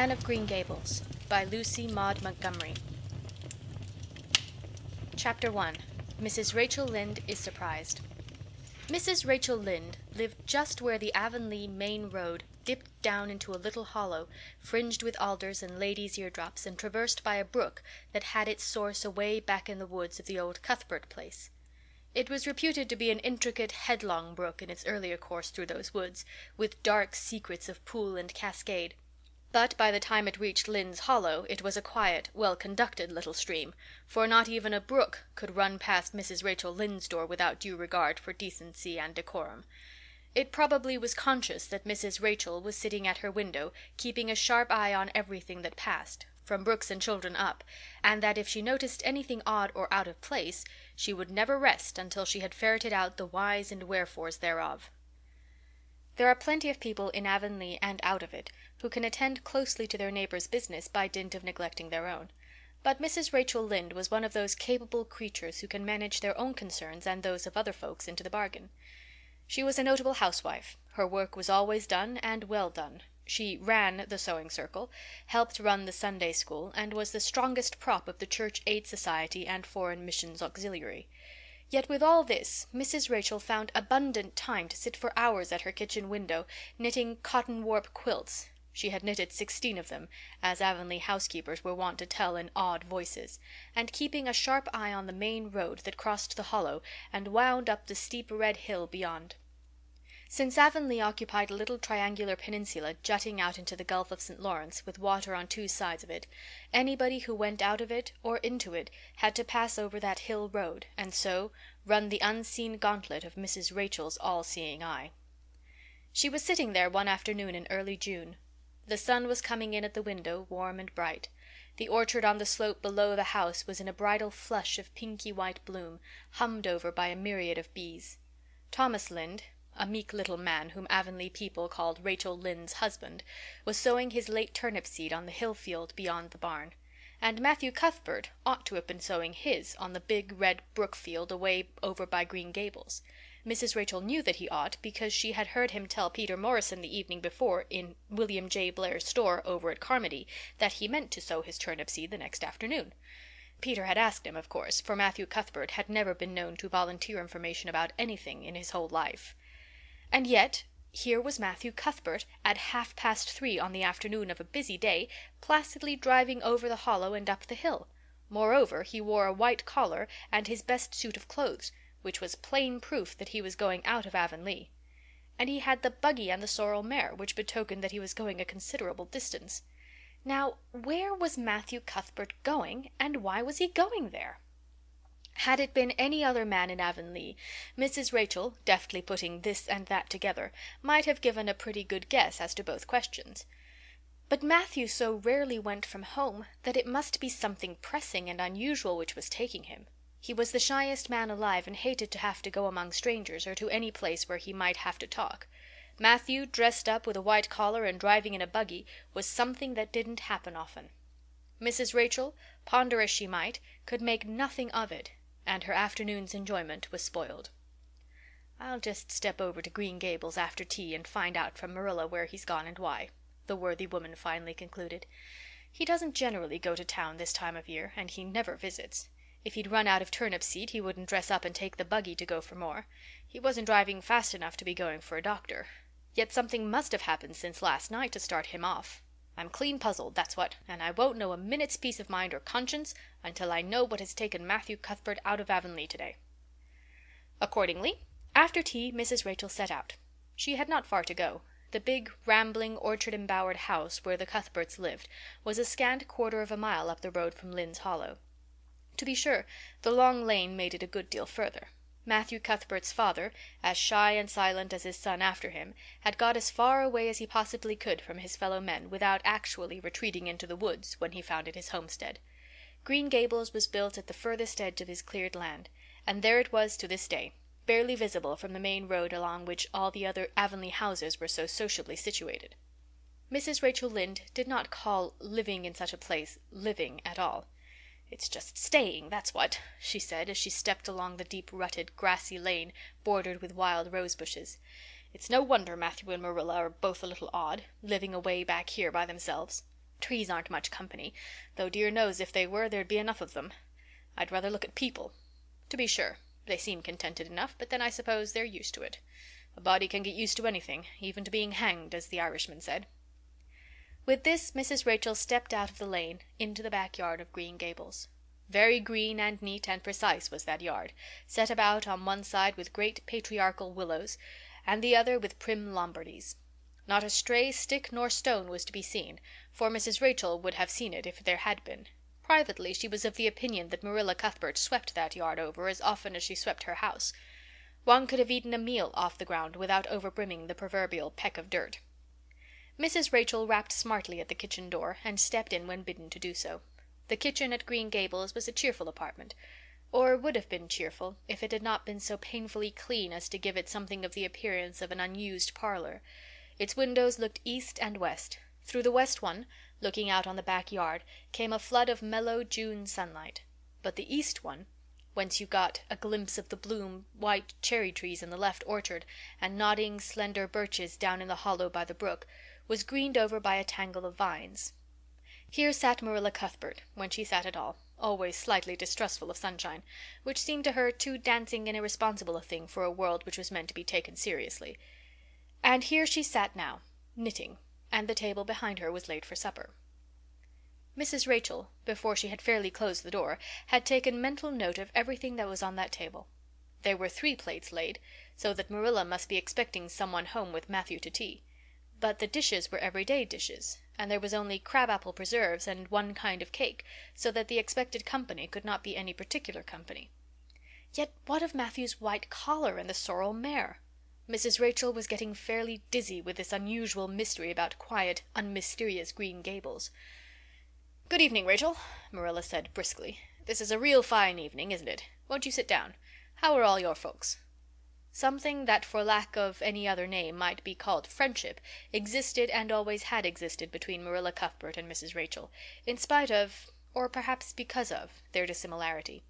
Anne of Green Gables by Lucy Maud Montgomery. Chapter 1. Mrs. Rachel Lynde is Surprised. Mrs. Rachel Lynde lived just where the Avonlea main road dipped down into a little hollow, fringed with alders and ladies' eardrops, and traversed by a brook that had its source away back in the woods of the old Cuthbert place. It was reputed to be an intricate, headlong brook in its earlier course through those woods, with dark secrets of pool and cascade. But by the time it reached Lynde's Hollow it was a quiet, well-conducted little stream, for not even a brook could run past Mrs. Rachel Lynde's door without due regard for decency and decorum. It probably was conscious that Mrs. Rachel was sitting at her window, keeping a sharp eye on everything that passed, from Brooks and children up, and that if she noticed anything odd or out of place, she would never rest until she had ferreted out the whys and wherefores thereof. There are plenty of people in Avonlea and out of it who can attend closely to their neighbors' business by dint of neglecting their own. But Mrs. Rachel Lynde was one of those capable creatures who can manage their own concerns and those of other folks into the bargain. She was a notable housewife. Her work was always done, and well done. She ran the sewing circle, helped run the Sunday school, and was the strongest prop of the Church Aid Society and Foreign Missions Auxiliary. Yet with all this, Mrs. Rachel found abundant time to sit for hours at her kitchen window, knitting cotton warp quilts. She had knitted 16 of them, as Avonlea housekeepers were wont to tell in awed voices, and keeping a sharp eye on the main road that crossed the hollow and wound up the steep red hill beyond. Since Avonlea occupied a little triangular peninsula jutting out into the Gulf of St. Lawrence, with water on two sides of it, anybody who went out of it or into it had to pass over that hill road, and so run the unseen gauntlet of Mrs. Rachel's all-seeing eye. She was sitting there one afternoon in early June. The sun was coming in at the window, warm and bright. The orchard on the slope below the house was in a bridal flush of pinky-white bloom, hummed over by a myriad of bees. Thomas Lynde, a meek little man whom Avonlea people called Rachel Lynde's husband, was sowing his late turnip seed on the hill field beyond the barn, and Matthew Cuthbert ought to have been sowing his on the big red brook field away over by Green Gables. Mrs. Rachel knew that he ought, because she had heard him tell Peter Morrison the evening before in William J. Blair's store over at Carmody that he meant to sow his turnip seed the next afternoon. Peter had asked him, of course, for Matthew Cuthbert had never been known to volunteer information about anything in his whole life. And yet here was Matthew Cuthbert at 3:30 on the afternoon of a busy day, placidly driving over the hollow and up the hill. Moreover, he wore a white collar and his best suit of clothes, which was plain proof that he was going out of Avonlea. And he had the buggy and the sorrel mare, which betokened that he was going a considerable distance. Now, where was Matthew Cuthbert going, and why was he going there? Had it been any other man in Avonlea, Mrs. Rachel, deftly putting this and that together, might have given a pretty good guess as to both questions. But Matthew so rarely went from home that it must be something pressing and unusual which was taking him. He was the shyest man alive and hated to have to go among strangers or to any place where he might have to talk. Matthew, dressed up with a white collar and driving in a buggy, was something that didn't happen often. Mrs. Rachel, ponder as she might, could make nothing of it, and her afternoon's enjoyment was spoiled. "I'll just step over to Green Gables after tea and find out from Marilla where he's gone and why," the worthy woman finally concluded. "He doesn't generally go to town this time of year, and he never visits. If he'd run out of turnip seed he wouldn't dress up and take the buggy to go for more. He wasn't driving fast enough to be going for a doctor. Yet something must have happened since last night to start him off. I'm clean puzzled, that's what, and I won't know a minute's peace of mind or conscience until I know what has taken Matthew Cuthbert out of Avonlea today." Accordingly, after tea Mrs. Rachel set out. She had not far to go. The big, rambling, orchard-embowered house where the Cuthberts lived was a scant quarter of a mile up the road from Lynde's Hollow. To be sure, the long lane made it a good deal further. Matthew Cuthbert's father, as shy and silent as his son after him, had got as far away as he possibly could from his fellow men without actually retreating into the woods when he founded his homestead. Green Gables was built at the furthest edge of his cleared land, and there it was to this day, barely visible from the main road along which all the other Avonlea houses were so sociably situated. Mrs. Rachel Lynde did not call living in such a place living at all. "It's just staying, that's what," she said, as she stepped along the deep-rutted, grassy lane bordered with wild rose bushes. "It's no wonder Matthew and Marilla are both a little odd, living away back here by themselves. Trees aren't much company, though dear knows if they were there'd be enough of them. I'd rather look at people. To be sure, they seem contented enough, but then I suppose they're used to it. A body can get used to anything, even to being hanged, as the Irishman said." With this Mrs. Rachel stepped out of the lane into the backyard of Green Gables. Very green and neat and precise was that yard, set about on one side with great patriarchal willows, and the other with prim Lombardies. Not a stray stick nor stone was to be seen, for Mrs. Rachel would have seen it if there had been. Privately she was of the opinion that Marilla Cuthbert swept that yard over as often as she swept her house. One could have eaten a meal off the ground without overbrimming the proverbial peck of dirt. Mrs. Rachel rapped smartly at the kitchen door and stepped in when bidden to do so. The kitchen at Green Gables was a cheerful apartment, or would have been cheerful if it had not been so painfully clean as to give it something of the appearance of an unused parlor. Its windows looked east and west. Through the west one, looking out on the backyard, came a flood of mellow June sunlight. But the east one, whence you got a glimpse of the bloom white cherry trees in the left orchard and nodding slender birches down in the hollow by the brook, was greened over by a tangle of vines. Here sat Marilla Cuthbert, when she sat at all, always slightly distrustful of sunshine, which seemed to her too dancing and irresponsible a thing for a world which was meant to be taken seriously. And here she sat now, knitting, and the table behind her was laid for supper. Mrs. Rachel, before she had fairly closed the door, had taken mental note of everything that was on that table. There were 3 plates laid, so that Marilla must be expecting someone home with Matthew to tea. But the dishes were everyday dishes, and there was only crab-apple preserves and one kind of cake, so that the expected company could not be any particular company. Yet what of Matthew's white collar and the sorrel mare? Mrs. Rachel was getting fairly dizzy with this unusual mystery about quiet, unmysterious Green Gables. "Good evening, Rachel," Marilla said briskly. "This is a real fine evening, isn't it? Won't you sit down? How are all your folks?" Something that for lack of any other name might be called friendship existed and always had existed between Marilla Cuthbert and Mrs. Rachel, in spite of, or perhaps because of, their dissimilarity.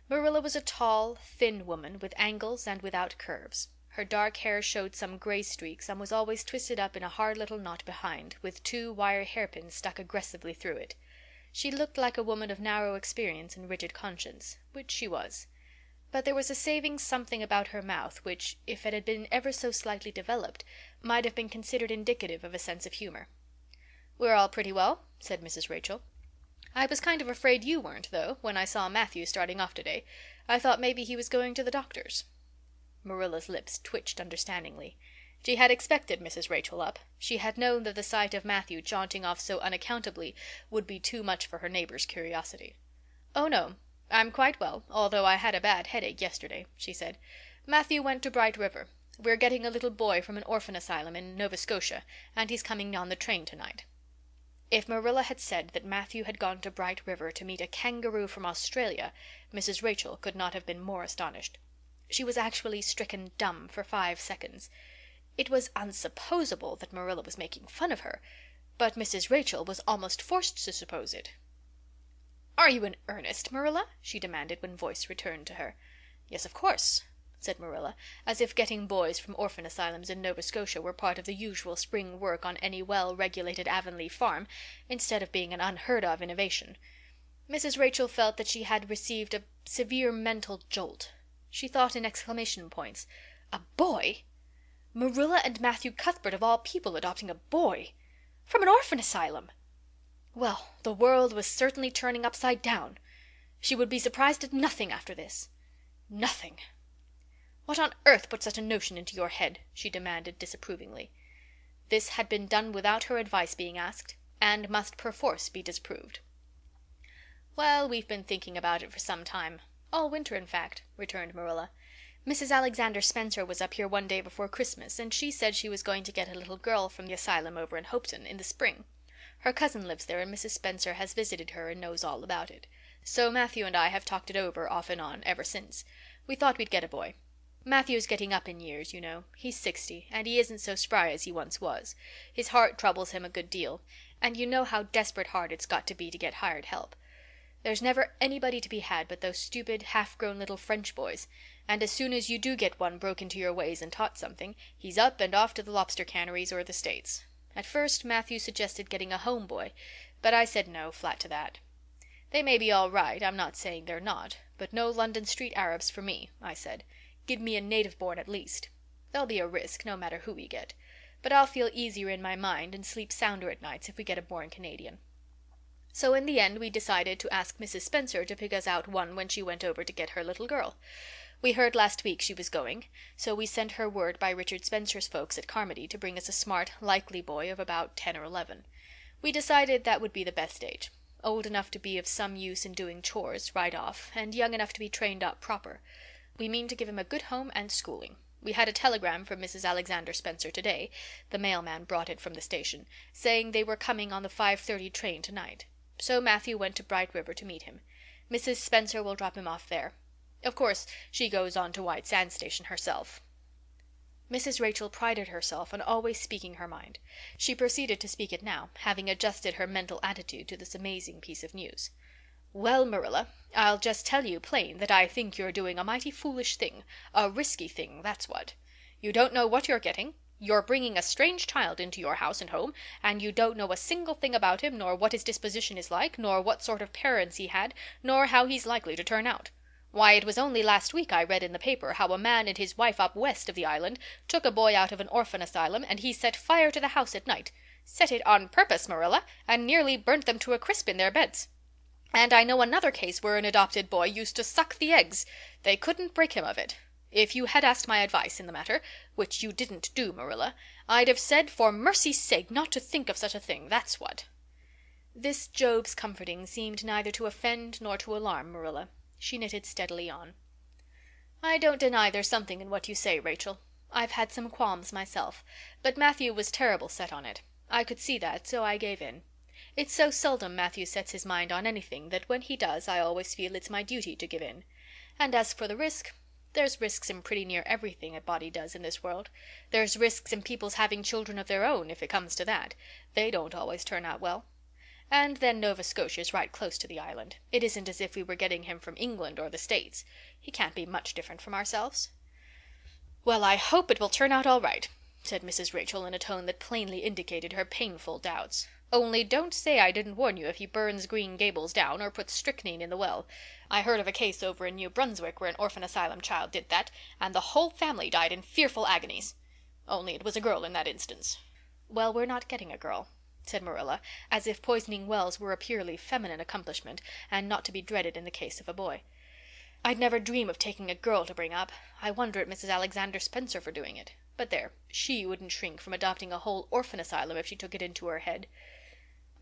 Marilla was a tall, thin woman with angles and without curves. Her dark hair showed some gray streaks and was always twisted up in a hard little knot behind, with 2 wire hairpins stuck aggressively through it. She looked like a woman of narrow experience and rigid conscience, which she was. But there was a saving something about her mouth which, if it had been ever so slightly developed, might have been considered indicative of a sense of humor. "We're all pretty well," said Mrs. Rachel. "I was kind of afraid you weren't, though, when I saw Matthew starting off today. I thought maybe he was going to the doctor's." Marilla's lips twitched understandingly. She had expected Mrs. Rachel up. She had known that the sight of Matthew jaunting off so unaccountably would be too much for her neighbor's curiosity. "Oh, no, I'm quite well, although I had a bad headache yesterday," she said. "Matthew went to Bright River. We're getting a little boy from an orphan asylum in Nova Scotia, and he's coming on the train tonight." If Marilla had said that Matthew had gone to Bright River to meet a kangaroo from Australia, Mrs. Rachel could not have been more astonished. She was actually stricken dumb for 5 seconds. It was unsupposable that Marilla was making fun of her, but Mrs. Rachel was almost forced to suppose it. "Are you in earnest, Marilla?" she demanded when voice returned to her. "Yes, of course," said Marilla, as if getting boys from orphan asylums in Nova Scotia were part of the usual spring work on any well-regulated Avonlea farm, instead of being an unheard-of innovation. Mrs. Rachel felt that she had received a severe mental jolt. She thought in exclamation points. A boy? Marilla and Matthew Cuthbert, of all people, adopting a boy! From an orphan asylum! Well, the world was certainly turning upside down. She would be surprised at nothing after this. Nothing. "What on earth put such a notion into your head?" she demanded disapprovingly. This had been done without her advice being asked, and must perforce be disproved. "Well, we've been thinking about it for some time. All winter, in fact," returned Marilla. "Mrs. Alexander Spencer was up here one day before Christmas, and she said she was going to get a little girl from the asylum over in Hopeton in the spring. Her cousin lives there, and Mrs. Spencer has visited her and knows all about it. So Matthew and I have talked it over off and on ever since. We thought we'd get a boy. Matthew's getting up in years, you know. He's 60, and he isn't so spry as he once was. His heart troubles him a good deal, and you know how desperate hard it's got to be to get hired help. There's never anybody to be had but those stupid, half-grown little French boys, and as soon as you do get one broke into your ways and taught something, he's up and off to the lobster canneries or the States. At first Matthew suggested getting a home boy, but I said no flat to that. They may be all right, I'm not saying they're not, but no London street Arabs for me, I said. Give me a native born at least. There'll be a risk, no matter who we get, but I'll feel easier in my mind and sleep sounder at nights if we get a born Canadian. So in the end we decided to ask Mrs. Spencer to pick us out one when she went over to get her little girl. We heard last week she was going, so we sent her word by Richard Spencer's folks at Carmody to bring us a smart, likely boy of about 10 or 11. We decided that would be the best age. Old enough to be of some use in doing chores, right off, and young enough to be trained up proper. We mean to give him a good home and schooling. We had a telegram from Mrs. Alexander Spencer today, the mailman brought it from the station, saying they were coming on the 5:30 train tonight. So Matthew went to Bright River to meet him. Mrs. Spencer will drop him off there. Of course, she goes on to White Sands Station herself. Mrs. Rachel prided herself on always speaking her mind. She proceeded to speak it now, having adjusted her mental attitude to this amazing piece of news. Well, Marilla, I'll just tell you plain that I think you're doing a mighty foolish thing, a risky thing, that's what. You don't know what you're getting. You're bringing a strange child into your house and home, and you don't know a single thing about him, nor what his disposition is like, nor what sort of parents he had, nor how he's likely to turn out. Why, it was only last week I read in the paper how a man and his wife up west of the island took a boy out of an orphan asylum, and he set fire to the house at night. Set it on purpose, Marilla, and nearly burnt them to a crisp in their beds. And I know another case where an adopted boy used to suck the eggs. They couldn't break him of it. If you had asked my advice in the matter, which you didn't do, Marilla, I'd have said for mercy's sake not to think of such a thing, that's what. This Job's comforting seemed neither to offend nor to alarm Marilla. She knitted steadily on. I don't deny there's something in what you say, Rachel. I've had some qualms myself, but Matthew was terrible set on it. I could see that, so I gave in. It's so seldom Matthew sets his mind on anything that when he does I always feel it's my duty to give in. And as for the risk, there's risks in pretty near everything a body does in this world. There's risks in people's having children of their own, if it comes to that. They don't always turn out well. And then Nova Scotia's right close to the island. It isn't as if we were getting him from England or the States. He can't be much different from ourselves. Well, I hope it will turn out all right, said Mrs. Rachel in a tone that plainly indicated her painful doubts. Only don't say I didn't warn you if he burns Green Gables down or puts strychnine in the well. I heard of a case over in New Brunswick where an orphan asylum child did that, and the whole family died in fearful agonies. Only it was a girl in that instance. Well, we're not getting a girl, said Marilla, as if poisoning wells were a purely feminine accomplishment and not to be dreaded in the case of a boy. I'd never dream of taking a girl to bring up. I wonder at Mrs. Alexander Spencer for doing it. But there, she wouldn't shrink from adopting a whole orphan asylum if she took it into her head.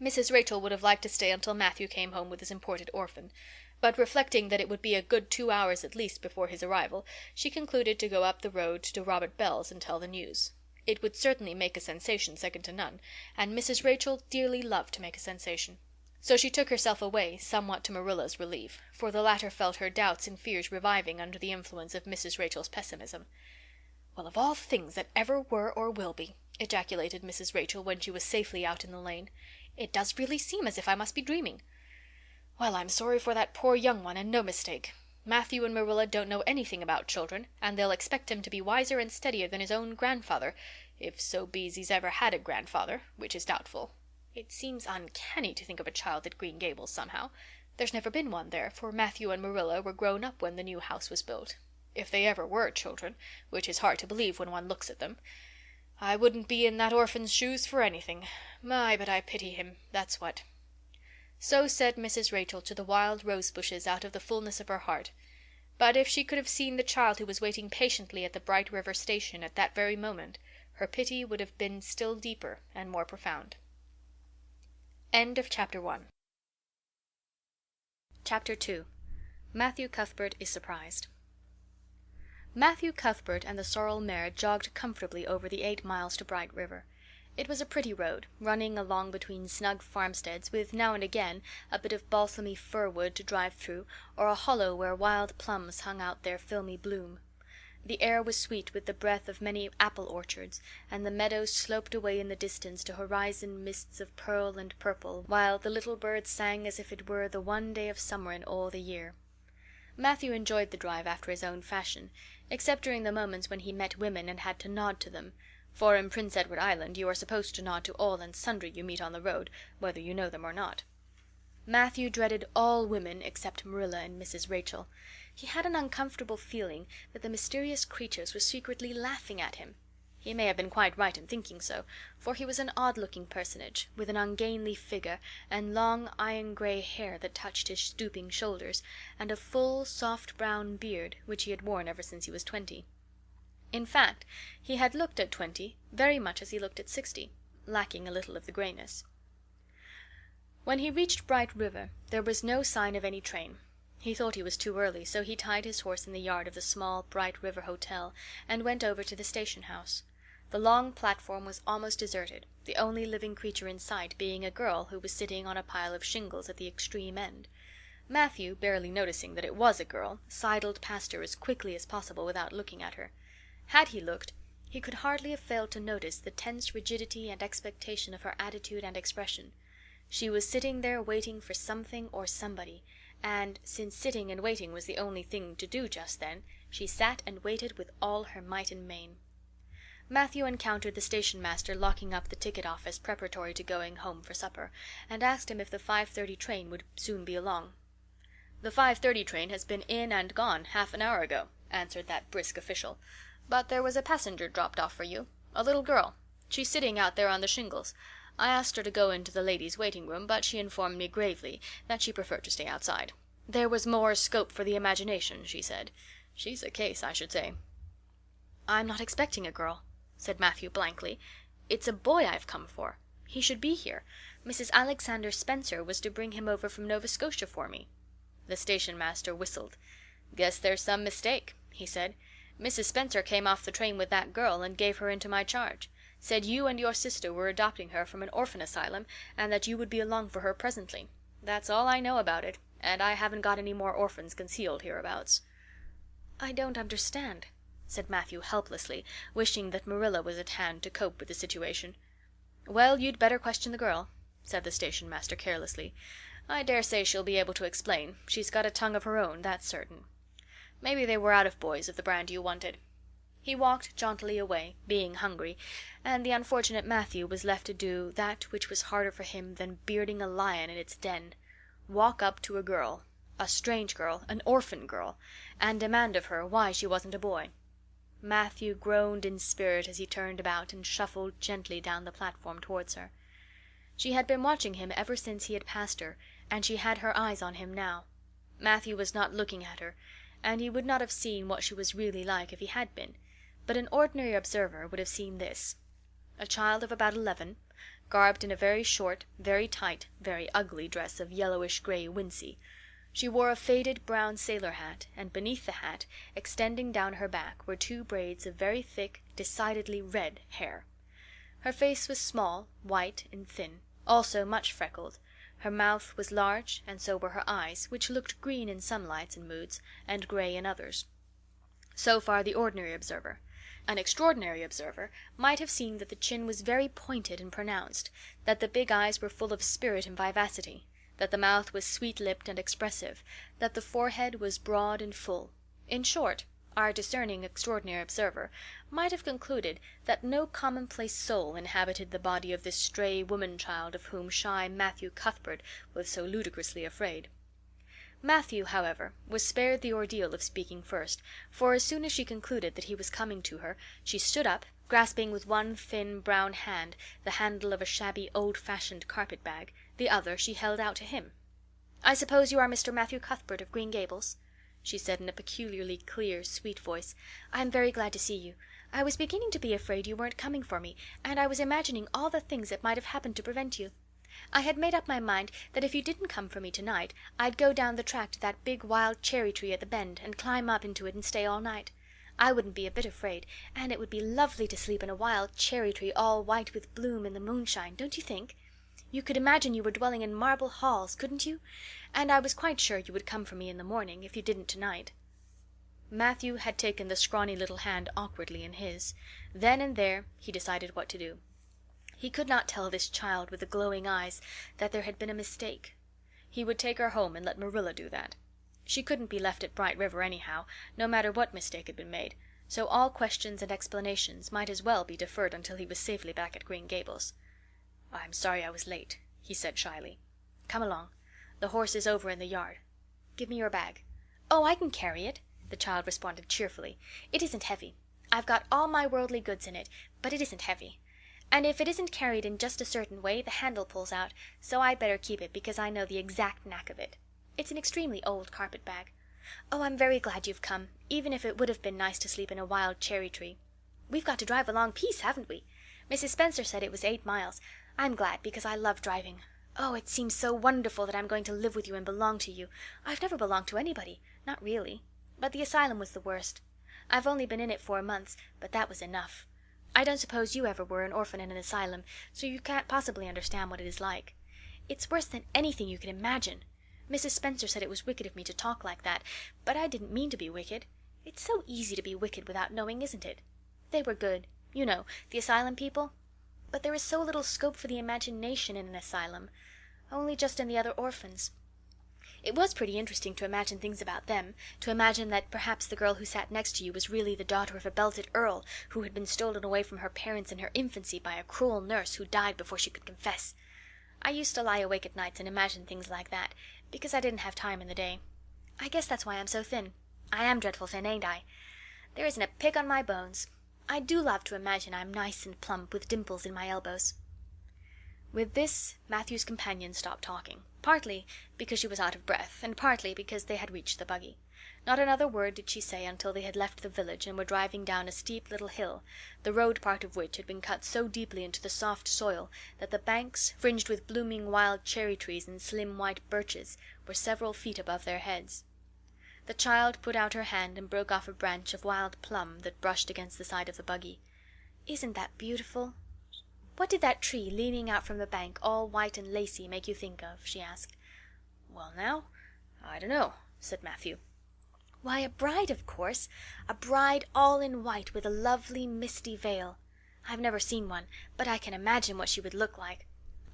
Mrs. Rachel would have liked to stay until Matthew came home with his imported orphan, but reflecting that it would be a good 2 hours at least before his arrival, she concluded to go up the road to Robert Bell's and tell the news. It would certainly make a sensation second to none, and Mrs. Rachel dearly loved to make a sensation. So she took herself away, somewhat to Marilla's relief, for the latter felt her doubts and fears reviving under the influence of Mrs. Rachel's pessimism. Well, of all things that ever were or will be, ejaculated Mrs. Rachel when she was safely out in the lane. It does really seem as if I must be dreaming. Well, I'm sorry for that poor young one, and no mistake. Matthew and Marilla don't know anything about children, and they'll expect him to be wiser and steadier than his own grandfather, if so be's he's ever had a grandfather, which is doubtful. It seems uncanny to think of a child at Green Gables somehow. There's never been one there, for Matthew and Marilla were grown up when the new house was built. If they ever were children, which is hard to believe when one looks at them. I wouldn't be in that orphan's shoes for anything. My, but I pity him, that's what. So said Mrs. Rachel to the wild rose bushes out of the fullness of her heart. But if she could have seen the child who was waiting patiently at the Bright River station at that very moment, her pity would have been still deeper and more profound. End of Chapter 1. Chapter 2. Matthew Cuthbert is surprised. Matthew Cuthbert and the sorrel mare jogged comfortably over the 8 miles to Bright River. It was a pretty road, running along between snug farmsteads, with now and again a bit of balsamy fir wood to drive through, or a hollow where wild plums hung out their filmy bloom. The air was sweet with the breath of many apple orchards, and the meadows sloped away in the distance to horizon mists of pearl and purple, while the little birds sang as if it were the one day of summer in all the year. Matthew enjoyed the drive after his own fashion, except during the moments when he met women and had to nod to them, for in Prince Edward Island you are supposed to nod to all and sundry you meet on the road, whether you know them or not. Matthew dreaded all women except Marilla and Mrs. Rachel. He had an uncomfortable feeling that the mysterious creatures were secretly laughing at him. He may have been quite right in thinking so, for he was an odd-looking personage, with an ungainly figure, and long iron-gray hair that touched his stooping shoulders, and a full, soft brown beard, which he had worn ever since he was 20. In fact, he had looked at 20 very much as he looked at 60, lacking a little of the grayness. When he reached Bright River there was no sign of any train. He thought he was too early, so he tied his horse in the yard of the small Bright River Hotel and went over to the station house. The long platform was almost deserted, the only living creature in sight being a girl who was sitting on a pile of shingles at the extreme end. Matthew, barely noticing that it was a girl, sidled past her as quickly as possible without looking at her. Had he looked, he could hardly have failed to notice the tense rigidity and expectation of her attitude and expression. She was sitting there waiting for something or somebody, and, since sitting and waiting was the only thing to do just then, she sat and waited with all her might and main. Matthew encountered the station master locking up the ticket office preparatory to going home for supper, and asked him if the 5:30 train would soon be along. "The 5:30 train has been in and gone half an hour ago," answered that brisk official. "But there was a passenger dropped off for you, a little girl. She's sitting out there on the shingles. I asked her to go into the ladies' waiting room, but she informed me gravely that she preferred to stay outside. There was more scope for the imagination, she said. She's a case, I should say." "I'm not expecting a girl," said Matthew blankly. "It's a boy I've come for. He should be here. Mrs. Alexander Spencer was to bring him over from Nova Scotia for me." The station master whistled. "Guess there's some mistake," he said. "Mrs. Spencer came off the train with that girl and gave her into my charge. Said you and your sister were adopting her from an orphan asylum, and that you would be along for her presently. That's all I know about it, and I haven't got any more orphans concealed hereabouts." "I don't understand," said Matthew helplessly, wishing that Marilla was at hand to cope with the situation. "Well, you'd better question the girl," said the station master carelessly. "I dare say she'll be able to explain. She's got a tongue of her own, that's certain. Maybe they were out of boys of the brand you wanted." He walked jauntily away, being hungry, and the unfortunate Matthew was left to do that which was harder for him than bearding a lion in its den: walk up to a girl, a strange girl, an orphan girl, and demand of her why she wasn't a boy. Matthew groaned in spirit as he turned about and shuffled gently down the platform towards her. She had been watching him ever since he had passed her, and she had her eyes on him now. Matthew was not looking at her, and he would not have seen what she was really like if he had been, but an ordinary observer would have seen this: a child of about 11, garbed in a very short, very tight, very ugly dress of yellowish gray wincey. She wore a faded brown sailor hat, and beneath the hat, extending down her back, were 2 braids of very thick, decidedly red hair. Her face was small, white, and thin, also much freckled. Her mouth was large, and so were her eyes, which looked green in some lights and moods, and gray in others. So far the ordinary observer. An extraordinary observer might have seen that the chin was very pointed and pronounced, that the big eyes were full of spirit and vivacity, that the mouth was sweet-lipped and expressive, that the forehead was broad and full. In short, our discerning extraordinary observer might have concluded that no commonplace soul inhabited the body of this stray woman-child of whom shy Matthew Cuthbert was so ludicrously afraid. Matthew, however, was spared the ordeal of speaking first, for as soon as she concluded that he was coming to her, she stood up, grasping with one thin brown hand the handle of a shabby old-fashioned carpet-bag, the other she held out to him. "I suppose you are Mr. Matthew Cuthbert of Green Gables?" she said in a peculiarly clear, sweet voice. "I'm very glad to see you. I was beginning to be afraid you weren't coming for me, and I was imagining all the things that might have happened to prevent you. I had made up my mind that if you didn't come for me tonight, I'd go down the track to that big wild cherry tree at the bend and climb up into it and stay all night. I wouldn't be a bit afraid, and it would be lovely to sleep in a wild cherry tree all white with bloom in the moonshine, don't you think? You could imagine you were dwelling in marble halls, couldn't you? And I was quite sure you would come for me in the morning, if you didn't tonight." Matthew had taken the scrawny little hand awkwardly in his. Then and there he decided what to do. He could not tell this child with the glowing eyes that there had been a mistake. He would take her home and let Marilla do that. She couldn't be left at Bright River anyhow, no matter what mistake had been made, so all questions and explanations might as well be deferred until he was safely back at Green Gables. "I'm sorry I was late," he said shyly. "Come along. The horse is over in the yard. Give me your bag." "Oh, I can carry it," the child responded cheerfully. "It isn't heavy. I've got all my worldly goods in it, but it isn't heavy. And if it isn't carried in just a certain way, the handle pulls out, so I'd better keep it because I know the exact knack of it. It's an extremely old carpet bag. Oh, I'm very glad you've come, even if it would have been nice to sleep in a wild cherry tree. We've got to drive a long piece, haven't we? Mrs. Spencer said it was 8 miles. I'm glad, because I love driving. Oh, it seems so wonderful that I'm going to live with you and belong to you. I've never belonged to anybody, not really. But the asylum was the worst. I've only been in it 4 months, but that was enough. I don't suppose you ever were an orphan in an asylum, so you can't possibly understand what it is like. It's worse than anything you can imagine. Mrs. Spencer said it was wicked of me to talk like that, but I didn't mean to be wicked. It's so easy to be wicked without knowing, isn't it? They were good, you know, the asylum people. But there is so little scope for the imagination in an asylum, only just in the other orphans. It was pretty interesting to imagine things about them, to imagine that perhaps the girl who sat next to you was really the daughter of a belted earl who had been stolen away from her parents in her infancy by a cruel nurse who died before she could confess. I used to lie awake at nights and imagine things like that, because I didn't have time in the day. I guess that's why I'm so thin. I am dreadful thin, ain't I? There isn't a pick on my bones. I do love to imagine I'm nice and plump with dimples in my elbows." With this, Matthew's companion stopped talking, partly because she was out of breath, and partly because they had reached the buggy. Not another word did she say until they had left the village and were driving down a steep little hill, the road part of which had been cut so deeply into the soft soil that the banks, fringed with blooming wild cherry trees and slim white birches, were several feet above their heads. The child put out her hand and broke off a branch of wild plum that brushed against the side of the buggy. "Isn't that beautiful? What did that tree leaning out from the bank, all white and lacy, make you think of?" she asked. "Well now, I dunno," said Matthew. "Why, a bride, of course. A bride all in white with a lovely misty veil. I've never seen one, but I can imagine what she would look like.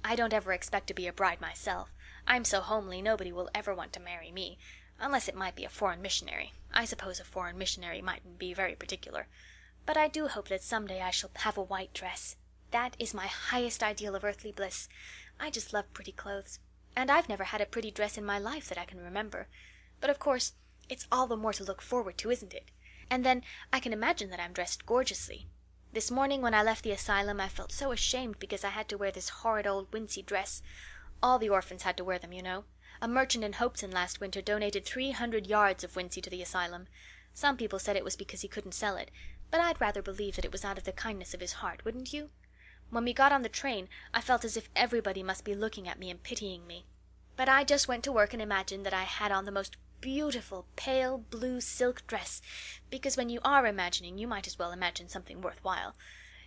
I don't ever expect to be a bride myself. I'm so homely nobody will ever want to marry me, unless it might be a foreign missionary. I suppose a foreign missionary mightn't be very particular. But I do hope that someday I shall have a white dress. That is my highest ideal of earthly bliss. I just love pretty clothes. And I've never had a pretty dress in my life that I can remember. But of course, it's all the more to look forward to, isn't it? And then I can imagine that I'm dressed gorgeously. This morning when I left the asylum I felt so ashamed because I had to wear this horrid old wincey dress. All the orphans had to wear them, you know. A merchant in Hopeton last winter donated 300 yards of wincey to the asylum. Some people said it was because he couldn't sell it, but I'd rather believe that it was out of the kindness of his heart, wouldn't you? When we got on the train I felt as if everybody must be looking at me and pitying me. But I just went to work and imagined that I had on the most beautiful pale blue silk dress, because when you are imagining you might as well imagine something worthwhile,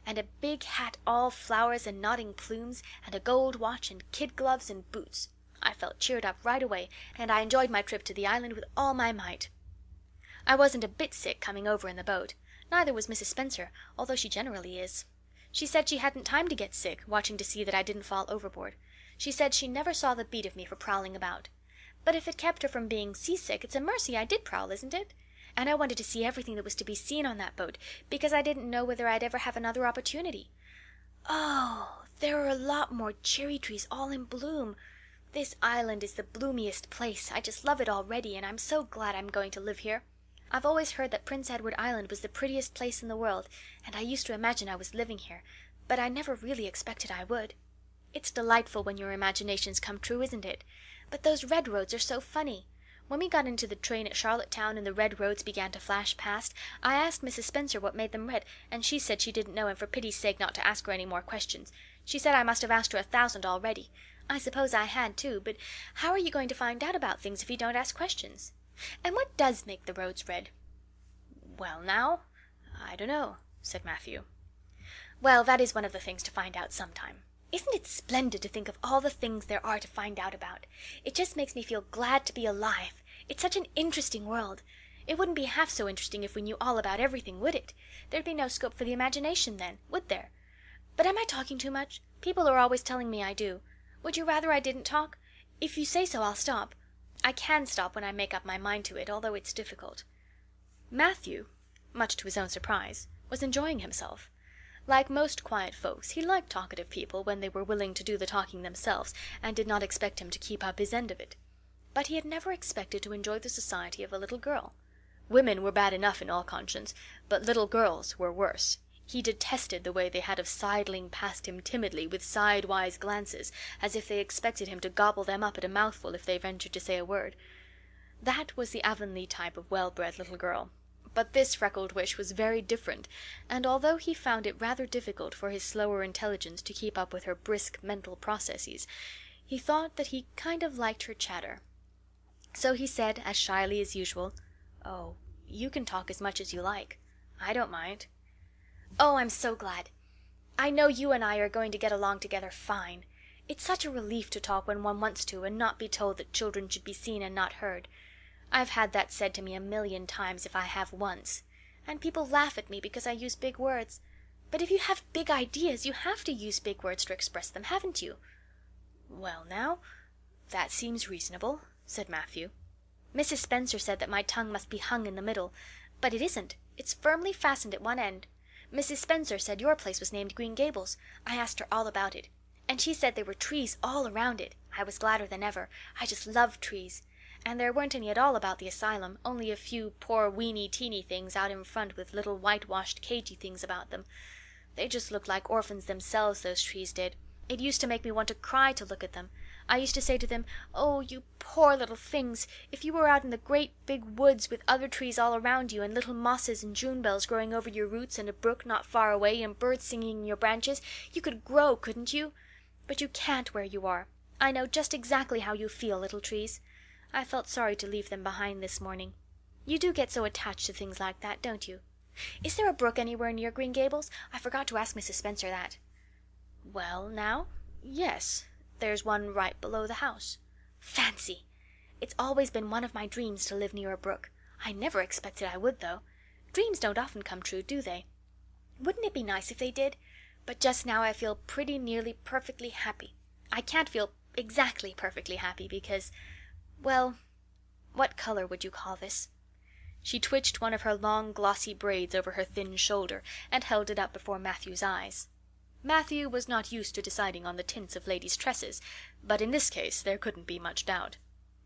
and a big hat all flowers and nodding plumes, and a gold watch and kid gloves and boots. I felt cheered up right away, and I enjoyed my trip to the island with all my might. I wasn't a bit sick coming over in the boat. Neither was Mrs. Spencer, although she generally is. She said she hadn't time to get sick, watching to see that I didn't fall overboard. She said she never saw the beat of me for prowling about. But if it kept her from being seasick, it's a mercy I did prowl, isn't it? And I wanted to see everything that was to be seen on that boat, because I didn't know whether I'd ever have another opportunity. Oh, there are a lot more cherry trees all in bloom. This island is the bloomiest place. I just love it already, and I'm so glad I'm going to live here. I've always heard that Prince Edward Island was the prettiest place in the world, and I used to imagine I was living here, but I never really expected I would. It's delightful when your imaginations come true, isn't it? But those red roads are so funny. When we got into the train at Charlottetown and the red roads began to flash past, I asked Mrs. Spencer what made them red, and she said she didn't know, and for pity's sake not to ask her any more questions. She said I must have asked her 1,000 already. I suppose I had too, but how are you going to find out about things if you don't ask questions? And what does make the roads red? Well now, I don't know, said Matthew. Well, that is one of the things to find out sometime. Isn't it splendid to think of all the things there are to find out about? It just makes me feel glad to be alive. It's such an interesting world. It wouldn't be half so interesting if we knew all about everything, would it? There'd be no scope for the imagination then, would there? But am I talking too much? People are always telling me I do. Would you rather I didn't talk? If you say so, I'll stop. I can stop when I make up my mind to it, although it's difficult. Matthew, much to his own surprise, was enjoying himself. Like most quiet folks, he liked talkative people when they were willing to do the talking themselves and did not expect him to keep up his end of it. But he had never expected to enjoy the society of a little girl. Women were bad enough in all conscience, but little girls were worse. He detested the way they had of sidling past him timidly with sidewise glances, as if they expected him to gobble them up at a mouthful if they ventured to say a word. That was the Avonlea type of well-bred little girl. But this freckled witch was very different, and although he found it rather difficult for his slower intelligence to keep up with her brisk mental processes, he thought that he kind of liked her chatter. So he said, as shyly as usual, "Oh, you can talk as much as you like. I don't mind." "Oh, I'm so glad. I know you and I are going to get along together fine. It's such a relief to talk when one wants to and not be told that children should be seen and not heard. I've had that said to me 1,000,000 times if I have once. And people laugh at me because I use big words. But if you have big ideas, you have to use big words to express them, haven't you?" "Well, now, that seems reasonable," said Matthew. "Mrs. Spencer said that my tongue must be hung in the middle, but it isn't. It's firmly fastened at one end. Mrs. Spencer said your place was named Green Gables. I asked her all about it. And she said there were trees all around it. I was gladder than ever. I just love trees. And there weren't any at all about the asylum, only a few poor weeny-teeny things out in front with little whitewashed cagey things about them. They just looked like orphans themselves, those trees did. It used to make me want to cry to look at them. I used to say to them, 'Oh, you poor little things, if you were out in the great big woods with other trees all around you, and little mosses and June bells growing over your roots, and a brook not far away, and birds singing in your branches, you could grow, couldn't you? But you can't where you are. I know just exactly how you feel, little trees.' I felt sorry to leave them behind this morning. You do get so attached to things like that, don't you? Is there a brook anywhere near Green Gables? I forgot to ask Mrs. Spencer that." "Well, now, yes. There's one right below the house." "Fancy! It's always been one of my dreams to live near a brook. I never expected I would, though. Dreams don't often come true, do they? Wouldn't it be nice if they did? But just now I feel pretty nearly perfectly happy. I can't feel exactly perfectly happy because, well, what color would you call this?" She twitched one of her long glossy braids over her thin shoulder and held it up before Matthew's eyes. Matthew was not used to deciding on the tints of ladies' tresses, but in this case there couldn't be much doubt.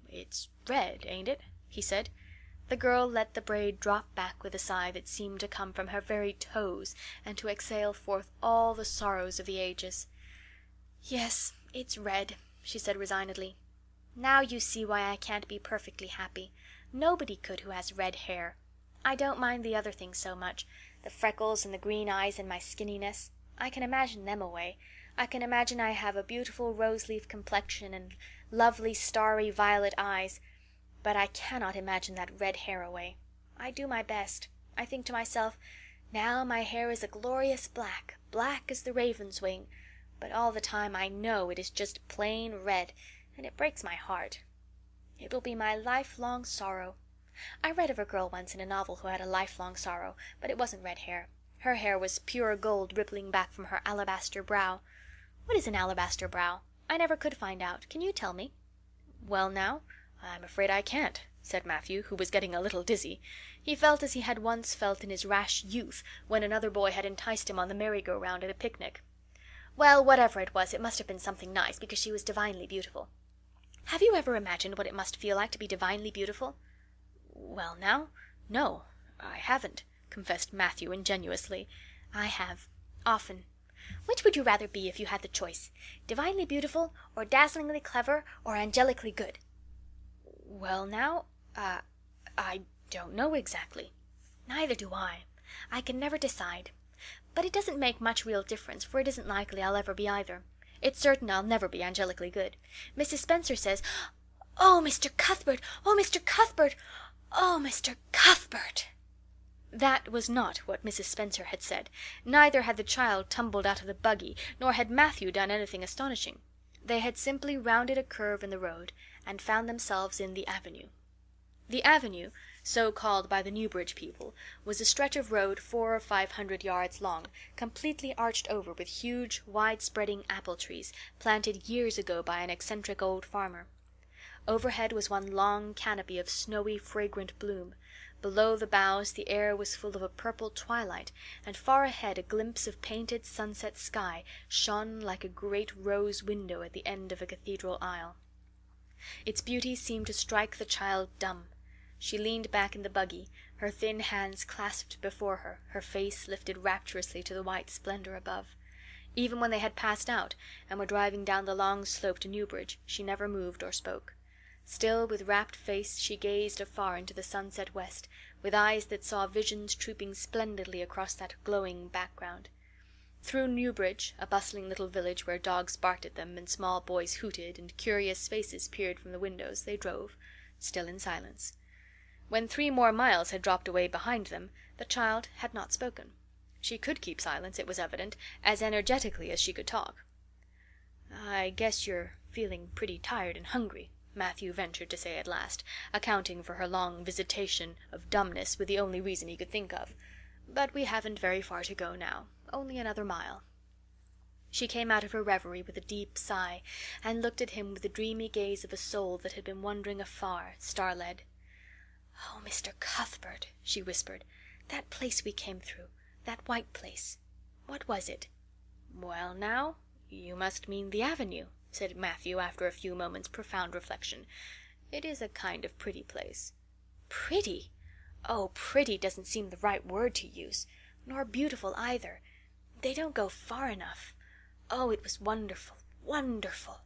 "It's red, ain't it?" he said. The girl let the braid drop back with a sigh that seemed to come from her very toes and to exhale forth all the sorrows of the ages. "Yes, it's red," she said resignedly. "Now you see why I can't be perfectly happy. Nobody could who has red hair. I don't mind the other things so much, the freckles and the green eyes and my skinniness. I can imagine them away. I can imagine I have a beautiful rose-leaf complexion and lovely starry violet eyes, but I cannot imagine that red hair away. I do my best. I think to myself, now my hair is a glorious black, black as the raven's wing, but all the time I know it is just plain red, and it breaks my heart. It will be my lifelong sorrow. I read of a girl once in a novel who had a lifelong sorrow, but it wasn't red hair. Her hair was pure gold rippling back from her alabaster brow. What is an alabaster brow? I never could find out. Can you tell me?" "Well, now, I'm afraid I can't," said Matthew, who was getting a little dizzy. He felt as he had once felt in his rash youth when another boy had enticed him on the merry-go-round at a picnic. "Well, whatever it was, it must have been something nice, because she was divinely beautiful. Have you ever imagined what it must feel like to be divinely beautiful?" "Well, now, no, I haven't," confessed Matthew ingenuously. "I have, often. Which would you rather be if you had the choice? Divinely beautiful, or dazzlingly clever, or angelically good?" "Well, now, I don't know exactly." "Neither do I. I can never decide. But it doesn't make much real difference, for it isn't likely I'll ever be either. It's certain I'll never be angelically good. Mrs. Spencer says, 'Oh, Mr. Cuthbert! Oh, Mr. Cuthbert! Oh, Mr. Cuthbert!'" That was not what Mrs. Spencer had said. Neither had the child tumbled out of the buggy, nor had Matthew done anything astonishing. They had simply rounded a curve in the road and found themselves in the avenue. The avenue, so called by the Newbridge people, was a stretch of road 400 or 500 yards long, completely arched over with huge, wide-spreading apple trees, planted years ago by an eccentric old farmer. Overhead was one long canopy of snowy, fragrant bloom. Below the boughs the air was full of a purple twilight, and far ahead a glimpse of painted sunset sky shone like a great rose window at the end of a cathedral aisle. Its beauty seemed to strike the child dumb. She leaned back in the buggy, her thin hands clasped before her, her face lifted rapturously to the white splendor above. Even when they had passed out and were driving down the long slope to Newbridge, she never moved or spoke. Still, with rapt face, she gazed afar into the sunset west, with eyes that saw visions trooping splendidly across that glowing background. Through Newbridge, a bustling little village where dogs barked at them and small boys hooted and curious faces peered from the windows, they drove, still in silence. When 3 more miles had dropped away behind them, the child had not spoken. She could keep silence, it was evident, as energetically as she could talk. "I guess you're feeling pretty tired and hungry," Matthew ventured to say at last, accounting for her long visitation of dumbness with the only reason he could think of. "But we haven't very far to go now. Only another mile." She came out of her reverie with a deep sigh, and looked at him with the dreamy gaze of a soul that had been wandering afar, star-led. "Oh, Mr. Cuthbert," she whispered, "that place we came through, that white place, what was it?" "Well now, you must mean the avenue," said Matthew after a few moments' profound reflection. "It is a kind of pretty place." "Pretty? Oh, pretty doesn't seem the right word to use. Nor beautiful either. They don't go far enough. Oh, it was wonderful, wonderful.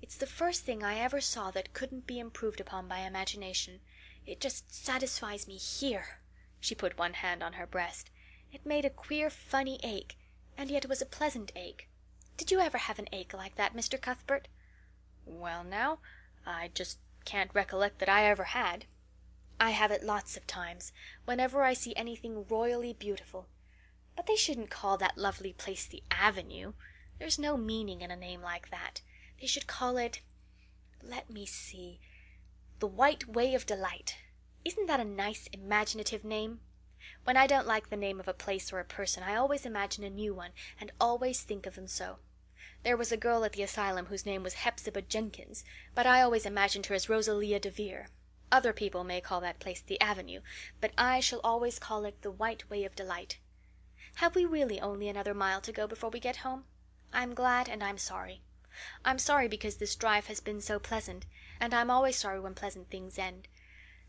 It's the first thing I ever saw that couldn't be improved upon by imagination. It just satisfies me here." She put one hand on her breast. "It made a queer, funny ache, and yet it was a pleasant ache. Did you ever have an ache like that, Mr. Cuthbert?" "Well now, I just can't recollect that I ever had." "I have it lots of times, whenever I see anything royally beautiful. But they shouldn't call that lovely place the Avenue. There's no meaning in a name like that. They should call it, let me see, the White Way of Delight. Isn't that a nice, imaginative name? When I don't like the name of a place or a person, I always imagine a new one, and always think of them so. There was a girl at the asylum whose name was Hepzibah Jenkins, but I always imagined her as Rosalia DeVere. Other people may call that place the Avenue, but I shall always call it the White Way of Delight. Have we really only another mile to go before we get home? I'm glad and I'm sorry. I'm sorry because this drive has been so pleasant, and I'm always sorry when pleasant things end.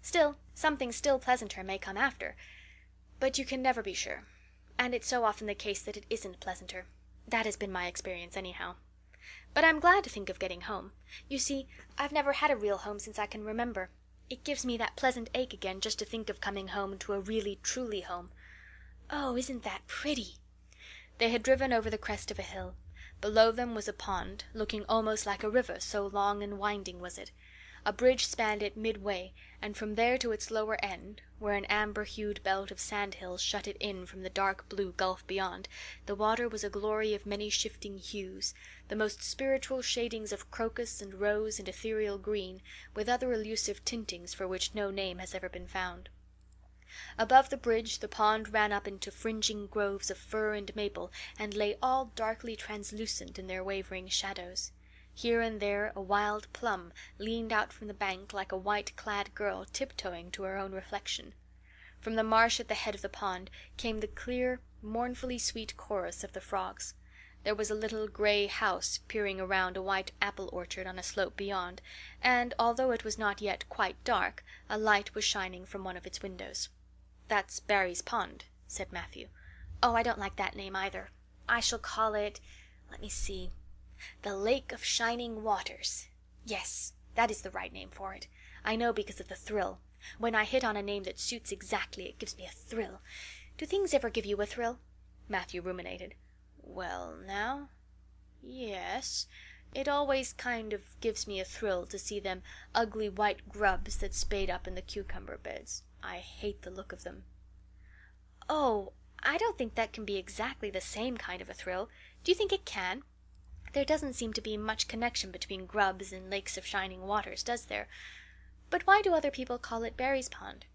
Still, something still pleasanter may come after, but you can never be sure. And it's so often the case that it isn't pleasanter. That has been my experience anyhow. But I'm glad to think of getting home. You see, I've never had a real home since I can remember. It gives me that pleasant ache again just to think of coming home to a really, truly home. Oh, isn't that pretty?" They had driven over the crest of a hill. Below them was a pond, looking almost like a river, so long and winding was it. A bridge spanned it midway, and from there to its lower end, where an amber-hued belt of sandhills shut it in from the dark blue gulf beyond, the water was a glory of many shifting hues, the most spiritual shadings of crocus and rose and ethereal green, with other elusive tintings for which no name has ever been found. Above the bridge the pond ran up into fringing groves of fir and maple, and lay all darkly translucent in their wavering shadows. Here and there a wild plum leaned out from the bank like a white-clad girl tiptoeing to her own reflection. From the marsh at the head of the pond came the clear, mournfully sweet chorus of the frogs. There was a little gray house peering around a white apple orchard on a slope beyond, and, although it was not yet quite dark, a light was shining from one of its windows. "That's Barry's Pond," said Matthew. "Oh, I don't like that name either. I shall call it, let me see, the Lake of Shining Waters. Yes, that is the right name for it. I know because of the thrill. When I hit on a name that suits exactly, it gives me a thrill. Do things ever give you a thrill?" Matthew ruminated. "Well now, yes. It always kind of gives me a thrill to see them ugly white grubs that spade up in the cucumber beds. I hate the look of them." "Oh, I don't think that can be exactly the same kind of a thrill. Do you think it can? There doesn't seem to be much connection between grubs and lakes of shining waters, does there? But why do other people call it Barry's Pond?"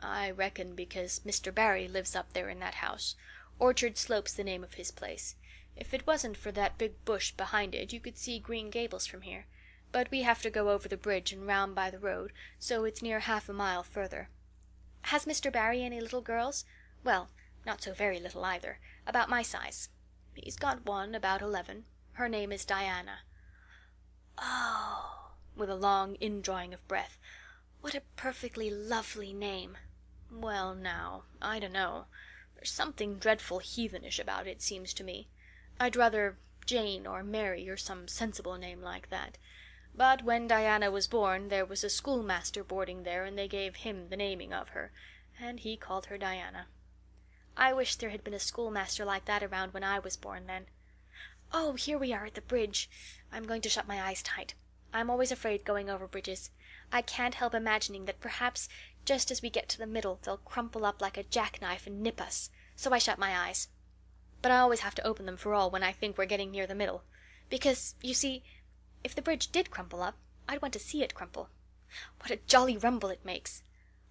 "I reckon because Mr. Barry lives up there in that house. Orchard Slope's the name of his place. If it wasn't for that big bush behind it you could see Green Gables from here. but we have to go over the bridge and round by the road, so it's near half a mile further." "Has Mr. Barry any little girls? Well, not so very little either. About my size." "He's got one about 11. Her name is Diana." "Oh," with a long indrawing of breath, "what a perfectly lovely name." "Well, now, I dunno. There's something dreadful heathenish about it, seems to me. I'd rather Jane or Mary or some sensible name like that. But when Diana was born there was a schoolmaster boarding there, and they gave him the naming of her, and he called her Diana." "I wish there had been a schoolmaster like that around when I was born, then. Oh, here we are at the bridge. I'm going to shut my eyes tight. I'm always afraid going over bridges. I can't help imagining that perhaps just as we get to the middle they'll crumple up like a jackknife and nip us, so I shut my eyes. But I always have to open them for all when I think we're getting near the middle. Because, you see, if the bridge did crumple up, I'd want to see it crumple. What a jolly rumble it makes!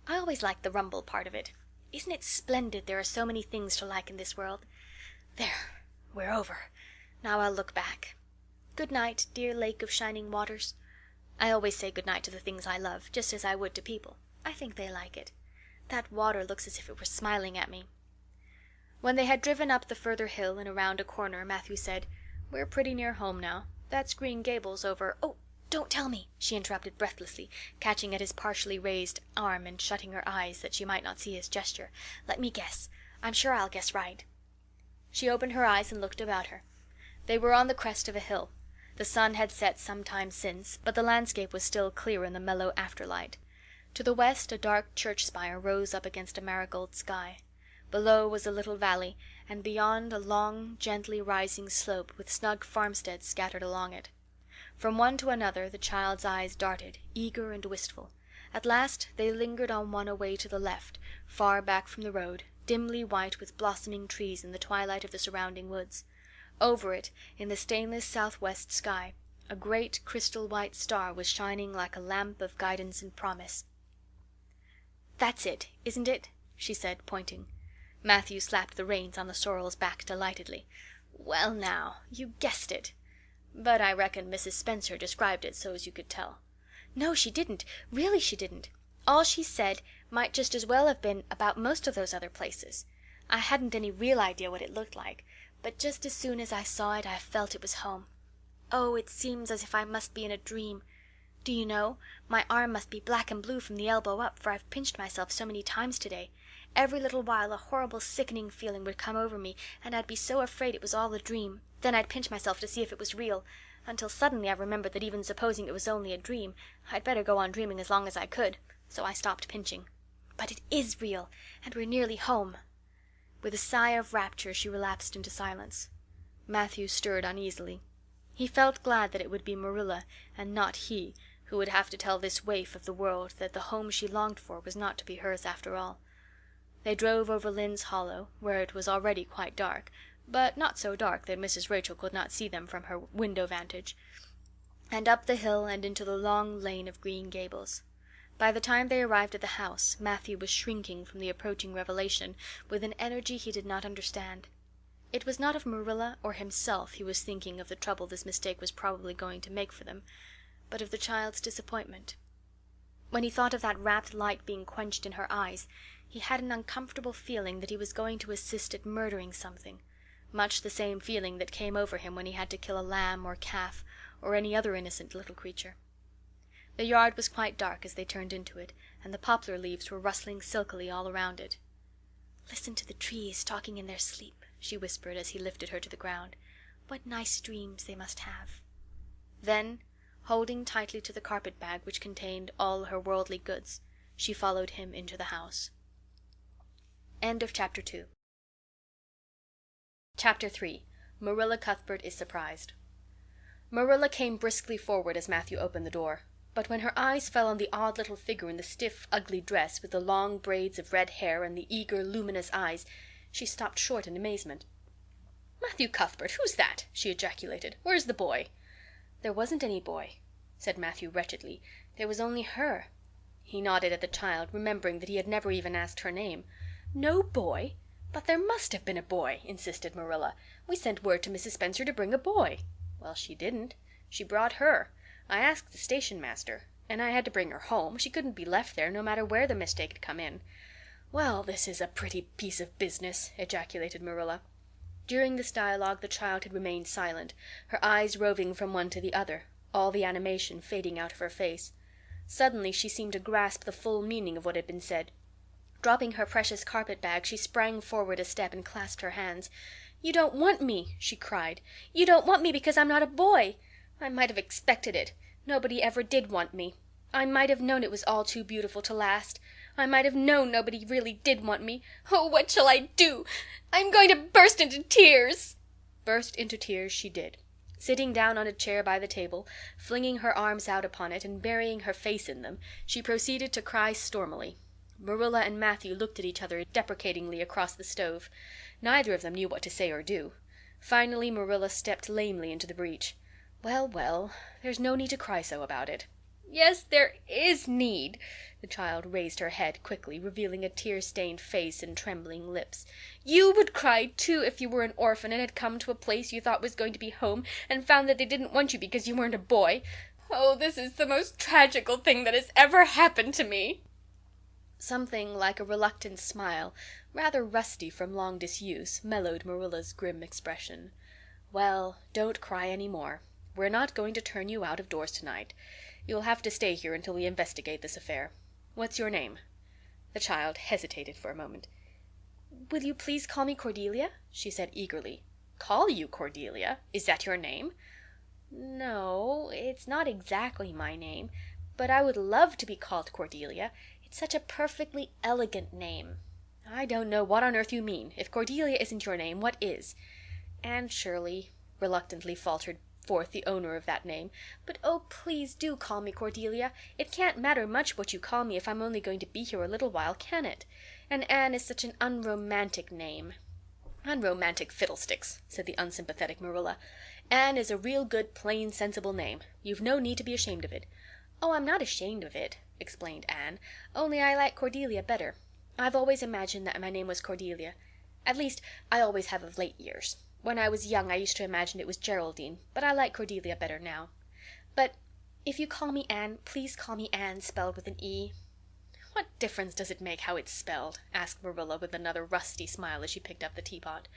I always like the rumble part of it. Isn't it splendid there are so many things to like in this world? There, we're over. Now I'll look back. Good night, dear lake of shining waters. I always say good night to the things I love, just as I would to people. I think they like it. That water looks as if it were smiling at me." When they had driven up the further hill and around a corner, Matthew said, "We're pretty near home now. That's Green Gables over—" "Oh, don't tell me," she interrupted breathlessly, catching at his partially raised arm and shutting her eyes that she might not see his gesture. "Let me guess. I'm sure I'll guess right." She opened her eyes and looked about her. They were on the crest of a hill. The sun had set some time since, but the landscape was still clear in the mellow afterlight. To the west a dark church spire rose up against a marigold sky. Below was a little valley, and beyond a long, gently rising slope with snug farmsteads scattered along it. From one to another the child's eyes darted, eager and wistful. At last they lingered on one away to the left, far back from the road, dimly white with blossoming trees in the twilight of the surrounding woods. Over it, in the stainless southwest sky, a great crystal white star was shining like a lamp of guidance and promise. "That's it, isn't it?" she said, pointing. Matthew slapped the reins on the sorrel's back delightedly. "Well now, you guessed it. But I reckon Mrs. Spencer described it so's you could tell." "No, she didn't. Really she didn't. All she said might just as well have been about most of those other places. I hadn't any real idea what it looked like, but just as soon as I saw it I felt it was home. Oh, it seems as if I must be in a dream. Do you know, my arm must be black and blue from the elbow up, for I've pinched myself so many times today. Every little while a horrible sickening feeling would come over me, and I'd be so afraid it was all a dream. Then I'd pinch myself to see if it was real, until suddenly I remembered that even supposing it was only a dream, I'd better go on dreaming as long as I could, so I stopped pinching. But it is real, and we're nearly home." With a sigh of rapture she relapsed into silence. Matthew stirred uneasily. He felt glad that it would be Marilla, and not he, who would have to tell this waif of the world that the home she longed for was not to be hers after all. They drove over Lynde's Hollow, where it was already quite dark, but not so dark that Mrs. Rachel could not see them from her window vantage, and up the hill and into the long lane of Green Gables. By the time they arrived at the house, Matthew was shrinking from the approaching revelation with an energy he did not understand. It was not of Marilla or himself he was thinking of the trouble this mistake was probably going to make for them, but of the child's disappointment. When he thought of that rapt light being quenched in her eyes, he had an uncomfortable feeling that he was going to assist at murdering something, much the same feeling that came over him when he had to kill a lamb or calf or any other innocent little creature. The yard was quite dark as they turned into it, and the poplar leaves were rustling silkily all around it. "Listen to the trees talking in their sleep," she whispered as he lifted her to the ground. "What nice dreams they must have." Then, holding tightly to the carpet bag which contained all her worldly goods, she followed him into the house. End of Chapter 2. Chapter 3. Marilla Cuthbert is surprised. Marilla came briskly forward as Matthew opened the door, but when her eyes fell on the odd little figure in the stiff, ugly dress with the long braids of red hair and the eager, luminous eyes, she stopped short in amazement. "Matthew Cuthbert, who's that?" she ejaculated. "Where's the boy?" "There wasn't any boy," said Matthew wretchedly. "There was only her." He nodded at the child, remembering that he had never even asked her name. "No boy? But there must have been a boy," insisted Marilla. "We sent word to Mrs. Spencer to bring a boy." "Well, she didn't. She brought her. I asked the station master, and I had to bring her home. She couldn't be left there, no matter where the mistake had come in." "Well, this is a pretty piece of business," ejaculated Marilla. During this dialogue the child had remained silent, her eyes roving from one to the other, all the animation fading out of her face. Suddenly she seemed to grasp the full meaning of what had been said. Dropping her precious carpet-bag, she sprang forward a step and clasped her hands. "You don't want me," she cried. "You don't want me because I'm not a boy. I might have expected it. Nobody ever did want me. I might have known it was all too beautiful to last. I might have known nobody really did want me. Oh, what shall I do? I'm going to burst into tears." Burst into tears she did. Sitting down on a chair by the table, flinging her arms out upon it and burying her face in them, she proceeded to cry stormily. Marilla and Matthew looked at each other deprecatingly across the stove. Neither of them knew what to say or do. Finally Marilla stepped lamely into the breach. "Well, well, there's no need to cry so about it." "Yes, there is need." The child raised her head quickly, revealing a tear-stained face and trembling lips. "You would cry, too, if you were an orphan and had come to a place you thought was going to be home and found that they didn't want you because you weren't a boy. Oh, this is the most tragical thing that has ever happened to me." Something like a reluctant smile, rather rusty from long disuse, mellowed Marilla's grim expression. "Well, don't cry any more. We're not going to turn you out of doors tonight. You'll have to stay here until we investigate this affair. What's your name?" The child hesitated for a moment. "Will you please call me Cordelia?" she said eagerly. "Call you Cordelia? Is that your name?" "No, it's not exactly my name, but I would love to be called Cordelia. It's such a perfectly elegant name." "I don't know what on earth you mean. If Cordelia isn't your name, what is?" "Anne Shirley," reluctantly faltered forth the owner of that name. "But oh, please do call me Cordelia. It can't matter much what you call me if I'm only going to be here a little while, can it? And Anne is such an unromantic name." "Unromantic fiddlesticks," said the unsympathetic Marilla. "Anne is a real good, plain, sensible name. You've no need to be ashamed of it." "Oh, I'm not ashamed of it," explained Anne. "Only I like Cordelia better. I've always imagined that my name was Cordelia. At least, I always have of late years. When I was young I used to imagine it was Geraldine, but I like Cordelia better now. But if you call me Anne, please call me Anne spelled with an E." "What difference does it make how it's spelled?" asked Marilla with another rusty smile as she picked up the teapot.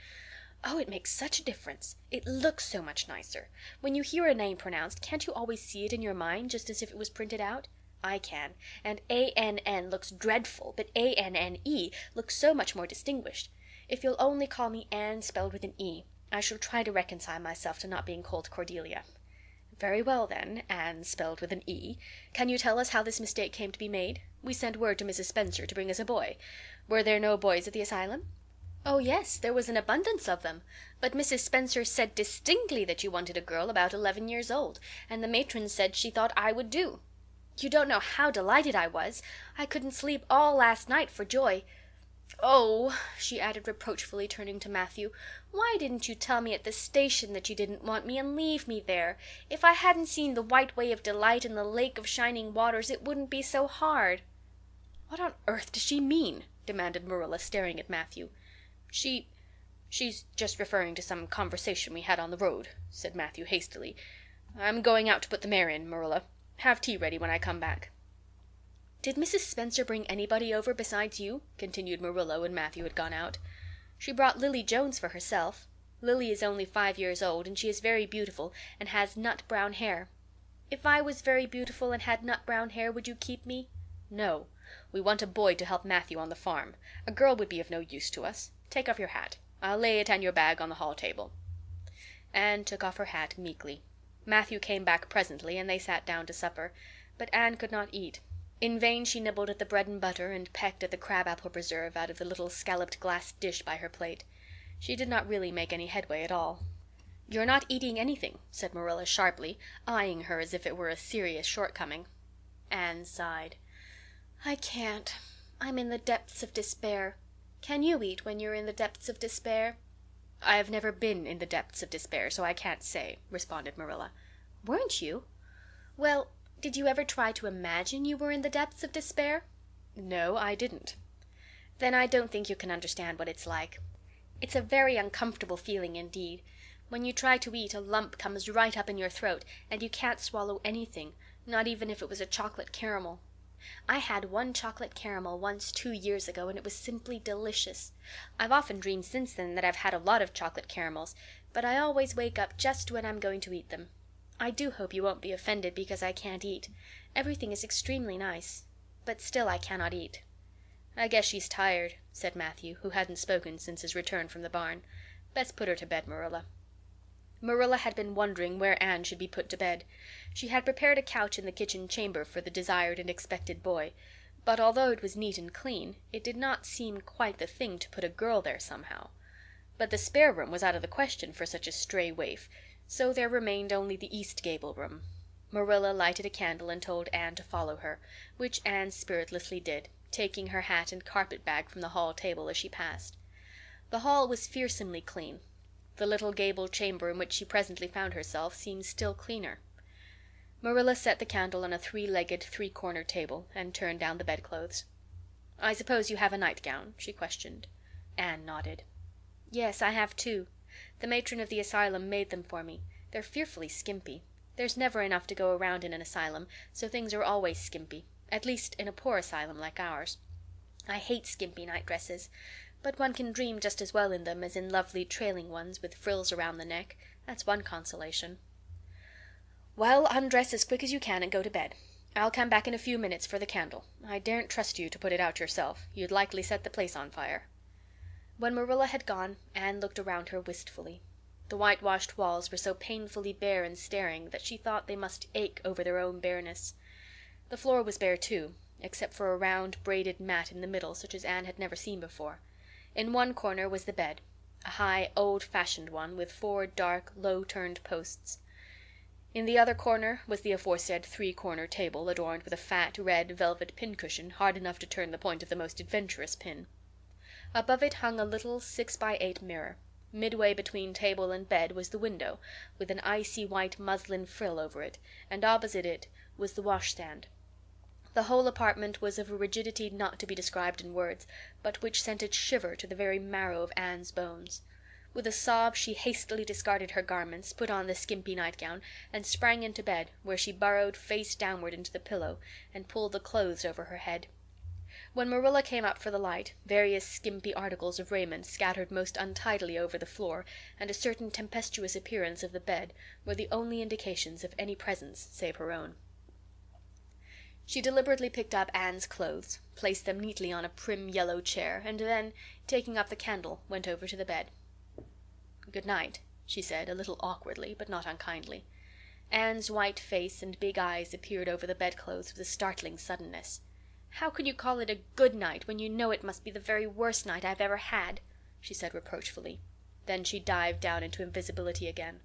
"Oh, it makes such a difference. It looks so much nicer. When you hear a name pronounced, can't you always see it in your mind just as if it was printed out? I can. And A-N-N looks dreadful, but A-N-N-E looks so much more distinguished. If you'll only call me Anne spelled with an E, I shall try to reconcile myself to not being called Cordelia." "Very well, then, Anne spelled with an E. Can you tell us how this mistake came to be made? We sent word to Mrs. Spencer to bring us a boy. Were there no boys at the asylum?" "Oh, yes, there was an abundance of them. But Mrs. Spencer said distinctly that you wanted a girl about 11 years old, and the matron said she thought I would do. You don't know how delighted I was. I couldn't sleep all last night for joy. Oh," she added reproachfully, turning to Matthew, "why didn't you tell me at the station that you didn't want me and leave me there? If I hadn't seen the White Way of Delight and the Lake of Shining Waters it wouldn't be so hard." "What on earth does she mean?" demanded Marilla, staring at Matthew. She's just referring to some conversation we had on the road," said Matthew hastily. "I'm going out to put the mare in, Marilla. Have tea ready when I come back." "Did Mrs. Spencer bring anybody over besides you?" continued Marilla when Matthew had gone out. "She brought Lily Jones for herself. Lily is only 5 years old, and she is very beautiful and has nut brown hair. If I was very beautiful and had nut brown hair, would you keep me?" "No. We want a boy to help Matthew on the farm. A girl would be of no use to us. Take off your hat. I'll lay it and your bag on the hall table." Anne took off her hat meekly. Matthew came back presently, and they sat down to supper. But Anne could not eat. In vain she nibbled at the bread and butter and pecked at the crab-apple preserve out of the little scalloped glass dish by her plate. She did not really make any headway at all. "You're not eating anything," said Marilla sharply, eyeing her as if it were a serious shortcoming. Anne sighed. "I can't. I'm in the depths of despair. Can you eat when you're in the depths of despair?" "I have never been in the depths of despair, so I can't say," responded Marilla. "Weren't you? Well, did you ever try to imagine you were in the depths of despair?" "No, I didn't." "Then I don't think you can understand what it's like. It's a very uncomfortable feeling indeed. When you try to eat, a lump comes right up in your throat, and you can't swallow anything, not even if it was a chocolate caramel. I had one chocolate caramel once 2 years ago, and it was simply delicious. I've often dreamed since then that I've had a lot of chocolate caramels, but I always wake up just when I'm going to eat them. I do hope you won't be offended because I can't eat. Everything is extremely nice, but still I cannot eat." "I guess she's tired," said Matthew, who hadn't spoken since his return from the barn. "Best put her to bed, Marilla." Marilla had been wondering where Anne should be put to bed. She had prepared a couch in the kitchen chamber for the desired and expected boy, but although it was neat and clean, it did not seem quite the thing to put a girl there somehow. But the spare room was out of the question for such a stray waif, so there remained only the east gable room. Marilla lighted a candle and told Anne to follow her, which Anne spiritlessly did, taking her hat and carpet-bag from the hall table as she passed. The hall was fearsomely clean. The little gable chamber in which she presently found herself seemed still cleaner. Marilla set the candle on a three-legged, three-cornered table and turned down the bedclothes. "I suppose you have a nightgown?" she questioned. Anne nodded. "Yes, I have two. The matron of the asylum made them for me. They're fearfully skimpy. There's never enough to go around in an asylum, so things are always skimpy, at least in a poor asylum like ours. I hate skimpy nightdresses, but one can dream just as well in them as in lovely trailing ones with frills around the neck. That's one consolation." "Well, undress as quick as you can and go to bed. I'll come back in a few minutes for the candle. I daren't trust you to put it out yourself. You'd likely set the place on fire." When Marilla had gone, Anne looked around her wistfully. The whitewashed walls were so painfully bare and staring that she thought they must ache over their own bareness. The floor was bare too, except for a round braided mat in the middle such as Anne had never seen before. In one corner was the bed, a high, old-fashioned one with 4 dark, low-turned posts. In the other corner was the aforesaid three-corner table, adorned with a fat, red velvet pincushion hard enough to turn the point of the most adventurous pin. Above it hung a little 6x8 mirror. Midway between table and bed was the window, with an icy white muslin frill over it, and opposite it was the washstand. The whole apartment was of a rigidity not to be described in words, but which sent a shiver to the very marrow of Anne's bones. With a sob she hastily discarded her garments, put on the skimpy nightgown, and sprang into bed, where she burrowed face downward into the pillow and pulled the clothes over her head. When Marilla came up for the light, various skimpy articles of raiment scattered most untidily over the floor, and a certain tempestuous appearance of the bed, were the only indications of any presence save her own. She deliberately picked up Anne's clothes, placed them neatly on a prim yellow chair, and then, taking up the candle, went over to the bed. "Good night," she said, a little awkwardly, but not unkindly. Anne's white face and big eyes appeared over the bedclothes with a startling suddenness. "How can you call it a good night when you know it must be the very worst night I've ever had?" she said reproachfully. Then she dived down into invisibility again.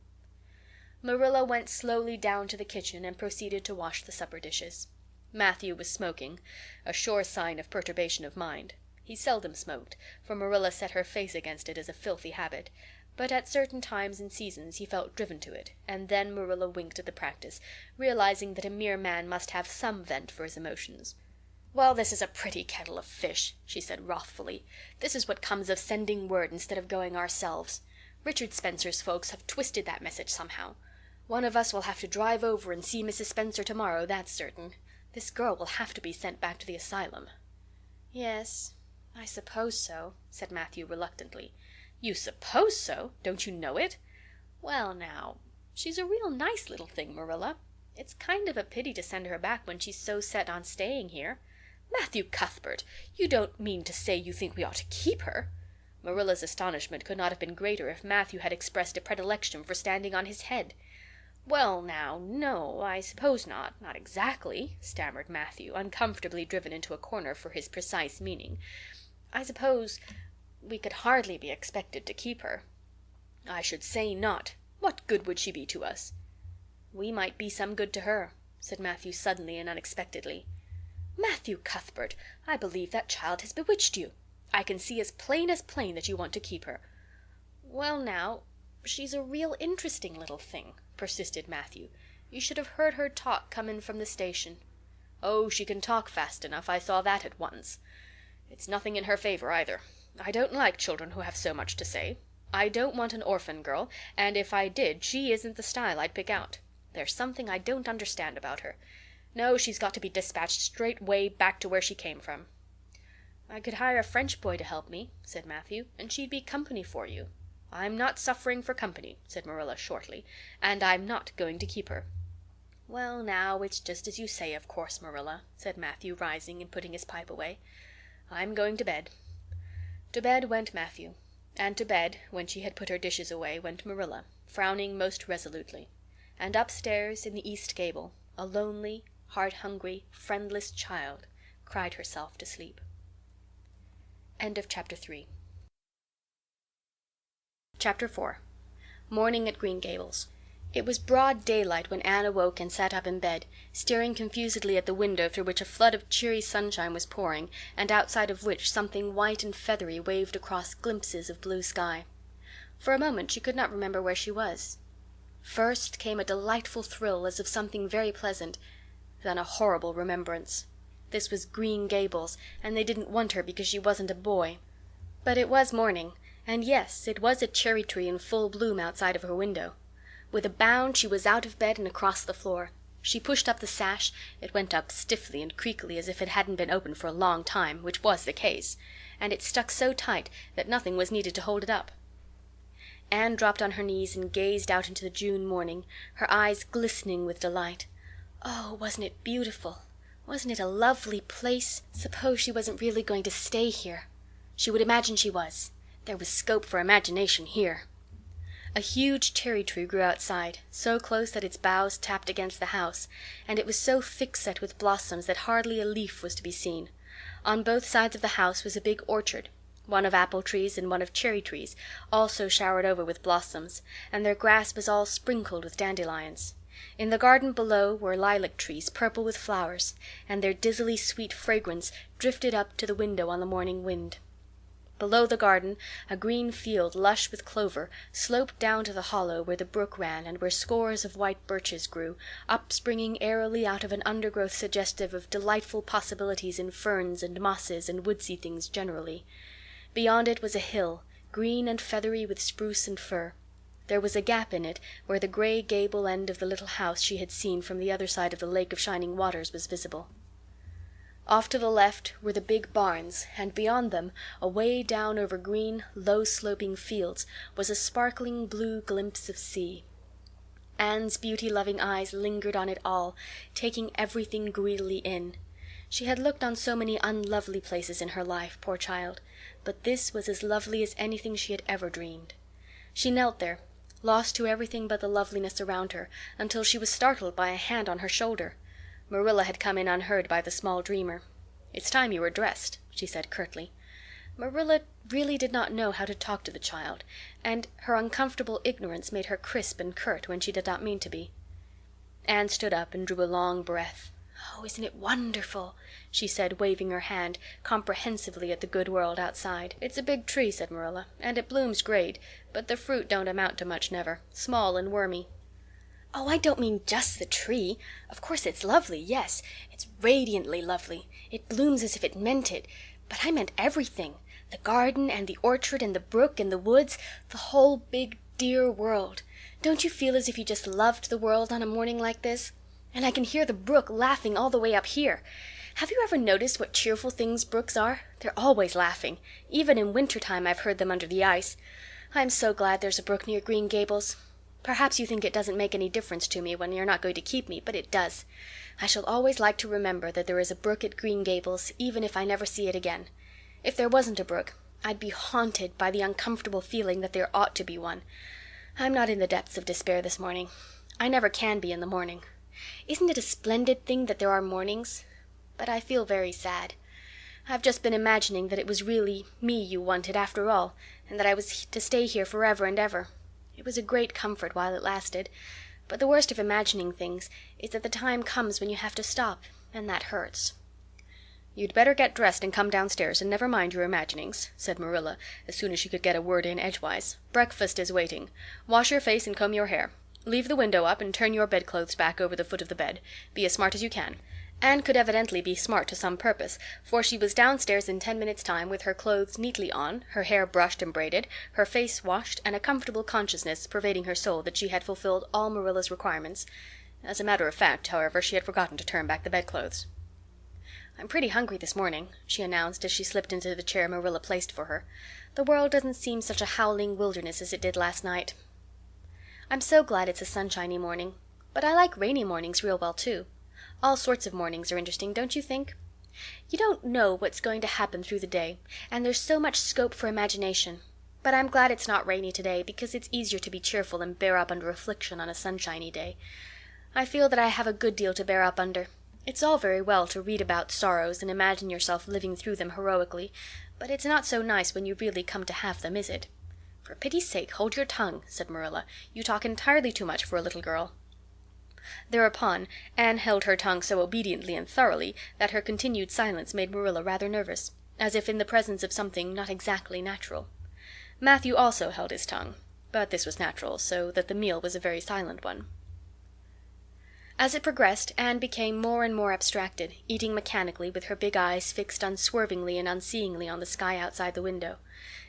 Marilla went slowly down to the kitchen and proceeded to wash the supper dishes. Matthew was smoking, a sure sign of perturbation of mind. He seldom smoked, for Marilla set her face against it as a filthy habit, but at certain times and seasons he felt driven to it, and then Marilla winked at the practice, realizing that a mere man must have some vent for his emotions. "Well, this is a pretty kettle of fish," she said wrathfully. "This is what comes of sending word instead of going ourselves. Richard Spencer's folks have twisted that message somehow. One of us will have to drive over and see Mrs. Spencer tomorrow, that's certain. This girl will have to be sent back to the asylum." "Yes, I suppose so," said Matthew reluctantly. "You suppose so? Don't you know it?" "Well, now, she's a real nice little thing, Marilla. It's kind of a pity to send her back when she's so set on staying here." "Matthew Cuthbert, you don't mean to say you think we ought to keep her?" Marilla's astonishment could not have been greater if Matthew had expressed a predilection for standing on his head. "Well, now, no, I suppose not. Not exactly," stammered Matthew, uncomfortably driven into a corner for his precise meaning. "I suppose we could hardly be expected to keep her." "I should say not. What good would she be to us?" "We might be some good to her," said Matthew suddenly and unexpectedly. "Matthew Cuthbert, I believe that child has bewitched you. I can see as plain that you want to keep her." "Well, now, she's a real interesting little thing," persisted Matthew. "You should have heard her talk comin' from the station." "Oh, she can talk fast enough. I saw that at once. It's nothing in her favor either. I don't like children who have so much to say. I don't want an orphan girl, and if I did she isn't the style I'd pick out. There's something I don't understand about her. No, she's got to be dispatched straight way back to where she came from." "I could hire a French boy to help me," said Matthew, "and she'd be company for you." "I'm not suffering for company," said Marilla shortly, "and I'm not going to keep her." "Well now, it's just as you say, of course, Marilla," said Matthew, rising and putting his pipe away. "I'm going to bed." To bed went Matthew, and to bed, when she had put her dishes away, went Marilla, frowning most resolutely. And upstairs in the east gable, a lonely, heart-hungry, friendless child cried herself to sleep. End of Chapter 3. Chapter 4. Morning at Green Gables. It was broad daylight when Anne awoke and sat up in bed, staring confusedly at the window through which a flood of cheery sunshine was pouring, and outside of which something white and feathery waved across glimpses of blue sky. For a moment she could not remember where she was. First came a delightful thrill as of something very pleasant, then a horrible remembrance. This was Green Gables, and they didn't want her because she wasn't a boy. But it was morning, and yes, it was a cherry tree in full bloom outside of her window. With a bound she was out of bed and across the floor. She pushed up the sash. It went up stiffly and creakily as if it hadn't been open for a long time, which was the case, and it stuck so tight that nothing was needed to hold it up. Anne dropped on her knees and gazed out into the June morning, her eyes glistening with delight. Oh, wasn't it beautiful? Wasn't it a lovely place? Suppose she wasn't really going to stay here. She would imagine she was. There was scope for imagination here. A huge cherry tree grew outside, so close that its boughs tapped against the house, and it was so thick-set with blossoms that hardly a leaf was to be seen. On both sides of the house was a big orchard, one of apple trees and one of cherry trees, also showered over with blossoms, and their grass was all sprinkled with dandelions. In the garden below were lilac trees purple with flowers, and their dizzily sweet fragrance drifted up to the window on the morning wind. Below the garden, a green field lush with clover sloped down to the hollow where the brook ran and where scores of white birches grew, upspringing airily out of an undergrowth suggestive of delightful possibilities in ferns and mosses and woodsy things generally. Beyond it was a hill, green and feathery with spruce and fir. There was a gap in it where the gray gable end of the little house she had seen from the other side of the Lake of Shining Waters was visible. Off to the left were the big barns, and beyond them, away down over green, low-sloping fields, was a sparkling blue glimpse of sea. Anne's beauty-loving eyes lingered on it all, taking everything greedily in. She had looked on so many unlovely places in her life, poor child, but this was as lovely as anything she had ever dreamed. She knelt there, lost to everything but the loveliness around her, until she was startled by a hand on her shoulder. Marilla had come in unheard by the small dreamer. "It's time you were dressed," she said curtly. Marilla really did not know how to talk to the child, and her uncomfortable ignorance made her crisp and curt when she did not mean to be. Anne stood up and drew a long breath. "Oh, isn't it wonderful?" she said, waving her hand comprehensively at the good world outside. "It's a big tree," said Marilla, "and it blooms great, but the fruit don't amount to much never. Small and wormy." "Oh, I don't mean just the tree. Of course it's lovely, yes. It's radiantly lovely. It blooms as if it meant it. But I meant everything. The garden and the orchard and the brook and the woods, the whole big dear world. Don't you feel as if you just loved the world on a morning like this? And I can hear the brook laughing all the way up here. Have you ever noticed what cheerful things brooks are? They're always laughing. Even in wintertime I've heard them under the ice. I'm so glad there's a brook near Green Gables. Perhaps you think it doesn't make any difference to me when you're not going to keep me, but it does. I shall always like to remember that there is a brook at Green Gables, even if I never see it again. If there wasn't a brook, I'd be haunted by the uncomfortable feeling that there ought to be one. I'm not in the depths of despair this morning. I never can be in the morning. Isn't it a splendid thing that there are mornings? But I feel very sad. I've just been imagining that it was really me you wanted after all, and that I was to stay here forever and ever. It was a great comfort while it lasted, but the worst of imagining things is that the time comes when you have to stop, and that hurts. "You'd better get dressed and come downstairs and never mind your imaginings," said Marilla, as soon as she could get a word in edgewise. "Breakfast is waiting. Wash your face and comb your hair. Leave the window up and turn your bedclothes back over the foot of the bed. Be as smart as you can. Anne could evidently be smart to some purpose, for she was downstairs in 10 minutes' time with her clothes neatly on, her hair brushed and braided, her face washed, and a comfortable consciousness pervading her soul that she had fulfilled all Marilla's requirements. As a matter of fact, however, she had forgotten to turn back the bedclothes. "I'm pretty hungry this morning," she announced as she slipped into the chair Marilla placed for her. "The world doesn't seem such a howling wilderness as it did last night. I'm so glad it's a sunshiny morning. But I like rainy mornings real well, too. All sorts of mornings are interesting, don't you think? You don't know what's going to happen through the day, and there's so much scope for imagination. But I'm glad it's not rainy today, because it's easier to be cheerful and bear up under affliction on a sunshiny day. I feel that I have a good deal to bear up under. It's all very well to read about sorrows and imagine yourself living through them heroically, but it's not so nice when you really come to have them, is it?" "For pity's sake, hold your tongue," said Marilla. "You talk entirely too much for a little girl." Thereupon Anne held her tongue so obediently and thoroughly that her continued silence made Marilla rather nervous, as if in the presence of something not exactly natural. Matthew also held his tongue, but this was natural, so that the meal was a very silent one. As it progressed, Anne became more and more abstracted, eating mechanically, with her big eyes fixed unswervingly and unseeingly on the sky outside the window.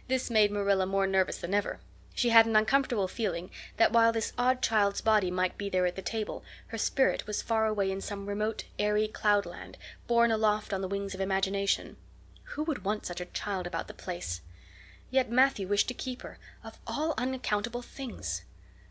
This made Marilla more nervous than ever. She had an uncomfortable feeling that while this odd child's body might be there at the table, her spirit was far away in some remote, airy cloudland, borne aloft on the wings of imagination. Who would want such a child about the place? Yet Matthew wished to keep her, of all unaccountable things.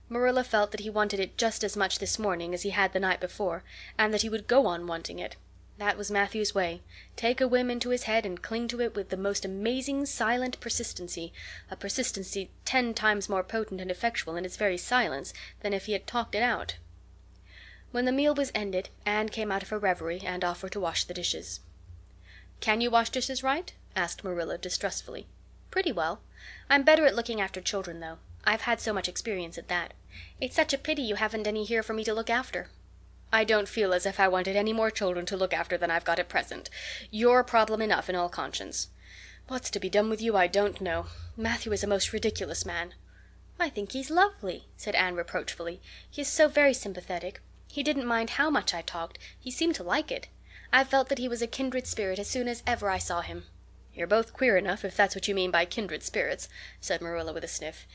Marilla felt that he wanted it just as much this morning as he had the night before, and that he would go on wanting it. That was Matthew's way. Take a whim into his head and cling to it with the most amazing silent persistency, a persistency 10 times more potent and effectual in its very silence than if he had talked it out. When the meal was ended, Anne came out of her reverie and offered to wash the dishes. "Can you wash dishes right?" asked Marilla distrustfully. "Pretty well. I'm better at looking after children, though. I've had so much experience at that. It's such a pity you haven't any here for me to look after." "I don't feel as if I wanted any more children to look after than I've got at present. You're problem enough in all conscience. What's to be done with you I don't know. Matthew is a most ridiculous man." "I think he's lovely," said Anne reproachfully. "He is so very sympathetic. He didn't mind how much I talked. He seemed to like it. I felt that he was a kindred spirit as soon as ever I saw him." "You're both queer enough, if that's what you mean by kindred spirits," said Marilla with a sniff.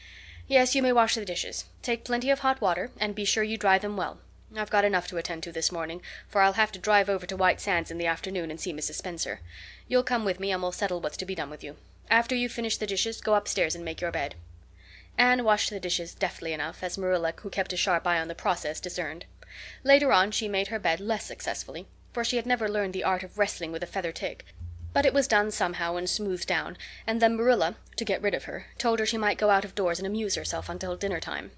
"Yes, you may wash the dishes. Take plenty of hot water, and be sure you dry them well. I've got enough to attend to this morning, for I'll have to drive over to White Sands in the afternoon and see Mrs. Spencer. You'll come with me and we'll settle what's to be done with you. After you've finished the dishes, go upstairs and make your bed." Anne washed the dishes deftly enough, as Marilla, who kept a sharp eye on the process, discerned. Later on she made her bed less successfully, for she had never learned the art of wrestling with a feather tick. But it was done somehow and smoothed down, and then Marilla, to get rid of her, told her she might go out of doors and amuse herself until dinner time.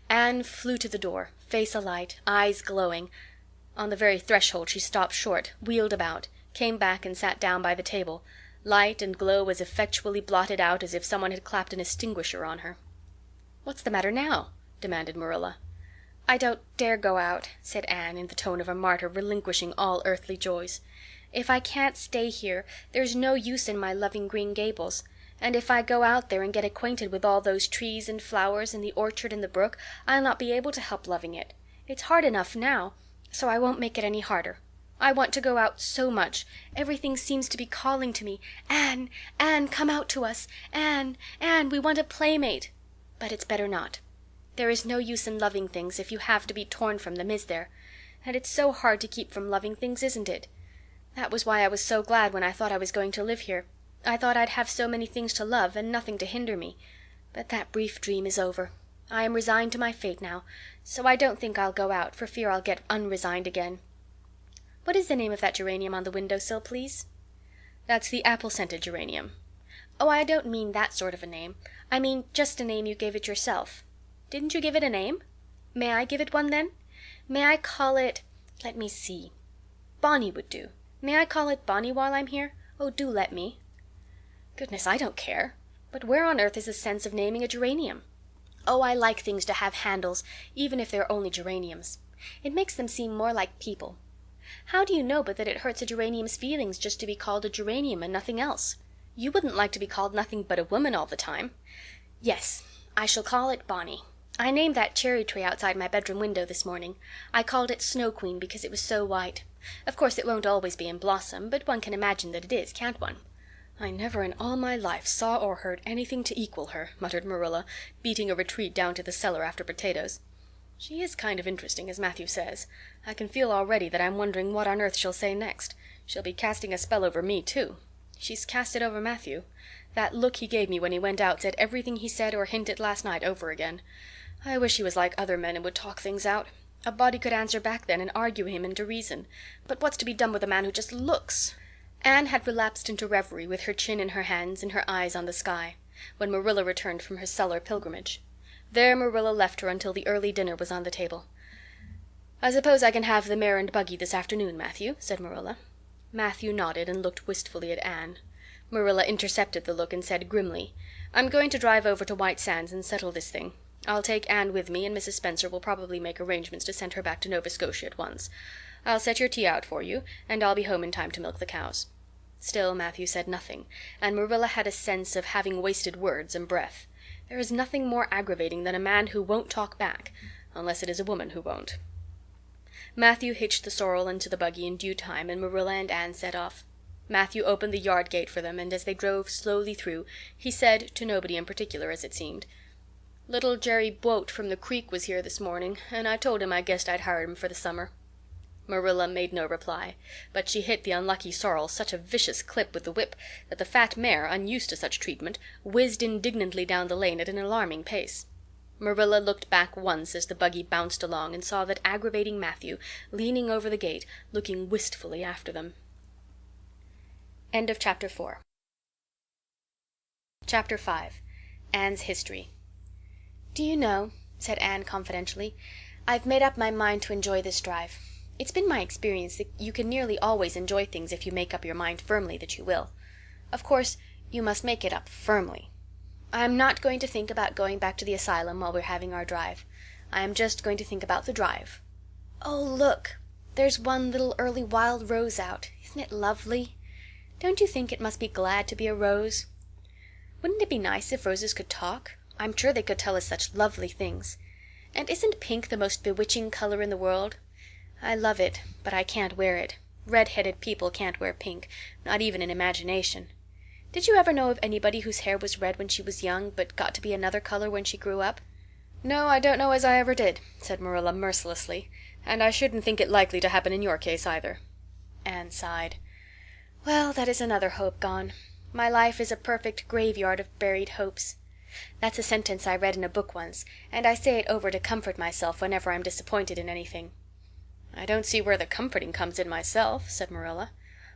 Anne flew to the door, face alight, eyes glowing. On the very threshold she stopped short, wheeled about, came back and sat down by the table, light and glow as effectually blotted out as if someone had clapped an extinguisher on her. "What's the matter now?" demanded Marilla. "I don't dare go out," said Anne, in the tone of a martyr relinquishing all earthly joys. "If I can't stay here, there's no use in my loving Green Gables. And if I go out there and get acquainted with all those trees and flowers and the orchard and the brook, I'll not be able to help loving it. It's hard enough now, so I won't make it any harder. I want to go out so much. Everything seems to be calling to me. Anne, Anne, come out to us. Anne, Anne, we want a playmate. But it's better not. There is no use in loving things if you have to be torn from them, is there? And it's so hard to keep from loving things, isn't it? That was why I was so glad when I thought I was going to live here. I thought I'd have so many things to love and nothing to hinder me. But that brief dream is over. I am resigned to my fate now, so I don't think I'll go out for fear I'll get unresigned again. What is the name of that geranium on the windowsill, please?" "That's the apple-scented geranium." "Oh, I don't mean that sort of a name. I mean just a name you gave it yourself. Didn't you give it a name? May I give it one then? May I call it, let me see, Bonnie would do. May I call it Bonnie while I'm here? Oh, do let me." "Goodness, I don't care. But where on earth is the sense of naming a geranium?" "Oh, I like things to have handles, even if they're only geraniums. It makes them seem more like people. How do you know but that it hurts a geranium's feelings just to be called a geranium and nothing else? You wouldn't like to be called nothing but a woman all the time. Yes, I shall call it Bonnie. I named that cherry tree outside my bedroom window this morning. I called it Snow Queen because it was so white. Of course it won't always be in blossom, but one can imagine that it is, can't one?" "I never in all my life saw or heard anything to equal her," muttered Marilla, beating a retreat down to the cellar after potatoes. "She is kind of interesting, as Matthew says. I can feel already that I'm wondering what on earth she'll say next. She'll be casting a spell over me, too. She's cast it over Matthew. That look he gave me when he went out said everything he said or hinted last night over again. I wish he was like other men and would talk things out. A body could answer back then and argue him into reason. But what's to be done with a man who just looks?" Anne had relapsed into reverie with her chin in her hands and her eyes on the sky, when Marilla returned from her cellar pilgrimage. There Marilla left her until the early dinner was on the table. "I suppose I can have the mare and buggy this afternoon, Matthew," said Marilla. Matthew nodded and looked wistfully at Anne. Marilla intercepted the look and said grimly, "I'm going to drive over to White Sands and settle this thing. I'll take Anne with me, and Mrs. Spencer will probably make arrangements to send her back to Nova Scotia at once. I'll set your tea out for you, and I'll be home in time to milk the cows." Still Matthew said nothing, and Marilla had a sense of having wasted words and breath. There is nothing more aggravating than a man who won't talk back, unless it is a woman who won't. Matthew hitched the sorrel into the buggy in due time, and Marilla and Anne set off. Matthew opened the yard gate for them, and as they drove slowly through, he said, to nobody in particular as it seemed, "Little Jerry Buote from the creek was here this morning, and I told him I guessed I'd hire him for the summer." Marilla made no reply, but she hit the unlucky sorrel such a vicious clip with the whip that the fat mare, unused to such treatment, whizzed indignantly down the lane at an alarming pace. Marilla looked back once as the buggy bounced along and saw that aggravating Matthew leaning over the gate, looking wistfully after them. End of Chapter 4. Chapter 5. Anne's History. "Do you know," said Anne confidentially, "I've made up my mind to enjoy this drive. It's been my experience that you can nearly always enjoy things if you make up your mind firmly that you will. Of course, you must make it up firmly. I'm not going to think about going back to the asylum while we're having our drive. I am just going to think about the drive. Oh, look! There's one little early wild rose out. Isn't it lovely? Don't you think it must be glad to be a rose? Wouldn't it be nice if roses could talk? I'm sure they could tell us such lovely things. And isn't pink the most bewitching color in the world? I love it, but I can't wear it. Red-headed people can't wear pink, not even in imagination. Did you ever know of anybody whose hair was red when she was young, but got to be another color when she grew up?" "No, I don't know as I ever did," said Marilla mercilessly. "And I shouldn't think it likely to happen in your case either." Anne sighed. "Well, that is another hope gone. My life is a perfect graveyard of buried hopes. That's a sentence I read in a book once, and I say it over to comfort myself whenever I'm disappointed in anything." "I don't see where the comforting comes in myself," said Marilla.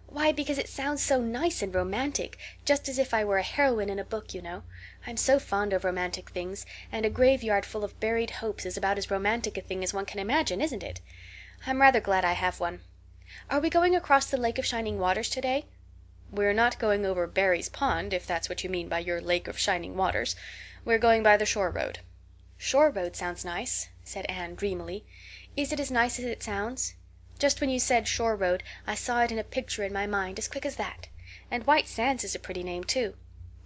"Why, because it sounds so nice and romantic, just as if I were a heroine in a book, you know. I'm so fond of romantic things, and a graveyard full of buried hopes is about as romantic a thing as one can imagine, isn't it? I'm rather glad I have one. Are we going across the Lake of Shining Waters today?" "We're not going over Barry's Pond, if that's what you mean by your Lake of Shining Waters. We're going by the shore road." "Shore road sounds nice," said Anne dreamily. "Is it as nice as it sounds? Just when you said shore road I saw it in a picture in my mind, as quick as that. And White Sands is a pretty name, too.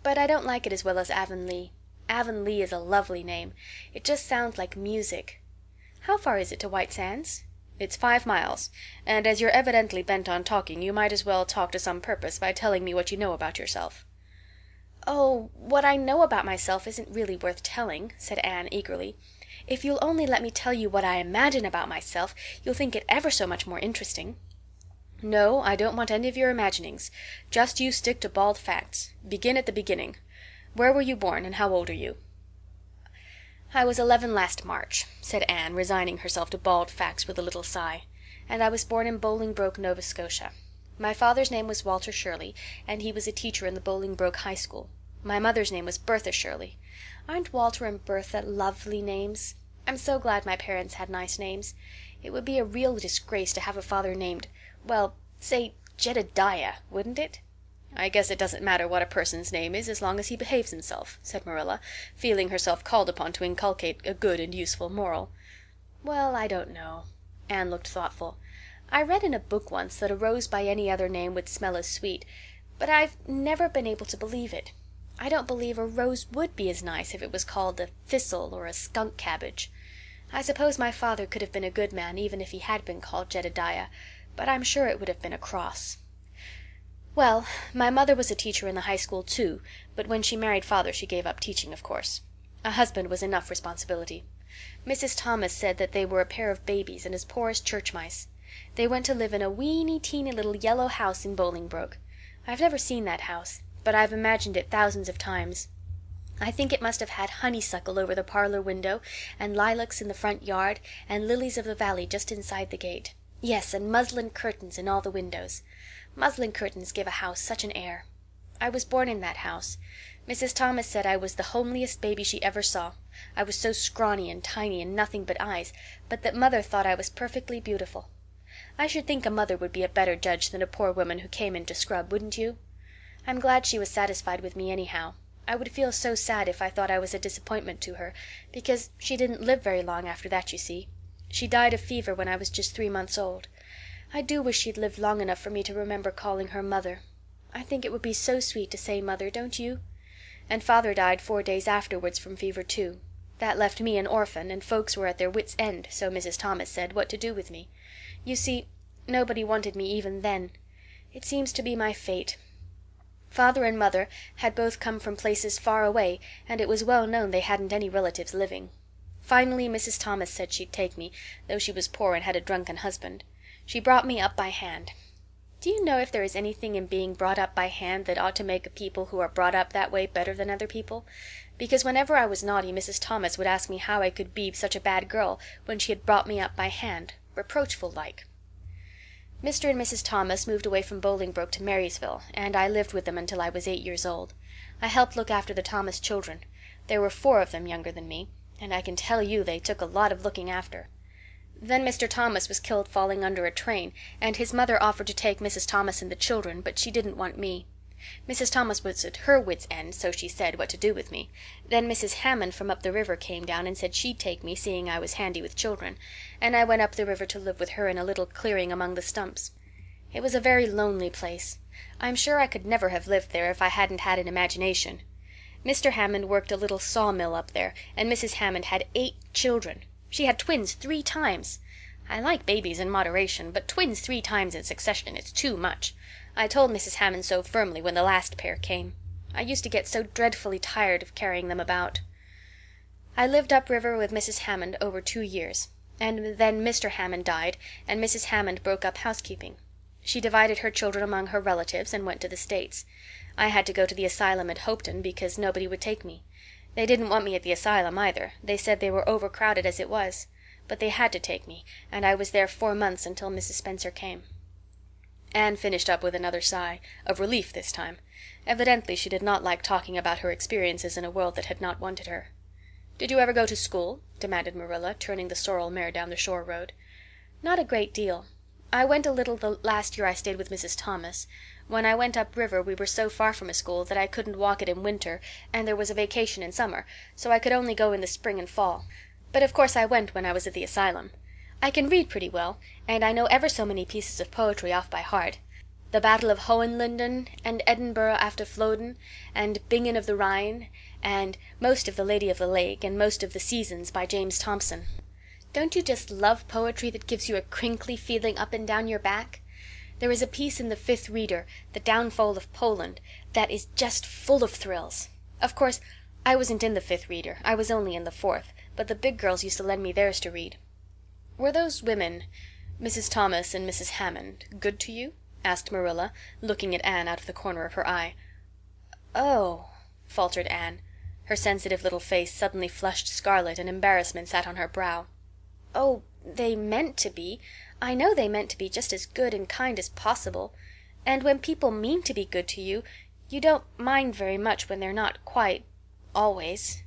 But I don't like it as well as Avonlea. Avonlea is a lovely name. It just sounds like music. How far is it to White Sands?" "It's 5 miles. And as you're evidently bent on talking, you might as well talk to some purpose by telling me what you know about yourself." "Oh, what I know about myself isn't really worth telling," said Anne eagerly. "If you'll only let me tell you what I imagine about myself, you'll think it ever so much more interesting." "No, I don't want any of your imaginings. Just you stick to bald facts. Begin at the beginning. Where were you born, and how old are you?" "I was 11 last March," said Anne, resigning herself to bald facts with a little sigh. "And I was born in Bolingbroke, Nova Scotia. My father's name was Walter Shirley, and he was a teacher in the Bolingbroke High School. My mother's name was Bertha Shirley. Aren't Walter and Bertha lovely names? I'm so glad my parents had nice names. It would be a real disgrace to have a father named, well, say Jedediah, wouldn't it?" "I guess it doesn't matter what a person's name is as long as he behaves himself," said Marilla, feeling herself called upon to inculcate a good and useful moral. "Well, I don't know." Anne looked thoughtful. "I read in a book once that a rose by any other name would smell as sweet, but I've never been able to believe it. I don't believe a rose would be as nice if it was called a thistle or a skunk cabbage. I suppose my father could have been a good man even if he had been called Jedediah, but I'm sure it would have been a cross. Well, my mother was a teacher in the high school too, but when she married father she gave up teaching, of course. A husband was enough responsibility. Mrs. Thomas said that they were a pair of babies and as poor as church mice. They went to live in a weeny teeny little yellow house in Bolingbroke. I've never seen that house, but I've imagined it thousands of times. I think it must have had honeysuckle over the parlor window, and lilacs in the front yard, and lilies of the valley just inside the gate. Yes, and muslin curtains in all the windows. Muslin curtains give a house such an air. I was born in that house. Mrs. Thomas said I was the homeliest baby she ever saw. I was so scrawny and tiny and nothing but eyes, but that mother thought I was perfectly beautiful. I should think a mother would be a better judge than a poor woman who came in to scrub, wouldn't you? I'm glad she was satisfied with me anyhow. I would feel so sad if I thought I was a disappointment to her, because she didn't live very long after that, you see. She died of fever when I was just 3 months old. I do wish she'd lived long enough for me to remember calling her mother. I think it would be so sweet to say mother, don't you? And father died 4 days afterwards from fever too. That left me an orphan, and folks were at their wits' end, so Mrs. Thomas said, what to do with me. You see, nobody wanted me even then. It seems to be my fate. Father and mother had both come from places far away, and it was well known they hadn't any relatives living. Finally Mrs. Thomas said she'd take me, though she was poor and had a drunken husband. She brought me up by hand. Do you know if there is anything in being brought up by hand that ought to make people who are brought up that way better than other people? Because whenever I was naughty Mrs. Thomas would ask me how I could be such a bad girl when she had brought me up by hand, reproachful like. Mr. and Mrs. Thomas moved away from Bolingbroke to Marysville, and I lived with them until I was 8 years old. I helped look after the Thomas children. There were 4 of them younger than me, and I can tell you they took a lot of looking after. Then Mr. Thomas was killed falling under a train, and his mother offered to take Mrs. Thomas and the children, but she didn't want me. Mrs. Thomas was at her wits' end, so she said, what to do with me. Then Mrs. Hammond from up the river came down and said she'd take me, seeing I was handy with children, and I went up the river to live with her in a little clearing among the stumps. It was a very lonely place. I'm sure I could never have lived there if I hadn't had an imagination. Mr. Hammond worked a little sawmill up there, and Mrs. Hammond had 8 children. She had twins 3 times. I like babies in moderation, but twins 3 times in succession is too much. I told Mrs. Hammond so firmly when the last pair came. I used to get so dreadfully tired of carrying them about. I lived upriver with Mrs. Hammond over 2 years, and then Mr. Hammond died, and Mrs. Hammond broke up housekeeping. She divided her children among her relatives and went to the States. I had to go to the asylum at Hopeton because nobody would take me. They didn't want me at the asylum either. They said they were overcrowded as it was. But they had to take me, and I was there 4 months until Mrs. Spencer came. Anne finished up with another sigh, of relief this time. Evidently she did not like talking about her experiences in a world that had not wanted her. "Did you ever go to school?" demanded Marilla, turning the sorrel mare down the shore road. "Not a great deal. I went a little the last year I stayed with Mrs. Thomas. When I went up river we were so far from a school that I couldn't walk it in winter, and there was a vacation in summer, so I could only go in the spring and fall. But of course I went when I was at the asylum. I can read pretty well, and I know ever so many pieces of poetry off by heart. The Battle of Hohenlinden, and Edinburgh after Flodden, and Bingen of the Rhine, and most of The Lady of the Lake, and most of The Seasons by James Thomson. Don't you just love poetry that gives you a crinkly feeling up and down your back? There is a piece in the 5th Reader, The Downfall of Poland, that is just full of thrills. Of course, I wasn't in the 5th Reader, I was only in the 4th, but the big girls used to lend me theirs to read." "Were those women, Mrs. Thomas and Mrs. Hammond, good to you?" asked Marilla, looking at Anne out of the corner of her eye. "Oh," faltered Anne. Her sensitive little face suddenly flushed scarlet and embarrassment sat on her brow. "Oh, they meant to be. I know they meant to be just as good and kind as possible. And when people mean to be good to you, you don't mind very much when they're not quite always.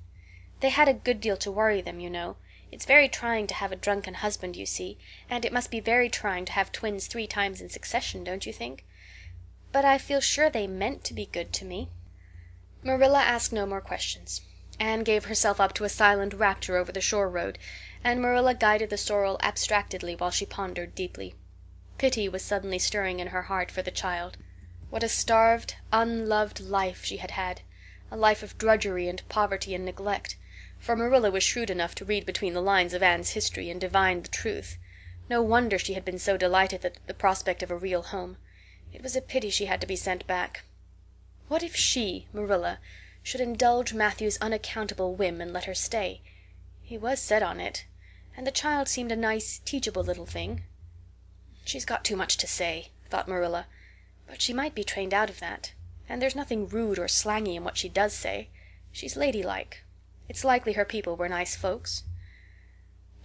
They had a good deal to worry them, you know. It's very trying to have a drunken husband, you see, and it must be very trying to have twins 3 times in succession, don't you think? But I feel sure they meant to be good to me." Marilla asked no more questions. Anne gave herself up to a silent rapture over the shore road, and Marilla guided the sorrel abstractedly while she pondered deeply. Pity was suddenly stirring in her heart for the child. What a starved, unloved life she had had, a life of drudgery and poverty and neglect, for Marilla was shrewd enough to read between the lines of Anne's history and divine the truth. No wonder she had been so delighted at the prospect of a real home. It was a pity she had to be sent back. What if she, Marilla, should indulge Matthew's unaccountable whim and let her stay? He was set on it, and the child seemed a nice, teachable little thing. She's got too much to say, thought Marilla, but she might be trained out of that. And there's nothing rude or slangy in what she does say. She's ladylike. It's likely her people were nice folks.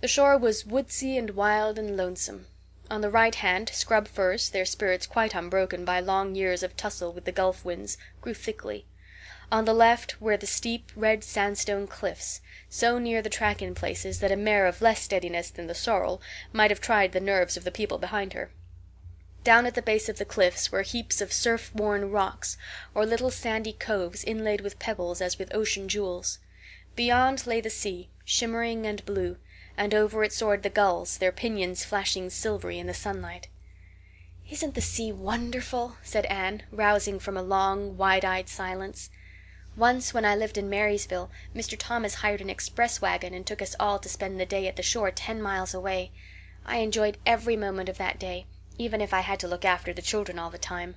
The shore was woodsy and wild and lonesome. On the right hand, scrub firs, their spirits quite unbroken by long years of tussle with the gulf winds, grew thickly. On the left were the steep, red sandstone cliffs, so near the track in places that a mare of less steadiness than the sorrel might have tried the nerves of the people behind her. Down at the base of the cliffs were heaps of surf-worn rocks, or little sandy coves inlaid with pebbles as with ocean jewels. Beyond lay the sea, shimmering and blue, and over it soared the gulls, their pinions flashing silvery in the sunlight. "Isn't the sea wonderful?" said Anne, rousing from a long, wide-eyed silence. "Once, when I lived in Marysville, Mr. Thomas hired an express wagon and took us all to spend the day at the shore 10 miles away. I enjoyed every moment of that day, even if I had to look after the children all the time.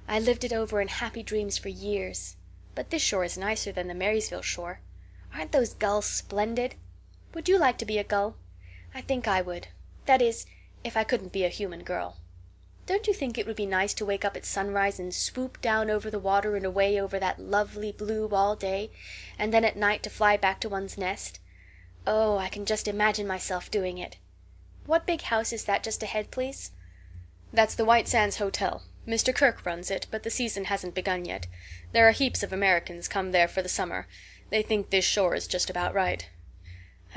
I lived it over in happy dreams for years. But this shore is nicer than the Marysville shore. Aren't those gulls splendid? Would you like to be a gull? I think I would. That is, if I couldn't be a human girl. Don't you think it would be nice to wake up at sunrise and swoop down over the water and away over that lovely blue all day, and then at night to fly back to one's nest? Oh, I can just imagine myself doing it. What big house is that just ahead, please?" "That's the White Sands Hotel. Mr. Kirke runs it, but the season hasn't begun yet. There are heaps of Americans come there for the summer. They think this shore is just about right."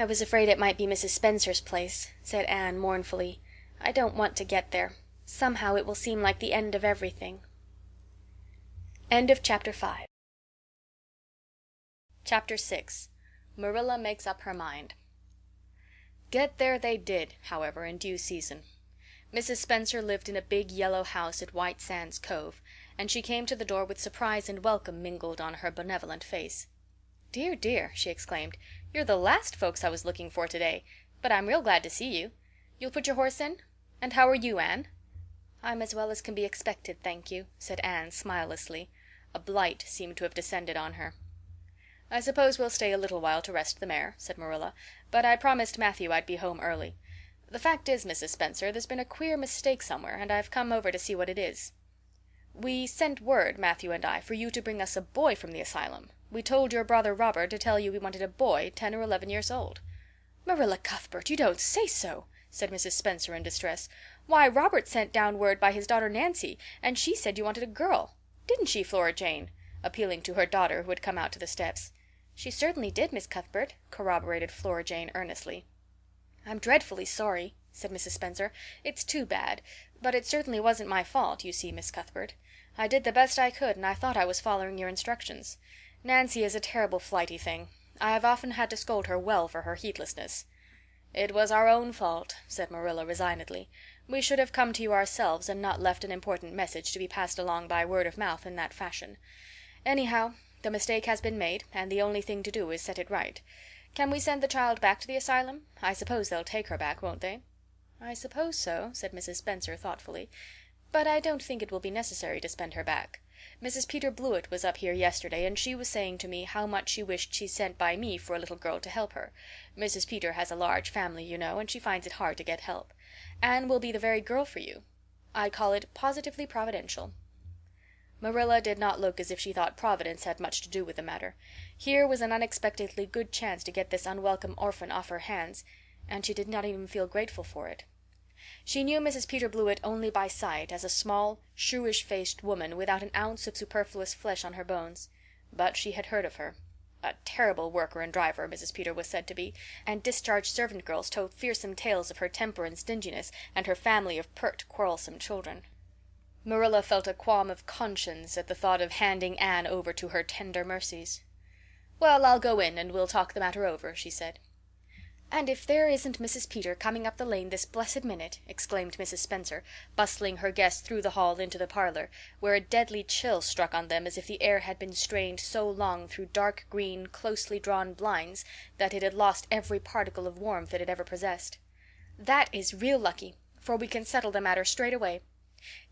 "I was afraid it might be Mrs. Spencer's place," said Anne mournfully. "I don't want to get there. Somehow it will seem like the end of everything." End of chapter 5. Chapter 6. Marilla makes up her mind. Get there they did, however, in due season. Mrs. Spencer lived in a big yellow house at White Sands Cove, and she came to the door with surprise and welcome mingled on her benevolent face. "Dear, dear," she exclaimed, "you're the last folks I was looking for today, but I'm real glad to see you. You'll put your horse in? And how are you, Anne?" "I'm as well as can be expected, thank you," said Anne smilelessly. A blight seemed to have descended on her. "I suppose we'll stay a little while to rest the mare," said Marilla, "but I promised Matthew I'd be home early. The fact is, Mrs. Spencer, there's been a queer mistake somewhere, and I've come over to see what it is. We sent word, Matthew and I, for you to bring us a boy from the asylum. We told your brother Robert to tell you we wanted a boy 10 or 11 years old." "Marilla Cuthbert, you don't say so," said Mrs. Spencer in distress. "Why, Robert sent down word by his daughter Nancy, and she said you wanted a girl. Didn't she, Flora Jane?" appealing to her daughter, who had come out to the steps. "She certainly did, Miss Cuthbert," corroborated Flora Jane earnestly. "I'm dreadfully sorry," said Mrs. Spencer. "It's too bad. But it certainly wasn't my fault, you see, Miss Cuthbert. I did the best I could, and I thought I was following your instructions. Nancy is a terrible flighty thing. I have often had to scold her well for her heedlessness." "It was our own fault," said Marilla resignedly. "We should have come to you ourselves and not left an important message to be passed along by word of mouth in that fashion. Anyhow, the mistake has been made, and the only thing to do is set it right. Can we send the child back to the asylum? I suppose they'll take her back, won't they?" "I suppose so," said Mrs. Spencer thoughtfully. "But I don't think it will be necessary to send her back. Mrs. Peter Blewett was up here yesterday, and she was saying to me how much she wished she'd sent by me for a little girl to help her. Mrs. Peter has a large family, you know, and she finds it hard to get help. Anne will be the very girl for you. I call it positively providential." Marilla did not look as if she thought Providence had much to do with the matter. Here was an unexpectedly good chance to get this unwelcome orphan off her hands, and she did not even feel grateful for it. She knew Mrs. Peter Blewett only by sight, as a small, shrewish-faced woman without an ounce of superfluous flesh on her bones. But she had heard of her. A terrible worker and driver, Mrs. Peter was said to be, and discharged servant girls told fearsome tales of her temper and stinginess and her family of pert, quarrelsome children. Marilla felt a qualm of conscience at the thought of handing Anne over to her tender mercies. "Well, I'll go in and we'll talk the matter over," she said. "And if there isn't Mrs. Peter coming up the lane this blessed minute," exclaimed Mrs. Spencer, bustling her guests through the hall into the parlor, where a deadly chill struck on them as if the air had been strained so long through dark green, closely drawn blinds that it had lost every particle of warmth it had ever possessed. That is real lucky, for we can settle the matter straight away.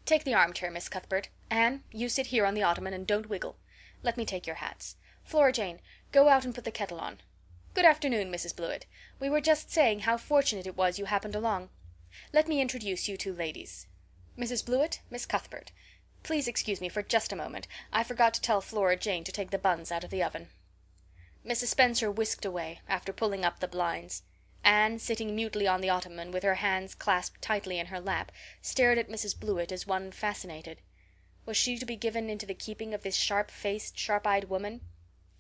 Take the armchair, Miss Cuthbert. Anne, you sit here on the ottoman and don't wiggle. Let me take your hats. Flora Jane, go out and put the kettle on. Good afternoon, Mrs. Blewett. We were just saying how fortunate it was you happened along. Let me introduce you two ladies. Mrs. Blewett, Miss Cuthbert. Please excuse me for just a moment. I forgot to tell Flora Jane to take the buns out of the oven." Mrs. Spencer whisked away, after pulling up the blinds. Anne, sitting mutely on the ottoman, with her hands clasped tightly in her lap, stared at Mrs. Blewett as one fascinated. Was she to be given into the keeping of this sharp-faced, sharp-eyed woman?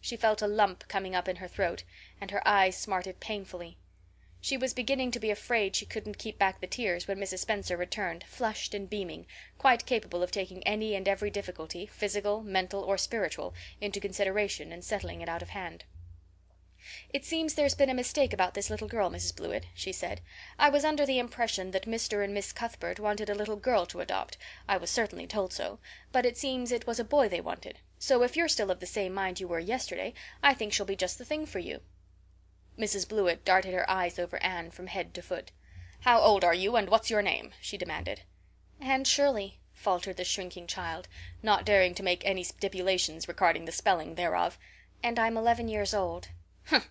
She felt a lump coming up in her throat, and her eyes smarted painfully. She was beginning to be afraid she couldn't keep back the tears when Mrs. Spencer returned, flushed and beaming, quite capable of taking any and every difficulty, physical, mental, or spiritual, into consideration and settling it out of hand. "It seems there's been a mistake about this little girl, Mrs. Blewett," she said. "I was under the impression that Mr. and Miss Cuthbert wanted a little girl to adopt. I was certainly told so. But it seems it was a boy they wanted. So if you're still of the same mind you were yesterday, I think she'll be just the thing for you." Mrs. Blewett darted her eyes over Anne from head to foot. "How old are you, and what's your name?" she demanded. "Anne Shirley," faltered the shrinking child, not daring to make any stipulations regarding the spelling thereof. "And I'm 11 years old." "Humph!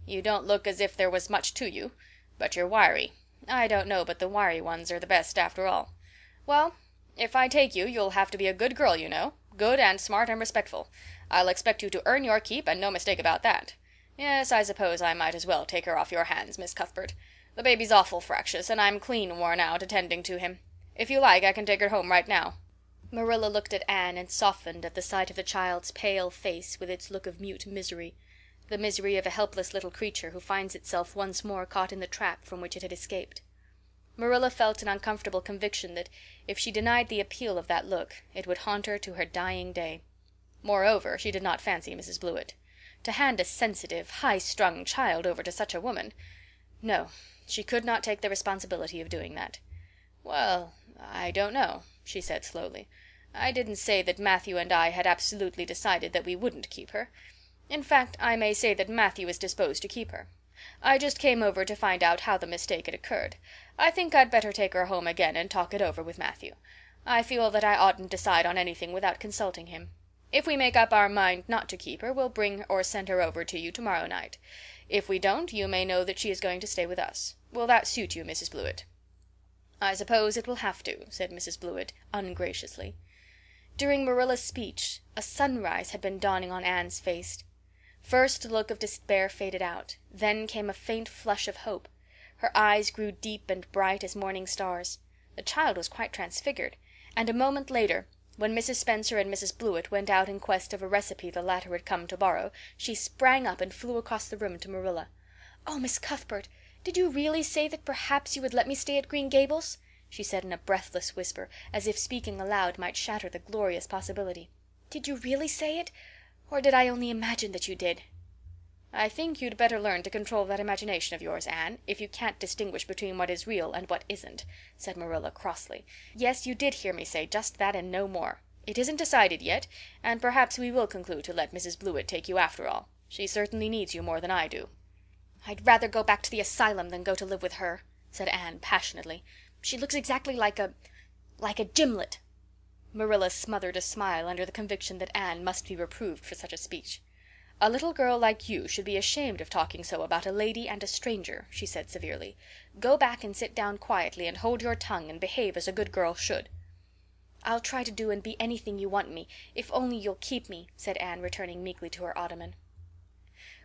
You don't look as if there was much to you. But you're wiry. I don't know but the wiry ones are the best after all. Well, if I take you, you'll have to be a good girl, you know. Good and smart and respectful. I'll expect you to earn your keep, and no mistake about that. Yes, I suppose I might as well take her off your hands, Miss Cuthbert. The baby's awful fractious, and I'm clean worn out attending to him. If you like, I can take her home right now." Marilla looked at Anne and softened at the sight of the child's pale face with its look of mute misery, the misery of a helpless little creature who finds itself once more caught in the trap from which it had escaped. Marilla felt an uncomfortable conviction that if she denied the appeal of that look it would haunt her to her dying day. Moreover, she did not fancy Mrs. Blewett. To hand a sensitive, high-strung child over to such a woman— No, she could not take the responsibility of doing that. "Well, I don't know," she said slowly. "I didn't say that Matthew and I had absolutely decided that we wouldn't keep her. In fact, I may say that Matthew is disposed to keep her. I just came over to find out how the mistake had occurred. I think I'd better take her home again and talk it over with Matthew. I feel that I oughtn't decide on anything without consulting him. If we make up our mind not to keep her, we'll bring or send her over to you tomorrow night. If we don't, you may know that she is going to stay with us. Will that suit you, Mrs. Blewett?" "I suppose it will have to," said Mrs. Blewett ungraciously. During Marilla's speech a sunrise had been dawning on Anne's face. First the look of despair faded out, then came a faint flush of hope. Her eyes grew deep and bright as morning stars. The child was quite transfigured, and a moment later, when Mrs. Spencer and Mrs. Blewett went out in quest of a recipe the latter had come to borrow, she sprang up and flew across the room to Marilla. "Oh, Miss Cuthbert, did you really say that perhaps you would let me stay at Green Gables?" she said in a breathless whisper, as if speaking aloud might shatter the glorious possibility. "Did you really say it? Or did I only imagine that you did?" "I think you'd better learn to control that imagination of yours, Anne, if you can't distinguish between what is real and what isn't," said Marilla crossly. "Yes, you did hear me say just that and no more. It isn't decided yet, and perhaps we will conclude to let Mrs. Blewett take you after all. She certainly needs you more than I do." "I'd rather go back to the asylum than go to live with her," said Anne passionately. "She looks exactly like a gimlet." Marilla smothered a smile under the conviction that Anne must be reproved for such a speech. "A little girl like you should be ashamed of talking so about a lady and a stranger," she said severely. "Go back and sit down quietly and hold your tongue and behave as a good girl should." "I'll try to do and be anything you want me, if only you'll keep me," said Anne, returning meekly to her ottoman.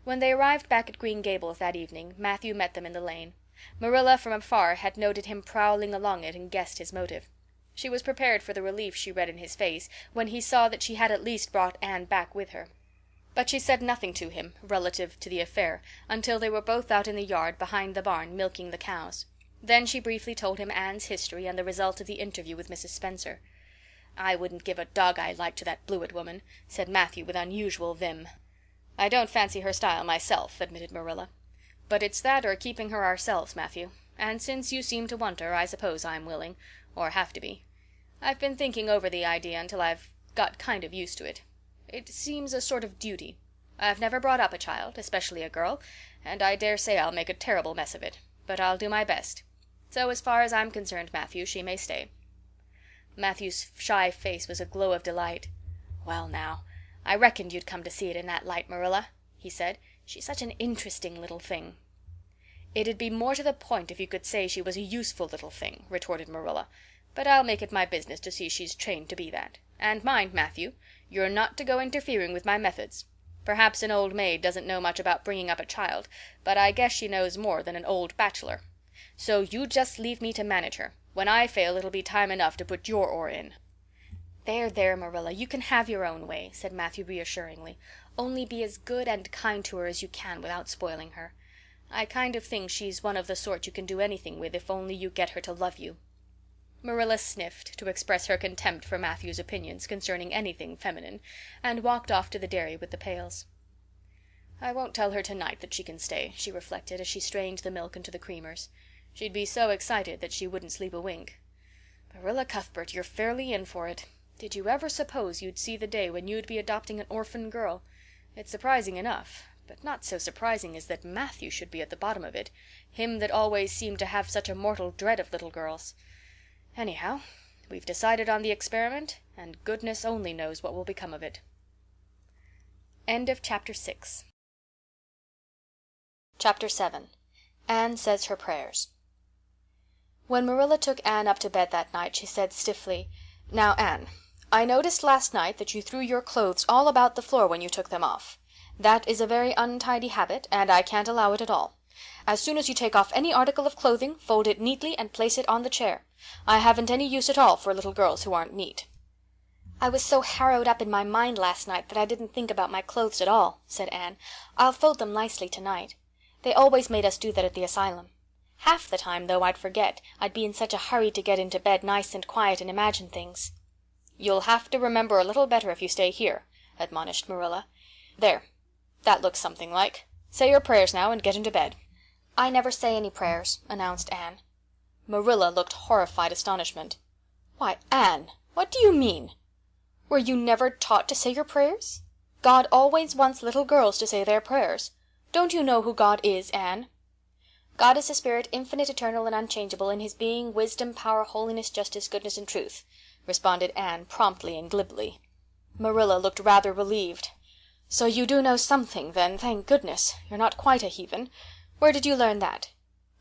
When they arrived back at Green Gables that evening, Matthew met them in the lane. Marilla from afar had noted him prowling along it and guessed his motive. She was prepared for the relief she read in his face when he saw that she had at least brought Anne back with her. But she said nothing to him relative to the affair until they were both out in the yard behind the barn milking the cows. Then she briefly told him Anne's history and the result of the interview with Mrs. Spencer. "I wouldn't give a dog eye like to that Blewett woman," said Matthew with unusual vim. "I don't fancy her style myself," admitted Marilla. "But it's that or keeping her ourselves, Matthew. And since you seem to want her, I suppose I'm willing, or have to be. I've been thinking over the idea until I've got kind of used to it. It seems a sort of duty. I've never brought up a child, especially a girl, and I dare say I'll make a terrible mess of it. But I'll do my best. So as far as I'm concerned, Matthew, she may stay." Matthew's shy face was a glow of delight. "Well now, I reckoned you'd come to see it in that light, Marilla," he said. "She's such an interesting little thing." "It'd be more to the point if you could say she was a useful little thing," retorted Marilla. "But I'll make it my business to see she's trained to be that. And mind, Matthew, you're not to go interfering with my methods. Perhaps an old maid doesn't know much about bringing up a child, but I guess she knows more than an old bachelor. So you just leave me to manage her. When I fail it'll be time enough to put your oar in." "There, there, Marilla, you can have your own way," said Matthew reassuringly. "Only be as good and kind to her as you can without spoiling her. I kind of think she's one of the sort you can do anything with if only you get her to love you." Marilla sniffed to express her contempt for Matthew's opinions concerning anything feminine, and walked off to the dairy with the pails. "I won't tell her tonight that she can stay," she reflected as she strained the milk into the creamers. "She'd be so excited that she wouldn't sleep a wink. Marilla Cuthbert, you're fairly in for it. Did you ever suppose you'd see the day when you'd be adopting an orphan girl? It's surprising enough, but not so surprising as that Matthew should be at the bottom of it, him that always seemed to have such a mortal dread of little girls. Anyhow, we've decided on the experiment, and goodness only knows what will become of it." End of chapter 6. Chapter 7. Anne Says Her Prayers. When Marilla took Anne up to bed that night she said stiffly, "Now, Anne, I noticed last night that you threw your clothes all about the floor when you took them off. That is a very untidy habit, and I can't allow it at all. As soon as you take off any article of clothing, fold it neatly and place it on the chair. I haven't any use at all for little girls who aren't neat." "I was so harrowed up in my mind last night that I didn't think about my clothes at all," said Anne. "I'll fold them nicely tonight. They always made us do that at the asylum. Half the time, though, I'd forget. I'd be in such a hurry to get into bed nice and quiet and imagine things." "You'll have to remember a little better if you stay here," admonished Marilla. "There, that looks something like. Say your prayers now and get into bed." "I never say any prayers," announced Anne. Marilla looked horrified astonishment. "Why, Anne, what do you mean? Were you never taught to say your prayers? God always wants little girls to say their prayers. Don't you know who God is, Anne?" "God is a spirit infinite, eternal, and unchangeable in his being, wisdom, power, holiness, justice, goodness, and truth," responded Anne promptly and glibly. Marilla looked rather relieved. "So you do know something, then, thank goodness. You're not quite a heathen. Where did you learn that?"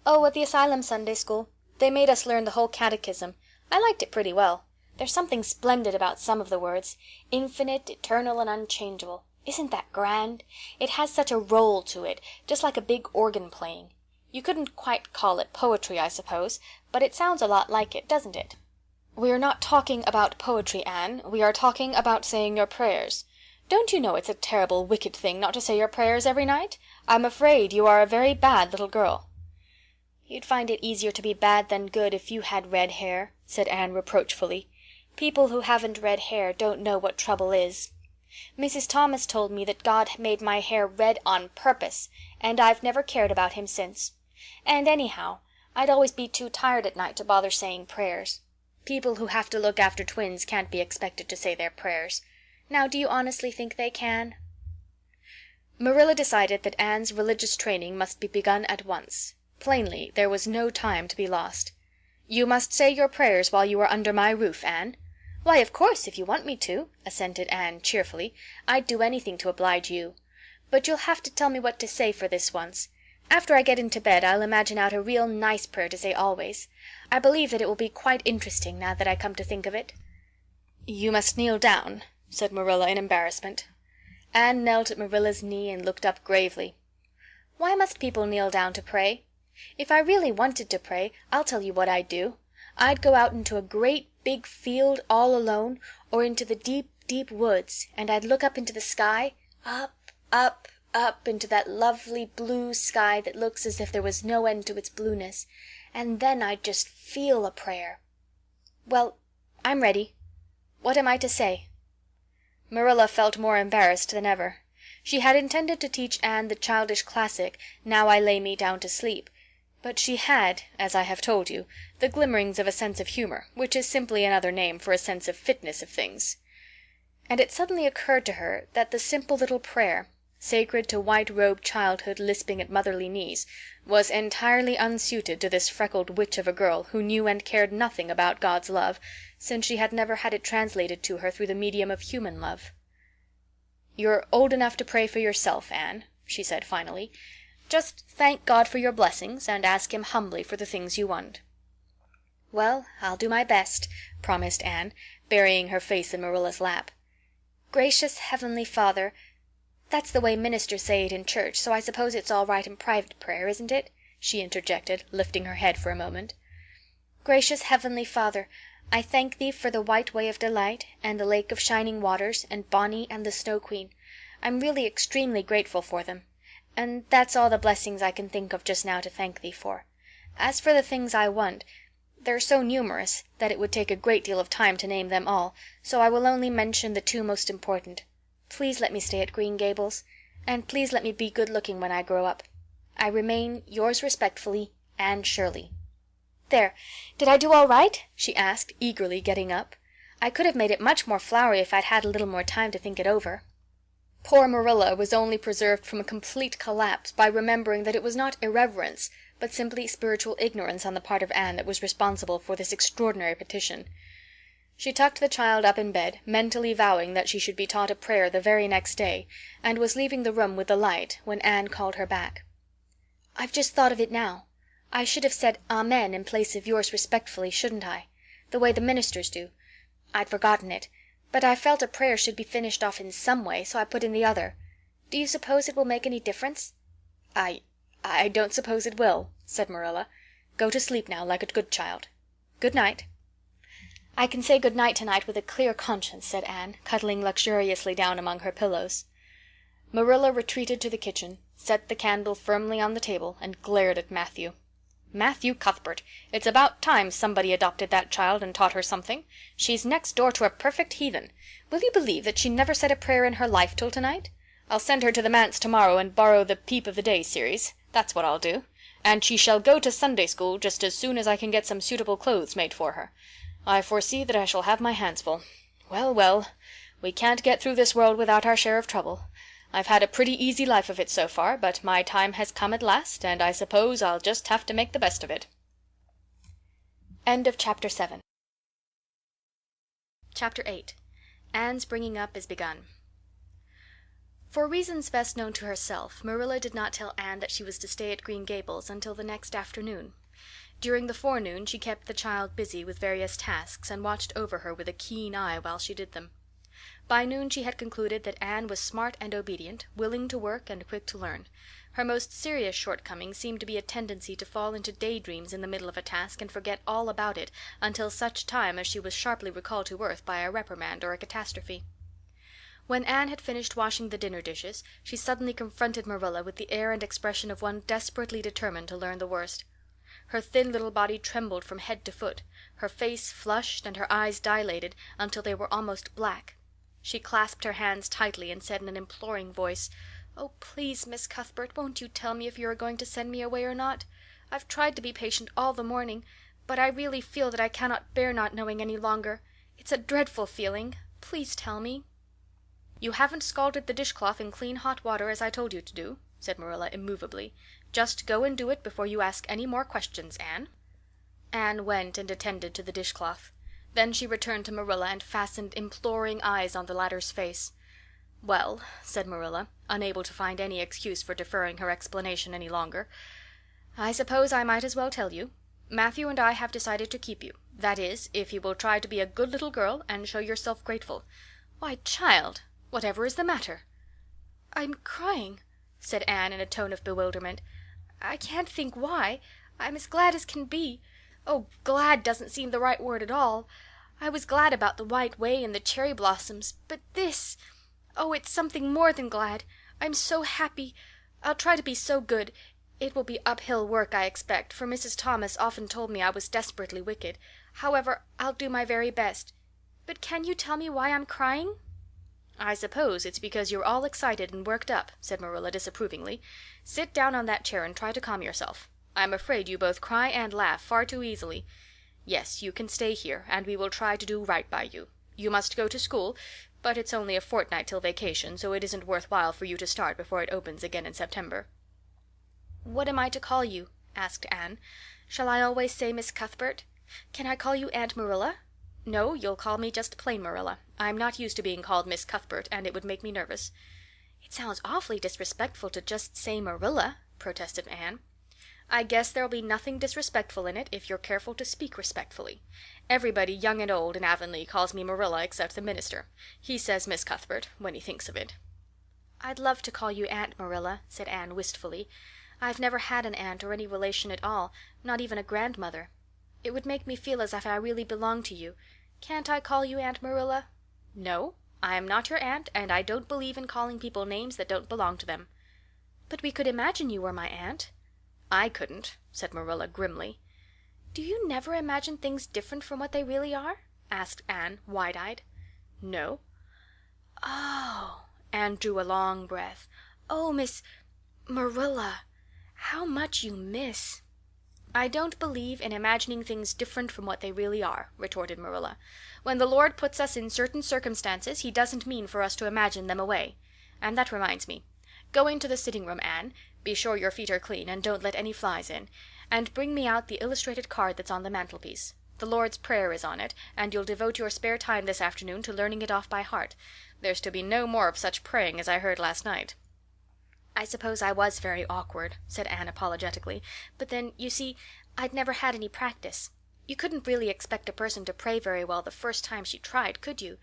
"Oh, at the asylum Sunday school. They made us learn the whole catechism. I liked it pretty well. There's something splendid about some of the words. Infinite, eternal, and unchangeable. Isn't that grand? It has such a roll to it, just like a big organ playing. You couldn't quite call it poetry, I suppose, but it sounds a lot like it, doesn't it?" "We're not talking about poetry, Anne. We are talking about saying your prayers. Don't you know it's a terrible wicked thing not to say your prayers every night? I'm afraid you are a very bad little girl." "You'd find it easier to be bad than good if you had red hair," said Anne reproachfully. "People who haven't red hair don't know what trouble is. Mrs. Thomas told me that God made my hair red on purpose, and I've never cared about him since. And anyhow, I'd always be too tired at night to bother saying prayers. People who have to look after twins can't be expected to say their prayers. Now, do you honestly think they can?" Marilla decided that Anne's religious training must be begun at once. Plainly, there was no time to be lost. "You must say your prayers while you are under my roof, Anne." "Why, of course, if you want me to," assented Anne cheerfully. "I'd do anything to oblige you. But you'll have to tell me what to say for this once. After I get into bed I'll imagine out a real nice prayer to say always. I believe that it will be quite interesting, now that I come to think of it." "You must kneel down," said Marilla in embarrassment. Anne knelt at Marilla's knee and looked up gravely. "Why must people kneel down to pray? If I really wanted to pray, I'll tell you what I'd do. I'd go out into a great big field all alone, or into the deep, deep woods, and I'd look up into the sky, up, up into that lovely blue sky that looks as if there was no end to its blueness, and then I'd just feel a prayer. Well, I'm ready. What am I to say?" Marilla felt more embarrassed than ever. She had intended to teach Anne the childish classic, "Now I lay me down to sleep," but she had, as I have told you, the glimmerings of a sense of humor, which is simply another name for a sense of fitness of things. And it suddenly occurred to her that the simple little prayer, sacred to white-robed childhood lisping at motherly knees, was entirely unsuited to this freckled witch of a girl who knew and cared nothing about God's love, since she had never had it translated to her through the medium of human love. "You're old enough to pray for yourself, Anne," she said finally. "Just thank God for your blessings, and ask him humbly for the things you want." "Well, I'll do my best," promised Anne, burying her face in Marilla's lap. "Gracious Heavenly Father—" "That's the way ministers say it in church, so I suppose it's all right in private prayer, isn't it?" she interjected, lifting her head for a moment. "Gracious Heavenly Father, I thank thee for the White Way of Delight, and the Lake of Shining Waters, and Bonny and the Snow Queen. I'm really extremely grateful for them. And that's all the blessings I can think of just now to thank thee for. As for the things I want, they're so numerous that it would take a great deal of time to name them all, so I will only mention the two most important. Please let me stay at Green Gables, and please let me be good-looking when I grow up. I remain, yours respectfully, Anne Shirley." "There, did I do all right?" she asked, eagerly getting up. "I could have made it much more flowery if I'd had a little more time to think it over." Poor Marilla was only preserved from a complete collapse by remembering that it was not irreverence, but simply spiritual ignorance on the part of Anne that was responsible for this extraordinary petition. She tucked the child up in bed, mentally vowing that she should be taught a prayer the very next day, and was leaving the room with the light when Anne called her back. "I've just thought of it now. I should have said Amen in place of yours respectfully, shouldn't I? The way the ministers do. I'd forgotten it, but I felt a prayer should be finished off in some way, so I put in the other. Do you suppose it will make any difference?" I don't suppose it will," said Marilla. "Go to sleep now, like a good child. Good night." "I can say good night tonight with a clear conscience," said Anne, cuddling luxuriously down among her pillows. Marilla retreated to the kitchen, set the candle firmly on the table, and glared at Matthew. "Matthew Cuthbert, it's about time somebody adopted that child and taught her something. She's next door to a perfect heathen. Will you believe that she never said a prayer in her life till tonight? I'll send her to the manse tomorrow and borrow the Peep of the Day series. That's what I'll do. And she shall go to Sunday school just as soon as I can get some suitable clothes made for her. I foresee that I shall have my hands full. Well, well, we can't get through this world without our share of trouble. I've had a pretty easy life of it so far, but my time has come at last, and I suppose I'll just have to make the best of it." End of Chapter 7. Chapter 8. Anne's bringing up is begun. For reasons best known to herself, Marilla did not tell Anne that she was to stay at Green Gables until the next afternoon. During the forenoon she kept the child busy with various tasks and watched over her with a keen eye while she did them. By noon she had concluded that Anne was smart and obedient, willing to work and quick to learn. Her most serious shortcoming seemed to be a tendency to fall into daydreams in the middle of a task and forget all about it until such time as she was sharply recalled to earth by a reprimand or a catastrophe. When Anne had finished washing the dinner dishes, she suddenly confronted Marilla with the air and expression of one desperately determined to learn the worst. Her thin little body trembled from head to foot, her face flushed and her eyes dilated until they were almost black. She clasped her hands tightly and said in an imploring voice, "Oh, please, Miss Cuthbert, won't you tell me if you are going to send me away or not? I've tried to be patient all the morning, but I really feel that I cannot bear not knowing any longer. It's a dreadful feeling. Please tell me." "You haven't scalded the dishcloth in clean hot water as I told you to do," said Marilla immovably. "Just go and do it before you ask any more questions, Anne." Anne went and attended to the dishcloth. Then she returned to Marilla and fastened imploring eyes on the latter's face. "Well," said Marilla, unable to find any excuse for deferring her explanation any longer, "I suppose I might as well tell you. Matthew and I have decided to keep you. That is, if you will try to be a good little girl and show yourself grateful. Why, child, whatever is the matter?" "I'm crying," said Anne in a tone of bewilderment. "I can't think why. I'm as glad as can be. Oh, glad doesn't seem the right word at all. I was glad about the White Way and the cherry blossoms, but this— oh, it's something more than glad. I'm so happy. I'll try to be so good. It will be uphill work, I expect, for Mrs. Thomas often told me I was desperately wicked. However, I'll do my very best. But can you tell me why I'm crying?" "I suppose it's because you're all excited and worked up," said Marilla disapprovingly. "Sit down on that chair and try to calm yourself. I'm afraid you both cry and laugh far too easily. Yes, you can stay here, and we will try to do right by you. You must go to school, But it's only a fortnight till vacation, so it isn't worth while for you to start before it opens again in September." "What am I to call you?" asked Anne. "Shall I always say Miss Cuthbert? Can I call you Aunt Marilla?" "No, you'll call me just plain Marilla. I'm not used to being called Miss Cuthbert, and it would make me nervous." "It sounds awfully disrespectful to just say Marilla," protested Anne. "I guess there'll be nothing disrespectful in it if you're careful to speak respectfully. Everybody, young and old, in Avonlea calls me Marilla except the minister. He says Miss Cuthbert when he thinks of it." "I'd love to call you Aunt Marilla," said Anne wistfully. "I've never had an aunt or any relation at all, not even a grandmother. It would make me feel as if I really belonged to you. Can't I call you Aunt Marilla?" "No, I am not your aunt, and I don't believe in calling people names that don't belong to them." "But we could imagine you were my aunt." "I couldn't," said Marilla grimly. "Do you never imagine things different from what they really are?" asked Anne, wide-eyed. "No." "Oh!" Anne drew a long breath. "Oh, Miss Marilla, how much you miss." "I don't believe in imagining things different from what they really are," retorted Marilla. "When the Lord puts us in certain circumstances he doesn't mean for us to imagine them away. And that reminds me. Go into the sitting room, Anne. Be sure your feet are clean, and don't let any flies in. And bring me out the illustrated card that's on the mantelpiece. The Lord's Prayer is on it, and you'll devote your spare time this afternoon to learning it off by heart. There's to be no more of such praying as I heard last night." "I suppose I was very awkward," said Anne apologetically. "But then, you see, I'd never had any practice. You couldn't really expect a person to pray very well the first time she tried, could you?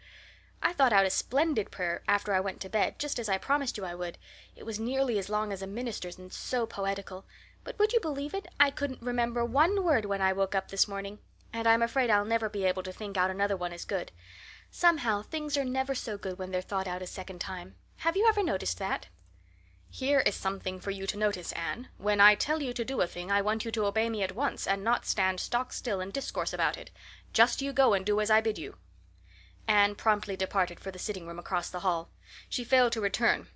I thought out a splendid prayer after I went to bed, just as I promised you I would. It was nearly as long as a minister's and so poetical. But would you believe it? I couldn't remember one word when I woke up this morning. And I'm afraid I'll never be able to think out another one as good. Somehow things are never so good when they're thought out a second time. Have you ever noticed that?" "Here is something for you to notice, Anne. When I tell you to do a thing I want you to obey me at once, and not stand stock still and discourse about it. Just you go and do as I bid you." Anne promptly departed for the sitting room across the hall. She failed to return.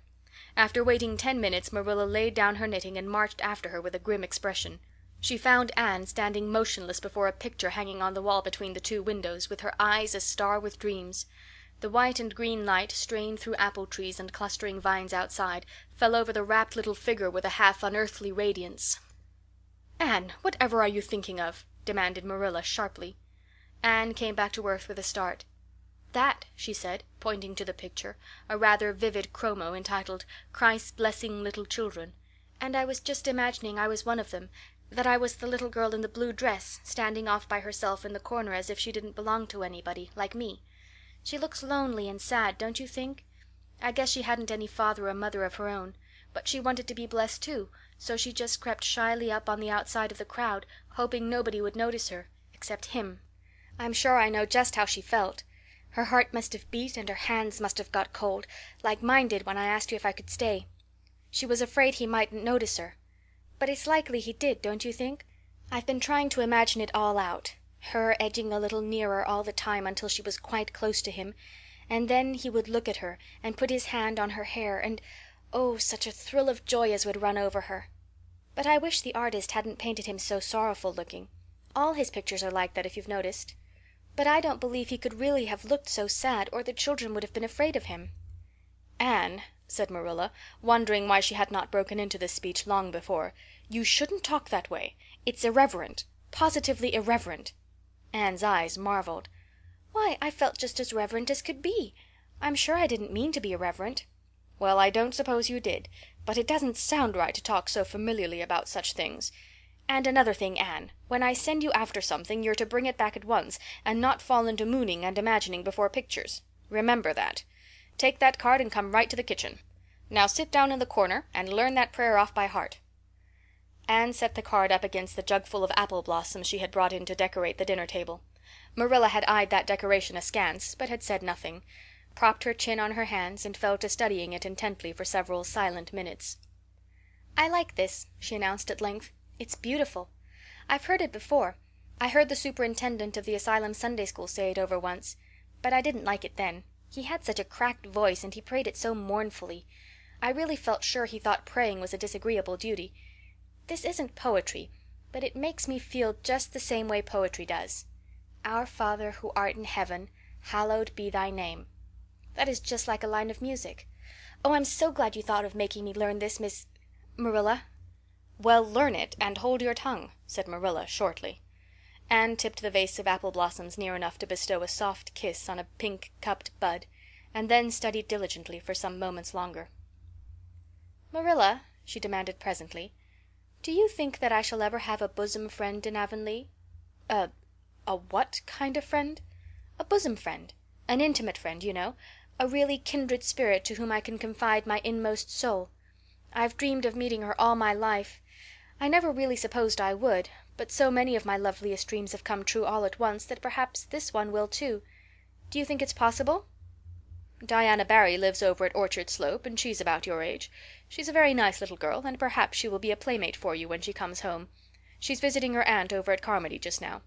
After waiting 10 minutes Marilla laid down her knitting and marched after her with a grim expression. She found Anne standing motionless before a picture hanging on the wall between the two windows, with her eyes astar with dreams. The white and green light, strained through apple trees and clustering vines outside, fell over the rapt little figure with a half unearthly radiance. "Anne, whatever are you thinking of?" demanded Marilla sharply. Anne came back to earth with a start. "That," she said, pointing to the picture, a rather vivid chromo entitled "Christ Blessing Little Children. And I was just imagining I was one of them, that I was the little girl in the blue dress, standing off by herself in the corner as if she didn't belong to anybody, like me. She looks lonely and sad, don't you think? I guess she hadn't any father or mother of her own, but she wanted to be blessed too, so she just crept shyly up on the outside of the crowd, hoping nobody would notice her, except him. I'm sure I know just how she felt. Her heart must have beat and her hands must have got cold, like mine did when I asked you if I could stay. She was afraid he mightn't notice her. But it's likely he did, don't you think? I've been trying to imagine it all out, her edging a little nearer all the time until she was quite close to him, and then he would look at her and put his hand on her hair, and oh, such a thrill of joy as would run over her. But I wish the artist hadn't painted him so sorrowful looking. All his pictures are like that, if you've noticed. But I don't believe he could really have looked so sad, or the children would have been afraid of him." "Anne," said Marilla, wondering why she had not broken into this speech long before, "you shouldn't talk that way. It's irreverent, positively irreverent." Anne's eyes marveled. "Why, I felt just as reverent as could be. I'm sure I didn't mean to be irreverent." "Well, I don't suppose you did, but it doesn't sound right to talk so familiarly about such things. And another thing, Anne, when I send you after something you're to bring it back at once, and not fall into mooning and imagining before pictures. Remember that. Take that card and come right to the kitchen. Now sit down in the corner and learn that prayer off by heart." Anne set the card up against the jugful of apple blossoms she had brought in to decorate the dinner table. Marilla had eyed that decoration askance, but had said nothing, propped her chin on her hands, and fell to studying it intently for several silent minutes. "I like this," she announced at length. "It's beautiful. I've heard it before. I heard the superintendent of the asylum Sunday school say it over once, but I didn't like it then. He had such a cracked voice and he prayed it so mournfully. I really felt sure he thought praying was a disagreeable duty. This isn't poetry, but it makes me feel just the same way poetry does. 'Our Father who art in heaven, hallowed be thy name.' That is just like a line of music. Oh, I'm so glad you thought of making me learn this, Miss Marilla." "Well, learn it, and hold your tongue," said Marilla shortly. Anne tipped the vase of apple blossoms near enough to bestow a soft kiss on a pink-cupped bud, and then studied diligently for some moments longer. "Marilla," she demanded presently, "do you think that I shall ever have a bosom friend in Avonlea?" A what kind of friend?" "A bosom friend. An intimate friend, you know. A really kindred spirit to whom I can confide my inmost soul. I've dreamed of meeting her all my life. I never really supposed I would, but so many of my loveliest dreams have come true all at once that perhaps this one will too. Do you think it's possible?" "Diana Barry lives over at Orchard Slope, and she's about your age. She's a very nice little girl, and perhaps she will be a playmate for you when she comes home. She's visiting her aunt over at Carmody just now.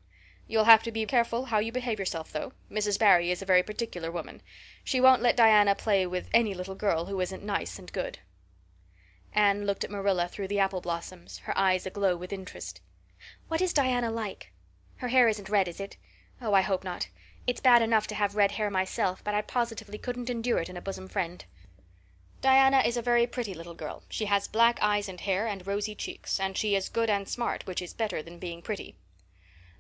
You'll have to be careful how you behave yourself, though. Mrs. Barry is a very particular woman. She won't let Diana play with any little girl who isn't nice and good." Anne looked at Marilla through the apple blossoms, her eyes aglow with interest. "What is Diana like? Her hair isn't red, is it? Oh, I hope not. It's bad enough to have red hair myself, but I positively couldn't endure it in a bosom friend." "Diana is a very pretty little girl. She has black eyes and hair and rosy cheeks, and she is good and smart, which is better than being pretty."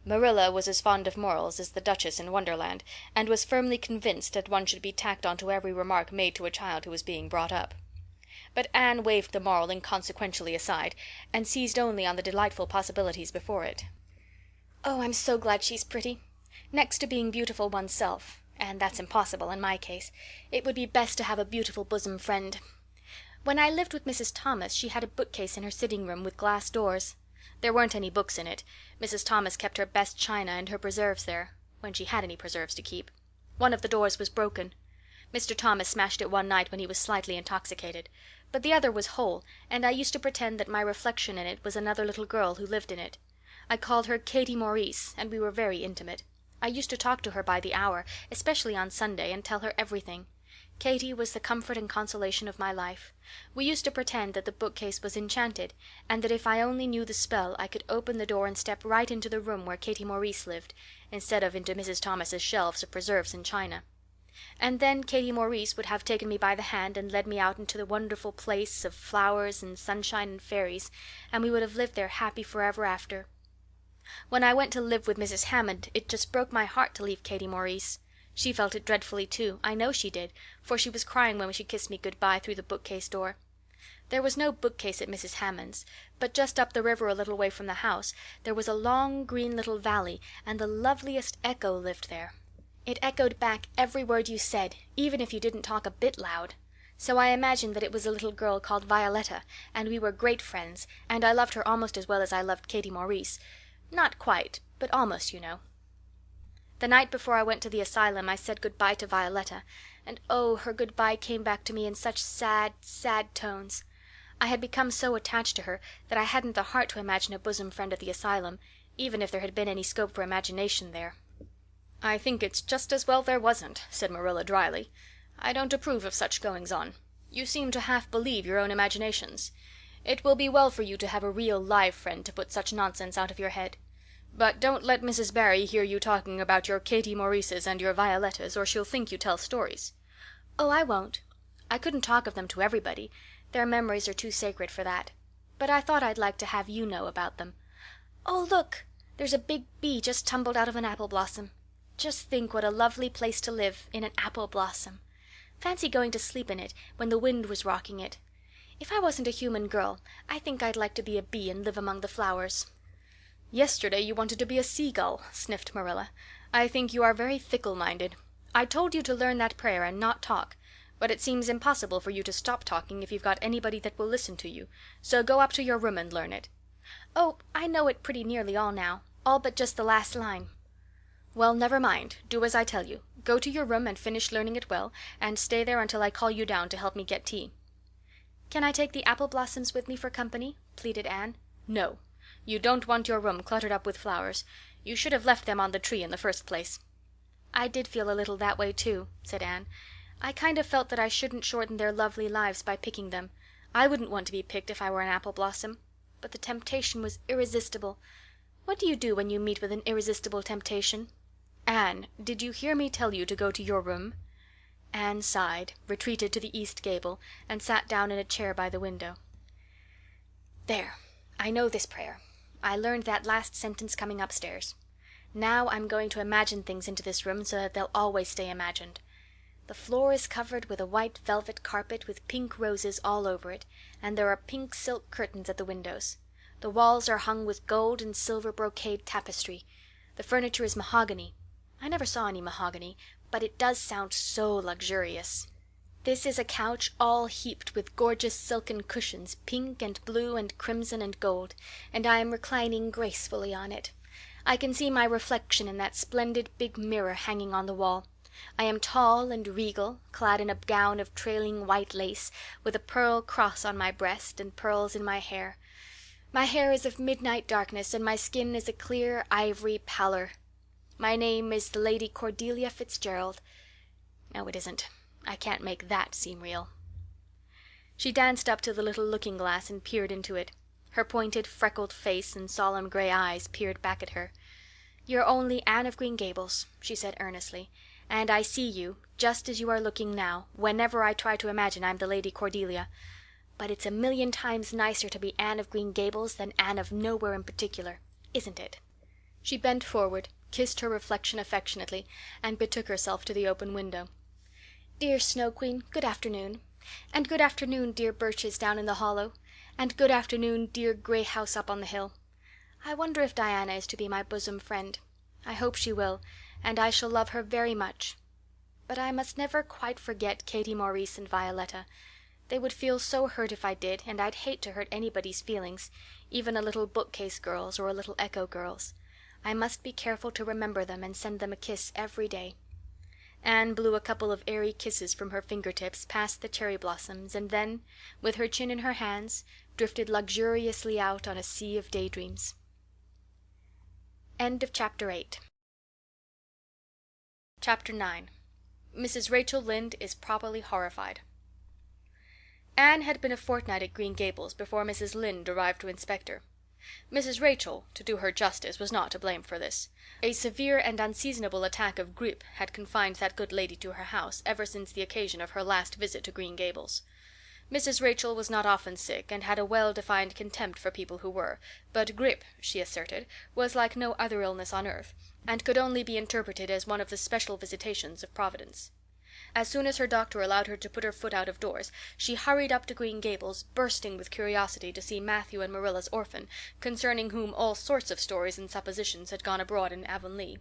Marilla was as fond of morals as the Duchess in Wonderland, and was firmly convinced that one should be tacked on to every remark made to a child who was being brought up. But Anne waved the moral inconsequentially aside, and seized only on the delightful possibilities before it. "Oh, I'm so glad she's pretty. Next to being beautiful oneself, and that's impossible in my case, it would be best to have a beautiful bosom friend. When I lived with Mrs. Thomas she had a bookcase in her sitting room with glass doors. There weren't any books in it. Mrs. Thomas kept her best china and her preserves there, when she had any preserves to keep. One of the doors was broken. Mr. Thomas smashed it one night when he was slightly intoxicated. But the other was whole, and I used to pretend that my reflection in it was another little girl who lived in it. I called her Katie Maurice, and we were very intimate. I used to talk to her by the hour, especially on Sunday, and tell her everything. Katie was the comfort and consolation of my life. We used to pretend that the bookcase was enchanted, and that if I only knew the spell I could open the door and step right into the room where Katie Maurice lived, instead of into Mrs. Thomas's shelves of preserves and china. And then Katie Maurice would have taken me by the hand and led me out into the wonderful place of flowers and sunshine and fairies, and we would have lived there happy forever after. When I went to live with Mrs. Hammond it just broke my heart to leave Katie Maurice. She felt it dreadfully too, I know she did, for she was crying when she kissed me good-bye through the bookcase door. There was no bookcase at Mrs. Hammond's, but just up the river a little way from the house there was a long green little valley, and the loveliest echo lived there. It echoed back every word you said, even if you didn't talk a bit loud. So I imagined that it was a little girl called Violetta, and we were great friends, and I loved her almost as well as I loved Katie Maurice. Not quite, but almost, you know. The night before I went to the asylum I said good-bye to Violetta, and oh, her good-bye came back to me in such sad, sad tones. I had become so attached to her that I hadn't the heart to imagine a bosom friend at the asylum, even if there had been any scope for imagination there. "I think it's just as well there wasn't," said Marilla dryly. "I don't approve of such goings-on. You seem to half believe your own imaginations. It will be well for you to have a real live friend to put such nonsense out of your head. But don't let Mrs. Barry hear you talking about your Katie Maurices and your Violettas, or she'll think you tell stories." "Oh, I won't. I couldn't talk of them to everybody. Their memories are too sacred for that. But I thought I'd like to have you know about them. Oh, look! There's a big bee just tumbled out of an apple blossom. Just think what a lovely place to live, in an apple blossom. Fancy going to sleep in it when the wind was rocking it. If I wasn't a human girl, I think I'd like to be a bee and live among the flowers." "Yesterday you wanted to be a seagull," sniffed Marilla. "I think you are very fickle-minded. I told you to learn that prayer and not talk, but it seems impossible for you to stop talking if you've got anybody that will listen to you, so go up to your room and learn it." "Oh, I know it pretty nearly all now, all but just the last line." "Well, never mind. Do as I tell you. Go to your room and finish learning it well, and stay there until I call you down to help me get tea." "Can I take the apple blossoms with me for company?" pleaded Anne. "No. You don't want your room cluttered up with flowers. You should have left them on the tree in the first place." "I did feel a little that way too," said Anne. "I kind of felt that I shouldn't shorten their lovely lives by picking them. I wouldn't want to be picked if I were an apple blossom. But the temptation was irresistible. What do you do when you meet with an irresistible temptation?" "Anne, did you hear me tell you to go to your room?" Anne sighed, retreated to the east gable, and sat down in a chair by the window. "There, I know this prayer. I learned that last sentence coming upstairs. Now I'm going to imagine things into this room so that they'll always stay imagined. The floor is covered with a white velvet carpet with pink roses all over it, and there are pink silk curtains at the windows. The walls are hung with gold and silver brocade tapestry. The furniture is mahogany. I never saw any mahogany, but it does sound so luxurious. This is a couch all heaped with gorgeous silken cushions, pink and blue and crimson and gold, and I am reclining gracefully on it. I can see my reflection in that splendid big mirror hanging on the wall. I am tall and regal, clad in a gown of trailing white lace, with a pearl cross on my breast and pearls in my hair. My hair is of midnight darkness, and my skin is a clear ivory pallor. My name is the Lady Cordelia Fitzgerald. No, it isn't. I can't make that seem real." She danced up to the little looking-glass and peered into it. Her pointed, freckled face and solemn gray eyes peered back at her. "You're only Anne of Green Gables," she said earnestly, "and I see you, just as you are looking now, whenever I try to imagine I'm the Lady Cordelia. But it's a million times nicer to be Anne of Green Gables than Anne of nowhere in particular. Isn't it?" She bent forward, kissed her reflection affectionately, and betook herself to the open window. "Dear Snow Queen, good afternoon. And good afternoon, dear birches down in the hollow. And good afternoon, dear grey house up on the hill. I wonder if Diana is to be my bosom friend. I hope she will, and I shall love her very much. But I must never quite forget Katie Maurice and Violetta. They would feel so hurt if I did, and I'd hate to hurt anybody's feelings, even a little bookcase girl's or a little echo girl's. I must be careful to remember them and send them a kiss every day." Anne blew a couple of airy kisses from her fingertips past the cherry blossoms, and then, with her chin in her hands, drifted luxuriously out on a sea of daydreams. End of Chapter 8. Chapter 9. Mrs. Rachel Lynde is properly horrified. Anne had been a fortnight at Green Gables before Mrs. Lynde arrived to inspect her. Mrs. Rachel, to do her justice, was not to blame for this. A severe and unseasonable attack of grippe had confined that good lady to her house ever since the occasion of her last visit to Green Gables. Mrs. Rachel was not often sick, and had a well-defined contempt for people who were, but grippe, she asserted, was like no other illness on earth, and could only be interpreted as one of the special visitations of Providence. As soon as her doctor allowed her to put her foot out of doors, she hurried up to Green Gables, bursting with curiosity to see Matthew and Marilla's orphan, concerning whom all sorts of stories and suppositions had gone abroad in Avonlea.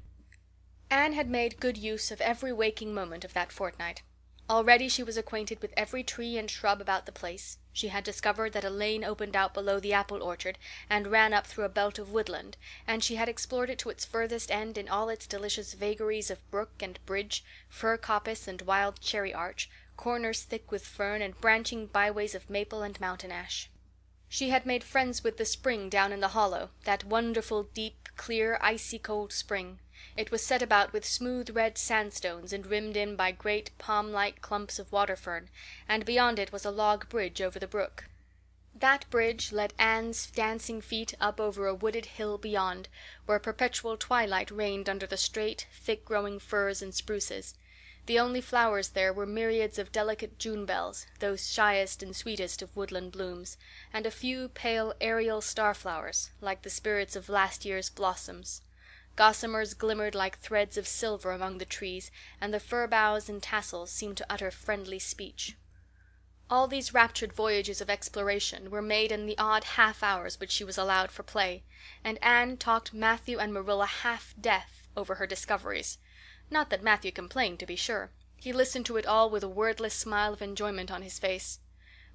Anne had made good use of every waking moment of that fortnight. Already she was acquainted with every tree and shrub about the place. She had discovered that a lane opened out below the apple orchard and ran up through a belt of woodland, and she had explored it to its furthest end in all its delicious vagaries of brook and bridge, fir coppice and wild cherry arch, corners thick with fern, and branching byways of maple and mountain ash. She had made friends with the spring down in the hollow, that wonderful, deep, clear, icy cold spring. It was set about with smooth red sandstones and rimmed in by great palm-like clumps of water fern, and beyond it was a log bridge over the brook. That bridge led Anne's dancing feet up over a wooded hill beyond, where perpetual twilight reigned under the straight, thick-growing firs and spruces. The only flowers there were myriads of delicate June bells, those shyest and sweetest of woodland blooms, and a few pale aerial starflowers, like the spirits of last year's blossoms. Gossamers glimmered like threads of silver among the trees, and the fir boughs and tassels seemed to utter friendly speech. All these raptured voyages of exploration were made in the odd half-hours which she was allowed for play, and Anne talked Matthew and Marilla half-deaf over her discoveries. Not that Matthew complained, to be sure. He listened to it all with a wordless smile of enjoyment on his face.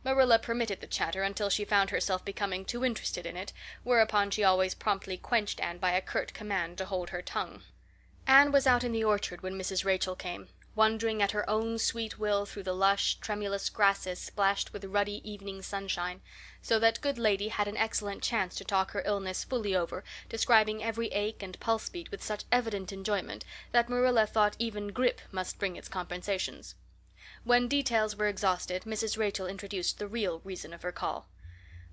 Marilla permitted the chatter until she found herself becoming too interested in it, whereupon she always promptly quenched Anne by a curt command to hold her tongue. Anne was out in the orchard when Mrs. Rachel came, wandering at her own sweet will through the lush, tremulous grasses splashed with ruddy evening sunshine, so that good lady had an excellent chance to talk her illness fully over, describing every ache and pulse beat with such evident enjoyment that Marilla thought even grippe must bring its compensations. When details were exhausted, Mrs. Rachel introduced the real reason of her call.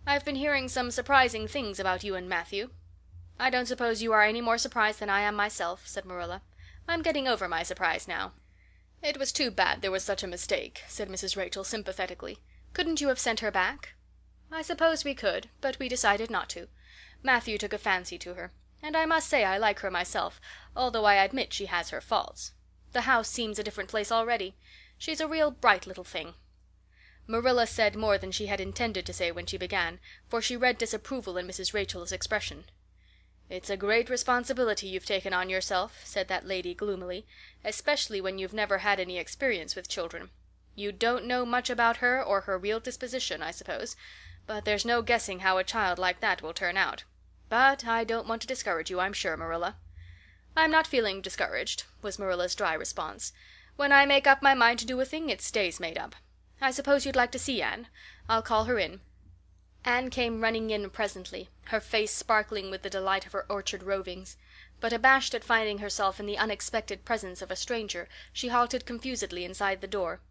"I've been hearing some surprising things about you and Matthew." "I don't suppose you are any more surprised than I am myself," said Marilla. "I'm getting over my surprise now." "It was too bad there was such a mistake," said Mrs. Rachel sympathetically. "Couldn't you have sent her back?" "I suppose we could, but we decided not to. Matthew took a fancy to her, and I must say I like her myself, although I admit she has her faults. The house seems a different place already. She's a real bright little thing." Marilla said more than she had intended to say when she began, for she read disapproval in Mrs. Rachel's expression. "It's a great responsibility you've taken on yourself," said that lady gloomily, "especially when you've never had any experience with children. You don't know much about her or her real disposition, I suppose, but there's no guessing how a child like that will turn out. But I don't want to discourage you, I'm sure, Marilla." "I'm not feeling discouraged," was Marilla's dry response. "When I make up my mind to do a thing, it stays made up. I suppose you'd like to see Anne. I'll call her in." Anne came running in presently, her face sparkling with the delight of her orchard rovings. But abashed at finding herself in the unexpected presence of a stranger, she halted confusedly inside the door.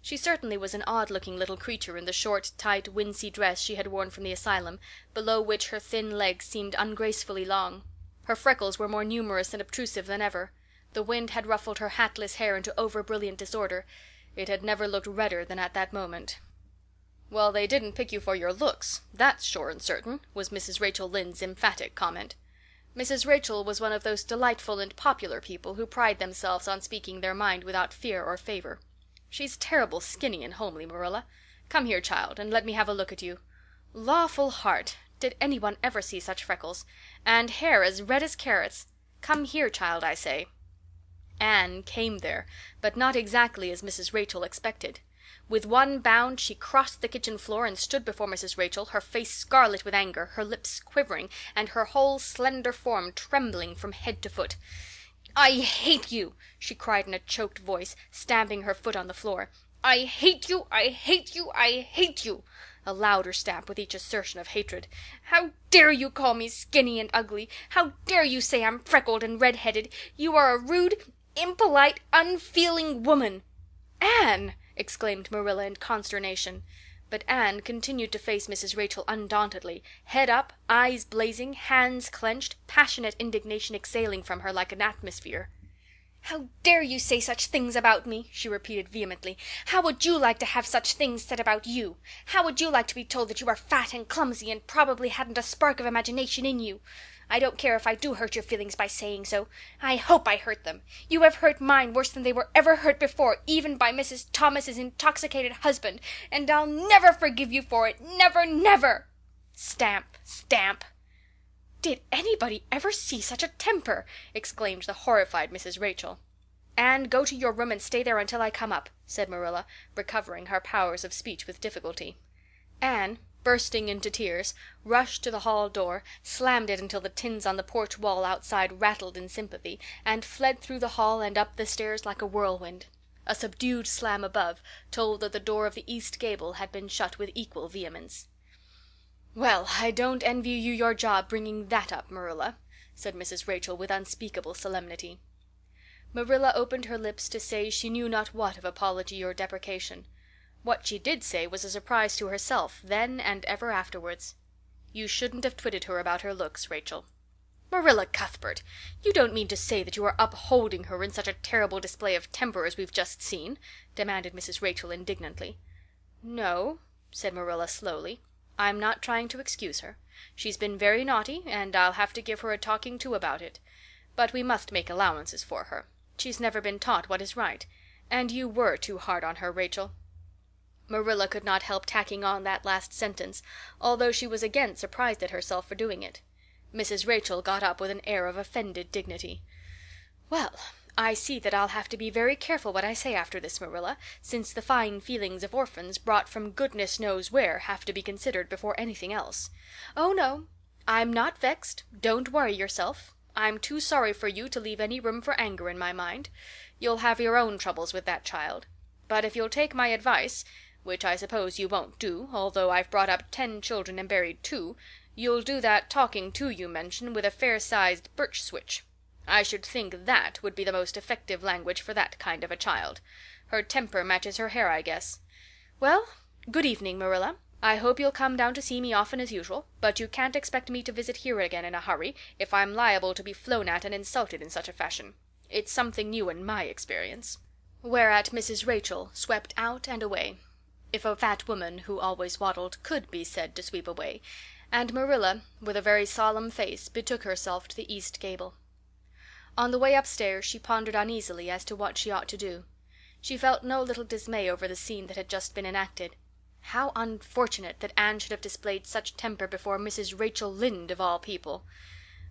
She certainly was an odd-looking little creature in the short, tight, wincey dress she had worn from the asylum, below which her thin legs seemed ungracefully long. Her freckles were more numerous and obtrusive than ever. The wind had ruffled her hatless hair into over-brilliant disorder. It had never looked redder than at that moment. "Well, they didn't pick you for your looks, that's sure and certain," was Mrs. Rachel Lynde's emphatic comment. Mrs. Rachel was one of those delightful and popular people who pride themselves on speaking their mind without fear or favor. "She's terrible skinny and homely, Marilla. Come here, child, and let me have a look at you. Lawful heart, did anyone ever see such freckles? And hair as red as carrots. Come here, child, I say." Anne came there, but not exactly as Mrs. Rachel expected. With one bound she crossed the kitchen floor and stood before Mrs. Rachel, her face scarlet with anger, her lips quivering, and her whole slender form trembling from head to foot. "I hate you!" she cried in a choked voice, stamping her foot on the floor. "I hate you! I hate you! I hate you!" A louder stamp with each assertion of hatred. "How dare you call me skinny and ugly? How dare you say I'm freckled and red-headed? You are a rude, impolite, unfeeling woman." "Anne!" exclaimed Marilla in consternation. But Anne continued to face Mrs. Rachel undauntedly, head up, eyes blazing, hands clenched, passionate indignation exhaling from her like an atmosphere. "How dare you say such things about me?" she repeated vehemently. "How would you like to have such things said about you? How would you like to be told that you are fat and clumsy and probably hadn't a spark of imagination in you? I don't care if I do hurt your feelings by saying so. I hope I hurt them. You have hurt mine worse than they were ever hurt before, even by Mrs. Thomas's intoxicated husband, and I'll never forgive you for it. Never, never!" Stamp, stamp. "Did anybody ever see such a temper?" exclaimed the horrified Mrs. Rachel. "Anne, go to your room and stay there until I come up," said Marilla, recovering her powers of speech with difficulty. Anne, bursting into tears, rushed to the hall door, slammed it until the tins on the porch wall outside rattled in sympathy, and fled through the hall and up the stairs like a whirlwind. A subdued slam above told that the door of the east gable had been shut with equal vehemence. "Well, I don't envy you your job bringing that up, Marilla," said Mrs. Rachel with unspeakable solemnity. Marilla opened her lips to say she knew not what of apology or deprecation. What she did say was a surprise to herself then and ever afterwards. "You shouldn't have twitted her about her looks, Rachel." "Marilla Cuthbert, you don't mean to say that you are upholding her in such a terrible display of temper as we've just seen?" demanded Mrs. Rachel indignantly. "No," said Marilla slowly. "I'm not trying to excuse her. She's been very naughty, and I'll have to give her a talking to about it. But we must make allowances for her. She's never been taught what is right. And you were too hard on her, Rachel." Marilla could not help tacking on that last sentence, although she was again surprised at herself for doing it. Mrs. Rachel got up with an air of offended dignity. "Well, I see that I'll have to be very careful what I say after this, Marilla, since the fine feelings of orphans brought from goodness knows where have to be considered before anything else. Oh, no, I'm not vexed. Don't worry yourself. I'm too sorry for you to leave any room for anger in my mind. You'll have your own troubles with that child. But if you'll take my advice, which I suppose you won't do, although I've brought up 10 children and buried 2, you'll do that talking to you mention with a fair-sized birch switch. I should think that would be the most effective language for that kind of a child. Her temper matches her hair, I guess. Well, good evening, Marilla. I hope you'll come down to see me often as usual, but you can't expect me to visit here again in a hurry if I'm liable to be flown at and insulted in such a fashion. It's something new in my experience." Whereat Mrs. Rachel swept out and away, if a fat woman who always waddled could be said to sweep away, and Marilla, with a very solemn face, betook herself to the east gable. On the way upstairs she pondered uneasily as to what she ought to do. She felt no little dismay over the scene that had just been enacted. How unfortunate that Anne should have displayed such temper before Mrs. Rachel Lynde, of all people!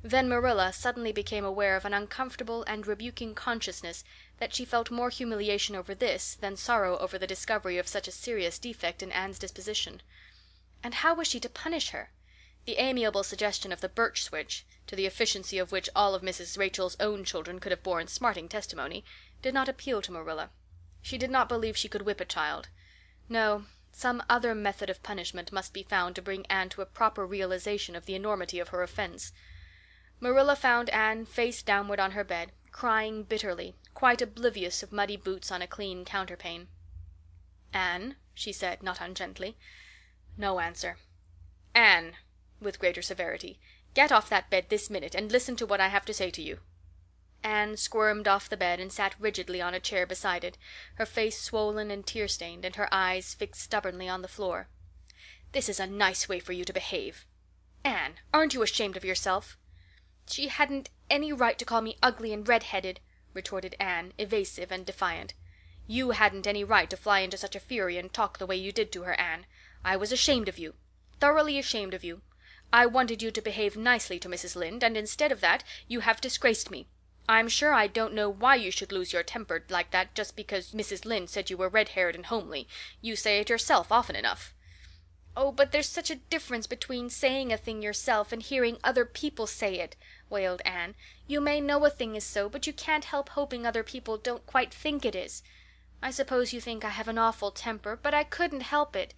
Then Marilla suddenly became aware of an uncomfortable and rebuking consciousness that she felt more humiliation over this than sorrow over the discovery of such a serious defect in Anne's disposition. And how was she to punish her? The amiable suggestion of the birch switch, to the efficiency of which all of Mrs. Rachel's own children could have borne smarting testimony, did not appeal to Marilla. She did not believe she could whip a child. No, some other method of punishment must be found to bring Anne to a proper realization of the enormity of her offense. Marilla found Anne face downward on her bed, crying bitterly, quite oblivious of muddy boots on a clean counterpane. "Anne," she said, not ungently. No answer. "Anne," with greater severity, "get off that bed this minute and listen to what I have to say to you." Anne squirmed off the bed and sat rigidly on a chair beside it, her face swollen and tear-stained, and her eyes fixed stubbornly on the floor. "This is a nice way for you to behave. Anne, aren't you ashamed of yourself?" "She hadn't any right to call me ugly and red-headed," retorted Anne, evasive and defiant. "You hadn't any right to fly into such a fury and talk the way you did to her, Anne. I was ashamed of you. Thoroughly ashamed of you. I wanted you to behave nicely to Mrs. Lynde, and instead of that you have disgraced me. I'm sure I don't know why you should lose your temper like that just because Mrs. Lynde said you were red-haired and homely. You say it yourself often enough." "Oh, but there's such a difference between saying a thing yourself and hearing other people say it," wailed Anne. "You may know a thing is so, but you can't help hoping other people don't quite think it is. I suppose you think I have an awful temper, but I couldn't help it.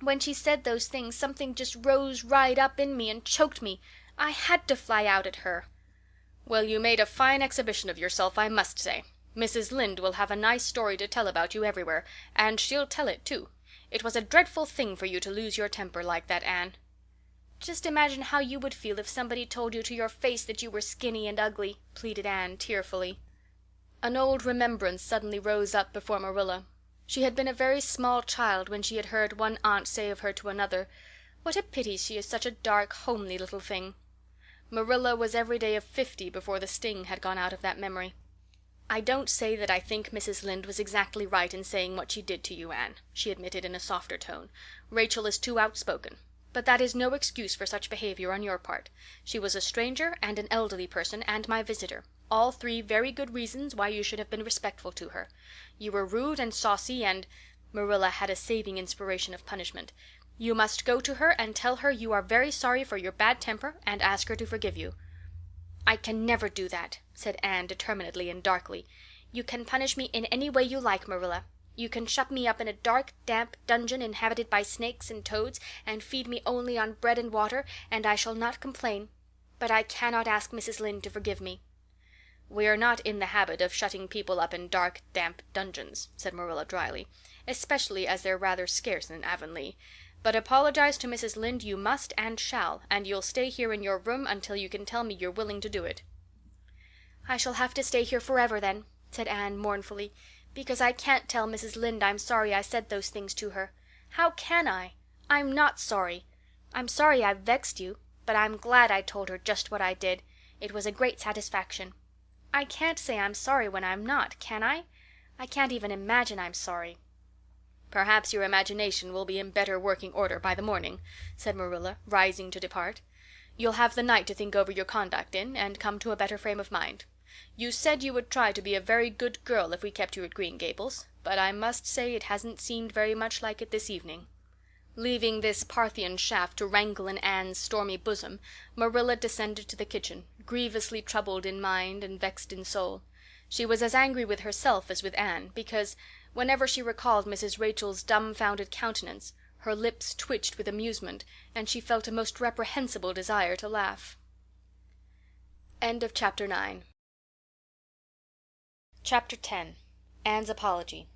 When she said those things something just rose right up in me and choked me. I had to fly out at her." "Well, you made a fine exhibition of yourself, I must say. Mrs. Lynde will have a nice story to tell about you everywhere, and she'll tell it, too. It was a dreadful thing for you to lose your temper like that, Anne." "Just imagine how you would feel if somebody told you to your face that you were skinny and ugly," pleaded Anne tearfully. An old remembrance suddenly rose up before Marilla. She had been a very small child when she had heard one aunt say of her to another, "What a pity she is such a dark, homely little thing." Marilla was every day of 50 before the sting had gone out of that memory. "I don't say that I think Mrs. Lynde was exactly right in saying what she did to you, Anne," she admitted in a softer tone. "Rachel is too outspoken. But that is no excuse for such behavior on your part. She was a stranger and an elderly person and my visitor, all three very good reasons why you should have been respectful to her. You were rude and saucy and—" Marilla had a saving inspiration of punishment. "You must go to her and tell her you are very sorry for your bad temper and ask her to forgive you." "I can never do that," said Anne determinedly and darkly. "You can punish me in any way you like, Marilla. You can shut me up in a dark, damp dungeon inhabited by snakes and toads, and feed me only on bread and water, and I shall not complain. But I cannot ask Mrs. Lynde to forgive me." "We are not in the habit of shutting people up in dark, damp dungeons," said Marilla dryly, "especially as they're rather scarce in Avonlea. But apologize to Mrs. Lynde you must and shall, and you'll stay here in your room until you can tell me you're willing to do it." "I shall have to stay here forever then," said Anne mournfully, "because I can't tell Mrs. Lynde I'm sorry I said those things to her. How can I? I'm not sorry. I'm sorry I've vexed you, but I'm glad I told her just what I did. It was a great satisfaction. I can't say I'm sorry when I'm not, can I? I can't even imagine I'm sorry." "Perhaps your imagination will be in better working order by the morning," said Marilla, rising to depart. "You'll have the night to think over your conduct in, and come to a better frame of mind. You said you would try to be a very good girl if we kept you at Green Gables, but I must say it hasn't seemed very much like it this evening." Leaving this Parthian shaft to rankle in Anne's stormy bosom, Marilla descended to the kitchen, grievously troubled in mind and vexed in soul. She was as angry with herself as with Anne, because, whenever she recalled Mrs. Rachel's dumbfounded countenance, her lips twitched with amusement, and she felt a most reprehensible desire to laugh. Chapter 10. Anne's Apology.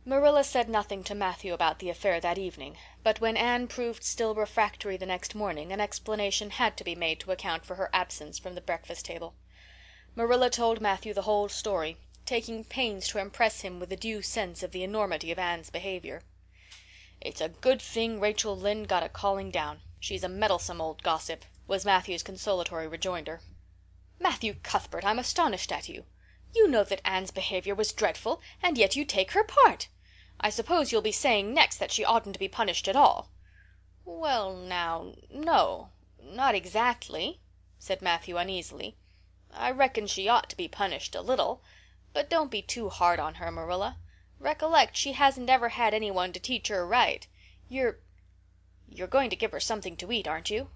Marilla said nothing to Matthew about the affair that evening, but when Anne proved still refractory the next morning an explanation had to be made to account for her absence from the breakfast table. Marilla told Matthew the whole story, taking pains to impress him with a due sense of the enormity of Anne's behaviour. "It's a good thing Rachel Lynde got a calling down. She's a meddlesome old gossip," was Matthew's consolatory rejoinder. "Matthew Cuthbert, I'm astonished at you. You know that Anne's behaviour was dreadful, and yet you take her part. I suppose you'll be saying next that she oughtn't to be punished at all." "Well, now, no, not exactly," said Matthew uneasily. "I reckon she ought to be punished a little, but don't be too hard on her, Marilla. Recollect, she hasn't ever had anyone to teach her right. You're going to give her something to eat, aren't you?"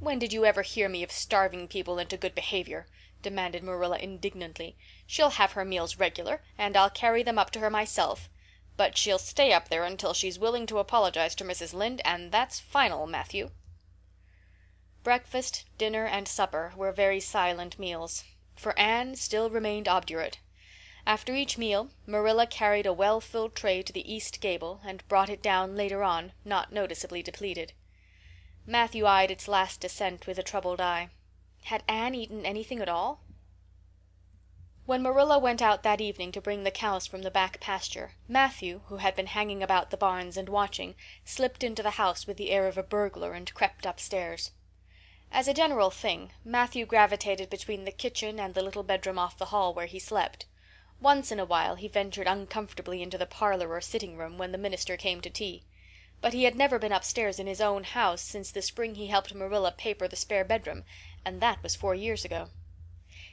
"When did you ever hear me of starving people into good behaviour?" demanded Marilla indignantly. "She'll have her meals regular, and I'll carry them up to her myself. But she'll stay up there until she's willing to apologize to Mrs. Lynde, and that's final, Matthew." Breakfast, dinner, and supper were very silent meals, for Anne still remained obdurate. After each meal Marilla carried a well-filled tray to the east gable and brought it down later on, not noticeably depleted. Matthew eyed its last descent with a troubled eye. Had Anne eaten anything at all? When Marilla went out that evening to bring the cows from the back pasture, Matthew, who had been hanging about the barns and watching, slipped into the house with the air of a burglar and crept upstairs. As a general thing, Matthew gravitated between the kitchen and the little bedroom off the hall where he slept. Once in a while he ventured uncomfortably into the parlor or sitting room when the minister came to tea. But he had never been upstairs in his own house since the spring he helped Marilla paper the spare bedroom, and that was 4 years ago.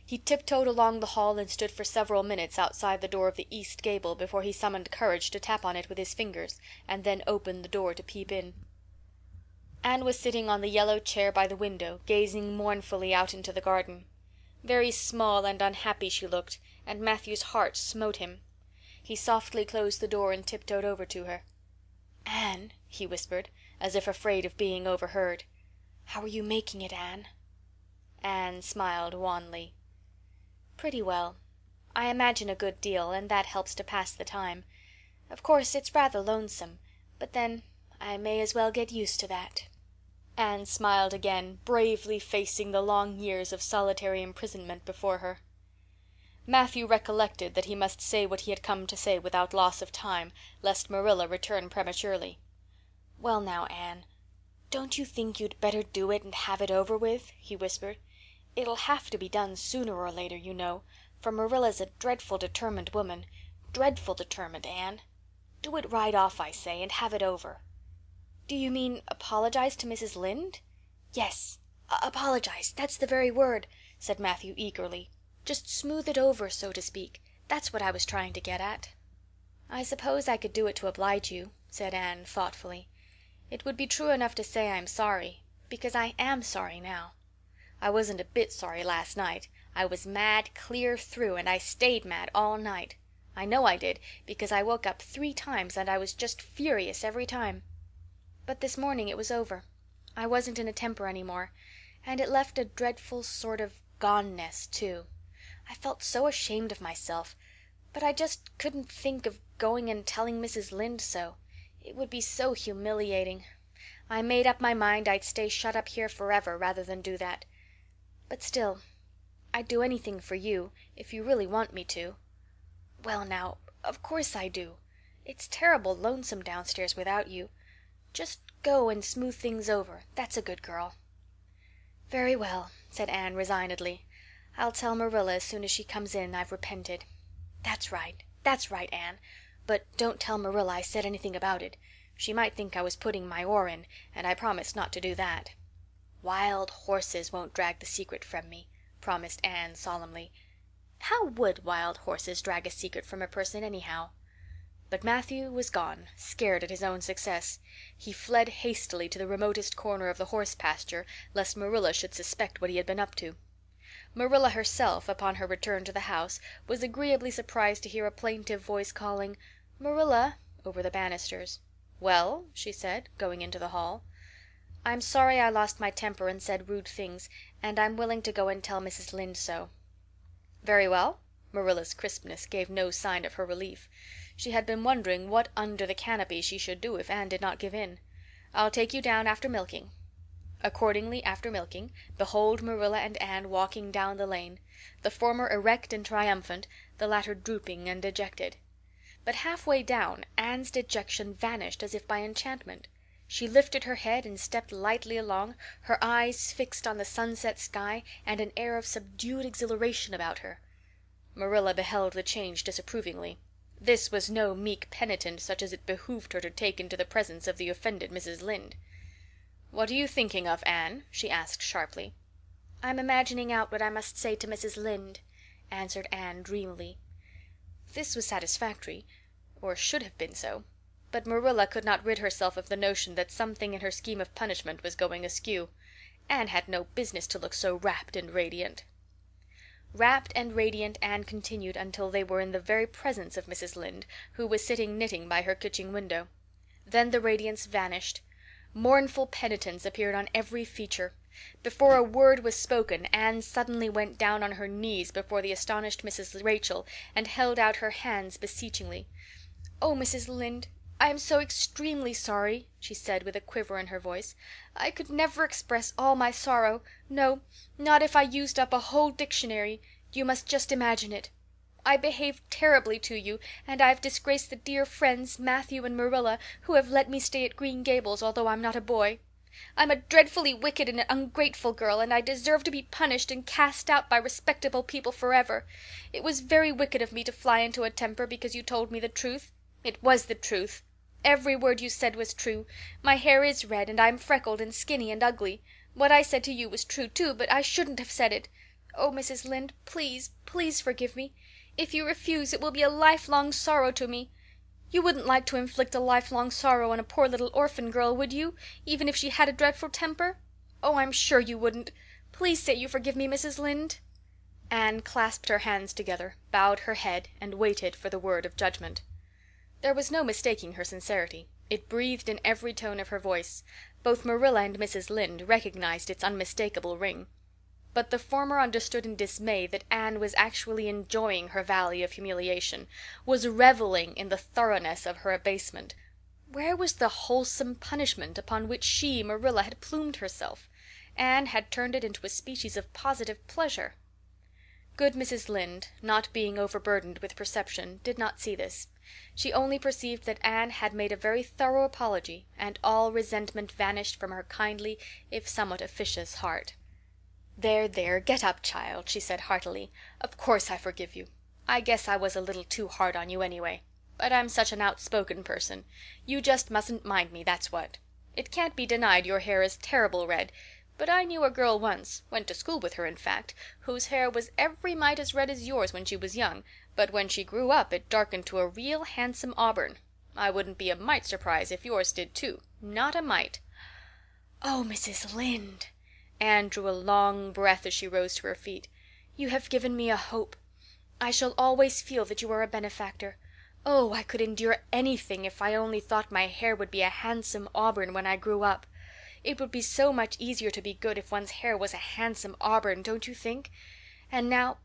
He tiptoed along the hall and stood for several minutes outside the door of the east gable before he summoned courage to tap on it with his fingers, and then opened the door to peep in. Anne was sitting on the yellow chair by the window, gazing mournfully out into the garden. Very small and unhappy she looked, and Matthew's heart smote him. He softly closed the door and tiptoed over to her. "Anne," he whispered, as if afraid of being overheard. "How are you making it, Anne?" Anne smiled wanly. "Pretty well. I imagine a good deal, and that helps to pass the time. Of course, it's rather lonesome, but then I may as well get used to that." Anne smiled again, bravely facing the long years of solitary imprisonment before her. Matthew recollected that he must say what he had come to say without loss of time, lest Marilla return prematurely. "Well now, Anne, don't you think you'd better do it and have it over with?" he whispered. "It'll have to be done sooner or later, you know, for Marilla's a dreadful determined woman. Dreadful determined, Anne. Do it right off, I say, and have it over." "Do you mean apologize to Mrs. Lynde?" "Yes, apologize. That's the very word," said Matthew eagerly. "Just smooth it over, so to speak. That's what I was trying to get at." "I suppose I could do it to oblige you," said Anne thoughtfully. "It would be true enough to say I'm sorry, because I am sorry now. I wasn't a bit sorry last night. I was mad clear through, and I stayed mad all night. I know I did, because I woke up 3 times and I was just furious every time. But this morning it was over. I wasn't in a temper any more, and it left a dreadful sort of goneness, too. I felt so ashamed of myself, but I just couldn't think of going and telling Mrs. Lynde so. It would be so humiliating. I made up my mind I'd stay shut up here forever rather than do that. But still, I'd do anything for you, if you really want me to." "Well now, of course I do. It's terrible lonesome downstairs without you. Just go and smooth things over, that's a good girl." "Very well," said Anne resignedly. "I'll tell Marilla as soon as she comes in I've repented." That's right, Anne. But don't tell Marilla I said anything about it. She might think I was putting my oar in, and I promised not to do that." "Wild horses won't drag the secret from me," promised Anne solemnly. How would wild horses drag a secret from a person anyhow? But Matthew was gone, scared at his own success. He fled hastily to the remotest corner of the horse pasture, lest Marilla should suspect what he had been up to. Marilla herself, upon her return to the house, was agreeably surprised to hear a plaintive voice calling, "Marilla," over the banisters. "Well?" she said, going into the hall. "I'm sorry I lost my temper and said rude things, and I'm willing to go and tell Mrs. Lynde so." "Very well." Marilla's crispness gave no sign of her relief. She had been wondering what under the canopy she should do if Anne did not give in. "I'll take you down after milking." Accordingly, after milking, behold Marilla and Anne walking down the lane, the former erect and triumphant, the latter drooping and dejected. But halfway down Anne's dejection vanished as if by enchantment. She lifted her head and stepped lightly along, her eyes fixed on the sunset sky and an air of subdued exhilaration about her. Marilla beheld the change disapprovingly. This was no meek penitent such as it behooved her to take into the presence of the offended Mrs. Lynde. "What are you thinking of, Anne?" she asked sharply. "I'm imagining out what I must say to Mrs. Lynde," answered Anne dreamily. This was satisfactory, or should have been so, but Marilla could not rid herself of the notion that something in her scheme of punishment was going askew. Anne had no business to look so rapt and radiant. Rapt and radiant Anne continued until they were in the very presence of Mrs. Lynde, who was sitting knitting by her kitchen window. Then the radiance vanished. Mournful penitence appeared on every feature. Before a word was spoken Anne suddenly went down on her knees before the astonished Mrs. Rachel and held out her hands beseechingly. "Oh, Mrs. Lynde, I am so extremely sorry," she said with a quiver in her voice. "I could never express all my sorrow. No, not if I used up a whole dictionary. You must just imagine it. I behaved terribly to you, and I've disgraced the dear friends, Matthew and Marilla, who have let me stay at Green Gables, although I'm not a boy. I'm a dreadfully wicked and ungrateful girl, and I deserve to be punished and cast out by respectable people forever. It was very wicked of me to fly into a temper because you told me the truth. It was the truth. Every word you said was true. My hair is red, and I'm freckled and skinny and ugly. What I said to you was true, too, but I shouldn't have said it. Oh, Mrs. Lynde, please, please forgive me. If you refuse, it will be a lifelong sorrow to me. You wouldn't like to inflict a lifelong sorrow on a poor little orphan girl, would you, even if she had a dreadful temper? Oh, I'm sure you wouldn't. Please say you forgive me, Mrs. Lynde." Anne clasped her hands together, bowed her head, and waited for the word of judgment. There was no mistaking her sincerity. It breathed in every tone of her voice. Both Marilla and Mrs. Lynde recognized its unmistakable ring. But the former understood in dismay that Anne was actually enjoying her valley of humiliation, was reveling in the thoroughness of her abasement. Where was the wholesome punishment upon which she, Marilla, had plumed herself? Anne had turned it into a species of positive pleasure. Good Mrs. Lynde, not being overburdened with perception, did not see this. She only perceived that Anne had made a very thorough apology, and all resentment vanished from her kindly, if somewhat officious, heart. "There, there, get up, child," she said heartily. "Of course I forgive you. I guess I was a little too hard on you anyway. But I'm such an outspoken person. You just mustn't mind me, that's what. It can't be denied your hair is terrible red, but I knew a girl once, went to school with her in fact, whose hair was every mite as red as yours when she was young, but when she grew up it darkened to a real handsome auburn. I wouldn't be a mite surprised if yours did too. Not a mite." "Oh, Mrs. Lynde," Anne drew a long breath as she rose to her feet. "you have given me a hope. I shall always feel that you are a benefactor. Oh, I could endure anything if I only thought my hair would be a handsome auburn when I grew up. It would be so much easier to be good if one's hair was a handsome auburn, don't you think? And now,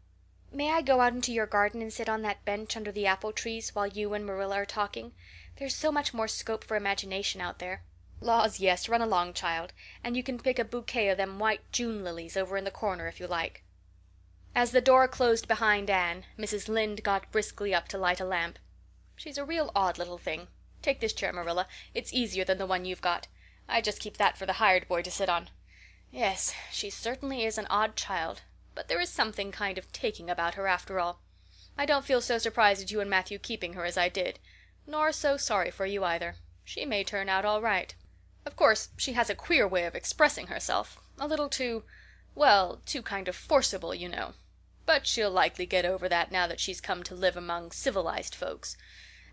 may I go out into your garden and sit on that bench under the apple trees while you and Marilla are talking? There's so much more scope for imagination out there." "Laws, yes, run along, child, and you can pick a bouquet of them white June lilies over in the corner if you like." As the door closed behind Anne, Mrs. Lynde got briskly up to light a lamp. "She's a real odd little thing. Take this chair, Marilla. It's easier than the one you've got. I just keep that for the hired boy to sit on. Yes, she certainly is an odd child, but there is something kind of taking about her after all. I don't feel so surprised at you and Matthew keeping her as I did, nor so sorry for you either. She may turn out all right. Of course, she has a queer way of expressing herself, a little too, well, too kind of forcible, you know. But she'll likely get over that now that she's come to live among civilized folks.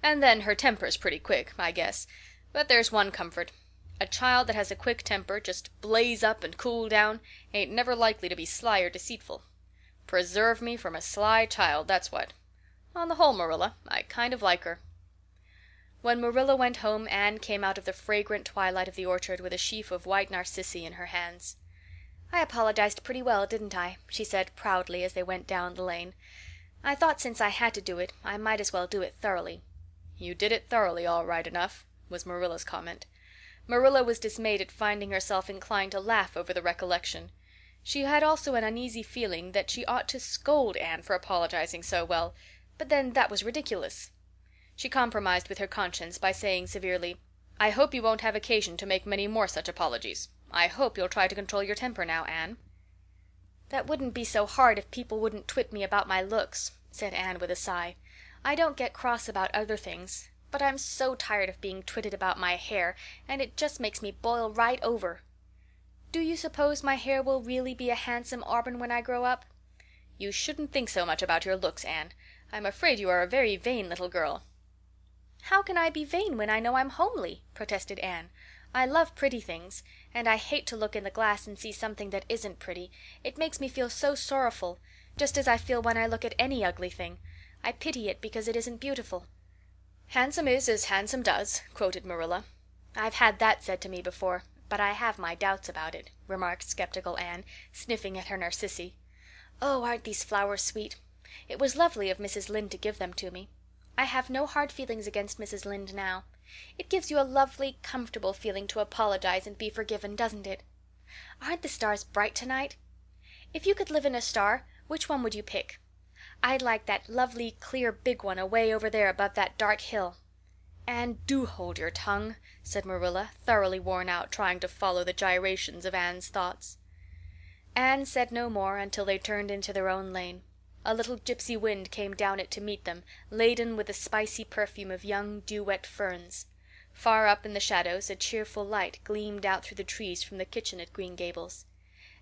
And then her temper's pretty quick, I guess. But there's one comfort. A child that has a quick temper, just blaze up and cool down, ain't never likely to be sly or deceitful. Preserve me from a sly child, that's what. On the whole, Marilla, I kind of like her." When Marilla went home Anne came out of the fragrant twilight of the orchard with a sheaf of white narcissi in her hands. "I apologized pretty well, didn't I?" she said proudly as they went down the lane. "I thought since I had to do it, I might as well do it thoroughly." "You did it thoroughly, all right enough," was Marilla's comment. Marilla was dismayed at finding herself inclined to laugh over the recollection. She had also an uneasy feeling that she ought to scold Anne for apologizing so well, but then that was ridiculous. She compromised with her conscience by saying severely, "I hope you won't have occasion to make many more such apologies. I hope you'll try to control your temper now, Anne." "That wouldn't be so hard if people wouldn't twit me about my looks," said Anne with a sigh. "I don't get cross about other things, but I'm so tired of being twitted about my hair, and it just makes me boil right over. Do you suppose my hair will really be a handsome auburn when I grow up?" "You shouldn't think so much about your looks, Anne. I'm afraid you are a very vain little girl." "How can I be vain when I know I'm homely?" protested Anne. "I love pretty things, and I hate to look in the glass and see something that isn't pretty. It makes me feel so sorrowful, just as I feel when I look at any ugly thing. I pity it because it isn't beautiful." "Handsome is as handsome does," quoted Marilla. "I've had that said to me before, but I have my doubts about it," remarked skeptical Anne, sniffing at her narcissi. "Oh, aren't these flowers sweet? It was lovely of Mrs. Lynde to give them to me. I have no hard feelings against Mrs. Lynde now. It gives you a lovely, comfortable feeling to apologize and be forgiven, doesn't it? Aren't the stars bright tonight? If you could live in a star, which one would you pick? I'd like that lovely, clear, big one away over there above that dark hill." "Anne, do hold your tongue," said Marilla, thoroughly worn out trying to follow the gyrations of Anne's thoughts. Anne said no more until they turned into their own lane. A little gypsy wind came down it to meet them, laden with the spicy perfume of young, dew-wet ferns. Far up in the shadows a cheerful light gleamed out through the trees from the kitchen at Green Gables.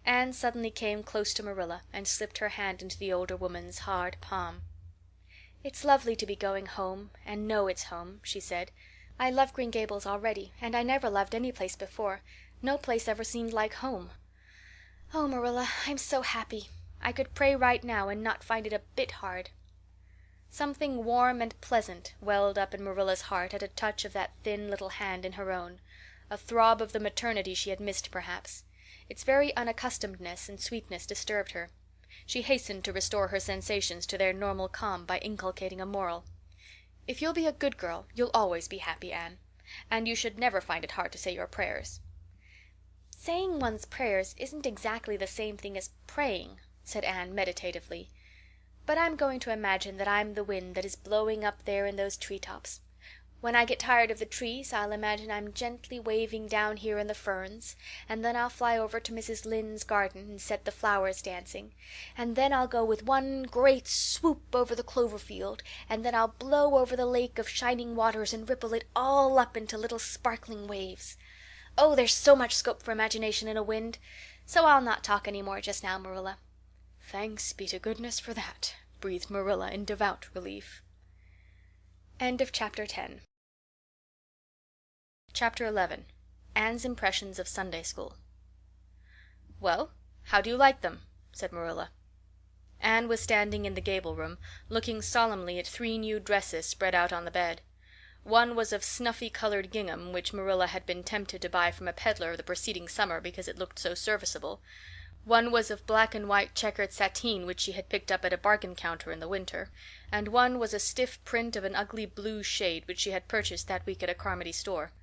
Anne suddenly came close to Marilla and slipped her hand into the older woman's hard palm. "It's lovely to be going home and know it's home," she said. "I love Green Gables already, and I never loved any place before. No place ever seemed like home. Oh, Marilla, I'm so happy. I could pray right now and not find it a bit hard." Something warm and pleasant welled up in Marilla's heart at a touch of that thin little hand in her own, a throb of the maternity she had missed perhaps. Its very unaccustomedness and sweetness disturbed her. She hastened to restore her sensations to their normal calm by inculcating a moral. "If you'll be a good girl you'll always be happy, Anne. And you should never find it hard to say your prayers." "Saying one's prayers isn't exactly the same thing as praying," said Anne meditatively. "But I'm going to imagine that I'm the wind that is blowing up there in those treetops. When I get tired of the trees I'll imagine I'm gently waving down here in the ferns, and then I'll fly over to Mrs. Lynde's garden and set the flowers dancing, and then I'll go with one great swoop over the clover field, and then I'll blow over the lake of shining waters and ripple it all up into little sparkling waves. Oh, there's so much scope for imagination in a wind. So I'll not talk any more just now, Marilla." "Thanks be to goodness for that," breathed Marilla in devout relief. End of chapter 10. Chapter 11. Anne's Impressions of Sunday School. "Well, how do you like them?" said Marilla. Anne was standing in the gable room, looking solemnly at 3 new dresses spread out on the bed. One was of snuffy-colored gingham, which Marilla had been tempted to buy from a peddler the preceding summer because it looked so serviceable. One was of black and white checkered sateen which she had picked up at a bargain counter in the winter, and one was a stiff print of an ugly blue shade which she had purchased that week at a Carmody store.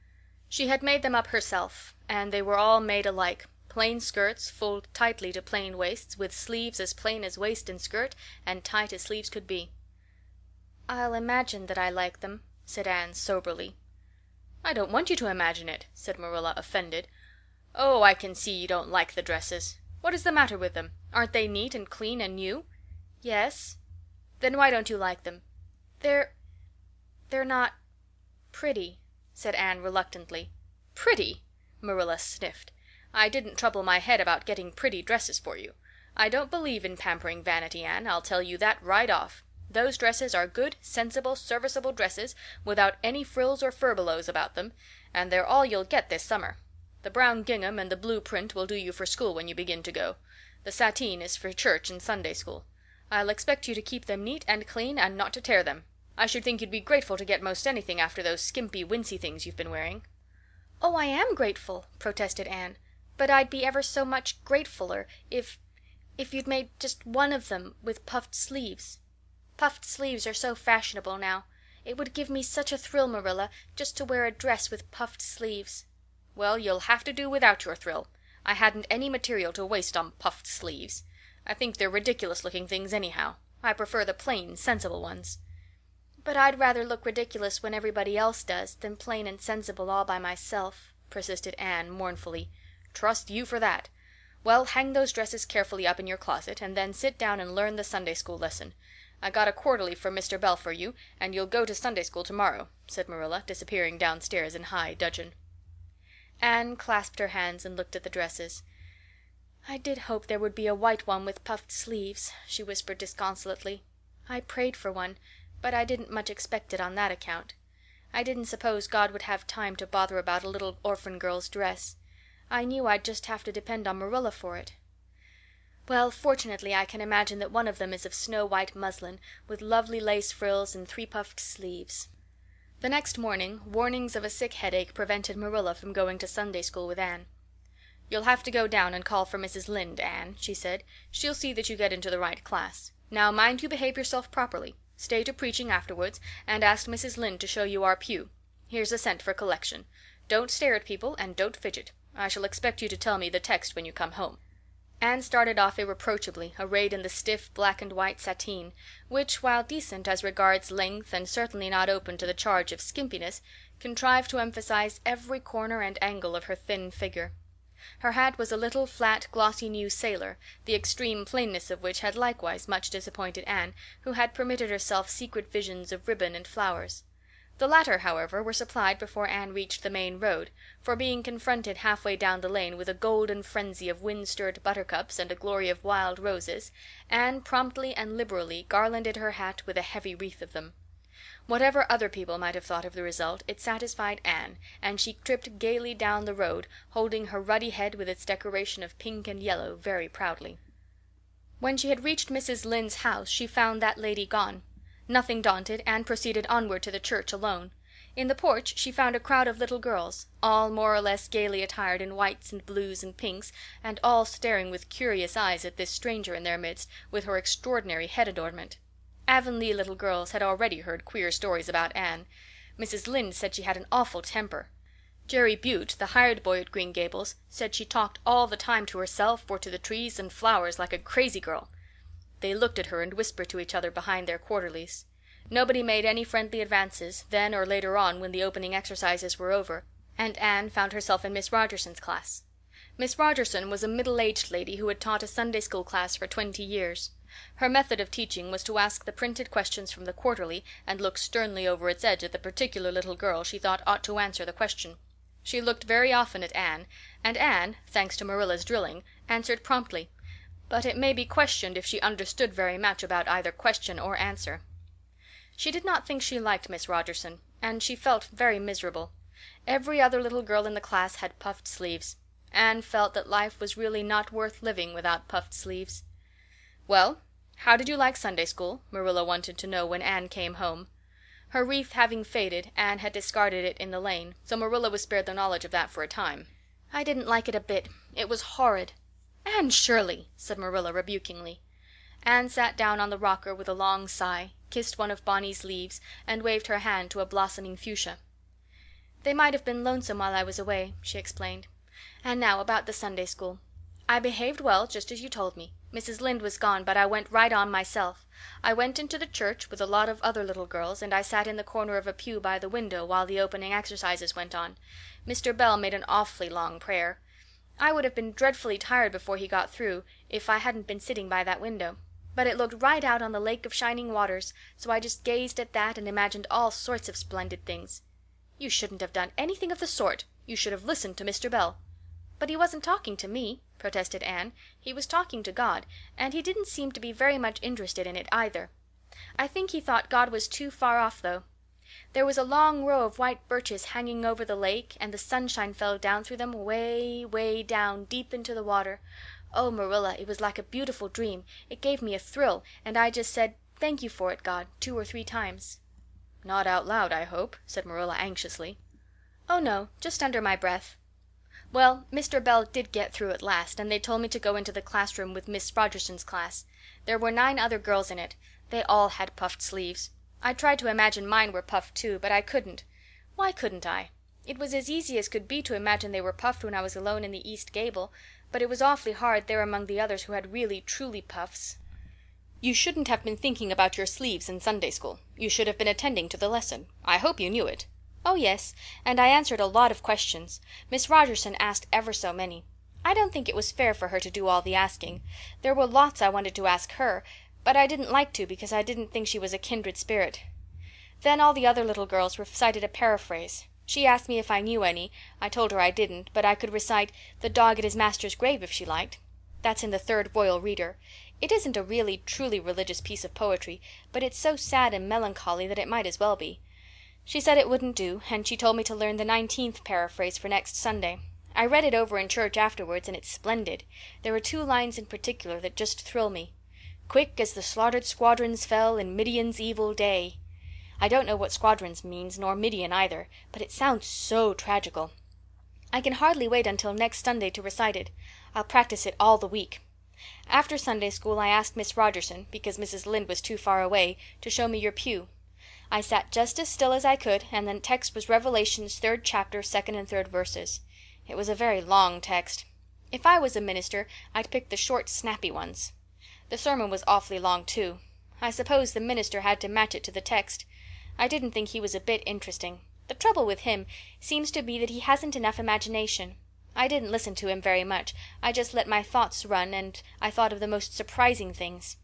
She had made them up herself, and they were all made alike, plain skirts fulled tightly to plain waists, with sleeves as plain as waist and skirt and tight as sleeves could be. "I'll imagine that I like them," said Anne soberly. "I don't want you to imagine it," said Marilla, offended. "Oh, I can see you don't like the dresses. What is the matter with them? Aren't they neat and clean and new?" "Yes." "Then why don't you like them?" They're not pretty," said Anne reluctantly. "Pretty?" Marilla sniffed. "I didn't trouble my head about getting pretty dresses for you. I don't believe in pampering Vanity, Anne, I'll tell you that right off. Those dresses are good, sensible, serviceable dresses, without any frills or furbelows about them, and they're all you'll get this summer. The brown gingham and the blue print will do you for school when you begin to go. The sateen is for church and Sunday school. I'll expect you to keep them neat and clean and not to tear them. I should think you'd be grateful to get most anything after those skimpy, wincey things you've been wearing." "Oh, I am grateful," protested Anne. "But I'd be ever so much gratefuller if you'd made just one of them with puffed sleeves. Puffed sleeves are so fashionable now. It would give me such a thrill, Marilla, just to wear a dress with puffed sleeves." Well, you'll have to do without your thrill. I hadn't any material to waste on puffed sleeves. I think they're ridiculous-looking things anyhow. I prefer the plain, sensible ones." "But I'd rather look ridiculous when everybody else does than plain and sensible all by myself," persisted Anne mournfully. "Trust you for that. Well, hang those dresses carefully up in your closet, and then sit down and learn the Sunday school lesson. I got a quarterly from Mr. Bell for you, and you'll go to Sunday school tomorrow," said Marilla, disappearing downstairs in high dudgeon. Anne clasped her hands and looked at the dresses. "I did hope there would be a white one with puffed sleeves," she whispered disconsolately. "I prayed for one, but I didn't much expect it on that account. I didn't suppose God would have time to bother about a little orphan girl's dress. I knew I'd just have to depend on Marilla for it. Well, fortunately I can imagine that one of them is of snow-white muslin, with lovely lace frills and 3-puffed sleeves." The next morning warnings of a sick headache prevented Marilla from going to Sunday school with Anne. "You'll have to go down and call for Mrs. Lynde, Anne," she said. "She'll see that you get into the right class. Now mind you behave yourself properly. Stay to preaching afterwards, and ask Mrs. Lynde to show you our pew. Here's a cent for collection. Don't stare at people, and don't fidget. I shall expect you to tell me the text when you come home." Anne started off irreproachably, arrayed in the stiff black and white sateen, which, while decent as regards length and certainly not open to the charge of skimpiness, contrived to emphasize every corner and angle of her thin figure. Her hat was a little flat glossy new sailor, the extreme plainness of which had likewise much disappointed Anne, who had permitted herself secret visions of ribbon and flowers. The latter, however, were supplied before Anne reached the main road, for being confronted halfway down the lane with a golden frenzy of wind-stirred buttercups and a glory of wild roses, Anne promptly and liberally garlanded her hat with a heavy wreath of them. Whatever other people might have thought of the result, it satisfied Anne, and she tripped gaily down the road, holding her ruddy head with its decoration of pink and yellow very proudly. When she had reached Mrs. Lynde's house she found that lady gone. Nothing daunted, Anne proceeded onward to the church alone. In the porch she found a crowd of little girls, all more or less gaily attired in whites and blues and pinks, and all staring with curious eyes at this stranger in their midst, with her extraordinary head adornment. Avonlea little girls had already heard queer stories about Anne. Mrs. Lynde said she had an awful temper. Jerry Butte, the hired boy at Green Gables, said she talked all the time to herself or to the trees and flowers like a crazy girl. They looked at her and whispered to each other behind their quarterlies. Nobody made any friendly advances, then or later on when the opening exercises were over, and Anne found herself in Miss Rogerson's class. Miss Rogerson was a middle-aged lady who had taught a Sunday school class for 20 years. Her method of teaching was to ask the printed questions from the quarterly and look sternly over its edge at the particular little girl she thought ought to answer the question. She looked very often at Anne, and Anne, thanks to Marilla's drilling, answered promptly, but it may be questioned if she understood very much about either question or answer. She did not think she liked Miss Rogerson, and she felt very miserable. Every other little girl in the class had puffed sleeves. Anne felt that life was really not worth living without puffed sleeves. "Well, how did you like Sunday school?" Marilla wanted to know when Anne came home. Her wreath having faded, Anne had discarded it in the lane, so Marilla was spared the knowledge of that for a time. "I didn't like it a bit. It was horrid." "Anne Shirley!" said Marilla rebukingly. Anne sat down on the rocker with a long sigh, kissed one of Bonny's leaves, and waved her hand to a blossoming fuchsia. "They might have been lonesome while I was away," she explained. "And now about the Sunday school. I behaved well, just as you told me. Mrs. Lynde was gone, but I went right on myself. I went into the church with a lot of other little girls, and I sat in the corner of a pew by the window while the opening exercises went on. Mr. Bell made an awfully long prayer. I would have been dreadfully tired before he got through if I hadn't been sitting by that window. But it looked right out on the lake of shining waters, so I just gazed at that and imagined all sorts of splendid things." "You shouldn't have done anything of the sort. You should have listened to Mr. Bell." "But he wasn't talking to me," protested Anne. "He was talking to God, and he didn't seem to be very much interested in it either. I think he thought God was too far off, though. There was a long row of white birches hanging over the lake, and the sunshine fell down through them, way, way down, deep into the water. Oh, Marilla, it was like a beautiful dream. It gave me a thrill, and I just said, 'Thank you for it, God,' 2 or 3 times." "Not out loud, I hope," said Marilla anxiously. "Oh, no, just under my breath. Well, Mr. Bell did get through at last, and they told me to go into the classroom with Miss Rogerson's class. There were 9 other girls in it. They all had puffed sleeves. I tried to imagine mine were puffed too, but I couldn't. Why couldn't I? It was as easy as could be to imagine they were puffed when I was alone in the east gable, but it was awfully hard there among the others who had really, truly puffs. You shouldn't have been thinking about your sleeves in Sunday school. You should have been attending to the lesson. I hope you knew it. Oh, yes, and I answered a lot of questions. Miss Rogerson asked ever so many. I don't think it was fair for her to do all the asking. There were lots I wanted to ask her, but I didn't like to because I didn't think she was a kindred spirit. Then all the other little girls recited a paraphrase. She asked me if I knew any. I told her I didn't, but I could recite "The Dog at His Master's Grave" if she liked. That's in the Third Royal Reader. It isn't a really, truly religious piece of poetry, but it's so sad and melancholy that it might as well be. She said it wouldn't do, and she told me to learn the 19th paraphrase for next Sunday. I read it over in church afterwards, and it's splendid. There are 2 lines in particular that just thrill me. "Quick as the slaughtered squadrons fell in Midian's evil day." I don't know what squadrons means, nor Midian either, but it sounds so tragical. I can hardly wait until next Sunday to recite it. I'll practice it all the week. After Sunday school I asked Miss Rogerson, because Mrs. Lynde was too far away, to show me your pew. I sat just as still as I could, and the text was Revelation's 3rd chapter, 2nd and 3rd verses. It was a very long text. If I was a minister, I'd pick the short, snappy ones. The sermon was awfully long, too. I suppose the minister had to match it to the text. I didn't think he was a bit interesting. The trouble with him seems to be that he hasn't enough imagination. I didn't listen to him very much. I just let my thoughts run, and I thought of the most surprising things.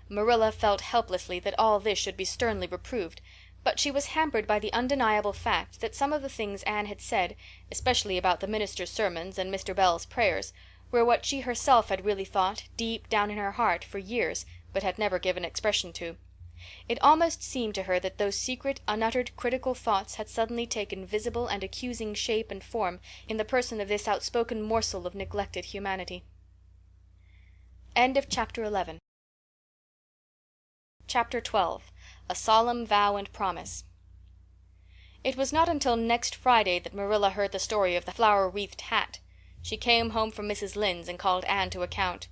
Marilla felt helplessly that all this should be sternly reproved, but she was hampered by the undeniable fact that some of the things Anne had said, especially about the minister's sermons and Mr. Bell's prayers, were what she herself had really thought, deep down in her heart, for years, but had never given expression to. It almost seemed to her that those secret, unuttered, critical thoughts had suddenly taken visible and accusing shape and form in the person of this outspoken morsel of neglected humanity. End of Chapter 11. Chapter 12. A Solemn Vow and Promise. It was not until next Friday that Marilla heard the story of the flower-wreathed hat. She came home from Mrs. Lynde's and called Anne to account.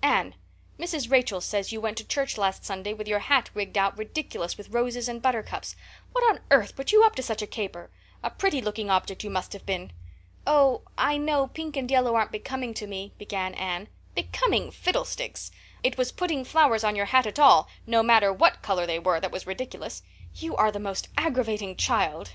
"Anne, Mrs. Rachel says you went to church last Sunday with your hat rigged out ridiculous with roses and buttercups. What on earth put you up to such a caper? A pretty-looking object you must have been." "Oh, I know pink and yellow aren't becoming to me," began Anne. "Becoming fiddlesticks! It was putting flowers on your hat at all, no matter what color they were, that was ridiculous. You are the most aggravating child."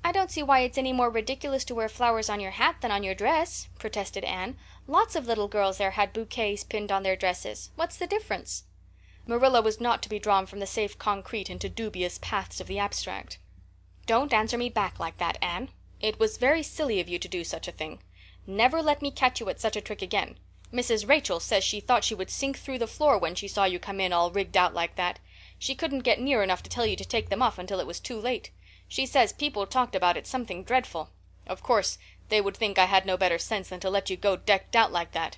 "I don't see why it's any more ridiculous to wear flowers on your hat than on your dress," protested Anne. "Lots of little girls there had bouquets pinned on their dresses. What's the difference?" Marilla was not to be drawn from the safe concrete into dubious paths of the abstract. "Don't answer me back like that, Anne. It was very silly of you to do such a thing. Never let me catch you at such a trick again. Mrs. Rachel says she thought she would sink through the floor when she saw you come in all rigged out like that. She couldn't get near enough to tell you to take them off until it was too late. She says people talked about it something dreadful. Of course, they would think I had no better sense than to let you go decked out like that."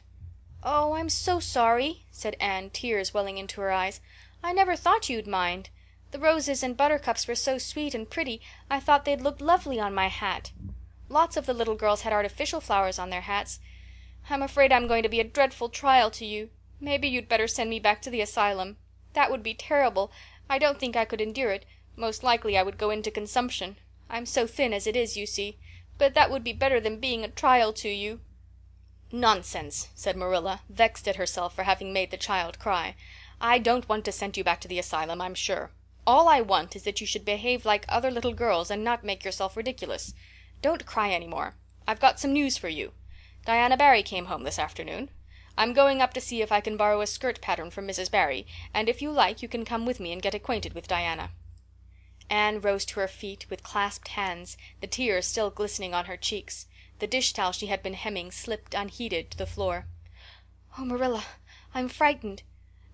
"Oh, I'm so sorry," said Anne, tears welling into her eyes. "I never thought you'd mind. The roses and buttercups were so sweet and pretty I thought they'd look lovely on my hat. Lots of the little girls had artificial flowers on their hats. I'm afraid I'm going to be a dreadful trial to you. Maybe you'd better send me back to the asylum. That would be terrible. I don't think I could endure it. Most likely I would go into consumption. I'm so thin as it is, you see. But that would be better than being a trial to you." "Nonsense," said Marilla, vexed at herself for having made the child cry. "I don't want to send you back to the asylum, I'm sure. All I want is that you should behave like other little girls and not make yourself ridiculous. Don't cry any more. I've got some news for you. Diana Barry came home this afternoon. I'm going up to see if I can borrow a skirt pattern from Mrs. Barry, and if you like you can come with me and get acquainted with Diana." Anne rose to her feet with clasped hands, the tears still glistening on her cheeks. The dish towel she had been hemming slipped unheeded to the floor. "Oh, Marilla, I'm frightened.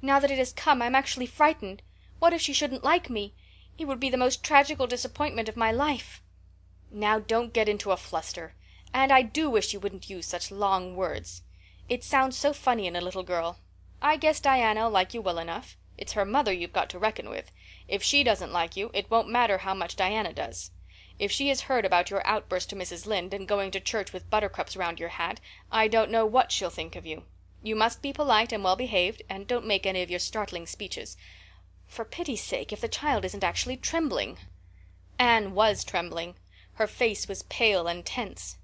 Now that it has come I'm actually frightened. What if she shouldn't like me? It would be the most tragical disappointment of my life." "Now don't get into a fluster. And I do wish you wouldn't use such long words. It sounds so funny in a little girl. I guess Diana'll like you well enough. It's her mother you've got to reckon with. If she doesn't like you, it won't matter how much Diana does. If she has heard about your outburst to Mrs. Lynde and going to church with buttercups round your hat, I don't know what she'll think of you. You must be polite and well behaved, and don't make any of your startling speeches. For pity's sake, if the child isn't actually trembling." Anne was trembling. Her face was pale and tense.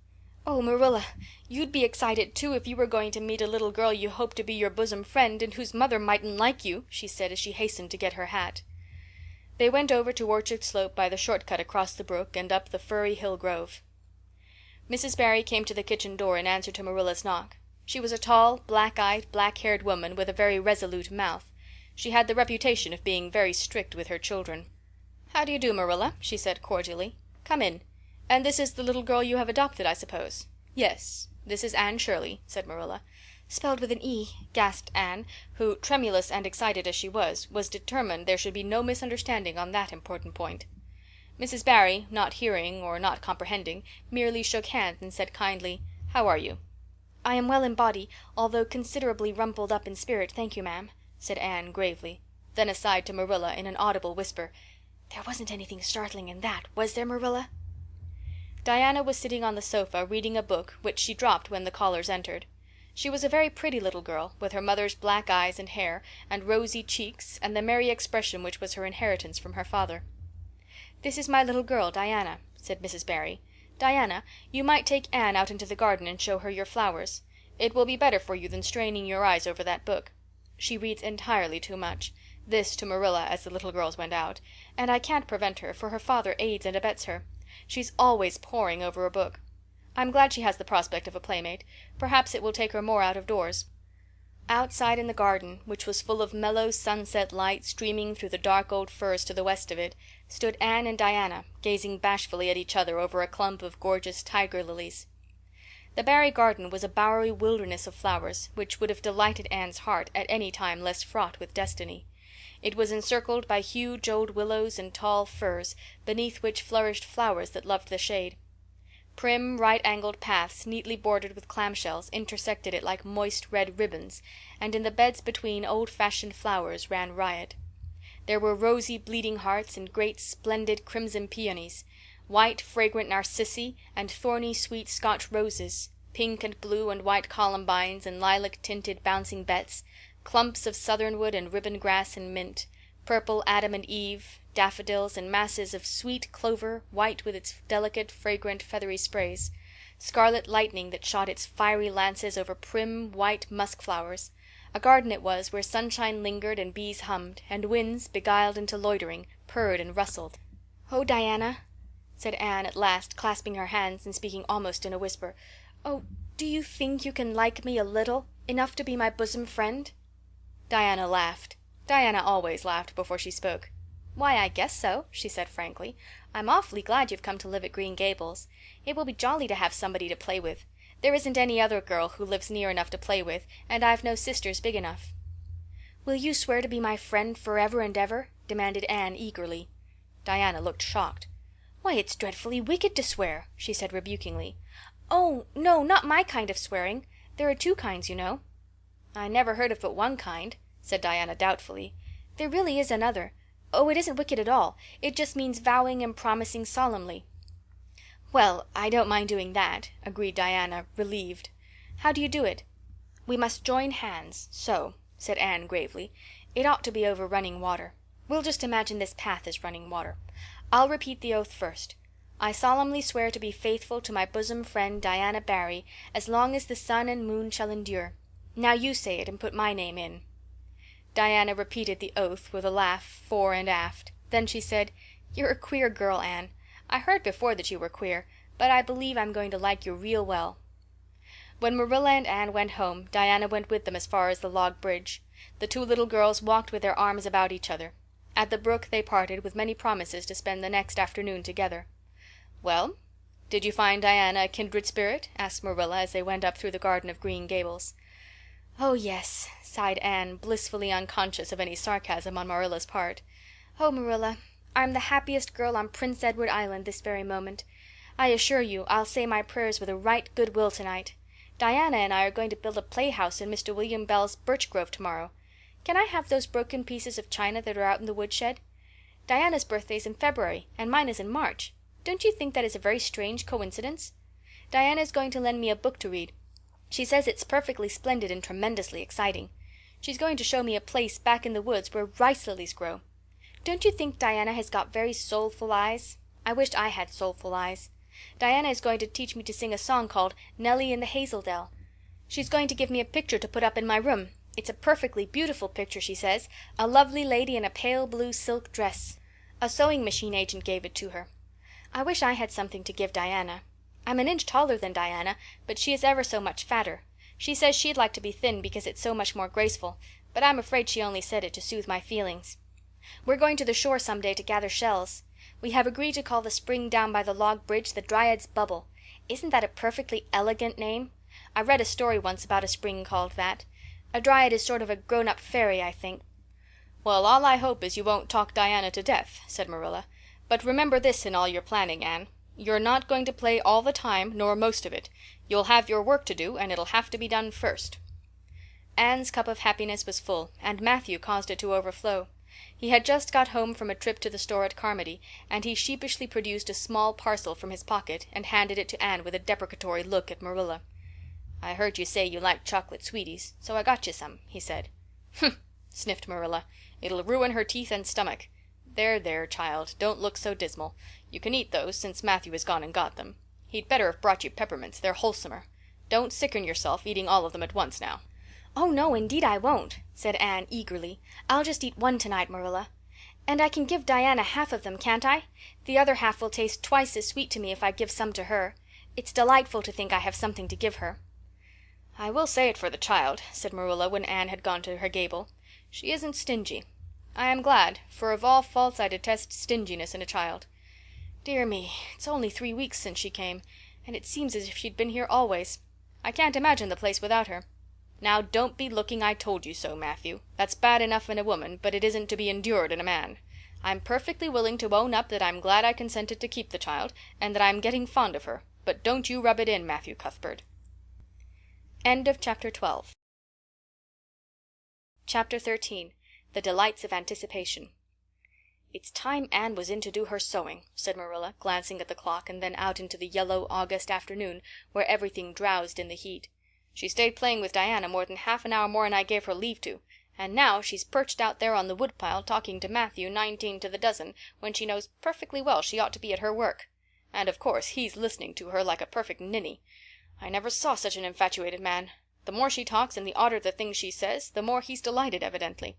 "Oh, Marilla, you'd be excited too if you were going to meet a little girl you hoped to be your bosom friend and whose mother mightn't like you," she said as she hastened to get her hat. They went over to Orchard Slope by the short cut across the brook and up the firry hill grove. Mrs. Barry came to the kitchen door in answer to Marilla's knock. She was a tall, black-eyed, black-haired woman with a very resolute mouth. She had the reputation of being very strict with her children. "How do you do, Marilla?" she said cordially. "Come in. And this is the little girl you have adopted, I suppose?" "Yes, this is Anne Shirley," said Marilla. Spelled with an E," gasped Anne, who, tremulous and excited as she was determined there should be no misunderstanding on that important point. Mrs. Barry, not hearing or not comprehending, merely shook hands and said kindly, "How are you?" "I am well in body, although considerably rumpled up in spirit, thank you, ma'am," said Anne gravely. Then aside to Marilla in an audible whisper, "There wasn't anything startling in that, was there, Marilla?" Diana was sitting on the sofa reading a book which she dropped when the callers entered. She was a very pretty little girl, with her mother's black eyes and hair, and rosy cheeks, and the merry expression which was her inheritance from her father. "This is my little girl, Diana," said Mrs. Barry. "Diana, you might take Anne out into the garden and show her your flowers. It will be better for you than straining your eyes over that book. She reads entirely too much." This to Marilla as the little girls went out. "And I can't prevent her, for her father aids and abets her. She's always poring over a book. I'm glad she has the prospect of a playmate. Perhaps it will take her more out of doors." Outside in the garden, which was full of mellow sunset light streaming through the dark old firs to the west of it, stood Anne and Diana, gazing bashfully at each other over a clump of gorgeous tiger lilies. The Barry garden was a bowery wilderness of flowers, which would have delighted Anne's heart at any time less fraught with destiny. It was encircled by huge old willows and tall firs, beneath which flourished flowers that loved the shade. Prim, right-angled paths, neatly bordered with clamshells, intersected it like moist red ribbons, and in the beds between old-fashioned flowers ran riot. There were rosy bleeding hearts and great splendid crimson peonies, white fragrant narcissi and thorny sweet Scotch roses, pink and blue and white columbines and lilac-tinted bouncing bets, clumps of southernwood and ribbon grass and mint, purple Adam and Eve, daffodils, and masses of sweet clover, white with its delicate, fragrant, feathery sprays, scarlet lightning that shot its fiery lances over prim, white musk flowers. A garden it was where sunshine lingered and bees hummed, and winds, beguiled into loitering, purred and rustled. "Oh, Diana," said Anne at last, clasping her hands and speaking almost in a whisper, "oh, do you think you can like me a little, enough to be my bosom friend?" Diana laughed. Diana always laughed before she spoke. "Why, I guess so," she said frankly. "I'm awfully glad you've come to live at Green Gables. It will be jolly to have somebody to play with. There isn't any other girl who lives near enough to play with, and I've no sisters big enough." "Will you swear to be my friend forever and ever?" demanded Anne eagerly. Diana looked shocked. "Why, it's dreadfully wicked to swear," she said rebukingly. "Oh, no, not my kind of swearing. There are two kinds, you know." "I never heard of but one kind," said Diana doubtfully. "There really is another. Oh, it isn't wicked at all. It just means vowing and promising solemnly." "Well, I don't mind doing that," agreed Diana, relieved. "How do you do it?" "We must join hands, so," said Anne gravely. "It ought to be over running water. We'll just imagine this path is running water. I'll repeat the oath first. I solemnly swear to be faithful to my bosom friend Diana Barry as long as the sun and moon shall endure. Now you say it and put my name in." Diana repeated the oath with a laugh fore and aft. Then she said, "You're a queer girl, Anne. I heard before that you were queer, but I believe I'm going to like you real well." When Marilla and Anne went home, Diana went with them as far as the log bridge. The two little girls walked with their arms about each other. At the brook they parted with many promises to spend the next afternoon together. "Well, did you find Diana a kindred spirit?" asked Marilla as they went up through the garden of Green Gables. "Oh, yes," sighed Anne, blissfully unconscious of any sarcasm on Marilla's part. "Oh, Marilla, I'm the happiest girl on Prince Edward Island this very moment. I assure you I'll say my prayers with a right good will tonight. Diana and I are going to build a playhouse in Mr. William Bell's birch grove tomorrow. Can I have those broken pieces of china that are out in the woodshed? Diana's birthday's in February and mine is in March. Don't you think that is a very strange coincidence? Diana is going to lend me a book to read. She says it's perfectly splendid and tremendously exciting. She's going to show me a place back in the woods where rice lilies grow. Don't you think Diana has got very soulful eyes? I wished I had soulful eyes. Diana is going to teach me to sing a song called Nellie in the Hazel Dell. She's going to give me a picture to put up in my room. It's a perfectly beautiful picture, she says. A lovely lady in a pale blue silk dress. A sewing machine agent gave it to her. I wish I had something to give Diana. I'm an inch taller than Diana, but she is ever so much fatter. She says she'd like to be thin because it's so much more graceful, but I'm afraid she only said it to soothe my feelings. We're going to the shore some day to gather shells. We have agreed to call the spring down by the log bridge the Dryad's Bubble. Isn't that a perfectly elegant name? I read a story once about a spring called that. A dryad is sort of a grown-up fairy, I think. Well, all I hope is you won't talk Diana to death, said Marilla. But remember this in all your planning, Anne. You're not going to play all the time, nor most of it. You'll have your work to do, and it'll have to be done first. Anne's cup of happiness was full, and Matthew caused it to overflow. He had just got home from a trip to the store at Carmody, and he sheepishly produced a small parcel from his pocket and handed it to Anne with a deprecatory look at Marilla. "I heard you say you liked chocolate sweeties, so I got you some," he said. "Humph," sniffed Marilla. "It'll ruin her teeth and stomach. There, there, child, don't look so dismal. You can eat those, since Matthew has gone and got them. He'd better have brought you peppermints. They're wholesomer. Don't sicken yourself eating all of them at once now." "Oh, no, indeed I won't," said Anne eagerly. "I'll just eat one tonight, Marilla. And I can give Diana half of them, can't I? The other half will taste twice as sweet to me if I give some to her. It's delightful to think I have something to give her." "I will say it for the child," said Marilla when Anne had gone to her gable. "She isn't stingy. I am glad, for of all faults I detest stinginess in a child. Dear me, it's only 3 weeks since she came, and it seems as if she'd been here always. I can't imagine the place without her. Now don't be looking 'I told you so,' Matthew. That's bad enough in a woman, but it isn't to be endured in a man. I'm perfectly willing to own up that I'm glad I consented to keep the child, and that I'm getting fond of her, but don't you rub it in, Matthew Cuthbert." End of Chapter 12. Chapter 13. The Delights of Anticipation. "It's time Anne was in to do her sewing," said Marilla, glancing at the clock and then out into the yellow August afternoon where everything drowsed in the heat. "She stayed playing with Diana more than half an hour more'n I gave her leave to, and now she's perched out there on the woodpile talking to Matthew 19 to the dozen when she knows perfectly well she ought to be at her work. And of course he's listening to her like a perfect ninny. I never saw such an infatuated man. The more she talks and the odder the things she says, the more he's delighted, evidently.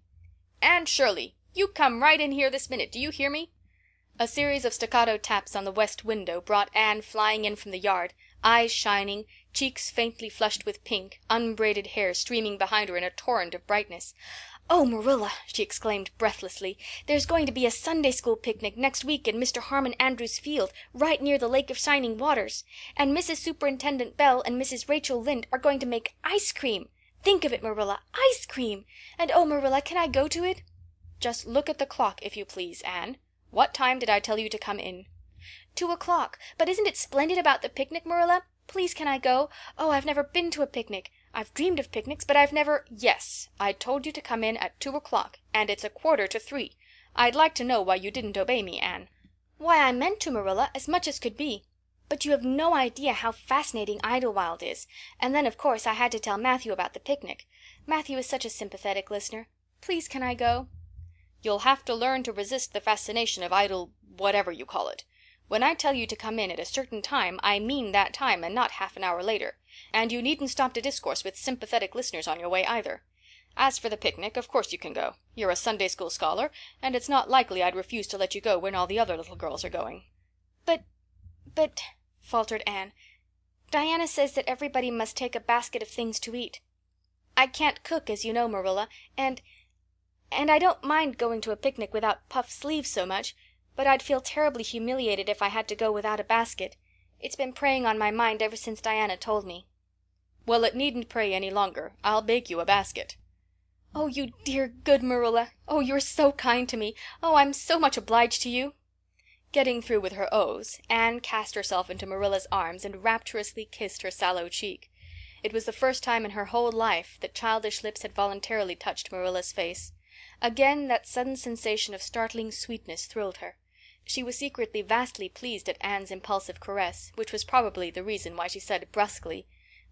Anne Shirley, you come right in here this minute, do you hear me?" A series of staccato taps on the west window brought Anne flying in from the yard, eyes shining, cheeks faintly flushed with pink, unbraided hair streaming behind her in a torrent of brightness. "Oh, Marilla," she exclaimed breathlessly, "there's going to be a Sunday school picnic next week in Mr. Harmon Andrews' field, right near the Lake of Shining Waters. And Mrs. Superintendent Bell and Mrs. Rachel Lynde are going to make ice cream. Think of it, Marilla, ice cream! And oh, Marilla, can I go to it?" "Just look at the clock, if you please, Anne. What time did I tell you to come in?" 2 o'clock. But isn't it splendid about the picnic, Marilla? Please can I go? Oh, I've never been to a picnic. I've dreamed of picnics, but I've never— "Yes, I told you to come in at 2 o'clock, and it's 2:45. I'd like to know why you didn't obey me, Anne." "Why, I meant to, Marilla, as much as could be. But you have no idea how fascinating Idlewild is. And then, of course, I had to tell Matthew about the picnic. Matthew is such a sympathetic listener. Please can I go?" "You'll have to learn to resist the fascination of whatever you call it. When I tell you to come in at a certain time, I mean that time and not half an hour later. And you needn't stop to discourse with sympathetic listeners on your way either. As for the picnic, of course you can go. You're a Sunday school scholar, and it's not likely I'd refuse to let you go when all the other little girls are going." But, faltered Anne, Diana says that everybody must take a basket of things to eat. I can't cook, as you know, Marilla, and I don't mind going to a picnic without puffed sleeves so much, but I'd feel terribly humiliated if I had to go without a basket. It's been preying on my mind ever since Diana told me." "Well, it needn't prey any longer. I'll bake you a basket." "Oh, you dear good Marilla. Oh, you're so kind to me. Oh, I'm so much obliged to you." Getting through with her O's, Anne cast herself into Marilla's arms and rapturously kissed her sallow cheek. It was the first time in her whole life that childish lips had voluntarily touched Marilla's face. Again that sudden sensation of startling sweetness thrilled her. She was secretly vastly pleased at Anne's impulsive caress, which was probably the reason why she said brusquely,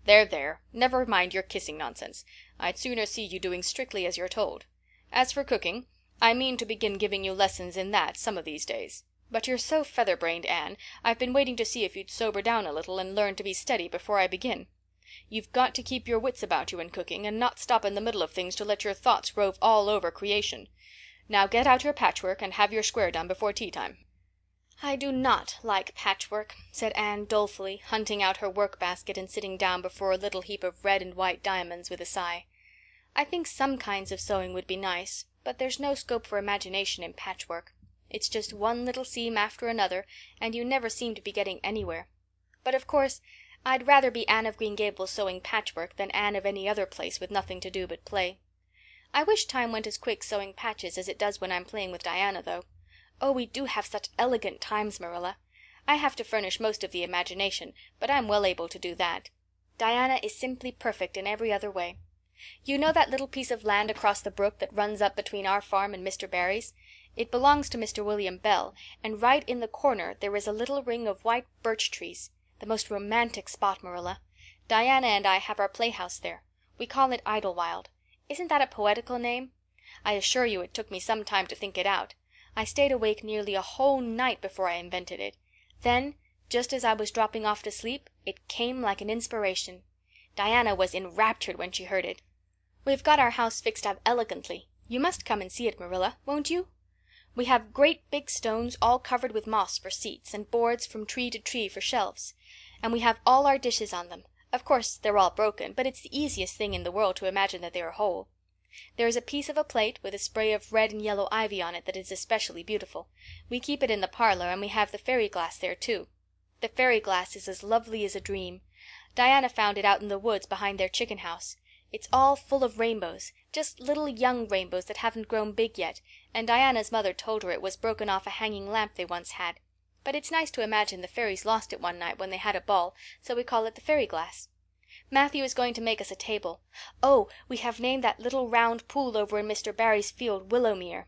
"There, there, never mind your kissing nonsense. I'd sooner see you doing strictly as you're told. As for cooking, I mean to begin giving you lessons in that some of these days. But you're so feather-brained, Anne, I've been waiting to see if you'd sober down a little and learn to be steady before I begin. You've got to keep your wits about you in cooking, and not stop in the middle of things to let your thoughts rove all over creation. Now get out your patchwork and have your square done before tea time." "I do not like patchwork," said Anne dolefully, hunting out her work-basket and sitting down before a little heap of red and white diamonds with a sigh. "I think some kinds of sewing would be nice, but there's no scope for imagination in patchwork. It's just one little seam after another, and you never seem to be getting anywhere. But of course I'd rather be Anne of Green Gables sewing patchwork than Anne of any other place with nothing to do but play. I wish time went as quick sewing patches as it does when I'm playing with Diana, though. Oh, we do have such elegant times, Marilla. I have to furnish most of the imagination, but I'm well able to do that. Diana is simply perfect in every other way. You know that little piece of land across the brook that runs up between our farm and Mr. Barry's? It belongs to Mr. William Bell, and right in the corner there is a little ring of white birch trees. The most romantic spot, Marilla. Diana and I have our playhouse there. We call it Idlewild. Isn't that a poetical name? I assure you it took me some time to think it out. I stayed awake nearly a whole night before I invented it. Then, just as I was dropping off to sleep, it came like an inspiration. Diana was enraptured when she heard it. We've got our house fixed up elegantly. You must come and see it, Marilla, won't you? We have great big stones all covered with moss for seats, and boards from tree to tree for shelves. And we have all our dishes on them. Of course they're all broken, but it's the easiest thing in the world to imagine that they are whole. There is a piece of a plate with a spray of red and yellow ivy on it that is especially beautiful. We keep it in the parlor, and we have the fairy glass there too. The fairy glass is as lovely as a dream. Diana found it out in the woods behind their chicken house. It's all full of rainbows, just little young rainbows that haven't grown big yet, and Diana's mother told her it was broken off a hanging lamp they once had. But it's nice to imagine the fairies lost it one night when they had a ball, so we call it the fairy glass. Matthew is going to make us a table. Oh, we have named that little round pool over in Mr. Barry's field Willowmere.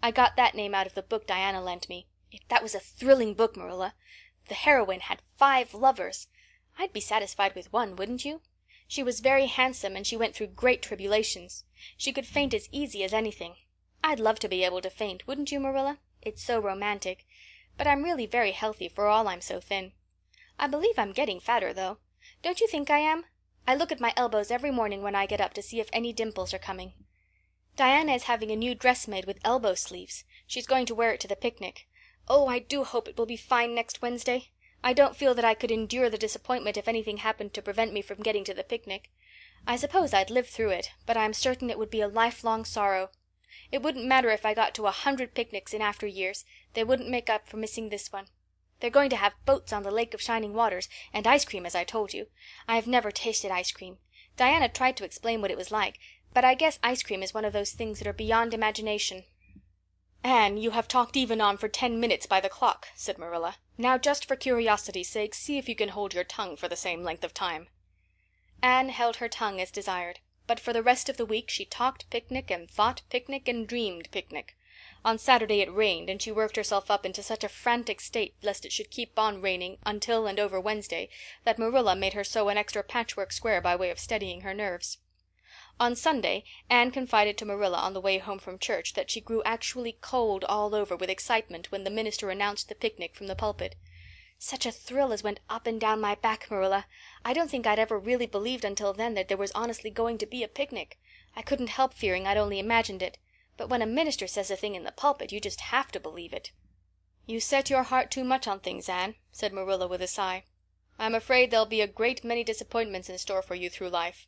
I got that name out of the book Diana lent me. That was a thrilling book, Marilla. The heroine had 5 lovers. I'd be satisfied with one, wouldn't you? She was very handsome, and she went through great tribulations. She could faint as easy as anything. I'd love to be able to faint, wouldn't you, Marilla? It's so romantic. But I'm really very healthy for all I'm so thin. I believe I'm getting fatter, though. Don't you think I am? I look at my elbows every morning when I get up to see if any dimples are coming. Diana is having a new dress made with elbow sleeves. She's going to wear it to the picnic. Oh, I do hope it will be fine next Wednesday. I don't feel that I could endure the disappointment if anything happened to prevent me from getting to the picnic. I suppose I'd live through it, but I'm certain it would be a lifelong sorrow. It wouldn't matter if I got to 100 picnics in after years. They wouldn't make up for missing this one. They're going to have boats on the Lake of Shining Waters, and ice cream, as I told you. I've never tasted ice cream. Diana tried to explain what it was like, but I guess ice cream is one of those things that are beyond imagination. "Anne, you have talked even on for 10 minutes by the clock," said Marilla. "Now, just for curiosity's sake, see if you can hold your tongue for the same length of time." Anne held her tongue as desired, but for the rest of the week she talked picnic and thought picnic and dreamed picnic. On Saturday it rained, and she worked herself up into such a frantic state lest it should keep on raining until and over Wednesday that Marilla made her sew an extra patchwork square by way of steadying her nerves. On Sunday Anne confided to Marilla on the way home from church that she grew actually cold all over with excitement when the minister announced the picnic from the pulpit. "Such a thrill as went up and down my back, Marilla. I don't think I'd ever really believed until then that there was honestly going to be a picnic. I couldn't help fearing I'd only imagined it. But when a minister says a thing in the pulpit, you just have to believe it." "You set your heart too much on things, Anne," said Marilla with a sigh. "I'm afraid there'll be a great many disappointments in store for you through life."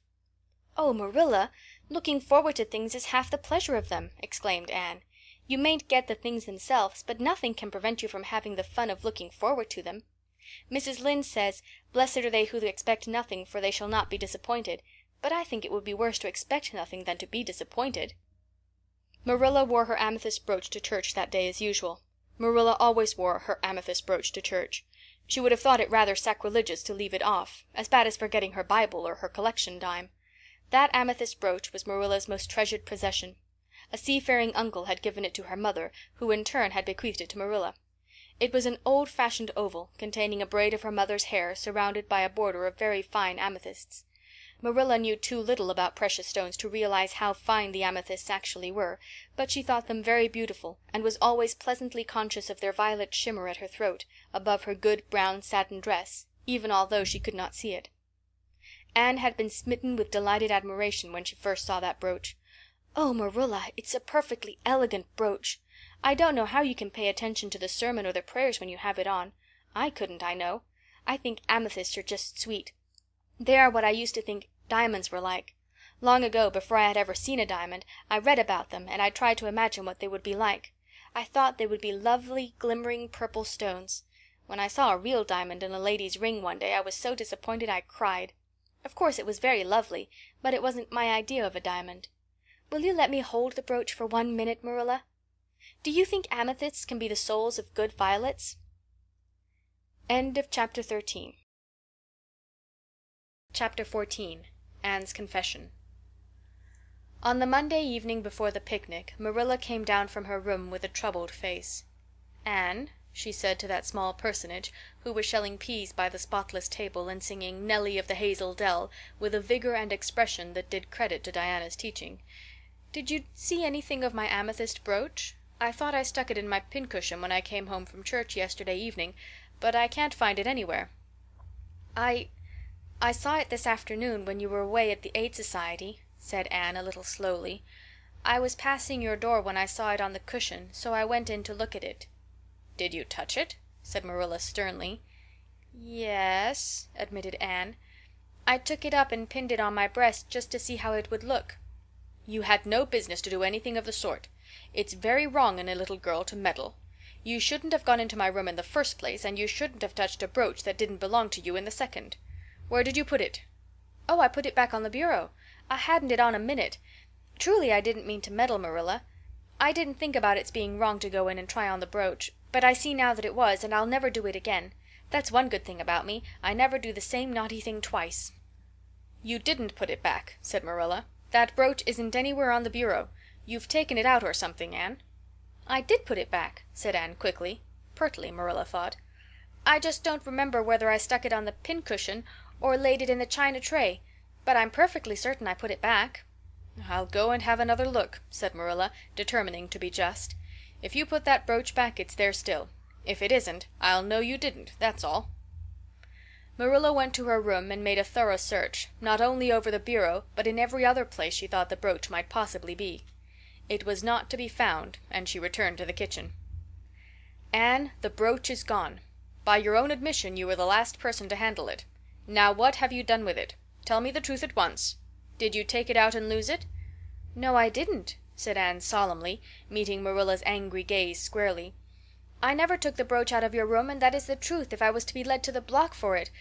"Oh, Marilla, looking forward to things is half the pleasure of them," exclaimed Anne. "You mayn't get the things themselves, but nothing can prevent you from having the fun of looking forward to them. Mrs. Lynde says, 'Blessed are they who expect nothing, for they shall not be disappointed,' but I think it would be worse to expect nothing than to be disappointed." Marilla wore her amethyst brooch to church that day as usual. Marilla always wore her amethyst brooch to church. She would have thought it rather sacrilegious to leave it off, as bad as forgetting her Bible or her collection dime. That amethyst brooch was Marilla's most treasured possession. A seafaring uncle had given it to her mother, who in turn had bequeathed it to Marilla. It was an old-fashioned oval, containing a braid of her mother's hair surrounded by a border of very fine amethysts. Marilla knew too little about precious stones to realize how fine the amethysts actually were, but she thought them very beautiful, and was always pleasantly conscious of their violet shimmer at her throat, above her good brown satin dress, even although she could not see it. Anne had been smitten with delighted admiration when she first saw that brooch. "Oh, Marilla, it's a perfectly elegant brooch. I don't know how you can pay attention to the sermon or the prayers when you have it on. I couldn't, I know. I think amethysts are just sweet. They are what I used to think diamonds were like. Long ago, before I had ever seen a diamond, I read about them, and I tried to imagine what they would be like. I thought they would be lovely, glimmering purple stones. When I saw a real diamond in a lady's ring one day I was so disappointed I cried. Of course it was very lovely, but it wasn't my idea of a diamond. Will you let me hold the brooch for 1 minute, Marilla? Do you think amethysts can be the souls of good violets?" End of chapter 13. Chapter 14. Anne's Confession. On the Monday evening before the picnic, Marilla came down from her room with a troubled face. "Anne," she said to that small personage, who was shelling peas by the spotless table and singing Nelly of the Hazel Dell with a vigor and expression that did credit to Diana's teaching, "did you see anything of my amethyst brooch? I thought I stuck it in my pincushion when I came home from church yesterday evening, but I can't find it anywhere." I saw it this afternoon when you were away at the Aid Society," said Anne a little slowly. "I was passing your door when I saw it on the cushion, so I went in to look at it." "Did you touch it?" said Marilla sternly. "Yes," admitted Anne. "I took it up and pinned it on my breast just to see how it would look." "You had no business to do anything of the sort. It's very wrong in a little girl to meddle. You shouldn't have gone into my room in the first place, and you shouldn't have touched a brooch that didn't belong to you in the second. Where did you put it?" "Oh, I put it back on the bureau. I hadn't it on a minute. Truly, I didn't mean to meddle, Marilla. I didn't think about its being wrong to go in and try on the brooch, but I see now that it was, and I'll never do it again. That's one good thing about me. I never do the same naughty thing twice." "You didn't put it back," said Marilla. "That brooch isn't anywhere on the bureau. You've taken it out or something, Anne." "I did put it back," said Anne quickly. Pertly, Marilla thought. "I just don't remember whether I stuck it on the pincushion or laid it in the china tray, but I'm perfectly certain I put it back." "I'll go and have another look," said Marilla, determining to be just. "If you put that brooch back it's there still. If it isn't, I'll know you didn't, that's all." Marilla went to her room and made a thorough search, not only over the bureau, but in every other place she thought the brooch might possibly be. It was not to be found, and she returned to the kitchen. "Anne, the brooch is gone. By your own admission you were the last person to handle it. Now what have you done with it? Tell me the truth at once. Did you take it out and lose it?" "No, I didn't," said Anne solemnly, meeting Marilla's angry gaze squarely. "I never took the brooch out of your room, and that is the truth if I was to be led to the block for it,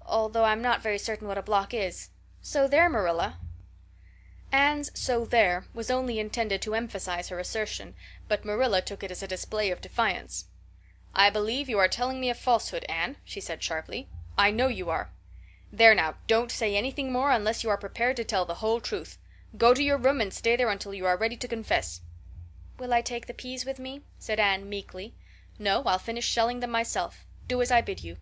although I'm not very certain what a block is. So there, Marilla." Anne's "so there" was only intended to emphasize her assertion, but Marilla took it as a display of defiance. "I believe you are telling me a falsehood, Anne," she said sharply. "I know you are. There now, don't say anything more unless you are prepared to tell the whole truth. Go to your room and stay there until you are ready to confess." "Will I take the peas with me?" said Anne meekly. "No, I'll finish shelling them myself. Do as I bid you."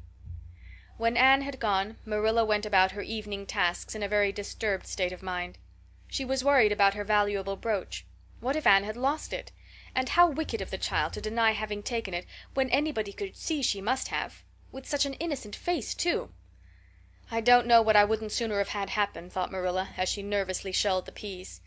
When Anne had gone, Marilla went about her evening tasks in a very disturbed state of mind. She was worried about her valuable brooch. What if Anne had lost it? And how wicked of the child to deny having taken it when anybody could see she must have. With such an innocent face, too. "I don't know what I wouldn't sooner have had happen," thought Marilla, as she nervously shelled the peas.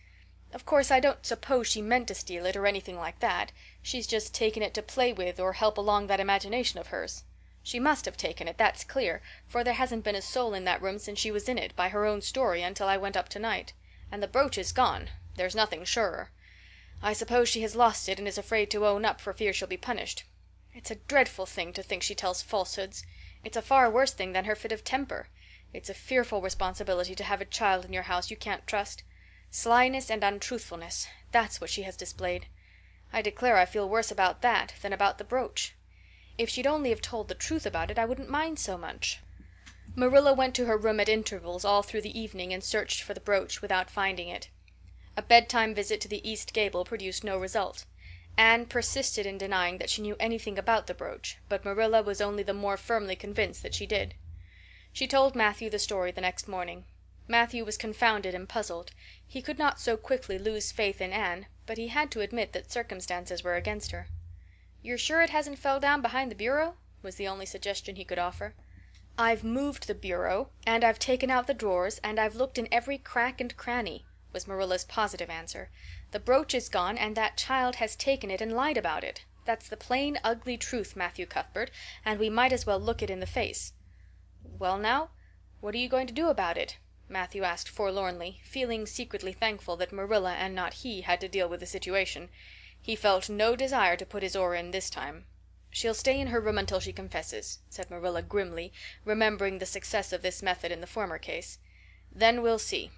"Of course, I don't suppose she meant to steal it or anything like that. She's just taken it to play with or help along that imagination of hers. She must have taken it, that's clear, for there hasn't been a soul in that room since she was in it, by her own story, until I went up tonight. And the brooch is gone. There's nothing surer. I suppose she has lost it and is afraid to own up for fear she'll be punished. It's a dreadful thing to think she tells falsehoods. It's a far worse thing than her fit of temper. It's a fearful responsibility to have a child in your house you can't trust. Slyness and untruthfulness, that's what she has displayed. I declare I feel worse about that than about the brooch. If she'd only have told the truth about it I wouldn't mind so much." Marilla went to her room at intervals all through the evening and searched for the brooch without finding it. A bedtime visit to the east gable produced no result. Anne persisted in denying that she knew anything about the brooch, but Marilla was only the more firmly convinced that she did. She told Matthew the story the next morning. Matthew was confounded and puzzled. He could not so quickly lose faith in Anne, but he had to admit that circumstances were against her. "You're sure it hasn't fell down behind the bureau?" was the only suggestion he could offer. "I've moved the bureau, and I've taken out the drawers, and I've looked in every crack and cranny," was Marilla's positive answer. "The brooch is gone, and that child has taken it and lied about it. That's the plain, ugly truth, Matthew Cuthbert, and we might as well look it in the face." "Well now, what are you going to do about it?" Matthew asked forlornly, feeling secretly thankful that Marilla and not he had to deal with the situation. He felt no desire to put his oar in this time. "She'll stay in her room until she confesses," said Marilla grimly, remembering the success of this method in the former case. "Then we'll see.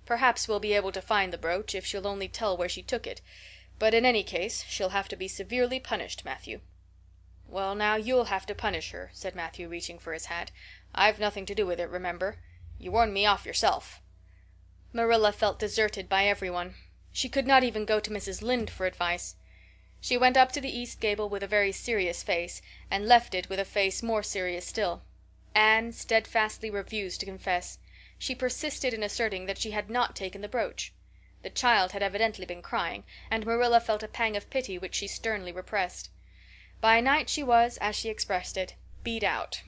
Perhaps we'll be able to find the brooch if she'll only tell where she took it. But in any case she'll have to be severely punished, Matthew." "Well now, you'll have to punish her," said Matthew, reaching for his hat. "I've nothing to do with it, remember. You warned me off yourself." Marilla felt deserted by everyone. She could not even go to Mrs. Lynde for advice. She went up to the east gable with a very serious face, and left it with a face more serious still. Anne steadfastly refused to confess. She persisted in asserting that she had not taken the brooch. The child had evidently been crying, and Marilla felt a pang of pity which she sternly repressed. By night she was, as she expressed it, beat out.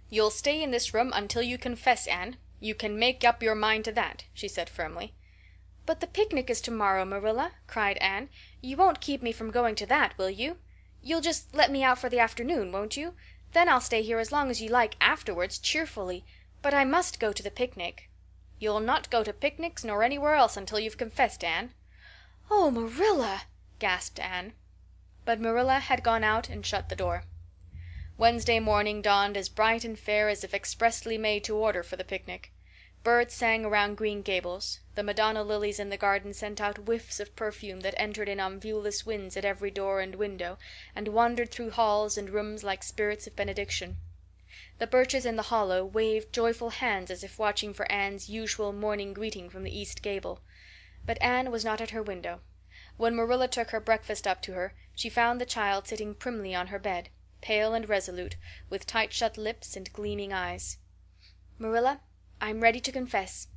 "You'll stay in this room until you confess, Anne. You can make up your mind to that," she said firmly. "But the picnic is tomorrow, Marilla," cried Anne. "You won't keep me from going to that, will you? You'll just let me out for the afternoon, won't you? Then I'll stay here as long as you like afterwards, cheerfully. But I must go to the picnic." "You'll not go to picnics nor anywhere else until you've confessed, Anne." "Oh, Marilla!" gasped Anne. But Marilla had gone out and shut the door. Wednesday morning dawned as bright and fair as if expressly made to order for the picnic. Birds sang around Green Gables. The Madonna lilies in the garden sent out whiffs of perfume that entered in on viewless winds at every door and window, and wandered through halls and rooms like spirits of benediction. The birches in the hollow waved joyful hands as if watching for Anne's usual morning greeting from the east gable. But Anne was not at her window. When Marilla took her breakfast up to her, she found the child sitting primly on her bed, pale and resolute, with tight-shut lips and gleaming eyes. "Marilla, I'm ready to confess."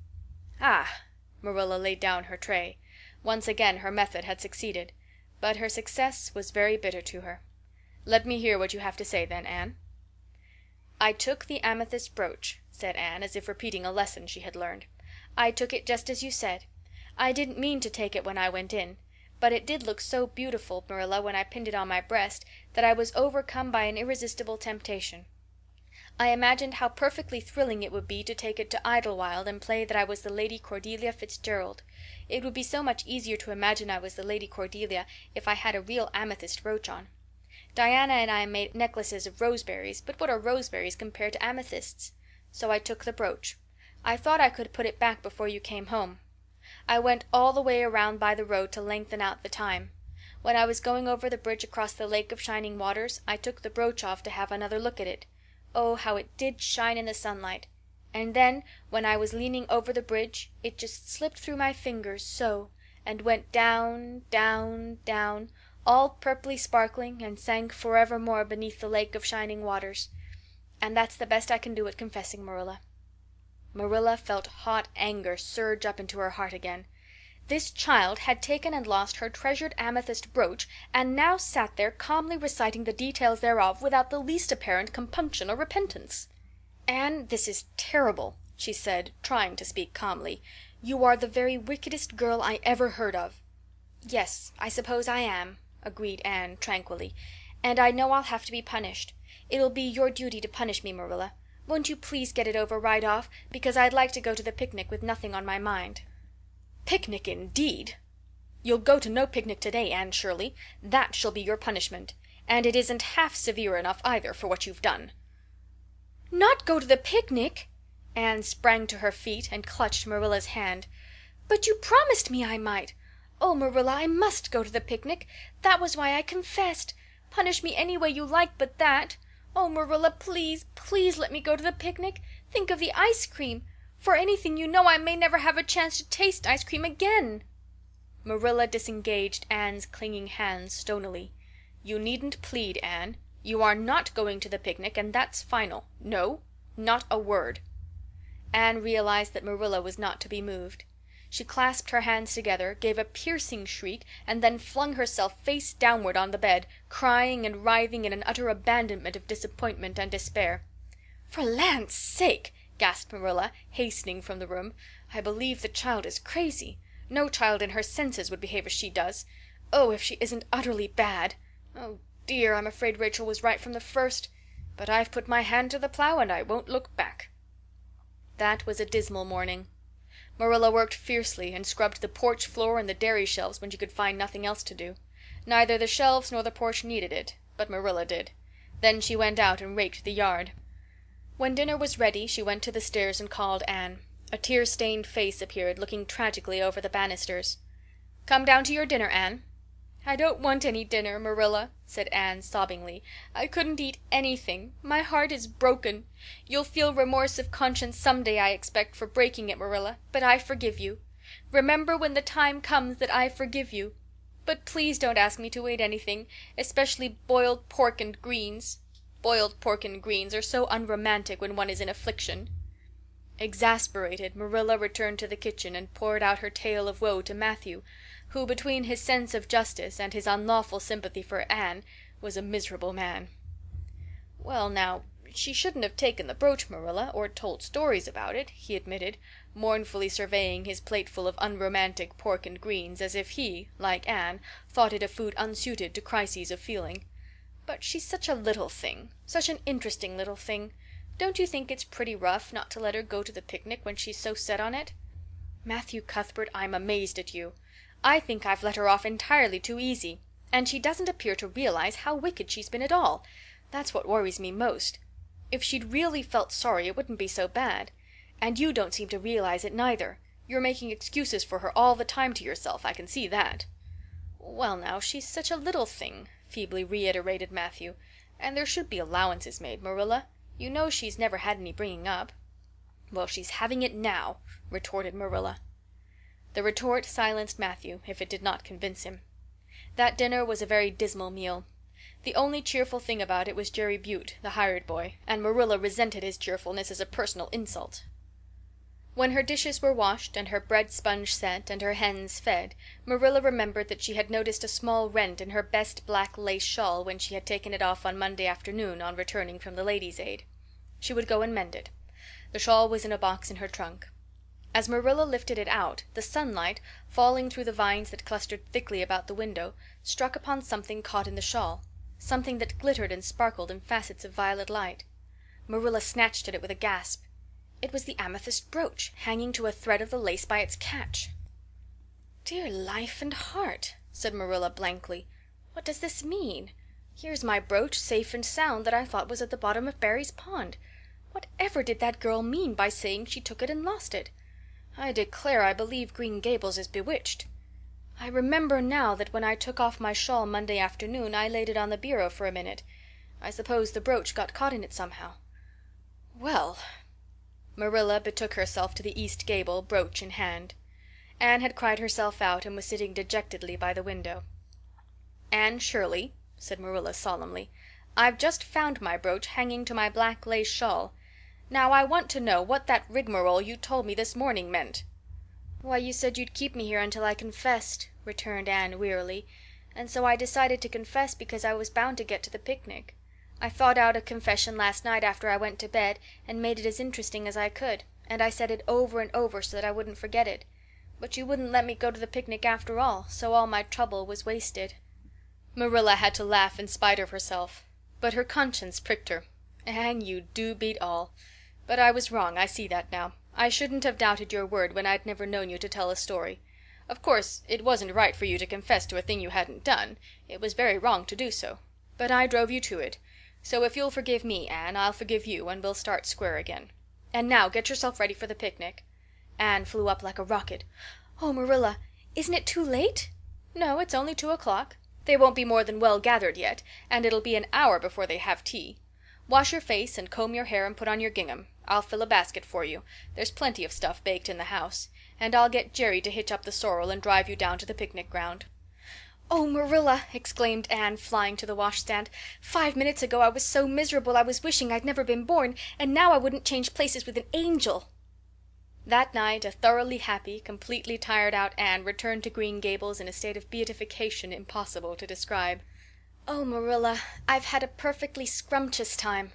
"Ah!" Marilla laid down her tray. Once again her method had succeeded, but her success was very bitter to her. "Let me hear what you have to say, then, Anne." "I took the amethyst brooch," said Anne, as if repeating a lesson she had learned. "I took it just as you said. I didn't mean to take it when I went in, but it did look so beautiful, Marilla, when I pinned it on my breast, that I was overcome by an irresistible temptation. I imagined how perfectly thrilling it would be to take it to Idlewild and play that I was the Lady Cordelia Fitzgerald. It would be so much easier to imagine I was the Lady Cordelia if I had a real amethyst brooch on. Diana and I made necklaces of roseberries, but what are roseberries compared to amethysts? So I took the brooch. I thought I could put it back before you came home. I went all the way around by the road to lengthen out the time. When I was going over the bridge across the Lake of Shining Waters, I took the brooch off to have another look at it. Oh, how it did shine in the sunlight! And then, when I was leaning over the bridge, it just slipped through my fingers, so, and went down, down, down, all purply sparkling, and sank forevermore beneath the Lake of Shining Waters. And that's the best I can do at confessing, Marilla." Marilla felt hot anger surge up into her heart again. This child had taken and lost her treasured amethyst brooch, and now sat there calmly reciting the details thereof without the least apparent compunction or repentance. "Anne, this is terrible," she said, trying to speak calmly. "You are the very wickedest girl I ever heard of." "Yes, I suppose I am," agreed Anne tranquilly, "and I know I'll have to be punished. It'll be your duty to punish me, Marilla. Won't you please get it over right off, because I'd like to go to the picnic with nothing on my mind." "Picnic, indeed! You'll go to no picnic today, Anne Shirley. That shall be your punishment. And it isn't half severe enough either for what you've done." "Not go to the picnic!" Anne sprang to her feet and clutched Marilla's hand. "But you promised me I might. Oh, Marilla, I must go to the picnic. That was why I confessed. Punish me any way you like but that. Oh, Marilla, please, please let me go to the picnic. Think of the ice cream. For anything you know, I may never have a chance to taste ice cream again." Marilla disengaged Anne's clinging hands stonily. "You needn't plead, Anne. You are not going to the picnic, and that's final. No, not a word." Anne realized that Marilla was not to be moved. She clasped her hands together, gave a piercing shriek, and then flung herself face downward on the bed, crying and writhing in an utter abandonment of disappointment and despair. "For land's sake!" gasped Marilla, hastening from the room. "I believe the child is crazy. No child in her senses would behave as she does. Oh, if she isn't utterly bad! Oh, dear, I'm afraid Rachel was right from the first. But I've put my hand to the plow and I won't look back." That was a dismal morning. Marilla worked fiercely and scrubbed the porch floor and the dairy shelves when she could find nothing else to do. Neither the shelves nor the porch needed it, but Marilla did. Then she went out and raked the yard. When dinner was ready she went to the stairs and called Anne. A tear-stained face appeared, looking tragically over the banisters. "Come down to your dinner, Anne." "I don't want any dinner, Marilla," said Anne sobbingly. "I couldn't eat anything. My heart is broken. You'll feel remorse of conscience some day, I expect, for breaking it, Marilla, but I forgive you. Remember when the time comes that I forgive you. But please don't ask me to eat anything, especially boiled pork and greens. Boiled pork and greens are so unromantic when one is in affliction." Exasperated, Marilla returned to the kitchen and poured out her tale of woe to Matthew, who, between his sense of justice and his unlawful sympathy for Anne, was a miserable man. "Well now, she shouldn't have taken the brooch, Marilla, or told stories about it," he admitted, mournfully surveying his plateful of unromantic pork and greens as if he, like Anne, thought it a food unsuited to crises of feeling. "But she's such a little thing, such an interesting little thing. Don't you think it's pretty rough not to let her go to the picnic when she's so set on it?" "Matthew Cuthbert, I'm amazed at you. I think I've let her off entirely too easy, and she doesn't appear to realize how wicked she's been at all. That's what worries me most. If she'd really felt sorry it wouldn't be so bad. And you don't seem to realize it neither. You're making excuses for her all the time to yourself, I can see that." "Well now, she's such a little thing," feebly reiterated Matthew. "And there should be allowances made, Marilla. You know she's never had any bringing up." "Well, she's having it now," retorted Marilla. The retort silenced Matthew, if it did not convince him. That dinner was a very dismal meal. The only cheerful thing about it was Jerry Butte, the hired boy, and Marilla resented his cheerfulness as a personal insult. When her dishes were washed and her bread sponge set and her hens fed, Marilla remembered that she had noticed a small rent in her best black lace shawl when she had taken it off on Monday afternoon on returning from the Ladies' Aid. She would go and mend it. The shawl was in a box in her trunk. As Marilla lifted it out, the sunlight, falling through the vines that clustered thickly about the window, struck upon something caught in the shawl, something that glittered and sparkled in facets of violet light. Marilla snatched at it with a gasp. It was the amethyst brooch, hanging to a thread of the lace by its catch. "Dear life and heart," said Marilla blankly. "What does this mean? Here's my brooch, safe and sound, that I thought was at the bottom of Barry's pond. Whatever did that girl mean by saying she took it and lost it? I declare I believe Green Gables is bewitched. I remember now that when I took off my shawl Monday afternoon I laid it on the bureau for a minute. I suppose the brooch got caught in it somehow. Well—" Marilla betook herself to the east gable, brooch in hand. Anne had cried herself out and was sitting dejectedly by the window. "Anne Shirley," said Marilla solemnly, "I've just found my brooch hanging to my black lace shawl. Now I want to know what that rigmarole you told me this morning meant." "Why, you said you'd keep me here until I confessed," returned Anne wearily, "and so I decided to confess because I was bound to get to the picnic. I thought out a confession last night after I went to bed and made it as interesting as I could, and I said it over and over so that I wouldn't forget it. But you wouldn't let me go to the picnic after all, so all my trouble was wasted." Marilla had to laugh in spite of herself, but her conscience pricked her. "Anne, you do beat all. But I was wrong, I see that now. I shouldn't have doubted your word when I'd never known you to tell a story. Of course, it wasn't right for you to confess to a thing you hadn't done. It was very wrong to do so. But I drove you to it. So if you'll forgive me, Anne, I'll forgive you and we'll start square again. And now get yourself ready for the picnic." Anne flew up like a rocket. "Oh, Marilla, isn't it too late?" "No, it's only 2 o'clock. They won't be more than well gathered yet, and it'll be an hour before they have tea. Wash your face and comb your hair and put on your gingham. I'll fill a basket for you. There's plenty of stuff baked in the house. And I'll get Jerry to hitch up the sorrel and drive you down to the picnic ground." "Oh, Marilla," exclaimed Anne, flying to the washstand. "5 minutes ago I was so miserable I was wishing I'd never been born, and now I wouldn't change places with an angel." That night a thoroughly happy, completely tired out Anne returned to Green Gables in a state of beatification impossible to describe. "Oh, Marilla, I've had a perfectly scrumptious time.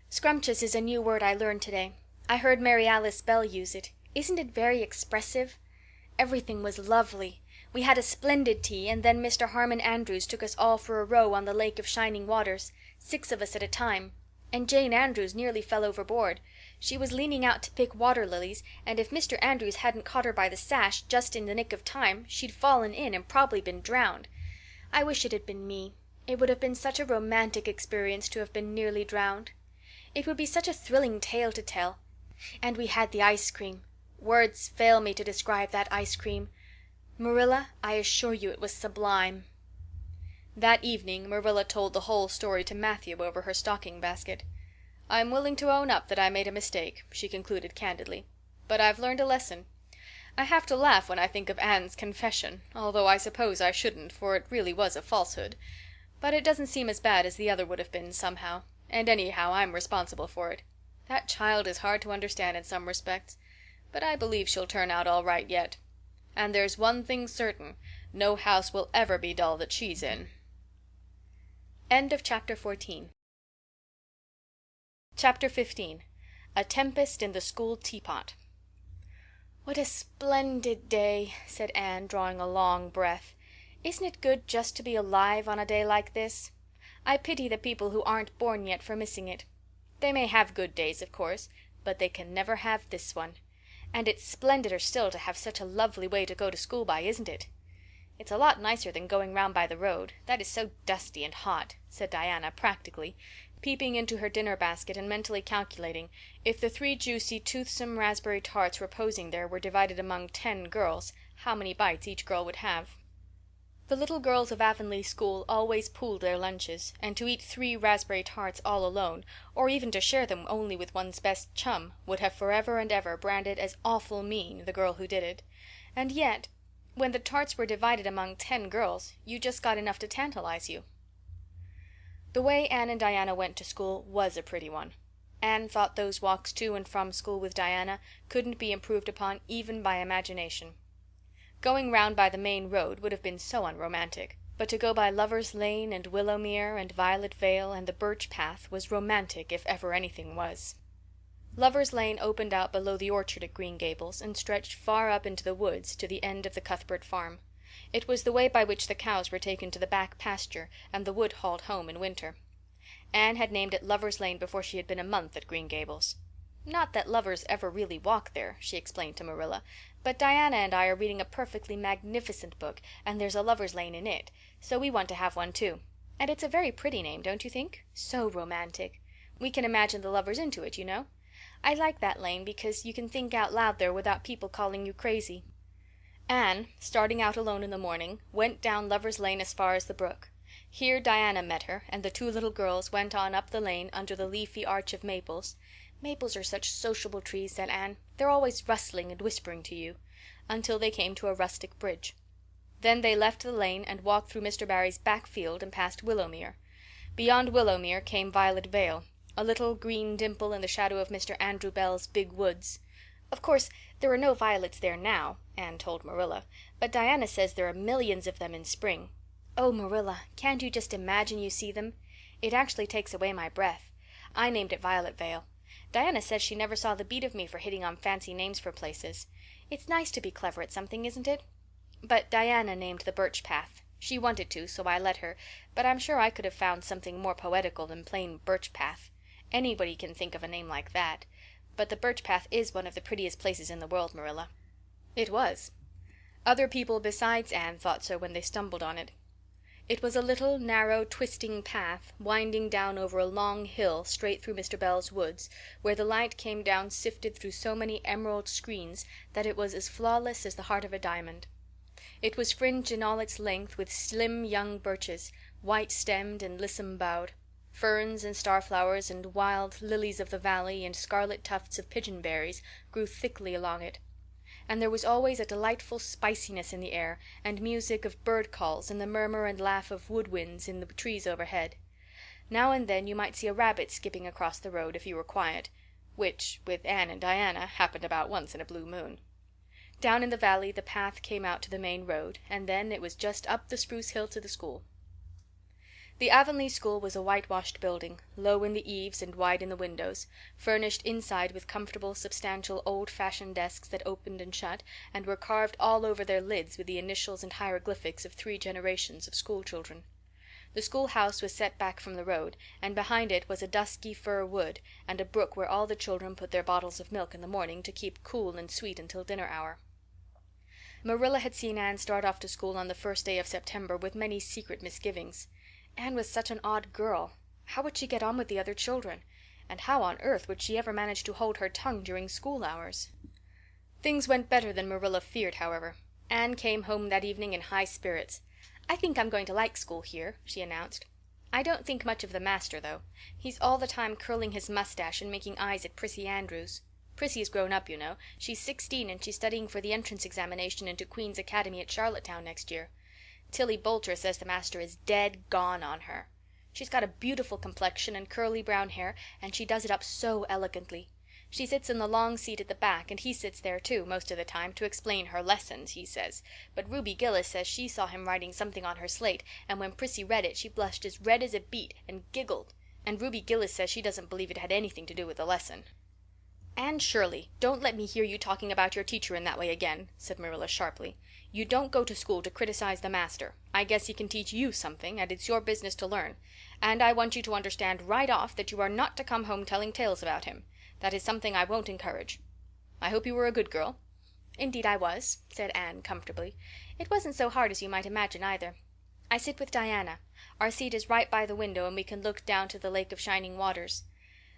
Scrumptious is a new word I learned today. I heard Mary Alice Bell use it. Isn't it very expressive? Everything was lovely. We had a splendid tea, and then Mr. Harmon Andrews took us all for a row on the Lake of Shining Waters, 6 of us at a time. And Jane Andrews nearly fell overboard. She was leaning out to pick water lilies, and if Mr. Andrews hadn't caught her by the sash just in the nick of time she'd fallen in and probably been drowned. I wish it had been me. It would have been such a romantic experience to have been nearly drowned. It would be such a thrilling tale to tell. And we had the ice cream. Words fail me to describe that ice cream. Marilla, I assure you it was sublime." That evening Marilla told the whole story to Matthew over her stocking basket. "I'm willing to own up that I made a mistake," she concluded candidly. "But I've learned a lesson. I have to laugh when I think of Anne's confession, although I suppose I shouldn't, for it really was a falsehood. But it doesn't seem as bad as the other would have been, somehow, and anyhow I'm responsible for it. That child is hard to understand in some respects, but I believe she'll turn out all right yet. And there's one thing certain, no house will ever be dull that she's in." End of chapter 14. Chapter 15. A Tempest in the School Teapot. "What a splendid day," said Anne, drawing a long breath. "Isn't it good just to be alive on a day like this? I pity the people who aren't born yet for missing it. They may have good days, of course, but they can never have this one. And it's splendiner still to have such a lovely way to go to school by, isn't it?" "It's a lot nicer than going round by the road. That is so dusty and hot," said Diana practically, peeping into her dinner basket and mentally calculating if the 3 juicy, toothsome raspberry tarts reposing there were divided among 10 girls, how many bites each girl would have. The little girls of Avonlea school always pooled their lunches, and to eat 3 raspberry tarts all alone, or even to share them only with one's best chum, would have forever and ever branded as awful mean the girl who did it. And yet, when the tarts were divided among 10 girls, you just got enough to tantalize you. The way Anne and Diana went to school was a pretty one. Anne thought those walks to and from school with Diana couldn't be improved upon even by imagination. Going round by the main road would have been so unromantic, but to go by Lover's Lane and Willowmere and Violet Vale and the Birch Path was romantic if ever anything was. Lover's Lane opened out below the orchard at Green Gables and stretched far up into the woods to the end of the Cuthbert farm. It was the way by which the cows were taken to the back pasture and the wood hauled home in winter. Anne had named it Lover's Lane before she had been a month at Green Gables. "Not that lovers ever really walk there," she explained to Marilla, "but Diana and I are reading a perfectly magnificent book, and there's a Lover's Lane in it, so we want to have one too. And it's a very pretty name, don't you think? So romantic. We can imagine the lovers into it, you know. I like that lane because you can think out loud there without people calling you crazy." Anne, starting out alone in the morning, went down Lover's Lane as far as the brook. Here Diana met her, and the 2 little girls went on up the lane under the leafy arch of maples. "Maples are such sociable trees," said Anne. "They're always rustling and whispering to you," until they came to a rustic bridge. Then they left the lane and walked through Mr. Barry's back field and past Willowmere. Beyond Willowmere came Violet Vale, a little green dimple in the shadow of Mr. Andrew Bell's big woods. "Of course, there are no violets there now," Anne told Marilla, "but Diana says there are millions of them in spring. Oh, Marilla, can't you just imagine you see them? It actually takes away my breath. I named it Violet Vale. Diana says she never saw the beat of me for hitting on fancy names for places. It's nice to be clever at something, isn't it? But Diana named the Birch Path. She wanted to, so I let her, but I'm sure I could have found something more poetical than plain Birch Path. Anybody can think of a name like that. But the Birch Path is one of the prettiest places in the world, Marilla." It was. Other people besides Anne thought so when they stumbled on it. It was a little, narrow, twisting path, winding down over a long hill straight through Mr. Bell's woods, where the light came down sifted through so many emerald screens that it was as flawless as the heart of a diamond. It was fringed in all its length with slim young birches, white-stemmed and lissom-boughed. Ferns and starflowers and wild lilies of the valley and scarlet tufts of pigeonberries grew thickly along it. And there was always a delightful spiciness in the air, and music of bird calls and the murmur and laugh of woodwinds in the trees overhead. Now and then you might see a rabbit skipping across the road if you were quiet, which, with Anne and Diana, happened about once in a blue moon. Down in the valley the path came out to the main road, and then it was just up the spruce hill to the school. The Avonlea school was a whitewashed building, low in the eaves and wide in the windows, furnished inside with comfortable, substantial, old-fashioned desks that opened and shut, and were carved all over their lids with the initials and hieroglyphics of 3 generations of school children. The schoolhouse was set back from the road, and behind it was a dusky fir wood and a brook where all the children put their bottles of milk in the morning to keep cool and sweet until dinner hour. Marilla had seen Anne start off to school on the first day of September with many secret misgivings. Anne was such an odd girl. How would she get on with the other children? And how on earth would she ever manage to hold her tongue during school hours? Things went better than Marilla feared, however. Anne came home that evening in high spirits. "I think I'm going to like school here," she announced. "I don't think much of the master, though. He's all the time curling his mustache and making eyes at Prissy Andrews. Prissy's grown up, you know. She's 16 and she's studying for the entrance examination into Queen's Academy at Charlottetown next year. Tilly Boulter says the master is dead gone on her. She's got a beautiful complexion and curly brown hair, and she does it up so elegantly. She sits in the long seat at the back, and he sits there too, most of the time, to explain her lessons, he says. But Ruby Gillis says she saw him writing something on her slate, and when Prissy read it she blushed as red as a beet and giggled. And Ruby Gillis says she doesn't believe it had anything to do with the lesson." "Anne Shirley, don't let me hear you talking about your teacher in that way again," said Marilla sharply. "You don't go to school to criticize the master. I guess he can teach you something, and it's your business to learn. And I want you to understand right off that you are not to come home telling tales about him. That is something I won't encourage. I hope you were a good girl." "Indeed I was," said Anne comfortably. "It wasn't so hard as you might imagine either. I sit with Diana. Our seat is right by the window and we can look down to the Lake of Shining Waters.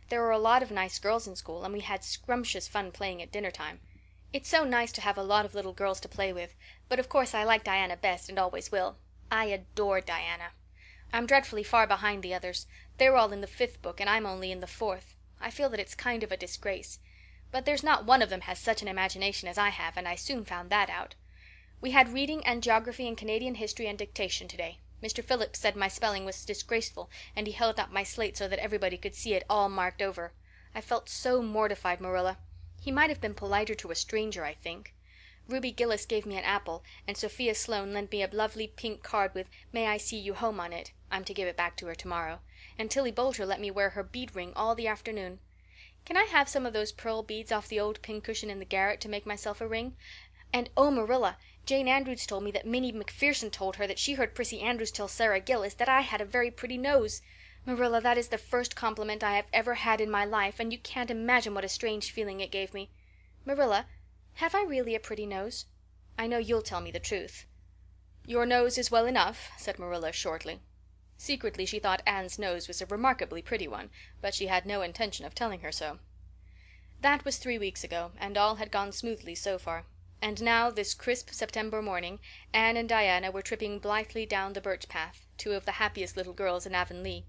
There are a lot of nice girls in school, and we had scrumptious fun playing at dinner time. It's so nice to have a lot of little girls to play with, but of course I like Diana best and always will. I adore Diana. I'm dreadfully far behind the others. They're all in the 5th book and I'm only in the 4th. I feel that it's kind of a disgrace. But there's not one of them has such an imagination as I have, and I soon found that out. We had reading and geography and Canadian history and dictation today. Mr. Phillips said my spelling was disgraceful, and he held up my slate so that everybody could see it all marked over. I felt so mortified, Marilla. He might have been politer to a stranger, I think. Ruby Gillis gave me an apple, and Sophia Sloane lent me a lovely pink card with 'May I see you home' on it. I'm to give it back to her tomorrow. And Tilly Boulter let me wear her bead ring all the afternoon. Can I have some of those pearl beads off the old pincushion in the garret to make myself a ring? And oh, Marilla, Jane Andrews told me that Minnie MacPherson told her that she heard Prissy Andrews tell Sarah Gillis that I had a very pretty nose. Marilla, that is the first compliment I have ever had in my life, and you can't imagine what a strange feeling it gave me. Marilla, have I really a pretty nose? I know you'll tell me the truth." "Your nose is well enough," said Marilla shortly. Secretly she thought Anne's nose was a remarkably pretty one, but she had no intention of telling her so. That was 3 weeks ago, and all had gone smoothly so far. And now, this crisp September morning, Anne and Diana were tripping blithely down the birch path, 2 of the happiest little girls in Avonlea.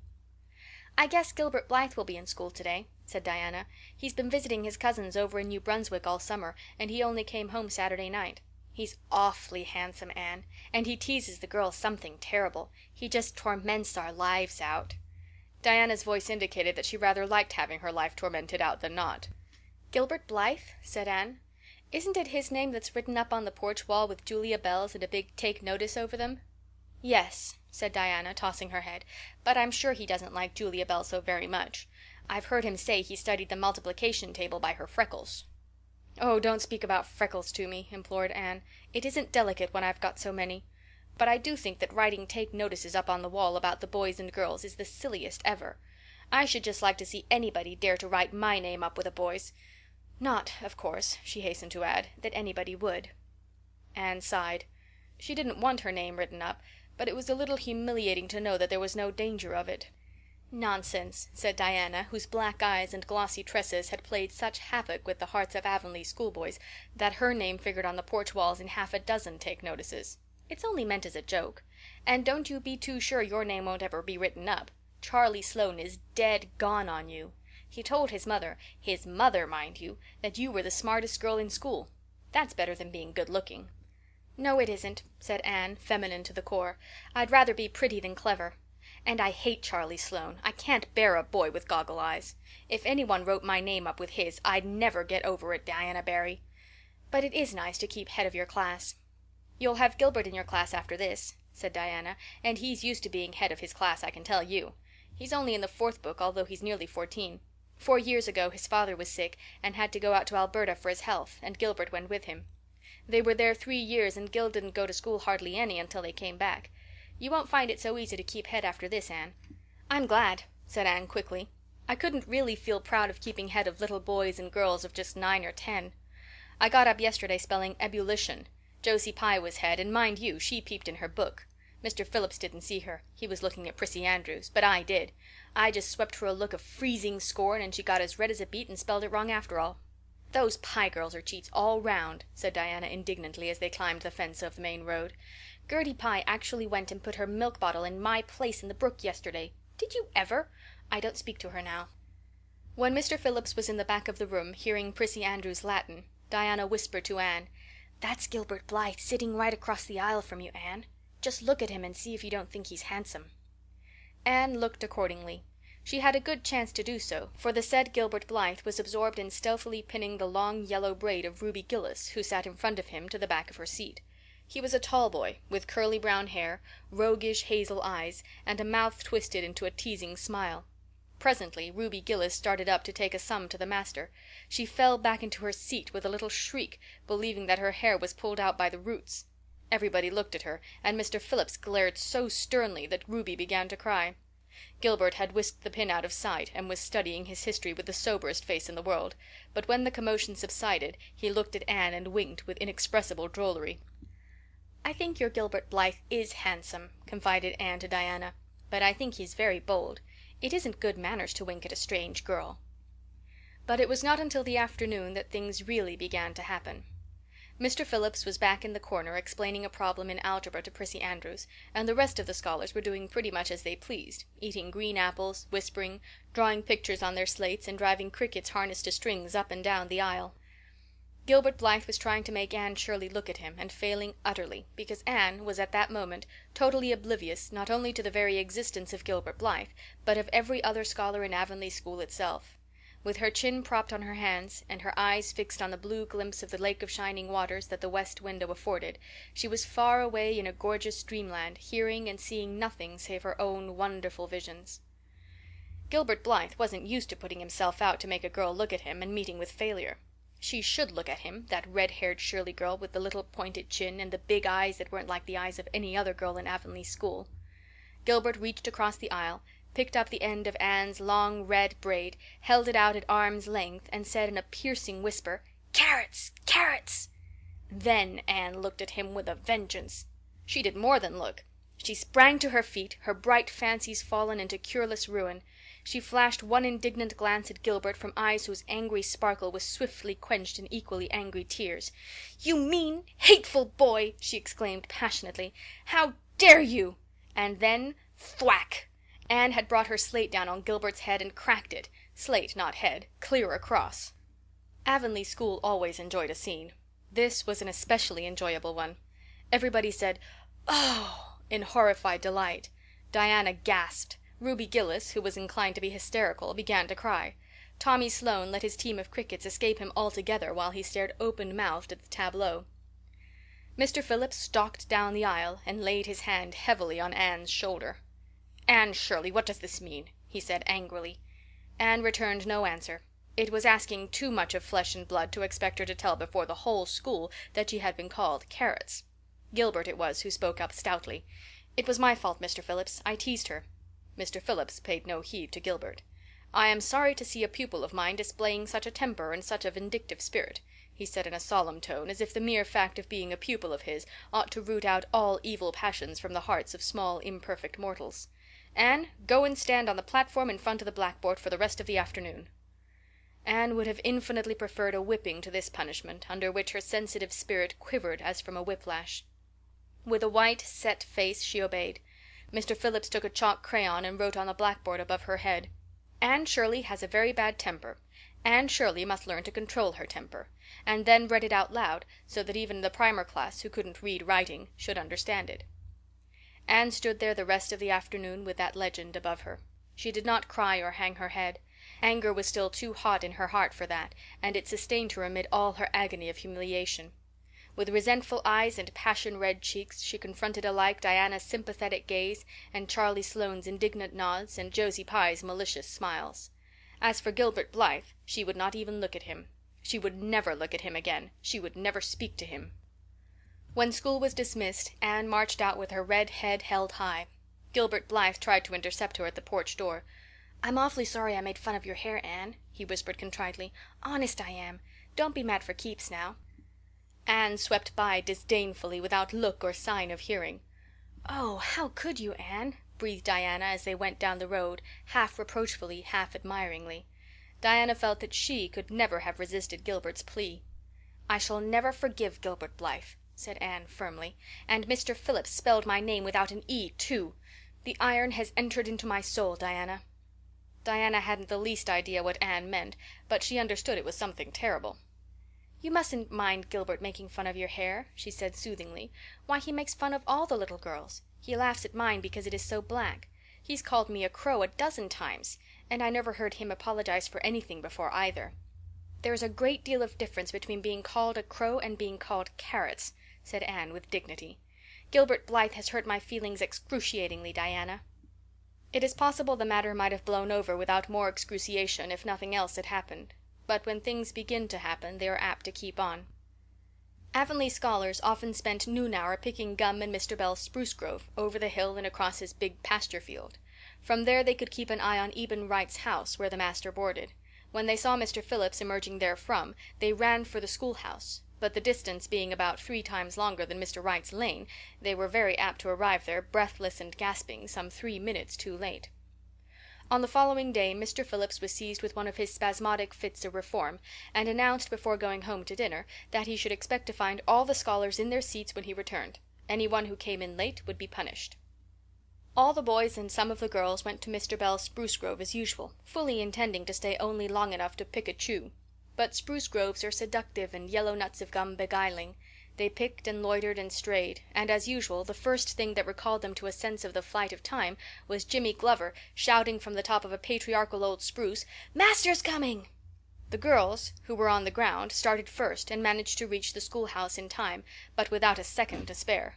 "I guess Gilbert Blythe will be in school today," said Diana. "He's been visiting his cousins over in New Brunswick all summer, and he only came home Saturday night. He's awfully handsome, Anne, and he teases the girls something terrible. He just torments our lives out." Diana's voice indicated that she rather liked having her life tormented out than not. "Gilbert Blythe?" said Anne. "Isn't it his name that's written up on the porch wall with Julia Bells and a big 'Take Notice' over them?" "Yes," said Diana, tossing her head, "but I'm sure he doesn't like Julia Bell so very much. I've heard him say he studied the multiplication table by her freckles." "Oh, don't speak about freckles to me," implored Anne. "It isn't delicate when I've got so many. But I do think that writing 'Take Notices' up on the wall about the boys and girls is the silliest ever. I should just like to see anybody dare to write my name up with a boy's. Not, of course," she hastened to add, "that anybody would." Anne sighed. She didn't want her name written up, but it was a little humiliating to know that there was no danger of it. "Nonsense," said Diana, whose black eyes and glossy tresses had played such havoc with the hearts of Avonlea schoolboys that her name figured on the porch walls in half a dozen Take Notices. "It's only meant as a joke. And don't you be too sure your name won't ever be written up. Charlie Sloane is dead gone on you. He told his mother, mind you, that you were the smartest girl in school. That's better than being good looking." "No, it isn't," said Anne, feminine to the core. "I'd rather be pretty than clever. And I hate Charlie Sloane. I can't bear a boy with goggle eyes. If anyone wrote my name up with his, I'd never get over it, Diana Barry. But it is nice to keep head of your class." "You'll have Gilbert in your class after this," said Diana, "and he's used to being head of his class, I can tell you. He's only in the 4th book, although he's nearly 14. 4 years ago his father was sick and had to go out to Alberta for his health, and Gilbert went with him. They were there 3 years, and Gil didn't go to school hardly any until they came back. You won't find it so easy to keep head after this, Anne." "I'm glad," said Anne quickly. "I couldn't really feel proud of keeping head of little boys and girls of just 9 or 10. I got up yesterday spelling ebullition. Josie Pye was head, and mind you, she peeped in her book. Mr. Phillips didn't see her. He was looking at Prissy Andrews, but I did. I just swept her a look of freezing scorn, and she got as red as a beet and spelled it wrong after all." "Those Pye girls are cheats all round," said Diana indignantly as they climbed the fence of the main road. "Gertie Pye actually went and put her milk bottle in my place in the brook yesterday. Did you ever? I don't speak to her now." When Mr. Phillips was in the back of the room, hearing Prissy Andrews' Latin, Diana whispered to Anne, "That's Gilbert Blythe sitting right across the aisle from you, Anne. Just look at him and see if you don't think he's handsome." Anne looked accordingly. She had a good chance to do so, for the said Gilbert Blythe was absorbed in stealthily pinning the long yellow braid of Ruby Gillis, who sat in front of him, to the back of her seat. He was a tall boy, with curly brown hair, roguish hazel eyes, and a mouth twisted into a teasing smile. Presently Ruby Gillis started up to take a sum to the master. She fell back into her seat with a little shriek, believing that her hair was pulled out by the roots. Everybody looked at her, and Mr. Phillips glared so sternly that Ruby began to cry. Gilbert had whisked the pin out of sight and was studying his history with the soberest face in the world, but when the commotion subsided he looked at Anne and winked with inexpressible drollery. "I think your Gilbert Blythe is handsome," confided Anne to Diana, "but I think he's very bold. It isn't good manners to wink at a strange girl." But it was not until the afternoon that things really began to happen. Mr. Phillips was back in the corner explaining a problem in algebra to Prissy Andrews, and the rest of the scholars were doing pretty much as they pleased, eating green apples, whispering, drawing pictures on their slates, and driving crickets harnessed to strings up and down the aisle. Gilbert Blythe was trying to make Anne Shirley look at him, and failing utterly, because Anne was at that moment totally oblivious not only to the very existence of Gilbert Blythe, but of every other scholar in Avonlea school itself. With her chin propped on her hands, and her eyes fixed on the blue glimpse of the lake of shining waters that the west window afforded, she was far away in a gorgeous dreamland, hearing and seeing nothing save her own wonderful visions. Gilbert Blythe wasn't used to putting himself out to make a girl look at him and meeting with failure. She should look at him, that red-haired Shirley girl with the little pointed chin and the big eyes that weren't like the eyes of any other girl in Avonlea school. Gilbert reached across the aisle, picked up the end of Anne's long red braid, held it out at arm's length, and said in a piercing whisper, "Carrots! Carrots!" Then Anne looked at him with a vengeance. She did more than look. She sprang to her feet, her bright fancies fallen into cureless ruin. She flashed one indignant glance at Gilbert from eyes whose angry sparkle was swiftly quenched in equally angry tears. "You mean, hateful boy!" she exclaimed passionately. "How dare you!" And then thwack! Anne had brought her slate down on Gilbert's head and cracked it, slate, not head, clear across. Avonlea school always enjoyed a scene. This was an especially enjoyable one. Everybody said, "Oh!" in horrified delight. Diana gasped. Ruby Gillis, who was inclined to be hysterical, began to cry. Tommy Sloane let his team of crickets escape him altogether while he stared open-mouthed at the tableau. Mr. Phillips stalked down the aisle and laid his hand heavily on Anne's shoulder. "Anne Shirley, what does this mean?" he said angrily. Anne returned no answer. It was asking too much of flesh and blood to expect her to tell before the whole school that she had been called carrots. Gilbert it was who spoke up stoutly. "It was my fault, Mr. Phillips. I teased her." Mr. Phillips paid no heed to Gilbert. "I am sorry to see a pupil of mine displaying such a temper and such a vindictive spirit," he said in a solemn tone, as if the mere fact of being a pupil of his ought to root out all evil passions from the hearts of small imperfect mortals. "Anne, go and stand on the platform in front of the blackboard for the rest of the afternoon." Anne would have infinitely preferred a whipping to this punishment, under which her sensitive spirit quivered as from a whiplash. With a white, set face she obeyed. Mr. Phillips took a chalk crayon and wrote on the blackboard above her head, "Anne Shirley has a very bad temper. Anne Shirley must learn to control her temper," and then read it out loud so that even the primer class, who couldn't read writing, should understand it. Anne stood there the rest of the afternoon with that legend above her. She did not cry or hang her head. Anger was still too hot in her heart for that, and it sustained her amid all her agony of humiliation. With resentful eyes and passion-red cheeks she confronted alike Diana's sympathetic gaze and Charlie Sloane's indignant nods and Josie Pye's malicious smiles. As for Gilbert Blythe, she would not even look at him. She would never look at him again. She would never speak to him. When school was dismissed, Anne marched out with her red head held high. Gilbert Blythe tried to intercept her at the porch door. "I'm awfully sorry I made fun of your hair, Anne," he whispered contritely. "Honest I am. Don't be mad for keeps now." Anne swept by disdainfully without look or sign of hearing. "Oh, how could you, Anne?" breathed Diana as they went down the road, half reproachfully, half admiringly. Diana felt that she could never have resisted Gilbert's plea. "I shall never forgive Gilbert Blythe," said Anne firmly. "And Mr. Phillips spelled my name without an E, too. The iron has entered into my soul, Diana." Diana hadn't the least idea what Anne meant, but she understood it was something terrible. "You mustn't mind Gilbert making fun of your hair," she said soothingly. "Why, he makes fun of all the little girls. He laughs at mine because it is so black. He's called me a crow a dozen times, and I never heard him apologize for anything before either." "There is a great deal of difference between being called a crow and being called carrots," said Anne with dignity. "Gilbert Blythe has hurt my feelings excruciatingly, Diana." It is possible the matter might have blown over without more excruciation if nothing else had happened. But when things begin to happen they are apt to keep on. Avonlea scholars often spent noon hour picking gum in Mr. Bell's spruce grove, over the hill and across his big pasture field. From there they could keep an eye on Eben Wright's house, where the master boarded. When they saw Mr. Phillips emerging therefrom, they ran for the schoolhouse, but the distance being about 3 times longer than Mr. Wright's lane, they were very apt to arrive there, breathless and gasping, some 3 minutes too late. On the following day Mr. Phillips was seized with one of his spasmodic fits of reform, and announced before going home to dinner that he should expect to find all the scholars in their seats when he returned. Anyone who came in late would be punished. All the boys and some of the girls went to Mr. Bell's spruce grove as usual, fully intending to stay only long enough to pick a chew. But spruce groves are seductive and yellow nuts of gum beguiling. They picked and loitered and strayed, and as usual the first thing that recalled them to a sense of the flight of time was Jimmy Glover shouting from the top of a patriarchal old spruce, "Master's coming!" The girls, who were on the ground, started first and managed to reach the schoolhouse in time, but without a second to spare.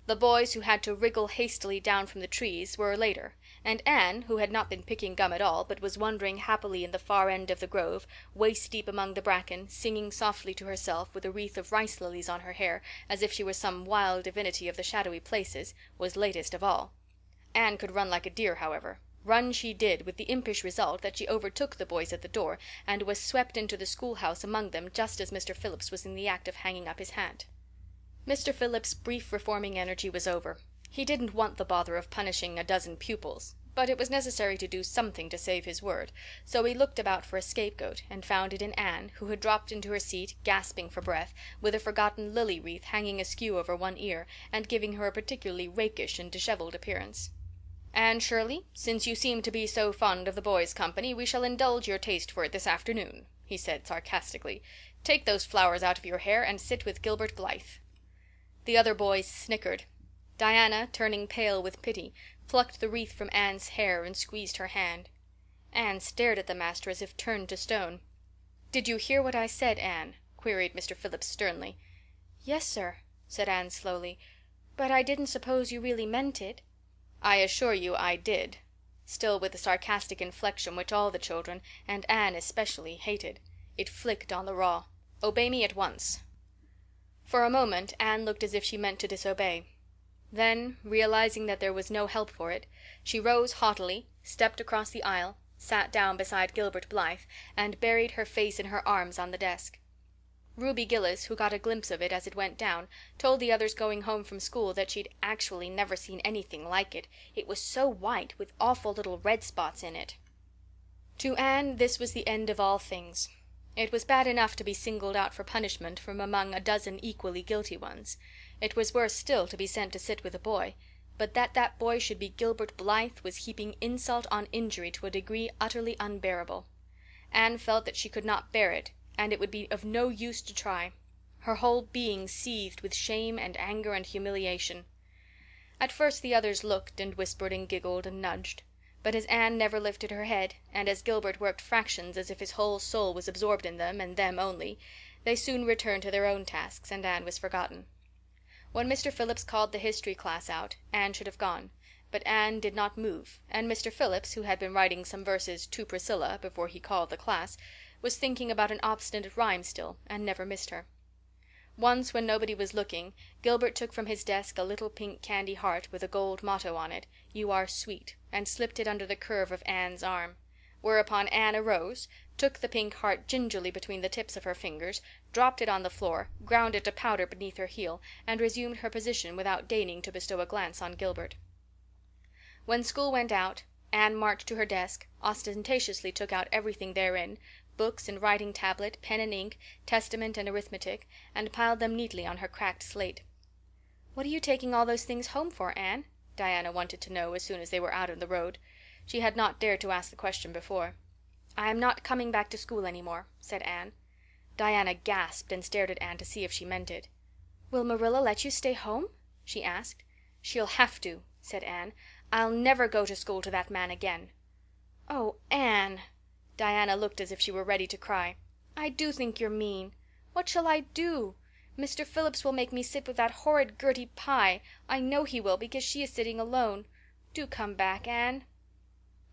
The boys, who had to wriggle hastily down from the trees, were later, and Anne, who had not been picking gum at all, but was wandering happily in the far end of the grove, waist-deep among the bracken, singing softly to herself with a wreath of rice lilies on her hair, as if she were some wild divinity of the shadowy places, was latest of all. Anne could run like a deer, however. Run she did, with the impish result that she overtook the boys at the door and was swept into the schoolhouse among them just as Mr. Phillips was in the act of hanging up his hat. Mr. Phillips' brief reforming energy was over. He didn't want the bother of punishing a dozen pupils, but it was necessary to do something to save his word, so he looked about for a scapegoat and found it in Anne, who had dropped into her seat, gasping for breath, with a forgotten lily wreath hanging askew over one ear and giving her a particularly rakish and disheveled appearance. "Anne Shirley, since you seem to be so fond of the boys' company, we shall indulge your taste for it this afternoon," he said sarcastically. "Take those flowers out of your hair and sit with Gilbert Blythe." The other boys snickered. Diana, turning pale with pity, plucked the wreath from Anne's hair and squeezed her hand. Anne stared at the master as if turned to stone. "Did you hear what I said, Anne?" queried Mr. Phillips sternly. "Yes, sir," said Anne slowly, "but I didn't suppose you really meant it." "I assure you I did," still with the sarcastic inflection which all the children, and Anne especially, hated. It flicked on the raw. "Obey me at once." For a moment Anne looked as if she meant to disobey. Then, realizing that there was no help for it, she rose haughtily, stepped across the aisle, sat down beside Gilbert Blythe, and buried her face in her arms on the desk. Ruby Gillis, who got a glimpse of it as it went down, told the others going home from school that she'd actually never seen anything like it. It was so white, with awful little red spots in it. To Anne this was the end of all things. It was bad enough to be singled out for punishment from among a dozen equally guilty ones. It was worse still to be sent to sit with a boy, but that boy should be Gilbert Blythe was heaping insult on injury to a degree utterly unbearable. Anne felt that she could not bear it, and it would be of no use to try. Her whole being seethed with shame and anger and humiliation. At first the others looked and whispered and giggled and nudged. But as Anne never lifted her head, and as Gilbert worked fractions as if his whole soul was absorbed in them and them only, they soon returned to their own tasks, and Anne was forgotten. When Mr. Phillips called the history class out, Anne should have gone, but Anne did not move, and Mr. Phillips, who had been writing some verses to Priscilla before he called the class, was thinking about an obstinate rhyme still, and never missed her. Once, when nobody was looking, Gilbert took from his desk a little pink candy heart with a gold motto on it, "You are sweet," and slipped it under the curve of Anne's arm. Whereupon Anne arose, took the pink heart gingerly between the tips of her fingers, dropped it on the floor, ground it to powder beneath her heel, and resumed her position without deigning to bestow a glance on Gilbert. When school went out, Anne marched to her desk, ostentatiously took out everything therein, books and writing tablet, pen and ink, testament and arithmetic, and piled them neatly on her cracked slate. "What are you taking all those things home for, Anne?" Diana wanted to know as soon as they were out on the road. She had not dared to ask the question before. "I am not coming back to school any more," said Anne. Diana gasped and stared at Anne to see if she meant it. "Will Marilla let you stay home?" she asked. "She'll have to," said Anne. "I'll never go to school to that man again." "Oh, Anne!" Diana looked as if she were ready to cry. "I do think you're mean. What shall I do? Mr. Phillips will make me sit with that horrid Gertie Pye. I know he will, because she is sitting alone. Do come back, Anne."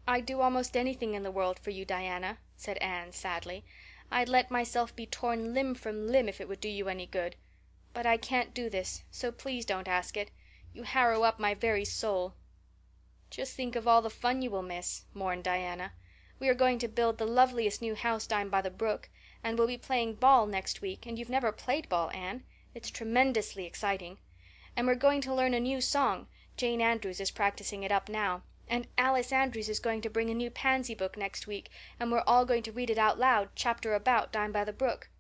"I'd do almost anything in the world for you, Diana," said Anne sadly. "I'd let myself be torn limb from limb if it would do you any good. But I can't do this, so please don't ask it. You harrow up my very soul." "Just think of all the fun you will miss," mourned Diana. "We are going to build the loveliest new house down by the brook, and we'll be playing ball next week, and you've never played ball, Anne. It's tremendously exciting. And we're going to learn a new song. Jane Andrews is practicing it up now. And Alice Andrews is going to bring a new pansy book next week, and we're all going to read it out loud, chapter about, down by the brook.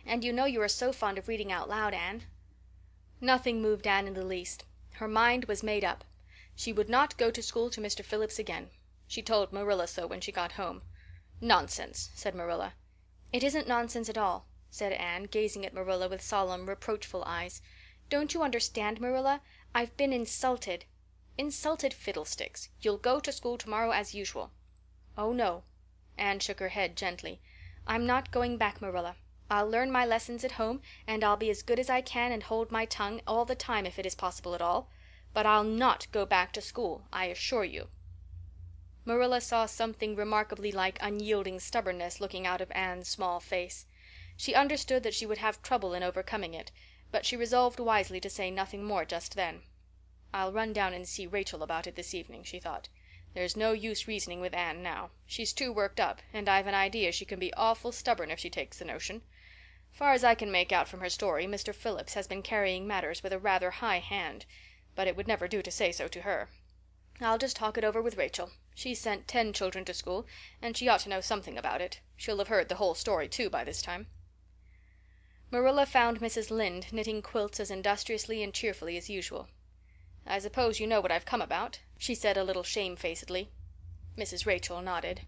And you know you are so fond of reading out loud, Anne." Nothing moved Anne in the least. Her mind was made up. She would not go to school to Mr. Phillips again. She told Marilla so when she got home. "Nonsense," said Marilla. "It isn't nonsense at all," said Anne, gazing at Marilla with solemn, reproachful eyes. "Don't you understand, Marilla? I've been insulted." "Insulted fiddlesticks! You'll go to school tomorrow as usual." "Oh, no." Anne shook her head gently. "I'm not going back, Marilla. I'll learn my lessons at home, and I'll be as good as I can and hold my tongue all the time if it is possible at all. But I'll not go back to school, I assure you." Marilla saw something remarkably like unyielding stubbornness looking out of Anne's small face. She understood that she would have trouble in overcoming it, but she resolved wisely to say nothing more just then. "I'll run down and see Rachel about it this evening," she thought. "There's no use reasoning with Anne now. She's too worked up, and I've an idea she can be awful stubborn if she takes the notion. Far as I can make out from her story, Mr. Phillips has been carrying matters with a rather high hand, but it would never do to say so to her. I'll just talk it over with Rachel. She's sent 10 children to school, and she ought to know something about it. She'll have heard the whole story, too, by this time." Marilla found Mrs. Lynde knitting quilts as industriously and cheerfully as usual. "I suppose you know what I've come about," she said a little shamefacedly. Mrs. Rachel nodded.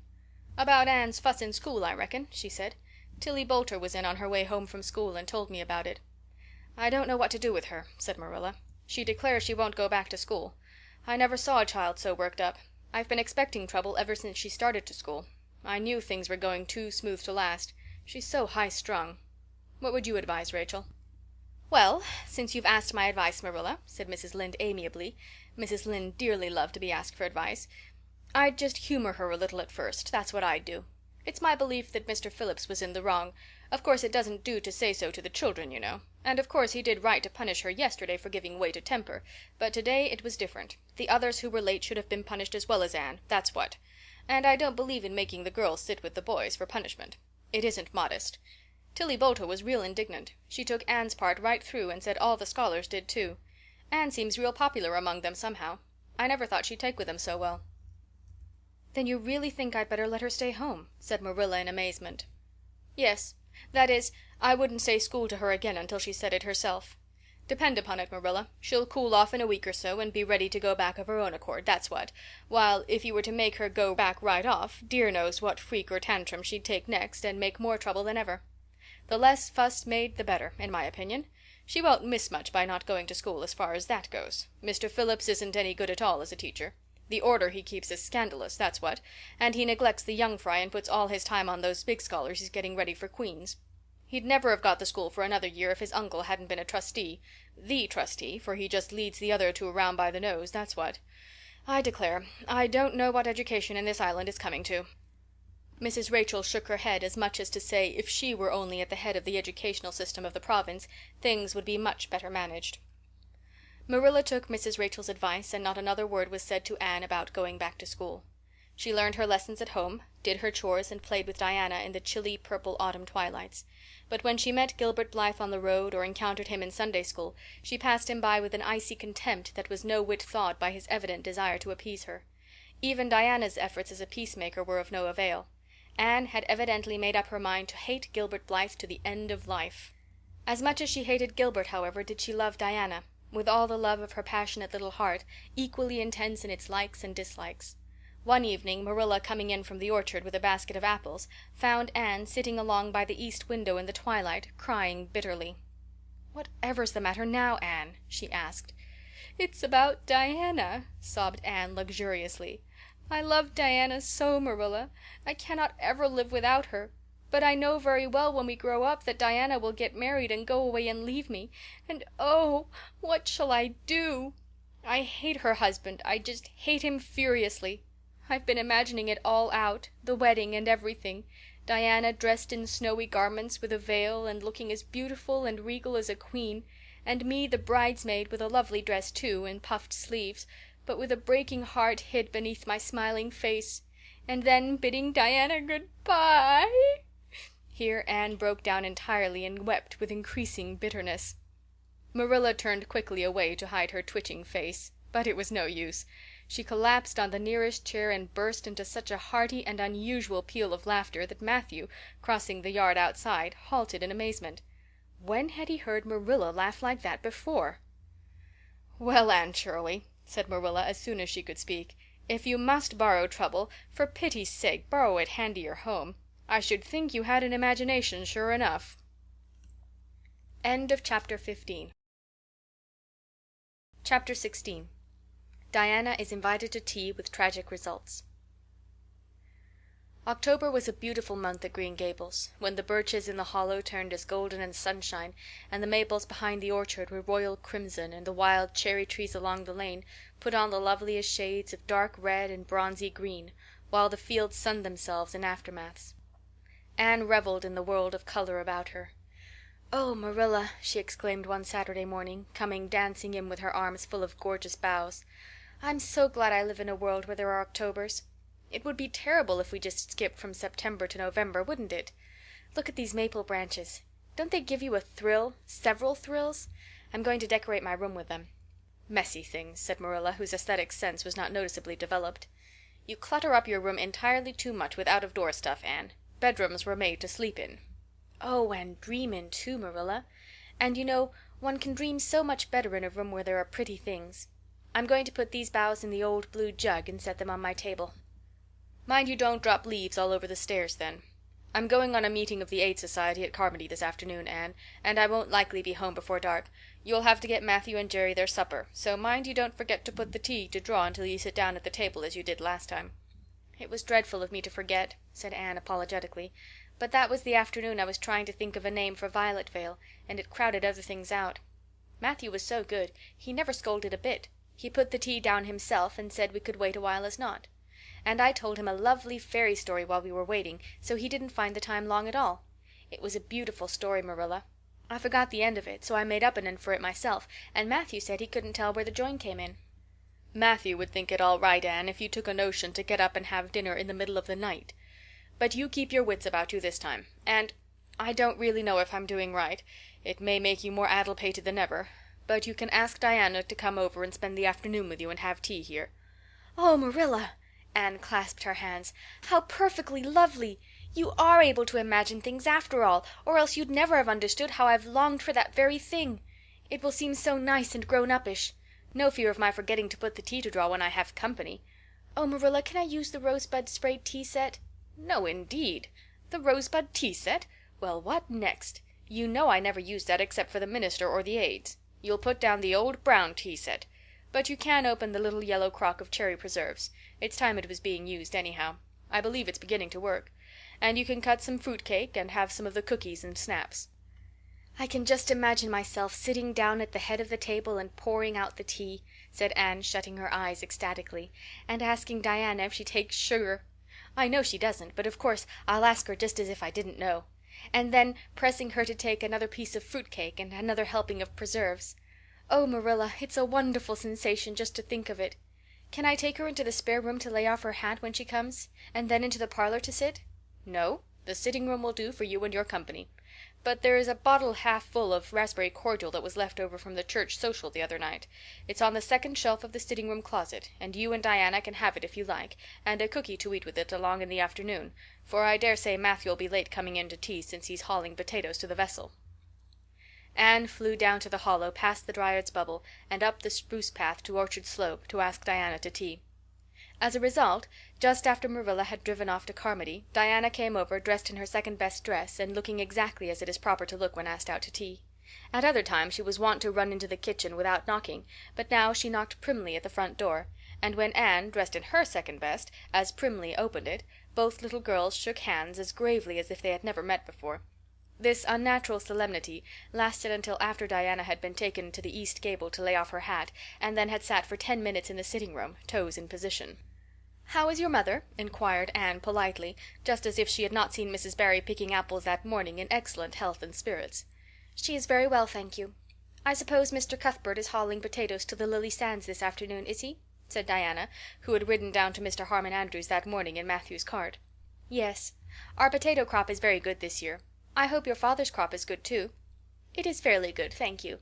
"About Anne's fuss in school, I reckon," she said. "Tilly Boulter was in on her way home from school and told me about it." "I don't know what to do with her," said Marilla. "She declares she won't go back to school. I never saw a child so worked up. I've been expecting trouble ever since she started to school. I knew things were going too smooth to last. She's so high-strung. What would you advise, Rachel?" "Well, since you've asked my advice, Marilla," said Mrs. Lynde amiably. Mrs. Lynde dearly loved to be asked for advice. "I'd just humor her a little at first, that's what I'd do. It's my belief that Mr. Phillips was in the wrong. Of course it doesn't do to say so to the children, you know. And of course he did right to punish her yesterday for giving way to temper, but today it was different. The others who were late should have been punished as well as Anne, that's what. And I don't believe in making the girls sit with the boys for punishment. It isn't modest. Tilly Boulter was real indignant. She took Anne's part right through and said all the scholars did too. Anne seems real popular among them somehow. I never thought she'd take with them so well." "Then you really think I'd better let her stay home?" said Marilla in amazement. "Yes. That is, I wouldn't say school to her again until she said it herself. Depend upon it, Marilla, she'll cool off in a week or so and be ready to go back of her own accord, that's what, while if you were to make her go back right off, dear knows what freak or tantrum she'd take next and make more trouble than ever. The less fuss made the better, in my opinion. She won't miss much by not going to school as far as that goes. Mr. Phillips isn't any good at all as a teacher. The order he keeps is scandalous, that's what, and he neglects the young fry and puts all his time on those big scholars he's getting ready for Queen's. He'd never have got the school for another year if his uncle hadn't been a trustee. The trustee, for he just leads the other two around by the nose, that's what. I declare, I don't know what education in this island is coming to." Mrs. Rachel shook her head as much as to say if she were only at the head of the educational system of the province, things would be much better managed. Marilla took Mrs. Rachel's advice, and not another word was said to Anne about going back to school. She learned her lessons at home, did her chores, and played with Diana in the chilly purple autumn twilights. But when she met Gilbert Blythe on the road or encountered him in Sunday school, she passed him by with an icy contempt that was no whit thawed by his evident desire to appease her. Even Diana's efforts as a peacemaker were of no avail. Anne had evidently made up her mind to hate Gilbert Blythe to the end of life. As much as she hated Gilbert, however, did she love Diana, with all the love of her passionate little heart, equally intense in its likes and dislikes. One evening Marilla, coming in from the orchard with a basket of apples, found Anne sitting along by the east window in the twilight, crying bitterly. "Whatever's the matter now, Anne?" she asked. "It's about Diana," sobbed Anne luxuriously. "I love Diana so, Marilla. I cannot ever live without her. But I know very well when we grow up that Diana will get married and go away and leave me. And oh, what shall I do? I hate her husband. I just hate him furiously. I've been imagining it all out, the wedding and everything. Diana dressed in snowy garments with a veil and looking as beautiful and regal as a queen, and me the bridesmaid with a lovely dress too, and puffed sleeves, but with a breaking heart hid beneath my smiling face. And then bidding Diana good-bye." Here Anne broke down entirely and wept with increasing bitterness. Marilla turned quickly away to hide her twitching face, but it was no use. She collapsed on the nearest chair and burst into such a hearty and unusual peal of laughter that Matthew, crossing the yard outside, halted in amazement. When had he heard Marilla laugh like that before? "Well, Anne Shirley," said Marilla as soon as she could speak, "if you must borrow trouble, for pity's sake borrow it handier home. I should think you had an imagination, sure enough." End of chapter 15. Chapter 16. Diana is invited to tea with tragic results. October was a beautiful month at Green Gables, when the birches in the hollow turned as golden as sunshine, and the maples behind the orchard were royal crimson, and the wild cherry trees along the lane put on the loveliest shades of dark red and bronzy green, while the fields sunned themselves in aftermaths. Anne reveled in the world of color about her. "Oh, Marilla," she exclaimed one Saturday morning, coming dancing in with her arms full of gorgeous boughs, "I'm so glad I live in a world where there are Octobers. It would be terrible if we just skipped from September to November, wouldn't it? Look at these maple branches. Don't they give you a thrill, several thrills? I'm going to decorate my room with them." "Messy things," said Marilla, whose aesthetic sense was not noticeably developed. "You clutter up your room entirely too much with out-of-door stuff, Anne. Bedrooms were made to sleep in." "Oh, and dream in too, Marilla. And you know, one can dream so much better in a room where there are pretty things. I'm going to put these boughs in the old blue jug and set them on my table." "Mind you don't drop leaves all over the stairs, then. I'm going on a meeting of the Aid Society at Carmody this afternoon, Anne, and I won't likely be home before dark. You'll have to get Matthew and Jerry their supper, so mind you don't forget to put the tea to draw until you sit down at the table as you did last time." "It was dreadful of me to forget," said Anne apologetically, "but that was the afternoon I was trying to think of a name for Violet Vale, and it crowded other things out. Matthew was so good, he never scolded a bit. He put the tea down himself and said we could wait a while as not. And I told him a lovely fairy story while we were waiting, so he didn't find the time long at all. It was a beautiful story, Marilla. I forgot the end of it, so I made up an end for it myself, and Matthew said he couldn't tell where the join came in." "Matthew would think it all right, Anne, if you took a notion to get up and have dinner in the middle of the night. But you keep your wits about you this time. And I don't really know if I'm doing right. It may make you more addle-pated than ever, but you can ask Diana to come over and spend the afternoon with you and have tea here." "Oh, Marilla!" Anne clasped her hands. "How perfectly lovely! You are able to imagine things after all, or else you'd never have understood how I've longed for that very thing. It will seem so nice and grown-uppish. No fear of my forgetting to put the tea to draw when I have company. Oh, Marilla, can I use the rosebud sprayed tea set?" "No, indeed. The rosebud tea set? Well, what next? You know I never use that except for the minister or the aids. You'll put down the old brown tea set. But you can open the little yellow crock of cherry preserves. It's time it was being used, anyhow. I believe it's beginning to work. And you can cut some fruit cake and have some of the cookies and snaps." "I can just imagine myself sitting down at the head of the table and pouring out the tea," said Anne, shutting her eyes ecstatically, "and asking Diana if she takes sugar. I know she doesn't, but of course I'll ask her just as if I didn't know. And then pressing her to take another piece of fruit cake and another helping of preserves. Oh, Marilla, it's a wonderful sensation just to think of it. Can I take her into the spare room to lay off her hat when she comes, and then into the parlor to sit?" "No, the sitting room will do for you and your company. But there is a bottle half full of raspberry cordial that was left over from the church social the other night. It's on the second shelf of the sitting room closet, and you and Diana can have it if you like, and a cookie to eat with it along in the afternoon, for I dare say Matthew'll be late coming in to tea since he's hauling potatoes to the vessel." Anne flew down to the hollow past the Dryad's Bubble and up the spruce path to Orchard Slope to ask Diana to tea. As a result, just after Marilla had driven off to Carmody, Diana came over dressed in her second best dress and looking exactly as it is proper to look when asked out to tea. At other times she was wont to run into the kitchen without knocking, but now she knocked primly at the front door, and when Anne, dressed in her second best, as primly opened it, both little girls shook hands as gravely as if they had never met before. This unnatural solemnity lasted until after Diana had been taken to the east gable to lay off her hat, and then had sat for 10 minutes in the sitting room, toes in position. "How is your mother?" inquired Anne politely, just as if she had not seen Mrs. Barry picking apples that morning in excellent health and spirits. "She is very well, thank you. I suppose Mr. Cuthbert is hauling potatoes to the Lily Sands this afternoon, is he?" said Diana, who had ridden down to Mr. Harmon Andrews that morning in Matthew's cart. "Yes. Our potato crop is very good this year. I hope your father's crop is good too." "It is fairly good, thank you.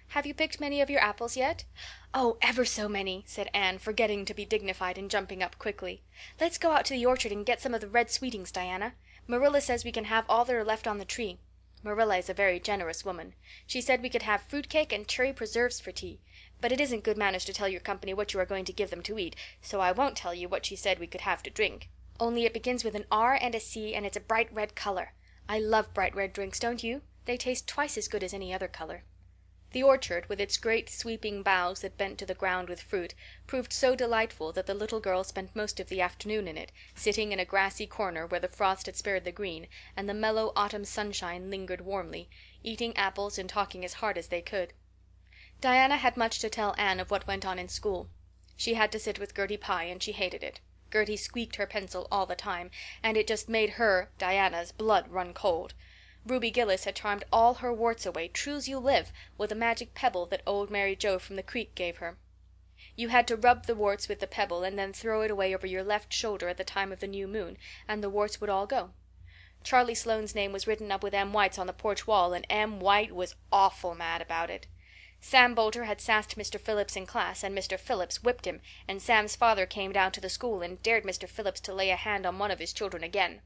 Have you picked many of your apples yet?" "Oh, ever so many," said Anne, forgetting to be dignified and jumping up quickly. "Let's go out to the orchard and get some of the red sweetings, Diana. Marilla says we can have all that are left on the tree. Marilla is a very generous woman. She said we could have fruit cake and cherry preserves for tea. But it isn't good manners to tell your company what you are going to give them to eat, so I won't tell you what she said we could have to drink. Only it begins with an R and a C and it's a bright red color. I love bright red drinks, don't you? They taste twice as good as any other color." The orchard, with its great sweeping boughs that bent to the ground with fruit, proved so delightful that the little girl spent most of the afternoon in it, sitting in a grassy corner where the frost had spared the green, and the mellow autumn sunshine lingered warmly, eating apples and talking as hard as they could. Diana had much to tell Anne of what went on in school. She had to sit with Gertie Pye, and she hated it. Gertie squeaked her pencil all the time, and it just made her, Diana's, blood run cold. Ruby Gillis had charmed all her warts away, true's you live, with a magic pebble that old Mary Joe from the creek gave her. You had to rub the warts with the pebble and then throw it away over your left shoulder at the time of the new moon, and the warts would all go. Charlie Sloane's name was written up with M. White's on the porch wall, and M. White was awful mad about it. Sam Boulter had sassed Mr. Phillips in class, and Mr. Phillips whipped him, and Sam's father came down to the school and dared Mr. Phillips to lay a hand on one of his children again.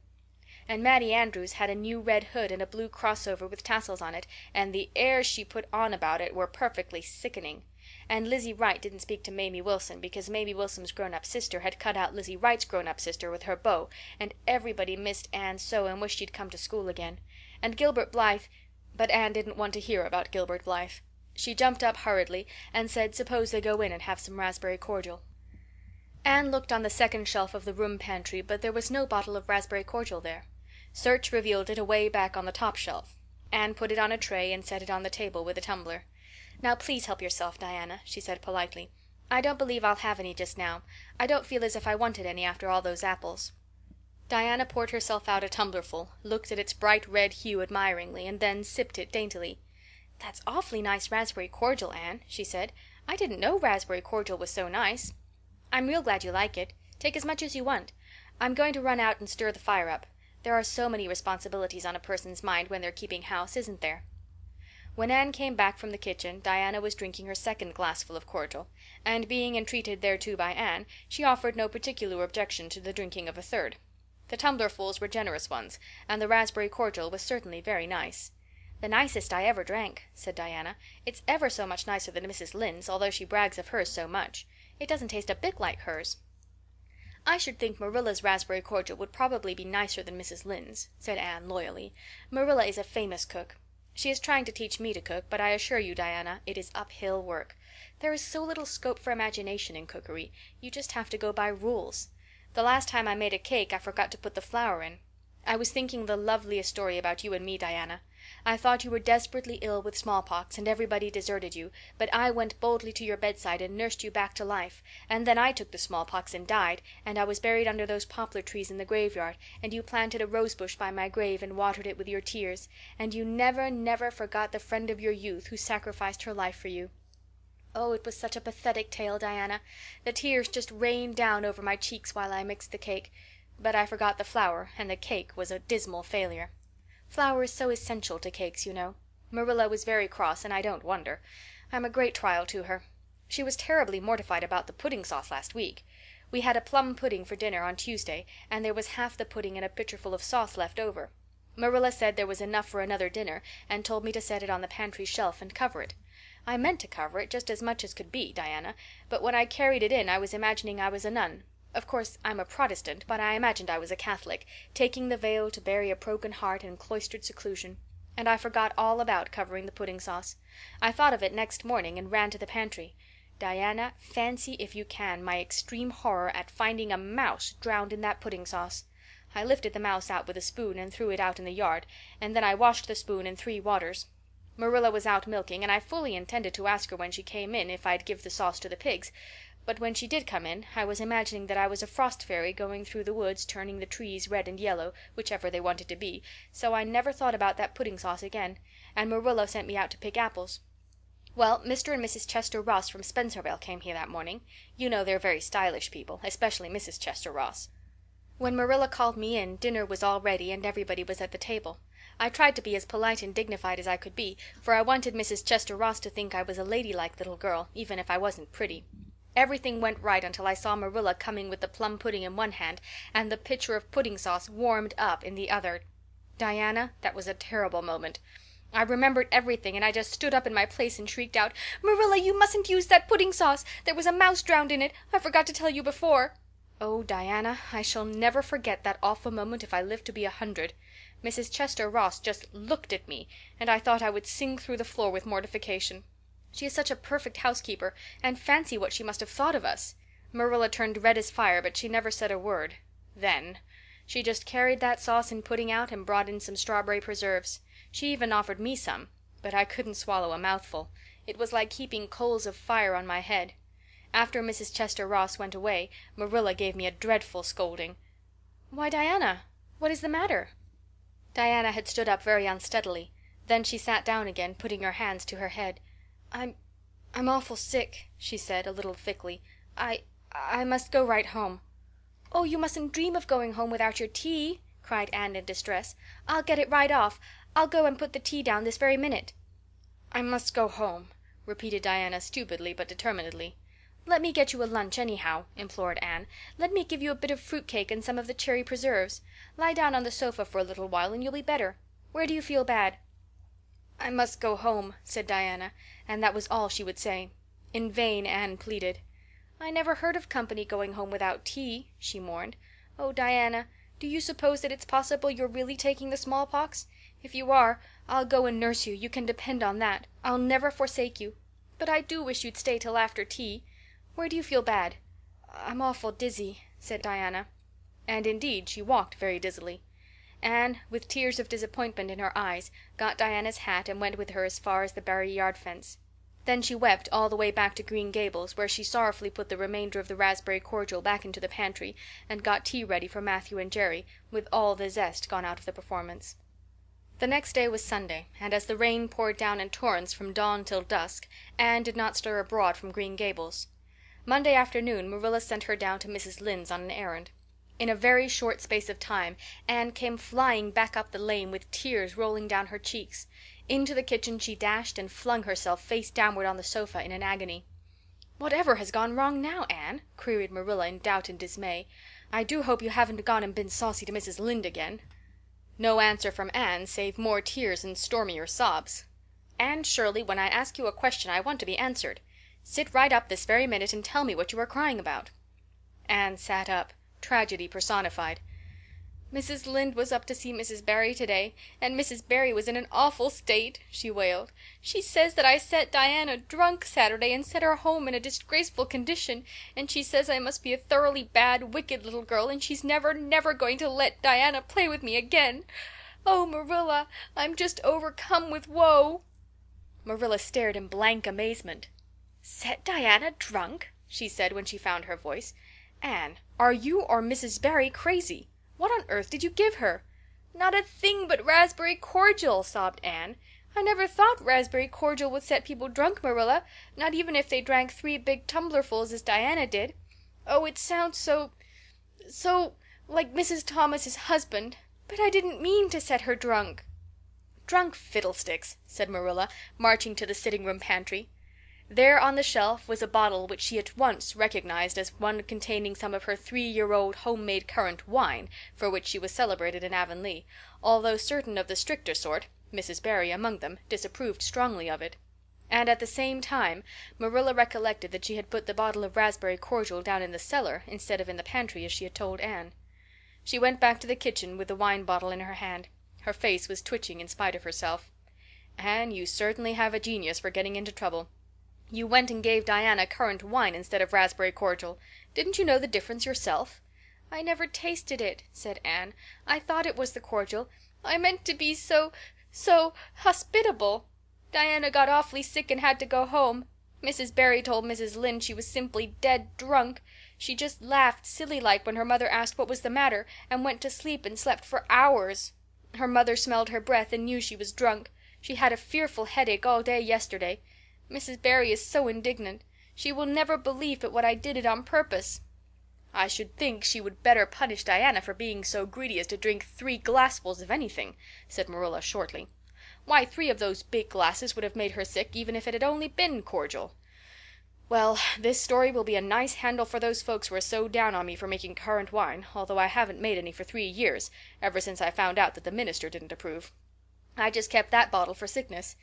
And Maddie Andrews had a new red hood and a blue crossover with tassels on it, and the airs she put on about it were perfectly sickening. And Lizzie Wright didn't speak to Mamie Wilson because Mamie Wilson's grown-up sister had cut out Lizzie Wright's grown-up sister with her bow, and everybody missed Anne so and wished she'd come to school again. And Gilbert Blythe— But Anne didn't want to hear about Gilbert Blythe. She jumped up hurriedly and said suppose they go in and have some raspberry cordial. Anne looked on the second shelf of the room pantry, but there was no bottle of raspberry cordial there. Search revealed it away back on the top shelf. Anne put it on a tray and set it on the table with a tumbler. "Now please help yourself, Diana," she said politely. "I don't believe I'll have any just now. I don't feel as if I wanted any after all those apples." Diana poured herself out a tumblerful, looked at its bright red hue admiringly, and then sipped it daintily. "That's awfully nice raspberry cordial, Anne," she said. "I didn't know raspberry cordial was so nice." "I'm real glad you like it. Take as much as you want. I'm going to run out and stir the fire up. There are so many responsibilities on a person's mind when they're keeping house, isn't there?" When Anne came back from the kitchen, Diana was drinking her second glassful of cordial, and being entreated thereto by Anne, she offered no particular objection to the drinking of a third. The tumblerfuls were generous ones, and the raspberry cordial was certainly very nice. "The nicest I ever drank," said Diana. "It's ever so much nicer than Mrs. Lynde's, although she brags of hers so much. It doesn't taste a bit like hers." "I should think Marilla's raspberry cordial would probably be nicer than Mrs. Lynde's," said Anne loyally. "Marilla is a famous cook. She is trying to teach me to cook, but I assure you, Diana, it is uphill work. There is so little scope for imagination in cookery. You just have to go by rules. The last time I made a cake I forgot to put the flour in. I was thinking the loveliest story about you and me, Diana. I thought you were desperately ill with smallpox and everybody deserted you, but I went boldly to your bedside and nursed you back to life, and then I took the smallpox and died, and I was buried under those poplar trees in the graveyard, and you planted a rosebush by my grave and watered it with your tears, and you never, never forgot the friend of your youth who sacrificed her life for you. Oh, it was such a pathetic tale, Diana. The tears just rained down over my cheeks while I mixed the cake, but I forgot the flour, and the cake was a dismal failure. Flour is so essential to cakes, you know. Marilla was very cross, and I don't wonder. I'm a great trial to her. She was terribly mortified about the pudding sauce last week. We had a plum pudding for dinner on Tuesday, and there was half the pudding and a pitcherful of sauce left over. Marilla said there was enough for another dinner, and told me to set it on the pantry shelf and cover it. I meant to cover it just as much as could be, Diana, but when I carried it in I was imagining I was a nun. Of course, I'm a Protestant, but I imagined I was a Catholic, taking the veil to bury a broken heart in cloistered seclusion. And I forgot all about covering the pudding sauce. I thought of it next morning and ran to the pantry. Diana, fancy, if you can, my extreme horror at finding a mouse drowned in that pudding sauce. I lifted the mouse out with a spoon and threw it out in the yard, and then I washed the spoon in 3 waters. Marilla was out milking, and I fully intended to ask her when she came in if I'd give the sauce to the pigs, but when she did come in I was imagining that I was a frost fairy going through the woods turning the trees red and yellow, whichever they wanted to be, so I never thought about that pudding sauce again, and Marilla sent me out to pick apples. Well, Mr. and Mrs. Chester Ross from Spencervale came here that morning. You know they're very stylish people, especially Mrs. Chester Ross. When Marilla called me in, dinner was all ready and everybody was at the table. I tried to be as polite and dignified as I could be, for I wanted Mrs. Chester Ross to think I was a ladylike little girl, even if I wasn't pretty. Everything went right until I saw Marilla coming with the plum pudding in one hand and the pitcher of pudding sauce warmed up in the other. Diana, that was a terrible moment. I remembered everything, and I just stood up in my place and shrieked out, "Marilla, you mustn't use that pudding sauce. There was a mouse drowned in it. I forgot to tell you before." Oh, Diana, I shall never forget that awful moment if I live to be 100. Mrs. Chester Ross just looked at me, and I thought I would sink through the floor with mortification. She is such a perfect housekeeper, and fancy what she must have thought of us. Marilla turned red as fire, but she never said a word. Then she just carried that sauce and pudding out and brought in some strawberry preserves. She even offered me some, but I couldn't swallow a mouthful. It was like heaping coals of fire on my head. After Mrs. Chester Ross went away, Marilla gave me a dreadful scolding. "Why, Diana, what is the matter?" Diana had stood up very unsteadily. Then she sat down again, putting her hands to her head. I'm awful sick," she said, a little thickly. I must go right home." "Oh, you mustn't dream of going home without your tea," cried Anne in distress. "I'll get it right off. I'll go and put the tea down this very minute." "I must go home," repeated Diana stupidly but determinedly. "Let me get you a lunch anyhow," implored Anne. "Let me give you a bit of fruit cake and some of the cherry preserves. Lie down on the sofa for a little while and you'll be better. Where do you feel bad?" "I must go home," said Diana, and that was all she would say. In vain Anne pleaded. "I never heard of company going home without tea," she mourned. "Oh, Diana, do you suppose that it's possible you're really taking the smallpox? If you are, I'll go and nurse you, you can depend on that. I'll never forsake you. But I do wish you'd stay till after tea. Where do you feel bad?" "I'm awful dizzy," said Diana. And indeed she walked very dizzily. Anne, with tears of disappointment in her eyes, got Diana's hat and went with her as far as the Barry yard fence. Then she wept all the way back to Green Gables, where she sorrowfully put the remainder of the raspberry cordial back into the pantry and got tea ready for Matthew and Jerry, with all the zest gone out of the performance. The next day was Sunday, and as the rain poured down in torrents from dawn till dusk, Anne did not stir abroad from Green Gables. Monday afternoon Marilla sent her down to Mrs. Lynde's on an errand. In a very short space of time Anne came flying back up the lane with tears rolling down her cheeks. Into the kitchen she dashed and flung herself face downward on the sofa in an agony. "Whatever has gone wrong now, Anne?" queried Marilla in doubt and dismay. "I do hope you haven't gone and been saucy to Mrs. Lynde again." No answer from Anne save more tears and stormier sobs. "Anne Shirley, when I ask you a question I want to be answered. Sit right up this very minute and tell me what you are crying about." Anne sat up, tragedy personified. Mrs. Lynde was up to see Mrs. Barry today, and Mrs. Barry was in an awful state," she wailed. "She says that I set Diana drunk Saturday and sent her home in a disgraceful condition, and she says I must be a thoroughly bad, wicked little girl, and she's never, never going to let Diana play with me again. Oh, Marilla, I'm just overcome with woe." Marilla stared in blank amazement. "Set Diana drunk?" she said when she found her voice. "Anne, are you or Mrs. Barry crazy? What on earth did you give her?" "Not a thing but raspberry cordial," sobbed Anne. "I never thought raspberry cordial would set people drunk, Marilla, not even if they drank 3 big tumblerfuls as Diana did. Oh, it sounds so like Mrs. Thomas's husband. But I didn't mean to set her drunk." "Drunk fiddlesticks," said Marilla, marching to the sitting-room pantry. There on the shelf was a bottle which she at once recognized as one containing some of her 3-year-old homemade currant wine, for which she was celebrated in Avonlea, although certain of the stricter sort, Mrs. Barry among them, disapproved strongly of it. And at the same time Marilla recollected that she had put the bottle of raspberry cordial down in the cellar instead of in the pantry as she had told Anne. She went back to the kitchen with the wine bottle in her hand. Her face was twitching in spite of herself. "Anne, you certainly have a genius for getting into trouble. You went and gave Diana currant wine instead of raspberry cordial. Didn't you know the difference yourself?" "I never tasted it," said Anne. "I thought it was the cordial. I meant to be so hospitable. Diana got awfully sick and had to go home. Mrs. Barry told Mrs. Lynde she was simply dead drunk. She just laughed silly-like when her mother asked what was the matter, and went to sleep and slept for hours. Her mother smelled her breath and knew she was drunk. She had a fearful headache all day yesterday. Mrs. Barry is so indignant. She will never believe but what I did it on purpose." "I should think she would better punish Diana for being so greedy as to drink 3 glassfuls of anything," said Marilla shortly. "Why, 3 of those big glasses would have made her sick even if it had only been cordial. Well, this story will be a nice handle for those folks who are so down on me for making currant wine, although I haven't made any for 3 years, ever since I found out that the minister didn't approve. I just kept that bottle for sickness.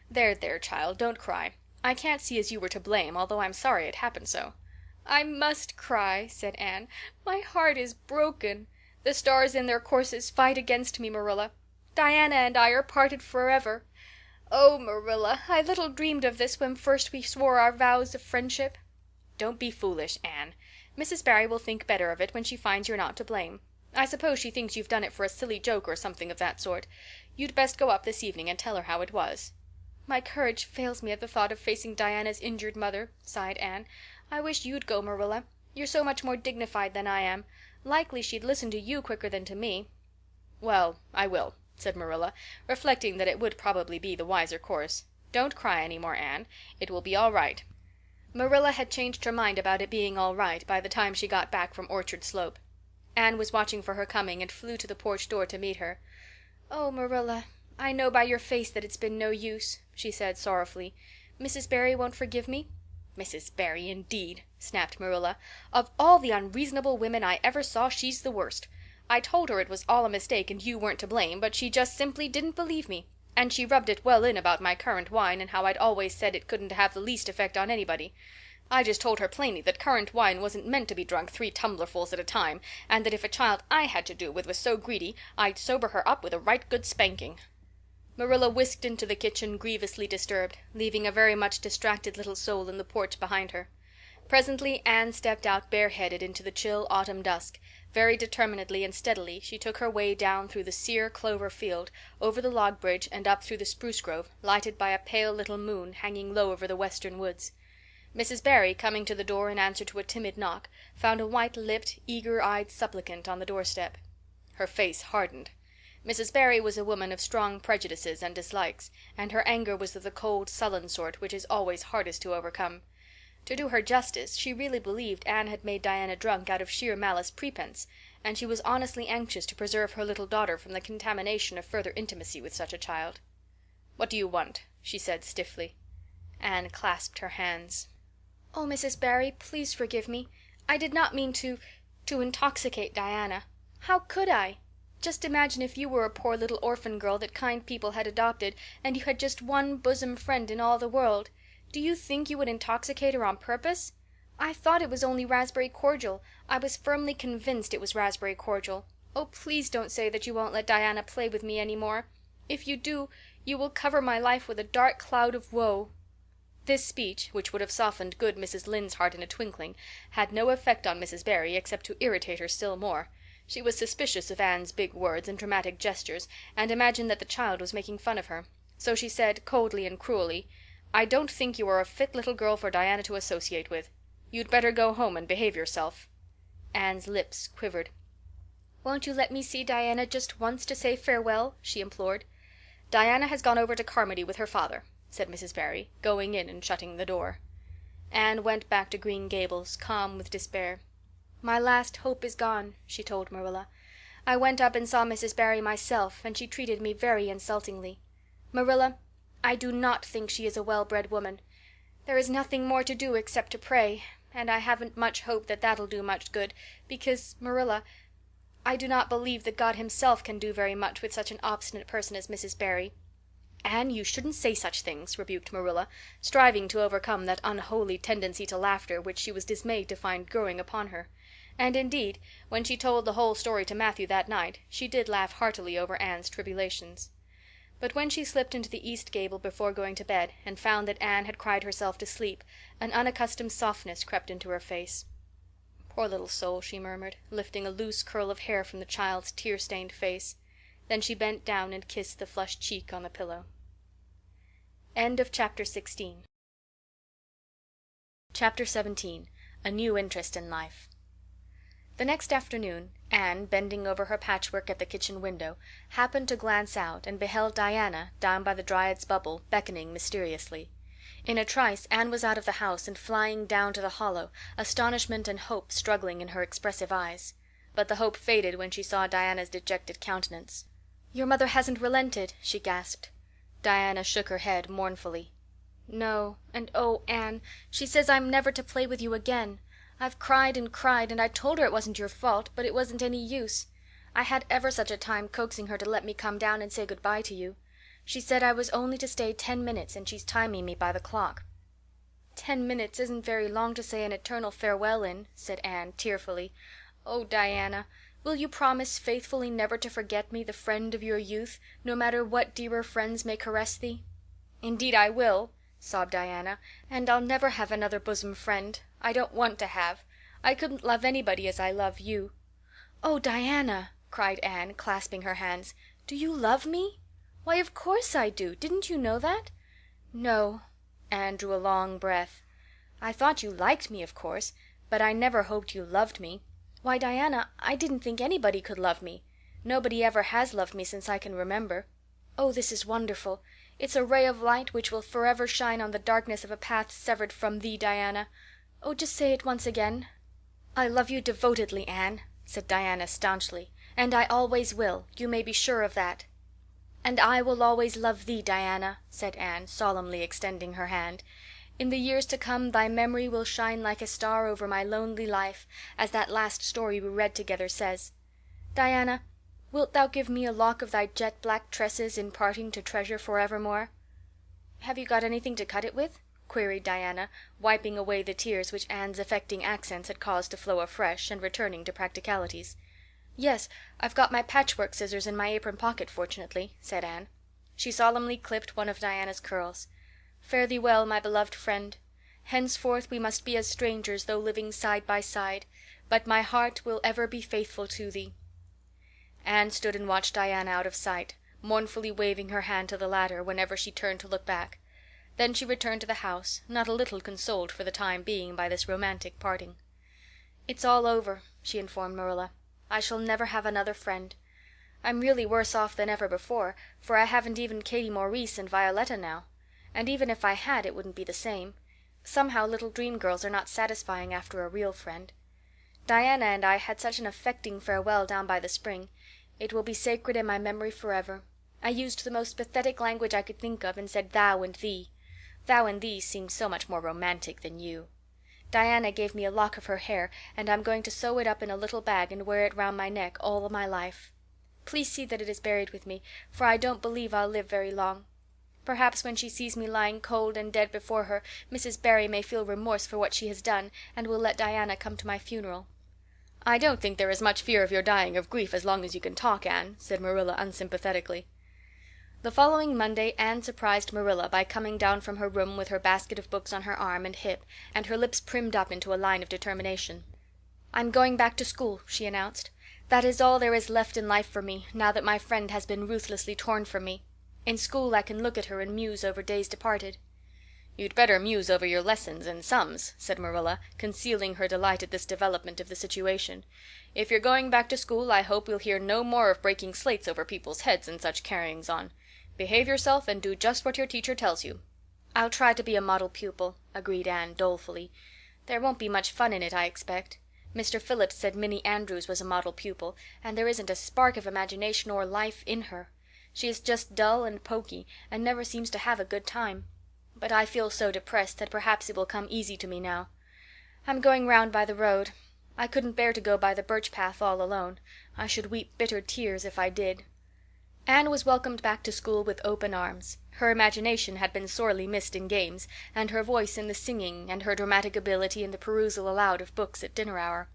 There, there, child, don't cry. I can't see as you were to blame, although I'm sorry it happened so." "I must cry," said Anne. "My heart is broken. The stars in their courses fight against me, Marilla. Diana and I are parted forever. Oh, Marilla, I little dreamed of this when first we swore our vows of friendship." "Don't be foolish, Anne. Mrs. Barry will think better of it when she finds you're not to blame. I suppose she thinks you've done it for a silly joke or something of that sort. You'd best go up this evening and tell her how it was." "My courage fails me at the thought of facing Diana's injured mother," sighed Anne. "I wish you'd go, Marilla. You're so much more dignified than I am. Likely she'd listen to you quicker than to me." "Well, I will," said Marilla, reflecting that it would probably be the wiser course. "Don't cry any more, Anne. It will be all right." Marilla had changed her mind about it being all right by the time she got back from Orchard Slope. Anne was watching for her coming and flew to the porch door to meet her. "Oh, Marilla, I know by your face that it's been no use," she said sorrowfully. "Mrs. Barry won't forgive me?" "Mrs. Barry, indeed," snapped Marilla. "Of all the unreasonable women I ever saw, she's the worst. I told her it was all a mistake and you weren't to blame, but she just simply didn't believe me. And she rubbed it well in about my currant wine and how I'd always said it couldn't have the least effect on anybody. I just told her plainly that currant wine wasn't meant to be drunk 3 tumblerfuls at a time, and that if a child I had to do with was so greedy, I'd sober her up with a right good spanking." Marilla whisked into the kitchen grievously disturbed, leaving a very much distracted little soul in the porch behind her. Presently Anne stepped out bareheaded into the chill autumn dusk. Very determinedly and steadily she took her way down through the sere clover field, over the log bridge, and up through the spruce grove, lighted by a pale little moon hanging low over the western woods. Mrs. Barry, coming to the door in answer to a timid knock, found a white-lipped, eager-eyed supplicant on the doorstep. Her face hardened. Mrs. Barry was a woman of strong prejudices and dislikes, and her anger was of the cold, sullen sort which is always hardest to overcome. To do her justice, she really believed Anne had made Diana drunk out of sheer malice prepense, and she was honestly anxious to preserve her little daughter from the contamination of further intimacy with such a child. "What do you want?" she said stiffly. Anne clasped her hands. "Oh, Mrs. Barry, please forgive me. I did not mean to intoxicate Diana. How could I? Just imagine if you were a poor little orphan girl that kind people had adopted, and you had just one bosom friend in all the world. Do you think you would intoxicate her on purpose? I thought it was only raspberry cordial. I was firmly convinced it was raspberry cordial. Oh, please don't say that you won't let Diana play with me any more. If you do, you will cover my life with a dark cloud of woe." This speech, which would have softened good Mrs. Lynde's heart in a twinkling, had no effect on Mrs. Barry except to irritate her still more. She was suspicious of Anne's big words and dramatic gestures, and imagined that the child was making fun of her. So she said, coldly and cruelly, "I don't think you are a fit little girl for Diana to associate with. You'd better go home and behave yourself." Anne's lips quivered. "Won't you let me see Diana just once to say farewell?" she implored. "Diana has gone over to Carmody with her father," said Mrs. Barry, going in and shutting the door. Anne went back to Green Gables, calm with despair. "My last hope is gone," she told Marilla. "I went up and saw Mrs. Barry myself, and she treated me very insultingly. Marilla, I do not think she is a well-bred woman. There is nothing more to do except to pray, and I haven't much hope that that'll do much good, because, Marilla, I do not believe that God himself can do very much with such an obstinate person as Mrs. Barry." "Anne, you shouldn't say such things," rebuked Marilla, striving to overcome that unholy tendency to laughter which she was dismayed to find growing upon her. And indeed, when she told the whole story to Matthew that night, she did laugh heartily over Anne's tribulations. But when she slipped into the east gable before going to bed, and found that Anne had cried herself to sleep, an unaccustomed softness crept into her face. "Poor little soul," she murmured, lifting a loose curl of hair from the child's tear-stained face. Then she bent down and kissed the flushed cheek on the pillow. End of chapter 16. Chapter 17. A new interest in life. The next afternoon, Anne, bending over her patchwork at the kitchen window, happened to glance out and beheld Diana, down by the Dryad's Bubble, beckoning mysteriously. In a trice Anne was out of the house and flying down to the hollow, astonishment and hope struggling in her expressive eyes. But the hope faded when she saw Diana's dejected countenance. "Your mother hasn't relented," she gasped. Diana shook her head mournfully. "No, and oh, Anne, she says I'm never to play with you again. I've cried, and I told her it wasn't your fault, but it wasn't any use. I had ever such a time coaxing her to let me come down and say good-bye to you. She said I was only to stay 10 minutes, and she's timing me by the clock." "10 minutes isn't very long to say an eternal farewell in," said Anne tearfully. "Oh, Diana, will you promise faithfully never to forget me, the friend of your youth, no matter what dearer friends may caress thee?" "Indeed I will," sobbed Diana, "and I'll never have another bosom friend. I don't want to have. I couldn't love anybody as I love you." "Oh, Diana," cried Anne, clasping her hands, "do you love me?" "Why, of course I do. Didn't you know that?" "No." Anne drew a long breath. "I thought you liked me, of course, but I never hoped you loved me. Why, Diana, I didn't think anybody could love me. Nobody ever has loved me since I can remember. Oh, this is wonderful. It's a ray of light which will forever shine on the darkness of a path severed from thee, Diana. Oh, just say it once again." "I love you devotedly, Anne," said Diana staunchly, "and I always will. You may be sure of that." "And I will always love thee, Diana," said Anne, solemnly extending her hand. "In the years to come thy memory will shine like a star over my lonely life, as that last story we read together says. Diana, wilt thou give me a lock of thy jet-black tresses in parting to treasure forevermore?" "Have you got anything to cut it with?" queried Diana, wiping away the tears which Anne's affecting accents had caused to flow afresh, and returning to practicalities. "Yes, I've got my patchwork scissors in my apron pocket, fortunately," said Anne. She solemnly clipped one of Diana's curls. "Fare thee well, my beloved friend. Henceforth we must be as strangers, though living side by side, but my heart will ever be faithful to thee." Anne stood and watched Diana out of sight, mournfully waving her hand to the latter whenever she turned to look back. Then she returned to the house, not a little consoled for the time being by this romantic parting. "It's all over," she informed Marilla. "I shall never have another friend. I'm really worse off than ever before, for I haven't even Katie Maurice and Violetta now. And even if I had, it wouldn't be the same. Somehow little dream girls are not satisfying after a real friend. Diana and I had such an affecting farewell down by the spring. It will be sacred in my memory forever. I used the most pathetic language I could think of and said thou and thee. Thou and thee seems so much more romantic than you. Diana gave me a lock of her hair, and I'm going to sew it up in a little bag and wear it round my neck all my life. Please see that it is buried with me, for I don't believe I'll live very long. Perhaps when she sees me lying cold and dead before her, Mrs. Barry may feel remorse for what she has done, and will let Diana come to my funeral. "I don't think there is much fear of your dying of grief as long as you can talk, Anne," said Marilla unsympathetically. The following Monday Anne surprised Marilla by coming down from her room with her basket of books on her arm and hip, and her lips primmed up into a line of determination. "I'm going back to school," she announced. "That is all there is left in life for me, now that my friend has been ruthlessly torn from me. In school I can look at her and muse over days departed." "You'd better muse over your lessons and sums," said Marilla, concealing her delight at this development of the situation. "If you're going back to school I hope we'll hear no more of breaking slates over people's heads and such carryings on. Behave yourself and do just what your teacher tells you." "I'll try to be a model pupil," agreed Anne dolefully. "There won't be much fun in it, I expect. Mr. Phillips said Minnie Andrews was a model pupil, and there isn't a spark of imagination or life in her. She is just dull and poky, and never seems to have a good time. But I feel so depressed that perhaps it will come easy to me now. I'm going round by the road. I couldn't bear to go by the birch path all alone. I should weep bitter tears if I did." Anne was welcomed back to school with open arms. Her imagination had been sorely missed in games, and her voice in the singing, and her dramatic ability in the perusal aloud of books at dinner hour.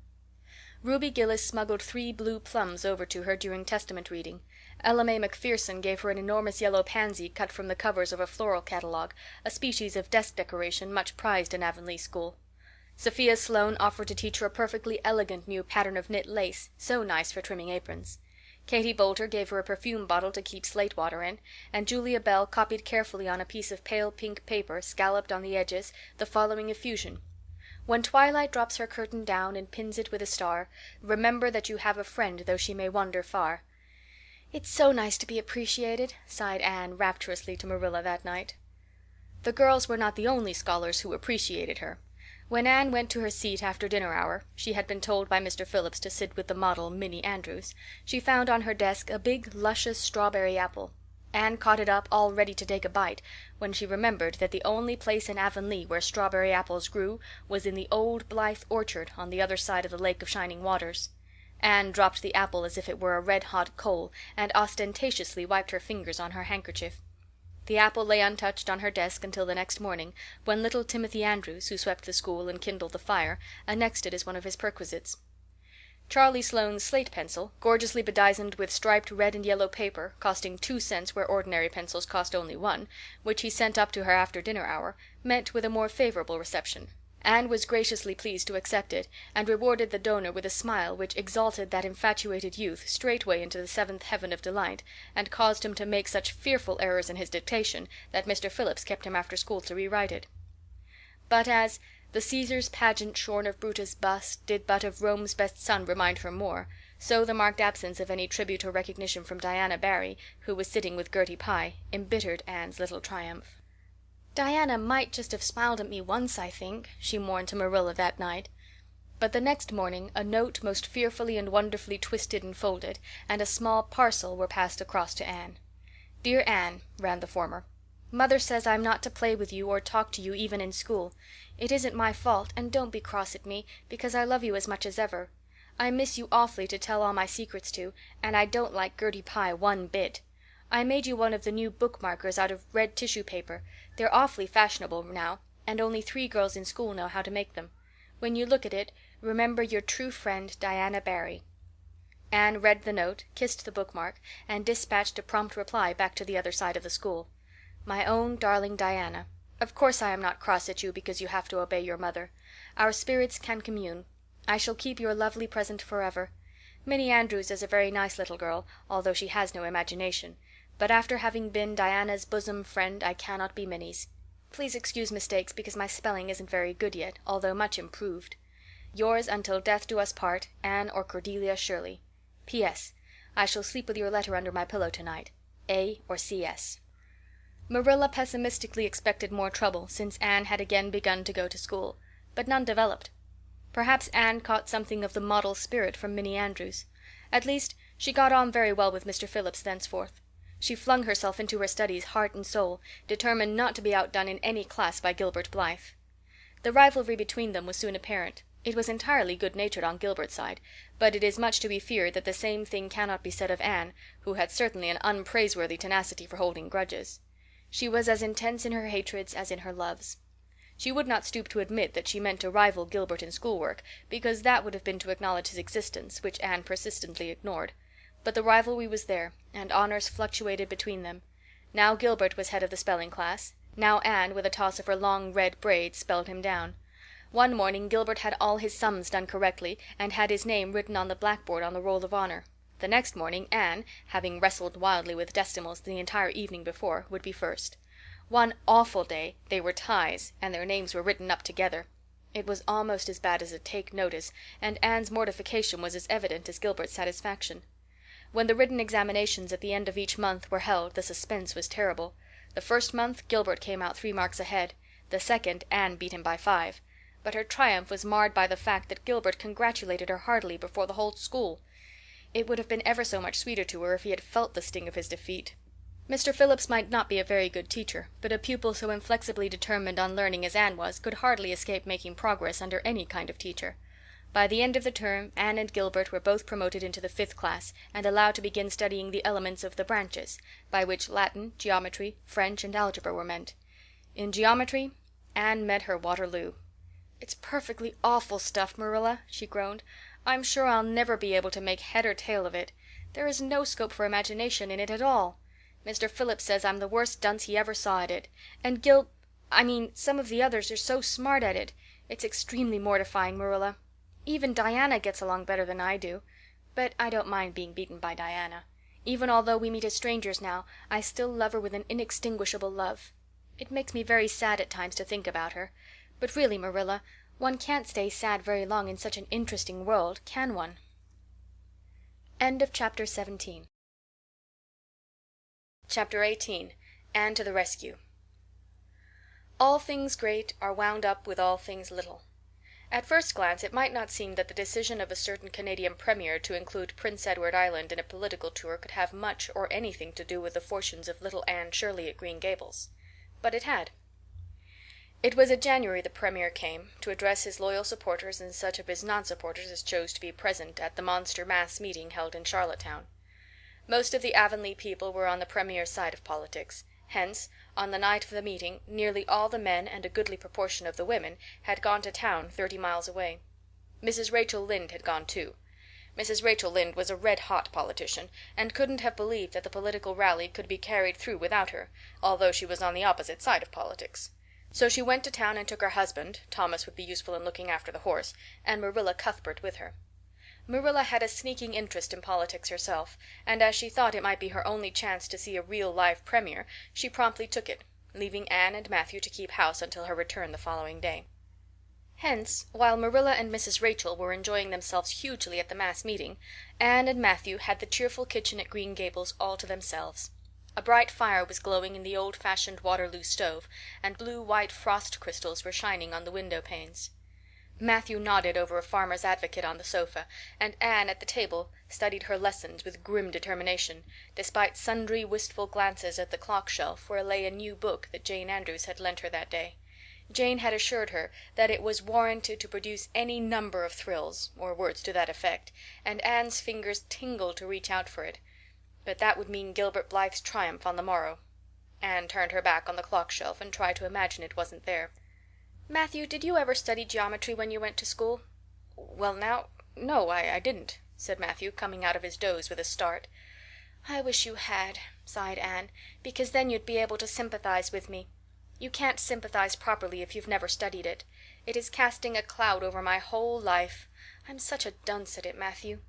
Ruby Gillis smuggled 3 blue plums over to her during Testament reading. Ella May Macpherson gave her an enormous yellow pansy cut from the covers of a floral catalogue, a species of desk decoration much prized in Avonlea school. Sophia Sloane offered to teach her a perfectly elegant new pattern of knit lace, so nice for trimming aprons. Katie Boulter gave her a perfume bottle to keep slate water in, and Julia Bell copied carefully on a piece of pale pink paper, scalloped on the edges, the following effusion: "When twilight drops her curtain down and pins it with a star, remember that you have a friend though she may wander far." "It's so nice to be appreciated," sighed Anne rapturously to Marilla that night. The girls were not the only scholars who appreciated her. When Anne went to her seat after dinner hour (she had been told by Mr. Phillips to sit with the model, Minnie Andrews) she found on her desk a big, luscious strawberry apple. Anne caught it up, all ready to take a bite, when she remembered that the only place in Avonlea where strawberry apples grew was in the old Blythe orchard on the other side of the Lake of Shining Waters. Anne dropped the apple as if it were a red-hot coal, and ostentatiously wiped her fingers on her handkerchief. The apple lay untouched on her desk until the next morning, when little Timothy Andrews, who swept the school and kindled the fire, annexed it as one of his perquisites. Charlie Sloane's slate pencil, gorgeously bedizened with striped red and yellow paper, costing 2 cents where ordinary pencils cost only 1, which he sent up to her after dinner hour, met with a more favorable reception. Anne was graciously pleased to accept it, and rewarded the donor with a smile which exalted that infatuated youth straightway into the 7th heaven of delight, and caused him to make such fearful errors in his dictation that Mr. Phillips kept him after school to rewrite it. But as "the Caesar's pageant shorn of Brutus' bust did but of Rome's best son remind her more," so the marked absence of any tribute or recognition from Diana Barry, who was sitting with Gertie Pye, embittered Anne's little triumph. "Diana might just have smiled at me once, I think," she mourned to Marilla that night. But the next morning a note most fearfully and wonderfully twisted and folded, and a small parcel were passed across to Anne. "Dear Anne," ran the former, "Mother says I'm not to play with you or talk to you even in school. It isn't my fault, and don't be cross at me, because I love you as much as ever. I miss you awfully to tell all my secrets to, and I don't like Gertie Pye one bit. I made you one of the new bookmarkers out of red tissue paper. They're awfully fashionable now, and only 3 girls in school know how to make them. When you look at it, remember your true friend, Diana Barry." Anne read the note, kissed the bookmark, and dispatched a prompt reply back to the other side of the school. "My own darling Diana, of course I am not cross at you because you have to obey your mother. Our spirits can commune. I shall keep your lovely present forever. Minnie Andrews is a very nice little girl, although she has no imagination. But after having been Diana's bosom friend I cannot be Minnie's. Please excuse mistakes because my spelling isn't very good yet, although much improved. Yours until death do us part, Anne or Cordelia Shirley. P.S. I shall sleep with your letter under my pillow tonight. A. or C.S." Marilla pessimistically expected more trouble, since Anne had again begun to go to school, but none developed. Perhaps Anne caught something of the model spirit from Minnie Andrews. At least, she got on very well with Mr. Phillips thenceforth. She flung herself into her studies heart and soul, determined not to be outdone in any class by Gilbert Blythe. The rivalry between them was soon apparent. It was entirely good-natured on Gilbert's side, but it is much to be feared that the same thing cannot be said of Anne, who had certainly an unpraiseworthy tenacity for holding grudges. She was as intense in her hatreds as in her loves. She would not stoop to admit that she meant to rival Gilbert in schoolwork, because that would have been to acknowledge his existence, which Anne persistently ignored. But the rivalry was there, and honors fluctuated between them. Now Gilbert was head of the spelling class. Now Anne, with a toss of her long red braids, spelled him down. One morning Gilbert had all his sums done correctly, and had his name written on the blackboard on the roll of honor. The next morning Anne, having wrestled wildly with decimals the entire evening before, would be first. One awful day they were ties, and their names were written up together. It was almost as bad as a take notice, and Anne's mortification was as evident as Gilbert's satisfaction. When the written examinations at the end of each month were held the suspense was terrible. The first month Gilbert came out 3 marks ahead. The second Anne beat him by 5. But her triumph was marred by the fact that Gilbert congratulated her heartily before the whole school. It would have been ever so much sweeter to her if he had felt the sting of his defeat. Mr. Phillips might not be a very good teacher, but a pupil so inflexibly determined on learning as Anne was could hardly escape making progress under any kind of teacher. By the end of the term Anne and Gilbert were both promoted into the 5th class and allowed to begin studying the elements of the branches, by which Latin, geometry, French, and algebra were meant. In geometry Anne met her Waterloo. "It's perfectly awful stuff, Marilla," she groaned. "I'm sure I'll never be able to make head or tail of it. There is no scope for imagination in it at all. Mr. Phillips says I'm the worst dunce he ever saw at it. And some of the others are so smart at it. It's extremely mortifying, Marilla. Even Diana gets along better than I do. But I don't mind being beaten by Diana. Even although we meet as strangers now, I still love her with an inextinguishable love. It makes me very sad at times to think about her. But really, Marilla, one can't stay sad very long in such an interesting world, can one?" End of chapter 17. Chapter 18. Anne to the rescue. All things great are wound up with all things little. At first glance it might not seem that the decision of a certain Canadian premier to include Prince Edward Island in a political tour could have much or anything to do with the fortunes of little Anne Shirley at Green Gables. But it had. It was in January the premier came, to address his loyal supporters and such of his non-supporters as chose to be present at the monster mass meeting held in Charlottetown. Most of the Avonlea people were on the premier's side of politics. Hence, on the night of the meeting, nearly all the men and a goodly proportion of the women had gone to town 30 miles away. Mrs. Rachel Lynde had gone too. Mrs. Rachel Lynde was a red-hot politician, and couldn't have believed that the political rally could be carried through without her, although she was on the opposite side of politics. So she went to town and took her husband, Thomas would be useful in looking after the horse, and Marilla Cuthbert with her. Marilla had a sneaking interest in politics herself, and as she thought it might be her only chance to see a real live premier, she promptly took it, leaving Anne and Matthew to keep house until her return the following day. Hence, while Marilla and Mrs. Rachel were enjoying themselves hugely at the mass meeting, Anne and Matthew had the cheerful kitchen at Green Gables all to themselves. A bright fire was glowing in the old-fashioned Waterloo stove, and blue-white frost crystals were shining on the window panes. Matthew nodded over a Farmer's Advocate on the sofa, and Anne at the table studied her lessons with grim determination, despite sundry wistful glances at the clock shelf where lay a new book that Jane Andrews had lent her that day. Jane had assured her that it was warranted to produce any number of thrills, or words to that effect, and Anne's fingers tingled to reach out for it. But that would mean Gilbert Blythe's triumph on the morrow. Anne turned her back on the clock shelf and tried to imagine it wasn't there. "Matthew, did you ever study geometry when you went to school?" "Well now, no, I didn't," said Matthew, coming out of his doze with a start. "I wish you had," sighed Anne, "because then you'd be able to sympathize with me. You can't sympathize properly if you've never studied it. It is casting a cloud over my whole life. I'm such a dunce at it, Matthew."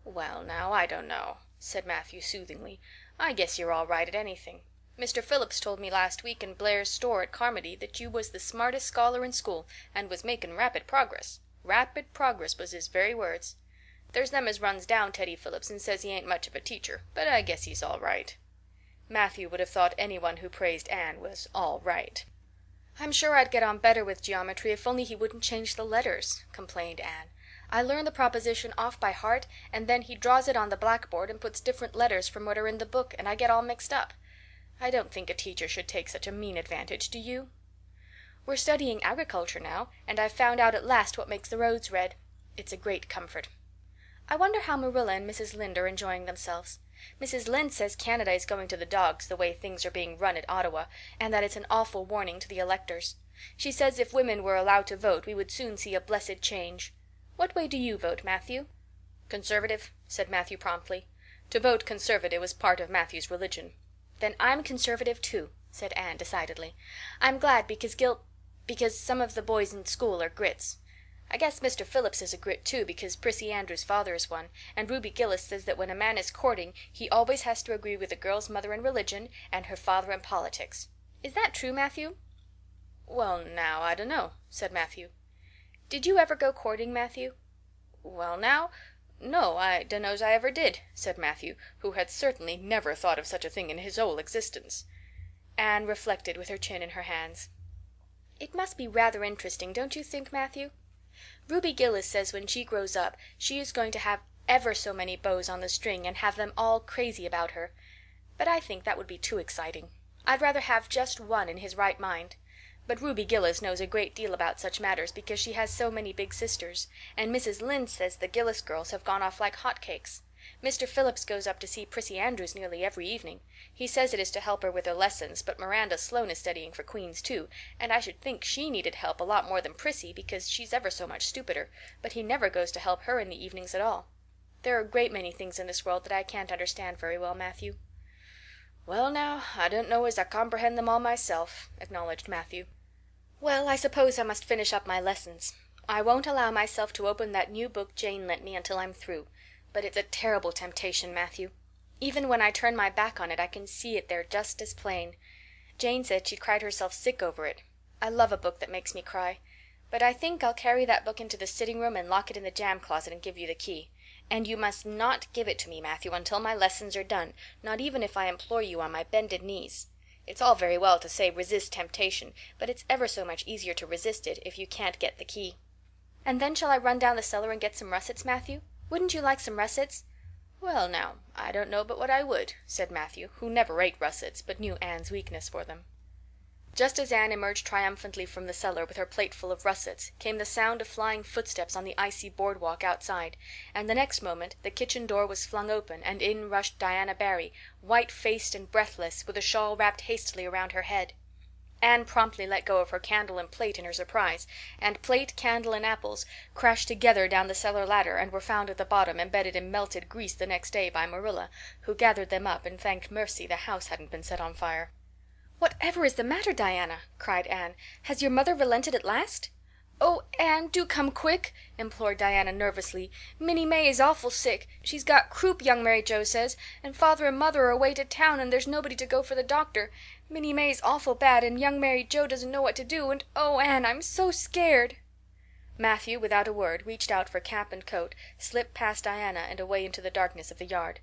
"Well now, I don't know," said Matthew soothingly. "I guess you're all right at anything. Mr. Phillips told me last week in Blair's store at Carmody that you was the smartest scholar in school and was making rapid progress. Rapid progress was his very words. There's them as runs down Teddy Phillips and says he ain't much of a teacher, but I guess he's all right." Matthew would have thought anyone who praised Anne was all right. "I'm sure I'd get on better with geometry if only he wouldn't change the letters," complained Anne. "I learn the proposition off by heart, and then he draws it on the blackboard and puts different letters from what are in the book, and I get all mixed up. I don't think a teacher should take such a mean advantage, do you? We're studying agriculture now, and I've found out at last what makes the roads red. It's a great comfort." I wonder how Marilla and Mrs. Lynde are enjoying themselves. Mrs. Lynde says Canada is going to the dogs the way things are being run at Ottawa, and that it's an awful warning to the electors. She says if women were allowed to vote we would soon see a blessed change. What way do you vote, Matthew?" "Conservative," said Matthew promptly. To vote Conservative was part of Matthew's religion. "Then I'm Conservative too," said Anne decidedly. "I'm glad because some of the boys in school are Grits. I guess Mr. Phillips is a Grit too, because Prissy Andrews' father is one, and Ruby Gillis says that when a man is courting he always has to agree with the girl's mother in religion and her father in politics. Is that true, Matthew?" "Well, now, I dunno," said Matthew. "Did you ever go courting, Matthew?" "Well, now, no, I dunno's I ever did," said Matthew, who had certainly never thought of such a thing in his whole existence. Anne reflected with her chin in her hands. "It must be rather interesting, don't you think, Matthew? Ruby Gillis says when she grows up she is going to have ever so many bows on the string and have them all crazy about her. But I think that would be too exciting. I'd rather have just one in his right mind. But Ruby Gillis knows a great deal about such matters because she has so many big sisters, and Mrs. Lynde says the Gillis girls have gone off like hot cakes. Mr. Phillips goes up to see Prissy Andrews nearly every evening. He says it is to help her with her lessons, but Miranda Sloane is studying for Queen's too, and I should think she needed help a lot more than Prissy because she's ever so much stupider, but he never goes to help her in the evenings at all. There are a great many things in this world that I can't understand very well, Matthew." "Well, now, I don't know as I comprehend them all myself," acknowledged Matthew. "Well, I suppose I must finish up my lessons. I won't allow myself to open that new book Jane lent me until I'm through. But it's a terrible temptation, Matthew. Even when I turn my back on it I can see it there just as plain. Jane said she'd cried herself sick over it. I love a book that makes me cry. But I think I'll carry that book into the sitting room and lock it in the jam closet and give you the key. And you must not give it to me, Matthew, until my lessons are done, not even if I implore you on my bended knees. It's all very well to say resist temptation, but it's ever so much easier to resist it if you can't get the key." "And then shall I run down the cellar and get some russets, Matthew? Wouldn't you like some russets?" "Well, now, I don't know but what I would," said Matthew, who never ate russets, but knew Anne's weakness for them. Just as Anne emerged triumphantly from the cellar with her plate full of russets came the sound of flying footsteps on the icy boardwalk outside, and the next moment the kitchen door was flung open and in rushed Diana Barry, white-faced and breathless, with a shawl wrapped hastily around her head. Anne promptly let go of her candle and plate in her surprise, and plate, candle, and apples crashed together down the cellar ladder and were found at the bottom embedded in melted grease the next day by Marilla, who gathered them up and thanked mercy the house hadn't been set on fire. "Whatever is the matter, Diana?" cried Anne. "Has your mother relented at last?" "Oh, Anne, do come quick," implored Diana nervously. "Minnie May is awful sick. She's got croup, young Mary Joe says, and father and mother are away to town and there's nobody to go for the doctor. Minnie May's awful bad and young Mary Joe doesn't know what to do, and oh, Anne, I'm so scared." Matthew, without a word, reached out for cap and coat, slipped past Diana and away into the darkness of the yard.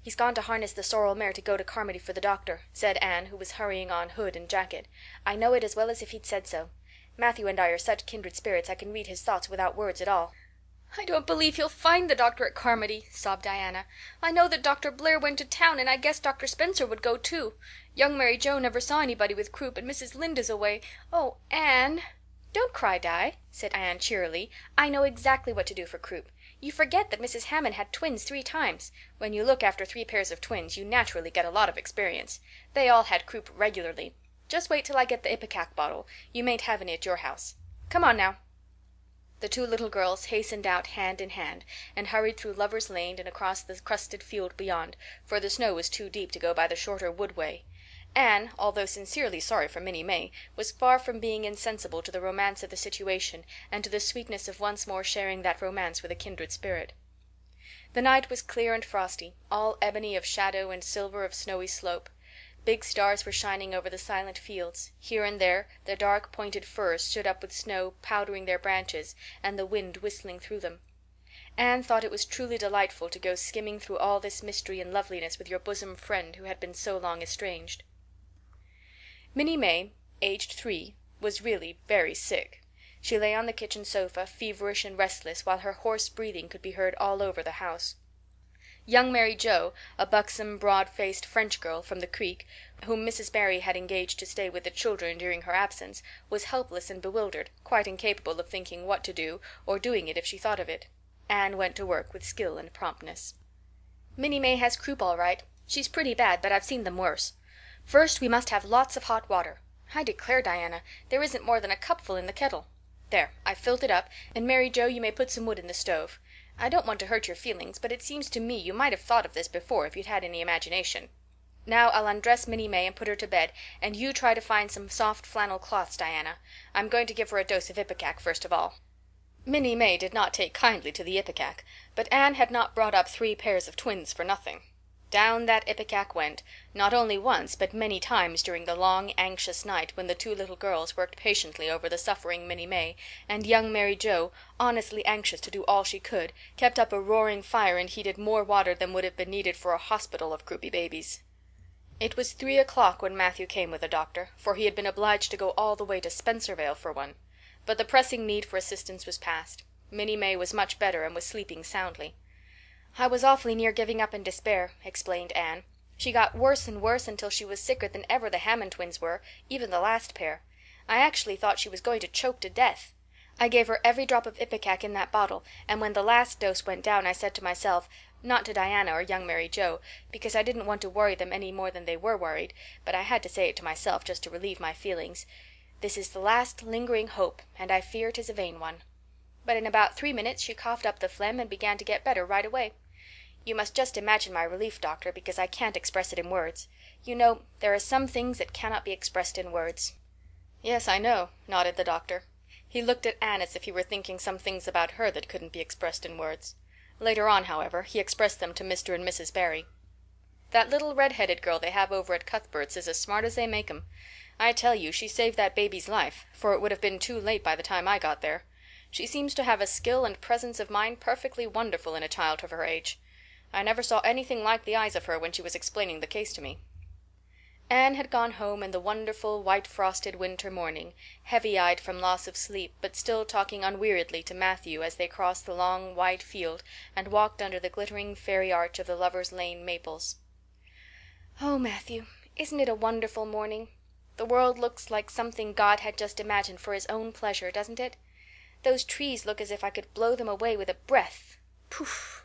"He's gone to harness the sorrel mare to go to Carmody for the doctor," said Anne, who was hurrying on hood and jacket. "I know it as well as if he'd said so. Matthew and I are such kindred spirits I can read his thoughts without words at all." "I don't believe he'll find the doctor at Carmody," sobbed Diana. "I know that Dr. Blair went to town, and I guess Dr. Spencer would go too. Young Mary Joe never saw anybody with croup, and Mrs. Lynde is away. Oh, Anne!" "Don't cry, Di," said Anne cheerily. "I know exactly what to do for croup. You forget that Mrs. Hammond had twins 3 times. When you look after 3 pairs of twins you naturally get a lot of experience. They all had croup regularly. Just wait till I get the Ipecac bottle. You mayn't have any at your house. Come on now." The 2 little girls hastened out hand in hand and hurried through Lover's Lane and across the crusted field beyond, for the snow was too deep to go by the shorter wood way. Anne, although sincerely sorry for Minnie May, was far from being insensible to the romance of the situation and to the sweetness of once more sharing that romance with a kindred spirit. The night was clear and frosty, all ebony of shadow and silver of snowy slope. Big stars were shining over the silent fields. Here and there the dark pointed firs stood up with snow powdering their branches and the wind whistling through them. Anne thought it was truly delightful to go skimming through all this mystery and loveliness with your bosom friend who had been so long estranged. Minnie May, aged 3, was really very sick. She lay on the kitchen sofa, feverish and restless, while her hoarse breathing could be heard all over the house. Young Mary Joe, a buxom, broad-faced French girl from the Creek, whom Mrs. Barry had engaged to stay with the children during her absence, was helpless and bewildered, quite incapable of thinking what to do or doing it if she thought of it. Anne went to work with skill and promptness. "Minnie May has croup all right. She's pretty bad, but I've seen them worse. First, we must have lots of hot water. I declare, Diana, there isn't more than a cupful in the kettle. There, I've filled it up, and Mary Joe, you may put some wood in the stove. I don't want to hurt your feelings, but it seems to me you might have thought of this before if you'd had any imagination. Now I'll undress Minnie May and put her to bed, and you try to find some soft flannel cloths, Diana. I'm going to give her a dose of ipecac first of all." Minnie May did not take kindly to the ipecac, but Anne had not brought up 3 pairs of twins for nothing. Down that ipecac went, not only once but many times during the long, anxious night when the 2 little girls worked patiently over the suffering Minnie May, and young Mary Joe, honestly anxious to do all she could, kept up a roaring fire and heated more water than would have been needed for a hospital of croupy babies. It was 3 o'clock when Matthew came with a doctor, for he had been obliged to go all the way to Spencervale for one. But the pressing need for assistance was past. Minnie May was much better and was sleeping soundly. "I was awfully near giving up in despair," explained Anne. "She got worse and worse until she was sicker than ever the Hammond twins were, even the last pair. I actually thought she was going to choke to death. I gave her every drop of ipecac in that bottle, and when the last dose went down I said to myself, not to Diana or young Mary Joe, because I didn't want to worry them any more than they were worried, but I had to say it to myself just to relieve my feelings, 'This is the last lingering hope, and I fear 'tis a vain one.' But in about 3 minutes she coughed up the phlegm and began to get better right away. You must just imagine my relief, doctor, because I can't express it in words. You know, there are some things that cannot be expressed in words." "Yes, I know," nodded the doctor. He looked at Anne as if he were thinking some things about her that couldn't be expressed in words. Later on, however, he expressed them to Mr. and Mrs. Barry. "That little red-headed girl they have over at Cuthbert's is as smart as they make 'em. I tell you, she saved that baby's life, for it would have been too late by the time I got there. She seems to have a skill and presence of mind perfectly wonderful in a child of her age. I never saw anything like the eyes of her when she was explaining the case to me." Anne had gone home in the wonderful white-frosted winter morning, heavy-eyed from loss of sleep, but still talking unweariedly to Matthew as they crossed the long white field and walked under the glittering fairy arch of the Lovers' Lane maples. "Oh, Matthew, isn't it a wonderful morning? The world looks like something God had just imagined for his own pleasure, doesn't it? Those trees look as if I could blow them away with a breath. Poof!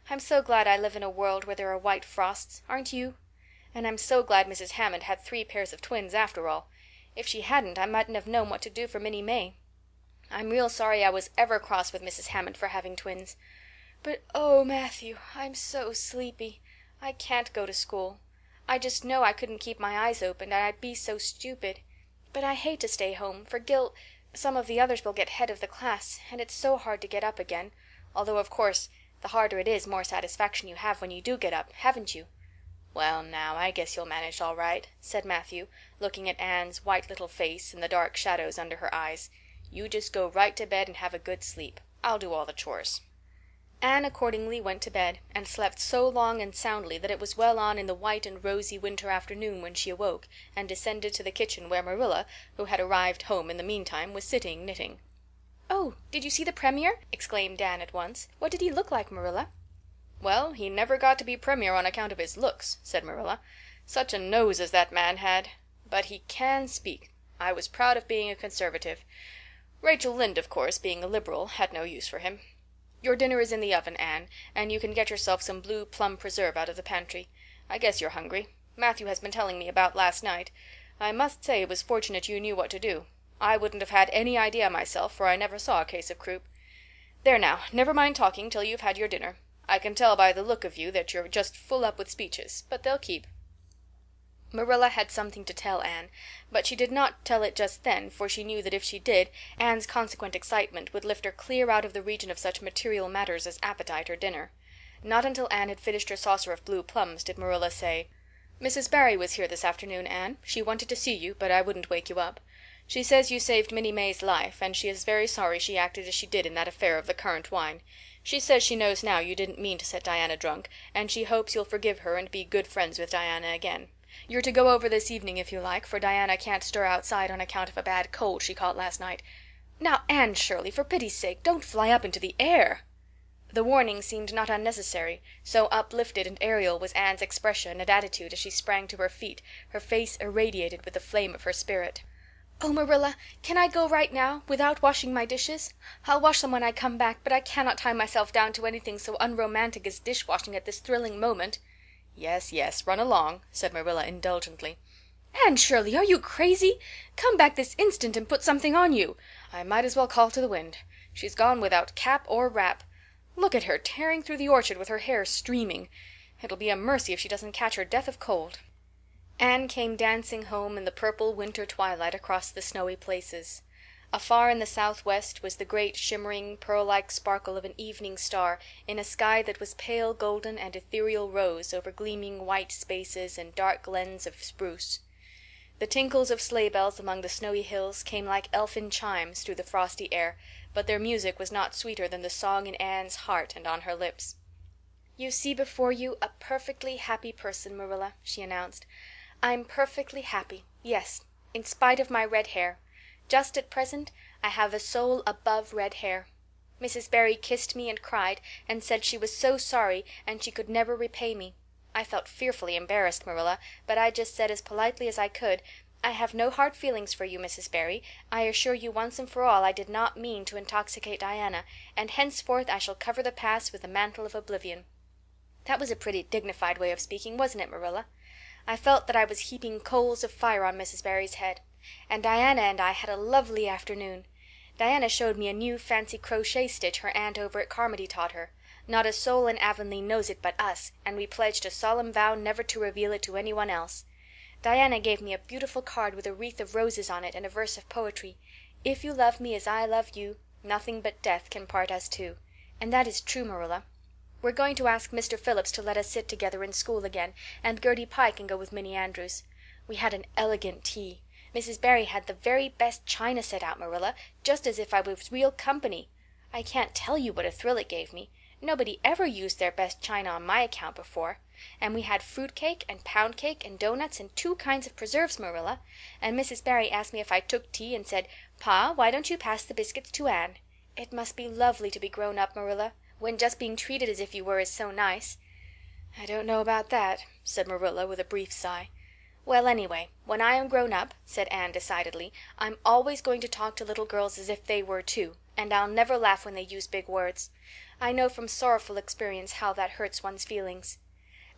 I'm so glad I live in a world where there are white frosts, aren't you? And I'm so glad Mrs. Hammond had 3 pairs of twins after all. If she hadn't, I mightn't have known what to do for Minnie May. I'm real sorry I was ever cross with Mrs. Hammond for having twins. But oh, Matthew, I'm so sleepy. I can't go to school. I just know I couldn't keep my eyes open, and I'd be so stupid. But I hate to stay home, for some of the others will get head of the class, and it's so hard to get up again, although of course the harder it is, more satisfaction you have when you do get up, haven't you?" "Well, now, I guess you'll manage all right," said Matthew, looking at Anne's white little face and the dark shadows under her eyes. "You just go right to bed and have a good sleep. I'll do all the chores." Anne accordingly went to bed, and slept so long and soundly that it was well on in the white and rosy winter afternoon when she awoke and descended to the kitchen where Marilla, who had arrived home in the meantime, was sitting knitting. "Oh, did you see the Premier?" exclaimed Anne at once. "What did he look like, Marilla?" "Well, he never got to be Premier on account of his looks," said Marilla. "Such a nose as that man had. But he can speak. I was proud of being a Conservative. Rachel Lynde, of course, being a Liberal, had no use for him. Your dinner is in the oven, Anne, and you can get yourself some blue plum preserve out of the pantry. I guess you're hungry. Matthew has been telling me about last night. I must say it was fortunate you knew what to do. I wouldn't have had any idea myself, for I never saw a case of croup. There now, never mind talking till you've had your dinner. I can tell by the look of you that you're just full up with speeches, but they'll keep." Marilla had something to tell Anne, but she did not tell it just then, for she knew that if she did, Anne's consequent excitement would lift her clear out of the region of such material matters as appetite or dinner. Not until Anne had finished her saucer of blue plums did Marilla say, "Mrs. Barry was here this afternoon, Anne. She wanted to see you, but I wouldn't wake you up. She says you saved Minnie May's life, and she is very sorry she acted as she did in that affair of the currant wine. She says she knows now you didn't mean to set Diana drunk, and she hopes you'll forgive her and be good friends with Diana again. You're to go over this evening if you like, for Diana can't stir outside on account of a bad cold she caught last night. Now, Anne Shirley, for pity's sake, don't fly up into the air." The warning seemed not unnecessary, so uplifted and aerial was Anne's expression and attitude as she sprang to her feet, her face irradiated with the flame of her spirit. "Oh, Marilla, can I go right now, without washing my dishes? I'll wash them when I come back, but I cannot tie myself down to anything so unromantic as dishwashing at this thrilling moment." Yes, yes, run along, said Marilla indulgently. "Anne Shirley, are you crazy? Come back this instant and put something on you." I might as well call to the wind. She's gone without cap or wrap. Look at her tearing through the orchard with her hair streaming. It'll be a mercy if she doesn't catch her death of cold. Anne came dancing home in the purple winter twilight across the snowy places. Afar in the southwest was the great shimmering pearl-like sparkle of an evening star in a sky that was pale golden and ethereal rose over gleaming white spaces and dark glens of spruce. The tinkles of sleigh bells among the snowy hills came like elfin chimes through the frosty air, but their music was not sweeter than the song in Anne's heart and on her lips. "You see before you a perfectly happy person, Marilla," she announced. "I'm perfectly happy, yes, in spite of my red hair. Just at present I have a soul above red hair. Mrs. Barry kissed me and cried and said she was so sorry and she could never repay me. I felt fearfully embarrassed, Marilla, but I just said as politely as I could, 'I have no hard feelings for you, Mrs. Barry. I assure you once and for all I did not mean to intoxicate Diana, and henceforth I shall cover the past with the mantle of oblivion.' That was a pretty dignified way of speaking, wasn't it, Marilla? I felt that I was heaping coals of fire on Mrs. Barry's head. And Diana and I had a lovely afternoon. Diana showed me a new fancy crochet stitch her aunt over at Carmody taught her. Not a soul in Avonlea knows it but us, and we pledged a solemn vow never to reveal it to anyone else. Diana gave me a beautiful card with a wreath of roses on it and a verse of poetry. 'If you love me as I love you, nothing but death can part us two.' And that is true, Marilla. We're going to ask Mr. Phillips to let us sit together in school again, and Gertie Pye can go with Minnie Andrews. We had an elegant tea. Mrs. Barry had the very best china set out, Marilla, just as if I was real company. I can't tell you what a thrill it gave me. Nobody ever used their best china on my account before. And we had fruit cake and pound cake and doughnuts and 2 kinds of preserves, Marilla. And Mrs. Barry asked me if I took tea and said, 'Pa, why don't you pass the biscuits to Anne?' It must be lovely to be grown up, Marilla, when just being treated as if you were is so nice." "I don't know about that," said Marilla with a brief sigh. "Well, anyway, when I am grown up," said Anne decidedly, "I'm always going to talk to little girls as if they were too, and I'll never laugh when they use big words. I know from sorrowful experience how that hurts one's feelings."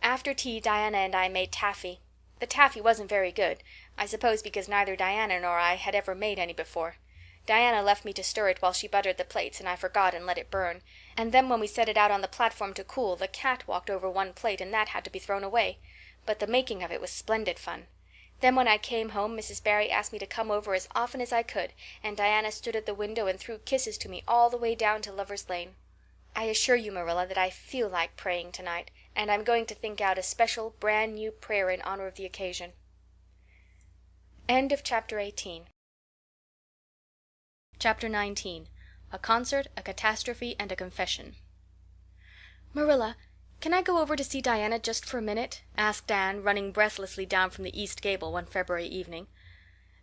After tea Diana and I made taffy. The taffy wasn't very good, I suppose because neither Diana nor I had ever made any before. Diana left me to stir it while she buttered the plates, and I forgot and let it burn. And then when we set it out on the platform to cool, the cat walked over one plate and that had to be thrown away. But the making of it was splendid fun. Then when I came home Mrs. Barry asked me to come over as often as I could, and Diana stood at the window and threw kisses to me all the way down to Lover's Lane. I assure you, Marilla, that I feel like praying tonight, and I'm going to think out a special brand new prayer in honor of the occasion. End of chapter 18. Chapter 19. A Concert, a Catastrophe, and a Confession. "Marilla, can I go over to see Diana just for a minute?" asked Anne, running breathlessly down from the east gable one February evening.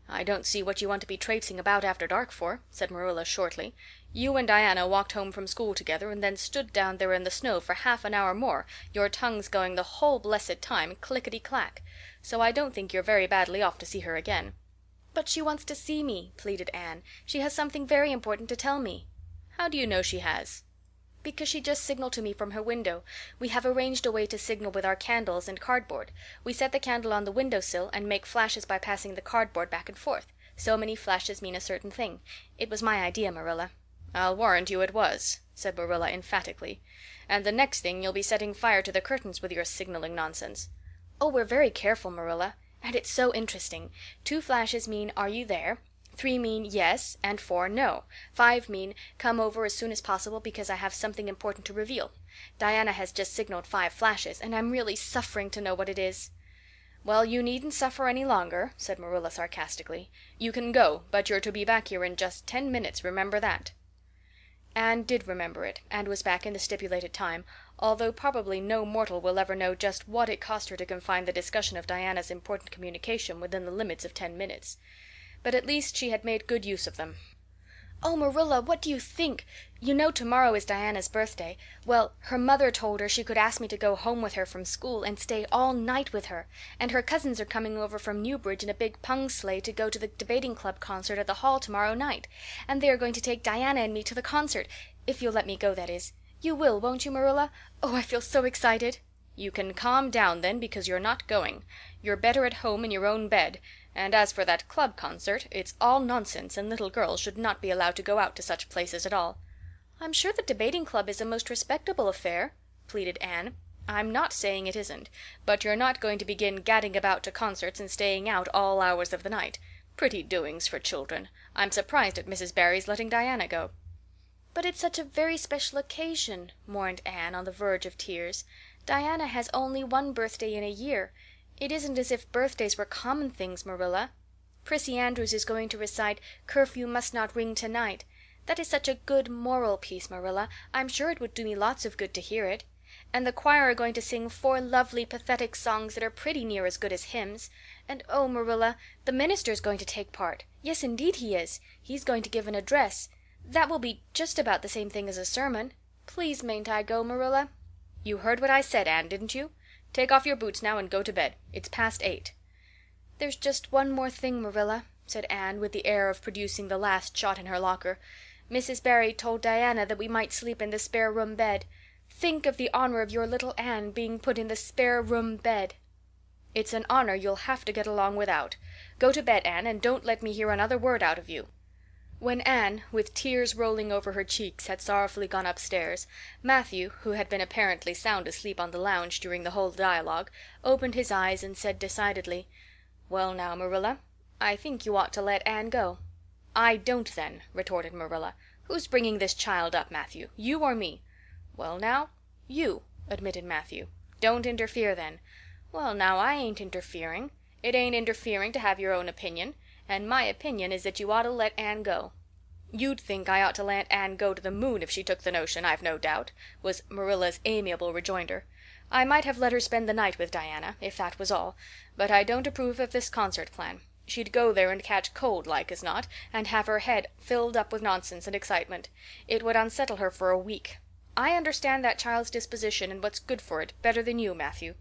"I don't see what you want to be traipsing about after dark for," said Marilla shortly. "You and Diana walked home from school together and then stood down there in the snow for half an hour more, your tongues going the whole blessed time clickety-clack. So I don't think you're very badly off to see her again." "But she wants to see me," pleaded Anne. "She has something very important to tell me." "How do you know she has?" "Because she just signaled to me from her window. We have arranged a way to signal with our candles and cardboard. We set the candle on the windowsill and make flashes by passing the cardboard back and forth. So many flashes mean a certain thing. It was my idea, Marilla." "I'll warrant you it was," said Marilla emphatically. "And the next thing you'll be setting fire to the curtains with your signaling nonsense." "Oh, we're very careful, Marilla. And it's so interesting. 2 flashes mean 'Are you there?' 3 mean 'Yes,' and 4 'No.' 5 mean 'Come over as soon as possible because I have something important to reveal.' Diana has just signaled 5 flashes, and I'm really suffering to know what it is." "Well, you needn't suffer any longer," said Marilla sarcastically. "You can go, but you're to be back here in just 10 minutes, remember that." Anne did remember it, and was back in the stipulated time, although probably no mortal will ever know just what it cost her to confine the discussion of Diana's important communication within the limits of 10 minutes. But at least she had made good use of them. "Oh, Marilla, what do you think? You know tomorrow is Diana's birthday. Well, her mother told her she could ask me to go home with her from school and stay all night with her. And her cousins are coming over from Newbridge in a big pung sleigh to go to the debating club concert at the hall tomorrow night. And they are going to take Diana and me to the concert, if you'll let me go, that is. You will, won't you, Marilla? Oh, I feel so excited." You can calm down then, because you're not going. You're better at home in your own bed. And as for that club concert, it's all nonsense, and little girls should not be allowed to go out to such places at all. "I'm sure the debating club is a most respectable affair," pleaded Anne. I'm not saying it isn't, but you're not going to begin gadding about to concerts and staying out all hours of the night. Pretty doings for children. I'm surprised at Mrs. Barry's letting Diana go. "But it's such a very special occasion," mourned Anne, on the verge of tears. "Diana has only one birthday in a year. It isn't as if birthdays were common things, Marilla. Prissy Andrews is going to recite 'Curfew Must Not Ring Tonight.' That is such a good moral piece, Marilla. I'm sure it would do me lots of good to hear it. And the choir are going to sing 4 lovely pathetic songs that are pretty near as good as hymns. And oh, Marilla, the minister's going to take part. Yes, indeed he is. He's going to give an address. That will be just about the same thing as a sermon. Please mayn't I go, Marilla?" You heard what I said, Anne, didn't you? Take off your boots now and go to bed. It's past 8. "There's just one more thing, Marilla," said Anne, with the air of producing the last shot in her locker. "Mrs. Barry told Diana that we might sleep in the spare room bed. Think of the honor of your little Anne being put in the spare room bed." It's an honor you'll have to get along without. Go to bed, Anne, and don't let me hear another word out of you." When Anne, with tears rolling over her cheeks, had sorrowfully gone upstairs, Matthew, who had been apparently sound asleep on the lounge during the whole dialogue, opened his eyes and said decidedly, "Well now, Marilla, I think you ought to let Anne go." "I don't then," retorted Marilla. "Who's bringing this child up, Matthew? You or me?" "Well now, you," admitted Matthew. "Don't interfere then." "Well now, I ain't interfering. It ain't interfering to have your own opinion. And my opinion is that you ought to let Anne go." "You'd think I ought to let Anne go to the moon if she took the notion, I've no doubt," was Marilla's amiable rejoinder. "I might have let her spend the night with Diana, if that was all, but I don't approve of this concert plan. She'd go there and catch cold like as not, and have her head filled up with nonsense and excitement. It would unsettle her for a week. I understand that child's disposition and what's good for it better than you, Matthew."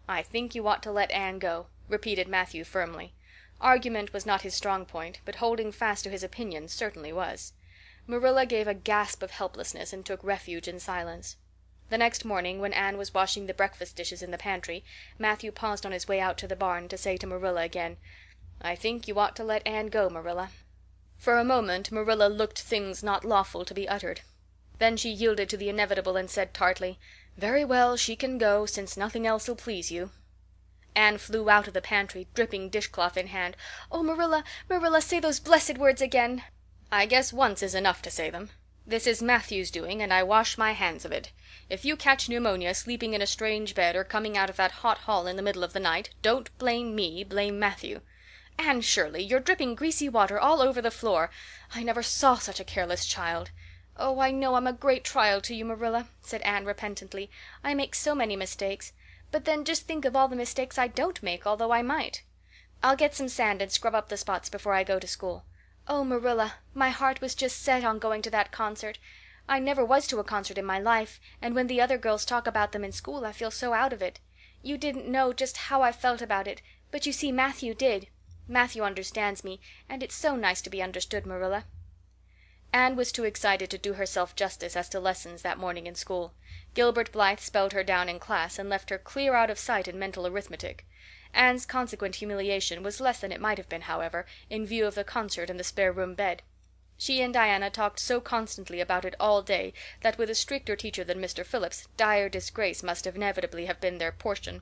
"I think you ought to let Anne go," repeated Matthew firmly. Argument was not his strong point, but holding fast to his opinion certainly was. Marilla gave a gasp of helplessness and took refuge in silence. The next morning, when Anne was washing the breakfast dishes in the pantry, Matthew paused on his way out to the barn to say to Marilla again, "I think you ought to let Anne go, Marilla." For a moment Marilla looked things not lawful to be uttered. Then she yielded to the inevitable and said tartly, "Very well, she can go, since nothing else'll please you." Anne flew out of the pantry, dripping dishcloth in hand. "Oh, Marilla, Marilla, say those blessed words again." "I guess once is enough to say them. This is Matthew's doing, and I wash my hands of it. If you catch pneumonia sleeping in a strange bed or coming out of that hot hall in the middle of the night, don't blame me, blame Matthew. Anne Shirley, you're dripping greasy water all over the floor. I never saw such a careless child." "Oh, I know I'm a great trial to you, Marilla," said Anne repentantly. "I make so many mistakes. But then just think of all the mistakes I don't make, although I might. I'll get some sand and scrub up the spots before I go to school. Oh, Marilla, my heart was just set on going to that concert. I never was to a concert in my life, and when the other girls talk about them in school I feel so out of it. You didn't know just how I felt about it, but you see Matthew did. Matthew understands me, and it's so nice to be understood, Marilla." Anne was too excited to do herself justice as to lessons that morning in school. Gilbert Blythe spelled her down in class and left her clear out of sight in mental arithmetic. Anne's consequent humiliation was less than it might have been, however, in view of the concert and the spare room bed. She and Diana talked so constantly about it all day that with a stricter teacher than Mr. Phillips, dire disgrace must inevitably have been their portion.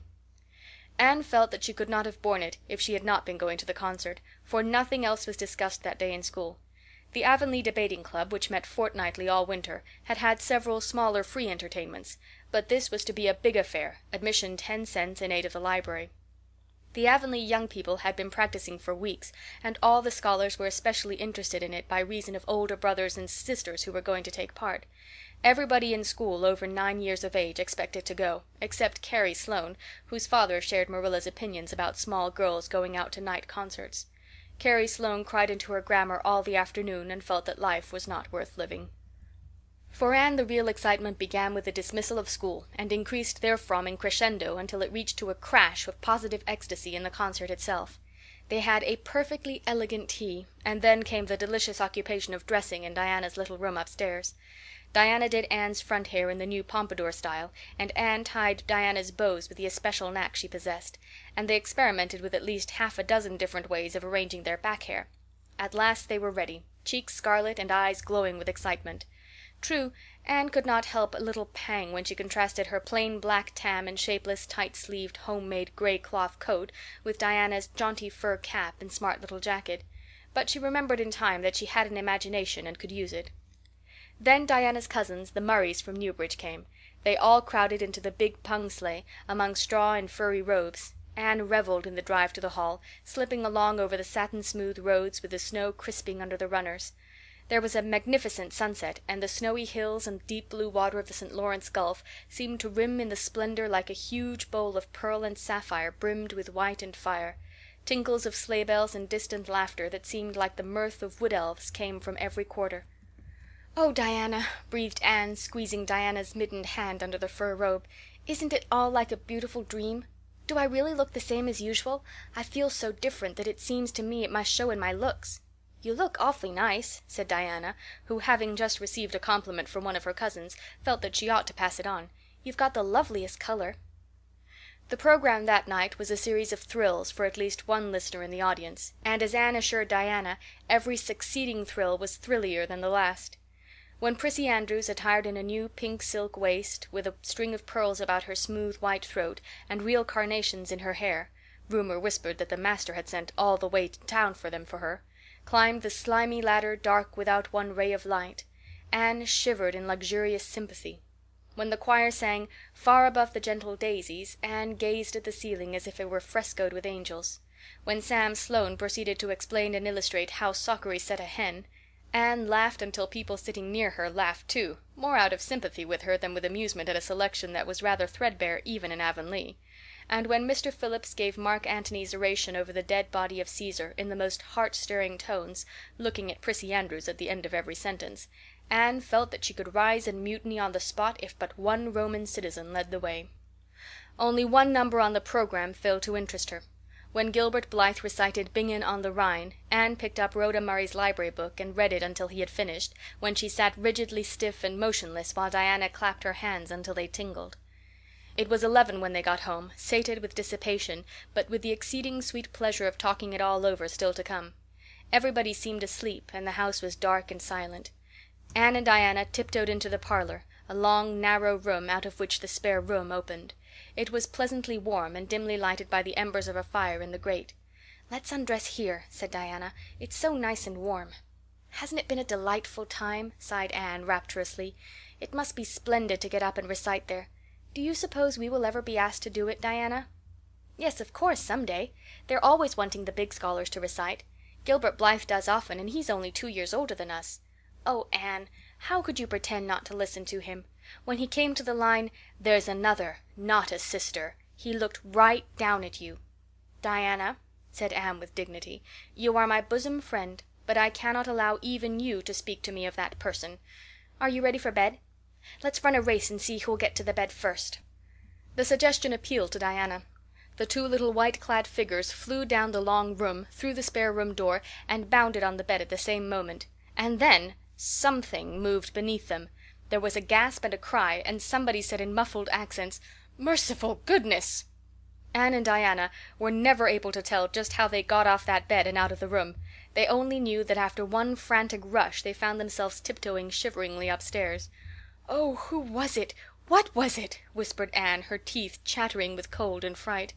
Anne felt that she could not have borne it if she had not been going to the concert, for nothing else was discussed that day in school. The Avonlea Debating Club, which met fortnightly all winter, had had several smaller free entertainments, but this was to be a big affair, admission 10 cents in aid of the library. The Avonlea young people had been practicing for weeks, and all the scholars were especially interested in it by reason of older brothers and sisters who were going to take part. Everybody in school over 9 years of age expected to go, except Carrie Sloane, whose father shared Marilla's opinions about small girls going out to night concerts. Carrie Sloane cried into her grammar all the afternoon and felt that life was not worth living. For Anne the real excitement began with the dismissal of school and increased therefrom in crescendo until it reached to a crash of positive ecstasy in the concert itself. They had a perfectly elegant tea, and then came the delicious occupation of dressing in Diana's little room upstairs. Diana did Anne's front hair in the new pompadour style, and Anne tied Diana's bows with the especial knack she possessed, and they experimented with at least half a dozen different ways of arranging their back hair. At last they were ready, cheeks scarlet and eyes glowing with excitement. True, Anne could not help a little pang when she contrasted her plain black tam and shapeless, tight-sleeved, home-made gray cloth coat with Diana's jaunty fur cap and smart little jacket, but she remembered in time that she had an imagination and could use it. Then Diana's cousins, the Murrays from Newbridge, came. They all crowded into the big pung sleigh, among straw and furry robes. Anne revelled in the drive to the hall, slipping along over the satin-smooth roads with the snow crisping under the runners. There was a magnificent sunset, and the snowy hills and deep blue water of the St. Lawrence Gulf seemed to rim in the splendor like a huge bowl of pearl and sapphire brimmed with white and fire. Tinkles of sleigh bells and distant laughter that seemed like the mirth of wood elves came from every quarter. "Oh, Diana," breathed Anne, squeezing Diana's mittened hand under the fur robe, "isn't it all like a beautiful dream? Do I really look the same as usual? I feel so different that it seems to me it must show in my looks." "You look awfully nice," said Diana, who, having just received a compliment from one of her cousins, felt that she ought to pass it on. "You've got the loveliest color." The program that night was a series of thrills for at least one listener in the audience, and as Anne assured Diana, every succeeding thrill was thrillier than the last. When Prissy Andrews, attired in a new pink silk waist, with a string of pearls about her smooth white throat and real carnations in her hair, rumor whispered that the master had sent all the way to town for them for her, climbed the slimy ladder dark without one ray of light, Anne shivered in luxurious sympathy. When the choir sang "Far above the gentle daisies," Anne gazed at the ceiling as if it were frescoed with angels. When Sam Sloane proceeded to explain and illustrate how Sockery set a hen, Anne laughed until people sitting near her laughed too, more out of sympathy with her than with amusement at a selection that was rather threadbare even in Avonlea. And when Mr. Phillips gave Mark Antony's oration over the dead body of Caesar in the most heart-stirring tones, looking at Prissy Andrews at the end of every sentence, Anne felt that she could rise and mutiny on the spot if but one Roman citizen led the way. Only one number on the program failed to interest her. When Gilbert Blythe recited Bingen on the Rhine, Anne picked up Rhoda Murray's library book and read it until he had finished, when she sat rigidly stiff and motionless while Diana clapped her hands until they tingled. It was 11 when they got home, sated with dissipation, but with the exceeding sweet pleasure of talking it all over still to come. Everybody seemed asleep, and the house was dark and silent. Anne and Diana tiptoed into the parlor, a long, narrow room out of which the spare room opened. It was pleasantly warm and dimly lighted by the embers of a fire in the grate. "Let's undress here," said Diana. "It's so nice and warm." "Hasn't it been a delightful time?" sighed Anne rapturously. "It must be splendid to get up and recite there. Do you suppose we will ever be asked to do it, Diana?" "Yes, of course, some day. They're always wanting the big scholars to recite. Gilbert Blythe does often, and he's only 2 years older than us." "Oh, Anne, how could you pretend not to listen to him? When he came to the line, 'There's another, not a sister,' he looked right down at you." "Diana," said Anne with dignity, "you are my bosom friend, but I cannot allow even you to speak to me of that person. Are you ready for bed? Let's run a race and see who'll get to the bed first." The suggestion appealed to Diana. The two little white-clad figures flew down the long room, through the spare room door, and bounded on the bed at the same moment. And then something moved beneath them. There was a gasp and a cry, and somebody said in muffled accents, "Merciful goodness!" Anne and Diana were never able to tell just how they got off that bed and out of the room. They only knew that after one frantic rush they found themselves tiptoeing shiveringly upstairs. "Oh, who was it? What was it?" whispered Anne, her teeth chattering with cold and fright.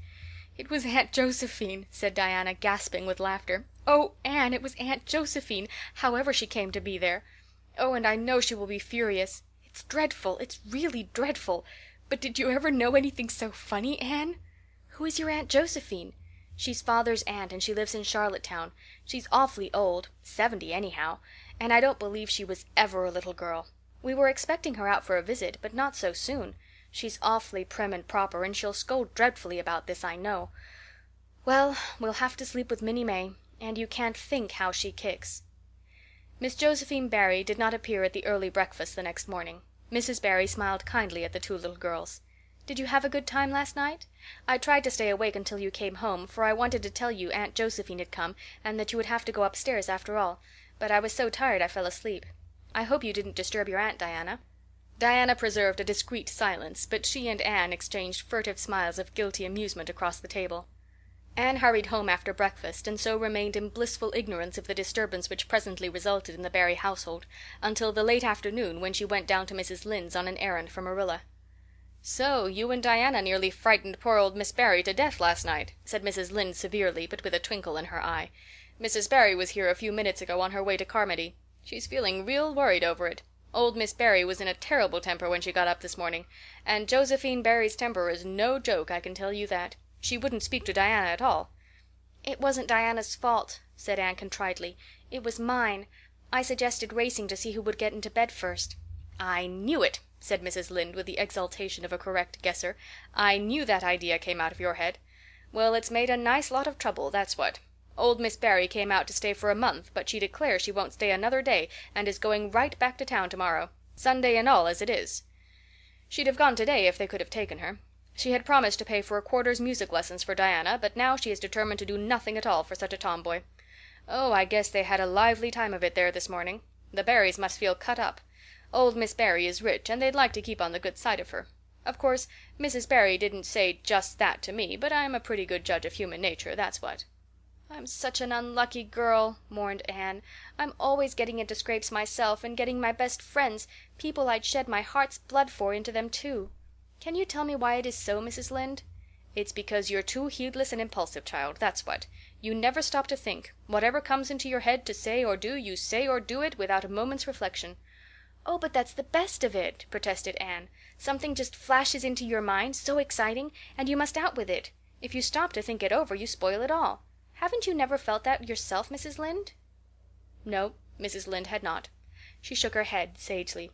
"It was Aunt Josephine," said Diana, gasping with laughter. "Oh, Anne, it was Aunt Josephine, however she came to be there. Oh, and I know she will be furious. It's dreadful, it's really dreadful. But did you ever know anything so funny, Anne?" "Who is your Aunt Josephine?" "She's father's aunt, and she lives in Charlottetown. She's awfully old, 70 anyhow, and I don't believe she was ever a little girl. We were expecting her out for a visit, but not so soon. She's awfully prim and proper, and she'll scold dreadfully about this, I know. Well, we'll have to sleep with Minnie May. And you can't think how she kicks." Miss Josephine Barry did not appear at the early breakfast the next morning. Mrs. Barry smiled kindly at the two little girls. "Did you have a good time last night? I tried to stay awake until you came home, for I wanted to tell you Aunt Josephine had come, and that you would have to go upstairs after all, but I was so tired I fell asleep. I hope you didn't disturb your aunt, Diana." Diana preserved a discreet silence, but she and Anne exchanged furtive smiles of guilty amusement across the table. Anne hurried home after breakfast, and so remained in blissful ignorance of the disturbance which presently resulted in the Barry household, until the late afternoon, when she went down to Mrs. Lynde's on an errand for Marilla. "So you and Diana nearly frightened poor old Miss Barry to death last night," said Mrs. Lynde severely, but with a twinkle in her eye. "Mrs. Barry was here a few minutes ago on her way to Carmody. She's feeling real worried over it. Old Miss Barry was in a terrible temper when she got up this morning, and Josephine Barry's temper is no joke, I can tell you that. She wouldn't speak to Diana at all." "It wasn't Diana's fault," said Anne contritely. "It was mine. I suggested racing to see who would get into bed first." "I knew it," said Mrs. Lynde with the exultation of a correct guesser. "I knew that idea came out of your head. Well, it's made a nice lot of trouble, that's what. Old Miss Barry came out to stay for a month, but she declares she won't stay another day, and is going right back to town tomorrow, Sunday and all as it is. She'd have gone today if they could have taken her. She had promised to pay for a quarter's music lessons for Diana, but now she is determined to do nothing at all for such a tomboy. Oh, I guess they had a lively time of it there this morning. The Barrys must feel cut up. Old Miss Barry is rich, and they'd like to keep on the good side of her. Of course, Mrs. Barry didn't say just that to me, but I'm a pretty good judge of human nature, that's what." "I'm such an unlucky girl," mourned Anne. "I'm always getting into scrapes myself, and getting my best friends, people I'd shed my heart's blood for, into them too. Can you tell me why it is so, Mrs. Lynde?" "It's because you're too heedless and impulsive, child, that's what. You never stop to think. Whatever comes into your head to say or do, you say or do it without a moment's reflection." "Oh, but that's the best of it," protested Anne. "Something just flashes into your mind, so exciting, and you must out with it. If you stop to think it over, you spoil it all. Haven't you never felt that yourself, Mrs. Lynde?" No, Mrs. Lynde had not. She shook her head sagely.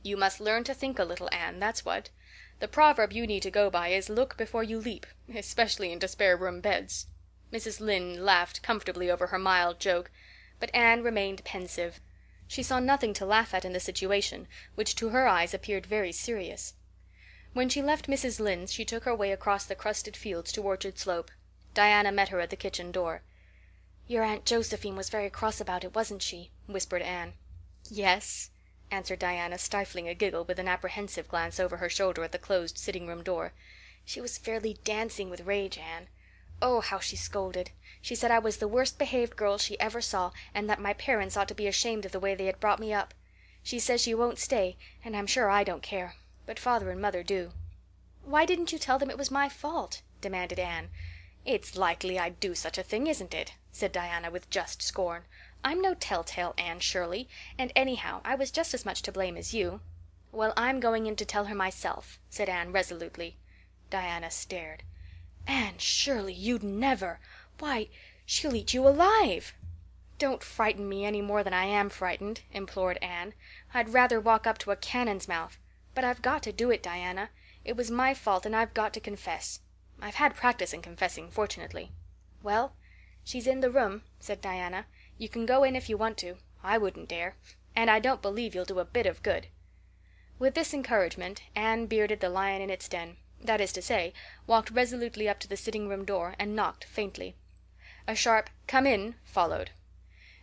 "You must learn to think a little, Anne, that's what. The proverb you need to go by is 'look before you leap,' especially into spare room beds." Mrs. Lynde laughed comfortably over her mild joke, but Anne remained pensive. She saw nothing to laugh at in the situation, which to her eyes appeared very serious. When she left Mrs. Lynde's she took her way across the crusted fields to Orchard Slope. Diana met her at the kitchen door. "Your Aunt Josephine was very cross about it, wasn't she?" whispered Anne. "Yes," answered Diana, stifling a giggle with an apprehensive glance over her shoulder at the closed sitting-room door. "She was fairly dancing with rage, Anne. Oh, how she scolded. She said I was the worst behaved girl she ever saw, and that my parents ought to be ashamed of the way they had brought me up. She says she won't stay, and I'm sure I don't care. But father and mother do." "Why didn't you tell them it was my fault?" demanded Anne. "It's likely I'd do such a thing, isn't it?" said Diana with just scorn. "I'm no telltale Anne Shirley, and anyhow I was just as much to blame as you." "Well, I'm going in to tell her myself," said Anne resolutely. Diana stared. "Anne Shirley, you'd never! Why, she'll eat you alive!" "Don't frighten me any more than I am frightened," implored Anne. "I'd rather walk up to a cannon's mouth. But I've got to do it, Diana. It was my fault, and I've got to confess. I've had practice in confessing, fortunately." "Well, she's in the room," said Diana. "You can go in if you want to. I wouldn't dare. And I don't believe you'll do a bit of good." With this encouragement Anne bearded the lion in its den, that is to say, walked resolutely up to the sitting-room door and knocked faintly. A sharp "Come in" followed.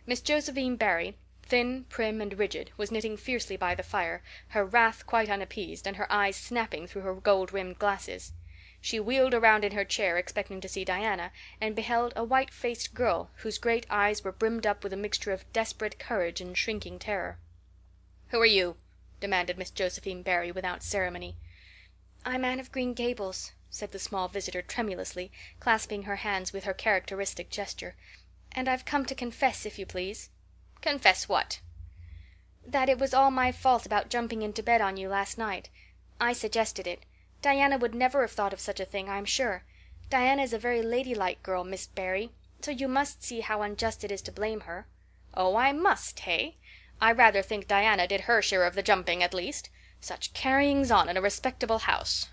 Miss Josephine Barry, thin, prim, and rigid, was knitting fiercely by the fire, her wrath quite unappeased, and her eyes snapping through her gold-rimmed glasses. She wheeled around in her chair, expecting to see Diana, and beheld a white-faced girl whose great eyes were brimmed up with a mixture of desperate courage and shrinking terror. "Who are you?" demanded Miss Josephine Barry without ceremony. "I'm Anne of Green Gables," said the small visitor tremulously, clasping her hands with her characteristic gesture. "And I've come to confess, if you please." "Confess what?" "That it was all my fault about jumping into bed on you last night. I suggested it. Diana would never have thought of such a thing, I'm sure. Diana is a very ladylike girl, Miss Barry, so you must see how unjust it is to blame her." "Oh, I must, hey? I rather think Diana did her share of the jumping, at least. Such carryings on in a respectable house."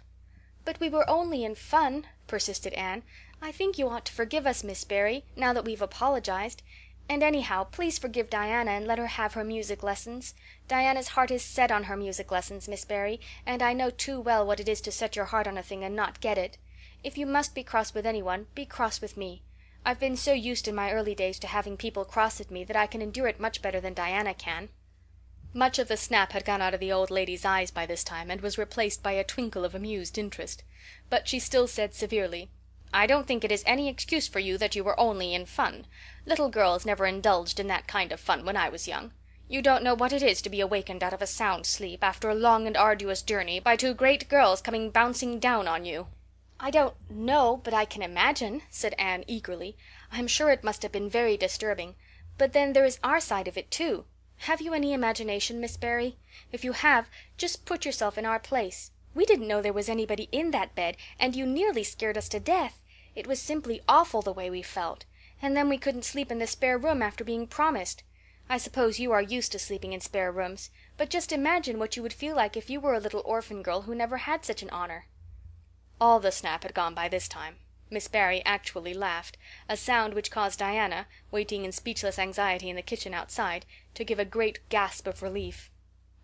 "But we were only in fun," persisted Anne. I think you ought to forgive us, Miss Barry, now that we've apologized. And anyhow, please forgive Diana and let her have her music lessons. Diana's heart is set on her music lessons, Miss Barry, and I know too well what it is to set your heart on a thing and not get it. If you must be cross with anyone, be cross with me. I've been so used in my early days to having people cross at me that I can endure it much better than Diana can." Much of the snap had gone out of the old lady's eyes by this time, and was replaced by a twinkle of amused interest. But she still said severely, "I don't think it is any excuse for you that you were only in fun. Little girls never indulged in that kind of fun when I was young. You don't know what it is to be awakened out of a sound sleep, after a long and arduous journey, by two great girls coming bouncing down on you." "I don't know, but I can imagine," said Anne eagerly. "I'm sure it must have been very disturbing. But then there is our side of it, too. Have you any imagination, Miss Barry? If you have, just put yourself in our place. We didn't know there was anybody in that bed, and you nearly scared us to death. It was simply awful the way we felt. And then we couldn't sleep in the spare room after being promised. I suppose you are used to sleeping in spare rooms, but just imagine what you would feel like if you were a little orphan girl who never had such an honor." All the snap had gone by this time. Miss Barry actually laughed, a sound which caused Diana, waiting in speechless anxiety in the kitchen outside, to give a great gasp of relief.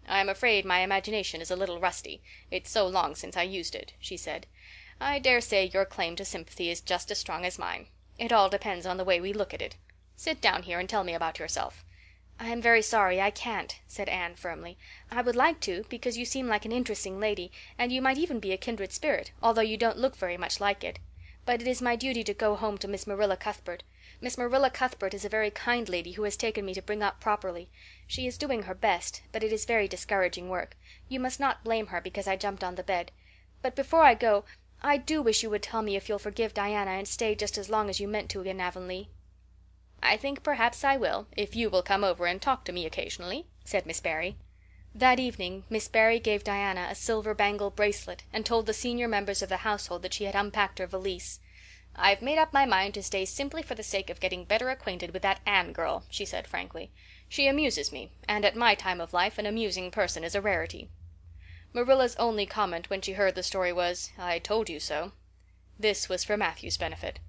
"I'm afraid my imagination is a little rusty. It's so long since I used it," she said. "I dare say your claim to sympathy is just as strong as mine. It all depends on the way we look at it. Sit down here and tell me about yourself." "I am very sorry I can't," said Anne firmly. "I would like to, because you seem like an interesting lady, and you might even be a kindred spirit, although you don't look very much like it. But it is my duty to go home to Miss Marilla Cuthbert. Miss Marilla Cuthbert is a very kind lady who has taken me to bring up properly. She is doing her best, but it is very discouraging work. You must not blame her because I jumped on the bed. But before I go, I do wish you would tell me if you'll forgive Diana and stay just as long as you meant to in Avonlea." "I think perhaps I will, if you will come over and talk to me occasionally," said Miss Barry. That evening Miss Barry gave Diana a silver bangle bracelet and told the senior members of the household that she had unpacked her valise. "I've made up my mind to stay simply for the sake of getting better acquainted with that Anne girl," she said frankly. "She amuses me, and at my time of life an amusing person is a rarity." Marilla's only comment when she heard the story was, "I told you so." This was for Matthew's benefit.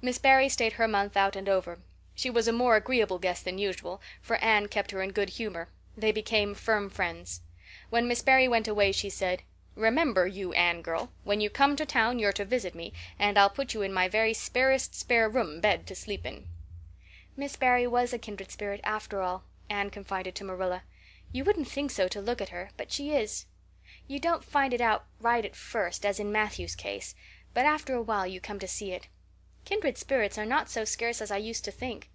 Miss Barry stayed her month out and over. She was a more agreeable guest than usual, for Anne kept her in good humor. They became firm friends. When Miss Barry went away she said, "Remember, you Anne girl, when you come to town you're to visit me, and I'll put you in my very sparest spare room bed to sleep in." "Miss Barry was a kindred spirit after all," Anne confided to Marilla. "You wouldn't think so to look at her, but she is. You don't find it out right at first, as in Matthew's case, but after a while you come to see it. Kindred spirits are not so scarce as I used to think.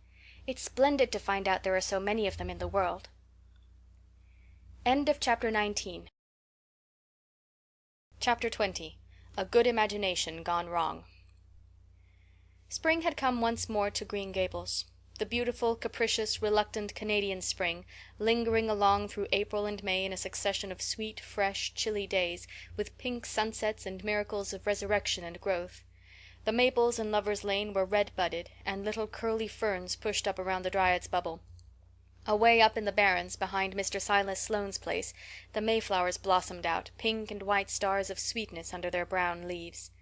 It's splendid to find out there are so many of them in the world." End of chapter 19. Chapter 20. A Good Imagination Gone Wrong. Spring had come once more to Green Gables. The beautiful, capricious, reluctant Canadian spring, lingering along through April and May in a succession of sweet, fresh, chilly days, with pink sunsets and miracles of resurrection and growth. The maples in Lover's Lane were red-budded, and little curly ferns pushed up around the Dryad's Bubble. Away up in the barrens, behind Mr. Silas Sloane's place, the mayflowers blossomed out, pink and white stars of sweetness under their brown leaves.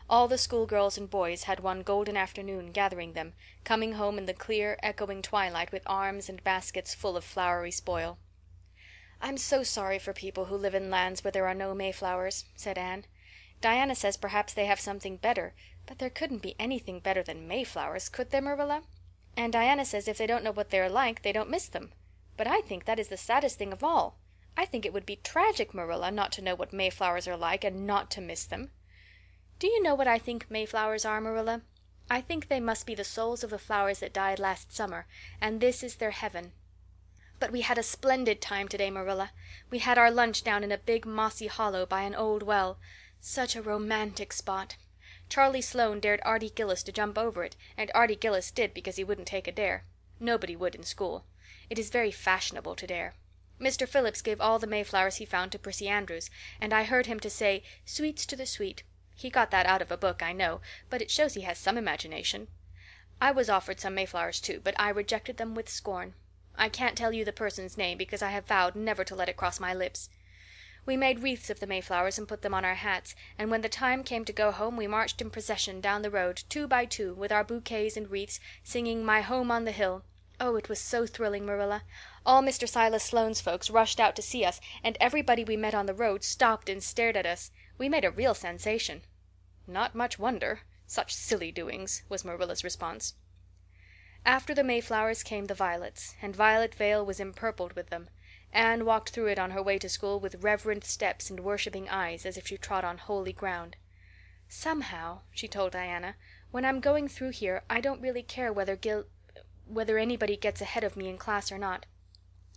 All the schoolgirls and boys had one golden afternoon gathering them, coming home in the clear, echoing twilight with arms and baskets full of flowery spoil. "I'm so sorry for people who live in lands where there are no mayflowers," said Anne. "Diana says perhaps they have something better, but there couldn't be anything better than mayflowers, could there, Marilla? And Diana says if they don't know what they're like, they don't miss them. But I think that is the saddest thing of all. I think it would be tragic, Marilla, not to know what mayflowers are like and not to miss them. Do you know what I think mayflowers are, Marilla? I think they must be the souls of the flowers that died last summer, and this is their heaven. But we had a splendid time today, Marilla. We had our lunch down in a big mossy hollow by an old well. Such a romantic spot. Charlie Sloane dared Artie Gillis to jump over it, and Artie Gillis did because he wouldn't take a dare. Nobody would in school. It is very fashionable to dare. Mr. Phillips gave all the mayflowers he found to Prissy Andrews, and I heard him to say, 'Sweets to the sweet.' He got that out of a book, I know, but it shows he has some imagination. I was offered some mayflowers too, but I rejected them with scorn. I can't tell you the person's name because I have vowed never to let it cross my lips. We made wreaths of the Mayflowers and put them on our hats, and when the time came to go home we marched in procession down the road, 2 by 2, with our bouquets and wreaths, singing My Home on the Hill. Oh, it was so thrilling, Marilla. All Mr. Silas Sloane's folks rushed out to see us, and everybody we met on the road stopped and stared at us. We made a real sensation." "Not much wonder. Such silly doings," was Marilla's response. After the Mayflowers came the violets, and Violet Vale was empurpled with them. Anne walked through it on her way to school with reverent steps and worshipping eyes, as if she trod on holy ground. "Somehow," she told Diana, "when I'm going through here I don't really care whether anybody gets ahead of me in class or not.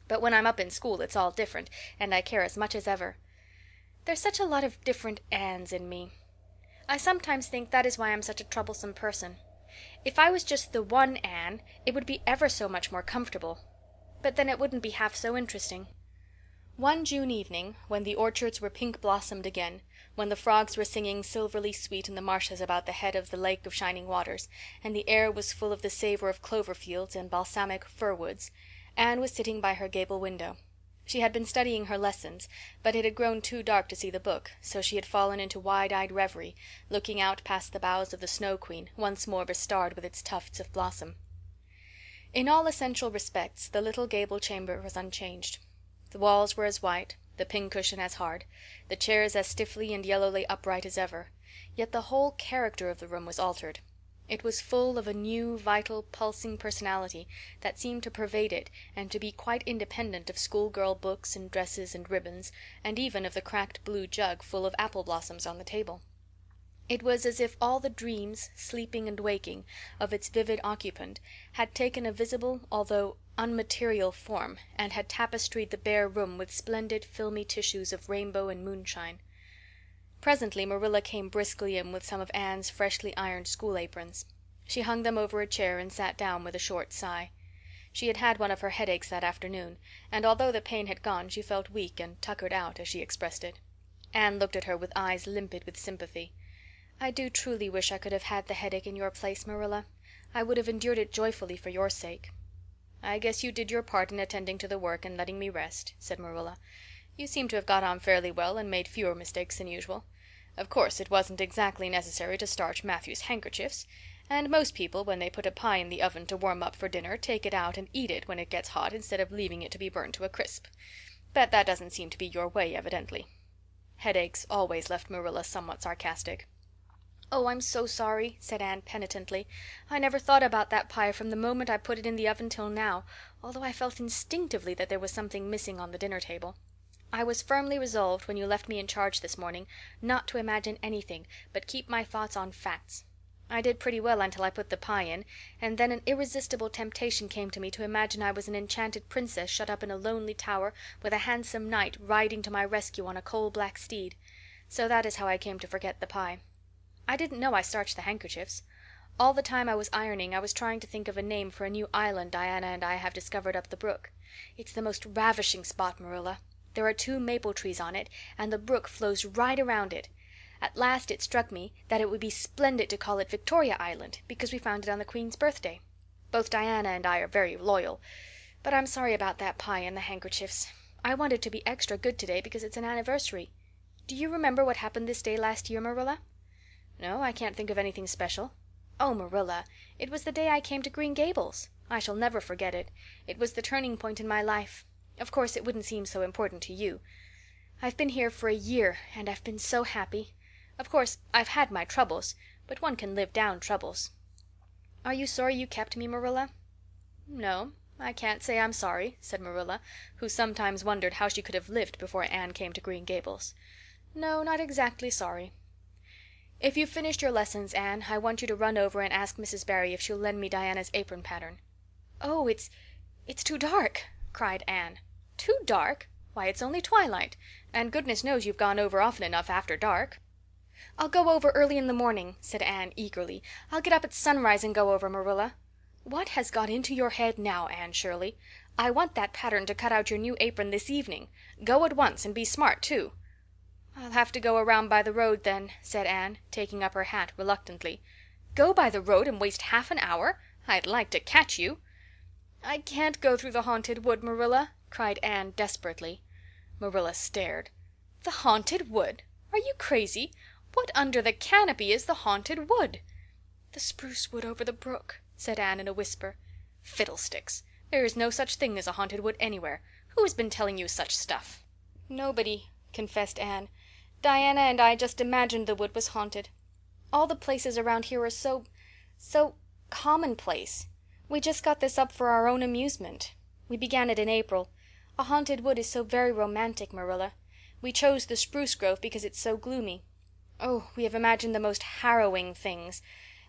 But when I'm up in school it's all different, and I care as much as ever. There's such a lot of different Annes in me. I sometimes think that is why I'm such a troublesome person. If I was just the one Anne, it would be ever so much more comfortable. But then it wouldn't be half so interesting." One June evening, when the orchards were pink-blossomed again, when the frogs were singing silverly sweet in the marshes about the head of the Lake of Shining Waters, and the air was full of the savor of clover fields and balsamic fir woods, Anne was sitting by her gable window. She had been studying her lessons, but it had grown too dark to see the book, so she had fallen into wide-eyed reverie, looking out past the boughs of the Snow Queen, once more bestarred with its tufts of blossom. In all essential respects the little gable chamber was unchanged. The walls were as white, the pincushion as hard, the chairs as stiffly and yellowly upright as ever, yet the whole character of the room was altered. It was full of a new, vital, pulsing personality that seemed to pervade it and to be quite independent of schoolgirl books and dresses and ribbons, and even of the cracked blue jug full of apple blossoms on the table. It was as if all the dreams, sleeping and waking, of its vivid occupant had taken a visible although unmaterial form and had tapestried the bare room with splendid filmy tissues of rainbow and moonshine. Presently Marilla came briskly in with some of Anne's freshly ironed school aprons. She hung them over a chair and sat down with a short sigh. She had had one of her headaches that afternoon, and although the pain had gone she felt weak and tuckered out, as she expressed it. Anne looked at her with eyes limpid with sympathy. "I do truly wish I could have had the headache in your place, Marilla. I would have endured it joyfully for your sake." "I guess you did your part in attending to the work and letting me rest," said Marilla. "You seem to have got on fairly well and made fewer mistakes than usual. Of course, it wasn't exactly necessary to starch Matthew's handkerchiefs, and most people, when they put a pie in the oven to warm up for dinner, take it out and eat it when it gets hot instead of leaving it to be burned to a crisp. But that doesn't seem to be your way, evidently." Headaches always left Marilla somewhat sarcastic. "Oh, I'm so sorry," said Anne penitently. "I never thought about that pie from the moment I put it in the oven till now, although I felt instinctively that there was something missing on the dinner table. I was firmly resolved, when you left me in charge this morning, not to imagine anything, but keep my thoughts on facts. I did pretty well until I put the pie in, and then an irresistible temptation came to me to imagine I was an enchanted princess shut up in a lonely tower with a handsome knight riding to my rescue on a coal-black steed. So that is how I came to forget the pie. I didn't know I starched the handkerchiefs. All the time I was ironing I was trying to think of a name for a new island Diana and I have discovered up the brook. It's the most ravishing spot, Marilla. There are 2 maple trees on it, and the brook flows right around it. At last it struck me that it would be splendid to call it Victoria Island, because we found it on the Queen's birthday. Both Diana and I are very loyal. But I'm sorry about that pie and the handkerchiefs. I wanted to be extra good today because it's an anniversary. Do you remember what happened this day last year, Marilla?" "No, I can't think of anything special." "Oh, Marilla, it was the day I came to Green Gables. I shall never forget it. It was the turning point in my life. Of course, it wouldn't seem so important to you. I've been here for a year, and I've been so happy. Of course, I've had my troubles, but one can live down troubles." "Are you sorry you kept me, Marilla?" "No, I can't say I'm sorry," said Marilla, who sometimes wondered how she could have lived before Anne came to Green Gables. "No, not exactly sorry. If you've finished your lessons, Anne, I want you to run over and ask Mrs. Barry if she'll lend me Diana's apron pattern." "Oh, it's too dark," cried Anne. "Too dark? Why, it's only twilight, and goodness knows you've gone over often enough after dark." "I'll go over early in the morning," said Anne eagerly. "I'll get up at sunrise and go over, Marilla." "What has got into your head now, Anne Shirley? I want that pattern to cut out your new apron this evening. Go at once, and be smart, too." "I'll have to go around by the road then," said Anne, taking up her hat reluctantly. "Go by the road and waste half an hour? I'd like to catch you." "I can't go through the haunted wood, Marilla," cried Anne desperately. Marilla stared. The haunted wood? Are you crazy? What under the canopy is the haunted wood?" "The spruce wood over the brook," said Anne in a whisper. "Fiddlesticks! There is no such thing as a haunted wood anywhere. Who has been telling you such stuff?" "Nobody," confessed Anne. "Diana and I just imagined the wood was haunted. All the places around here are so commonplace. We just got this up for our own amusement. We began it in April. A haunted wood is so very romantic, Marilla. We chose the spruce grove because it's so gloomy. Oh, we have imagined the most harrowing things.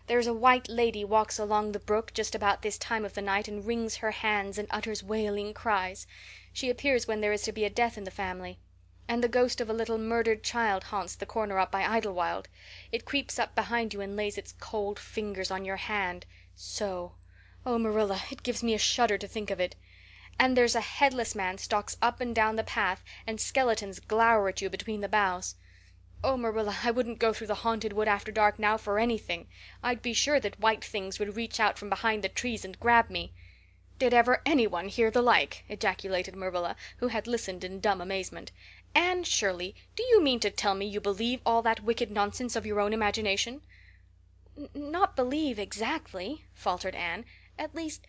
There's a white lady walks along the brook just about this time of the night and wrings her hands and utters wailing cries. She appears when there is to be a death in the family. And the ghost of a little murdered child haunts the corner up by Idlewild. It creeps up behind you and lays its cold fingers on your hand. So. Oh, Marilla, it gives me a shudder to think of it. And there's a headless man stalks up and down the path, and skeletons glower at you between the boughs. Oh, Marilla, I wouldn't go through the haunted wood after dark now for anything. I'd be sure that white things would reach out from behind the trees and grab me." "Did ever anyone hear the like?" ejaculated Marilla, who had listened in dumb amazement. "Anne Shirley, do you mean to tell me you believe all that wicked nonsense of your own imagination?" "Not believe exactly," faltered Anne. "At least,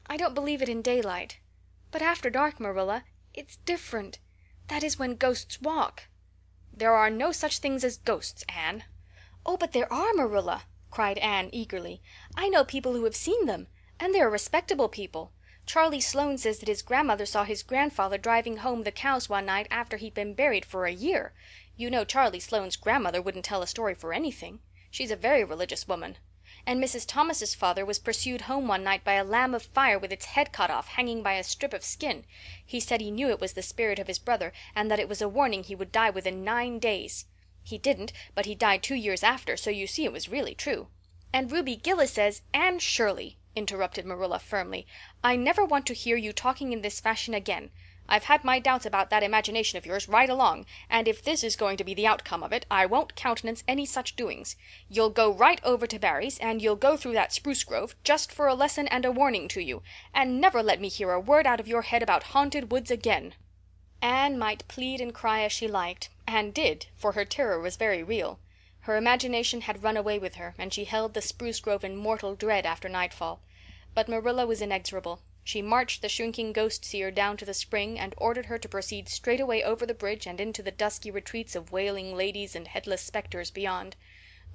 I don't believe it in daylight. But after dark, Marilla, it's different. That is when ghosts walk." "There are no such things as ghosts, Anne." "Oh, but there are, Marilla," cried Anne eagerly. "I know people who have seen them, and they're respectable people. Charlie Sloane says that his grandmother saw his grandfather driving home the cows one night after he'd been buried for a year. You know Charlie Sloane's grandmother wouldn't tell a story for anything. She's a very religious woman. And Mrs. Thomas's father was pursued home one night by a lamb of fire with its head cut off, hanging by a strip of skin. He said he knew it was the spirit of his brother, and that it was a warning he would die within 9 days. He didn't, but he died 2 years after, so you see it was really true. And Ruby Gillis says—" "Anne Shirley," interrupted Marilla firmly, "I never want to hear you talking in this fashion again. I've had my doubts about that imagination of yours right along, and if this is going to be the outcome of it, I won't countenance any such doings. You'll go right over to Barry's, and you'll go through that spruce grove, just for a lesson and a warning to you, and never let me hear a word out of your head about haunted woods again." Anne might plead and cry as she liked, and did, for her terror was very real. Her imagination had run away with her, and she held the spruce grove in mortal dread after nightfall. But Marilla was inexorable. She marched the shrinking ghost seer down to the spring and ordered her to proceed straightaway over the bridge and into the dusky retreats of wailing ladies and headless specters beyond.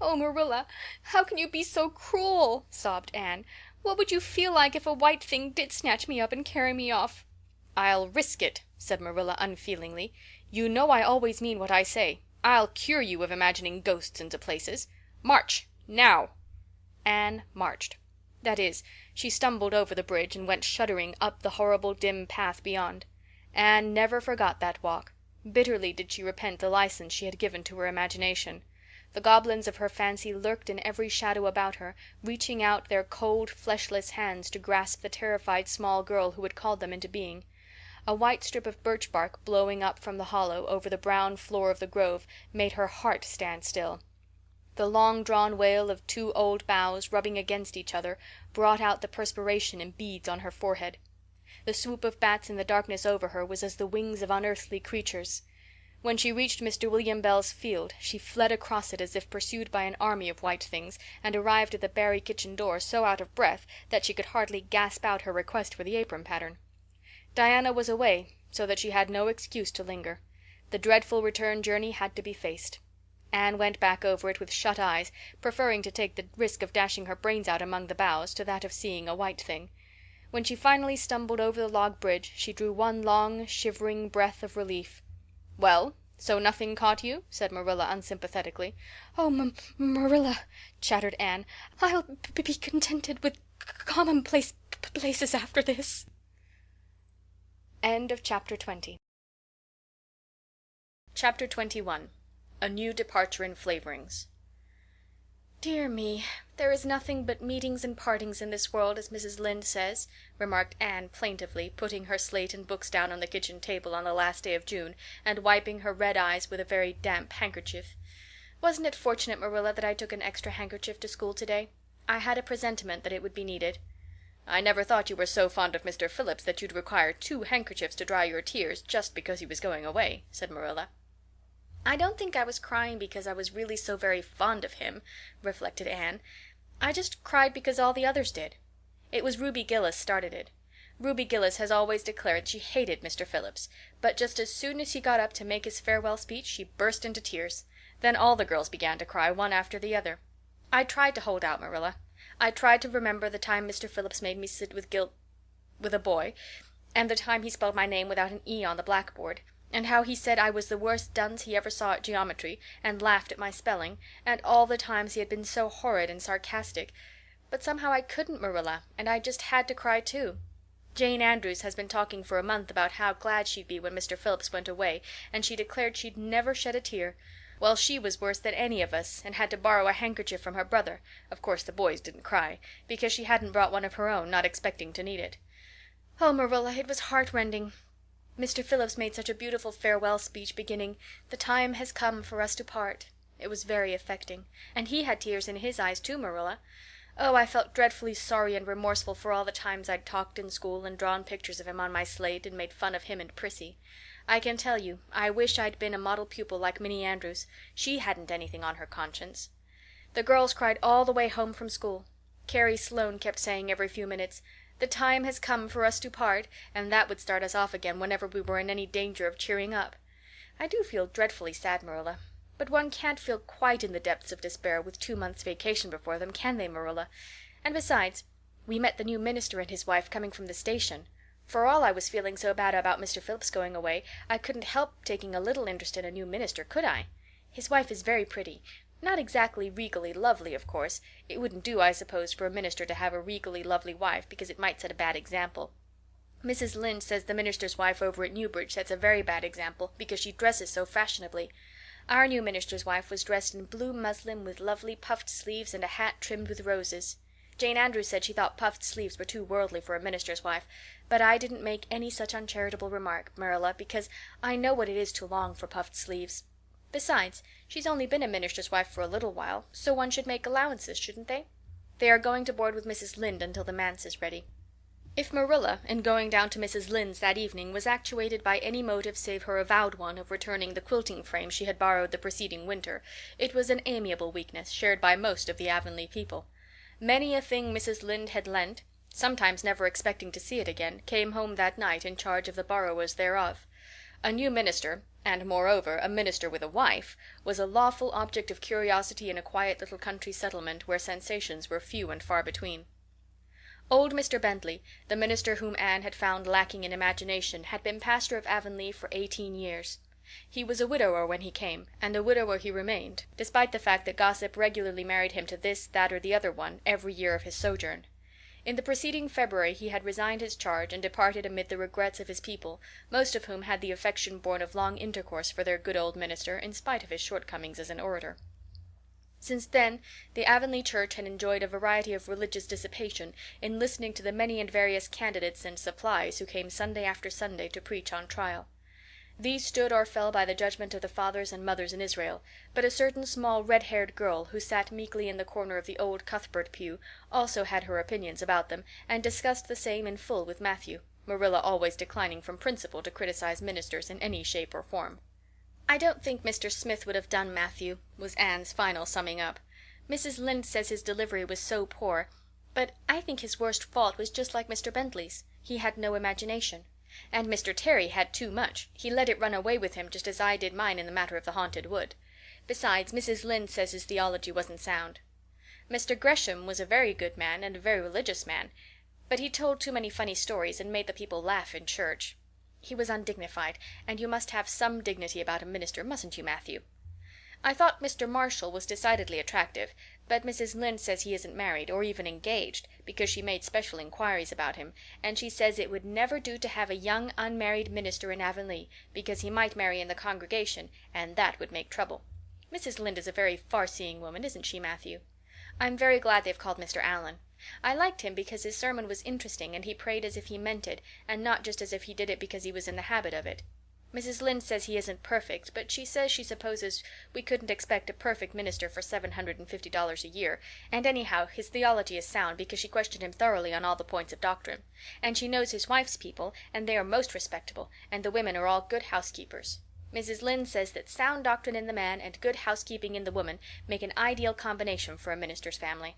"Oh, Marilla, how can you be so cruel?" sobbed Anne. "What would you feel like if a white thing did snatch me up and carry me off?" "I'll risk it," said Marilla unfeelingly. "You know I always mean what I say. I'll cure you of imagining ghosts into places. March now." Anne marched. That is, she stumbled over the bridge and went shuddering up the horrible dim path beyond. Anne never forgot that walk. Bitterly did she repent the license she had given to her imagination. The goblins of her fancy lurked in every shadow about her, reaching out their cold, fleshless hands to grasp the terrified small girl who had called them into being. A white strip of birch bark blowing up from the hollow over the brown floor of the grove made her heart stand still. The long-drawn wail of 2 old boughs rubbing against each other brought out the perspiration in beads on her forehead. The swoop of bats in the darkness over her was as the wings of unearthly creatures. When she reached Mr. William Bell's field she fled across it as if pursued by an army of white things, and arrived at the Barry kitchen door so out of breath that she could hardly gasp out her request for the apron pattern. Diana was away, so that she had no excuse to linger. The dreadful return journey had to be faced. Anne went back over it with shut eyes, preferring to take the risk of dashing her brains out among the boughs to that of seeing a white thing. When she finally stumbled over the log bridge she drew one long, shivering breath of relief. "Well, so nothing caught you?" said Marilla unsympathetically. "Oh, Marilla," chattered Anne, "I'll be contented with commonplace places after this." End of chapter 20. Chapter 21. A New Departure in Flavorings. "Dear me, there is nothing but meetings and partings in this world, as Mrs. Lynde says," remarked Anne plaintively, putting her slate and books down on the kitchen table on the last day of June and wiping her red eyes with a very damp handkerchief. "Wasn't it fortunate, Marilla, that I took an extra handkerchief to school today? I had a presentiment that it would be needed." "I never thought you were so fond of Mr. Phillips that you'd require 2 handkerchiefs to dry your tears just because he was going away," said Marilla. "I don't think I was crying because I was really so very fond of him," reflected Anne. "I just cried because all the others did. It was Ruby Gillis started it. Ruby Gillis has always declared she hated Mr. Phillips, but just as soon as he got up to make his farewell speech she burst into tears. Then all the girls began to cry, one after the other. I tried to hold out, Marilla. I tried to remember the time Mr. Phillips made me sit with a boy, and the time he spelled my name without an E on the blackboard, and how he said I was the worst dunce he ever saw at geometry, and laughed at my spelling, and all the times he had been so horrid and sarcastic. But somehow I couldn't, Marilla, and I just had to cry too. Jane Andrews has been talking for a month about how glad she'd be when Mr. Phillips went away, and she declared she'd never shed a tear. Well, she was worse than any of us, and had to borrow a handkerchief from her brother. Of course the boys didn't cry, because she hadn't brought one of her own, not expecting to need it. Oh, Marilla, it was heartrending. Mr. Phillips made such a beautiful farewell speech beginning, 'The time has come for us to part.' It was very affecting. And he had tears in his eyes too, Marilla. Oh, I felt dreadfully sorry and remorseful for all the times I'd talked in school and drawn pictures of him on my slate and made fun of him and Prissy. I can tell you, I wish I'd been a model pupil like Minnie Andrews. She hadn't anything on her conscience. The girls cried all the way home from school. Carrie Sloane kept saying every few minutes, 'The time has come for us to part,' and that would start us off again whenever we were in any danger of cheering up. I do feel dreadfully sad, Marilla. But one can't feel quite in the depths of despair with 2 months' vacation before them, can they, Marilla? And besides, we met the new minister and his wife coming from the station. For all I was feeling so bad about Mr. Phillips going away, I couldn't help taking a little interest in a new minister, could I? His wife is very pretty. Not exactly regally lovely, of course. It wouldn't do, I suppose, for a minister to have a regally lovely wife, because it might set a bad example. Mrs. Lynde says the minister's wife over at Newbridge sets a very bad example because she dresses so fashionably. Our new minister's wife was dressed in blue muslin with lovely puffed sleeves and a hat trimmed with roses. Jane Andrews said she thought puffed sleeves were too worldly for a minister's wife, but I didn't make any such uncharitable remark, Marilla, because I know what it is to long for puffed sleeves. Besides, she's only been a minister's wife for a little while, so one should make allowances, shouldn't they? They are going to board with Mrs. Lynde until the manse is ready. If Marilla, in going down to Mrs. Lynde's that evening, was actuated by any motive save her avowed one of returning the quilting frame she had borrowed the preceding winter, it was an amiable weakness, shared by most of the Avonlea people. Many a thing Mrs. Lynde had lent, sometimes never expecting to see it again, came home that night in charge of the borrowers thereof. A new minister, and moreover a minister with a wife, was a lawful object of curiosity in a quiet little country settlement where sensations were few and far between. Old Mr. Bentley, the minister whom Anne had found lacking in imagination, had been pastor of Avonlea for 18 years. He was a widower when he came, and a widower he remained, despite the fact that gossip regularly married him to this, that, or the other one every year of his sojourn. In the preceding February he had resigned his charge and departed amid the regrets of his people, most of whom had the affection born of long intercourse for their good old minister, in spite of his shortcomings as an orator. Since then the Avonlea church had enjoyed a variety of religious dissipation in listening to the many and various candidates and supplies who came Sunday after Sunday to preach on trial. These stood or fell by the judgment of the fathers and mothers in Israel, but a certain small red-haired girl who sat meekly in the corner of the old Cuthbert pew also had her opinions about them, and discussed the same in full with Matthew, Marilla always declining from principle to criticize ministers in any shape or form. "I don't think Mr. Smith would have done Matthew," was Anne's final summing up. "Mrs. Lynde says his delivery was so poor, but I think his worst fault was just like Mr. Bentley's. He had no imagination. And Mr. Terry had too much. He let it run away with him just as I did mine in the matter of the haunted wood. Besides, Mrs. Lynde says his theology wasn't sound. Mr. Gresham was a very good man and a very religious man, but he told too many funny stories and made the people laugh in church. He was undignified, and you must have some dignity about a minister, mustn't you, Matthew? I thought Mr. Marshall was decidedly attractive, but Mrs. Lynde says he isn't married, or even engaged, because she made special inquiries about him, and she says it would never do to have a young unmarried minister in Avonlea, because he might marry in the congregation, and that would make trouble. Mrs. Lynde is a very far-seeing woman, isn't she, Matthew? I'm very glad they've called Mr. Allen. I liked him because his sermon was interesting and he prayed as if he meant it, and not just as if he did it because he was in the habit of it. Mrs. Lynde says he isn't perfect, but she says she supposes we couldn't expect a perfect minister for $750 a year, and anyhow his theology is sound because she questioned him thoroughly on all the points of doctrine, and she knows his wife's people, and they are most respectable, and the women are all good housekeepers. Mrs. Lynde says that sound doctrine in the man and good housekeeping in the woman make an ideal combination for a minister's family."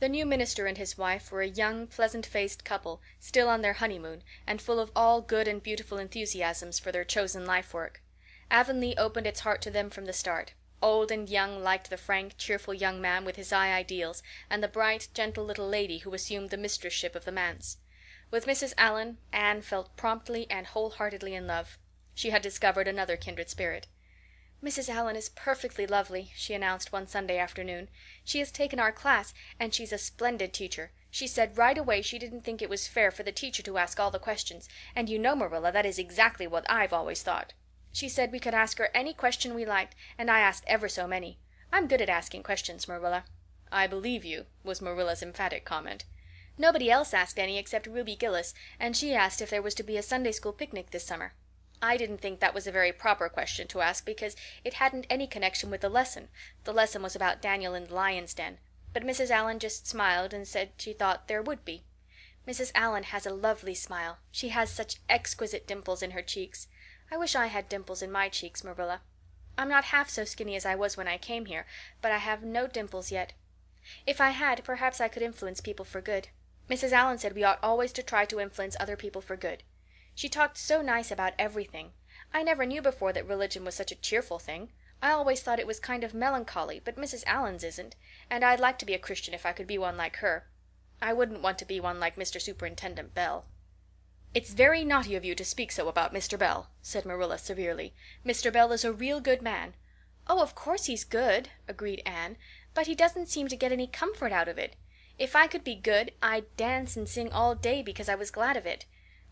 The new minister and his wife were a young, pleasant-faced couple, still on their honeymoon, and full of all good and beautiful enthusiasms for their chosen life work. Avonlea opened its heart to them from the start. Old and young liked the frank, cheerful young man with his high ideals, and the bright, gentle little lady who assumed the mistressship of the manse. With Mrs. Allan, Anne felt promptly and wholeheartedly in love. She had discovered another kindred spirit. "Mrs. Allan is perfectly lovely," she announced one Sunday afternoon. "She has taken our class, and she's a splendid teacher. She said right away she didn't think it was fair for the teacher to ask all the questions, and you know, Marilla, that is exactly what I've always thought. She said we could ask her any question we liked, and I asked ever so many. I'm good at asking questions, Marilla." "I believe you," was Marilla's emphatic comment. "Nobody else asked any except Ruby Gillis, and she asked if there was to be a Sunday school picnic this summer. I didn't think that was a very proper question to ask because it hadn't any connection with the lesson. The lesson was about Daniel in the lion's den. But Mrs. Allan just smiled and said she thought there would be. Mrs. Allan has a lovely smile. She has such exquisite dimples in her cheeks. I wish I had dimples in my cheeks, Marilla. I'm not half so skinny as I was when I came here, but I have no dimples yet. If I had, perhaps I could influence people for good. Mrs. Allan said we ought always to try to influence other people for good. She talked so nice about everything. I never knew before that religion was such a cheerful thing. I always thought it was kind of melancholy, but Mrs. Allan's isn't, and I'd like to be a Christian if I could be one like her. I wouldn't want to be one like Mr. Superintendent Bell." "It's very naughty of you to speak so about Mr. Bell," said Marilla severely. "Mr. Bell is a real good man." "Oh, of course he's good," agreed Anne, "but he doesn't seem to get any comfort out of it. If I could be good I'd dance and sing all day because I was glad of it.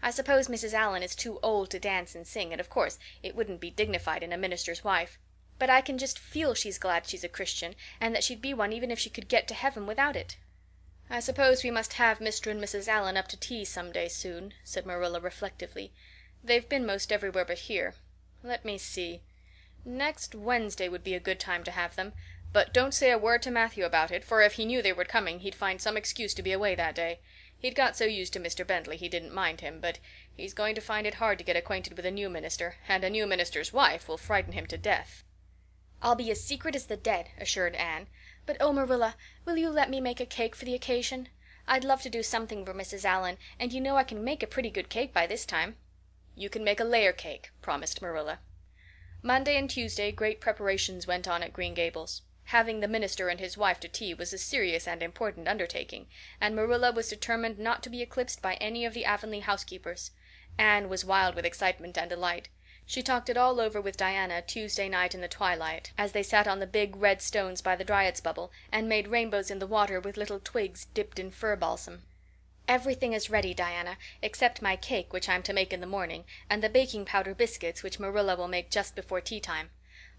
I suppose Mrs. Allan is too old to dance and sing, and of course it wouldn't be dignified in a minister's wife. But I can just feel she's glad she's a Christian, and that she'd be one even if she could get to heaven without it." "I suppose we must have Mr. and Mrs. Allan up to tea some day soon," said Marilla reflectively. "They've been most everywhere but here. Let me see. Next Wednesday would be a good time to have them. But don't say a word to Matthew about it, for if he knew they were coming he'd find some excuse to be away that day. He'd got so used to Mr. Bentley he didn't mind him, but he's going to find it hard to get acquainted with a new minister, and a new minister's wife will frighten him to death." "I'll be as secret as the dead," assured Anne. "But oh, Marilla, will you let me make a cake for the occasion? I'd love to do something for Mrs. Allan, and you know I can make a pretty good cake by this time." "You can make a layer cake," promised Marilla. Monday and Tuesday great preparations went on at Green Gables. Having the minister and his wife to tea was a serious and important undertaking, and Marilla was determined not to be eclipsed by any of the Avonlea housekeepers. Anne was wild with excitement and delight. She talked it all over with Diana Tuesday night in the twilight, as they sat on the big red stones by the Dryad's Bubble and made rainbows in the water with little twigs dipped in fir balsam. "Everything is ready, Diana, except my cake, which I'm to make in the morning, and the baking powder biscuits, which Marilla will make just before tea time.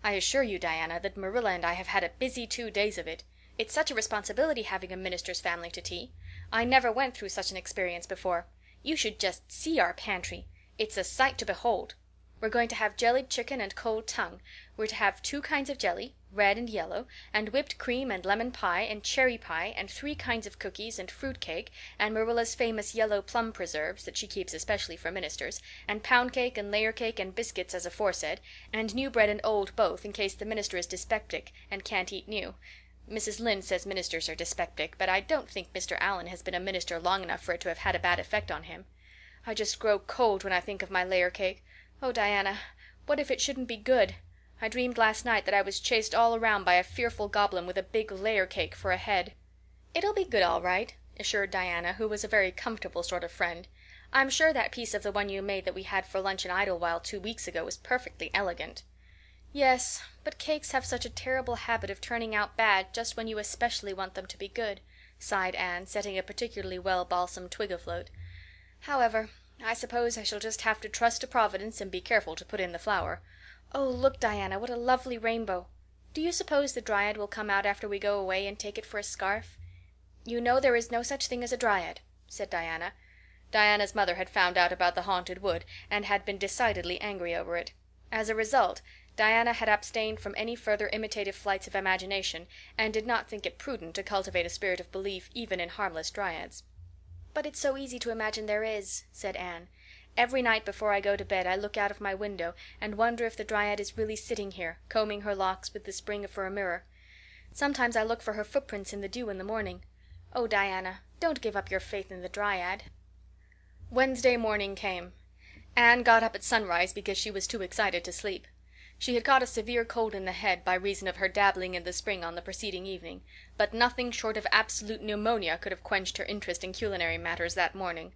I assure you, Diana, that Marilla and I have had a busy 2 days of it. It's such a responsibility having a minister's family to tea. I never went through such an experience before. You should just see our pantry. It's a sight to behold. We're going to have jellied chicken and cold tongue. We're to have 2 kinds of jelly, red and yellow, and whipped cream and lemon pie and cherry pie and 3 kinds of cookies and fruit cake and Marilla's famous yellow plum preserves that she keeps especially for ministers, and pound cake and layer cake and biscuits as aforesaid, and new bread and old both in case the minister is dyspeptic and can't eat new. Mrs. Lynde says ministers are dyspeptic, but I don't think Mr. Allan has been a minister long enough for it to have had a bad effect on him. I just grow cold when I think of my layer cake. Oh, Diana, what if it shouldn't be good? I dreamed last night that I was chased all around by a fearful goblin with a big layer cake for a head." "It'll be good all right," assured Diana, who was a very comfortable sort of friend. "I'm sure that piece of the one you made that we had for lunch in Idlewild 2 weeks ago was perfectly elegant." "Yes, but cakes have such a terrible habit of turning out bad just when you especially want them to be good," sighed Anne, setting a particularly well balsamed twig afloat. "However, I suppose I shall just have to trust to Providence and be careful to put in the flour. Oh, look, Diana, what a lovely rainbow. Do you suppose the Dryad will come out after we go away and take it for a scarf?" "You know there is no such thing as a Dryad," said Diana. Diana's mother had found out about the haunted wood and had been decidedly angry over it. As a result, Diana had abstained from any further imitative flights of imagination and did not think it prudent to cultivate a spirit of belief even in harmless Dryads. "But it's so easy to imagine there is," said Anne. Every night before I go to bed I look out of my window and wonder if the Dryad is really sitting here, combing her locks with the spring for a mirror. Sometimes I look for her footprints in the dew in the morning. Oh, Diana, don't give up your faith in the Dryad." Wednesday morning came. Anne got up at sunrise because she was too excited to sleep. She had caught a severe cold in the head by reason of her dabbling in the spring on the preceding evening, but nothing short of absolute pneumonia could have quenched her interest in culinary matters that morning.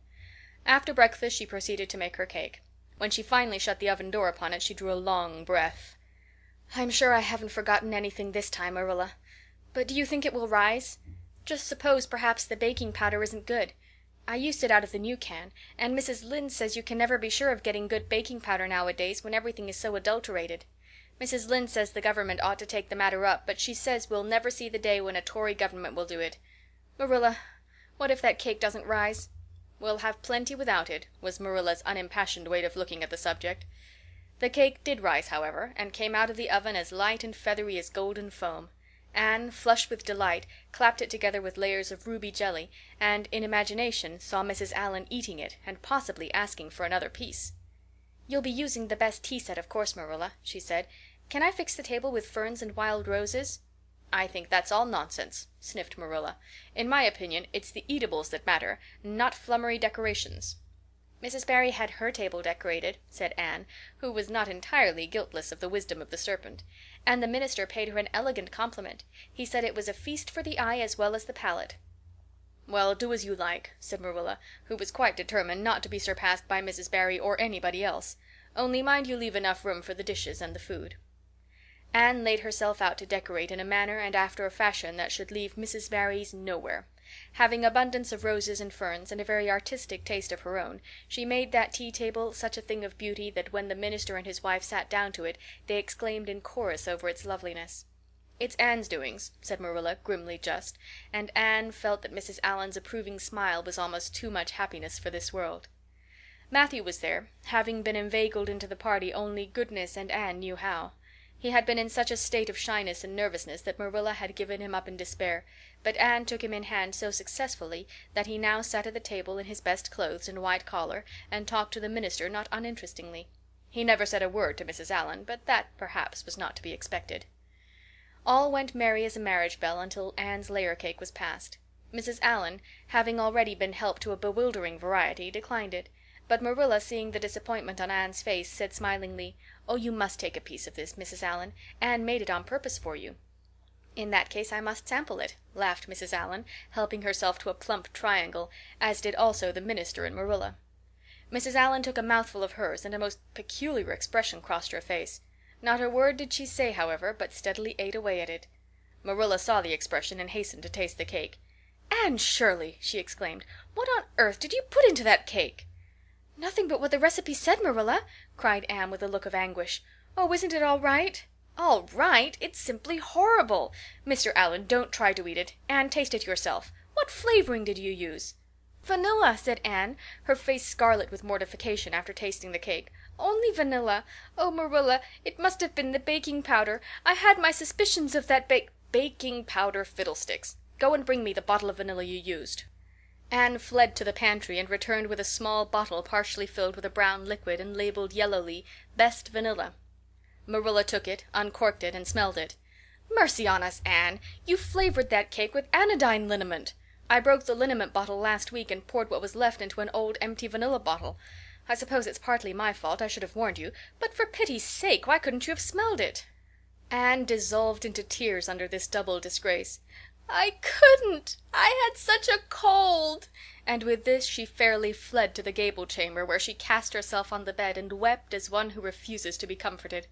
After breakfast she proceeded to make her cake. When she finally shut the oven door upon it she drew a long breath. "I'm sure I haven't forgotten anything this time, Marilla. But do you think it will rise? Just suppose perhaps the baking powder isn't good. I used it out of the new can, and Mrs. Lynde says you can never be sure of getting good baking powder nowadays when everything is so adulterated. Mrs. Lynde says the government ought to take the matter up, but she says we'll never see the day when a Tory government will do it. Marilla, what if that cake doesn't rise?" "We'll have plenty without it," was Marilla's unimpassioned way of looking at the subject. The cake did rise, however, and came out of the oven as light and feathery as golden foam. Anne, flushed with delight, clapped it together with layers of ruby jelly, and in imagination saw Mrs. Allan eating it and possibly asking for another piece. "You'll be using the best tea set, of course, Marilla," she said. "Can I fix the table with ferns and wild roses?" "I think that's all nonsense," sniffed Marilla. "In my opinion it's the eatables that matter, not flummery decorations." "Mrs. Barry had her table decorated," said Anne, who was not entirely guiltless of the wisdom of the serpent, "and the minister paid her an elegant compliment. He said it was a feast for the eye as well as the palate." "Well, do as you like," said Marilla, who was quite determined not to be surpassed by Mrs. Barry or anybody else. "Only mind you leave enough room for the dishes and the food." Anne laid herself out to decorate in a manner and after a fashion that should leave Mrs. Barry's nowhere. Having abundance of roses and ferns, and a very artistic taste of her own, she made that tea table such a thing of beauty that when the minister and his wife sat down to it they exclaimed in chorus over its loveliness. "It's Anne's doings," said Marilla, grimly just, and Anne felt that Mrs. Allan's approving smile was almost too much happiness for this world. Matthew was there, having been inveigled into the party only goodness and Anne knew how. He had been in such a state of shyness and nervousness that Marilla had given him up in despair, but Anne took him in hand so successfully that he now sat at the table in his best clothes and white collar and talked to the minister not uninterestingly. He never said a word to Mrs. Allan, but that, perhaps, was not to be expected. All went merry as a marriage bell until Anne's layer cake was passed. Mrs. Allan, having already been helped to a bewildering variety, declined it, but Marilla, seeing the disappointment on Anne's face, said smilingly, "Oh, you must take a piece of this, Mrs. Allan. Anne made it on purpose for you." "In that case I must sample it," laughed Mrs. Allan, helping herself to a plump triangle, as did also the minister and Marilla. Mrs. Allan took a mouthful of hers, and a most peculiar expression crossed her face. Not a word did she say, however, but steadily ate away at it. Marilla saw the expression and hastened to taste the cake. "Anne Shirley!" she exclaimed. "What on earth did you put into that cake?" "Nothing but what the recipe said, Marilla," cried Anne with a look of anguish. "Oh, isn't it all right?" "All right? It's simply horrible. Mr. Allan, don't try to eat it. Anne, taste it yourself. What flavoring did you use?" "Vanilla," said Anne, her face scarlet with mortification after tasting the cake. "Only vanilla. Oh, Marilla, it must have been the baking powder. I had my suspicions of that baking powder fiddlesticks. Go and bring me the bottle of vanilla you used." Anne fled to the pantry and returned with a small bottle partially filled with a brown liquid and labeled yellowly, "Best Vanilla." Marilla took it, uncorked it, and smelled it. "Mercy on us, Anne! You flavored that cake with anodyne liniment. I broke the liniment bottle last week and poured what was left into an old empty vanilla bottle. I suppose it's partly my fault. I should have warned you. But for pity's sake, why couldn't you have smelled it?" Anne dissolved into tears under this double disgrace. "I couldn't. I had such a cold." And with this she fairly fled to the gable chamber, where she cast herself on the bed and wept as one who refuses to be comforted.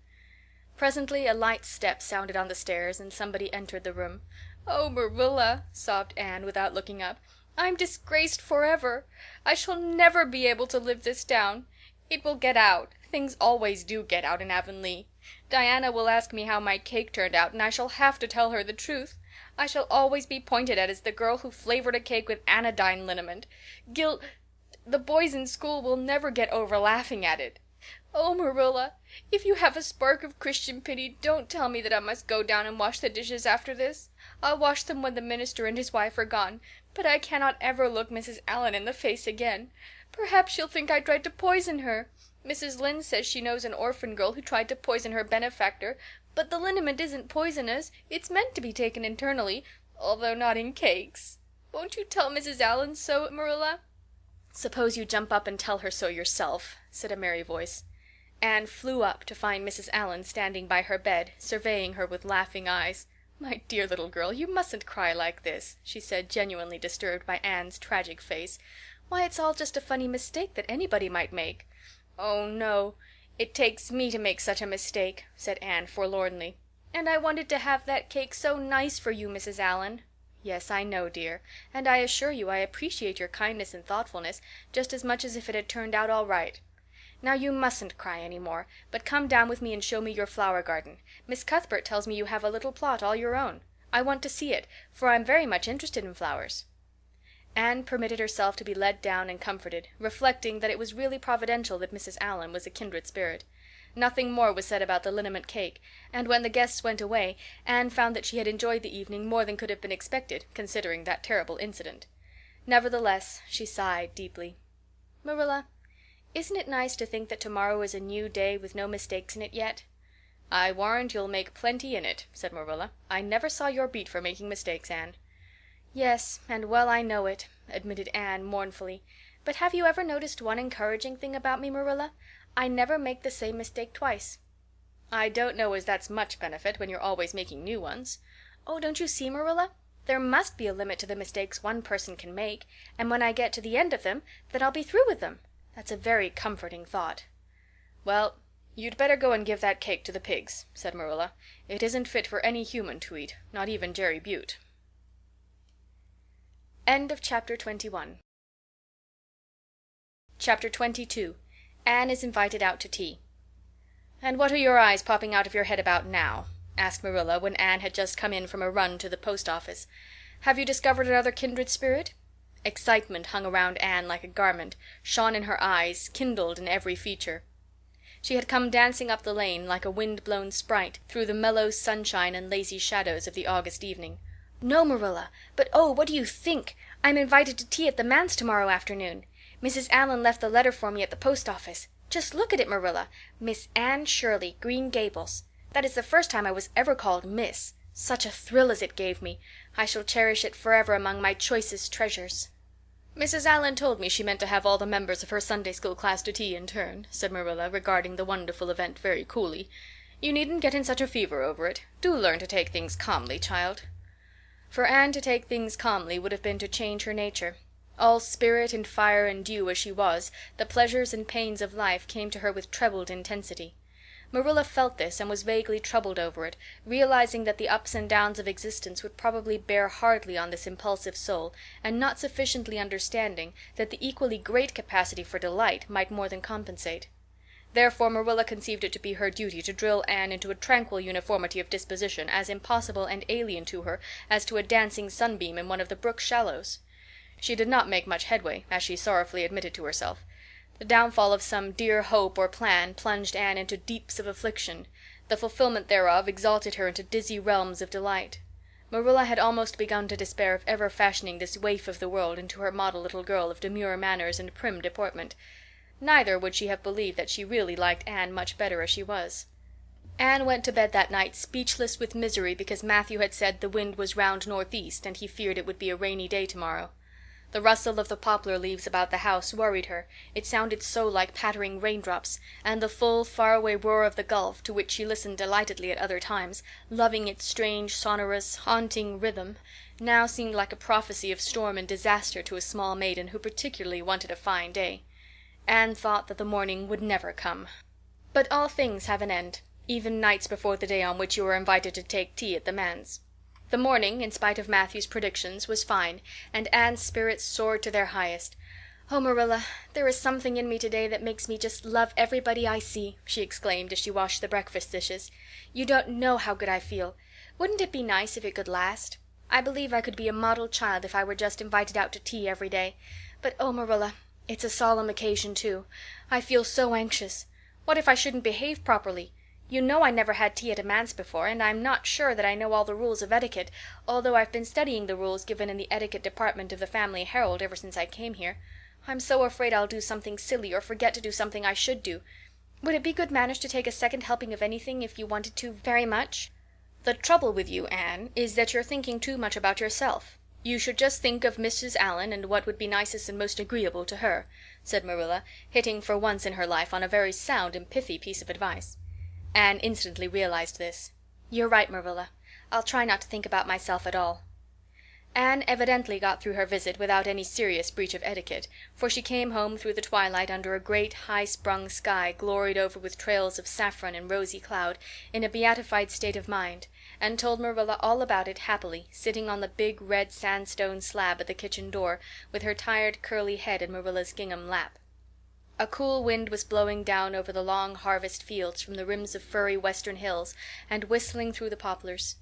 Presently a light step sounded on the stairs, and somebody entered the room. "Oh, Marilla," sobbed Anne, without looking up, "I'm disgraced forever. I shall never be able to live this down. It will get out. Things always do get out in Avonlea. Diana will ask me how my cake turned out, and I shall have to tell her the truth. I shall always be pointed at as the girl who flavored a cake with anodyne liniment. The boys in school will never get over laughing at it. Oh, Marilla, if you have a spark of Christian pity, don't tell me that I must go down and wash the dishes after this. I'll wash them when the minister and his wife are gone, but I cannot ever look Mrs. Allan in the face again. Perhaps she'll think I tried to poison her. Mrs. Lynde says she knows an orphan girl who tried to poison her benefactor, but the liniment isn't poisonous. It's meant to be taken internally, although not in cakes. Won't you tell Mrs. Allan so, Marilla?" "Suppose you jump up and tell her so yourself," said a merry voice. Anne flew up to find Mrs. Allan standing by her bed, surveying her with laughing eyes. "My dear little girl, you mustn't cry like this," she said, genuinely disturbed by Anne's tragic face. "Why, it's all just a funny mistake that anybody might make." "Oh, no, it takes me to make such a mistake," said Anne forlornly. "And I wanted to have that cake so nice for you, Mrs. Allan." "Yes, I know, dear, and I assure you I appreciate your kindness and thoughtfulness just as much as if it had turned out all right. Now you mustn't cry any more, but come down with me and show me your flower garden. Miss Cuthbert tells me you have a little plot all your own. I want to see it, for I'm very much interested in flowers." Anne permitted herself to be led down and comforted, reflecting that it was really providential that Mrs. Allan was a kindred spirit. Nothing more was said about the liniment cake, and when the guests went away Anne found that she had enjoyed the evening more than could have been expected, considering that terrible incident. Nevertheless, she sighed deeply. "Marilla, isn't it nice to think that tomorrow is a new day with no mistakes in it yet?" "I warrant you'll make plenty in it," said Marilla. "I never saw your beat for making mistakes, Anne." "Yes, and well I know it," admitted Anne mournfully. "But have you ever noticed one encouraging thing about me, Marilla? I never make the same mistake twice." "I don't know as that's much benefit when you're always making new ones." "Oh, don't you see, Marilla? There must be a limit to the mistakes one person can make, and when I get to the end of them, then I'll be through with them. That's a very comforting thought." "Well, you'd better go and give that cake to the pigs," said Marilla. "It isn't fit for any human to eat, not even Jerry Butte." End of chapter 21. Chapter 22. Anne is invited out to tea. "And what are your eyes popping out of your head about now?" asked Marilla when Anne had just come in from a run to the post office. "Have you discovered another kindred spirit?" Excitement hung around Anne like a garment, shone in her eyes, kindled in every feature. She had come dancing up the lane like a wind-blown sprite through the mellow sunshine and lazy shadows of the August evening. "No, Marilla, but oh, what do you think? I'm invited to tea at the manse tomorrow afternoon. Mrs. Allan left the letter for me at the post office. Just look at it, Marilla. Miss Anne Shirley, Green Gables. That is the first time I was ever called Miss. Such a thrill as it gave me. I shall cherish it forever among my choicest treasures." "Mrs. Allan told me she meant to have all the members of her Sunday school class to tea in turn," said Marilla, regarding the wonderful event very coolly. "You needn't get in such a fever over it. Do learn to take things calmly, child." For Anne to take things calmly would have been to change her nature. All spirit and fire and dew as she was, the pleasures and pains of life came to her with trebled intensity. Marilla felt this and was vaguely troubled over it, realizing that the ups and downs of existence would probably bear hardly on this impulsive soul, and not sufficiently understanding that the equally great capacity for delight might more than compensate. Therefore Marilla conceived it to be her duty to drill Anne into a tranquil uniformity of disposition as impossible and alien to her as to a dancing sunbeam in one of the Brook shallows. She did not make much headway, as she sorrowfully admitted to herself. The downfall of some dear hope or plan plunged Anne into deeps of affliction. The fulfillment thereof exalted her into dizzy realms of delight. Marilla had almost begun to despair of ever fashioning this waif of the world into her model little girl of demure manners and prim deportment. Neither would she have believed that she really liked Anne much better as she was. Anne went to bed that night speechless with misery because Matthew had said the wind was round northeast and he feared it would be a rainy day tomorrow. The rustle of the poplar leaves about the house worried her, it sounded so like pattering raindrops, and the full, faraway roar of the Gulf, to which she listened delightedly at other times, loving its strange, sonorous, haunting rhythm, now seemed like a prophecy of storm and disaster to a small maiden who particularly wanted a fine day. Anne thought that the morning would never come. But all things have an end, even nights before the day on which you are invited to take tea at the manse. The morning, in spite of Matthew's predictions, was fine, and Anne's spirits soared to their highest. "Oh, Marilla, there is something in me today that makes me just love everybody I see," she exclaimed as she washed the breakfast dishes. "You don't know how good I feel. Wouldn't it be nice if it could last? I believe I could be a model child if I were just invited out to tea every day. But oh, Marilla, it's a solemn occasion, too. I feel so anxious. What if I shouldn't behave properly? You know I never had tea at a manse before, and I'm not sure that I know all the rules of etiquette, although I've been studying the rules given in the etiquette department of the Family Herald ever since I came here. I'm so afraid I'll do something silly or forget to do something I should do. Would it be good manners to take a second helping of anything if you wanted to very much?" "The trouble with you, Anne, is that you're thinking too much about yourself. You should just think of Mrs. Allan and what would be nicest and most agreeable to her," said Marilla, hitting for once in her life on a very sound and pithy piece of advice. Anne instantly realized this. "You're right, Marilla. I'll try not to think about myself at all." Anne evidently got through her visit without any serious breach of etiquette, for she came home through the twilight under a great high-sprung sky gloried over with trails of saffron and rosy cloud, in a beatified state of mind, and told Marilla all about it happily, sitting on the big red sandstone slab at the kitchen door, with her tired curly head in Marilla's gingham lap. A cool wind was blowing down over the long harvest fields from the rims of furry western hills and whistling through the poplars.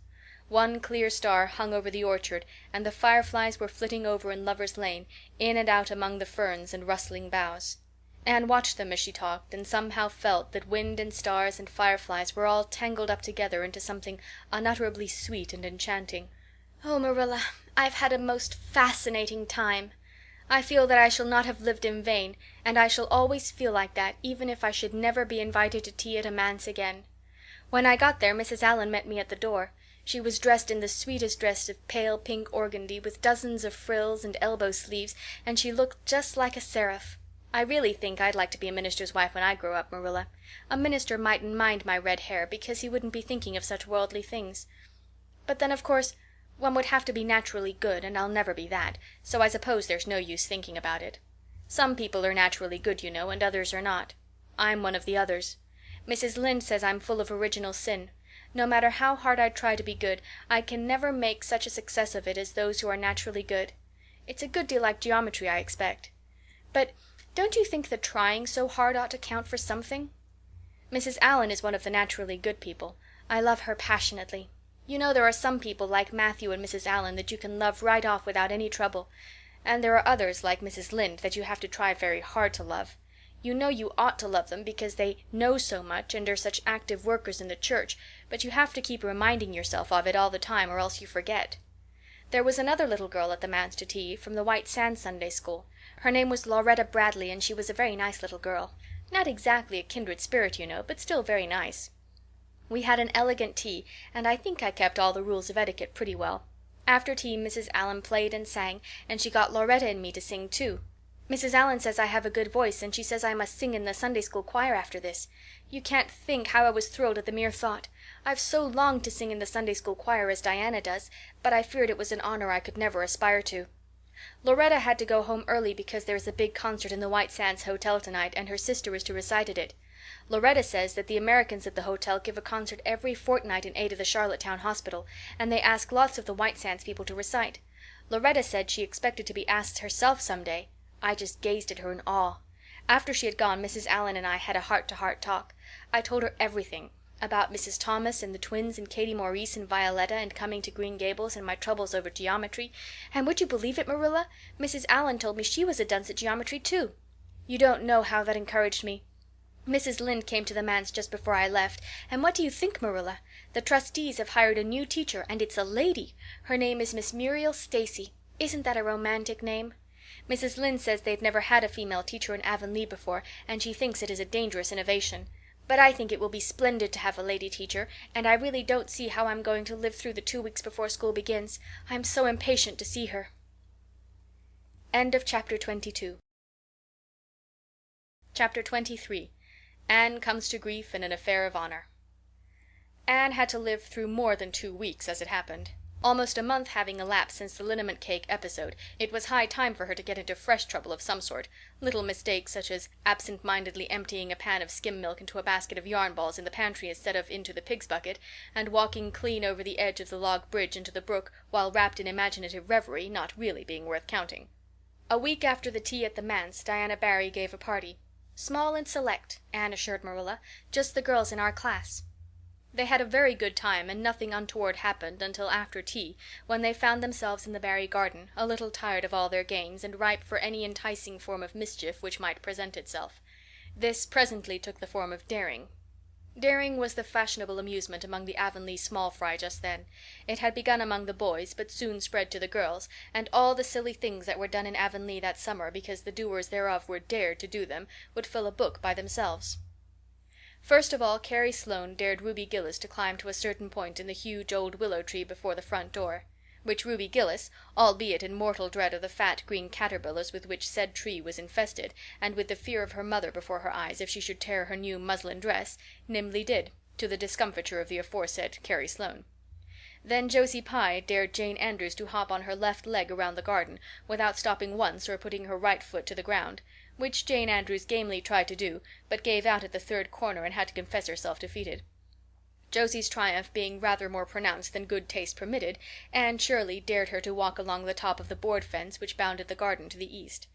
One clear star hung over the orchard, and the fireflies were flitting over in Lover's Lane, in and out among the ferns and rustling boughs. Anne watched them as she talked, and somehow felt that wind and stars and fireflies were all tangled up together into something unutterably sweet and enchanting. "Oh, Marilla, I've had a most fascinating time. I feel that I shall not have lived in vain, and I shall always feel like that, even if I should never be invited to tea at a manse again. When I got there Mrs. Allan met me at the door. She was dressed in the sweetest dress of pale pink organdy, with dozens of frills and elbow sleeves, and she looked just like a seraph. I really think I'd like to be a minister's wife when I grow up, Marilla. A minister mightn't mind my red hair, because he wouldn't be thinking of such worldly things. But then, of course, one would have to be naturally good, and I'll never be that, so I suppose there's no use thinking about it. Some people are naturally good, you know, and others are not. I'm one of the others. Mrs. Lynde says I'm full of original sin. No matter how hard I try to be good, I can never make such a success of it as those who are naturally good. It's a good deal like geometry, I expect. But don't you think that trying so hard ought to count for something? Mrs. Allan is one of the naturally good people. I love her passionately. You know there are some people like Matthew and Mrs. Allan that you can love right off without any trouble, and there are others like Mrs. Lynde that you have to try very hard to love. You know you ought to love them because they know so much and are such active workers in the church, but you have to keep reminding yourself of it all the time or else you forget. There was another little girl at the manse to tea from the White Sands Sunday School. Her name was Lauretta Bradley, and she was a very nice little girl. Not exactly a kindred spirit, you know, but still very nice. We had an elegant tea, and I think I kept all the rules of etiquette pretty well. After tea Mrs. Allan played and sang, and she got Lauretta and me to sing too. Mrs. Allan says I have a good voice, and she says I must sing in the Sunday school choir after this. You can't think how I was thrilled at the mere thought. I've so longed to sing in the Sunday school choir as Diana does, but I feared it was an honor I could never aspire to. Lauretta had to go home early because there's a big concert in the White Sands Hotel tonight, and her sister is to recite at it. Lauretta says that the Americans at the hotel give a concert every fortnight in aid of the Charlottetown Hospital, and they ask lots of the White Sands people to recite. Lauretta said she expected to be asked herself some day. I just gazed at her in awe. After she had gone, Mrs. Allan and I had a heart-to-heart talk. I told her everything, about Mrs. Thomas and the twins and Katie Maurice and Violetta and coming to Green Gables and my troubles over geometry, and would you believe it, Marilla? Mrs. Allan told me she was a dunce at geometry too. You don't know how that encouraged me. Mrs. Lynde came to the manse just before I left, and what do you think, Marilla? The trustees have hired a new teacher, and it's a lady. Her name is Miss Muriel Stacy. Isn't that a romantic name? Mrs. Lynde says they've never had a female teacher in Avonlea before, and she thinks it is a dangerous innovation. But I think it will be splendid to have a lady teacher, and I really don't see how I'm going to live through the 2 weeks before school begins. I'm so impatient to see her. End of chapter 22. Chapter 23. Anne comes to grief in an affair of honor. Anne had to live through more than 2 weeks, as it happened. Almost a month having elapsed since the liniment cake episode, it was high time for her to get into fresh trouble of some sort. Little mistakes such as absent-mindedly emptying a pan of skim milk into a basket of yarn balls in the pantry instead of into the pig's bucket, and walking clean over the edge of the log bridge into the brook while wrapped in imaginative reverie, not really being worth counting. A week after the tea at the manse, Diana Barry gave a party. Small and select, Anne assured Marilla, just the girls in our class. They had a very good time, and nothing untoward happened until after tea, when they found themselves in the Barry garden, a little tired of all their games, and ripe for any enticing form of mischief which might present itself. This presently took the form of daring. Daring was the fashionable amusement among the Avonlea small fry just then. It had begun among the boys, but soon spread to the girls, and all the silly things that were done in Avonlea that summer because the doers thereof were dared to do them would fill a book by themselves. First of all, Carrie Sloane dared Ruby Gillis to climb to a certain point in the huge old willow tree before the front door, which Ruby Gillis, albeit in mortal dread of the fat green caterpillars with which said tree was infested, and with the fear of her mother before her eyes if she should tear her new muslin dress, nimbly did, to the discomfiture of the aforesaid Carrie Sloane. Then Josie Pye dared Jane Andrews to hop on her left leg around the garden without stopping once or putting her right foot to the ground, which Jane Andrews gamely tried to do, but gave out at the third corner and had to confess herself defeated. Josie's triumph being rather more pronounced than good taste permitted, Anne Shirley dared her to walk along the top of the board fence which bounded the garden to the east.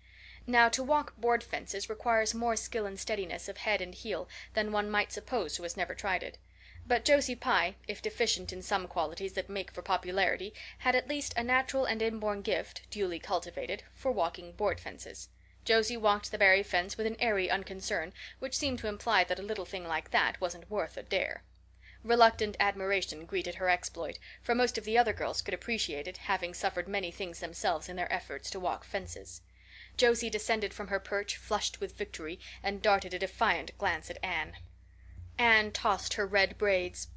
Now, to walk board fences requires more skill and steadiness of head and heel than one might suppose who has never tried it. But Josie Pye, if deficient in some qualities that make for popularity, had at least a natural and inborn gift, duly cultivated, for walking board fences. Josie walked the very fence with an airy unconcern, which seemed to imply that a little thing like that wasn't worth a dare. Reluctant admiration greeted her exploit, for most of the other girls could appreciate it, having suffered many things themselves in their efforts to walk fences. Josie descended from her perch, flushed with victory, and darted a defiant glance at Anne. Anne tossed her red braids.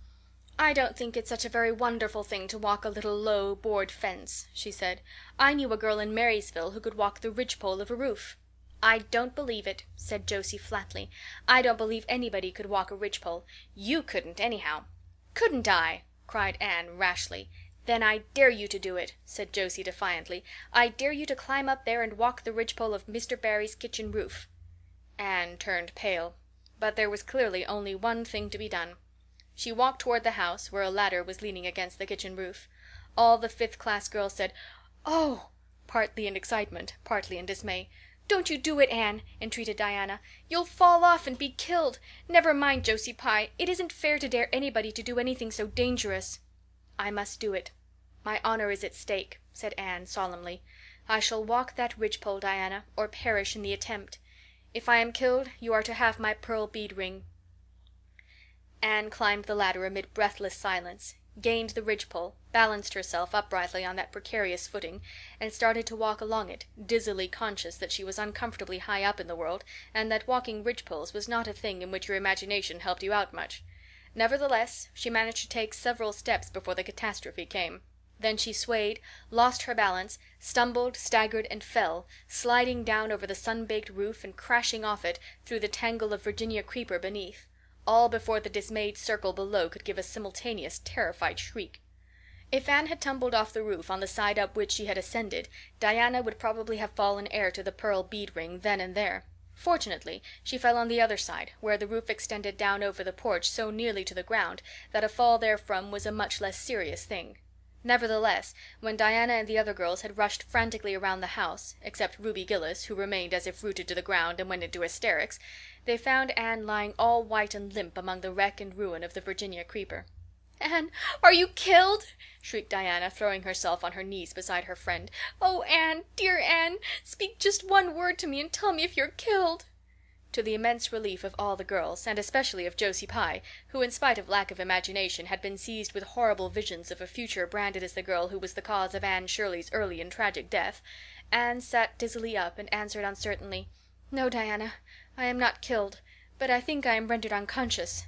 "I don't think it's such a very wonderful thing to walk a little low board fence," she said. "I knew a girl in Marysville who could walk the ridgepole of a roof." "I don't believe it," said Josie flatly. "I don't believe anybody could walk a ridgepole. You couldn't, anyhow." "Couldn't I?" cried Anne rashly. "Then I dare you to do it," said Josie defiantly. "I dare you to climb up there and walk the ridgepole of Mr. Barry's kitchen roof." Anne turned pale, but there was clearly only one thing to be done. She walked toward the house, where a ladder was leaning against the kitchen roof. All the fifth-class girls said, "Oh!" partly in excitement, partly in dismay. "Don't you do it, Anne," entreated Diana. "You'll fall off and be killed. Never mind, Josie Pye. It isn't fair to dare anybody to do anything so dangerous." "I must do it. My honor is at stake," said Anne solemnly. "I shall walk that ridgepole, Diana, or perish in the attempt. If I am killed, you are to have my pearl bead ring." Anne climbed the ladder amid breathless silence, gained the ridgepole, balanced herself uprightly on that precarious footing, and started to walk along it, dizzily conscious that she was uncomfortably high up in the world, and that walking ridgepoles was not a thing in which your imagination helped you out much. Nevertheless, she managed to take several steps before the catastrophe came. Then she swayed, lost her balance, stumbled, staggered, and fell, sliding down over the sun-baked roof and crashing off it through the tangle of Virginia creeper beneath, all before the dismayed circle below could give a simultaneous terrified shriek. If Anne had tumbled off the roof on the side up which she had ascended, Diana would probably have fallen heir to the pearl bead ring then and there. Fortunately, she fell on the other side, where the roof extended down over the porch so nearly to the ground that a fall therefrom was a much less serious thing. Nevertheless, when Diana and the other girls had rushed frantically around the house, except Ruby Gillis, who remained as if rooted to the ground and went into hysterics, they found Anne lying all white and limp among the wreck and ruin of the Virginia creeper. "Anne, are you killed?" shrieked Diana, throwing herself on her knees beside her friend. "Oh, Anne, dear Anne, speak just one word to me and tell me if you're killed." To the immense relief of all the girls, and especially of Josie Pye, who in spite of lack of imagination had been seized with horrible visions of a future branded as the girl who was the cause of Anne Shirley's early and tragic death, Anne sat dizzily up and answered uncertainly, "No, Diana, I am not killed, but I think I am rendered unconscious."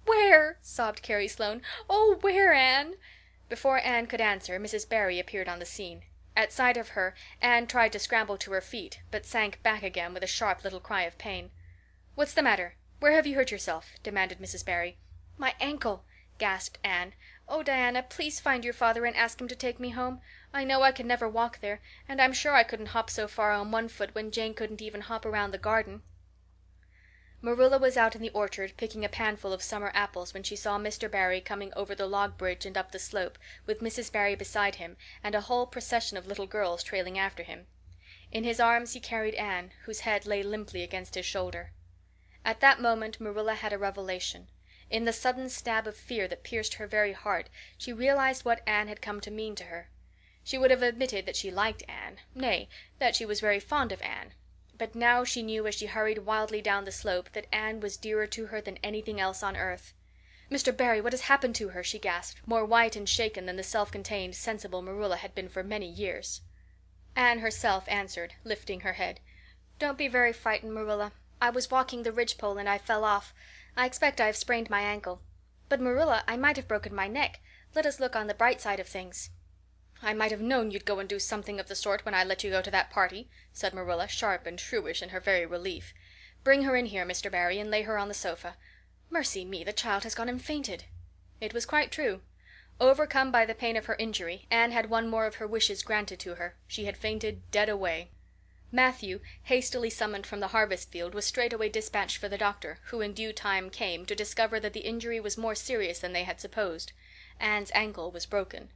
"Where?" sobbed Carrie Sloane. "Oh, where, Anne?" Before Anne could answer, Mrs. Barry appeared on the scene. At sight of her, Anne tried to scramble to her feet, but sank back again with a sharp little cry of pain. "What's the matter? Where have you hurt yourself?" demanded Mrs. Barry. "My ankle," gasped Anne. "Oh, Diana, please find your father and ask him to take me home. I know I could never walk there, and I'm sure I couldn't hop so far on one foot when Jane couldn't even hop around the garden." Marilla was out in the orchard picking a panful of summer apples when she saw Mr. Barry coming over the log bridge and up the slope, with Mrs. Barry beside him and a whole procession of little girls trailing after him. In his arms he carried Anne, whose head lay limply against his shoulder. At that moment Marilla had a revelation. In the sudden stab of fear that pierced her very heart, she realized what Anne had come to mean to her. She would have admitted that she liked Anne, nay, that she was very fond of Anne. But now she knew as she hurried wildly down the slope that Anne was dearer to her than anything else on earth. "Mr. Barry, what has happened to her?" she gasped, more white and shaken than the self-contained, sensible Marilla had been for many years. Anne herself answered, lifting her head. "Don't be very frightened, Marilla. I was walking the ridgepole and I fell off. I expect I have sprained my ankle. But, Marilla, I might have broken my neck. Let us look on the bright side of things." "I might have known you'd go and do something of the sort when I let you go to that party," said Marilla, sharp and shrewish in her very relief. "Bring her in here, Mr. Barry, and lay her on the sofa. Mercy me, the child has gone and fainted." It was quite true. Overcome by the pain of her injury, Anne had one more of her wishes granted to her. She had fainted dead away. Matthew, hastily summoned from the harvest field, was straightway dispatched for the doctor, who in due time came, to discover that the injury was more serious than they had supposed. Anne's ankle was broken.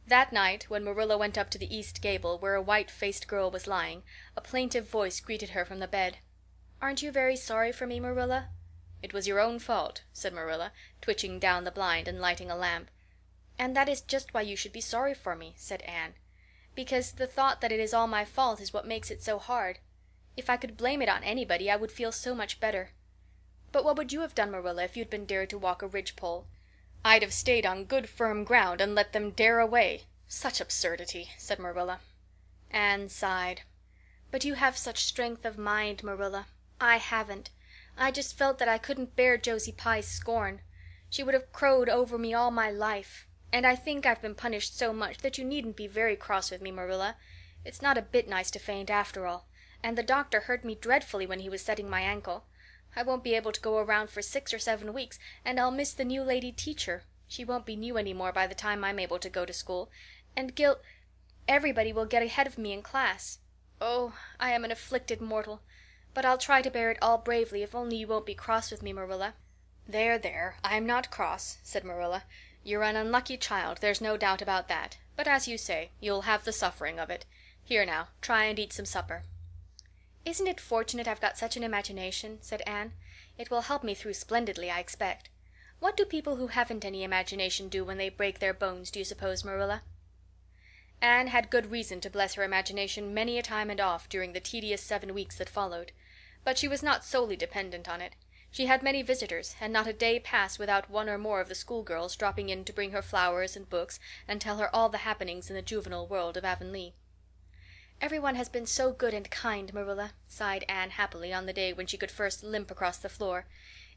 That night, when Marilla went up to the east gable, where a white-faced girl was lying, a plaintive voice greeted her from the bed. "Aren't you very sorry for me, Marilla?" "It was your own fault," said Marilla, twitching down the blind and lighting a lamp. "And that is just why you should be sorry for me," said Anne. "Because the thought that it is all my fault is what makes it so hard. If I could blame it on anybody I would feel so much better. But what would you have done, Marilla, if you'd been dared to walk a ridgepole?" "I'd have stayed on good firm ground and let them dare away. Such absurdity," said Marilla. Anne sighed. "But you have such strength of mind, Marilla. I haven't. I just felt that I couldn't bear Josie Pye's scorn. She would have crowed over me all my life. And I think I've been punished so much that you needn't be very cross with me, Marilla. It's not a bit nice to faint after all. And the doctor hurt me dreadfully when he was setting my ankle. I won't be able to go around for 6 or 7 weeks, and I'll miss the new lady teacher. She won't be new any more by the time I'm able to go to school. And everybody will get ahead of me in class. Oh, I am an afflicted mortal. But I'll try to bear it all bravely if only you won't be cross with me, Marilla." "There, there, I'm not cross," said Marilla. "You're an unlucky child, there's no doubt about that. But as you say, you'll have the suffering of it. Here now, try and eat some supper." "Isn't it fortunate I've got such an imagination?" said Anne. "It will help me through splendidly, I expect. What do people who haven't any imagination do when they break their bones, do you suppose, Marilla?" Anne had good reason to bless her imagination many a time and oft during the tedious 7 weeks that followed. But she was not solely dependent on it. She had many visitors, and not a day passed without one or more of the schoolgirls dropping in to bring her flowers and books and tell her all the happenings in the juvenile world of Avonlea. "Everyone has been so good and kind, Marilla," sighed Anne happily on the day when she could first limp across the floor.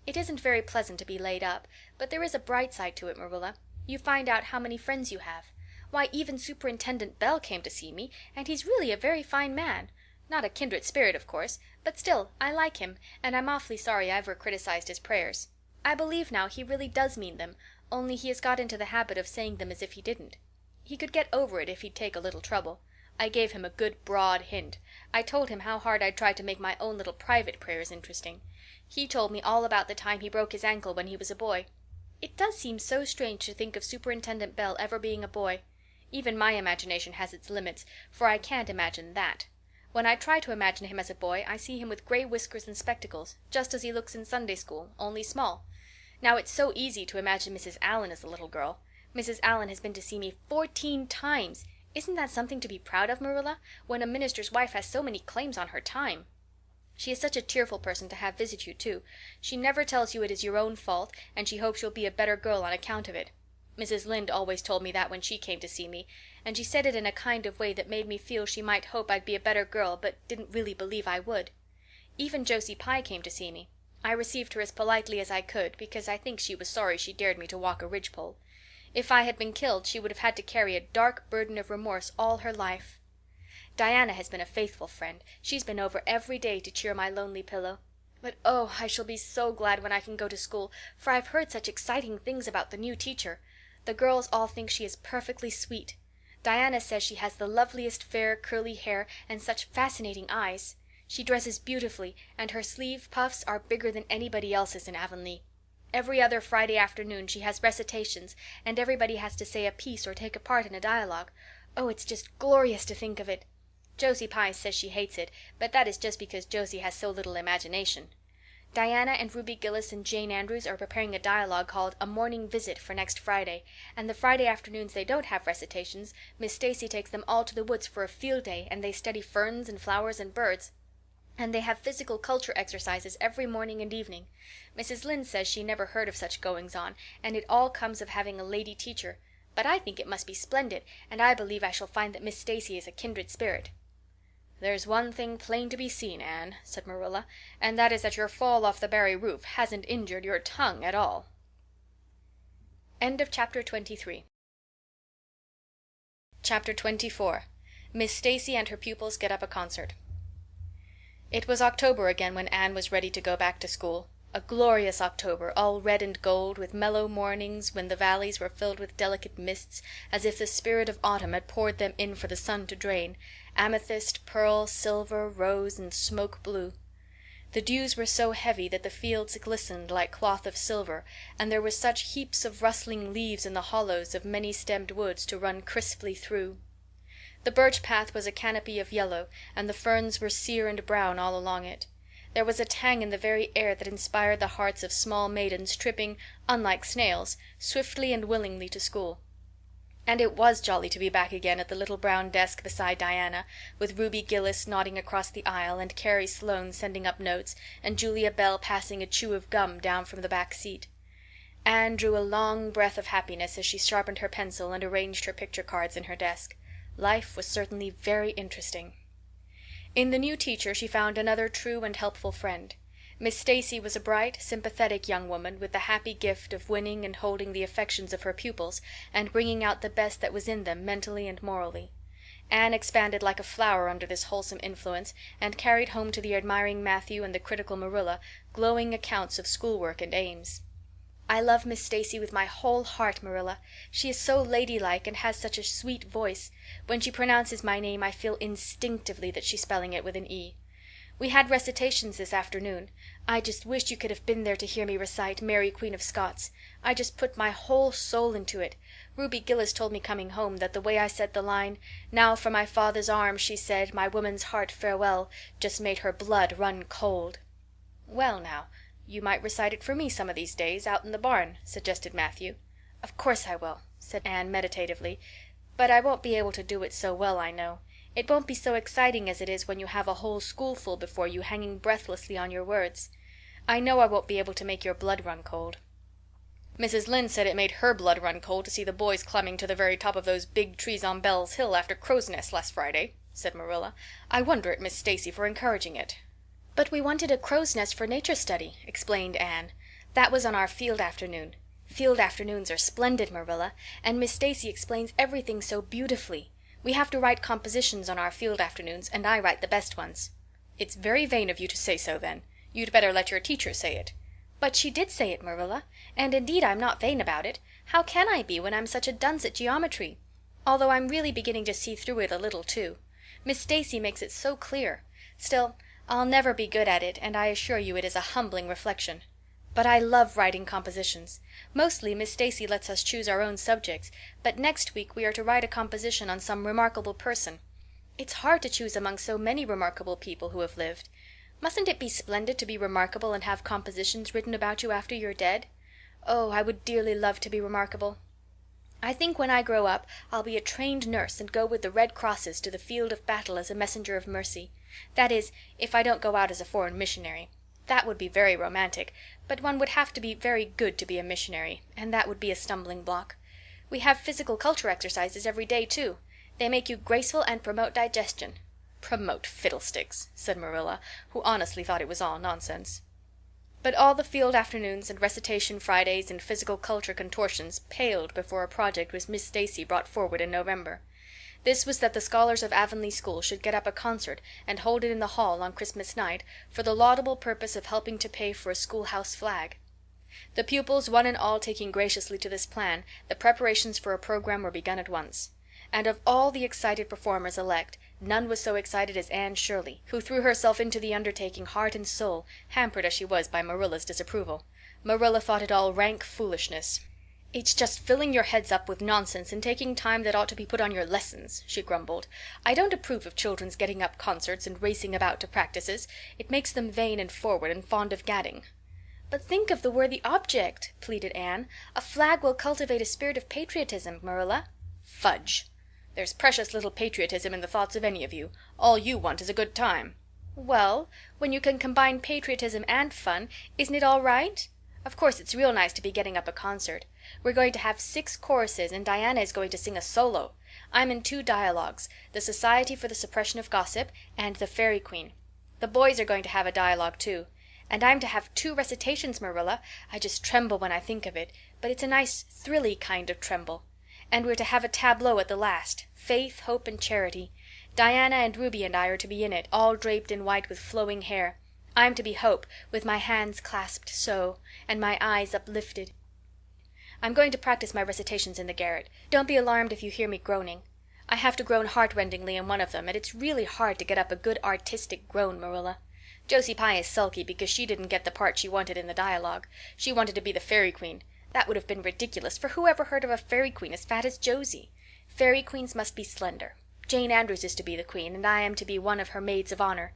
"It isn't very pleasant to be laid up, but there is a bright side to it, Marilla. You find out how many friends you have. Why, even Superintendent Bell came to see me, and he's really a very fine man. Not a kindred spirit, of course, but still, I like him, and I'm awfully sorry I ever criticized his prayers. I believe now he really does mean them, only he has got into the habit of saying them as if he didn't. He could get over it if he'd take a little trouble. I gave him a good broad hint. I told him how hard I'd tried to make my own little private prayers interesting. He told me all about the time he broke his ankle when he was a boy. It does seem so strange to think of Superintendent Bell ever being a boy. Even my imagination has its limits, for I can't imagine that. When I try to imagine him as a boy I see him with gray whiskers and spectacles, just as he looks in Sunday school, only small. Now it's so easy to imagine Mrs. Allan as a little girl. Mrs. Allan has been to see me 14 times. Isn't that something to be proud of, Marilla, when a minister's wife has so many claims on her time? She is such a cheerful person to have visit you, too. She never tells you it is your own fault, and she hopes you'll be a better girl on account of it. Mrs. Lynde always told me that when she came to see me, and she said it in a kind of way that made me feel she might hope I'd be a better girl but didn't really believe I would. Even Josie Pye came to see me. I received her as politely as I could, because I think she was sorry she dared me to walk a ridgepole. If I had been killed she would have had to carry a dark burden of remorse all her life. Diana has been a faithful friend. She's been over every day to cheer my lonely pillow. But oh, I shall be so glad when I can go to school, for I've heard such exciting things about the new teacher. The girls all think she is perfectly sweet. Diana says she has the loveliest fair curly hair and such fascinating eyes. She dresses beautifully, and her sleeve puffs are bigger than anybody else's in Avonlea. Every other Friday afternoon she has recitations, and everybody has to say a piece or take a part in a dialogue. Oh, it's just glorious to think of it. Josie Pye says she hates it, but that is just because Josie has so little imagination. Diana and Ruby Gillis and Jane Andrews are preparing a dialogue called A Morning Visit for next Friday, and the Friday afternoons they don't have recitations, Miss Stacy takes them all to the woods for a field day, and they study ferns and flowers and birds. And they have physical culture exercises every morning and evening. Mrs. Lynde says she never heard of such goings-on, and it all comes of having a lady teacher. But I think it must be splendid, and I believe I shall find that Miss Stacy is a kindred spirit." "There's one thing plain to be seen, Anne," said Marilla, "and that is that your fall off the Barry roof hasn't injured your tongue at all." End of chapter 23. Chapter 24. Miss Stacy and her pupils get up a concert. It was October again when Anne was ready to go back to school. A glorious October, all red and gold, with mellow mornings when the valleys were filled with delicate mists, as if the spirit of autumn had poured them in for the sun to drain, amethyst, pearl, silver, rose, and smoke blue. The dews were so heavy that the fields glistened like cloth of silver, and there were such heaps of rustling leaves in the hollows of many-stemmed woods to run crisply through. The birch path was a canopy of yellow, and the ferns were sere and brown all along it. There was a tang in the very air that inspired the hearts of small maidens tripping, unlike snails, swiftly and willingly to school. And it was jolly to be back again at the little brown desk beside Diana, with Ruby Gillis nodding across the aisle, and Carrie Sloane sending up notes, and Julia Bell passing a chew of gum down from the back seat. Anne drew a long breath of happiness as she sharpened her pencil and arranged her picture cards in her desk. Life was certainly very interesting. In the new teacher she found another true and helpful friend. Miss Stacy was a bright, sympathetic young woman with the happy gift of winning and holding the affections of her pupils and bringing out the best that was in them mentally and morally. Anne expanded like a flower under this wholesome influence, and carried home to the admiring Matthew and the critical Marilla glowing accounts of schoolwork and aims. "I love Miss Stacy with my whole heart, Marilla. She is so ladylike and has such a sweet voice. When she pronounces my name I feel instinctively that she's spelling it with an E. We had recitations this afternoon. I just wish you could have been there to hear me recite 'Mary, Queen of Scots.' I just put my whole soul into it. Ruby Gillis told me coming home that the way I said the line, 'Now for my father's arms,' she said, 'my woman's heart farewell,' just made her blood run cold." "Well now, you might recite it for me some of these days, out in the barn," suggested Matthew. "Of course I will," said Anne meditatively. "But I won't be able to do it so well, I know. It won't be so exciting as it is when you have a whole schoolful before you hanging breathlessly on your words. I know I won't be able to make your blood run cold." "Mrs. Lynde said it made her blood run cold to see the boys climbing to the very top of those big trees on Bell's Hill after crow's nests last Friday," said Marilla. "I wonder at Miss Stacy for encouraging it." "But we wanted a crow's nest for nature study," explained Anne. "That was on our field afternoon. Field afternoons are splendid, Marilla, and Miss Stacy explains everything so beautifully. We have to write compositions on our field afternoons, and I write the best ones." "It's very vain of you to say so, then. You'd better let your teacher say it." "But she did say it, Marilla, and indeed I'm not vain about it. How can I be when I'm such a dunce at geometry? Although I'm really beginning to see through it a little too. Miss Stacy makes it so clear. Still, I'll never be good at it, and I assure you it is a humbling reflection. But I love writing compositions. Mostly Miss Stacy lets us choose our own subjects, but next week we are to write a composition on some remarkable person. It's hard to choose among so many remarkable people who have lived. Mustn't it be splendid to be remarkable and have compositions written about you after you're dead? Oh, I would dearly love to be remarkable. I think when I grow up I'll be a trained nurse and go with the Red Crosses to the field of battle as a messenger of mercy. That is, if I don't go out as a foreign missionary. That would be very romantic, but one would have to be very good to be a missionary, and that would be a stumbling block. We have physical culture exercises every day, too. They make you graceful and promote digestion." "Promote fiddlesticks," said Marilla, who honestly thought it was all nonsense. But all the field afternoons and recitation Fridays and physical culture contortions paled before a project which Miss Stacy brought forward in November. This was that the scholars of Avonlea school should get up a concert and hold it in the hall on Christmas night for the laudable purpose of helping to pay for a schoolhouse flag. The pupils one and all taking graciously to this plan, the preparations for a program were begun at once. And of all the excited performers elect, none was so excited as Anne Shirley, who threw herself into the undertaking heart and soul, hampered as she was by Marilla's disapproval. Marilla thought it all rank foolishness. "It's just filling your heads up with nonsense and taking time that ought to be put on your lessons," she grumbled. "I don't approve of children's getting up concerts and racing about to practices. It makes them vain and forward and fond of gadding." "But think of the worthy object," pleaded Anne. "A flag will cultivate a spirit of patriotism, Marilla." "Fudge! There's precious little patriotism in the thoughts of any of you. All you want is a good time." Well, when you can combine patriotism and fun, isn't it all right? Of course it's real nice to be getting up a concert. We're going to have 6 choruses and Diana is going to sing a solo. I'm in 2 dialogues, the Society for the Suppression of Gossip and the Fairy Queen. The boys are going to have a dialogue too. And I'm to have 2 recitations, Marilla. I just tremble when I think of it, but it's a nice thrilly kind of tremble. And we're to have a tableau at the last, Faith, Hope, and Charity. Diana and Ruby and I are to be in it, all draped in white with flowing hair. I'm to be Hope, with my hands clasped so, and my eyes uplifted. I'm going to practice my recitations in the garret. Don't be alarmed if you hear me groaning. I have to groan heartrendingly in one of them, and it's really hard to get up a good artistic groan, Marilla. Josie Pye is sulky because she didn't get the part she wanted in the dialogue. She wanted to be the Fairy Queen. That would have been ridiculous, for who ever heard of a fairy queen as fat as Josie? Fairy queens must be slender. Jane Andrews is to be the queen, and I am to be one of her maids of honor.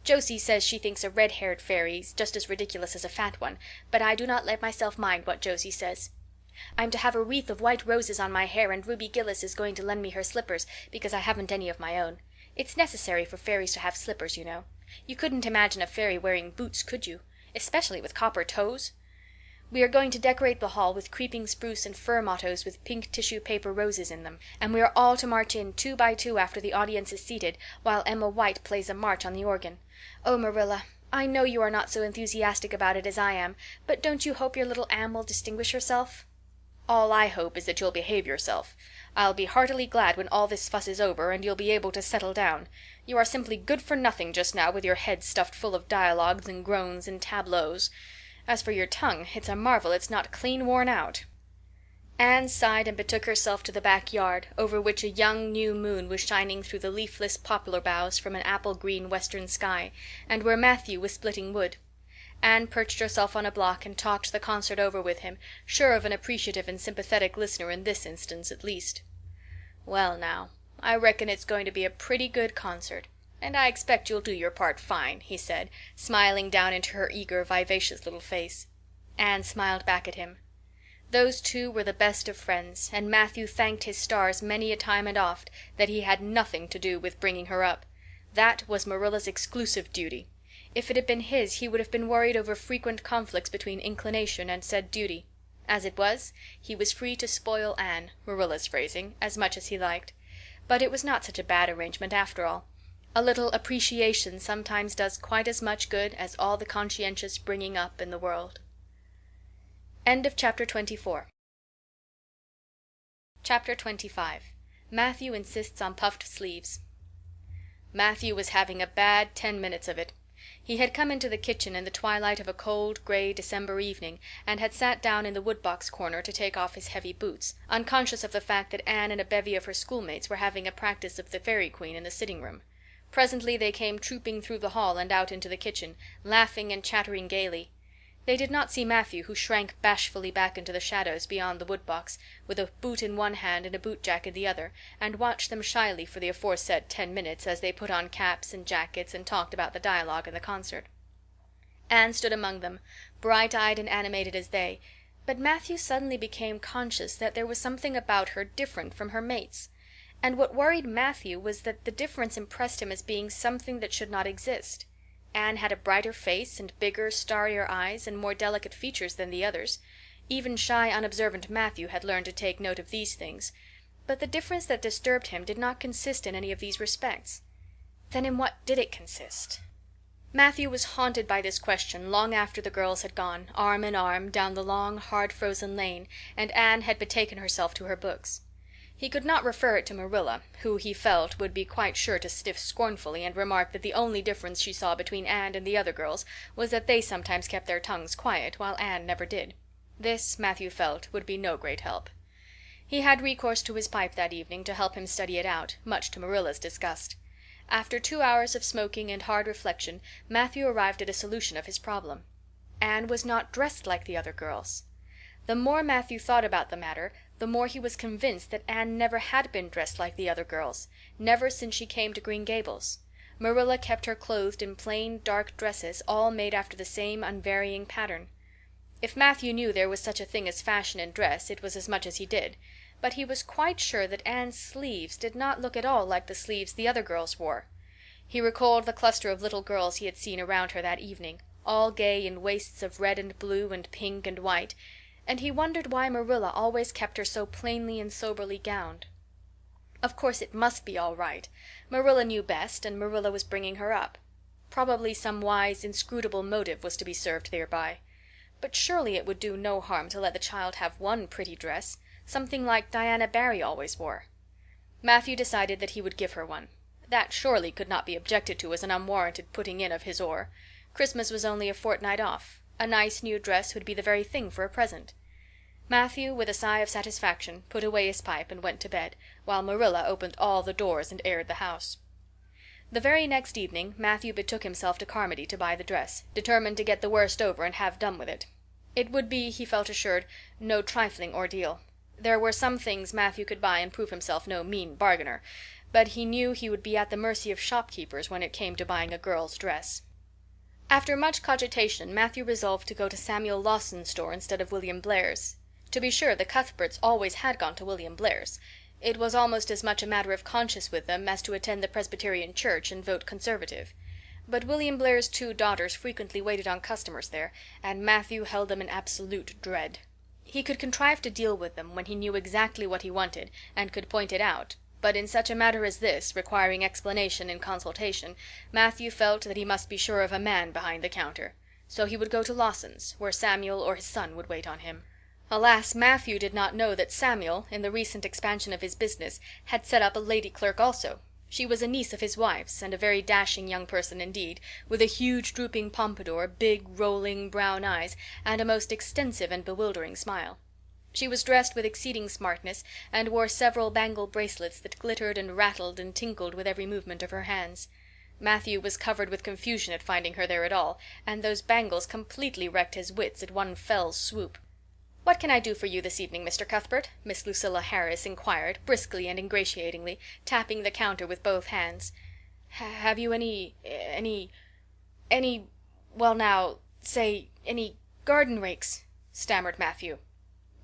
Josie says she thinks a red-haired fairy's just as ridiculous as a fat one, but I do not let myself mind what Josie says. I'm to have a wreath of white roses on my hair, and Ruby Gillis is going to lend me her slippers because I haven't any of my own. It's necessary for fairies to have slippers, you know. You couldn't imagine a fairy wearing boots, could you? Especially with copper toes. We are going to decorate the hall with creeping spruce and fir mottos with pink tissue paper roses in them, and we are all to march in 2 by 2 after the audience is seated, while Emma White plays a march on the organ. Oh, Marilla, I know you are not so enthusiastic about it as I am, but don't you hope your little Anne will distinguish herself? All I hope is that you'll behave yourself. I'll be heartily glad when all this fuss is over and you'll be able to settle down. You are simply good for nothing just now, with your head stuffed full of dialogues and groans and tableaux. As for your tongue, it's a marvel it's not clean worn out." Anne sighed and betook herself to the backyard, over which a young new moon was shining through the leafless poplar boughs from an apple-green western sky, and where Matthew was splitting wood. Anne perched herself on a block and talked the concert over with him, sure of an appreciative and sympathetic listener in this instance at least. "Well now, I reckon it's going to be a pretty good concert, and I expect you'll do your part fine," he said, smiling down into her eager, vivacious little face. Anne smiled back at him. Those two were the best of friends, and Matthew thanked his stars many a time and oft that he had nothing to do with bringing her up. That was Marilla's exclusive duty. If it had been his, he would have been worried over frequent conflicts between inclination and said duty. As it was, he was free to spoil Anne, Marilla's phrasing, as much as he liked. But it was not such a bad arrangement after all. A little appreciation sometimes does quite as much good as all the conscientious bringing up in the world. End of chapter 24. Chapter 25. Matthew insists on puffed sleeves. Matthew was having a bad 10 minutes of it. He had come into the kitchen in the twilight of a cold, gray December evening, and had sat down in the woodbox corner to take off his heavy boots, unconscious of the fact that Anne and a bevy of her schoolmates were having a practice of the Fairy Queen in the sitting-room. Presently they came trooping through the hall and out into the kitchen, laughing and chattering gaily. They did not see Matthew, who shrank bashfully back into the shadows beyond the woodbox, with a boot in one hand and a boot-jack in the other, and watched them shyly for the aforesaid 10 minutes as they put on caps and jackets and talked about the dialogue and the concert. Anne stood among them, bright-eyed and animated as they, but Matthew suddenly became conscious that there was something about her different from her mates. And what worried Matthew was that the difference impressed him as being something that should not exist. Anne had a brighter face and bigger, starrier eyes and more delicate features than the others. Even shy, unobservant Matthew had learned to take note of these things. But the difference that disturbed him did not consist in any of these respects. Then in what did it consist? Matthew was haunted by this question long after the girls had gone, arm in arm, down the long, hard-frozen lane, and Anne had betaken herself to her books. He could not refer it to Marilla, who, he felt, would be quite sure to sniff scornfully and remark that the only difference she saw between Anne and the other girls was that they sometimes kept their tongues quiet, while Anne never did. This, Matthew felt, would be no great help. He had recourse to his pipe that evening to help him study it out, much to Marilla's disgust. After 2 hours of smoking and hard reflection, Matthew arrived at a solution of his problem. Anne was not dressed like the other girls. The more Matthew thought about the matter, the more he was convinced that Anne never had been dressed like the other girls, never since she came to Green Gables. Marilla kept her clothed in plain, dark dresses, all made after the same unvarying pattern. If Matthew knew there was such a thing as fashion in dress, it was as much as he did, but he was quite sure that Anne's sleeves did not look at all like the sleeves the other girls wore. He recalled the cluster of little girls he had seen around her that evening, all gay in waists of red and blue and pink and white, and he wondered why Marilla always kept her so plainly and soberly gowned. Of course it must be all right. Marilla knew best, and Marilla was bringing her up. Probably some wise, inscrutable motive was to be served thereby. But surely it would do no harm to let the child have one pretty dress, something like Diana Barry always wore. Matthew decided that he would give her one. That surely could not be objected to as an unwarranted putting in of his oar. Christmas was only a fortnight off. A nice new dress would be the very thing for a present. Matthew, with a sigh of satisfaction, put away his pipe and went to bed, while Marilla opened all the doors and aired the house. The very next evening Matthew betook himself to Carmody to buy the dress, determined to get the worst over and have done with it. It would be, he felt assured, no trifling ordeal. There were some things Matthew could buy and prove himself no mean bargainer, but he knew he would be at the mercy of shopkeepers when it came to buying a girl's dress. After much cogitation Matthew resolved to go to Samuel Lawson's store instead of William Blair's. To be sure, the Cuthberts always had gone to William Blair's. It was almost as much a matter of conscience with them as to attend the Presbyterian church and vote Conservative. But William Blair's 2 daughters frequently waited on customers there, and Matthew held them in absolute dread. He could contrive to deal with them when he knew exactly what he wanted and could point it out, but in such a matter as this, requiring explanation and consultation, Matthew felt that he must be sure of a man behind the counter. So he would go to Lawson's, where Samuel or his son would wait on him. Alas, Matthew did not know that Samuel, in the recent expansion of his business, had set up a lady clerk also. She was a niece of his wife's, and a very dashing young person indeed, with a huge drooping pompadour, big rolling brown eyes, and a most extensive and bewildering smile. She was dressed with exceeding smartness, and wore several bangle bracelets that glittered and rattled and tinkled with every movement of her hands. Matthew was covered with confusion at finding her there at all, and those bangles completely wrecked his wits at one fell swoop. "What can I do for you this evening, Mr. Cuthbert?" Miss Lucilla Harris inquired, briskly and ingratiatingly, tapping the counter with both hands. "Have you any, well now, say, any garden rakes?" stammered Matthew.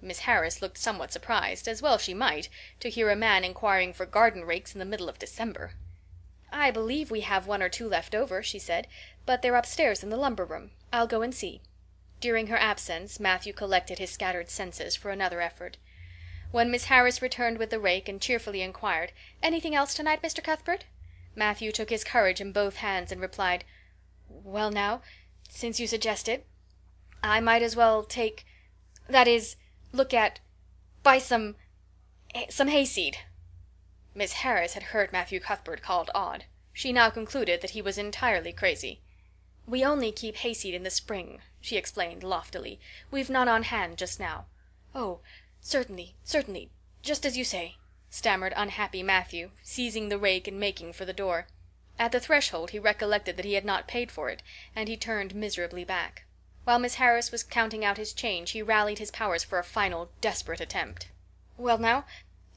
Miss Harris looked somewhat surprised, as well she might, to hear a man inquiring for garden rakes in the middle of December. "I believe we have 1 or 2 left over," she said, "but they're upstairs in the lumber room. I'll go and see." During her absence Matthew collected his scattered senses for another effort. When Miss Harris returned with the rake and cheerfully inquired, "Anything else tonight, Mr. Cuthbert?" Matthew took his courage in both hands and replied, "Well now, since you suggest it, I might as well buy some hayseed." Miss Harris had heard Matthew Cuthbert called odd. She now concluded that he was entirely crazy. "We only keep hayseed in the spring," she explained loftily. "We've none on hand just now." "Oh, certainly, certainly, just as you say," stammered unhappy Matthew, seizing the rake and making for the door. At the threshold he recollected that he had not paid for it, and he turned miserably back. While Miss Harris was counting out his change he rallied his powers for a final, desperate attempt. "Well now,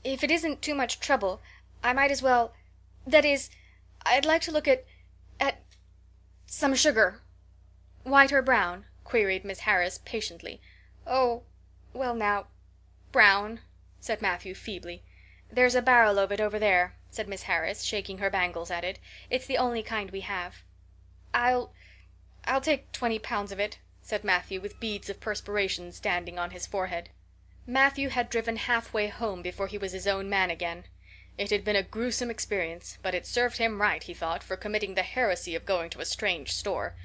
if it isn't too much trouble, I might as well, that is, I'd like to look at some sugar." "White or brown?" queried Miss Harris patiently. "Oh, well now, brown," said Matthew feebly. "There's a barrel of it over there," said Miss Harris, shaking her bangles at it. "It's the only kind we have." I'll take 20 pounds of it," said Matthew, with beads of perspiration standing on his forehead. Matthew had driven halfway home before he was his own man again. It had been a gruesome experience, but it served him right, he thought, for committing the heresy of going to a strange store.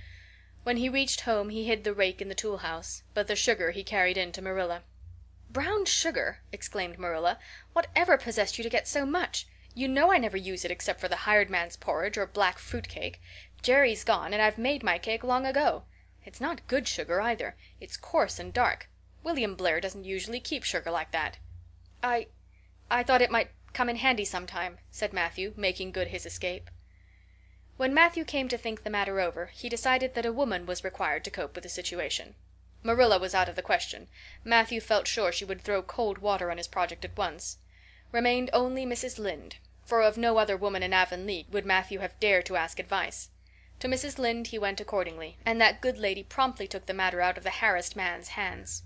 When he reached home he hid the rake in the tool house, but the sugar he carried in to Marilla. "Brown sugar!" exclaimed Marilla. "Whatever possessed you to get so much? You know I never use it except for the hired man's porridge or black fruit cake. Jerry's gone, and I've made my cake long ago. It's not good sugar either. It's coarse and dark. William Blair doesn't usually keep sugar like that." I thought it might come in handy sometime," said Matthew, making good his escape. When Matthew came to think the matter over, he decided that a woman was required to cope with the situation. Marilla was out of the question. Matthew felt sure she would throw cold water on his project at once. Remained only Mrs. Lynde, for of no other woman in Avonlea would Matthew have dared to ask advice. To Mrs. Lynde he went accordingly, and that good lady promptly took the matter out of the harassed man's hands.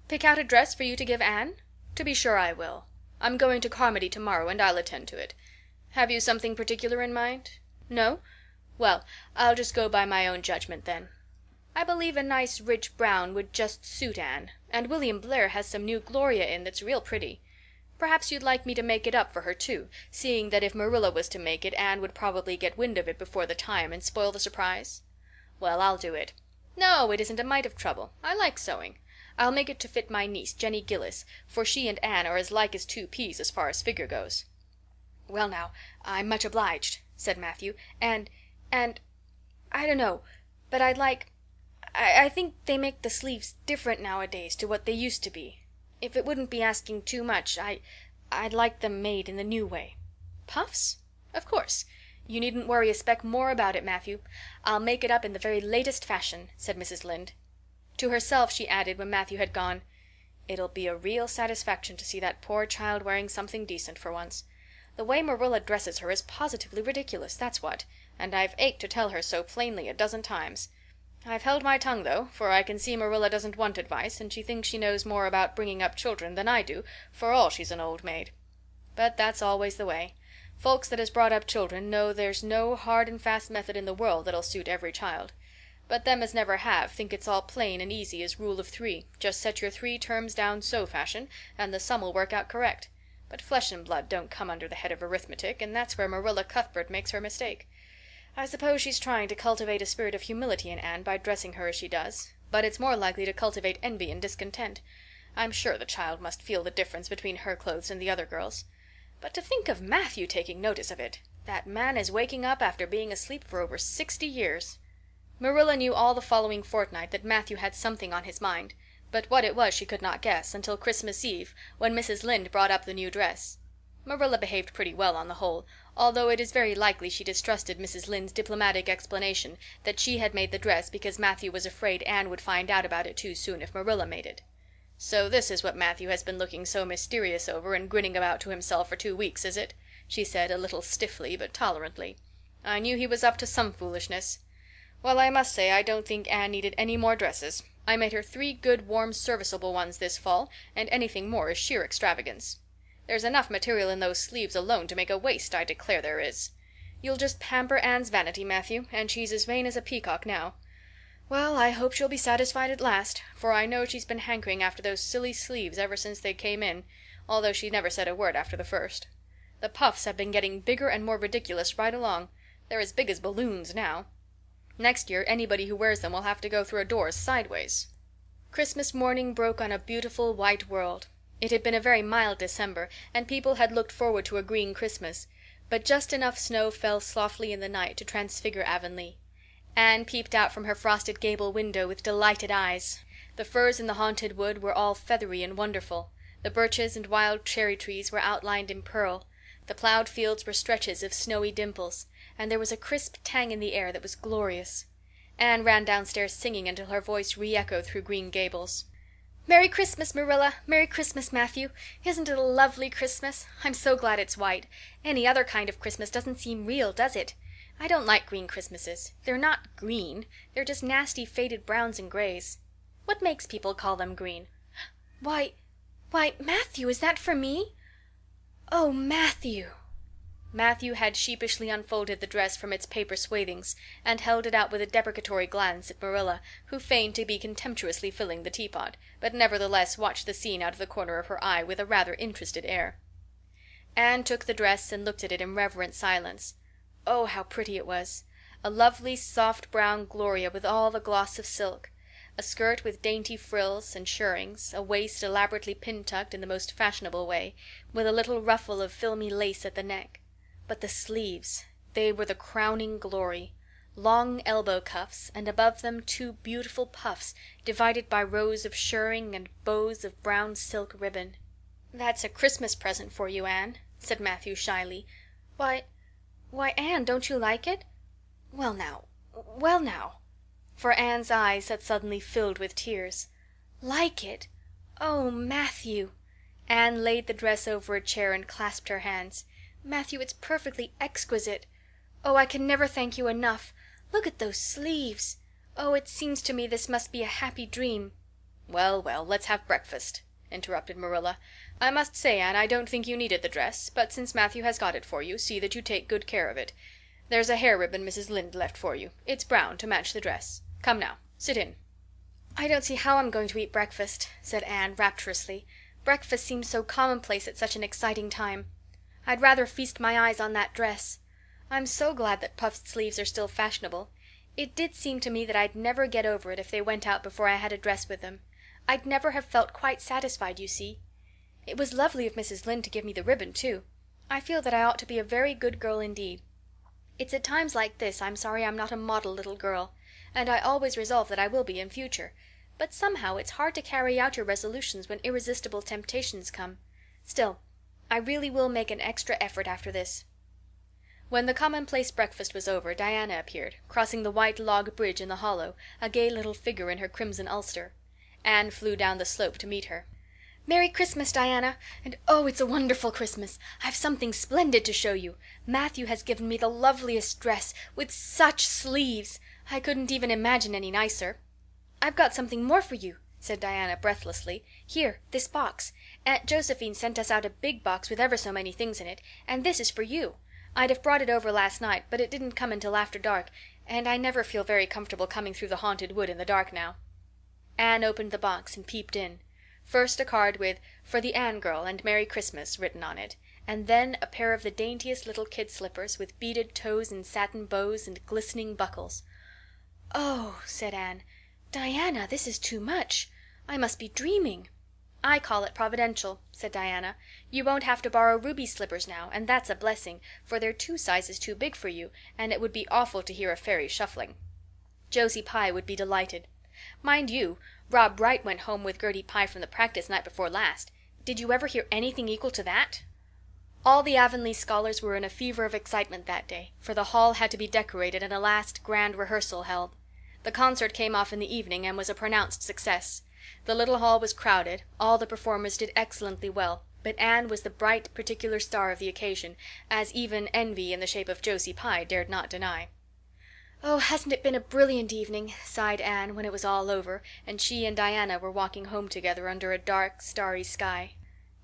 "Pick out a dress for you to give Anne? To be sure I will. I'm going to Carmody tomorrow, and I'll attend to it. Have you something particular in mind? No? Well, I'll just go by my own judgment then. I believe a nice rich brown would just suit Anne, and William Blair has some new Gloria in that's real pretty. Perhaps you'd like me to make it up for her too, seeing that if Marilla was to make it Anne would probably get wind of it before the time and spoil the surprise? Well, I'll do it. No, it isn't a mite of trouble. I like sewing. I'll make it to fit my niece, Jenny Gillis, for she and Anne are as like as two peas as far as figure goes." "Well now, I'm much obliged," said Matthew, and I don't know, but I think they make the sleeves different nowadays to what they used to be. If it wouldn't be asking too much, I'd like them made in the new way." "Puffs? Of course. You needn't worry a speck more about it, Matthew. I'll make it up in the very latest fashion," said Mrs. Lynde. To herself she added, when Matthew had gone, "It'll be a real satisfaction to see that poor child wearing something decent for once. The way Marilla dresses her is positively ridiculous, that's what, and I've ached to tell her so plainly a dozen times. I've held my tongue, though, for I can see Marilla doesn't want advice, and she thinks she knows more about bringing up children than I do, for all she's an old maid. But that's always the way. Folks that has brought up children know there's no hard and fast method in the world that'll suit every child. But them as never have think it's all plain and easy as rule of 3. Just set your 3 terms down so fashion, and the sum'll work out correct. But flesh and blood don't come under the head of arithmetic, and that's where Marilla Cuthbert makes her mistake. I suppose she's trying to cultivate a spirit of humility in Anne by dressing her as she does, but it's more likely to cultivate envy and discontent. I'm sure the child must feel the difference between her clothes and the other girls. But to think of Matthew taking notice of it! That man is waking up after being asleep for over 60 years. Marilla knew all the following fortnight that Matthew had something on his mind, but what it was she could not guess until Christmas Eve, when Mrs. Lynde brought up the new dress. Marilla behaved pretty well on the whole, although it is very likely she distrusted Mrs. Lynde's diplomatic explanation that she had made the dress because Matthew was afraid Anne would find out about it too soon if Marilla made it. "So this is what Matthew has been looking so mysterious over and grinning about to himself for 2 weeks, is it?" she said, a little stiffly but tolerantly. "I knew he was up to some foolishness. Well, I must say I don't think Anne needed any more dresses. I made her 3 good, warm, serviceable ones this fall, and anything more is sheer extravagance. There's enough material in those sleeves alone to make a waist, I declare there is. You'll just pamper Anne's vanity, Matthew, and she's as vain as a peacock now. Well, I hope she'll be satisfied at last, for I know she's been hankering after those silly sleeves ever since they came in, although she never said a word after the first. The puffs have been getting bigger and more ridiculous right along. They're as big as balloons now. Next year anybody who wears them will have to go through a door sideways." Christmas morning broke on a beautiful white world. It had been a very mild December, and people had looked forward to a green Christmas, but just enough snow fell softly in the night to transfigure Avonlea. Anne peeped out from her frosted gable window with delighted eyes. The firs in the haunted wood were all feathery and wonderful. The birches and wild cherry trees were outlined in pearl. The plowed fields were stretches of snowy dimples, and there was a crisp tang in the air that was glorious. Anne ran downstairs singing until her voice re-echoed through Green Gables. "Merry Christmas, Marilla! Merry Christmas, Matthew! Isn't it a lovely Christmas? I'm so glad it's white. Any other kind of Christmas doesn't seem real, does it? I don't like green Christmases. They're not green. They're just nasty faded browns and grays. What makes people call them green? Why, Matthew, is that for me? Oh, Matthew!" Matthew had sheepishly unfolded the dress from its paper swathings and held it out with a deprecatory glance at Marilla, who feigned to be contemptuously filling the teapot, but nevertheless watched the scene out of the corner of her eye with a rather interested air. Anne took the dress and looked at it in reverent silence. Oh, how pretty it was! A lovely soft brown gloria with all the gloss of silk, a skirt with dainty frills and shirrings, a waist elaborately pin-tucked in the most fashionable way, with a little ruffle of filmy lace at the neck. But the sleeves, they were the crowning glory. Long elbow cuffs, and above them 2 beautiful puffs, divided by rows of shirring and bows of brown silk ribbon. "That's a Christmas present for you, Anne," said Matthew shyly. Why, Anne, don't you like it?" Well now. For Anne's eyes had suddenly filled with tears. "Like it? Oh, Matthew!" Anne laid the dress over a chair and clasped her hands. "Matthew, it's perfectly exquisite. Oh, I can never thank you enough. Look at those sleeves. Oh, it seems to me this must be a happy dream." Well, let's have breakfast," interrupted Marilla. "I must say, Anne, I don't think you needed the dress, but since Matthew has got it for you, see that you take good care of it. There's a hair ribbon Mrs. Lynde left for you. It's brown, to match the dress. Come now, sit in." "I don't see how I'm going to eat breakfast," said Anne rapturously. "Breakfast seems so commonplace at such an exciting time. I'd rather feast my eyes on that dress. I'm so glad that puffed sleeves are still fashionable. It did seem to me that I'd never get over it if they went out before I had a dress with them. I'd never have felt quite satisfied, you see. It was lovely of Mrs. Lynde to give me the ribbon, too. I feel that I ought to be a very good girl indeed. It's at times like this I'm sorry I'm not a model little girl, and I always resolve that I will be in future. But somehow it's hard to carry out your resolutions when irresistible temptations come. Still, I really will make an extra effort after this." When the commonplace breakfast was over, Diana appeared, crossing the white log bridge in the hollow, a gay little figure in her crimson ulster. Anne flew down the slope to meet her. "Merry Christmas, Diana! And oh, it's a wonderful Christmas. I've something splendid to show you. Matthew has given me the loveliest dress, with such sleeves. I couldn't even imagine any nicer." "I've got something more for you," said Diana breathlessly. "Here, this box. Aunt Josephine sent us out a big box with ever so many things in it, and this is for you. I'd have brought it over last night, but it didn't come until after dark, and I never feel very comfortable coming through the haunted wood in the dark now." Anne opened the box and peeped in. First a card with "For the Anne girl and Merry Christmas" written on it, and then a pair of the daintiest little kid slippers, with beaded toes and satin bows and glistening buckles. "Oh," said Anne. "Diana, this is too much. I must be dreaming." "I call it providential," said Diana. "You won't have to borrow Ruby's slippers now, and that's a blessing, for they're 2 sizes too big for you, and it would be awful to hear a fairy shuffling. Josie Pye would be delighted. Mind you, Rob Wright went home with Gertie Pye from the practice night before last. Did you ever hear anything equal to that?" All the Avonlea scholars were in a fever of excitement that day, for the hall had to be decorated and a last grand rehearsal held. The concert came off in the evening and was a pronounced success. The little hall was crowded, all the performers did excellently well, but Anne was the bright, particular star of the occasion, as even envy in the shape of Josie Pye dared not deny. "Oh, hasn't it been a brilliant evening?" sighed Anne when it was all over, and she and Diana were walking home together under a dark, starry sky.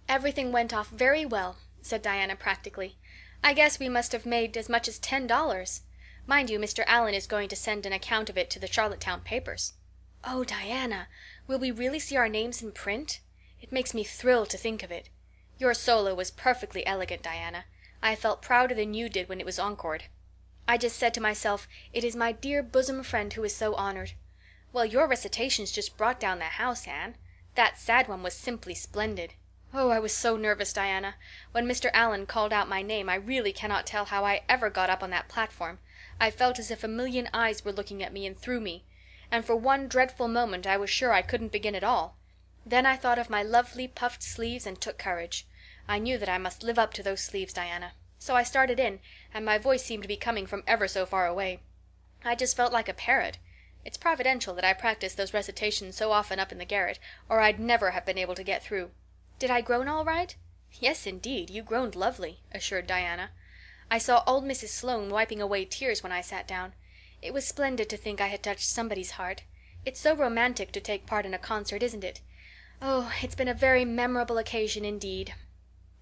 "Everything went off very well," said Diana practically. "I guess we must have made as much as $10. Mind you, Mr. Allen is going to send an account of it to the Charlottetown papers." "Oh, Diana, will we really see our names in print? It makes me thrill to think of it. Your solo was perfectly elegant, Diana. I felt prouder than you did when it was encored. I just said to myself, it is my dear bosom friend who is so honored. Well, your recitations just brought down the house, Anne. That sad one was simply splendid. Oh, I was so nervous, Diana. When Mr. Allen called out my name I really cannot tell how I ever got up on that platform. I felt as if a million eyes were looking at me and through me. And for one dreadful moment I was sure I couldn't begin at all. Then I thought of my lovely puffed sleeves and took courage. I knew that I must live up to those sleeves, Diana. So I started in, and my voice seemed to be coming from ever so far away. I just felt like a parrot. It's providential that I practiced those recitations so often up in the garret, or I'd never have been able to get through. Did I groan all right?" "Yes, indeed, you groaned lovely," assured Diana. "I saw old Mrs. Sloane wiping away tears when I sat down. It was splendid to think I had touched somebody's heart. It's so romantic to take part in a concert, isn't it? Oh, it's been a very memorable occasion indeed."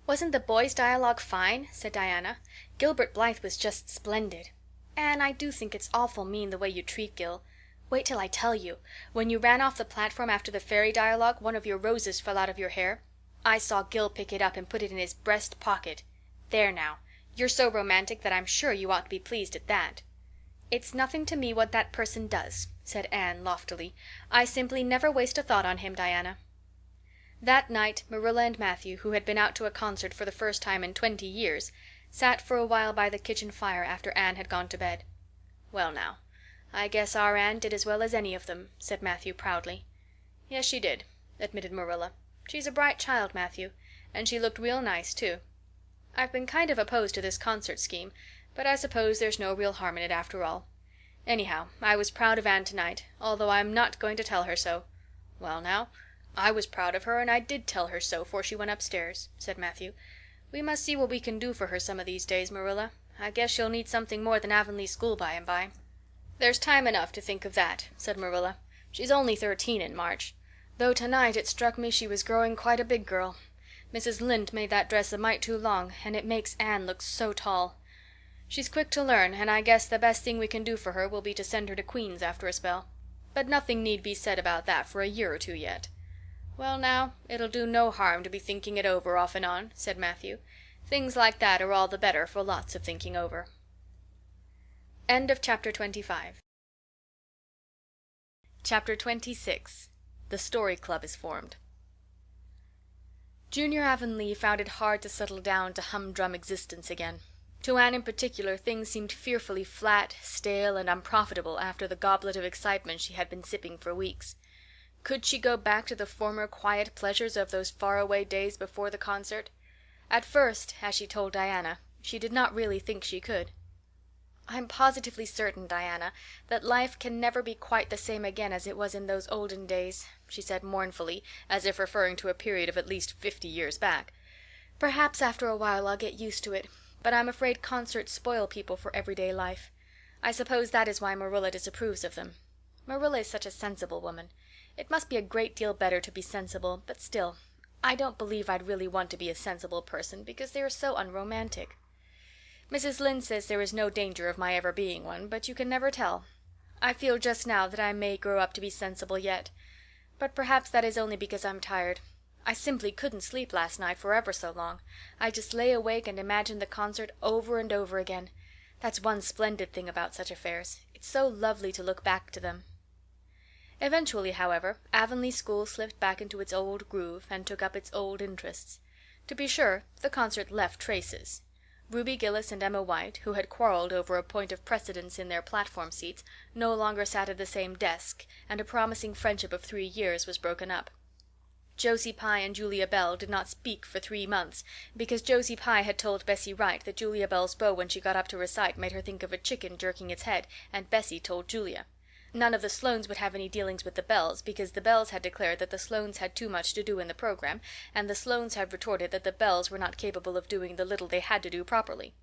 "Wasn't the boys' dialogue fine?" said Diana. "Gilbert Blythe was just splendid. Anne, I do think it's awful mean the way you treat Gil. Wait till I tell you. When you ran off the platform after the fairy dialogue one of your roses fell out of your hair. I saw Gil pick it up and put it in his breast pocket. There now. You're so romantic that I'm sure you ought to be pleased at that." "It's nothing to me what that person does," said Anne loftily. "I simply never waste a thought on him, Diana." That night Marilla and Matthew, who had been out to a concert for the first time in 20 years, sat for a while by the kitchen fire after Anne had gone to bed. "Well now, I guess our Anne did as well as any of them," said Matthew proudly. "Yes, she did," admitted Marilla. "She's a bright child, Matthew, and she looked real nice, too. I've been kind of opposed to this concert scheme, but I suppose there's no real harm in it after all. Anyhow, I was proud of Anne tonight, although I'm not going to tell her so." "Well now, I was proud of her and I did tell her so 'fore she went upstairs," said Matthew. "We must see what we can do for her some of these days, Marilla. I guess she'll need something more than Avonlea school by and by." "There's time enough to think of that," said Marilla. "She's only 13 in March. Though tonight it struck me she was growing quite a big girl. Mrs. Lynde made that dress a mite too long, and it makes Anne look so tall. She's quick to learn, and I guess the best thing we can do for her will be to send her to Queen's after a spell. But nothing need be said about that for a year or two yet." "Well now, it'll do no harm to be thinking it over off and on," said Matthew. "Things like that are all the better for lots of thinking over." End of chapter 25. Chapter 26. The Story Club is formed. Junior Avonlea found it hard to settle down to humdrum existence again. To Anne in particular things seemed fearfully flat, stale, and unprofitable after the goblet of excitement she had been sipping for weeks. Could she go back to the former quiet pleasures of those faraway days before the concert? At first, as she told Diana, she did not really think she could. "I'm positively certain, Diana, that life can never be quite the same again as it was in those olden days," she said mournfully, as if referring to a period of at least 50 years back. "Perhaps after a while I'll get used to it, but I'm afraid concerts spoil people for everyday life. I suppose that is why Marilla disapproves of them. Marilla is such a sensible woman. It must be a great deal better to be sensible, but still, I don't believe I'd really want to be a sensible person, because they are so unromantic. Mrs. Lynde says there is no danger of my ever being one, but you can never tell. I feel just now that I may grow up to be sensible yet. But perhaps that is only because I'm tired. I simply couldn't sleep last night for ever so long. I just lay awake and imagined the concert over and over again. That's one splendid thing about such affairs. It's so lovely to look back to them." Eventually, however, Avonlea school slipped back into its old groove and took up its old interests. To be sure, the concert left traces. Ruby Gillis and Emma White, who had quarreled over a point of precedence in their platform seats, no longer sat at the same desk, and a promising friendship of 3 years was broken up. Josie Pye and Julia Bell did not speak for 3 months, because Josie Pye had told Bessie Wright that Julia Bell's bow when she got up to recite made her think of a chicken jerking its head, and Bessie told Julia. None of the Sloanes would have any dealings with the Bells, because the Bells had declared that the Sloanes had too much to do in the program, and the Sloanes had retorted that the Bells were not capable of doing the little they had to do properly.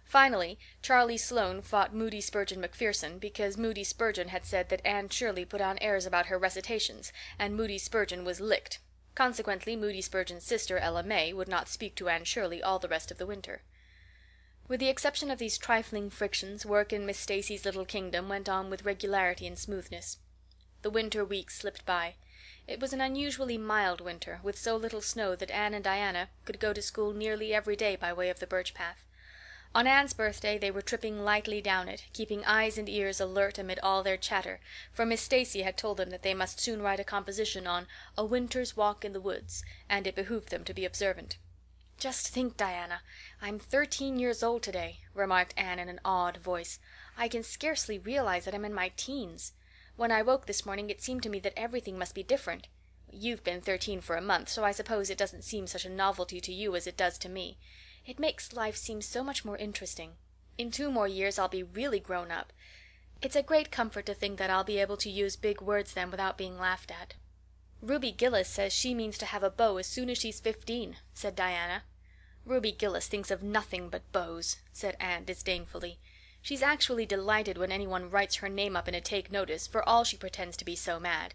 Finally, Charlie Sloane fought Moody Spurgeon Macpherson because Moody Spurgeon had said that Anne Shirley put on airs about her recitations, and Moody Spurgeon was licked. Consequently, Moody Spurgeon's sister, Ella May, would not speak to Anne Shirley all the rest of the winter. With the exception of these trifling frictions, work in Miss Stacy's little kingdom went on with regularity and smoothness. The winter weeks slipped by. It was an unusually mild winter, with so little snow that Anne and Diana could go to school nearly every day by way of the birch path. On Anne's birthday they were tripping lightly down it, keeping eyes and ears alert amid all their chatter, for Miss Stacy had told them that they must soon write a composition on "A Winter's Walk in the Woods," and it behooved them to be observant. "Just think, Diana, I'm 13 years old today," remarked Anne in an awed voice. "I can scarcely realize that I'm in my teens. When I woke this morning it seemed to me that everything must be different. You've been 13 for a month, so I suppose it doesn't seem such a novelty to you as it does to me. It makes life seem so much more interesting. In 2 more years I'll be really grown up. It's a great comfort to think that I'll be able to use big words then without being laughed at." "Ruby Gillis says she means to have a beau as soon as she's 15, said Diana. "Ruby Gillis thinks of nothing but beaus," said Anne disdainfully. "She's actually delighted when anyone writes her name up in a take notice, for all she pretends to be so mad.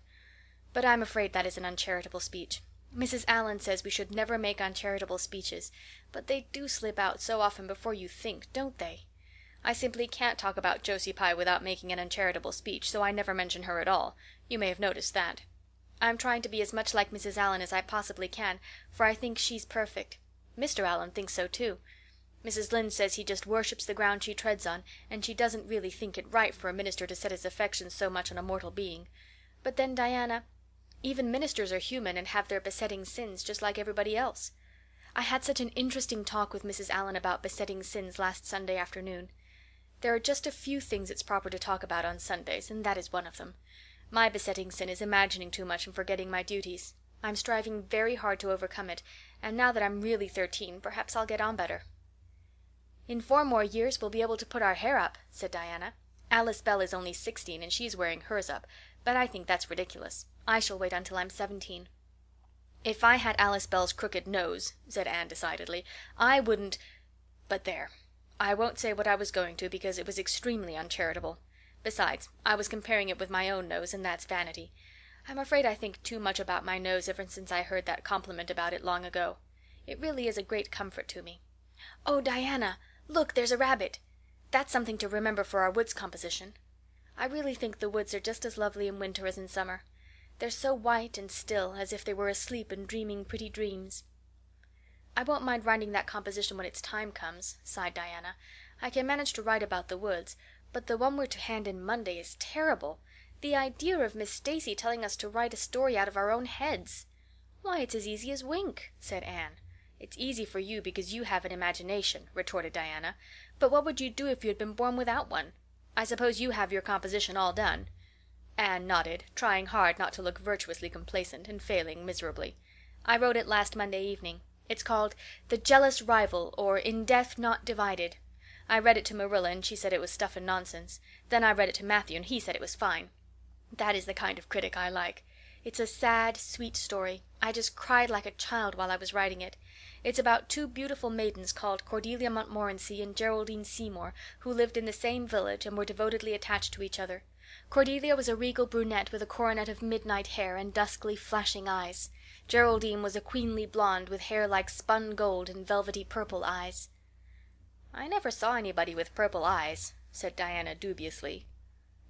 But I'm afraid that is an uncharitable speech. Mrs. Allan says we should never make uncharitable speeches, but they do slip out so often before you think, don't they? I simply can't talk about Josie Pye without making an uncharitable speech, so I never mention her at all. You may have noticed that. I'm trying to be as much like Mrs. Allan as I possibly can, for I think she's perfect. Mr. Allan thinks so too. Mrs. Lynde says he just worships the ground she treads on, and she doesn't really think it right for a minister to set his affections so much on a mortal being. But then, Diana, even ministers are human and have their besetting sins just like everybody else. I had such an interesting talk with Mrs. Allan about besetting sins last Sunday afternoon. There are just a few things it's proper to talk about on Sundays, and that is one of them. My besetting sin is imagining too much and forgetting my duties. I'm striving very hard to overcome it, and now that I'm really 13, perhaps I'll get on better." "In 4 more years we'll be able to put our hair up," said Diana. "Alice Bell is only 16 and she's wearing hers up, but I think that's ridiculous. I shall wait until I'm 17. "If I had Alice Bell's crooked nose," said Anne decidedly, "I wouldn't— But there, I won't say what I was going to, because it was extremely uncharitable. Besides, I was comparing it with my own nose, and that's vanity. I'm afraid I think too much about my nose ever since I heard that compliment about it long ago. It really is a great comfort to me. Oh, Diana, Look, there's a rabbit. That's something to remember for our woods composition. I really think the woods are just as lovely in winter as in summer. They're so white and still, as if they were asleep and dreaming pretty dreams." "I won't mind writing that composition when its time comes," sighed Diana. "I can manage to write about the woods, but the one we're to hand in Monday is terrible. The idea of Miss Stacy telling us to write a story out of our own heads!" "Why, it's as easy as wink," said Anne. "It's easy for you because you have an imagination," retorted Diana. "But what would you do if you had been born without one? I suppose you have your composition all done." Anne nodded, trying hard not to look virtuously complacent, and failing miserably. "I wrote it last Monday evening. It's called 'The Jealous Rival, or In Death Not Divided.' I read it to Marilla, and she said it was stuff and nonsense. Then I read it to Matthew, and he said it was fine. That is the kind of critic I like. It's a sad, sweet story. I just cried like a child while I was writing it. It's about two beautiful maidens called Cordelia Montmorency and Geraldine Seymour, who lived in the same village and were devotedly attached to each other. Cordelia was a regal brunette with a coronet of midnight hair and duskly flashing eyes. Geraldine was a queenly blonde with hair like spun gold and velvety purple eyes." "I never saw anybody with purple eyes," said Diana dubiously.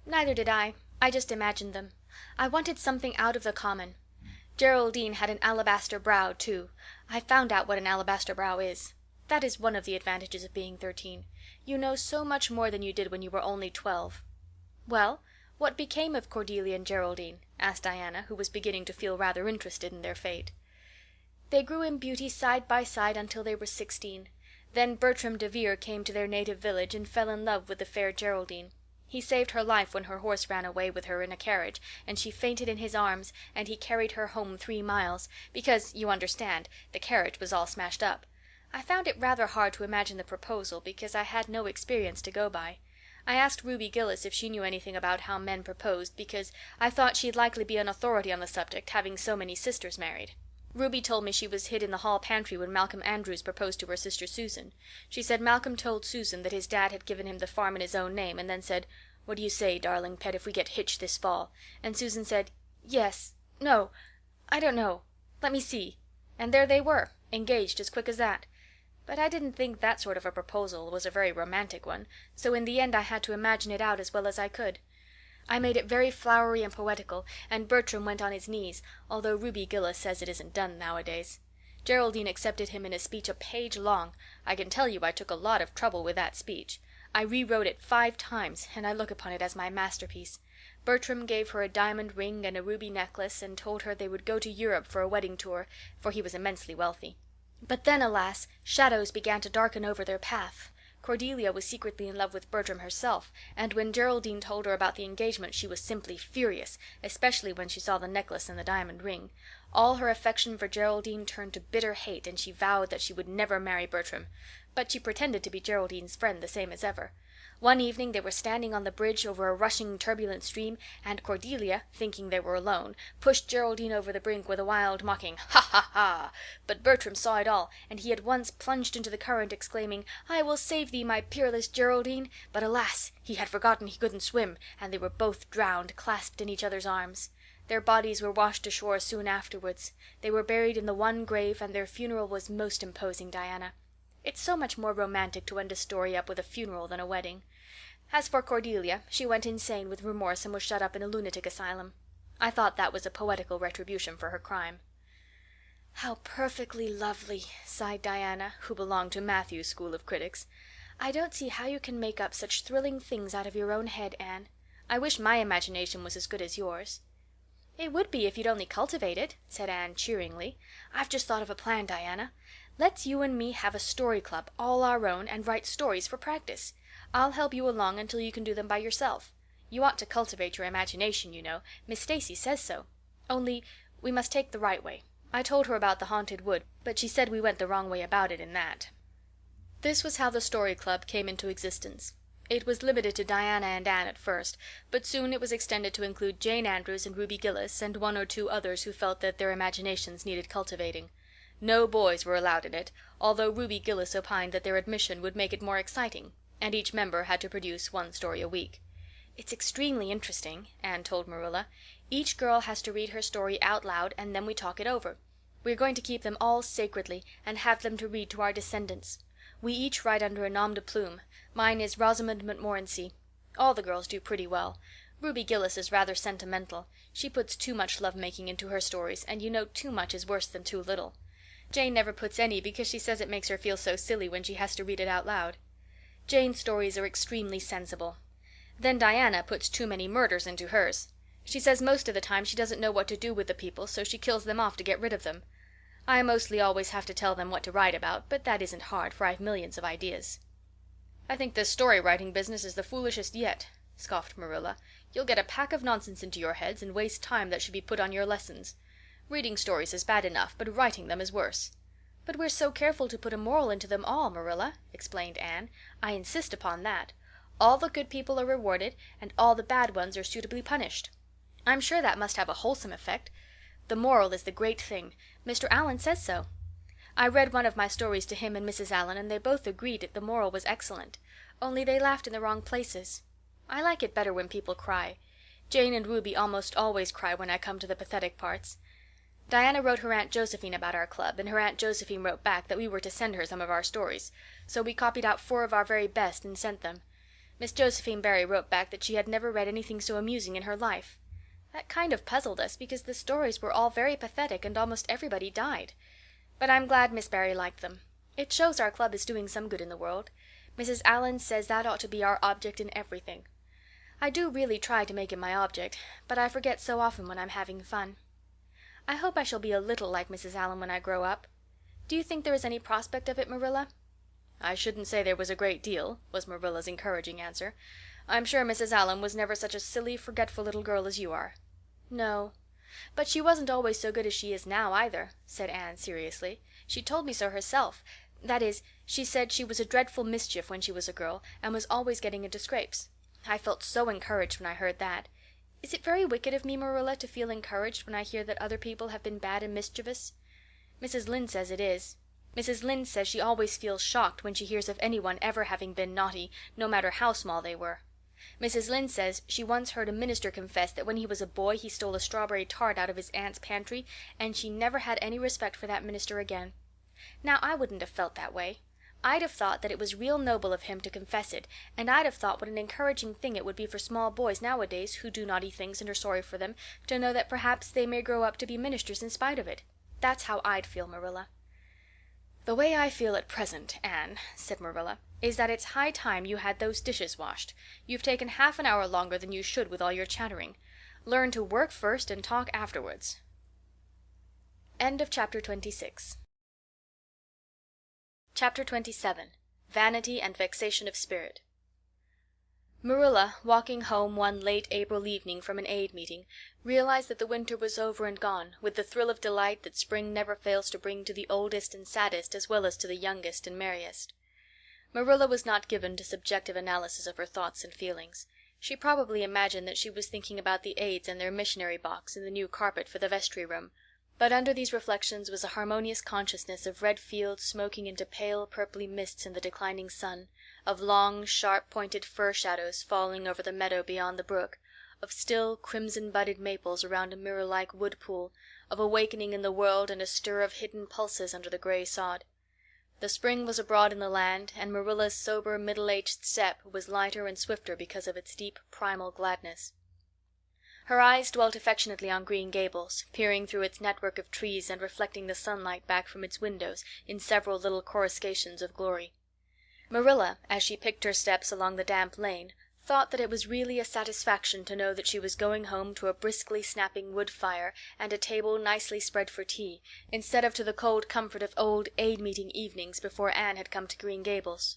"Neither did I. I just imagined them. I wanted something out of the common. Geraldine had an alabaster brow, too. I found out what an alabaster brow is. That is one of the advantages of being 13. You know so much more than you did when you were only 12. "Well, what became of Cordelia and Geraldine?" asked Diana, who was beginning to feel rather interested in their fate. "They grew in beauty side by side until they were 16. Then Bertram DeVere came to their native village and fell in love with the fair Geraldine. He saved her life when her horse ran away with her in a carriage, and she fainted in his arms, and he carried her home 3 miles, because, you understand, the carriage was all smashed up. I found it rather hard to imagine the proposal, because I had no experience to go by. I asked Ruby Gillis if she knew anything about how men proposed, because I thought she'd likely be an authority on the subject, having so many sisters married. Ruby told me she was hid in the hall pantry when Malcolm Andrews proposed to her sister Susan. She said Malcolm told Susan that his dad had given him the farm in his own name, and then said, 'What do you say, darling pet, if we get hitched this fall?' And Susan said, 'Yes, no, I don't know, let me see,' and there they were, engaged as quick as that. But I didn't think that sort of a proposal was a very romantic one, so in the end I had to imagine it out as well as I could. I made it very flowery and poetical, and Bertram went on his knees, although Ruby Gillis says it isn't done nowadays. Geraldine accepted him in a speech a page long. I can tell you I took a lot of trouble with that speech. I rewrote it 5 times, and I look upon it as my masterpiece. Bertram gave her a diamond ring and a ruby necklace, and told her they would go to Europe for a wedding tour, for he was immensely wealthy. But then, alas, shadows began to darken over their path. Cordelia was secretly in love with Bertram herself, and when Geraldine told her about the engagement she was simply furious, especially when she saw the necklace and the diamond ring. All her affection for Geraldine turned to bitter hate, and she vowed that she would never marry Bertram. But she pretended to be Geraldine's friend the same as ever. One evening they were standing on the bridge over a rushing turbulent stream, and Cordelia, thinking they were alone, pushed Geraldine over the brink with a wild mocking "Ha, ha, ha!" But Bertram saw it all, and he at once plunged into the current, exclaiming, "I will save thee, my peerless Geraldine!" But alas, he had forgotten he couldn't swim, and they were both drowned, clasped in each other's arms. Their bodies were washed ashore soon afterwards. They were buried in the one grave, and their funeral was most imposing, Diana. It's so much more romantic to end a story up with a funeral than a wedding. As for Cordelia, she went insane with remorse and was shut up in a lunatic asylum. I thought that was a poetical retribution for her crime. "How perfectly lovely," sighed Diana, who belonged to Matthew's school of critics. "I don't see how you can make up such thrilling things out of your own head, Anne. I wish my imagination was as good as yours." "It would be if you'd only cultivate it," said Anne cheeringly. "I've just thought of a plan, Diana. Let's you and me have a story club, all our own, and write stories for practice. I'll help you along until you can do them by yourself. You ought to cultivate your imagination, you know. Miss Stacy says so. Only we must take the right way. I told her about the haunted wood, but she said we went the wrong way about it in that." This was how the Story Club came into existence. It was limited to Diana and Anne at first, but soon it was extended to include Jane Andrews and Ruby Gillis and 1 or 2 others who felt that their imaginations needed cultivating. No boys were allowed in it, although Ruby Gillis opined that their admission would make it more exciting, and each member had to produce 1 story a week. "It's extremely interesting," Anne told Marilla. "Each girl has to read her story out loud, and then we talk it over. We're going to keep them all sacredly, and have them to read to our descendants. We each write under a nom de plume. Mine is Rosamond Montmorency. All the girls do pretty well. Ruby Gillis is rather sentimental. She puts too much love-making into her stories, and you know too much is worse than too little. Jane never puts any because she says it makes her feel so silly when she has to read it out loud. Jane's stories are extremely sensible. Then Diana puts too many murders into hers. She says most of the time she doesn't know what to do with the people, so she kills them off to get rid of them. I mostly always have to tell them what to write about, but that isn't hard, for I've millions of ideas. "I think this story-writing business is the foolishest yet," scoffed Marilla. "You'll get a pack of nonsense into your heads and waste time that should be put on your lessons. Reading stories is bad enough, but writing them is worse." "But we're so careful to put a moral into them all, Marilla," explained Anne. "I insist upon that. All the good people are rewarded, and all the bad ones are suitably punished. I'm sure that must have a wholesome effect. The moral is the great thing. Mr. Allan says so. I read one of my stories to him and Mrs. Allan, and they both agreed that the moral was excellent. Only they laughed in the wrong places. I like it better when people cry. Jane and Ruby almost always cry when I come to the pathetic parts. Diana wrote her Aunt Josephine about our club, and her Aunt Josephine wrote back that we were to send her some of our stories, so we copied out 4 of our very best and sent them. Miss Josephine Barry wrote back that she had never read anything so amusing in her life. That kind of puzzled us, because the stories were all very pathetic and almost everybody died. But I'm glad Miss Barry liked them. It shows our club is doing some good in the world. Mrs. Allan says that ought to be our object in everything. I do really try to make it my object, but I forget so often when I'm having fun. I hope I shall be a little like Mrs. Allan when I grow up. Do you think there is any prospect of it, Marilla?" "I shouldn't say there was a great deal," was Marilla's encouraging answer. "I'm sure Mrs. Allan was never such a silly, forgetful little girl as you are." "No. But she wasn't always so good as she is now, either," said Anne seriously. "She told me so herself. That is, she said she was a dreadful mischief when she was a girl, and was always getting into scrapes. I felt so encouraged when I heard that. Is it very wicked of me, Marilla, to feel encouraged when I hear that other people have been bad and mischievous?" "Mrs. Lynde says it is. Mrs. Lynde says she always feels shocked when she hears of anyone ever having been naughty, no matter how small they were. Mrs. Lynde says she once heard a minister confess that when he was a boy he stole a strawberry tart out of his aunt's pantry, and she never had any respect for that minister again. Now, I wouldn't have felt that way. I'd have thought that it was real noble of him to confess it, and I'd have thought what an encouraging thing it would be for small boys nowadays who do naughty things and are sorry for them, to know that perhaps they may grow up to be ministers in spite of it. That's how I'd feel, Marilla." "The way I feel at present, Anne," said Marilla, "is that it's high time you had those dishes washed. You've taken half an hour longer than you should with all your chattering. Learn to work first and talk afterwards." End of chapter 26. Chapter 27. Vanity and Vexation of Spirit. Marilla, walking home one late April evening from an aid meeting, realized that the winter was over and gone, with the thrill of delight that spring never fails to bring to the oldest and saddest as well as to the youngest and merriest. Marilla was not given to subjective analysis of her thoughts and feelings. She probably imagined that she was thinking about the aids and their missionary box and the new carpet for the vestry room, but under these reflections was a harmonious consciousness of red fields smoking into pale purply mists in the declining sun, of long, sharp-pointed fir shadows falling over the meadow beyond the brook, of still, crimson-budded maples around a mirror-like wood pool, of awakening in the world and a stir of hidden pulses under the gray sod. The spring was abroad in the land, and Marilla's sober, middle-aged step was lighter and swifter because of its deep, primal gladness. Her eyes dwelt affectionately on Green Gables, peering through its network of trees and reflecting the sunlight back from its windows in several little coruscations of glory. Marilla, as she picked her steps along the damp lane, thought that it was really a satisfaction to know that she was going home to a briskly snapping wood fire and a table nicely spread for tea, instead of to the cold comfort of old aid-meeting evenings before Anne had come to Green Gables.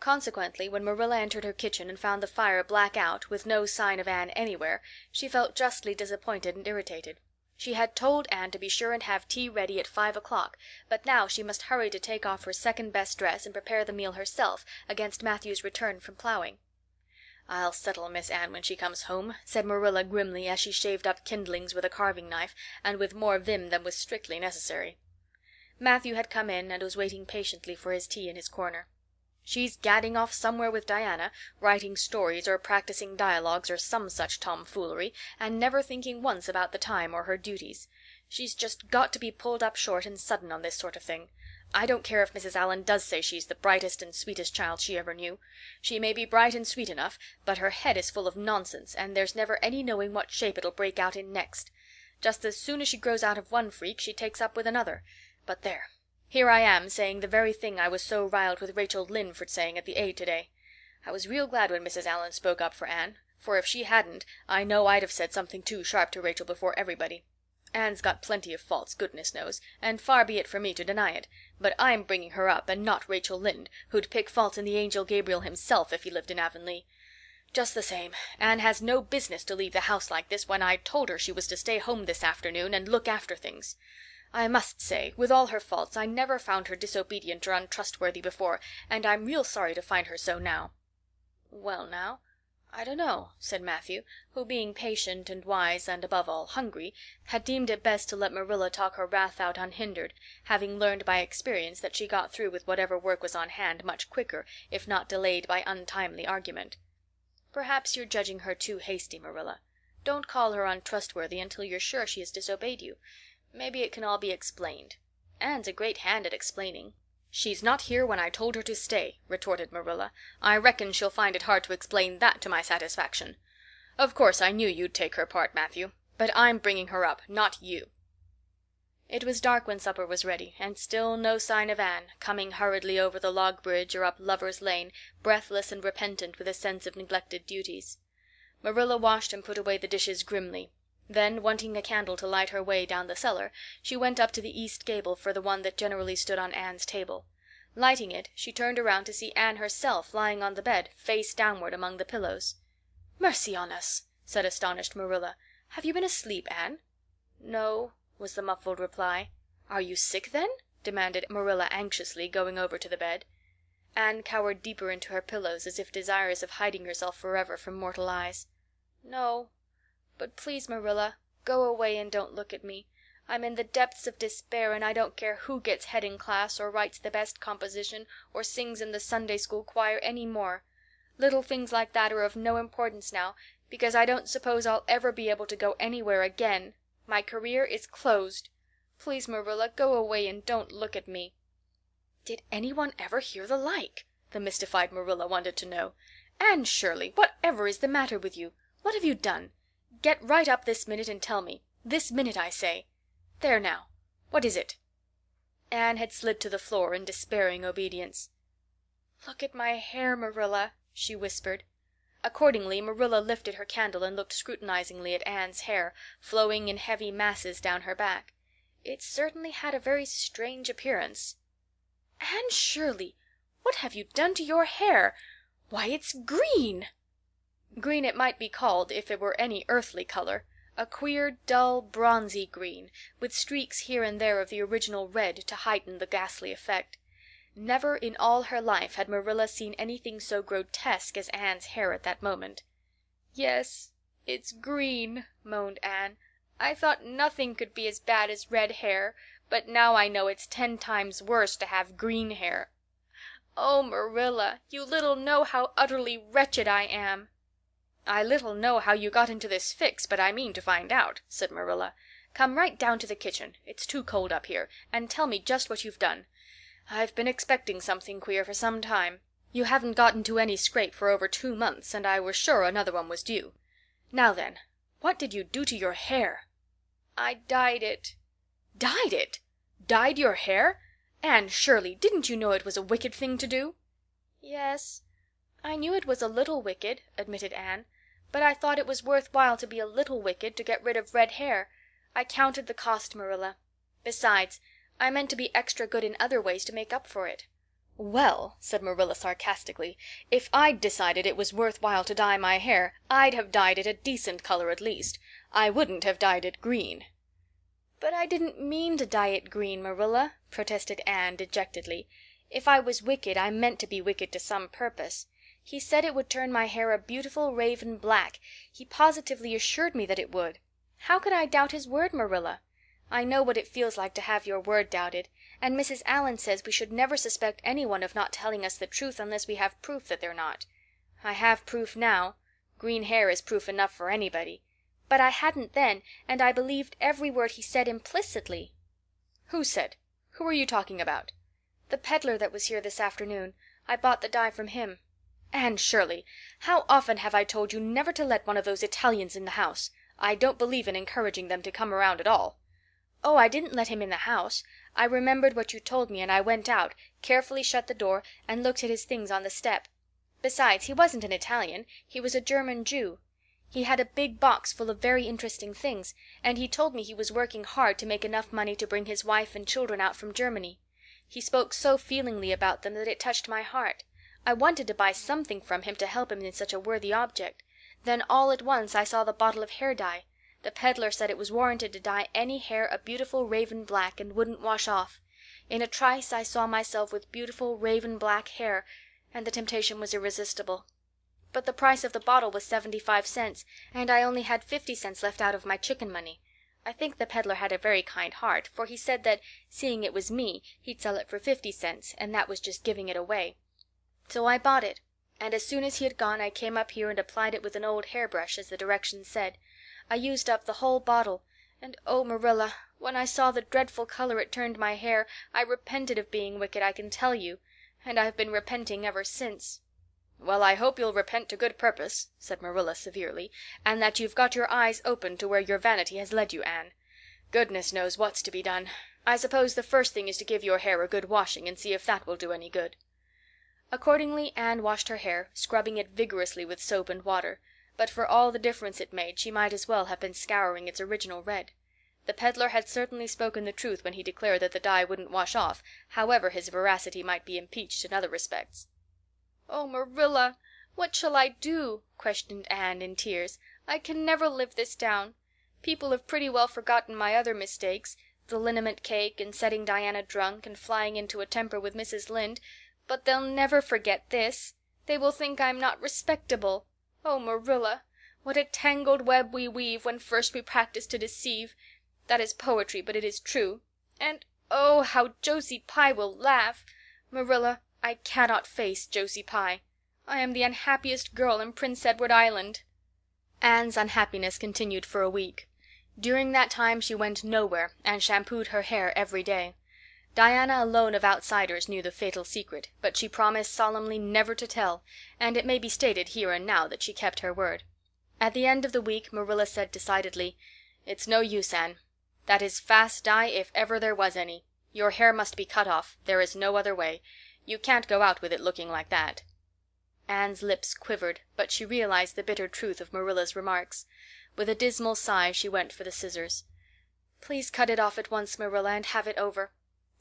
Consequently, when Marilla entered her kitchen and found the fire black out, with no sign of Anne anywhere, she felt justly disappointed and irritated. She had told Anne to be sure and have tea ready at 5 o'clock, but now she must hurry to take off her second-best dress and prepare the meal herself against Matthew's return from plowing. "I'll settle Miss Anne when she comes home," said Marilla grimly as she shaved up kindlings with a carving knife, and with more vim than was strictly necessary. Matthew had come in and was waiting patiently for his tea in his corner. "She's gadding off somewhere with Diana, writing stories or practicing dialogues or some such tomfoolery, and never thinking once about the time or her duties. She's just got to be pulled up short and sudden on this sort of thing. I don't care if Mrs. Allan does say she's the brightest and sweetest child she ever knew. She may be bright and sweet enough, but her head is full of nonsense, and there's never any knowing what shape it'll break out in next. Just as soon as she grows out of one freak, she takes up with another. But there, here I am saying the very thing I was so riled with Rachel Lynde for saying at the aid today. I was real glad when Mrs. Allan spoke up for Anne, for if she hadn't, I know I'd have said something too sharp to Rachel before everybody. Anne's got plenty of faults, goodness knows, and far be it from me to deny it, but I'm bringing her up, and not Rachel Lynde, who'd pick faults in the angel Gabriel himself if he lived in Avonlea. Just the same, Anne has no business to leave the house like this when I told her she was to stay home this afternoon and look after things. I must say, with all her faults, I never found her disobedient or untrustworthy before, and I'm real sorry to find her so now." "Well now, I don't know," said Matthew, who, being patient and wise and, above all, hungry, had deemed it best to let Marilla talk her wrath out unhindered, having learned by experience that she got through with whatever work was on hand much quicker, if not delayed by untimely argument. "Perhaps you're judging her too hasty, Marilla. Don't call her untrustworthy until you're sure she has disobeyed you. Maybe it can all be explained. Anne's a great hand at explaining." "She's not here when I told her to stay," retorted Marilla. "I reckon she'll find it hard to explain that to my satisfaction. Of course I knew you'd take her part, Matthew, but I'm bringing her up, not you." It was dark when supper was ready, and still no sign of Anne, coming hurriedly over the log bridge or up Lover's Lane, breathless and repentant with a sense of neglected duties. Marilla washed and put away the dishes grimly. Then, wanting a candle to light her way down the cellar, she went up to the east gable for the one that generally stood on Anne's table. Lighting it, she turned around to see Anne herself lying on the bed, face downward among the pillows. "Mercy on us!" said astonished Marilla. "Have you been asleep, Anne?" "No," was the muffled reply. "Are you sick, then?" demanded Marilla anxiously, going over to the bed. Anne cowered deeper into her pillows as if desirous of hiding herself forever from mortal eyes. "No. But please, Marilla, go away and don't look at me. I'm in the depths of despair, and I don't care who gets head in class, or writes the best composition, or sings in the Sunday school choir any more. Little things like that are of no importance now, because I don't suppose I'll ever be able to go anywhere again. My career is closed. Please, Marilla, go away and don't look at me." "Did anyone ever hear the like?" the mystified Marilla wanted to know. "Anne Shirley, whatever is the matter with you? What have you done? Get right up this minute and tell me. This minute, I say. There now. What is it?" Anne had slid to the floor in despairing obedience. "Look at my hair, Marilla," she whispered. Accordingly, Marilla lifted her candle and looked scrutinizingly at Anne's hair, flowing in heavy masses down her back. It certainly had a very strange appearance. "Anne Shirley, what have you done to your hair? Why, it's green!" Green it might be called if it were any earthly color, a queer, dull, bronzy green, with streaks here and there of the original red to heighten the ghastly effect. Never in all her life had Marilla seen anything so grotesque as Anne's hair at that moment. "Yes, it's green," moaned Anne. "I thought nothing could be as bad as red hair, but now I know it's 10 times worse to have green hair. Oh, Marilla, you little know how utterly wretched I am." "I little know how you got into this fix, but I mean to find out," said Marilla. "Come right down to the kitchen, it's too cold up here, and tell me just what you've done. I've been expecting something queer for some time. You haven't got into any scrape for over 2 months, and I was sure another one was due. Now then, what did you do to your hair?" "I dyed it." "Dyed it? Dyed your hair? Anne Shirley, didn't you know it was a wicked thing to do?" "Yes, I knew it was a little wicked," admitted Anne, "but I thought it was worth while to be a little wicked to get rid of red hair. I counted the cost, Marilla. Besides, I meant to be extra good in other ways to make up for it." "Well," said Marilla sarcastically, "if I'd decided it was worth while to dye my hair, I'd have dyed it a decent color at least. I wouldn't have dyed it green." "But I didn't mean to dye it green, Marilla," protested Anne dejectedly. "If I was wicked I meant to be wicked to some purpose. He said it would turn my hair a beautiful raven black. He positively assured me that it would. How could I doubt his word, Marilla? I know what it feels like to have your word doubted, and Mrs. Allan says we should never suspect anyone of not telling us the truth unless we have proof that they're not. I have proof now. Green hair is proof enough for anybody. But I hadn't then, and I believed every word he said implicitly." "Who said? Who are you talking about?" The peddler that was here this afternoon. I bought the dye from him." "Anne Shirley, how often have I told you never to let one of those Italians in the house? I don't believe in encouraging them to come around at all." "Oh, I didn't let him in the house. I remembered what you told me and I went out, carefully shut the door, and looked at his things on the step. Besides, he wasn't an Italian. He was a German Jew. He had a big box full of very interesting things, and he told me he was working hard to make enough money to bring his wife and children out from Germany. He spoke so feelingly about them that it touched my heart. I wanted to buy something from him to help him in such a worthy object. Then all at once I saw the bottle of hair dye. The peddler said it was warranted to dye any hair a beautiful raven black and wouldn't wash off. In a trice I saw myself with beautiful raven black hair, and the temptation was irresistible. But the price of the bottle was 75 cents, and I only had 50 cents left out of my chicken money. I think the peddler had a very kind heart, for he said that, seeing it was me, he'd sell it for 50 cents, and that was just giving it away. So I bought it, and as soon as he had gone I came up here and applied it with an old hairbrush, as the directions said. I used up the whole bottle, and oh, Marilla, when I saw the dreadful color it turned my hair, I repented of being wicked, I can tell you, and I've been repenting ever since." "Well, I hope you'll repent to good purpose," said Marilla severely, "and that you've got your eyes open to where your vanity has led you, Anne. Goodness knows what's to be done. I suppose the first thing is to give your hair a good washing and see if that will do any good." Accordingly Anne washed her hair, scrubbing it vigorously with soap and water, but for all the difference it made she might as well have been scouring its original red. The peddler had certainly spoken the truth when he declared that the dye wouldn't wash off, however his veracity might be impeached in other respects. "Oh, Marilla, what shall I do?" questioned Anne in tears. "I can never live this down. People have pretty well forgotten my other mistakes, the liniment cake and setting Diana drunk and flying into a temper with Mrs. Lynde, but they'll never forget this. They will think I'm not respectable. Oh, Marilla, what a tangled web we weave when first we practice to deceive. That is poetry, but it is true. And oh, how Josie Pye will laugh! Marilla, I cannot face Josie Pye. I am the unhappiest girl in Prince Edward Island." Anne's unhappiness continued for a week. During that time she went nowhere and shampooed her hair every day. Diana alone of outsiders knew the fatal secret, but she promised solemnly never to tell, and it may be stated here and now that she kept her word. At the end of the week Marilla said decidedly, "It's no use, Anne. That is fast dye if ever there was any. Your hair must be cut off. There is no other way. You can't go out with it looking like that." Anne's lips quivered, but she realized the bitter truth of Marilla's remarks. With a dismal sigh she went for the scissors. "Please cut it off at once, Marilla, and have it over.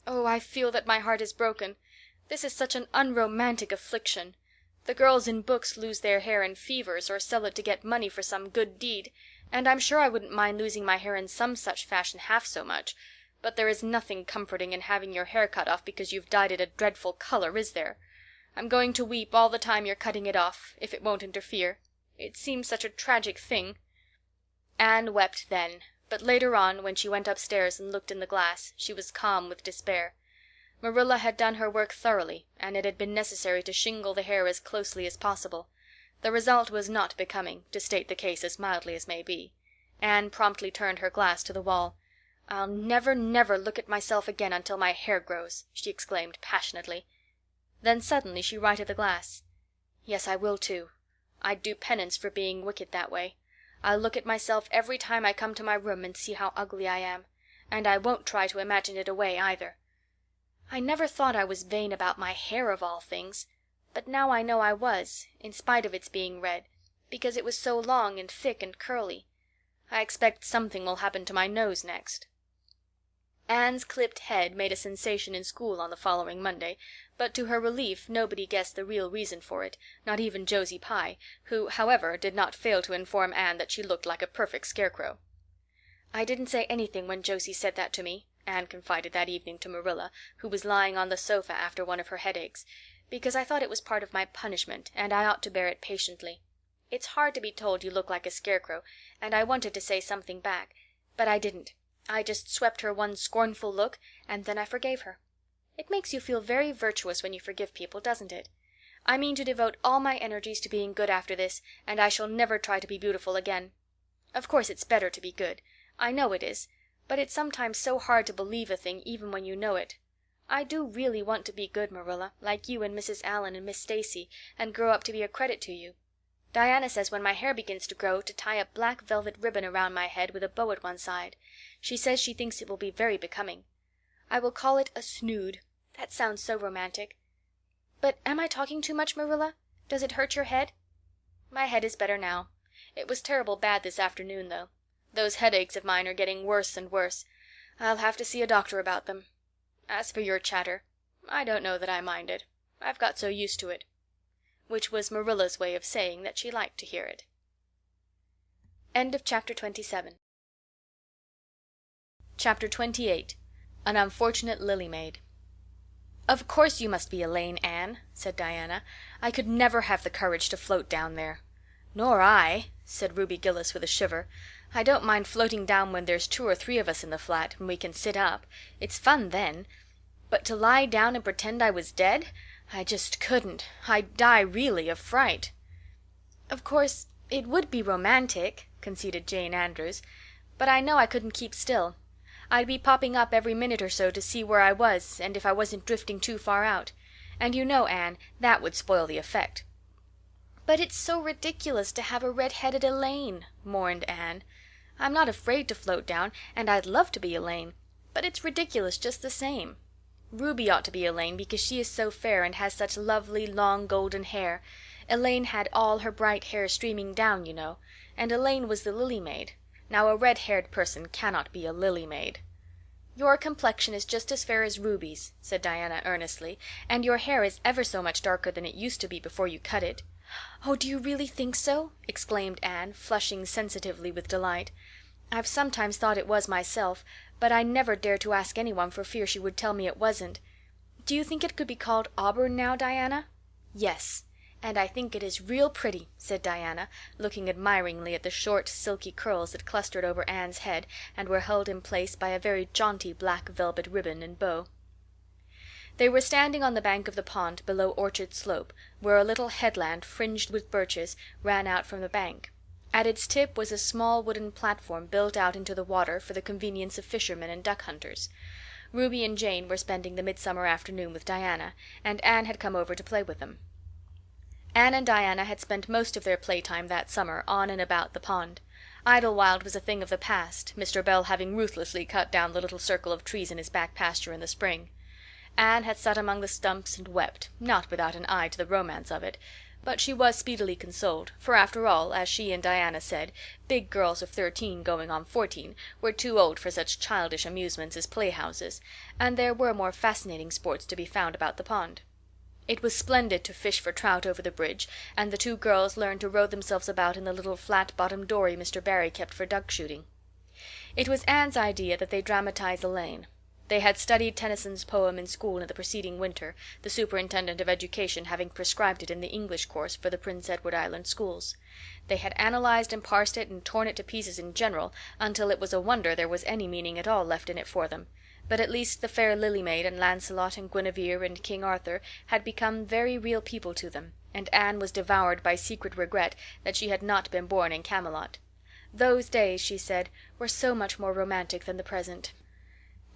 Oh, I feel that my heart is broken. This is such an unromantic affliction. The girls in books lose their hair in fevers or sell it to get money for some good deed, and I'm sure I wouldn't mind losing my hair in some such fashion half so much, but there is nothing comforting in having your hair cut off because you've dyed it a dreadful color, is there? I'm going to weep all the time you're cutting it off, if it won't interfere. It seems such a tragic thing." Anne wept then, but later on, when she went upstairs and looked in the glass, she was calm with despair. Marilla had done her work thoroughly, and it had been necessary to shingle the hair as closely as possible. The result was not becoming, to state the case as mildly as may be. Anne promptly turned her glass to the wall. "I'll never, never look at myself again until my hair grows," she exclaimed passionately. Then suddenly she righted the glass. "Yes, I will too. I'd do penance for being wicked that way. I'll look at myself every time I come to my room and see how ugly I am. And I won't try to imagine it away either. I never thought I was vain about my hair of all things, but now I know I was, in spite of its being red, because it was so long and thick and curly. I expect something will happen to my nose next." Anne's clipped head made a sensation in school on the following Monday, but to her relief nobody guessed the real reason for it, not even Josie Pye, who, however, did not fail to inform Anne that she looked like a perfect scarecrow. "I didn't say anything when Josie said that to me," Anne confided that evening to Marilla, who was lying on the sofa after one of her headaches, "because I thought it was part of my punishment, and I ought to bear it patiently. It's hard to be told you look like a scarecrow, and I wanted to say something back, but I didn't. I just swept her one scornful look, and then I forgave her. It makes you feel very virtuous when you forgive people, doesn't it? I mean to devote all my energies to being good after this, and I shall never try to be beautiful again. Of course it's better to be good. I know it is, but it's sometimes so hard to believe a thing even when you know it. I do really want to be good, Marilla, like you and Mrs. Allan and Miss Stacy, and grow up to be a credit to you. Diana says when my hair begins to grow to tie a black velvet ribbon around my head with a bow at one side. She says she thinks it will be very becoming. I will call it a snood. That sounds so romantic. But am I talking too much, Marilla? Does it hurt your head?" "My head is better now. It was terrible bad this afternoon, though. Those headaches of mine are getting worse and worse. I'll have to see a doctor about them. As for your chatter, I don't know that I mind it. I've got so used to it." Which was Marilla's way of saying that she liked to hear it. End of chapter 27. Chapter 28. An Unfortunate Lily Maid. "Of course you must be Elaine, Anne," said Diana. "I could never have the courage to float down there." "Nor I," said Ruby Gillis with a shiver. "I don't mind floating down when there's 2 or 3 of us in the flat, and we can sit up. It's fun then. But to lie down and pretend I was dead, I just couldn't. I'd die really of fright." "Of course it would be romantic," conceded Jane Andrews, "but I know I couldn't keep still. I'd be popping up every minute or so to see where I was and if I wasn't drifting too far out. And you know, Anne, that would spoil the effect." "But it's so ridiculous to have a red-headed Elaine," mourned Anne. "I'm not afraid to float down, and I'd love to be Elaine, but it's ridiculous just the same. Ruby ought to be Elaine because she is so fair and has such lovely long golden hair. Elaine had all her bright hair streaming down, you know, and Elaine was the Lily Maid. Now a red-haired person cannot be a Lily Maid." "Your complexion is just as fair as Ruby's," said Diana earnestly, "and your hair is ever so much darker than it used to be before you cut it." "Oh, do you really think so?" exclaimed Anne, flushing sensitively with delight. "I've sometimes thought it was myself, but I never dared to ask anyone for fear she would tell me it wasn't. Do you think it could be called auburn now, Diana?" "Yes, and I think it is real pretty," said Diana, looking admiringly at the short, silky curls that clustered over Anne's head and were held in place by a very jaunty black velvet ribbon and bow. They were standing on the bank of the pond below Orchard Slope, where a little headland fringed with birches ran out from the bank. At its tip was a small wooden platform built out into the water for the convenience of fishermen and duck hunters. Ruby and Jane were spending the midsummer afternoon with Diana, and Anne had come over to play with them. Anne and Diana had spent most of their playtime that summer on and about the pond. Idlewild was a thing of the past, Mr. Bell having ruthlessly cut down the little circle of trees in his back pasture in the spring. Anne had sat among the stumps and wept, not without an eye to the romance of it, but she was speedily consoled, for after all, as she and Diana said, big girls of 13 going on 14 were too old for such childish amusements as playhouses, and there were more fascinating sports to be found about the pond. It was splendid to fish for trout over the bridge, and the 2 girls learned to row themselves about in the little flat-bottomed dory Mr. Barry kept for duck shooting. It was Anne's idea that they dramatize Elaine. They had studied Tennyson's poem in school in the preceding winter, the superintendent of education having prescribed it in the English course for the Prince Edward Island schools. They had analyzed and parsed it and torn it to pieces in general until it was a wonder there was any meaning at all left in it for them, but at least the fair Lily Maid and Lancelot and Guinevere and King Arthur had become very real people to them, and Anne was devoured by secret regret that she had not been born in Camelot. Those days, she said, were so much more romantic than the present.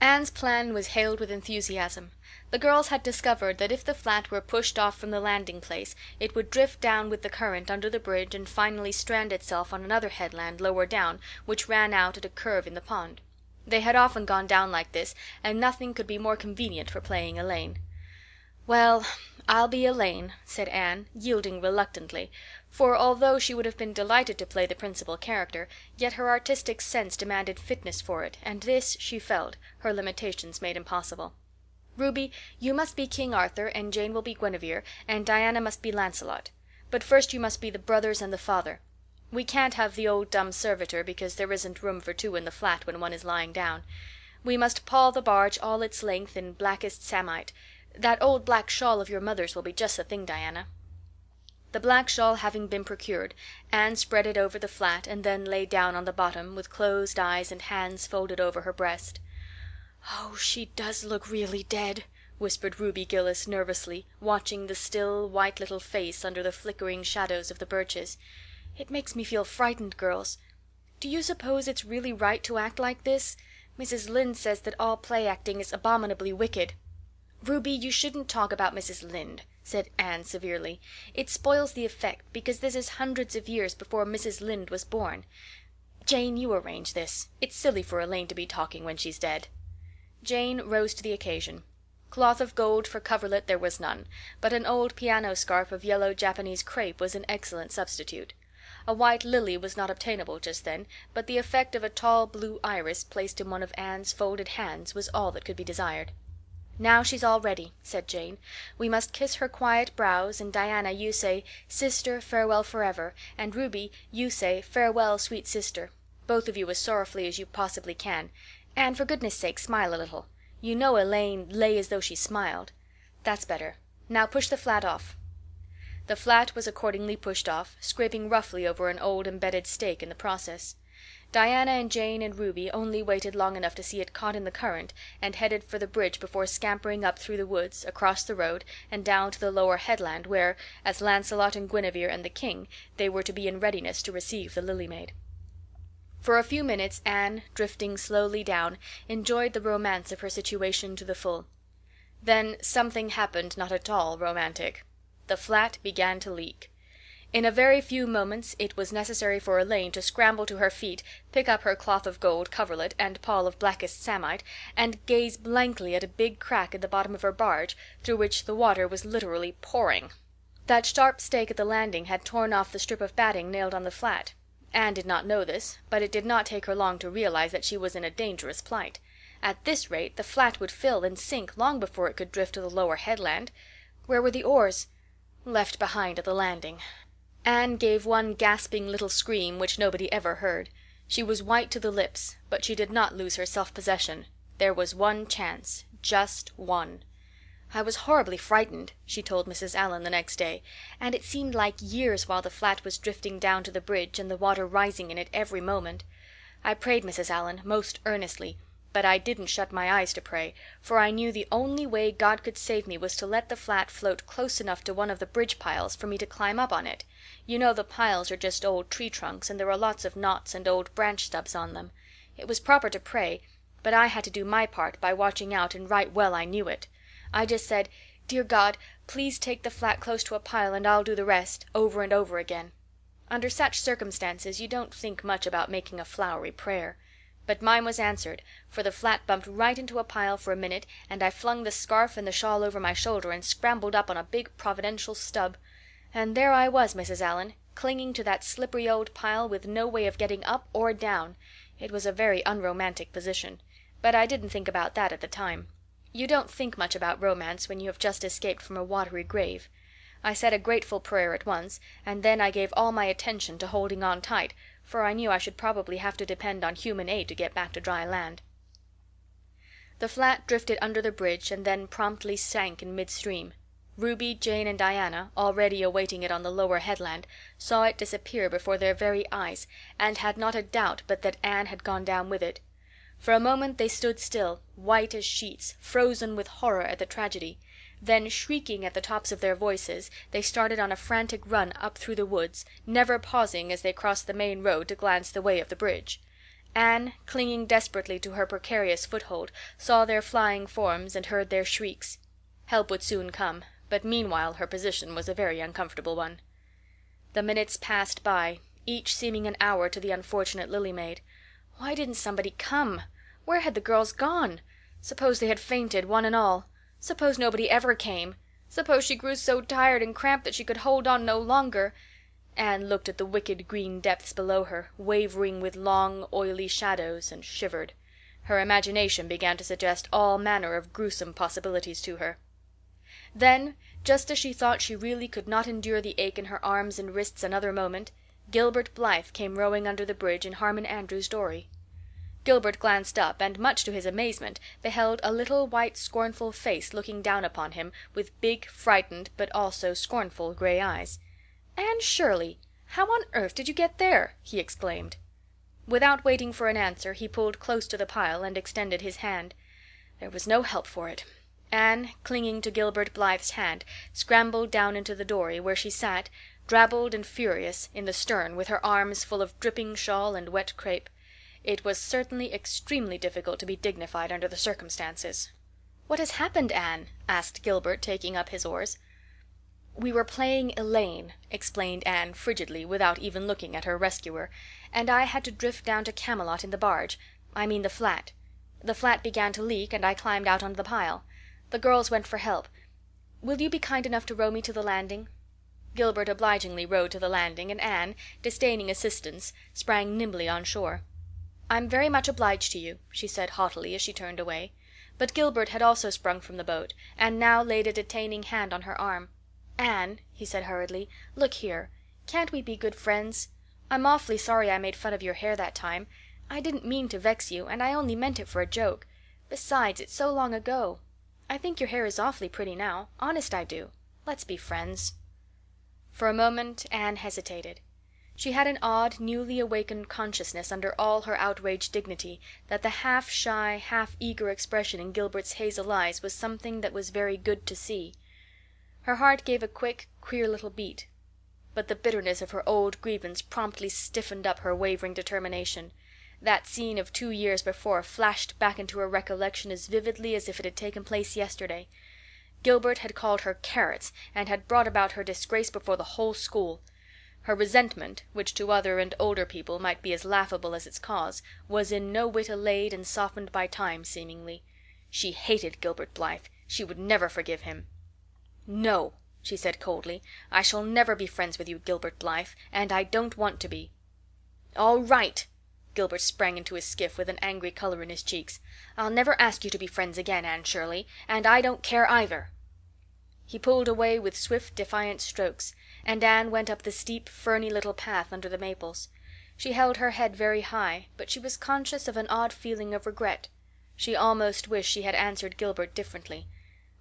Anne's plan was hailed with enthusiasm. The girls had discovered that if the flat were pushed off from the landing place it would drift down with the current under the bridge and finally strand itself on another headland lower down, which ran out at a curve in the pond. They had often gone down like this, and nothing could be more convenient for playing Elaine. "Well, I'll be Elaine," said Anne, yielding reluctantly, for although she would have been delighted to play the principal character, yet her artistic sense demanded fitness for it, and this, she felt, her limitations made impossible. "Ruby, you must be King Arthur, and Jane will be Guinevere, and Diana must be Lancelot. But first you must be the brothers and the father. We can't have the old dumb servitor because there isn't room for 2 in the flat when one is lying down. We must pawl the barge all its length in blackest samite. That old black shawl of your mother's will be just the thing, Diana." The black shawl having been procured, Anne spread it over the flat and then lay down on the bottom with closed eyes and hands folded over her breast. "Oh, she does look really dead," whispered Ruby Gillis nervously, watching the still, white little face under the flickering shadows of the birches. "It makes me feel frightened, girls. Do you suppose it's really right to act like this? Mrs. Lynde says that all play acting is abominably wicked." "Ruby, you shouldn't talk about Mrs. Lynde," said Anne severely. "It spoils the effect, because this is hundreds of years before Mrs. Lynde was born. Jane, you arrange this. It's silly for Elaine to be talking when she's dead." Jane rose to the occasion. Cloth of gold for coverlet there was none, but an old piano scarf of yellow Japanese crepe was an excellent substitute. A white lily was not obtainable just then, but the effect of a tall blue iris placed in one of Anne's folded hands was all that could be desired. "Now she's all ready," said Jane. "We must kiss her quiet brows, and Diana, you say, 'Sister, farewell forever,' and Ruby, you say, 'Farewell, sweet sister,' both of you as sorrowfully as you possibly can. And for goodness sake smile a little. You know Elaine lay as though she smiled. That's better. Now push the flat off." The flat was accordingly pushed off, scraping roughly over an old embedded stake in the process. Diana and Jane and Ruby only waited long enough to see it caught in the current and headed for the bridge before scampering up through the woods, across the road, and down to the lower headland where, as Lancelot and Guinevere and the king, they were to be in readiness to receive the Lily Maid. For a few minutes Anne, drifting slowly down, enjoyed the romance of her situation to the full. Then something happened not at all romantic. The flat began to leak. In a very few moments it was necessary for Elaine to scramble to her feet, pick up her cloth of gold coverlet and pall of blackest samite, and gaze blankly at a big crack in the bottom of her barge, through which the water was literally pouring. That sharp stake at the landing had torn off the strip of batting nailed on the flat. Anne did not know this, but it did not take her long to realize that she was in a dangerous plight. At this rate the flat would fill and sink long before it could drift to the lower headland. Where were the oars? Left behind at the landing. Anne gave one gasping little scream which nobody ever heard. She was white to the lips, but she did not lose her self-possession. There was one chance, just one. "I was horribly frightened," she told Mrs. Allan the next day, "and it seemed like years while the flat was drifting down to the bridge and the water rising in it every moment. I prayed, Mrs. Allan, most earnestly, but I didn't shut my eyes to pray, for I knew the only way God could save me was to let the flat float close enough to one of the bridge piles for me to climb up on it. You know the piles are just old tree trunks, and there are lots of knots and old branch stubs on them. It was proper to pray, but I had to do my part by watching out, and right well I knew it. I just said, 'Dear God, please take the flat close to a pile and I'll do the rest,' over and over again. Under such circumstances you don't think much about making a flowery prayer. But mine was answered, for the flat bumped right into a pile for a minute, and I flung the scarf and the shawl over my shoulder and scrambled up on a big providential stub. And there I was, Mrs. Allan, clinging to that slippery old pile with no way of getting up or down. It was a very unromantic position, but I didn't think about that at the time. You don't think much about romance when you have just escaped from a watery grave. I said a grateful prayer at once, and then I gave all my attention to holding on tight, for I knew I should probably have to depend on human aid to get back to dry land. The flat drifted under the bridge and then promptly sank in midstream. Ruby, Jane, and Diana, already awaiting it on the lower headland, saw it disappear before their very eyes, and had not a doubt but that Anne had gone down with it. For a moment they stood still, white as sheets, frozen with horror at the tragedy. Then, shrieking at the tops of their voices, they started on a frantic run up through the woods, never pausing as they crossed the main road to glance the way of the bridge. Anne, clinging desperately to her precarious foothold, saw their flying forms and heard their shrieks. Help would soon come, but meanwhile her position was a very uncomfortable one. The minutes passed by, each seeming an hour to the unfortunate Lily Maid. Why didn't somebody come? Where had the girls gone? Suppose they had fainted, one and all? Suppose nobody ever came? Suppose she grew so tired and cramped that she could hold on no longer? Anne looked at the wicked green depths below her, wavering with long, oily shadows, and shivered. Her imagination began to suggest all manner of gruesome possibilities to her. Then, just as she thought she really could not endure the ache in her arms and wrists another moment, Gilbert Blythe came rowing under the bridge in Harmon Andrews's dory. Gilbert glanced up, and much to his amazement beheld a little white scornful face looking down upon him with big, frightened, but also scornful gray eyes. "Anne Shirley, how on earth did you get there?" he exclaimed. Without waiting for an answer he pulled close to the pile and extended his hand. There was no help for it. Anne, clinging to Gilbert Blythe's hand, scrambled down into the dory, where she sat, drabbled and furious, in the stern, with her arms full of dripping shawl and wet crepe. It was certainly extremely difficult to be dignified under the circumstances. "What has happened, Anne?" asked Gilbert, taking up his oars. "We were playing Elaine," explained Anne frigidly, without even looking at her rescuer, "and I had to drift down to Camelot in the barge. I mean the flat. The flat began to leak, and I climbed out on the pile. The girls went for help. Will you be kind enough to row me to the landing?" Gilbert obligingly rowed to the landing, and Anne, disdaining assistance, sprang nimbly on shore. "I'm very much obliged to you," she said haughtily as she turned away. But Gilbert had also sprung from the boat, and now laid a detaining hand on her arm. "Anne," he said hurriedly, "look here. Can't we be good friends? I'm awfully sorry I made fun of your hair that time. I didn't mean to vex you, and I only meant it for a joke. Besides, it's so long ago. I think your hair is awfully pretty now. Honest I do. Let's be friends." For a moment Anne hesitated. She had an odd, newly awakened consciousness under all her outraged dignity that the half shy, half eager expression in Gilbert's hazel eyes was something that was very good to see. Her heart gave a quick, queer little beat. But the bitterness of her old grievance promptly stiffened up her wavering determination. That scene of 2 years before flashed back into her recollection as vividly as if it had taken place yesterday. Gilbert had called her carrots and had brought about her disgrace before the whole school. Her resentment, which to other and older people might be as laughable as its cause, was in no whit allayed and softened by time, seemingly. She hated Gilbert Blythe. She would never forgive him. "No," she said coldly, "I shall never be friends with you, Gilbert Blythe, and I don't want to be." "All right." Gilbert sprang into his skiff with an angry color in his cheeks. "I'll never ask you to be friends again, Anne Shirley, and I don't care either." He pulled away with swift, defiant strokes, and Anne went up the steep, ferny little path under the maples. She held her head very high, but she was conscious of an odd feeling of regret. She almost wished she had answered Gilbert differently.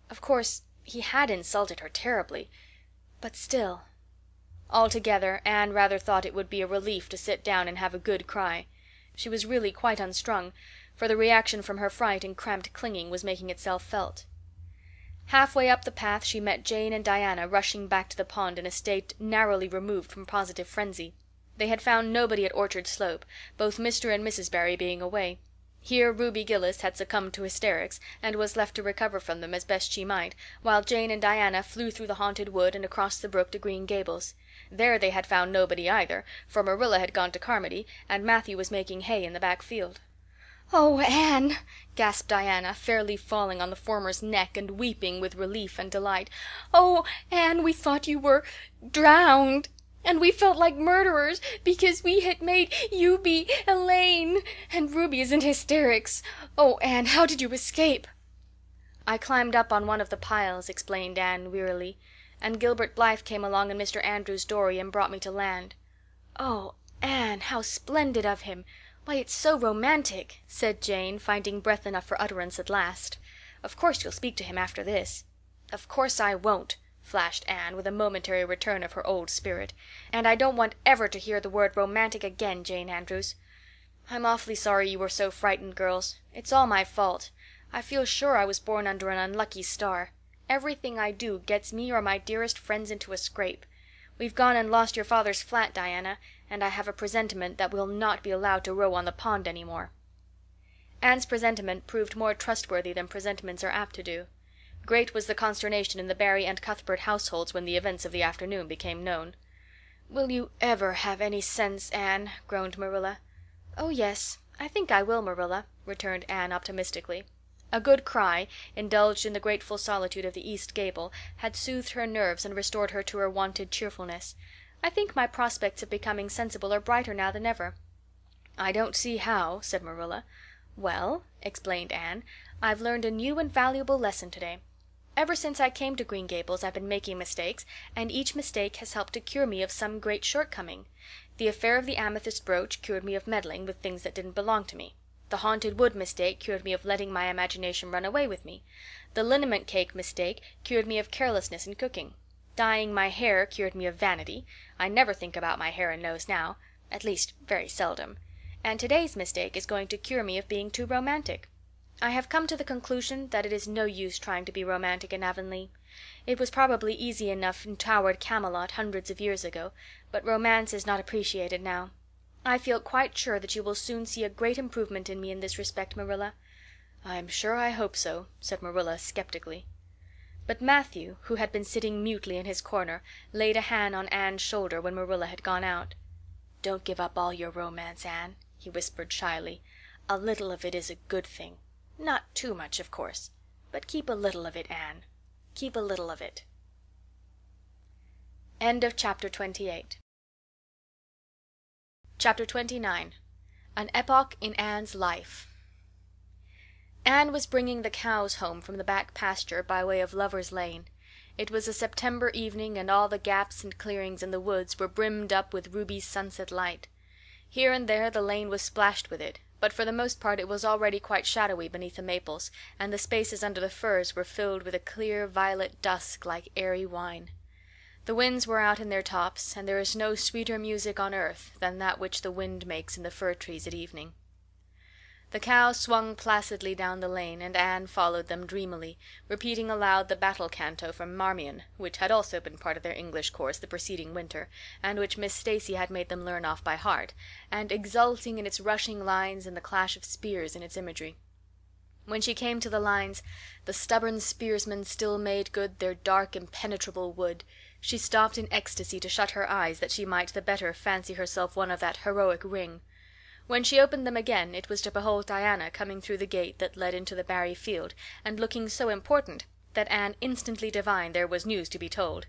Of course, he had insulted her terribly, but still. Altogether, Anne rather thought it would be a relief to sit down and have a good cry. She was really quite unstrung, for the reaction from her fright and cramped clinging was making itself felt. Halfway up the path she met Jane and Diana rushing back to the pond in a state narrowly removed from positive frenzy. They had found nobody at Orchard Slope, both Mr. and Mrs. Barry being away. Here Ruby Gillis had succumbed to hysterics and was left to recover from them as best she might, while Jane and Diana flew through the haunted wood and across the brook to Green Gables. There they had found nobody either, for Marilla had gone to Carmody and Matthew was making hay in the back field. "Oh, Anne," gasped Diana, fairly falling on the former's neck and weeping with relief and delight. "Oh, Anne, we thought you were drowned, and we felt like murderers because we had made you be Elaine, and Ruby is in hysterics. Oh, Anne, how did you escape?" "I climbed up on one of the piles," explained Anne wearily, "and Gilbert Blythe came along in Mr. Andrew's dory and brought me to land." "Oh, Anne, how splendid of him! Why, it's so romantic," said Jane, finding breath enough for utterance at last. "Of course you'll speak to him after this." "Of course I won't," flashed Anne, with a momentary return of her old spirit. "And I don't want ever to hear the word romantic again, Jane Andrews. I'm awfully sorry you were so frightened, girls. It's all my fault. I feel sure I was born under an unlucky star. Everything I do gets me or my dearest friends into a scrape. We've gone and lost your father's flat, Diana, and I have a presentiment that we'll not be allowed to row on the pond any more." Anne's presentiment proved more trustworthy than presentiments are apt to do. Great was the consternation in the Barry and Cuthbert households when the events of the afternoon became known. "Will you ever have any sense, Anne?" groaned Marilla. "Oh, yes, I think I will, Marilla," returned Anne optimistically. A good cry, indulged in the grateful solitude of the east gable, had soothed her nerves and restored her to her wonted cheerfulness. "I think my prospects of becoming sensible are brighter now than ever." "I don't see how," said Marilla. "Well," explained Anne, "I've learned a new and valuable lesson today. Ever since I came to Green Gables I've been making mistakes, and each mistake has helped to cure me of some great shortcoming. The affair of the amethyst brooch cured me of meddling with things that didn't belong to me. The haunted wood mistake cured me of letting my imagination run away with me. The liniment cake mistake cured me of carelessness in cooking. Dyeing my hair cured me of vanity. I never think about my hair and nose now, at least very seldom. And today's mistake is going to cure me of being too romantic. I have come to the conclusion that it is no use trying to be romantic in Avonlea. It was probably easy enough in towered Camelot hundreds of years ago, but romance is not appreciated now. I feel quite sure that you will soon see a great improvement in me in this respect, Marilla." "I'm sure I hope so," said Marilla skeptically. But Matthew, who had been sitting mutely in his corner, laid a hand on Anne's shoulder when Marilla had gone out. "Don't give up all your romance, Anne," he whispered shyly. "A little of it is a good thing. Not too much, of course. But keep a little of it, Anne. Keep a little of it." End of chapter 28. Chapter 29. An Epoch in Anne's Life. Anne was bringing the cows home from the back pasture by way of Lover's Lane. It was a September evening, and all the gaps and clearings in the woods were brimmed up with ruby sunset light. Here and there the lane was splashed with it, but for the most part it was already quite shadowy beneath the maples, and the spaces under the firs were filled with a clear violet dusk like airy wine. The winds were out in their tops, and there is no sweeter music on earth than that which the wind makes in the fir trees at evening. The cows swung placidly down the lane, and Anne followed them dreamily, repeating aloud the battle canto from Marmion, which had also been part of their English course the preceding winter, and which Miss Stacy had made them learn off by heart, and exulting in its rushing lines and the clash of spears in its imagery. When she came to the lines, "The stubborn spearsmen still made good their dark impenetrable wood," she stopped in ecstasy to shut her eyes that she might the better fancy herself one of that heroic ring. When she opened them again it was to behold Diana coming through the gate that led into the Barry field, and looking so important that Anne instantly divined there was news to be told.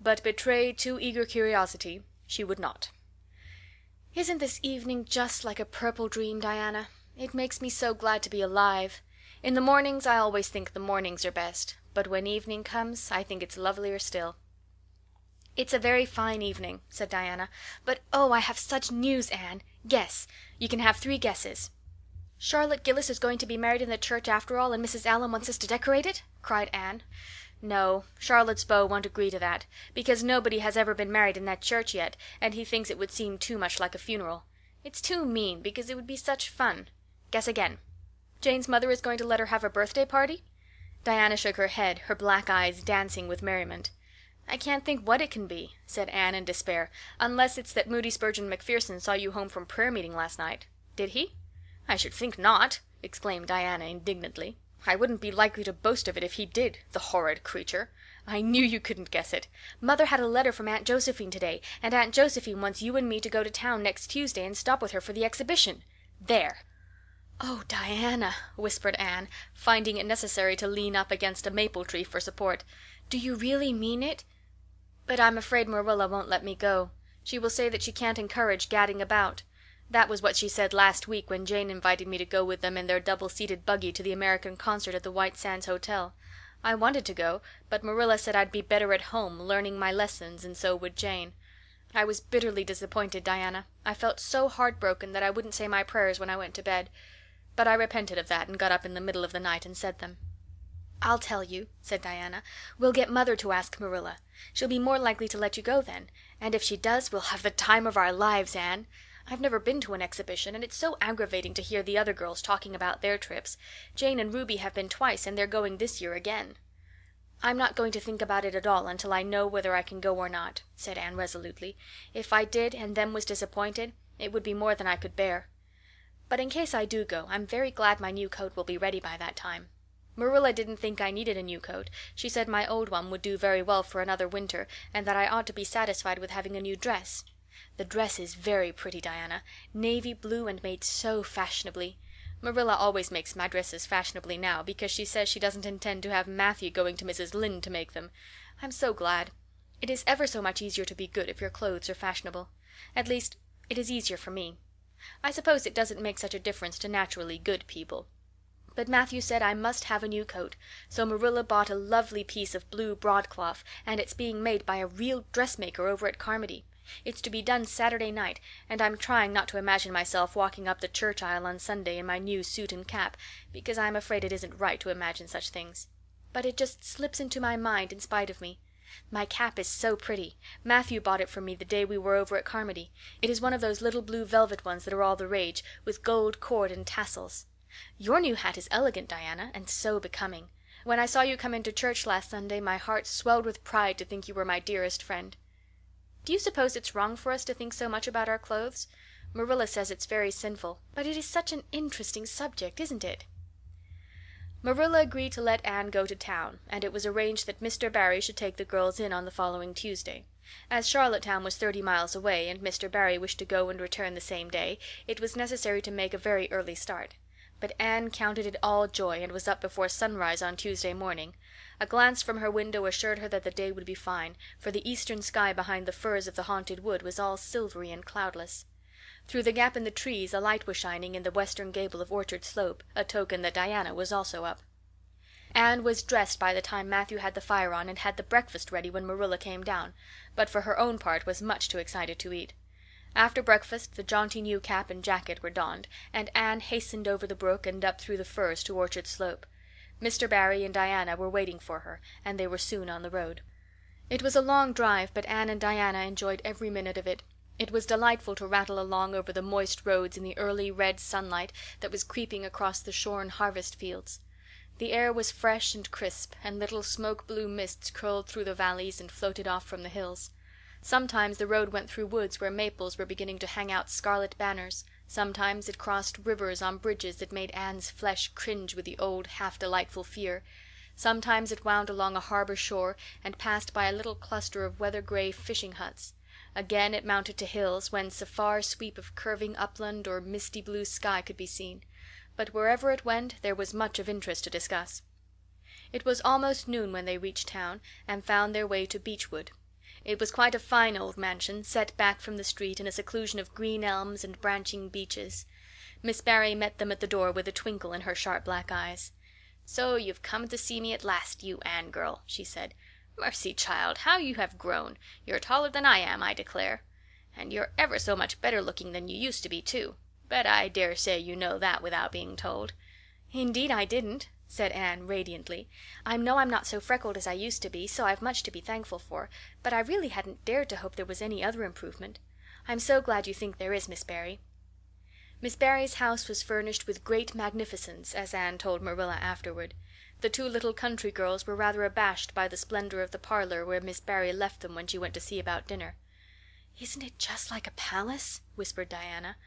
But betray too eager curiosity she would not. "Isn't this evening just like a purple dream, Diana? It makes me so glad to be alive. In the mornings I always think the mornings are best, but when evening comes I think it's lovelier still." "It's a very fine evening," said Diana. "But oh, I have such news, Anne. Guess. You can have 3 guesses." "Charlotte Gillis is going to be married in the church after all, and Mrs. Allan wants us to decorate it?" cried Anne. "No, Charlotte's beau won't agree to that, because nobody has ever been married in that church yet, and he thinks it would seem too much like a funeral. It's too mean, because it would be such fun. Guess again. Jane's mother is going to let her have a birthday party?" Diana shook her head, her black eyes dancing with merriment. "I can't think what it can be," said Anne in despair, "unless it's that Moody Spurgeon Macpherson saw you home from prayer meeting last night." "Did he?" "I should think not!" exclaimed Diana indignantly. "I wouldn't be likely to boast of it if he did, the horrid creature. I knew you couldn't guess it. Mother had a letter from Aunt Josephine today, and Aunt Josephine wants you and me to go to town next Tuesday and stop with her for the exhibition. There!" "Oh, Diana," whispered Anne, finding it necessary to lean up against a maple tree for support. "Do you really mean it? But I'm afraid Marilla won't let me go. She will say that she can't encourage gadding about. That was what she said last week when Jane invited me to go with them in their double-seated buggy to the American concert at the White Sands Hotel. I wanted to go, but Marilla said I'd be better at home, learning my lessons, and so would Jane. I was bitterly disappointed, Diana. I felt so heartbroken that I wouldn't say my prayers when I went to bed. But I repented of that and got up in the middle of the night and said them." "I'll tell you," said Diana. "We'll get Mother to ask Marilla. She'll be more likely to let you go then. And if she does, we'll have the time of our lives, Anne. I've never been to an exhibition, and it's so aggravating to hear the other girls talking about their trips. Jane and Ruby have been twice, and they're going this year again." "I'm not going to think about it at all until I know whether I can go or not," said Anne resolutely. "If I did and them was disappointed, it would be more than I could bear. But in case I do go, I'm very glad my new coat will be ready by that time. Marilla didn't think I needed a new coat. She said my old one would do very well for another winter, and that I ought to be satisfied with having a new dress. The dress is very pretty, Diana. Navy blue and made so fashionably. Marilla always makes my dresses fashionably now, because she says she doesn't intend to have Matthew going to Mrs. Lynde to make them. I'm so glad. It is ever so much easier to be good if your clothes are fashionable. At least, it is easier for me. I suppose it doesn't make such a difference to naturally good people. But Matthew said I must have a new coat, so Marilla bought a lovely piece of blue broadcloth, and it's being made by a real dressmaker over at Carmody. It's to be done Saturday night, and I'm trying not to imagine myself walking up the church aisle on Sunday in my new suit and cap, because I'm afraid it isn't right to imagine such things. But it just slips into my mind in spite of me. My cap is so pretty. Matthew bought it for me the day we were over at Carmody. It is one of those little blue velvet ones that are all the rage, with gold cord and tassels. Your new hat is elegant, Diana, and so becoming. When I saw you come into church last Sunday my heart swelled with pride to think you were my dearest friend. Do you suppose it's wrong for us to think so much about our clothes? Marilla says it's very sinful, but it is such an interesting subject, isn't it?" Marilla agreed to let Anne go to town, and it was arranged that Mr. Barry should take the girls in on the following Tuesday. As Charlottetown was 30 miles away, and Mr. Barry wished to go and return the same day, it was necessary to make a very early start. But Anne counted it all joy, and was up before sunrise on Tuesday morning. A glance from her window assured her that the day would be fine, for the eastern sky behind the firs of the Haunted Wood was all silvery and cloudless. Through the gap in the trees a light was shining in the western gable of Orchard Slope, a token that Diana was also up. Anne was dressed by the time Matthew had the fire on, and had the breakfast ready when Marilla came down, but for her own part was much too excited to eat. After breakfast the jaunty new cap and jacket were donned, and Anne hastened over the brook and up through the firs to Orchard Slope. Mr. Barry and Diana were waiting for her, and they were soon on the road. It was a long drive, but Anne and Diana enjoyed every minute of it. It was delightful to rattle along over the moist roads in the early red sunlight that was creeping across the shorn harvest fields. The air was fresh and crisp, and little smoke-blue mists curled through the valleys and floated off from the hills. Sometimes the road went through woods where maples were beginning to hang out scarlet banners. Sometimes it crossed rivers on bridges that made Anne's flesh cringe with the old, half-delightful fear. Sometimes it wound along a harbor shore and passed by a little cluster of weather-gray fishing huts. Again it mounted to hills, whence a far sweep of curving upland or misty blue sky could be seen. But wherever it went there was much of interest to discuss. It was almost noon when they reached town and found their way to Beechwood. It was quite a fine old mansion, set back from the street in a seclusion of green elms and branching beeches. Miss Barry met them at the door with a twinkle in her sharp black eyes. "So you've come to see me at last, you Anne girl," she said. "Mercy, child, how you have grown! You're taller than I am, I declare. And you're ever so much better looking than you used to be, too. But I dare say you know that without being told." "Indeed I didn't," said Anne radiantly. "I know I'm not so freckled as I used to be, so I've much to be thankful for, but I really hadn't dared to hope there was any other improvement. I'm so glad you think there is, Miss Barry." Miss Barry's house was furnished with great magnificence, as Anne told Marilla afterward. The two little country girls were rather abashed by the splendor of the parlor where Miss Barry left them when she went to see about dinner. "Isn't it just like a palace?" whispered Diana.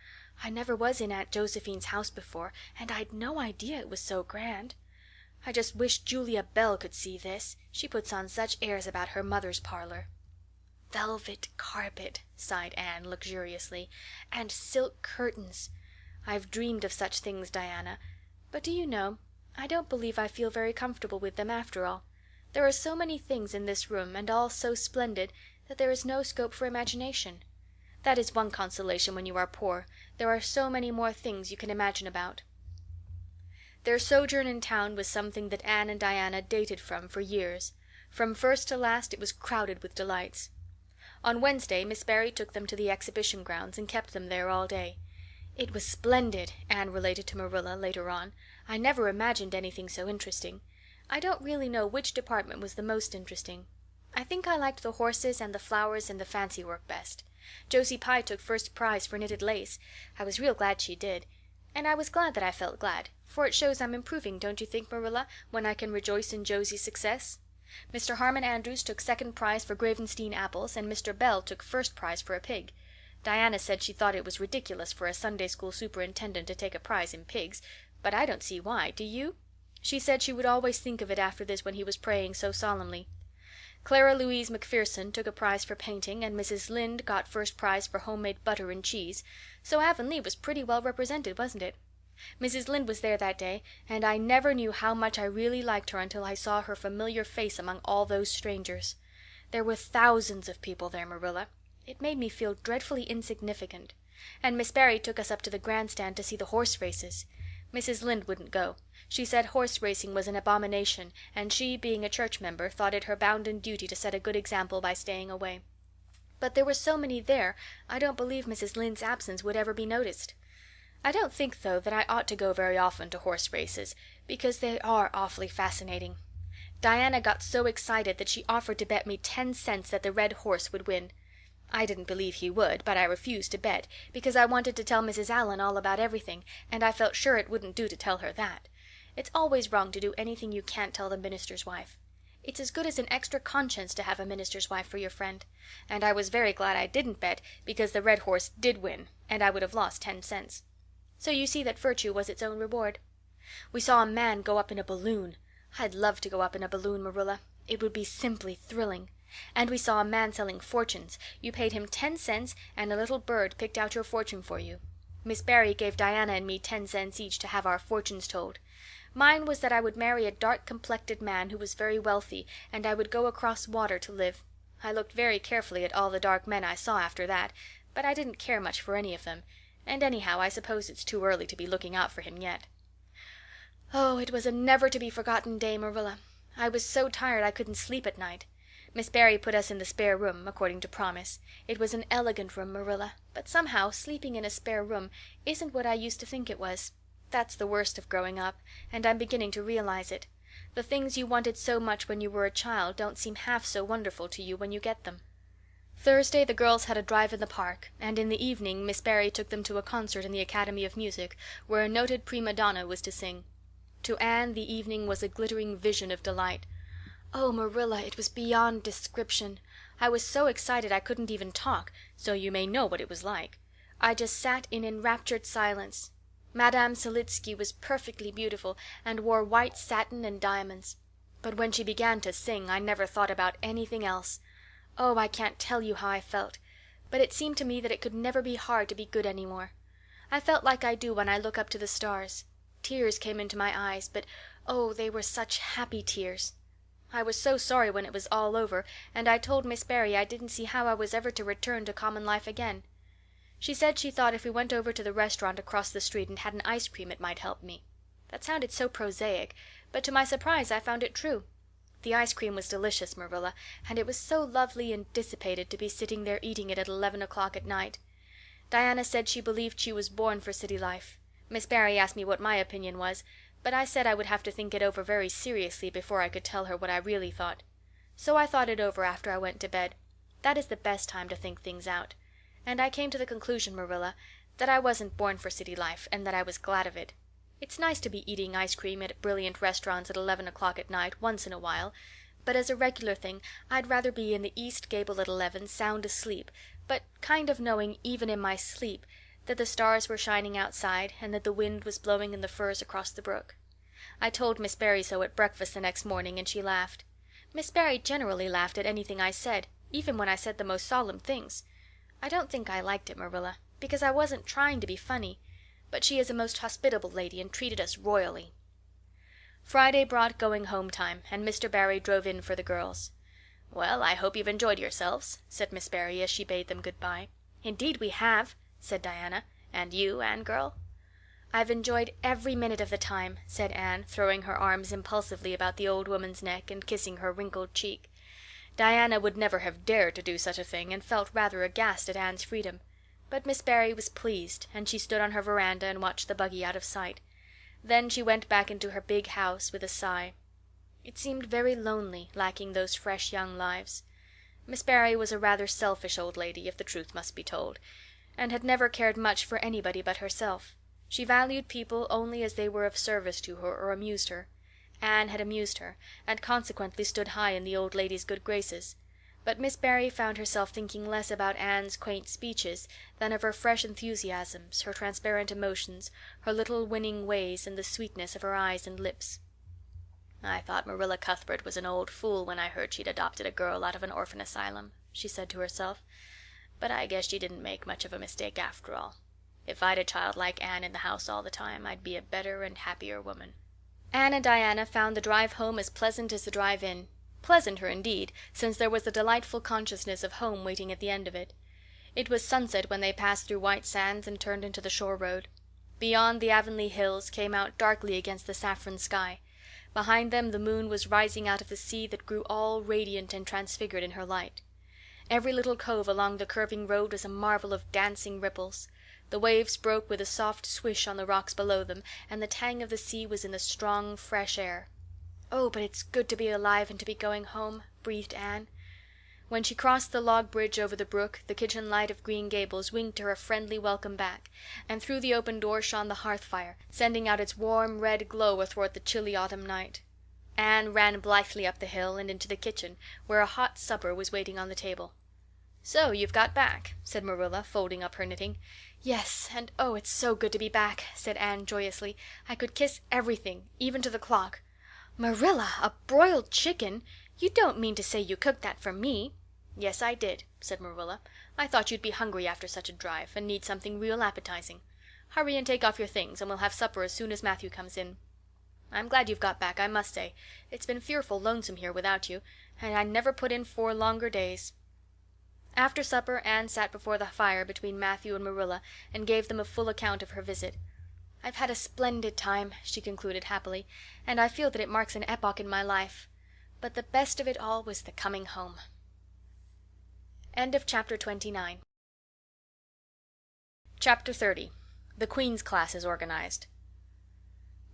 "I never was in Aunt Josephine's house before, and I'd no idea it was so grand. I just wish Julia Bell could see this. She puts on such airs about her mother's parlor." "Velvet carpet," sighed Anne luxuriously, "and silk curtains. I've dreamed of such things, Diana. But do you know, I don't believe I feel very comfortable with them after all. There are so many things in this room, and all so splendid, that there is no scope for imagination. That is one consolation when you are poor. There are so many more things you can imagine about." Their sojourn in town was something that Anne and Diana dated from for years. From first to last it was crowded with delights. On Wednesday Miss Barry took them to the exhibition grounds and kept them there all day. "It was splendid," Anne related to Marilla later on. "I never imagined anything so interesting. I don't really know which department was the most interesting. I think I liked the horses and the flowers and the fancy work best. Josie Pye took first prize for knitted lace. I was real glad she did. And I was glad that I felt glad, for it shows I'm improving, don't you think, Marilla, when I can rejoice in Josie's success? Mr. Harmon Andrews took second prize for Gravenstein apples, and Mr. Bell took first prize for a pig. Diana said she thought it was ridiculous for a Sunday school superintendent to take a prize in pigs, but I don't see why, do you? She said she would always think of it after this when he was praying so solemnly. Clara Louise Macpherson took a prize for painting, and Mrs. Lynde got first prize for homemade butter and cheese. So Avonlea was pretty well represented, wasn't it? Mrs. Lynde was there that day, and I never knew how much I really liked her until I saw her familiar face among all those strangers. There were thousands of people there, Marilla. It made me feel dreadfully insignificant. And Miss Barry took us up to the grandstand to see the horse races. Mrs. Lynde wouldn't go. She said horse racing was an abomination, and she, being a church member, thought it her bounden duty to set a good example by staying away. But there were so many there, I don't believe Mrs. Lynde's absence would ever be noticed. I don't think, though, that I ought to go very often to horse races, because they are awfully fascinating. Diana got so excited that she offered to bet me 10 cents that the red horse would win. I didn't believe he would, but I refused to bet, because I wanted to tell Mrs. Allan all about everything, and I felt sure it wouldn't do to tell her that. It's always wrong to do anything you can't tell the minister's wife. It's as good as an extra conscience to have a minister's wife for your friend. And I was very glad I didn't bet, because the red horse did win, and I would have lost 10 cents. So you see that virtue was its own reward. We saw a man go up in a balloon. I'd love to go up in a balloon, Marilla. It would be simply thrilling. And we saw a man selling fortunes. You paid him 10 cents and a little bird picked out your fortune for you. Miss Barry gave Diana and me 10 cents each to have our fortunes told. Mine was that I would marry a dark-complected man who was very wealthy, and I would go across water to live. I looked very carefully at all the dark men I saw after that, but I didn't care much for any of them, and anyhow I suppose it's too early to be looking out for him yet. Oh, it was a never-to-be-forgotten day, Marilla. I was so tired I couldn't sleep at night. Miss Barry put us in the spare room, according to promise. It was an elegant room, Marilla, but somehow sleeping in a spare room isn't what I used to think it was. That's the worst of growing up, and I'm beginning to realize it. The things you wanted so much when you were a child don't seem half so wonderful to you when you get them. Thursday the girls had a drive in the park, and in the evening Miss Barry took them to a concert in the Academy of Music, where a noted prima donna was to sing. To Anne the evening was a glittering vision of delight. Oh, Marilla, it was beyond description. I was so excited I couldn't even talk, so you may know what it was like. I just sat in enraptured silence. Madame Selitsky was perfectly beautiful and wore white satin and diamonds. But when she began to sing I never thought about anything else. Oh, I can't tell you how I felt. But it seemed to me that it could never be hard to be good any more. I felt like I do when I look up to the stars. Tears came into my eyes, but oh, they were such happy tears. I was so sorry when it was all over, and I told Miss Barry I didn't see how I was ever to return to common life again. She said she thought if we went over to the restaurant across the street and had an ice cream it might help me. That sounded so prosaic, but to my surprise I found it true. The ice cream was delicious, Marilla, and it was so lovely and dissipated to be sitting there eating it at 11 o'clock at night. Diana said she believed she was born for city life. Miss Barry asked me what my opinion was, but I said I would have to think it over very seriously before I could tell her what I really thought. So I thought it over after I went to bed. That is the best time to think things out. And I came to the conclusion, Marilla, that I wasn't born for city life, and that I was glad of it. It's nice to be eating ice cream at brilliant restaurants at 11 o'clock at night once in a while, but as a regular thing I'd rather be in the east gable at 11, sound asleep, but kind of knowing even in my sleep that the stars were shining outside and that the wind was blowing in the firs across the brook. I told Miss Barry so at breakfast the next morning, and she laughed. Miss Barry generally laughed at anything I said, even when I said the most solemn things. I don't think I liked it, Marilla, because I wasn't trying to be funny, but she is a most hospitable lady and treated us royally. Friday brought going home time, and Mr. Barry drove in for the girls. "Well, I hope you've enjoyed yourselves," said Miss Barry as she bade them good-bye. "Indeed we have," said Diana. "And you, Anne girl?" "I've enjoyed every minute of the time," said Anne, throwing her arms impulsively about the old woman's neck and kissing her wrinkled cheek. Diana would never have dared to do such a thing, and felt rather aghast at Anne's freedom. But Miss Barry was pleased, and she stood on her veranda and watched the buggy out of sight. Then she went back into her big house with a sigh. It seemed very lonely, lacking those fresh young lives. Miss Barry was a rather selfish old lady, if the truth must be told, and had never cared much for anybody but herself. She valued people only as they were of service to her or amused her. Anne had amused her, and consequently stood high in the old lady's good graces. But Miss Barry found herself thinking less about Anne's quaint speeches than of her fresh enthusiasms, her transparent emotions, her little winning ways, and the sweetness of her eyes and lips. "I thought Marilla Cuthbert was an old fool when I heard she'd adopted a girl out of an orphan asylum," she said to herself. "But I guess she didn't make much of a mistake after all. If I'd a child like Anne in the house all the time, I'd be a better and happier woman." Anne and Diana found the drive home as pleasant as the drive in. Pleasanter, indeed, since there was the delightful consciousness of home waiting at the end of it. It was sunset when they passed through White Sands and turned into the shore road. Beyond, the Avonlea hills came out darkly against the saffron sky. Behind them the moon was rising out of the sea that grew all radiant and transfigured in her light. Every little cove along the curving road was a marvel of dancing ripples. The waves broke with a soft swish on the rocks below them, and the tang of the sea was in the strong, fresh air. "Oh, but it's good to be alive and to be going home," breathed Anne. When she crossed the log bridge over the brook, the kitchen light of Green Gables winked her a friendly welcome back, and through the open door shone the hearth fire, sending out its warm red glow athwart the chilly autumn night. Anne ran blithely up the hill and into the kitchen, where a hot supper was waiting on the table. "So you've got back," said Marilla, folding up her knitting. "Yes, and oh, it's so good to be back," said Anne joyously. "I could kiss everything, even to the clock. Marilla, a broiled chicken! You don't mean to say you cooked that for me?" "Yes, I did," said Marilla. "I thought you'd be hungry after such a drive, and need something real appetizing. Hurry and take off your things, and we'll have supper as soon as Matthew comes in. I'm glad you've got back, I must say. It's been fearful lonesome here without you, and I never put in 4 longer days." After supper Anne sat before the fire between Matthew and Marilla and gave them a full account of her visit. "I've had a splendid time," she concluded happily, "and I feel that it marks an epoch in my life. But the best of it all was the coming home." End of chapter 29. Chapter 30. The Queen's Class is Organized.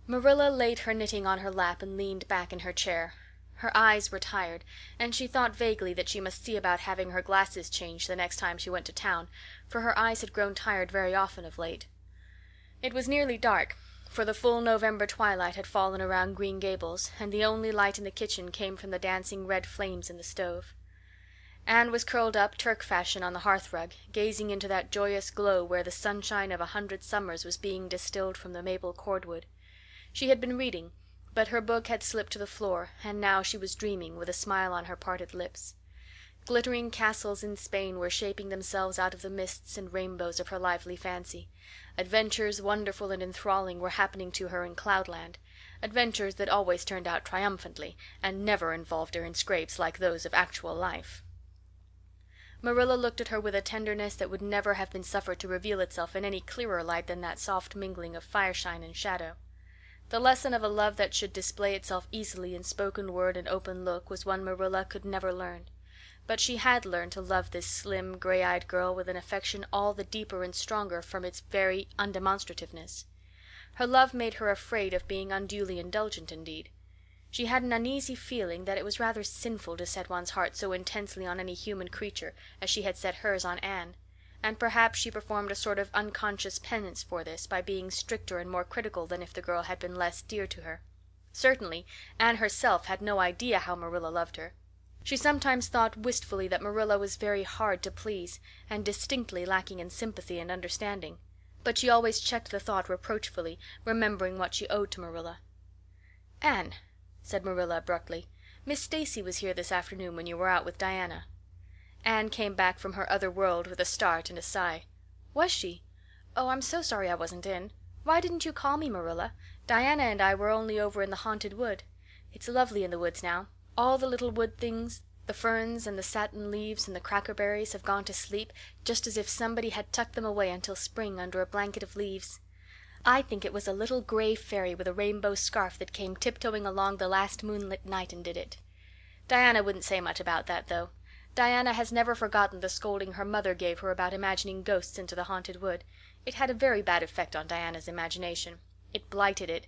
Marilla laid her knitting on her lap and leaned back in her chair. Her eyes were tired, and she thought vaguely that she must see about having her glasses changed the next time she went to town, for her eyes had grown tired very often of late. It was nearly dark, for the full November twilight had fallen around Green Gables, and the only light in the kitchen came from the dancing red flames in the stove. Anne was curled up Turk fashion on the hearthrug, gazing into that joyous glow where the sunshine of 100 summers was being distilled from the maple cordwood. She had been reading, but her book had slipped to the floor, and now she was dreaming, with a smile on her parted lips. Glittering castles in Spain were shaping themselves out of the mists and rainbows of her lively fancy. Adventures wonderful and enthralling were happening to her in Cloudland, adventures that always turned out triumphantly, and never involved her in scrapes like those of actual life. Marilla looked at her with a tenderness that would never have been suffered to reveal itself in any clearer light than that soft mingling of fireshine and shadow. The lesson of a love that should display itself easily in spoken word and open look was one Marilla could never learn. But she had learned to love this slim, gray-eyed girl with an affection all the deeper and stronger from its very undemonstrativeness. Her love made her afraid of being unduly indulgent indeed. She had an uneasy feeling that it was rather sinful to set one's heart so intensely on any human creature as she had set hers on Anne, and perhaps she performed a sort of unconscious penance for this by being stricter and more critical than if the girl had been less dear to her. Certainly Anne herself had no idea how Marilla loved her. She sometimes thought wistfully that Marilla was very hard to please, and distinctly lacking in sympathy and understanding, but she always checked the thought reproachfully, remembering what she owed to Marilla. "Anne," said Marilla abruptly, "Miss Stacy was here this afternoon when you were out with Diana." Anne came back from her other world with a start and a sigh. "Was she? Oh, I'm so sorry I wasn't in. Why didn't you call me, Marilla? Diana and I were only over in the Haunted Wood. It's lovely in the woods now. All the little wood things, the ferns and the satin leaves and the crackerberries, have gone to sleep, just as if somebody had tucked them away until spring under a blanket of leaves. I think it was a little gray fairy with a rainbow scarf that came tiptoeing along the last moonlit night and did it. Diana wouldn't say much about that, though. Diana has never forgotten the scolding her mother gave her about imagining ghosts into the Haunted Wood. It had a very bad effect on Diana's imagination. It blighted it.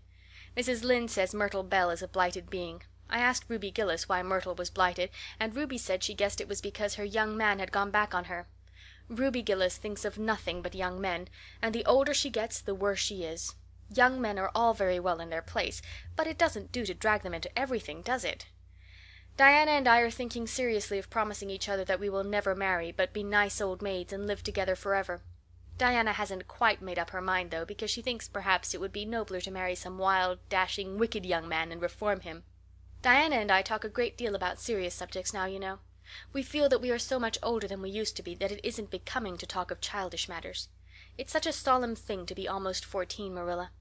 Mrs. Lynde says Myrtle Bell is a blighted being. I asked Ruby Gillis why Myrtle was blighted, and Ruby said she guessed it was because her young man had gone back on her. Ruby Gillis thinks of nothing but young men, and the older she gets the worse she is. Young men are all very well in their place, but it doesn't do to drag them into everything, does it? Diana and I are thinking seriously of promising each other that we will never marry, but be nice old maids and live together forever. Diana hasn't quite made up her mind, though, because she thinks perhaps it would be nobler to marry some wild, dashing, wicked young man and reform him. Diana and I talk a great deal about serious subjects now, you know. We feel that we are so much older than we used to be that it isn't becoming to talk of childish matters. It's such a solemn thing to be almost 14, Marilla.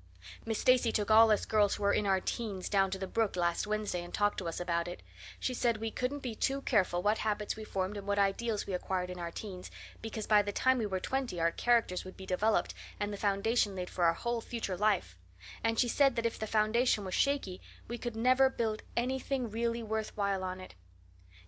Miss Stacy took all us girls who were in our teens down to the brook last Wednesday and talked to us about it. She said we couldn't be too careful what habits we formed and what ideals we acquired in our teens, because by the time we were 20 our characters would be developed and the foundation laid for our whole future life. And she said that if the foundation was shaky we could never build anything really worthwhile on it.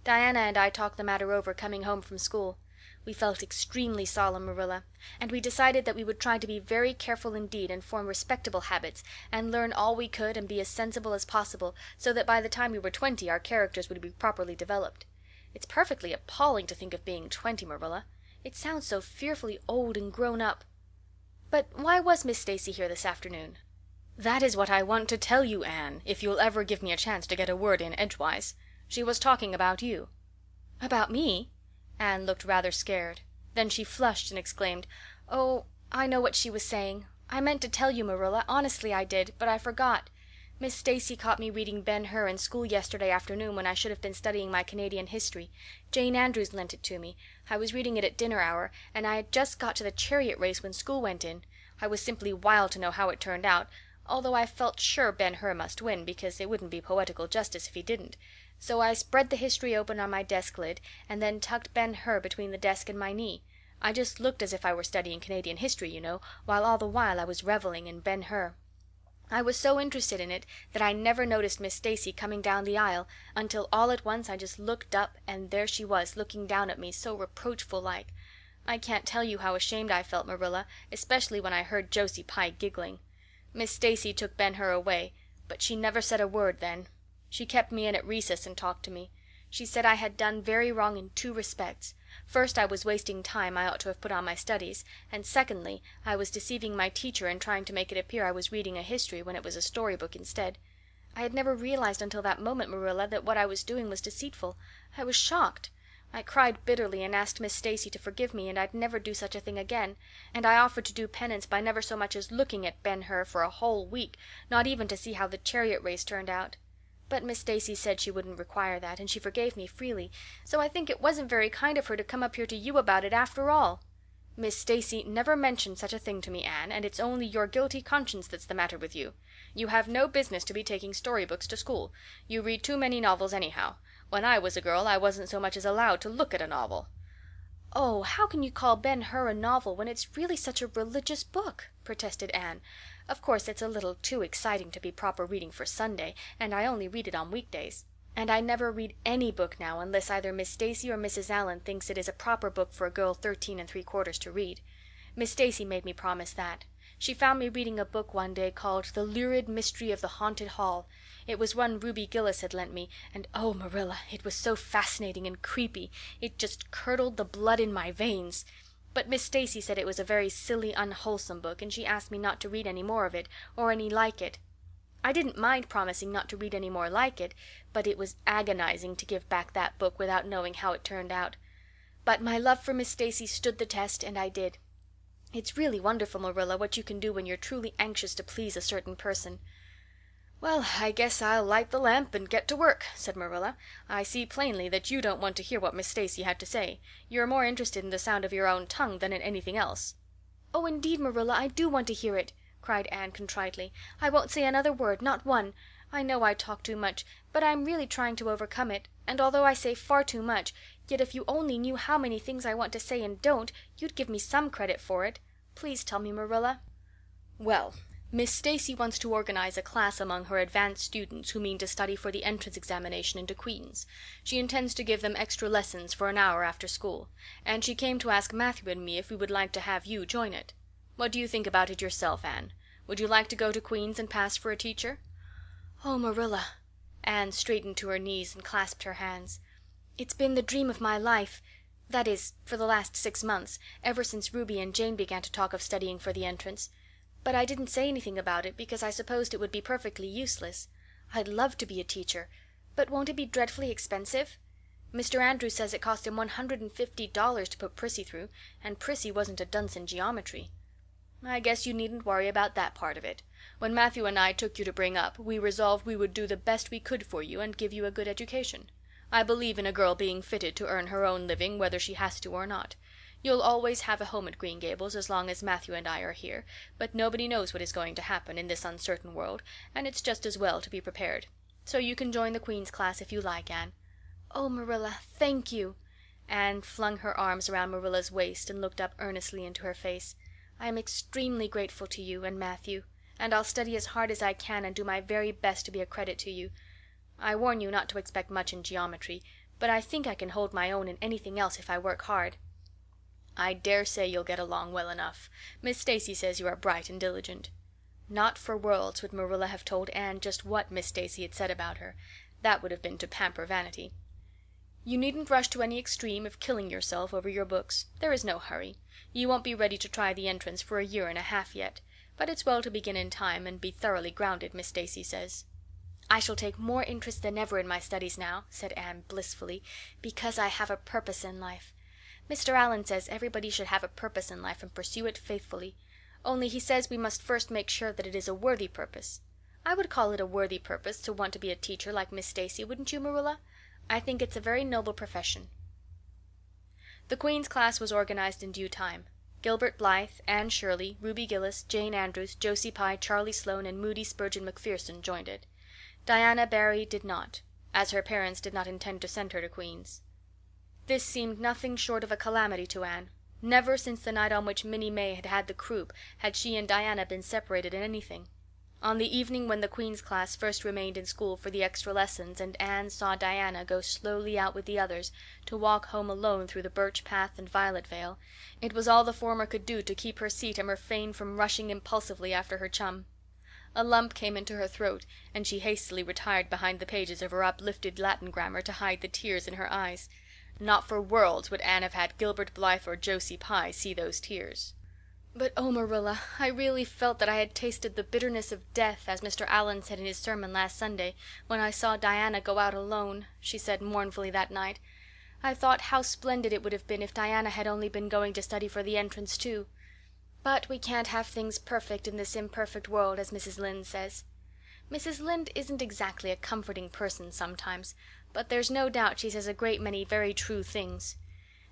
Diana and I talked the matter over coming home from school. We felt extremely solemn, Marilla, and we decided that we would try to be very careful indeed and form respectable habits and learn all we could and be as sensible as possible, so that by the time we were 20 our characters would be properly developed. It's perfectly appalling to think of being 20, Marilla. It sounds so fearfully old and grown up. But why was Miss Stacy here this afternoon? That is what I want to tell you, Anne, if you'll ever give me a chance to get a word in edgewise. She was talking about you." "About me?" Anne looked rather scared. Then she flushed and exclaimed, "Oh, I know what she was saying. I meant to tell you, Marilla, honestly I did, but I forgot. Miss Stacy caught me reading Ben-Hur in school yesterday afternoon when I should have been studying my Canadian history. Jane Andrews lent it to me. I was reading it at dinner hour, and I had just got to the chariot race when school went in. I was simply wild to know how it turned out, although I felt sure Ben-Hur must win, because it wouldn't be poetical justice if he didn't. So I spread the history open on my desk lid, and then tucked Ben-Hur between the desk and my knee. I just looked as if I were studying Canadian history, you know, while all the while I was reveling in Ben-Hur. I was so interested in it that I never noticed Miss Stacy coming down the aisle until all at once I just looked up, and there she was looking down at me so reproachful like. I can't tell you how ashamed I felt, Marilla, especially when I heard Josie Pye giggling. Miss Stacy took Ben-Hur away, but she never said a word then. She kept me in at recess and talked to me. She said I had done very wrong in 2 respects. First, I was wasting time I ought to have put on my studies, and secondly, I was deceiving my teacher and trying to make it appear I was reading a history when it was a storybook instead. I had never realized until that moment, Marilla, that what I was doing was deceitful. I was shocked. I cried bitterly and asked Miss Stacy to forgive me, and I'd never do such a thing again, and I offered to do penance by never so much as looking at Ben-Hur for a whole week, not even to see how the chariot race turned out. But Miss Stacy said she wouldn't require that, and she forgave me freely, so I think it wasn't very kind of her to come up here to you about it after all. Miss Stacy never mentioned such a thing to me, Anne, and it's only your guilty conscience that's the matter with you. You have no business to be taking storybooks to school. You read too many novels anyhow. When I was a girl I wasn't so much as allowed to look at a novel. Oh, how can you call Ben-Hur a novel when it's really such a religious book? Protested Anne. Of course it's a little too exciting to be proper reading for Sunday, and I only read it on weekdays. And I never read any book now unless either Miss Stacy or Mrs. Allan thinks it is a proper book for a girl 13 3/4 to read. Miss Stacy made me promise that. She found me reading a book one day called The Lurid Mystery of the Haunted Hall. It was one Ruby Gillis had lent me, and oh, Marilla, it was so fascinating and creepy. It just curdled the blood in my veins. But Miss Stacy said it was a very silly, unwholesome book, and she asked me not to read any more of it, or any like it. I didn't mind promising not to read any more like it, but it was agonizing to give back that book without knowing how it turned out. But my love for Miss Stacy stood the test, and I did. It's really wonderful, Marilla, what you can do when you're truly anxious to please a certain person. Well, I guess I'll light the lamp and get to work, said Marilla. I see plainly that you don't want to hear what Miss Stacy had to say. You're more interested in the sound of your own tongue than in anything else. Oh, indeed, Marilla, I do want to hear it, cried Anne contritely. I won't say another word, not one. I know I talk too much, but I'm really trying to overcome it, and although I say far too much, yet if you only knew how many things I want to say and don't, you'd give me some credit for it. Please tell me, Marilla. Well, Miss Stacy wants to organize a class among her advanced students who mean to study for the entrance examination into Queen's. She intends to give them extra lessons for an hour after school, and she came to ask Matthew and me if we would like to have you join it. What do you think about it yourself, Anne? Would you like to go to Queen's and pass for a teacher? Oh, Marilla. Anne straightened to her knees and clasped her hands. It's been the dream of my life. That is, for the last 6 months, ever since Ruby and Jane began to talk of studying for the entrance. But I didn't say anything about it because I supposed it would be perfectly useless. I'd love to be a teacher, but won't it be dreadfully expensive? Mr. Andrews says it cost him $150 to put Prissy through, and Prissy wasn't a dunce in geometry. I guess you needn't worry about that part of it. When Matthew and I took you to bring up, we resolved we would do the best we could for you and give you a good education. I believe in a girl being fitted to earn her own living whether she has to or not. You'll always have a home at Green Gables as long as Matthew and I are here, but nobody knows what is going to happen in this uncertain world, and it's just as well to be prepared. So you can join the Queen's class if you like, Anne. Oh, Marilla, thank you. Anne flung her arms around Marilla's waist and looked up earnestly into her face. I am extremely grateful to you and Matthew, and I'll study as hard as I can and do my very best to be a credit to you. I warn you not to expect much in geometry, but I think I can hold my own in anything else if I work hard. I dare say you'll get along well enough. Miss Stacy says you are bright and diligent. Not for worlds would Marilla have told Anne just what Miss Stacy had said about her. That would have been to pamper Vanity. You needn't rush to any extreme of killing yourself over your books. There is no hurry. You won't be ready to try the entrance for a year and a half yet, but it's well to begin in time and be thoroughly grounded, Miss Stacy says. I shall take more interest than ever in my studies now, said Anne blissfully, because I have a purpose in life. Mr. Allan says everybody should have a purpose in life and pursue it faithfully. Only he says we must first make sure that it is a worthy purpose. I would call it a worthy purpose to want to be a teacher like Miss Stacy, wouldn't you, Marilla? I think it's a very noble profession." The Queen's class was organized in due time. Gilbert Blythe, Anne Shirley, Ruby Gillis, Jane Andrews, Josie Pye, Charlie Sloane, and Moody Spurgeon McPherson joined it. Diana Barry did not, as her parents did not intend to send her to Queen's. This seemed nothing short of a calamity to Anne. Never since the night on which Minnie May had had the croup had she and Diana been separated in anything. On the evening when the Queen's class first remained in school for the extra lessons and Anne saw Diana go slowly out with the others to walk home alone through the birch path and violet vale, it was all the former could do to keep her seat and refrain from rushing impulsively after her chum. A lump came into her throat, and she hastily retired behind the pages of her uplifted Latin grammar to hide the tears in her eyes. Not for worlds would Anne have had Gilbert Blythe or Josie Pye see those tears. "But oh, Marilla, I really felt that I had tasted the bitterness of death, as Mr. Allan said in his sermon last Sunday, when I saw Diana go out alone," she said mournfully that night. "I thought how splendid it would have been if Diana had only been going to study for the entrance too. But we can't have things perfect in this imperfect world, as Mrs. Lynde says. Mrs. Lynde isn't exactly a comforting person sometimes, but there's no doubt she says a great many very true things.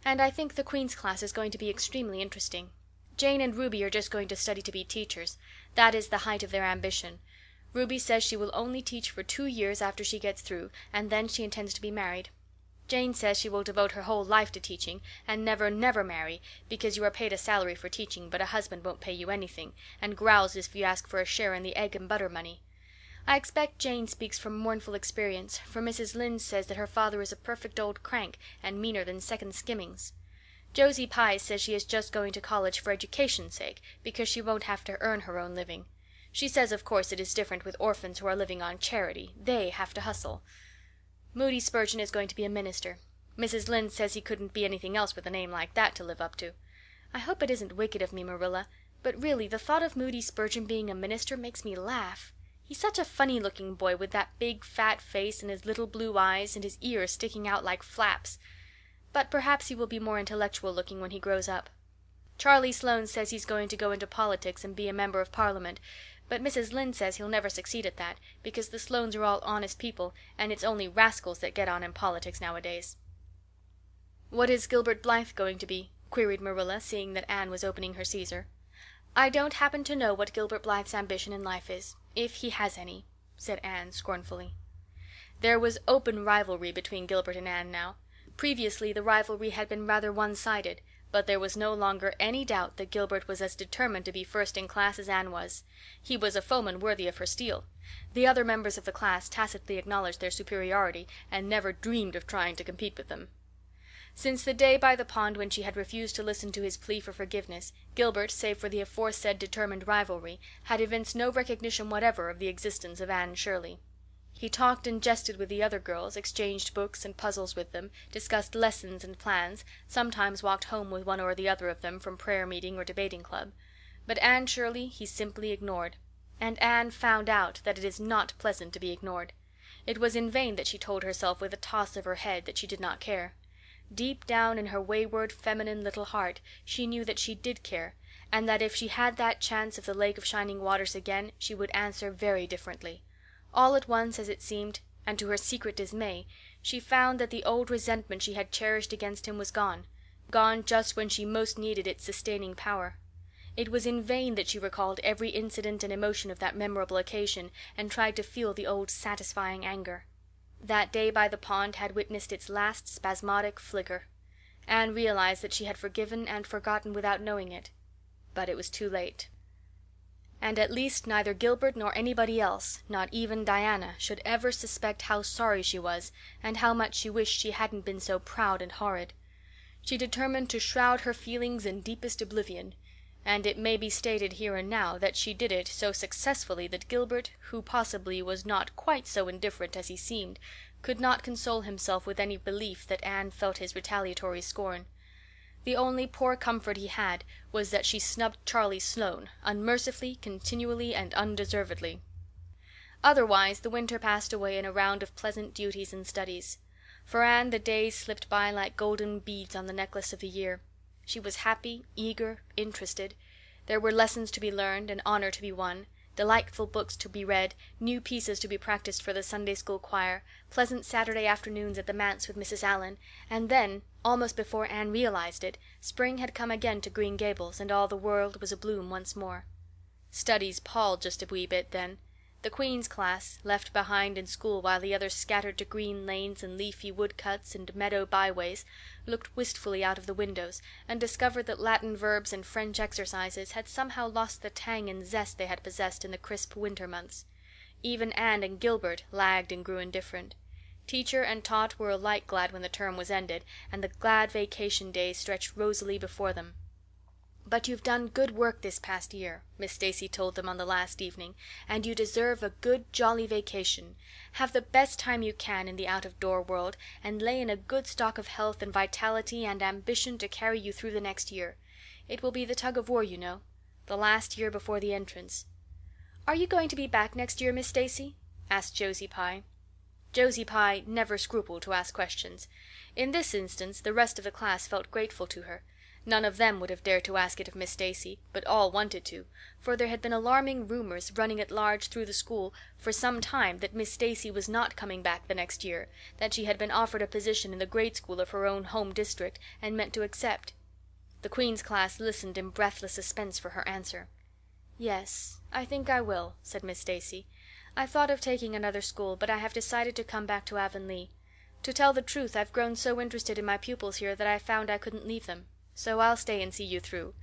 And I think the Queen's class is going to be extremely interesting. Jane and Ruby are just going to study to be teachers. That is the height of their ambition. Ruby says she will only teach for 2 years after she gets through, and then she intends to be married. Jane says she will devote her whole life to teaching, and never, never marry, because you are paid a salary for teaching, but a husband won't pay you anything, and growls if you ask for a share in the egg and butter money. I expect Jane speaks from mournful experience, for Mrs. Lynde says that her father is a perfect old crank, and meaner than second skimmings. Josie Pye says she is just going to college for education's sake, because she won't have to earn her own living. She says of course it is different with orphans who are living on charity. They have to hustle. Moody Spurgeon is going to be a minister. Mrs. Lynde says he couldn't be anything else with a name like that to live up to. I hope it isn't wicked of me, Marilla, but really the thought of Moody Spurgeon being a minister makes me laugh. He's such a funny-looking boy with that big fat face and his little blue eyes and his ears sticking out like flaps. But perhaps he will be more intellectual-looking when he grows up. Charlie Sloane says he's going to go into politics and be a member of Parliament, but Mrs. Lynde says he'll never succeed at that, because the Sloanes are all honest people, and it's only rascals that get on in politics nowadays. "What is Gilbert Blythe going to be?" queried Marilla, seeing that Anne was opening her Caesar. "I don't happen to know what Gilbert Blythe's ambition in life is, if he has any," said Anne scornfully. There was open rivalry between Gilbert and Anne now. Previously the rivalry had been rather one-sided, but there was no longer any doubt that Gilbert was as determined to be first in class as Anne was. He was a foeman worthy of her steel. The other members of the class tacitly acknowledged their superiority and never dreamed of trying to compete with them. Since the day by the pond when she had refused to listen to his plea for forgiveness, Gilbert, save for the aforesaid determined rivalry, had evinced no recognition whatever of the existence of Anne Shirley. He talked and jested with the other girls, exchanged books and puzzles with them, discussed lessons and plans, sometimes walked home with one or the other of them from prayer meeting or debating club. But Anne Shirley he simply ignored. And Anne found out that it is not pleasant to be ignored. It was in vain that she told herself with a toss of her head that she did not care. Deep down in her wayward, feminine little heart she knew that she did care, and that if she had that chance of the Lake of Shining Waters again she would answer very differently. All at once, as it seemed, and to her secret dismay, she found that the old resentment she had cherished against him was gone just when she most needed its sustaining power. It was in vain that she recalled every incident and emotion of that memorable occasion and tried to feel the old satisfying anger. That day by the pond had witnessed its last spasmodic flicker. Anne realized that she had forgiven and forgotten without knowing it. But it was too late. And at least neither Gilbert nor anybody else, not even Diana, should ever suspect how sorry she was and how much she wished she hadn't been so proud and horrid. She determined to shroud her feelings in deepest oblivion, and it may be stated here and now that she did it so successfully that Gilbert, who possibly was not quite so indifferent as he seemed, could not console himself with any belief that Anne felt his retaliatory scorn. The only poor comfort he had was that she snubbed Charlie Sloane, unmercifully, continually, and undeservedly. Otherwise the winter passed away in a round of pleasant duties and studies. For Anne the days slipped by like golden beads on the necklace of the year. She was happy, eager, interested. There were lessons to be learned and honor to be won, delightful books to be read, new pieces to be practiced for the Sunday school choir, pleasant Saturday afternoons at the manse with Mrs. Allan, and then, almost before Anne realized it, spring had come again to Green Gables and all the world was abloom once more. Studies palled just a wee bit then. The Queen's class, left behind in school while the others scattered to green lanes and leafy woodcuts and meadow byways, looked wistfully out of the windows and discovered that Latin verbs and French exercises had somehow lost the tang and zest they had possessed in the crisp winter months. Even Anne and Gilbert lagged and grew indifferent. Teacher and taught were alike glad when the term was ended and the glad vacation days stretched rosily before them. "But you've done good work this past year," Miss Stacy told them on the last evening, "and you deserve a good, jolly vacation. Have the best time you can in the out-of-door world, and lay in a good stock of health and vitality and ambition to carry you through the next year. It will be the tug-of-war, you know. The last year before the entrance." "Are you going to be back next year, Miss Stacy?" asked Josie Pye. Josie Pye never scrupled to ask questions. In this instance the rest of the class felt grateful to her. None of them would have dared to ask it of Miss Stacy, but all wanted to, for there had been alarming rumors running at large through the school for some time that Miss Stacy was not coming back the next year, that she had been offered a position in the grade school of her own home district and meant to accept. The Queen's class listened in breathless suspense for her answer. "Yes, I think I will," said Miss Stacy. "I thought of taking another school, but I have decided to come back to Avonlea. To tell the truth, I've grown so interested in my pupils here that I found I couldn't leave them. So I'll stay and see you through."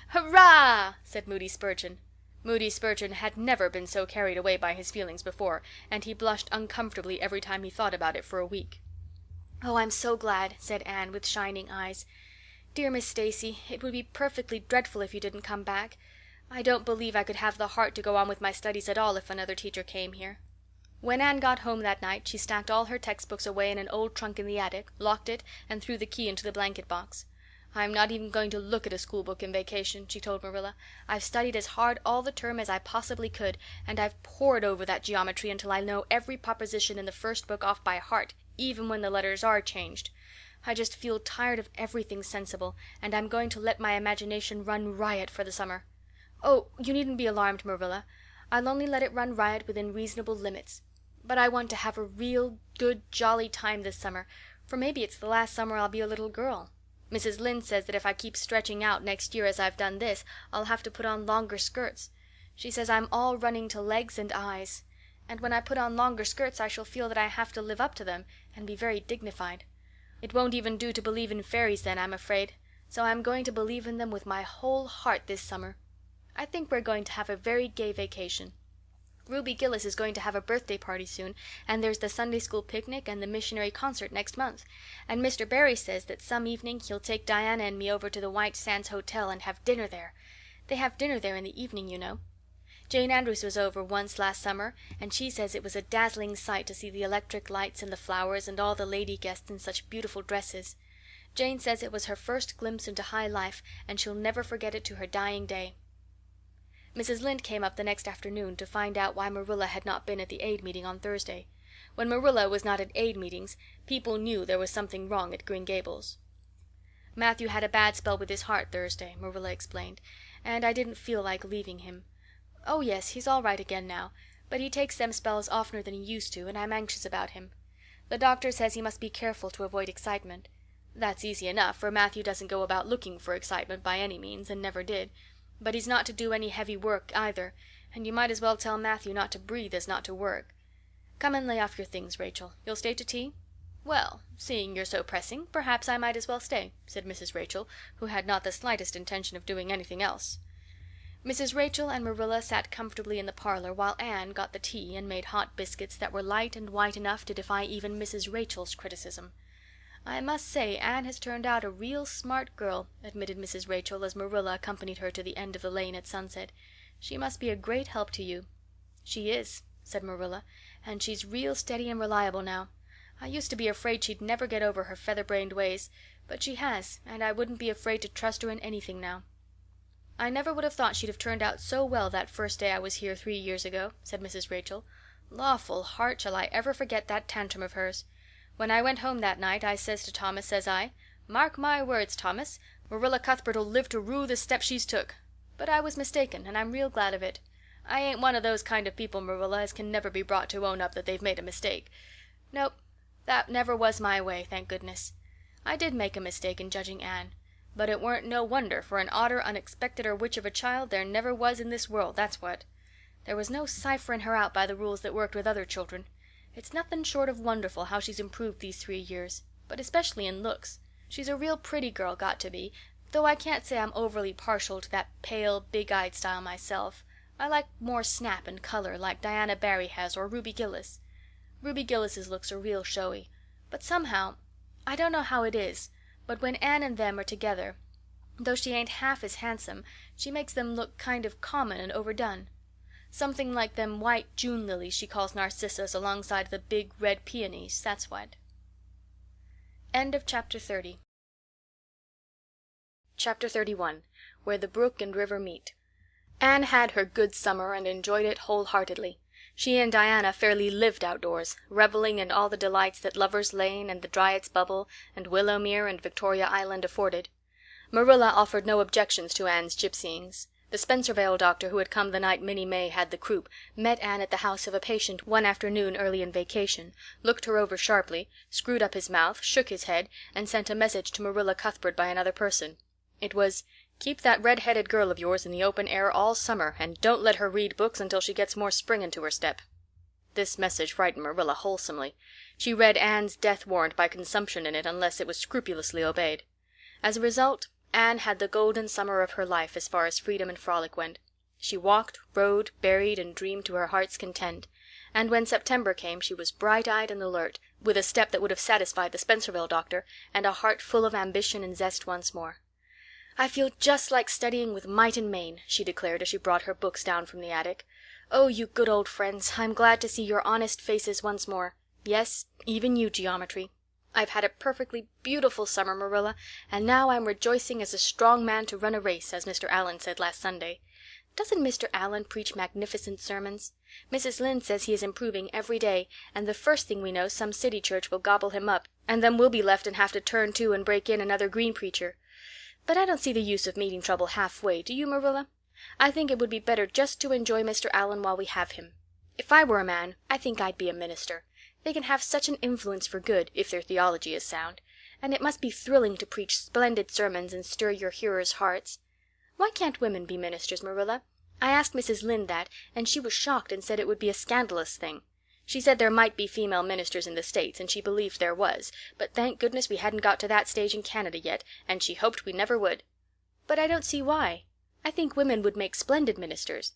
"Hurrah!" said Moody Spurgeon. Moody Spurgeon had never been so carried away by his feelings before, and he blushed uncomfortably every time he thought about it for a week. "Oh, I'm so glad," said Anne, with shining eyes. "Dear Miss Stacy, it would be perfectly dreadful if you didn't come back. I don't believe I could have the heart to go on with my studies at all if another teacher came here." When Anne got home that night she stacked all her textbooks away in an old trunk in the attic, locked it, and threw the key into the blanket box. "I'm not even going to look at a school book in vacation," she told Marilla. "I've studied as hard all the term as I possibly could, and I've pored over that geometry until I know every proposition in the first book off by heart, even when the letters are changed. I just feel tired of everything sensible, and I'm going to let my imagination run riot for the summer. Oh, you needn't be alarmed, Marilla. I'll only let it run riot within reasonable limits. But I want to have a real good jolly time this summer, for maybe it's the last summer I'll be a little girl. Mrs. Lynde says that if I keep stretching out next year as I've done this, I'll have to put on longer skirts. She says I'm all running to legs and eyes. And when I put on longer skirts I shall feel that I have to live up to them and be very dignified. It won't even do to believe in fairies then, I'm afraid, so I'm going to believe in them with my whole heart this summer. I think we're going to have a very gay vacation. Ruby Gillis is going to have a birthday party soon, and there's the Sunday school picnic and the missionary concert next month. And Mr. Barry says that some evening he'll take Diana and me over to the White Sands Hotel and have dinner there. They have dinner there in the evening, you know. Jane Andrews was over once last summer, and she says it was a dazzling sight to see the electric lights and the flowers and all the lady guests in such beautiful dresses. Jane says it was her first glimpse into high life, and she'll never forget it to her dying day. Mrs. Lynde came up the next afternoon to find out why Marilla had not been at the aid meeting on Thursday. When Marilla was not at aid meetings, people knew there was something wrong at Green Gables. "Matthew had a bad spell with his heart Thursday," Marilla explained, "and I didn't feel like leaving him. Oh, yes, he's all right again now, but he takes them spells oftener than he used to, and I'm anxious about him. The doctor says he must be careful to avoid excitement. That's easy enough, for Matthew doesn't go about looking for excitement by any means, and never did. But he's not to do any heavy work either, and you might as well tell Matthew not to breathe as not to work. Come and lay off your things, Rachel. You'll stay to tea?" "Well, seeing you're so pressing, perhaps I might as well stay," said Mrs. Rachel, who had not the slightest intention of doing anything else. Mrs. Rachel and Marilla sat comfortably in the parlor while Anne got the tea and made hot biscuits that were light and white enough to defy even Mrs. Rachel's criticism. "I must say Anne has turned out a real smart girl," admitted Mrs. Rachel as Marilla accompanied her to the end of the lane at sunset. "She must be a great help to you." "She is," said Marilla, "and she's real steady and reliable now. I used to be afraid she'd never get over her feather-brained ways, but she has, and I wouldn't be afraid to trust her in anything now." "I never would have thought she'd have turned out so well that first day I was here 3 years ago," said Mrs. Rachel. "Lawful heart, shall I ever forget that tantrum of hers. When I went home that night I says to Thomas, says I, 'Mark my words, Thomas, Marilla Cuthbert'll live to rue the step she's took.' But I was mistaken, and I'm real glad of it. I ain't one of those kind of people, Marilla, as can never be brought to own up that they've made a mistake. Nope, that never was my way, thank goodness. I did make a mistake in judging Anne, but it weren't no wonder, for an odder, unexpecteder witch of a child there never was in this world, that's what. There was no ciphering her out by the rules that worked with other children. It's nothing short of wonderful how she's improved these 3 years, but especially in looks. She's a real pretty girl, got to be, though I can't say I'm overly partial to that pale, big-eyed style myself. I like more snap and color, like Diana Barry has or Ruby Gillis. Ruby Gillis's looks are real showy, but somehow, I don't know how it is, but when Anne and them are together, though she ain't half as handsome, she makes them look kind of common and overdone. Something like them white June lilies she calls narcissus alongside the big red peonies, that's what. End of chapter 30. Chapter 31. Where the Brook and River Meet. Anne had her good summer and enjoyed it wholeheartedly. She and Diana fairly lived outdoors, reveling in all the delights that Lover's Lane and the Dryad's Bubble and Willowmere and Victoria Island afforded. Marilla offered no objections to Anne's gypsyings. The Spencervale doctor who had come the night Minnie May had the croup met Anne at the house of a patient one afternoon early in vacation, looked her over sharply, screwed up his mouth, shook his head, and sent a message to Marilla Cuthbert by another person. It was, "Keep that red-headed girl of yours in the open air all summer, and don't let her read books until she gets more spring into her step." This message frightened Marilla wholesomely. She read Anne's death warrant by consumption in it unless it was scrupulously obeyed. As a result, Anne had the golden summer of her life as far as freedom and frolic went. She walked, rode, berried, and dreamed to her heart's content. And when September came she was bright-eyed and alert, with a step that would have satisfied the Spencervale doctor, and a heart full of ambition and zest once more. "I feel just like studying with might and main," she declared as she brought her books down from the attic. "Oh, you good old friends, I'm glad to see your honest faces once more. Yes, even you, geometry. I've had a perfectly beautiful summer, Marilla, and now I'm rejoicing as a strong man to run a race, as Mr. Allan said last Sunday. Doesn't Mr. Allan preach magnificent sermons? Mrs. Lynde says he is improving every day, and the first thing we know some city church will gobble him up, and then we'll be left and have to turn to and break in another green preacher. But I don't see the use of meeting trouble halfway, do you, Marilla? I think it would be better just to enjoy Mr. Allan while we have him. If I were a man, I think I'd be a minister. They can have such an influence for good, if their theology is sound. And it must be thrilling to preach splendid sermons and stir your hearers' hearts. Why can't women be ministers, Marilla? I asked Mrs. Lynde that, and she was shocked and said it would be a scandalous thing. She said there might be female ministers in the States, and she believed there was, but thank goodness we hadn't got to that stage in Canada yet, and she hoped we never would. But I don't see why. I think women would make splendid ministers.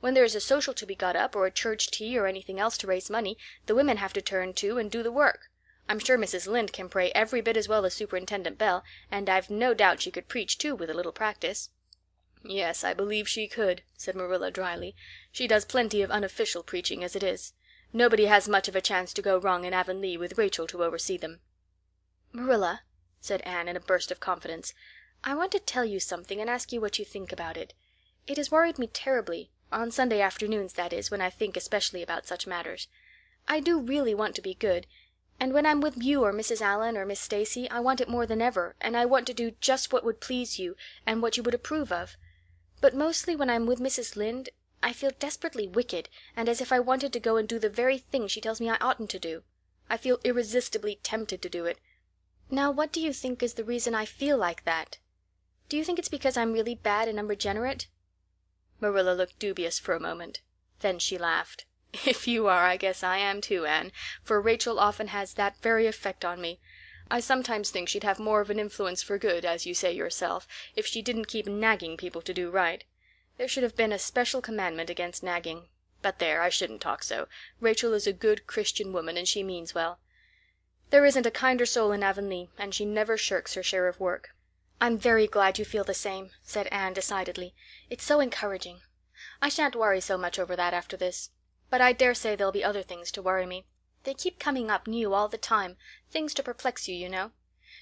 When there is a social to be got up, or a church tea, or anything else to raise money, the women have to turn to and do the work. I'm sure Mrs. Lynde can pray every bit as well as Superintendent Bell, and I've no doubt she could preach too with a little practice. "Yes, I believe she could," said Marilla dryly. "She does plenty of unofficial preaching as it is. Nobody has much of a chance to go wrong in Avonlea with Rachel to oversee them." "Marilla," said Anne in a burst of confidence, "I want to tell you something and ask you what you think about it. It has worried me terribly, on Sunday afternoons, that is, when I think especially about such matters. I do really want to be good, and when I'm with you or Mrs. Allan or Miss Stacy I want it more than ever, and I want to do just what would please you and what you would approve of. But mostly when I'm with Mrs. Lynde I feel desperately wicked, and as if I wanted to go and do the very thing she tells me I oughtn't to do. I feel irresistibly tempted to do it. Now, what do you think is the reason I feel like that? Do you think it's because I'm really bad and unregenerate?" Marilla looked dubious for a moment. Then she laughed. "If you are, I guess I am too, Anne, for Rachel often has that very effect on me. I sometimes think she'd have more of an influence for good, as you say yourself, if she didn't keep nagging people to do right. There should have been a special commandment against nagging. But there, I shouldn't talk so. Rachel is a good Christian woman, and she means well. There isn't a kinder soul in Avonlea, and she never shirks her share of work." "I'm very glad you feel the same," said Anne decidedly. "It's so encouraging. I shan't worry so much over that after this. But I dare say there'll be other things to worry me. They keep coming up new all the time, things to perplex you, you know.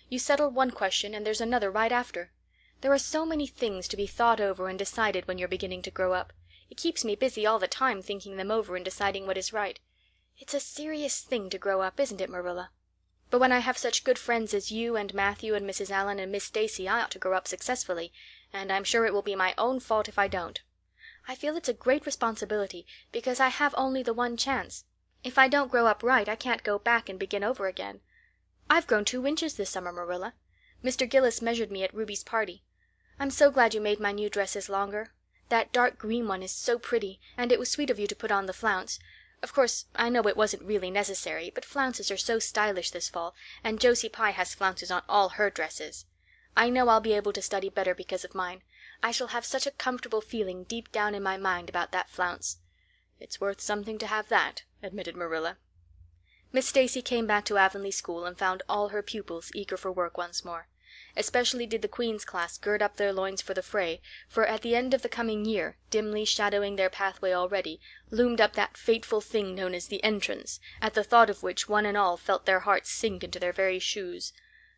You settle one question and there's another right after. There are so many things to be thought over and decided when you're beginning to grow up. It keeps me busy all the time thinking them over and deciding what is right. It's a serious thing to grow up, isn't it, Marilla?" But when I have such good friends as you and Matthew and Mrs. Allan and Miss Stacy I ought to grow up successfully, and I'm sure it will be my own fault if I don't. I feel it's a great responsibility, because I have only the one chance. If I don't grow up right I can't go back and begin over again. I've grown 2 inches this summer, Marilla. Mr. Gillis measured me at Ruby's party. I'm so glad you made my new dresses longer. That dark green one is so pretty, and it was sweet of you to put on the flounce. Of course, I know it wasn't really necessary, but flounces are so stylish this fall, and Josie Pye has flounces on all her dresses. I know I'll be able to study better because of mine. I shall have such a comfortable feeling deep down in my mind about that flounce." "It's worth something to have that," admitted Marilla. Miss Stacy came back to Avonlea school and found all her pupils eager for work once more. Especially did the Queen's class gird up their loins for the fray, for at the end of the coming year, dimly shadowing their pathway already, loomed up that fateful thing known as the entrance, at the thought of which one and all felt their hearts sink into their very shoes.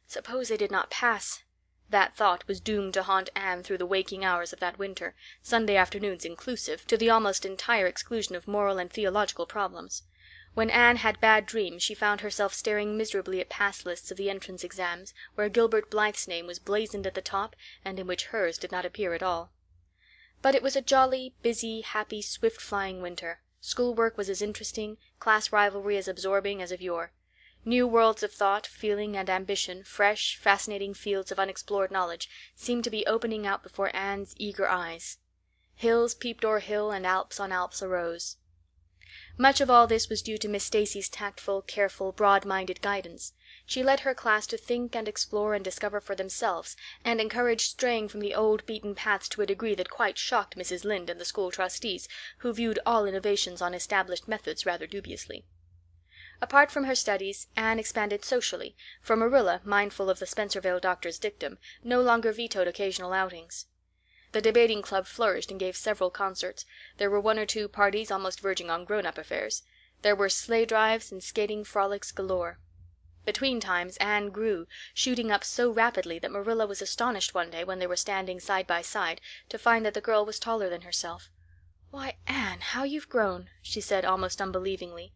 Suppose they did not pass! That thought was doomed to haunt Anne through the waking hours of that winter, Sunday afternoons inclusive, to the almost entire exclusion of moral and theological problems. When Anne had bad dreams she found herself staring miserably at pass lists of the entrance exams, where Gilbert Blythe's name was blazoned at the top and in which hers did not appear at all. But it was a jolly, busy, happy, swift-flying winter. Schoolwork was as interesting, class rivalry as absorbing as of yore. New worlds of thought, feeling, and ambition, fresh, fascinating fields of unexplored knowledge, seemed to be opening out before Anne's eager eyes. Hills peeped o'er hill and Alps on Alps arose. Much of all this was due to Miss Stacy's tactful, careful, broad-minded guidance. She led her class to think and explore and discover for themselves, and encouraged straying from the old beaten paths to a degree that quite shocked Mrs. Lynde and the school trustees, who viewed all innovations on established methods rather dubiously. Apart from her studies, Anne expanded socially, for Marilla, mindful of the Spencervale doctor's dictum, no longer vetoed occasional outings. The debating club flourished and gave several concerts. There were 1 or 2 parties almost verging on grown-up affairs. There were sleigh drives and skating frolics galore. Between times Anne grew, shooting up so rapidly that Marilla was astonished one day, when they were standing side by side, to find that the girl was taller than herself. "Why, Anne, how you've grown," she said almost unbelievingly.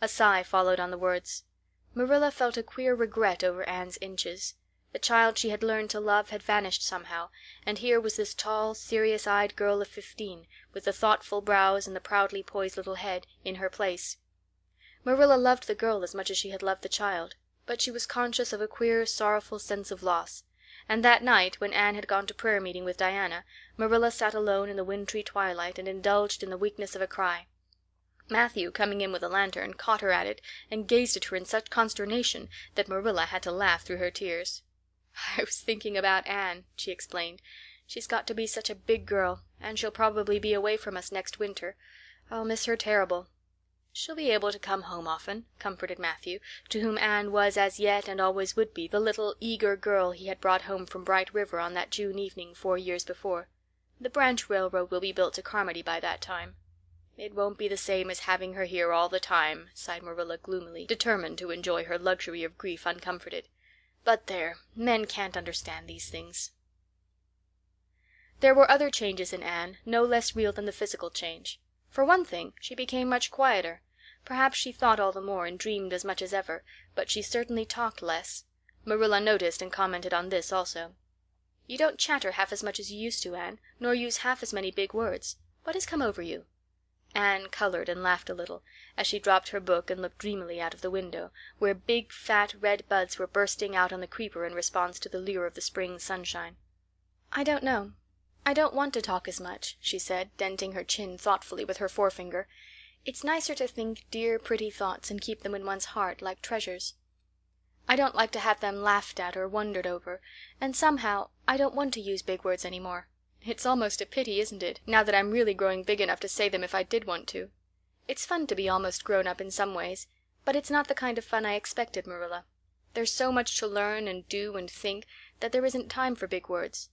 A sigh followed on the words. Marilla felt a queer regret over Anne's inches. The child she had learned to love had vanished somehow, and here was this tall, serious-eyed girl of 15, with the thoughtful brows and the proudly poised little head, in her place. Marilla loved the girl as much as she had loved the child, but she was conscious of a queer, sorrowful sense of loss. And that night, when Anne had gone to prayer meeting with Diana, Marilla sat alone in the wintry twilight and indulged in the weakness of a cry. Matthew, coming in with a lantern, caught her at it and gazed at her in such consternation that Marilla had to laugh through her tears. "I was thinking about Anne," she explained. "She's got to be such a big girl, and she'll probably be away from us next winter. I'll miss her terrible." "She'll be able to come home often," comforted Matthew, to whom Anne was as yet and always would be the little eager girl he had brought home from Bright River on that June evening 4 years before. "The branch railroad will be built to Carmody by that time." "It won't be the same as having her here all the time," sighed Marilla gloomily, determined to enjoy her luxury of grief uncomforted. "But there, men can't understand these things." There were other changes in Anne, no less real than the physical change. For one thing, she became much quieter. Perhaps she thought all the more and dreamed as much as ever, but she certainly talked less. Marilla noticed and commented on this also. "You don't chatter half as much as you used to, Anne, nor use half as many big words. What has come over you?" Anne colored and laughed a little, as she dropped her book and looked dreamily out of the window, where big, fat, red buds were bursting out on the creeper in response to the lure of the spring sunshine. "I don't know. I don't want to talk as much," she said, denting her chin thoughtfully with her forefinger. "It's nicer to think dear, pretty thoughts and keep them in one's heart, like treasures. I don't like to have them laughed at or wondered over, and somehow I don't want to use big words any more. It's almost a pity, isn't it, now that I'm really growing big enough to say them if I did want to? It's fun to be almost grown up in some ways, but it's not the kind of fun I expected, Marilla. There's so much to learn and do and think that there isn't time for big words.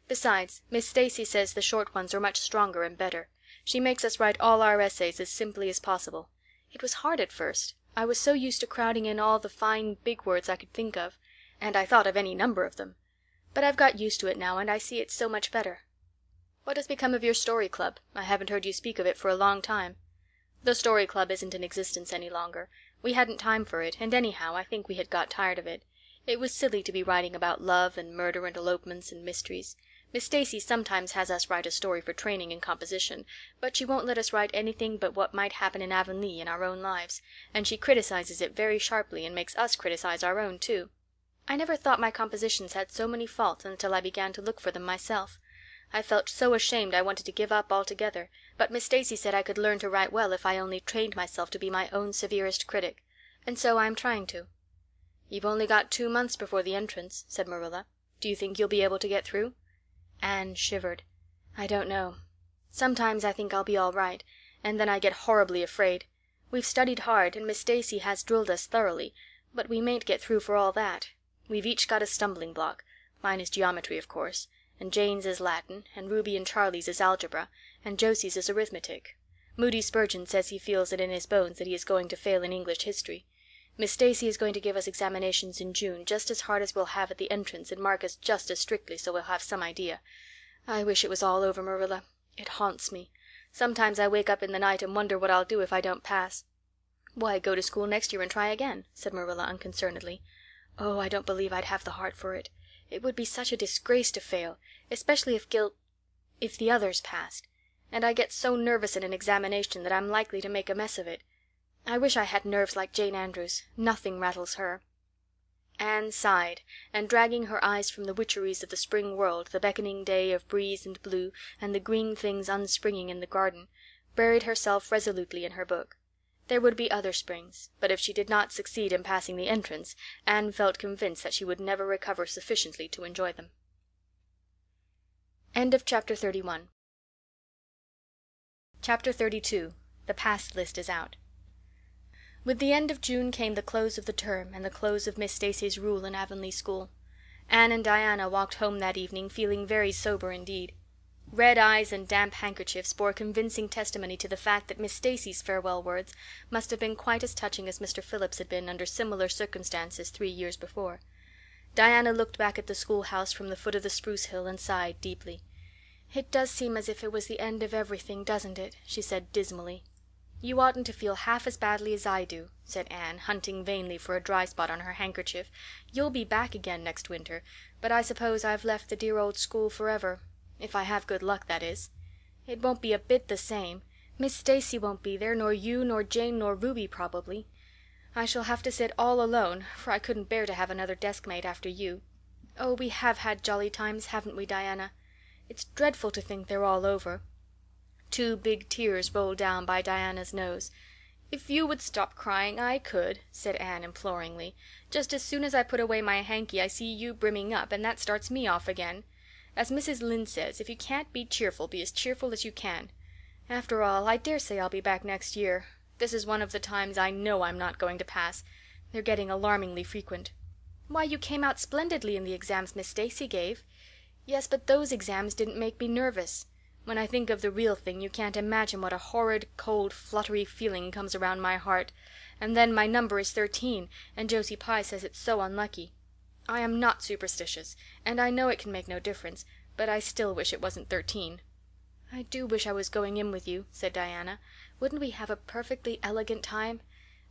Besides, Miss Stacy says the short ones are much stronger and better. She makes us write all our essays as simply as possible. It was hard at first. I was so used to crowding in all the fine big words I could think of, and I thought of any number of them. But I've got used to it now, and I see it's so much better." "What has become of your story club? I haven't heard you speak of it for a long time." "The story club isn't in existence any longer. We hadn't time for it, and anyhow I think we had got tired of it. It was silly to be writing about love and murder and elopements and mysteries. Miss Stacy sometimes has us write a story for training in composition, but she won't let us write anything but what might happen in Avonlea in our own lives, and she criticizes it very sharply and makes us criticize our own too. I never thought my compositions had so many faults until I began to look for them myself. I felt so ashamed I wanted to give up altogether, but Miss Stacy said I could learn to write well if I only trained myself to be my own severest critic, and so I'm trying to. "You've only got 2 months before the entrance," said Marilla. "Do you think you'll be able to get through?" Anne shivered. "I don't know. Sometimes I think I'll be all right, and then I get horribly afraid. We've studied hard, and Miss Stacy has drilled us thoroughly, but we mayn't get through for all that. We've each got a stumbling block. Mine is geometry, of course, and Jane's is Latin, and Ruby and Charlie's is algebra, and Josie's is arithmetic. Moody Spurgeon says he feels it in his bones that he is going to fail in English history. Miss Stacy is going to give us examinations in June just as hard as we'll have at the entrance and mark us just as strictly, so we'll have some idea. I wish it was all over, Marilla. It haunts me. Sometimes I wake up in the night and wonder what I'll do if I don't pass." "Why, go to school next year and try again," said Marilla unconcernedly. "Oh, I don't believe I'd have the heart for it. It would be such a disgrace to fail, especially if the others passed. And I get so nervous in an examination that I'm likely to make a mess of it. I wish I had nerves like Jane Andrews. Nothing rattles her." Anne sighed, and dragging her eyes from the witcheries of the spring world, the beckoning day of breeze and blue, and the green things unspringing in the garden, buried herself resolutely in her book. There would be other springs, but if she did not succeed in passing the entrance, Anne felt convinced that she would never recover sufficiently to enjoy them. End of Chapter 31. Chapter 32. The Pass List is Out. With the end of June came the close of the term and the close of Miss Stacy's rule in Avonlea school. Anne and Diana walked home that evening feeling very sober indeed. Red eyes and damp handkerchiefs bore convincing testimony to the fact that Miss Stacy's farewell words must have been quite as touching as Mr. Phillips had been under similar circumstances 3 years before. Diana looked back at the schoolhouse from the foot of the spruce hill and sighed deeply. "It does seem as if it was the end of everything, doesn't it?" she said dismally. "You oughtn't to feel half as badly as I do," said Anne, hunting vainly for a dry spot on her handkerchief. "You'll be back again next winter, but I suppose I've left the dear old school forever. If I have good luck, that is. It won't be a bit the same. Miss Stacy won't be there, nor you, nor Jane, nor Ruby, probably. I shall have to sit all alone, for I couldn't bear to have another deskmate after you. Oh, we have had jolly times, haven't we, Diana? It's dreadful to think they're all over." 2 big tears rolled down by Diana's nose. "If you would stop crying, I could," said Anne imploringly. "Just as soon as I put away my hanky I see you brimming up, and that starts me off again. As Mrs. Lynde says, if you can't be as cheerful as you can. After all, I dare say I'll be back next year. This is one of the times I know I'm not going to pass. They're getting alarmingly frequent." "Why, you came out splendidly in the exams Miss Stacy gave." "Yes, but those exams didn't make me nervous. When I think of the real thing you can't imagine what a horrid, cold, fluttery feeling comes around my heart. And then my number is 13, and Josie Pye says it's so unlucky. I am not superstitious, and I know it can make no difference, but I still wish it wasn't 13. "I do wish I was going in with you," said Diana. "Wouldn't we have a perfectly elegant time?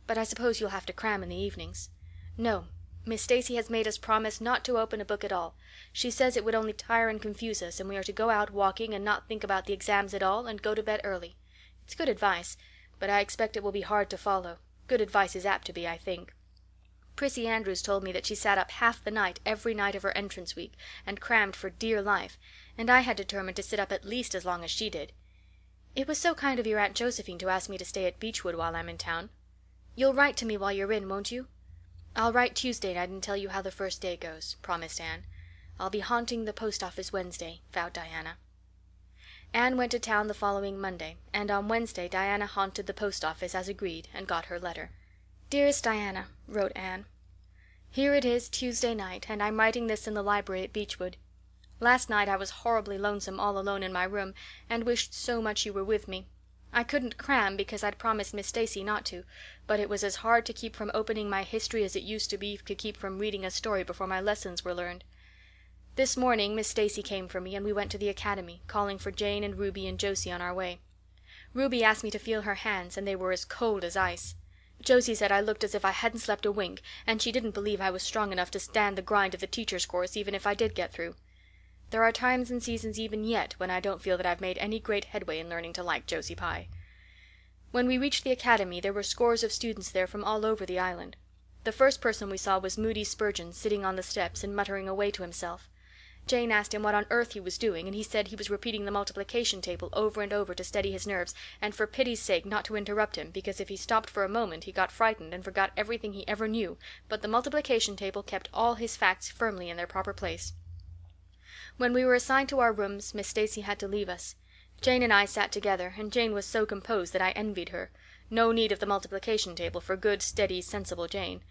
But I suppose you'll have to cram in the evenings." "No. Miss Stacy has made us promise not to open a book at all. She says it would only tire and confuse us, and we are to go out walking and not think about the exams at all, and go to bed early. It's good advice, but I expect it will be hard to follow. Good advice is apt to be, I think. Prissy Andrews told me that she sat up half the night every night of her entrance week and crammed for dear life, and I had determined to sit up at least as long as she did. It was so kind of your Aunt Josephine to ask me to stay at Beechwood while I'm in town. You'll write to me while you're in, won't you?" "I'll write Tuesday night and tell you how the first day goes," promised Anne. "I'll be haunting the post office Wednesday," vowed Diana. Anne went to town the following Monday, and on Wednesday Diana haunted the post office as agreed and got her letter. "Dearest Diana," wrote Anne, "here it is Tuesday night, and I'm writing this in the library at Beechwood. Last night I was horribly lonesome all alone in my room and wished so much you were with me. I couldn't cram because I'd promised Miss Stacy not to, but it was as hard to keep from opening my history as it used to be to keep from reading a story before my lessons were learned. This morning Miss Stacy came for me and we went to the academy, calling for Jane and Ruby and Josie on our way. Ruby asked me to feel her hands and they were as cold as ice. Josie said I looked as if I hadn't slept a wink, and she didn't believe I was strong enough to stand the grind of the teacher's course even if I did get through. There are times and seasons even yet when I don't feel that I've made any great headway in learning to like Josie Pye. When we reached the academy there were scores of students there from all over the island. The first person we saw was Moody Spurgeon, sitting on the steps and muttering away to himself. Jane asked him what on earth he was doing, and he said he was repeating the multiplication table over and over to steady his nerves, and for pity's sake not to interrupt him, because if he stopped for a moment he got frightened and forgot everything he ever knew, but the multiplication table kept all his facts firmly in their proper place. When we were assigned to our rooms, Miss Stacy had to leave us. Jane and I sat together, and Jane was so composed that I envied her. No need of the multiplication table for good, steady, sensible Jane.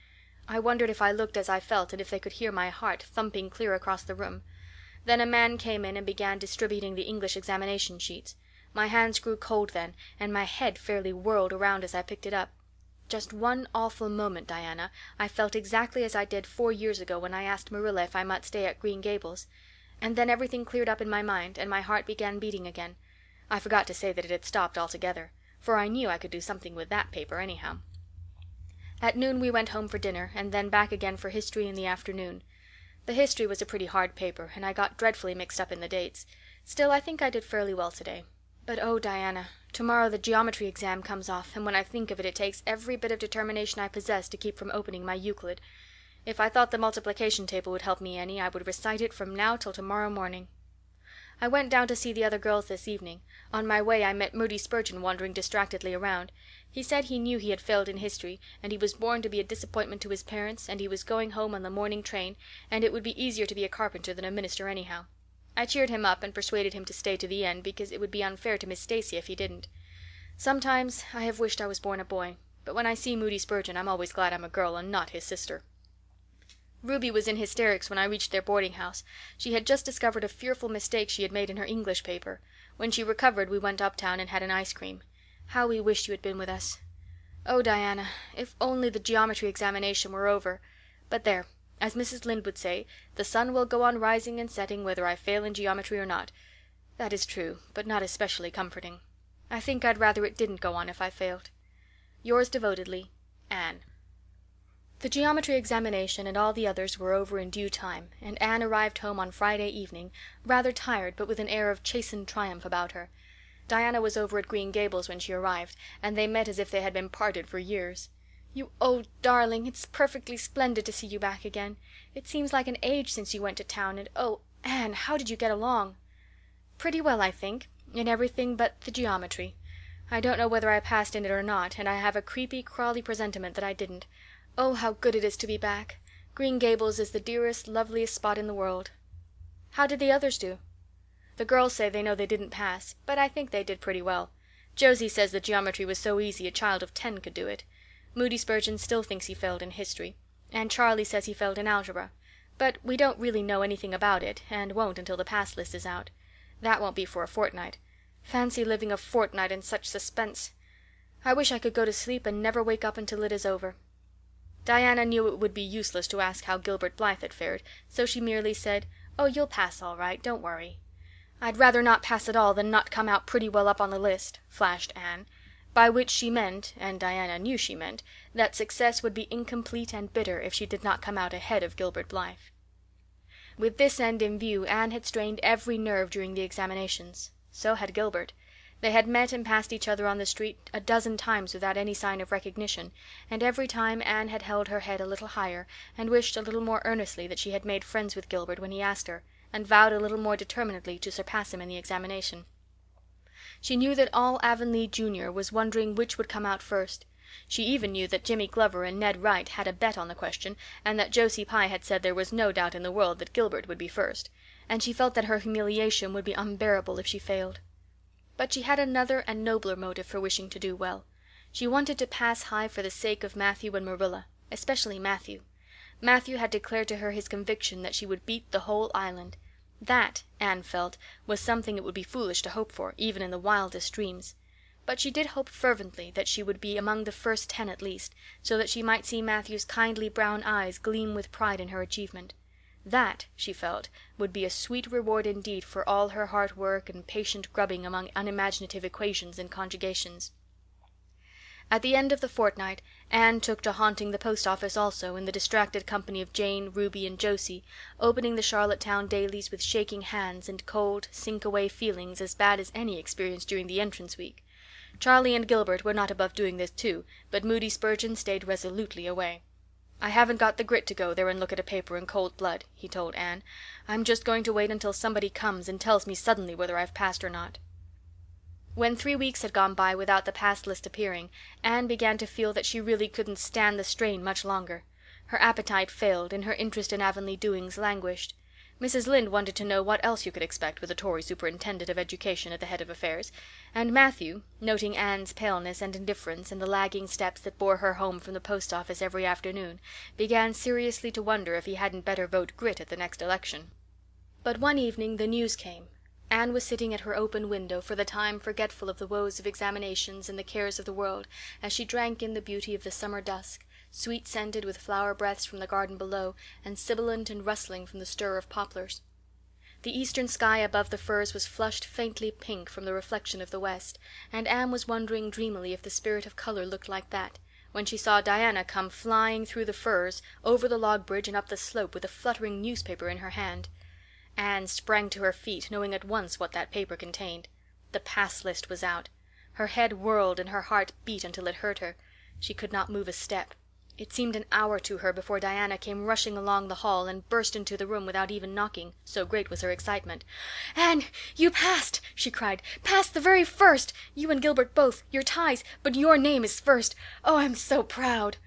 I wondered if I looked as I felt, and if they could hear my heart thumping clear across the room. Then a man came in and began distributing the English examination sheets. My hands grew cold then, and my head fairly whirled around as I picked it up. Just one awful moment, Diana, I felt exactly as I did 4 years ago when I asked Marilla if I might stay at Green Gables. And then everything cleared up in my mind, and my heart began beating again. I forgot to say that it had stopped altogether, for I knew I could do something with that paper anyhow. At noon we went home for dinner, and then back again for history in the afternoon. The history was a pretty hard paper, and I got dreadfully mixed up in the dates. Still, I think I did fairly well today. But oh, Diana, tomorrow the geometry exam comes off, and when I think of it, it takes every bit of determination I possess to keep from opening my Euclid. If I thought the multiplication table would help me any, I would recite it from now till tomorrow morning. I went down to see the other girls this evening. On my way I met Moody Spurgeon wandering distractedly around. He said he knew he had failed in history, and he was born to be a disappointment to his parents, and he was going home on the morning train, and it would be easier to be a carpenter than a minister anyhow. I cheered him up and persuaded him to stay to the end, because it would be unfair to Miss Stacy if he didn't. Sometimes I have wished I was born a boy, but when I see Moody Spurgeon I'm always glad I'm a girl and not his sister. Ruby was in hysterics when I reached their boarding house. She had just discovered a fearful mistake she had made in her English paper. When she recovered we went uptown and had an ice cream. How we wished you had been with us. Oh, Diana, if only the geometry examination were over. But there, as Mrs. Lynde would say, the sun will go on rising and setting whether I fail in geometry or not. That is true, but not especially comforting. I think I'd rather it didn't go on if I failed. Yours devotedly, Anne. The geometry examination and all the others were over in due time, and Anne arrived home on Friday evening, rather tired but with an air of chastened triumph about her. Diana was over at Green Gables when she arrived, and they met as if they had been parted for years. "You old darling, it's perfectly splendid to see you back again. It seems like an age since you went to town, and oh, Anne, how did you get along?" "Pretty well, I think, in everything but the geometry. I don't know whether I passed in it or not, and I have a creepy, crawly presentiment that I didn't. Oh, how good it is to be back! Green Gables is the dearest, loveliest spot in the world." "How did the others do?" "The girls say they know they didn't pass, but I think they did pretty well. Josie says the geometry was so easy a child of 10 could do it. Moody Spurgeon still thinks he failed in history, and Charlie says he failed in algebra. But we don't really know anything about it, and won't until the pass list is out. That won't be for a fortnight. Fancy living a fortnight in such suspense! I wish I could go to sleep and never wake up until it is over." Diana knew it would be useless to ask how Gilbert Blythe had fared, so she merely said, "Oh, you'll pass all right, don't worry." "I'd rather not pass at all than not come out pretty well up on the list," flashed Anne, by which she meant, and Diana knew she meant, that success would be incomplete and bitter if she did not come out ahead of Gilbert Blythe. With this end in view Anne had strained every nerve during the examinations. So had Gilbert. They had met and passed each other on the street a dozen times without any sign of recognition, and every time Anne had held her head a little higher and wished a little more earnestly that she had made friends with Gilbert when he asked her, and vowed a little more determinedly to surpass him in the examination. She knew that all Avonlea Junior was wondering which would come out first. She even knew that Jimmy Glover and Ned Wright had a bet on the question, and that Josie Pye had said there was no doubt in the world that Gilbert would be first, and she felt that her humiliation would be unbearable if she failed. But she had another and nobler motive for wishing to do well. She wanted to pass high for the sake of Matthew and Marilla, especially Matthew. Matthew had declared to her his conviction that she would beat the whole island. That, Anne felt, was something it would be foolish to hope for, even in the wildest dreams. But she did hope fervently that she would be among the first 10 at least, so that she might see Matthew's kindly brown eyes gleam with pride in her achievement. That, she felt, would be a sweet reward indeed for all her hard work and patient grubbing among unimaginative equations and conjugations. At the end of the fortnight Anne took to haunting the post office also, in the distracted company of Jane, Ruby, and Josie, opening the Charlottetown dailies with shaking hands and cold, sink-away feelings as bad as any experienced during the entrance week. Charlie and Gilbert were not above doing this too, but Moody Spurgeon stayed resolutely away. "I haven't got the grit to go there and look at a paper in cold blood," he told Anne. "I'm just going to wait until somebody comes and tells me suddenly whether I've passed or not." When 3 weeks had gone by without the pass list appearing, Anne began to feel that she really couldn't stand the strain much longer. Her appetite failed, and her interest in Avonlea doings languished. Mrs. Lynde wanted to know what else you could expect with a Tory superintendent of education at the head of affairs, and Matthew, noting Anne's paleness and indifference and the lagging steps that bore her home from the post office every afternoon, began seriously to wonder if he hadn't better vote Grit at the next election. But one evening the news came. Anne was sitting at her open window, for the time forgetful of the woes of examinations and the cares of the world, as she drank in the beauty of the summer dusk, sweet-scented with flower breaths from the garden below, and sibilant and rustling from the stir of poplars. The eastern sky above the firs was flushed faintly pink from the reflection of the west, and Anne was wondering dreamily if the spirit of color looked like that, when she saw Diana come flying through the firs, over the log bridge and up the slope, with a fluttering newspaper in her hand. Anne sprang to her feet, knowing at once what that paper contained. The pass list was out. Her head whirled and her heart beat until it hurt her. She could not move a step. It seemed an hour to her before Diana came rushing along the hall and burst into the room without even knocking, so great was her excitement. "Anne, you passed!" she cried. "Passed the very first! You and Gilbert both. Your ties, but your name is first. Oh, I'm so proud!"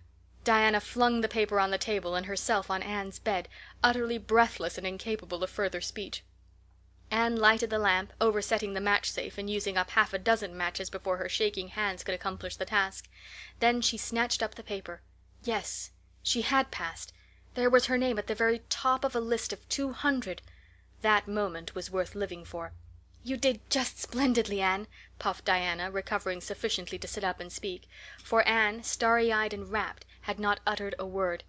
Diana flung the paper on the table and herself on Anne's bed, utterly breathless and incapable of further speech. Anne lighted the lamp, oversetting the match safe and using up half a dozen matches before her shaking hands could accomplish the task. Then she snatched up the paper. Yes, she had passed. There was her name at the very top of a list of 200. That moment was worth living for. "You did just splendidly, Anne," puffed Diana, recovering sufficiently to sit up and speak, for Anne, starry-eyed and rapt, had not uttered a word.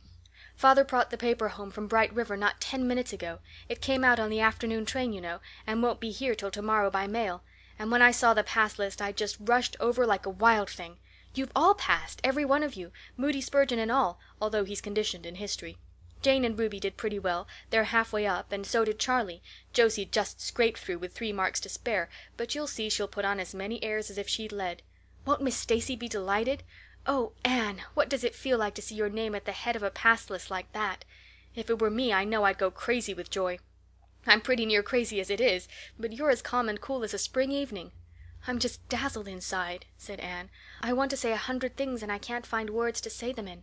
"Father brought the paper home from Bright River not 10 minutes ago. It came out on the afternoon train, you know, and won't be here till tomorrow by mail. And when I saw the pass list I just rushed over like a wild thing. You've all passed, every one of you, Moody Spurgeon and all, although he's conditioned in history. Jane and Ruby did pretty well, they're halfway up, and so did Charlie. Josie just scraped through with 3 marks to spare, but you'll see she'll put on as many airs as if she'd led. Won't Miss Stacy be delighted? Oh, Anne, what does it feel like to see your name at the head of a pass list like that? If it were me I know I'd go crazy with joy. I'm pretty near crazy as it is, but you're as calm and cool as a spring evening." "I'm just dazzled inside," said Anne. "I want to say 100 things and I can't find words to say them in.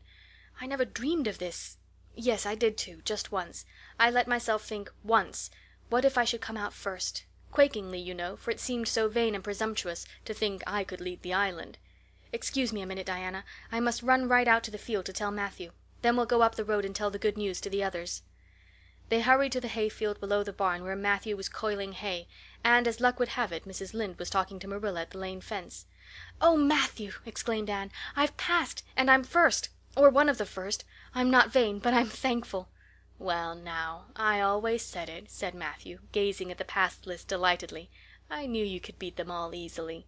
I never dreamed of this. Yes, I did too, just once. I let myself think once, what if I should come out first? Quakingly, you know, for it seemed so vain and presumptuous to think I could lead the island. Excuse me a minute, Diana. I must run right out to the field to tell Matthew. Then we'll go up the road and tell the good news to the others." They hurried to the hayfield below the barn where Matthew was coiling hay, and, as luck would have it, Mrs. Lynde was talking to Marilla at the lane fence. "Oh, Matthew," exclaimed Anne, "I've passed, and I'm first, or one of the first. I'm not vain, but I'm thankful." "Well now, I always said it," said Matthew, gazing at the pass list delightedly. "I knew you could beat them all easily."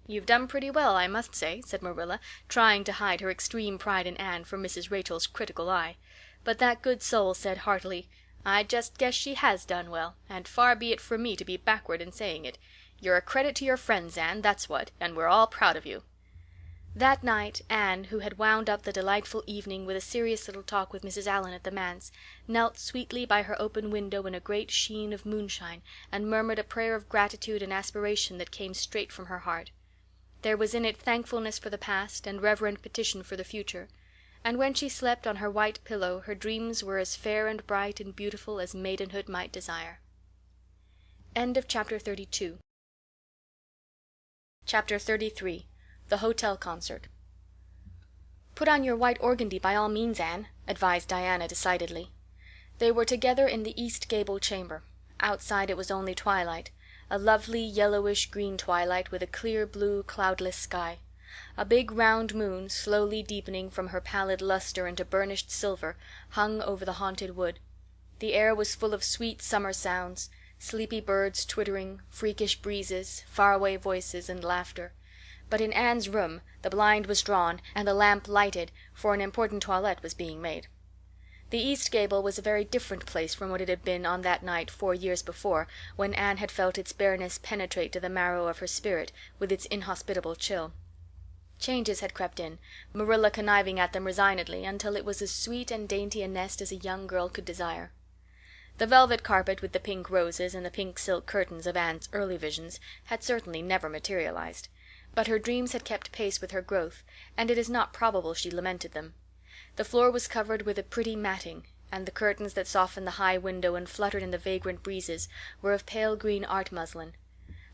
"You've done pretty well, I must say," said Marilla, trying to hide her extreme pride in Anne from Mrs. Rachel's critical eye. But that good soul said heartily, "I just guess she has done well, and far be it from me to be backward in saying it. You're a credit to your friends, Anne, that's what, and we're all proud of you." That night Anne, who had wound up the delightful evening with a serious little talk with Mrs. Allan at the manse, knelt sweetly by her open window in a great sheen of moonshine and murmured a prayer of gratitude and aspiration that came straight from her heart. There was in it thankfulness for the past and reverent petition for the future, and when she slept on her white pillow her dreams were as fair and bright and beautiful as maidenhood might desire. End of Chapter 32. Chapter 33. The Hotel Concert. "Put on your white organdy by all means, Anne," advised Diana decidedly. They were together in the east gable chamber. Outside it was only twilight, a lovely yellowish-green twilight with a clear blue cloudless sky. A big round moon, slowly deepening from her pallid luster into burnished silver, hung over the haunted wood. The air was full of sweet summer sounds, sleepy birds twittering, freakish breezes, faraway voices, and laughter. But in Anne's room the blind was drawn and the lamp lighted, for an important toilette was being made. The east gable was a very different place from what it had been on that night 4 years before, when Anne had felt its bareness penetrate to the marrow of her spirit with its inhospitable chill. Changes had crept in, Marilla conniving at them resignedly, until it was as sweet and dainty a nest as a young girl could desire. The velvet carpet with the pink roses and the pink silk curtains of Anne's early visions had certainly never materialized, but her dreams had kept pace with her growth, and it is not probable she lamented them. The floor was covered with a pretty matting, and the curtains that softened the high window and fluttered in the vagrant breezes were of pale green art muslin.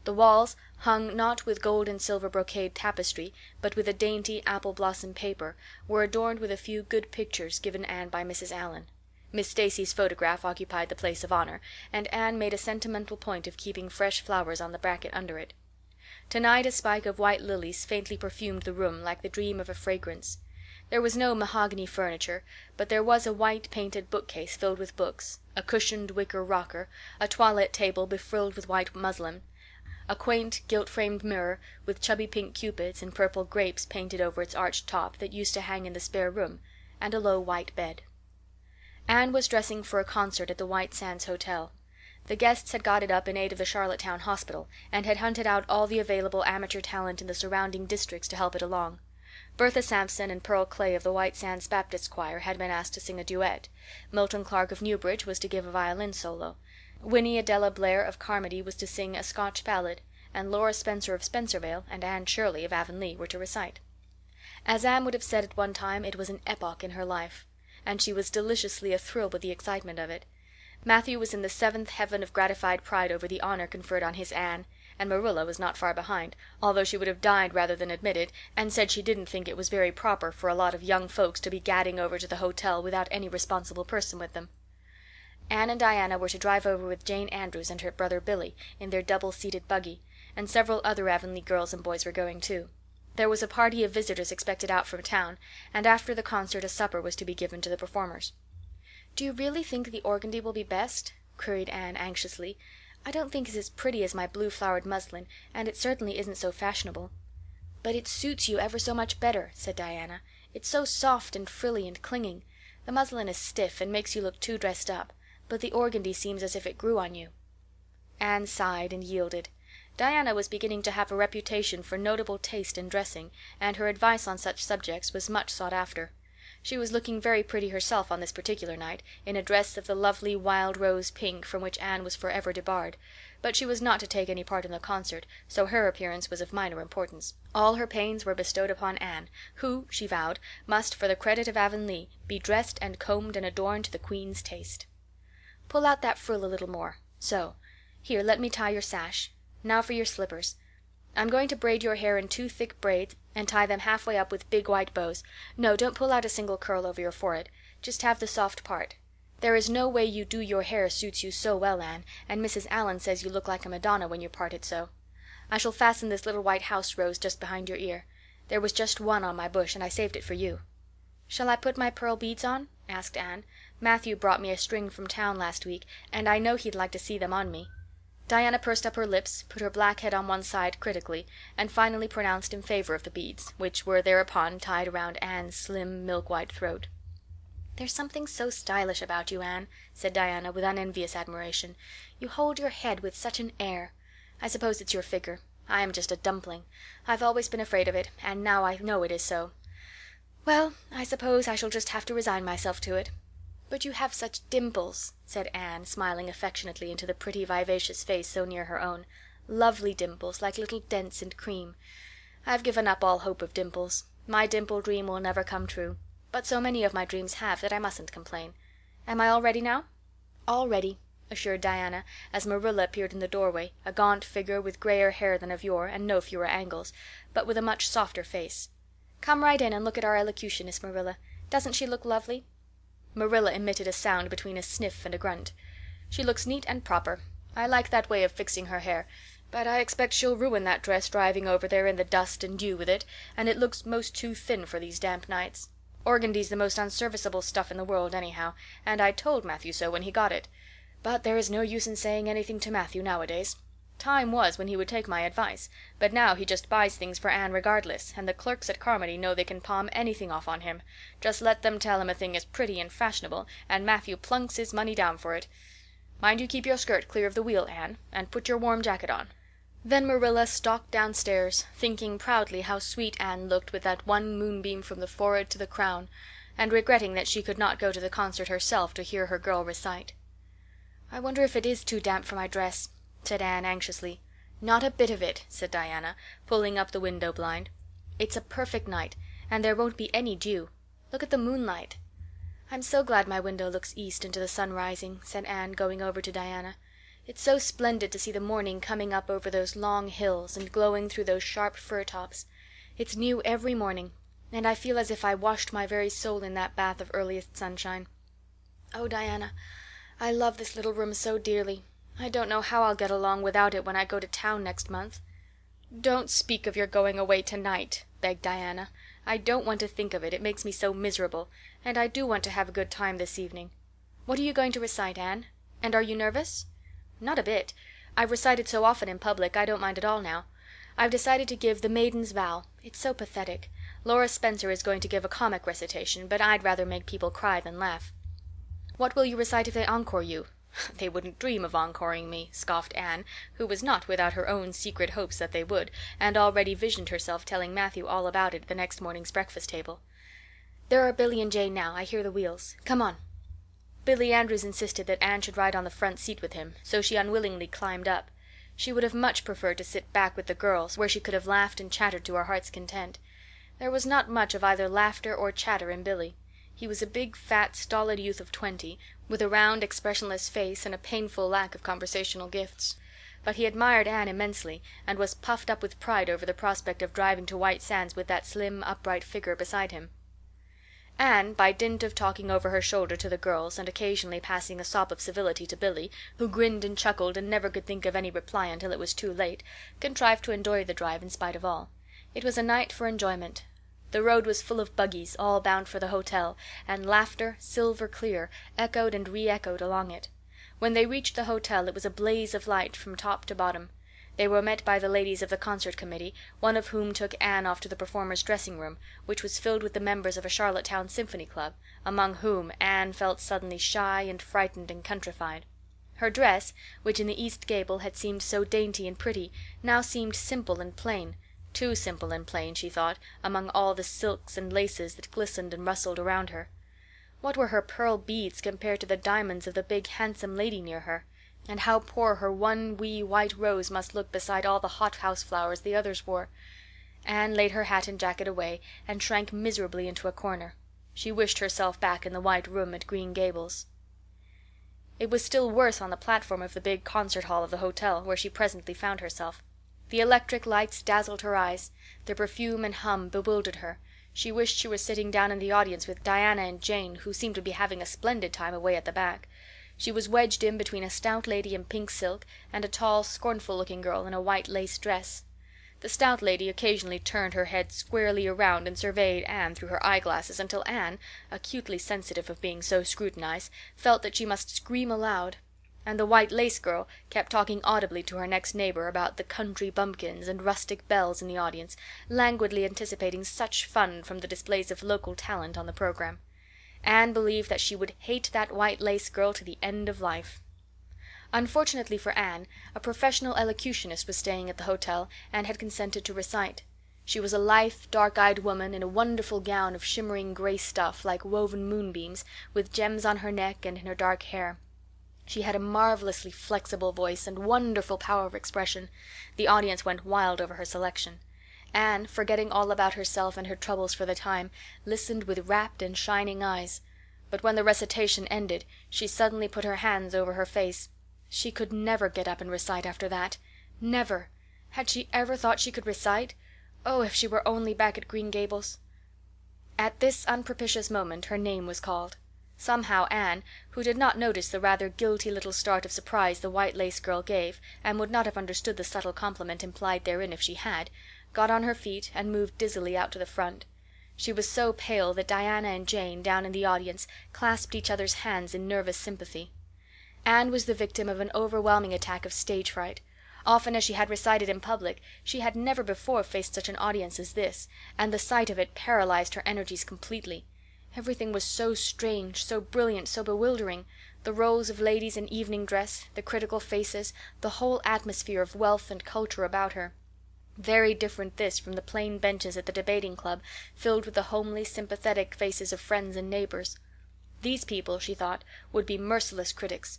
The walls, hung not with gold and silver brocade tapestry, but with a dainty apple blossom paper, were adorned with a few good pictures given Anne by Mrs. Allan. Miss Stacy's photograph occupied the place of honor, and Anne made a sentimental point of keeping fresh flowers on the bracket under it. Tonight a spike of white lilies faintly perfumed the room like the dream of a fragrance. There was no mahogany furniture, but there was a white painted bookcase filled with books, a cushioned wicker rocker, a toilette table befrilled with white muslin, a quaint gilt-framed mirror with chubby pink cupids and purple grapes painted over its arched top that used to hang in the spare room, and a low white bed. Anne was dressing for a concert at the White Sands Hotel. The guests had got it up in aid of the Charlottetown Hospital, and had hunted out all the available amateur talent in the surrounding districts to help it along. Bertha Sampson and Pearl Clay of the White Sands Baptist Choir had been asked to sing a duet. Milton Clark of Newbridge was to give a violin solo. Winnie Adela Blair of Carmody was to sing a Scotch ballad, and Laura Spencer of Spencervale and Anne Shirley of Avonlea were to recite. As Anne would have said at one time, it was an epoch in her life, and she was deliciously athrill with the excitement of it. Matthew was in the seventh heaven of gratified pride over the honor conferred on his Anne, and Marilla was not far behind, although she would have died rather than admit it, and said she didn't think it was very proper for a lot of young folks to be gadding over to the hotel without any responsible person with them. Anne and Diana were to drive over with Jane Andrews and her brother Billy in their double-seated buggy, and several other Avonlea girls and boys were going too. There was a party of visitors expected out from town, and after the concert a supper was to be given to the performers. "Do you really think the organdy will be best?" queried Anne anxiously. "I don't think it's as pretty as my blue-flowered muslin, and it certainly isn't so fashionable." "But it suits you ever so much better," said Diana. "It's so soft and frilly and clinging. The muslin is stiff and makes you look too dressed up, but the organdy seems as if it grew on you." Anne sighed and yielded. Diana was beginning to have a reputation for notable taste in dressing, and her advice on such subjects was much sought after. She was looking very pretty herself on this particular night, in a dress of the lovely wild rose pink from which Anne was forever debarred, but she was not to take any part in the concert, so her appearance was of minor importance. All her pains were bestowed upon Anne, who, she vowed, must, for the credit of Avonlea, be dressed and combed and adorned to the queen's taste. "Pull out that frill a little more. So. Here, let me tie your sash. Now for your slippers. I'm going to braid your hair in 2 thick braids and tie them halfway up with big white bows. No, don't pull out a single curl over your forehead. Just have the soft part. There is no way you do your hair suits you so well, Anne, and Mrs. Allan says you look like a Madonna when you part it so. I shall fasten this little white house rose just behind your ear. There was just one on my bush, and I saved it for you." "Shall I put my pearl beads on?" asked Anne. "Matthew brought me a string from town last week, and I know he'd like to see them on me." Diana pursed up her lips, put her black head on one side critically, and finally pronounced in favor of the beads, which were thereupon tied around Anne's slim, milk-white throat. "There's something so stylish about you, Anne," said Diana with unenvious admiration. "You hold your head with such an air. I suppose it's your figure. I am just a dumpling. I've always been afraid of it, and now I know it is so. Well, I suppose I shall just have to resign myself to it." "But you have such dimples," said Anne, smiling affectionately into the pretty, vivacious face so near her own. "Lovely dimples, like little dents in cream. I've given up all hope of dimples. My dimple dream will never come true. But so many of my dreams have that I mustn't complain. Am I all ready now?" "All ready," assured Diana, as Marilla appeared in the doorway, a gaunt figure with grayer hair than of yore and no fewer angles, but with a much softer face. "Come right in and look at our elocutionist, Marilla. Doesn't she look lovely?" Marilla emitted a sound between a sniff and a grunt. "She looks neat and proper. I like that way of fixing her hair, but I expect she'll ruin that dress driving over there in the dust and dew with it, and it looks most too thin for these damp nights. Organdy's the most unserviceable stuff in the world anyhow, and I told Matthew so when he got it. But there is no use in saying anything to Matthew nowadays. Time was when he would take my advice, but now he just buys things for Anne regardless, and the clerks at Carmody know they can palm anything off on him. Just let them tell him a thing is pretty and fashionable, and Matthew plunks his money down for it. Mind you keep your skirt clear of the wheel, Anne, and put your warm jacket on." Then Marilla stalked downstairs, thinking proudly how sweet Anne looked with that one moonbeam from the forehead to the crown, and regretting that she could not go to the concert herself to hear her girl recite. "I wonder if it is too damp for my dress," said Anne anxiously. "Not a bit of it," said Diana, pulling up the window blind. "It's a perfect night, and there won't be any dew. Look at the moonlight." "I'm so glad my window looks east into the sun rising," said Anne, going over to Diana. "It's so splendid to see the morning coming up over those long hills and glowing through those sharp fir tops. It's new every morning, and I feel as if I washed my very soul in that bath of earliest sunshine. Oh, Diana, I love this little room so dearly. I don't know how I'll get along without it when I go to town next month." "Don't speak of your going away tonight," begged Diana. "I don't want to think of it, it makes me so miserable, and I do want to have a good time this evening. What are you going to recite, Anne? And are you nervous?" "Not a bit. I've recited so often in public I don't mind at all now. I've decided to give The Maiden's Vow. It's so pathetic. Laura Spencer is going to give a comic recitation, but I'd rather make people cry than laugh." "What will you recite if they encore you?" "They wouldn't dream of encoring me," scoffed Anne, who was not without her own secret hopes that they would, and already visioned herself telling Matthew all about it at the next morning's breakfast table. "There are Billy and Jane now. I hear the wheels. Come on." Billy Andrews insisted that Anne should ride on the front seat with him, so she unwillingly climbed up. She would have much preferred to sit back with the girls, where she could have laughed and chattered to her heart's content. There was not much of either laughter or chatter in Billy. He was a big, fat, stolid youth of 20, with a round, expressionless face and a painful lack of conversational gifts. But he admired Anne immensely, and was puffed up with pride over the prospect of driving to White Sands with that slim, upright figure beside him. Anne, by dint of talking over her shoulder to the girls and occasionally passing a sop of civility to Billy, who grinned and chuckled and never could think of any reply until it was too late, contrived to enjoy the drive in spite of all. It was a night for enjoyment. The road was full of buggies, all bound for the hotel, and laughter, silver clear, echoed and re-echoed along it. When they reached the hotel it was a blaze of light from top to bottom. They were met by the ladies of the concert committee, one of whom took Anne off to the performers' dressing room, which was filled with the members of a Charlottetown symphony club, among whom Anne felt suddenly shy and frightened and countrified. Her dress, which in the east gable had seemed so dainty and pretty, now seemed simple and plain, too simple and plain, she thought, among all the silks and laces that glistened and rustled around her. What were her pearl beads compared to the diamonds of the big handsome lady near her? And how poor her one wee white rose must look beside all the hothouse flowers the others wore. Anne laid her hat and jacket away and shrank miserably into a corner. She wished herself back in the white room at Green Gables. It was still worse on the platform of the big concert hall of the hotel, where she presently found herself. The electric lights dazzled her eyes. The perfume and hum bewildered her. She wished she was sitting down in the audience with Diana and Jane, who seemed to be having a splendid time away at the back. She was wedged in between a stout lady in pink silk and a tall, scornful-looking girl in a white lace dress. The stout lady occasionally turned her head squarely around and surveyed Anne through her eyeglasses until Anne, acutely sensitive of being so scrutinized, felt that she must scream aloud. And the white lace girl kept talking audibly to her next neighbor about the country bumpkins and rustic belles in the audience, languidly anticipating such fun from the displays of local talent on the program. Anne believed that she would hate that white lace girl to the end of life. Unfortunately for Anne, a professional elocutionist was staying at the hotel and had consented to recite. She was a lithe, dark-eyed woman in a wonderful gown of shimmering gray stuff like woven moonbeams, with gems on her neck and in her dark hair. She had a marvelously flexible voice and wonderful power of expression. The audience went wild over her selection. Anne, forgetting all about herself and her troubles for the time, listened with rapt and shining eyes. But when the recitation ended, she suddenly put her hands over her face. She could never get up and recite after that. Never. Had she ever thought she could recite? Oh, if she were only back at Green Gables! At this unpropitious moment her name was called. Somehow Anne, who did not notice the rather guilty little start of surprise the white lace girl gave, and would not have understood the subtle compliment implied therein if she had, got on her feet and moved dizzily out to the front. She was so pale that Diana and Jane, down in the audience, clasped each other's hands in nervous sympathy. Anne was the victim of an overwhelming attack of stage fright. Often as she had recited in public, she had never before faced such an audience as this, and the sight of it paralyzed her energies completely. Everything was so strange, so brilliant, so bewildering, the rows of ladies in evening dress, the critical faces, the whole atmosphere of wealth and culture about her. Very different this from the plain benches at the debating club, filled with the homely, sympathetic faces of friends and neighbors. These people, she thought, would be merciless critics.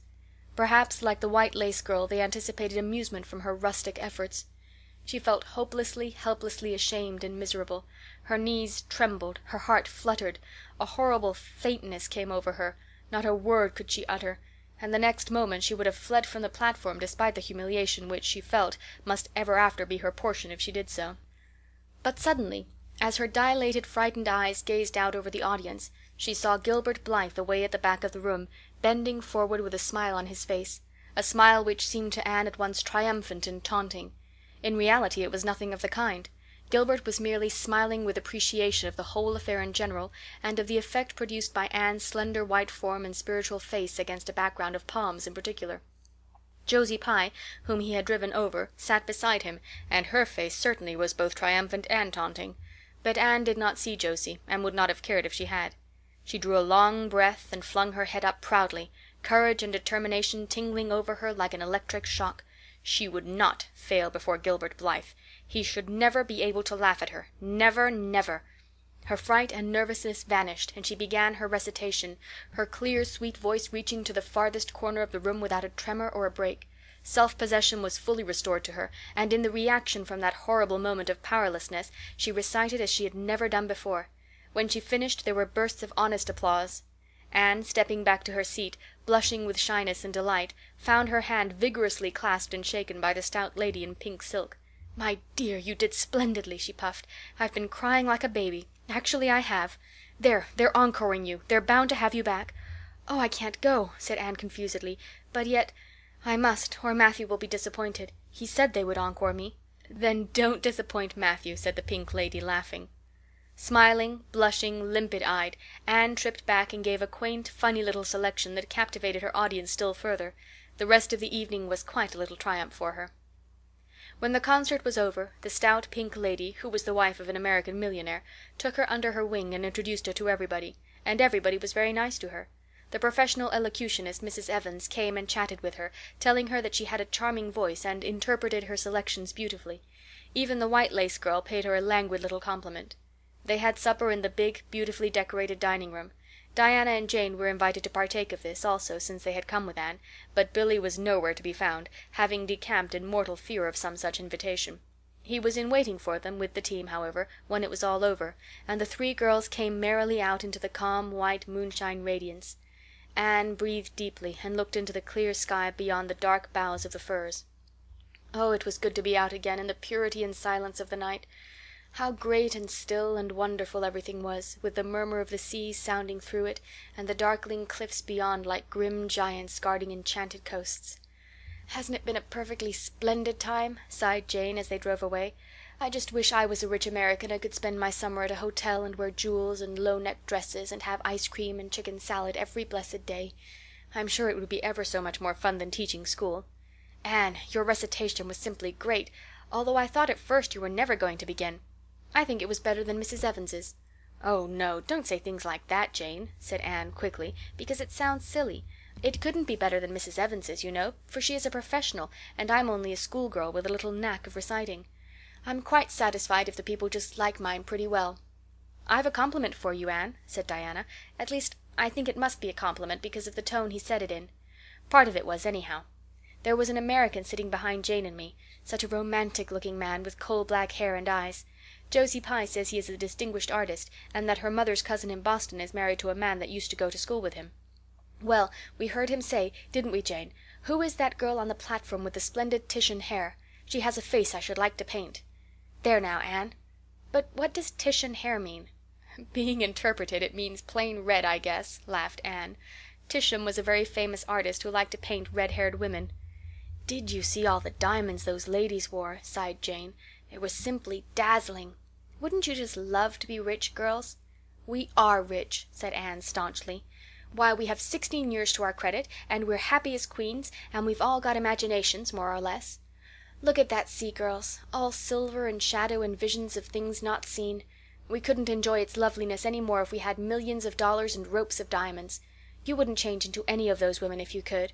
Perhaps, like the white lace girl, they anticipated amusement from her rustic efforts. She felt hopelessly, helplessly ashamed and miserable. Her knees trembled, her heart fluttered, a horrible faintness came over her, not a word could she utter, and the next moment she would have fled from the platform despite the humiliation which, she felt, must ever after be her portion if she did so. But suddenly, as her dilated, frightened eyes gazed out over the audience, she saw Gilbert Blythe away at the back of the room, bending forward with a smile on his face, a smile which seemed to Anne at once triumphant and taunting. In reality it was nothing of the kind. Gilbert was merely smiling with appreciation of the whole affair in general, and of the effect produced by Anne's slender white form and spiritual face against a background of palms in particular. Josie Pye, whom he had driven over, sat beside him, and her face certainly was both triumphant and taunting. But Anne did not see Josie, and would not have cared if she had. She drew a long breath and flung her head up proudly, courage and determination tingling over her like an electric shock. She would not fail before Gilbert Blythe. He should never be able to laugh at her. Never, never. Her fright and nervousness vanished, and she began her recitation, her clear, sweet voice reaching to the farthest corner of the room without a tremor or a break. Self-possession was fully restored to her, and in the reaction from that horrible moment of powerlessness she recited as she had never done before. When she finished there were bursts of honest applause. Anne, stepping back to her seat, blushing with shyness and delight, found her hand vigorously clasped and shaken by the stout lady in pink silk. "My dear, you did splendidly," she puffed. "I've been crying like a baby. Actually I have. They're encoring you. They're bound to have you back." "Oh, I can't go," said Anne confusedly. "But yet I must, or Matthew will be disappointed. He said they would encore me." "Then don't disappoint Matthew," said the pink lady, laughing. Smiling, blushing, limpid-eyed, Anne tripped back and gave a quaint, funny little selection that captivated her audience still further. The rest of the evening was quite a little triumph for her. When the concert was over, the stout pink lady, who was the wife of an American millionaire, took her under her wing and introduced her to everybody, and everybody was very nice to her. The professional elocutionist, Mrs. Evans, came and chatted with her, telling her that she had a charming voice and interpreted her selections beautifully. Even the white lace girl paid her a languid little compliment. They had supper in the big, beautifully decorated dining room. Diana and Jane were invited to partake of this also, since they had come with Anne, but Billy was nowhere to be found, having decamped in mortal fear of some such invitation. He was in waiting for them with the team, however, when it was all over, and the three girls came merrily out into the calm, white moonshine radiance. Anne breathed deeply and looked into the clear sky beyond the dark boughs of the firs. Oh, it was good to be out again in the purity and silence of the night. How great and still and wonderful everything was, with the murmur of the sea sounding through it, and the darkling cliffs beyond like grim giants guarding enchanted coasts. "Hasn't it been a perfectly splendid time?" sighed Jane as they drove away. "I just wish I was a rich American and could spend my summer at a hotel and wear jewels and low-necked dresses and have ice cream and chicken salad every blessed day. I'm sure it would be ever so much more fun than teaching school. Anne, your recitation was simply great, although I thought at first you were never going to begin. I think it was better than Mrs. Evans's." "Oh, no, don't say things like that, Jane," said Anne quickly, "because it sounds silly. It couldn't be better than Mrs. Evans's, you know, for she is a professional and I'm only a schoolgirl with a little knack of reciting. I'm quite satisfied if the people just like mine pretty well." "I've a compliment for you, Anne," said Diana. "At least, I think it must be a compliment because of the tone he said it in. Part of it was, anyhow. There was an American sitting behind Jane and me, such a romantic-looking man with coal-black hair and eyes. Josie Pye says he is a distinguished artist, and that her mother's cousin in Boston is married to a man that used to go to school with him. Well, we heard him say, didn't we, Jane, 'Who is that girl on the platform with the splendid Titian hair? She has a face I should like to paint.' There now, Anne." "But what does Titian hair mean?" "Being interpreted, it means plain red, I guess," laughed Anne. "Titian was a very famous artist who liked to paint red-haired women." "Did you see all the diamonds those ladies wore?" sighed Jane. "It was simply dazzling. Wouldn't you just love to be rich, girls?" "We are rich," said Anne staunchly. "Why, we have 16 years to our credit, and we're happy as queens, and we've all got imaginations, more or less." Look at that sea, girls, all silver and shadow and visions of things not seen. We couldn't enjoy its loveliness any more if we had millions of dollars and ropes of diamonds. You wouldn't change into any of those women if you could.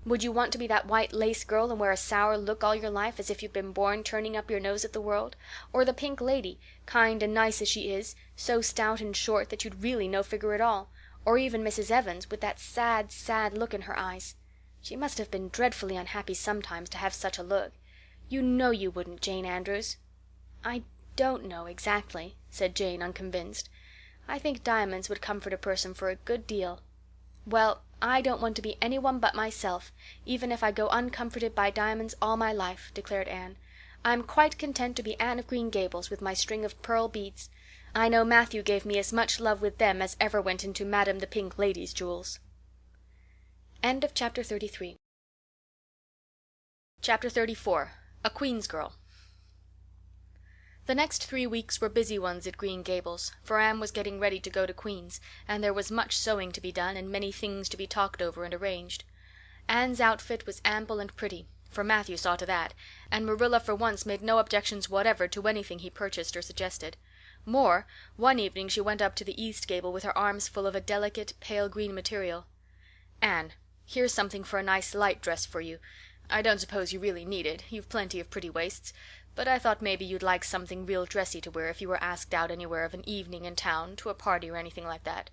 Would you want to be that white lace girl and wear a sour look all your life, as if you'd been born turning up your nose at the world? Or the Pink Lady, kind and nice as she is, so stout and short that you'd really no figure at all? Or even Mrs. Evans, with that sad, sad look in her eyes? She must have been dreadfully unhappy sometimes to have such a look. You know you wouldn't, Jane Andrews." "I don't know exactly," said Jane, unconvinced. "I think diamonds would comfort a person for a good deal." "Well, I don't want to be any one but myself, even if I go uncomforted by diamonds all my life," declared Anne. "I'm quite content to be Anne of Green Gables with my string of pearl beads. I know Matthew gave me as much love with them as ever went into Madame the Pink Lady's jewels." End of chapter 33. Chapter 34. A Queen's Girl. The next 3 weeks were busy ones at Green Gables, for Anne was getting ready to go to Queen's, and there was much sewing to be done and many things to be talked over and arranged. Anne's outfit was ample and pretty, for Matthew saw to that, and Marilla for once made no objections whatever to anything he purchased or suggested. More, one evening she went up to the east gable with her arms full of a delicate, pale green material. "Anne, here's something for a nice light dress for you. I don't suppose you really need it, you've plenty of pretty waists, but I thought maybe you'd like something real dressy to wear if you were asked out anywhere of an evening in town, to a party or anything like that.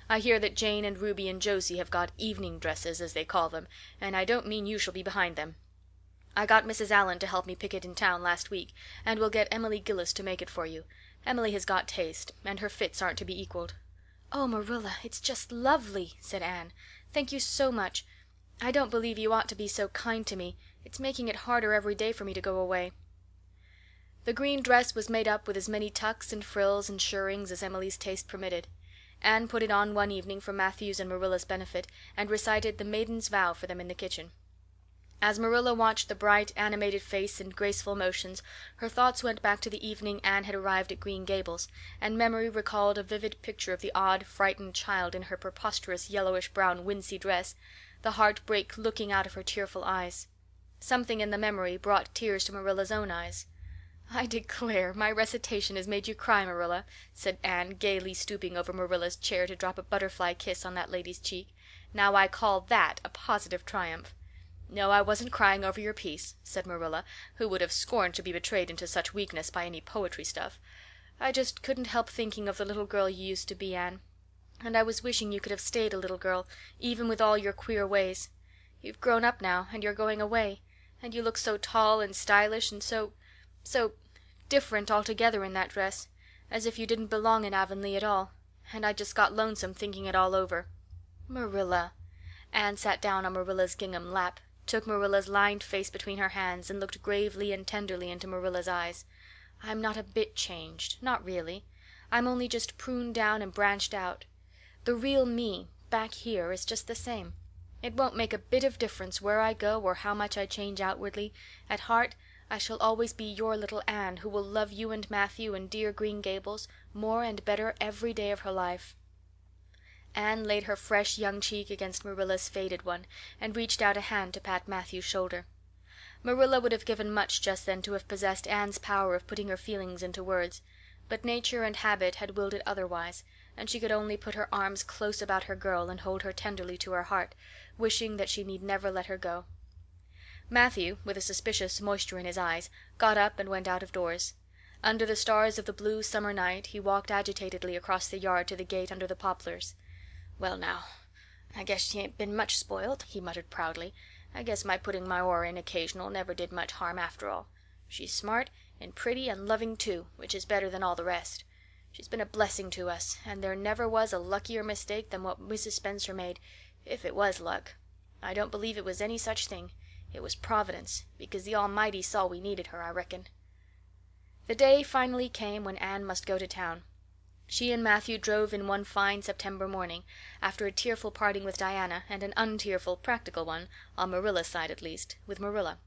I hear that Jane and Ruby and Josie have got evening dresses, as they call them, and I don't mean you shall be behind them. I got Mrs. Allan to help me pick it in town last week, and we'll get Emily Gillis to make it for you. Emily has got taste, and her fits aren't to be equaled." "Oh, Marilla, it's just lovely," said Anne. "Thank you so much. I don't believe you ought to be so kind to me. It's making it harder every day for me to go away." The green dress was made up with as many tucks and frills and shirrings as Emily's taste permitted. Anne put it on one evening for Matthew's and Marilla's benefit, and recited the Maiden's Vow for them in the kitchen. As Marilla watched the bright, animated face and graceful motions, her thoughts went back to the evening Anne had arrived at Green Gables, and memory recalled a vivid picture of the odd, frightened child in her preposterous yellowish-brown wincey dress, the heartbreak looking out of her tearful eyes. Something in the memory brought tears to Marilla's own eyes. "I declare, my recitation has made you cry, Marilla," said Anne, gaily stooping over Marilla's chair to drop a butterfly kiss on that lady's cheek. "Now I call that a positive triumph." "No, I wasn't crying over your piece," said Marilla, who would have scorned to be betrayed into such weakness by any poetry stuff. "I just couldn't help thinking of the little girl you used to be, Anne. And I was wishing you could have stayed a little girl, even with all your queer ways. You've grown up now, and you're going away, and you look so tall and stylish and so different altogether in that dress, as if you didn't belong in Avonlea at all, and I just got lonesome thinking it all over." "Marilla." Anne sat down on Marilla's gingham lap, took Marilla's lined face between her hands, and looked gravely and tenderly into Marilla's eyes. "I'm not a bit changed, not really. I'm only just pruned down and branched out. The real me, back here, is just the same. It won't make a bit of difference where I go or how much I change outwardly. At heart I shall always be your little Anne, who will love you and Matthew and dear Green Gables more and better every day of her life." Anne laid her fresh young cheek against Marilla's faded one, and reached out a hand to pat Matthew's shoulder. Marilla would have given much just then to have possessed Anne's power of putting her feelings into words, but nature and habit had willed it otherwise, and she could only put her arms close about her girl and hold her tenderly to her heart, wishing that she need never let her go. Matthew, with a suspicious moisture in his eyes, got up and went out of doors. Under the stars of the blue summer night he walked agitatedly across the yard to the gate under the poplars. "Well now, I guess she ain't been much spoiled," he muttered proudly. "I guess my putting my oar in occasional never did much harm after all. She's smart and pretty and loving too, which is better than all the rest. She's been a blessing to us, and there never was a luckier mistake than what Mrs. Spencer made, if it was luck. I don't believe it was any such thing. It was Providence, because the Almighty saw we needed her, I reckon." The day finally came when Anne must go to town. She and Matthew drove in one fine September morning, after a tearful parting with Diana and an untearful, practical one, on Marilla's side at least, with Marilla.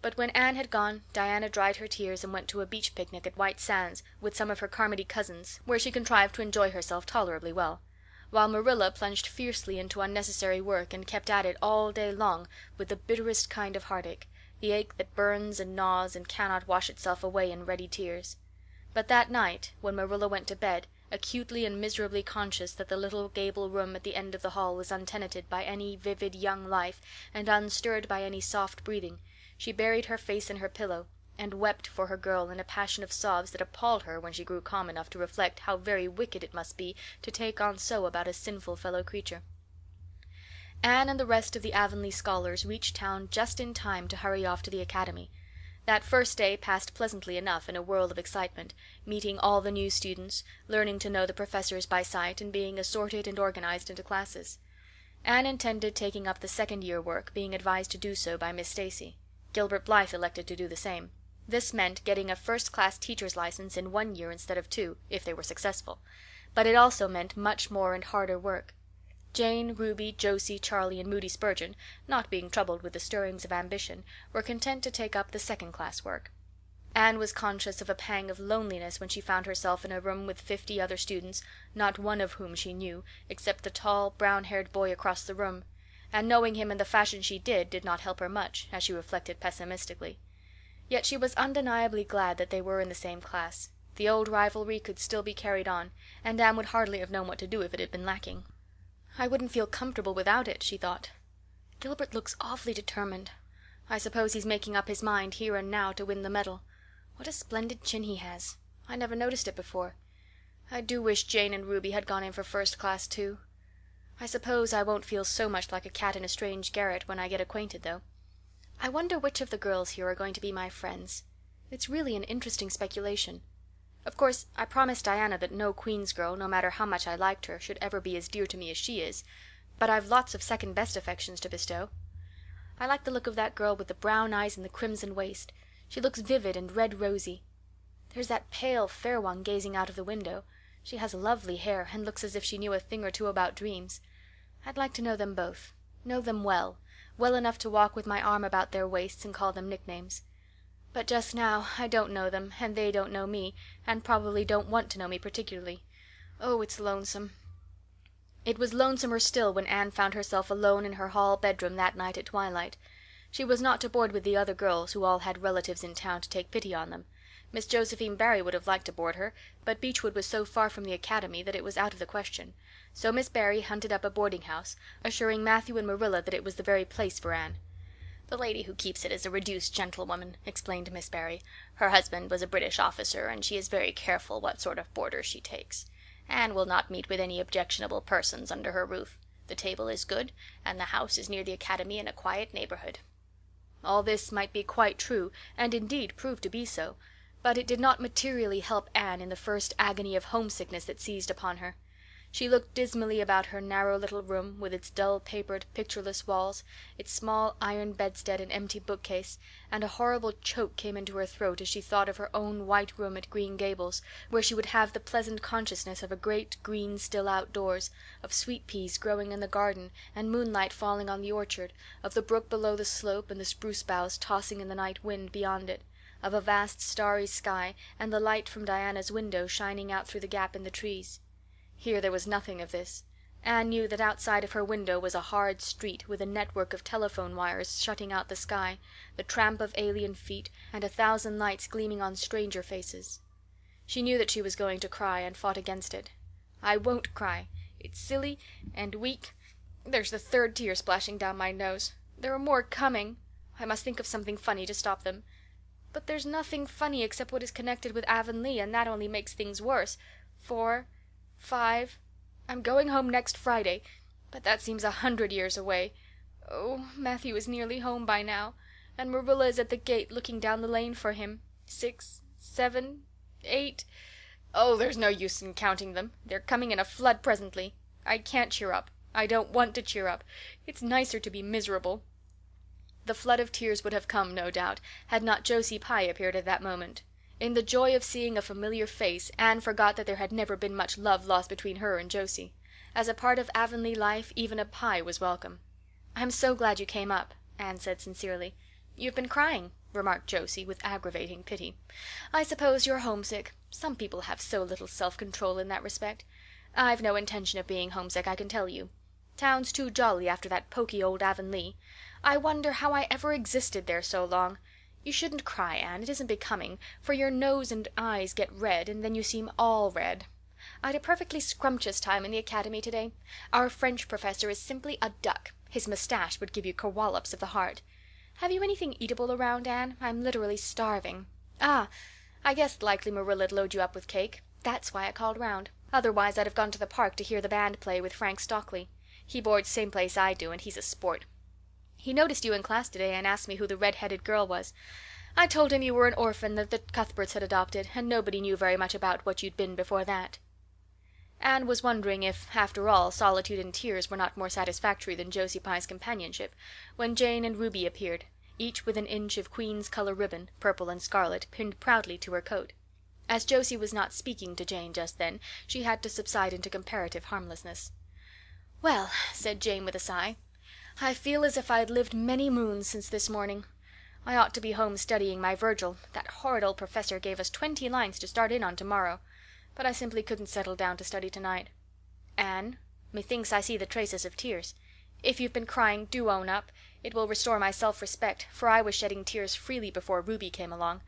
But when Anne had gone, Diana dried her tears and went to a beach picnic at White Sands with some of her Carmody cousins, where she contrived to enjoy herself tolerably well, while Marilla plunged fiercely into unnecessary work and kept at it all day long with the bitterest kind of heartache, the ache that burns and gnaws and cannot wash itself away in ready tears. But that night, when Marilla went to bed, acutely and miserably conscious that the little gable room at the end of the hall was untenanted by any vivid young life and unstirred by any soft breathing, she buried her face in her pillow and wept for her girl in a passion of sobs that appalled her when she grew calm enough to reflect how very wicked it must be to take on so about a sinful fellow creature. Anne and the rest of the Avonlea scholars reached town just in time to hurry off to the academy. That first day passed pleasantly enough in a whirl of excitement, meeting all the new students, learning to know the professors by sight, and being assorted and organized into classes. Anne intended taking up the second-year work, being advised to do so by Miss Stacy. Gilbert Blythe elected to do the same. This meant getting a first-class teacher's license in 1 year instead of 2, if they were successful. But it also meant much more and harder work. Jane, Ruby, Josie, Charlie, and Moody Spurgeon, not being troubled with the stirrings of ambition, were content to take up the second-class work. Anne was conscious of a pang of loneliness when she found herself in a room with 50 other students, not one of whom she knew, except the tall, brown-haired boy across the room, and knowing him in the fashion she did not help her much, as she reflected pessimistically. Yet she was undeniably glad that they were in the same class. The old rivalry could still be carried on, and Anne would hardly have known what to do if it had been lacking. "I wouldn't feel comfortable without it," she thought. "Gilbert looks awfully determined. I suppose he's making up his mind here and now to win the medal. What a splendid chin he has. I never noticed it before. I do wish Jane and Ruby had gone in for first class too. I suppose I won't feel so much like a cat in a strange garret when I get acquainted, though. I wonder which of the girls here are going to be my friends. It's really an interesting speculation. Of course, I promised Diana that no Queen's girl, no matter how much I liked her, should ever be as dear to me as she is, but I've lots of second-best affections to bestow. I like the look of that girl with the brown eyes and the crimson waist. She looks vivid and red-rosy. There's that pale, fair one gazing out of the window. She has lovely hair, and looks as if she knew a thing or two about dreams. I'd like to know them both, know them well, well enough to walk with my arm about their waists and call them nicknames. But just now I don't know them, and they don't know me, and probably don't want to know me particularly. Oh, it's lonesome." It was lonesomer still when Anne found herself alone in her hall bedroom that night at twilight. She was not to board with the other girls, who all had relatives in town to take pity on them. Miss Josephine Barry would have liked to board her, but Beechwood was so far from the academy that it was out of the question. So Miss Barry hunted up a boarding house, assuring Matthew and Marilla that it was the very place for Anne. "The lady who keeps it is a reduced gentlewoman," explained Miss Barry. "Her husband was a British officer, and she is very careful what sort of boarders she takes. Anne will not meet with any objectionable persons under her roof. The table is good, and the house is near the academy in a quiet neighborhood." All this might be quite true, and indeed proved to be so, but it did not materially help Anne in the first agony of homesickness that seized upon her. She looked dismally about her narrow little room, with its dull-papered, pictureless walls, its small iron bedstead and empty bookcase, and a horrible choke came into her throat as she thought of her own white room at Green Gables, where she would have the pleasant consciousness of a great green still outdoors, of sweet peas growing in the garden and moonlight falling on the orchard, of the brook below the slope and the spruce boughs tossing in the night wind beyond it, of a vast starry sky and the light from Diana's window shining out through the gap in the trees. Here there was nothing of this. Anne knew that outside of her window was a hard street with a network of telephone wires shutting out the sky, the tramp of alien feet, and 1,000 lights gleaming on stranger faces. She knew that she was going to cry, and fought against it. "I won't cry. It's silly and weak. There's the third tear splashing down my nose. There are more coming. I must think of something funny to stop them. But there's nothing funny except what is connected with Avonlea, and that only makes things worse. 4, 5. I'm going home next Friday, but that seems 100 years away. Oh, Matthew is nearly home by now, and Marilla is at the gate looking down the lane for him. 6, 7, 8. Oh, there's no use in counting them. They're coming in a flood presently. I can't cheer up. I don't want to cheer up. It's nicer to be miserable." The flood of tears would have come, no doubt, had not Josie Pye appeared at that moment. In the joy of seeing a familiar face, Anne forgot that there had never been much love lost between her and Josie. As a part of Avonlea life, even a Pye was welcome. "I'm so glad you came up," Anne said sincerely. "You've been crying," remarked Josie, with aggravating pity. "I suppose you're homesick. Some people have so little self-control in that respect. I've no intention of being homesick, I can tell you. Town's too jolly after that poky old Avonlea. I wonder how I ever existed there so long. You shouldn't cry, Anne. It isn't becoming, for your nose and eyes get red, and then you seem all red. I had a perfectly scrumptious time in the academy today. Our French professor is simply a duck. His moustache would give you kerwallops of the heart. Have you anything eatable around, Anne? I'm literally starving. Ah, I guessed likely Marilla'd load you up with cake. That's why I called round. Otherwise I'd have gone to the park to hear the band play with Frank Stockley. He boards same place I do, and he's a sport. He noticed you in class today and asked me who the red-headed girl was. I told him you were an orphan that the Cuthberts had adopted, and nobody knew very much about what you'd been before that. Anne was wondering if, after all, solitude and tears were not more satisfactory than Josie Pye's companionship, when Jane and Ruby appeared, each with an inch of Queen's colour ribbon, purple and scarlet, pinned proudly to her coat. As Josie was not speaking to Jane just then, she had to subside into comparative harmlessness. "Well," said Jane with a sigh, "I feel as if I'd lived many moons since this morning. I ought to be home studying my Virgil. That horrid old professor gave us 20 lines to start in on tomorrow. But I simply couldn't settle down to study tonight. Anne, methinks I see the traces of tears. If you've been crying, do own up. It will restore my self-respect, for I was shedding tears freely before Ruby came along.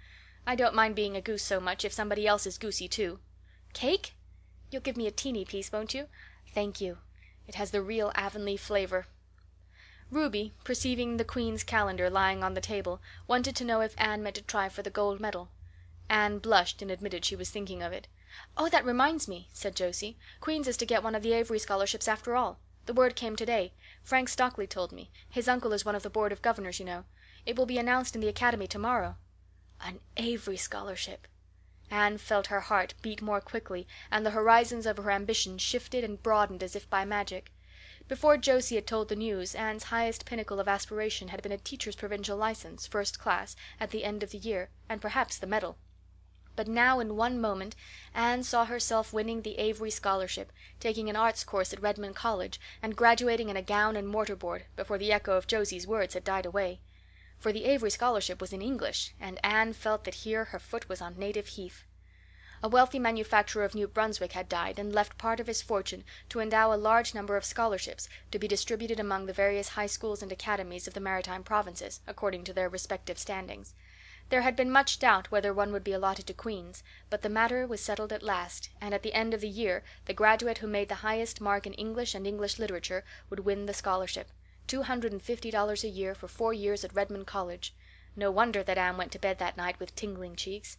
I don't mind being a goose so much if somebody else is goosey too. Cake? You'll give me a teeny piece, won't you? Thank you. It has the real Avonlea flavor." Ruby, perceiving the Queen's calendar lying on the table, wanted to know if Anne meant to try for the gold medal. Anne blushed and admitted she was thinking of it. "Oh, that reminds me," said Josie. "Queen's is to get one of the Avery scholarships after all. The word came today. Frank Stockley told me. His uncle is one of the board of governors, you know. It will be announced in the academy tomorrow." An Avery scholarship! Anne felt her heart beat more quickly, and the horizons of her ambition shifted and broadened as if by magic. Before Josie had told the news, Anne's highest pinnacle of aspiration had been a teacher's provincial license, first class, at the end of the year, and perhaps the medal. But now in one moment Anne saw herself winning the Avery scholarship, taking an arts course at Redmond College, and graduating in a gown and mortarboard before the echo of Josie's words had died away. For the Avery scholarship was in English, and Anne felt that here her foot was on native heath. A wealthy manufacturer of New Brunswick had died and left part of his fortune to endow a large number of scholarships to be distributed among the various high schools and academies of the Maritime Provinces, according to their respective standings. There had been much doubt whether one would be allotted to Queen's, but the matter was settled at last, and at the end of the year the graduate who made the highest mark in English and English literature would win the scholarship. $250 a year for 4 years at Redmond College. No wonder that Anne went to bed that night with tingling cheeks.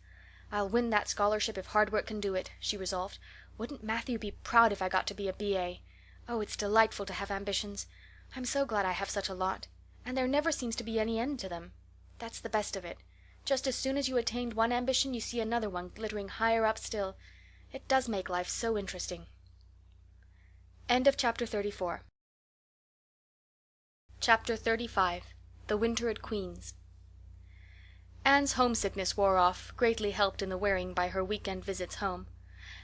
"I'll win that scholarship if hard work can do it," she resolved. "Wouldn't Matthew be proud if I got to be a B.A.? Oh, it's delightful to have ambitions. I'm so glad I have such a lot. And there never seems to be any end to them. That's the best of it. Just as soon as you attained one ambition you see another one glittering higher up still. It does make life so interesting." End of chapter 34. Chapter 35. The Winter at Queen's. Anne's homesickness wore off, greatly helped in the wearing by her week-end visits home.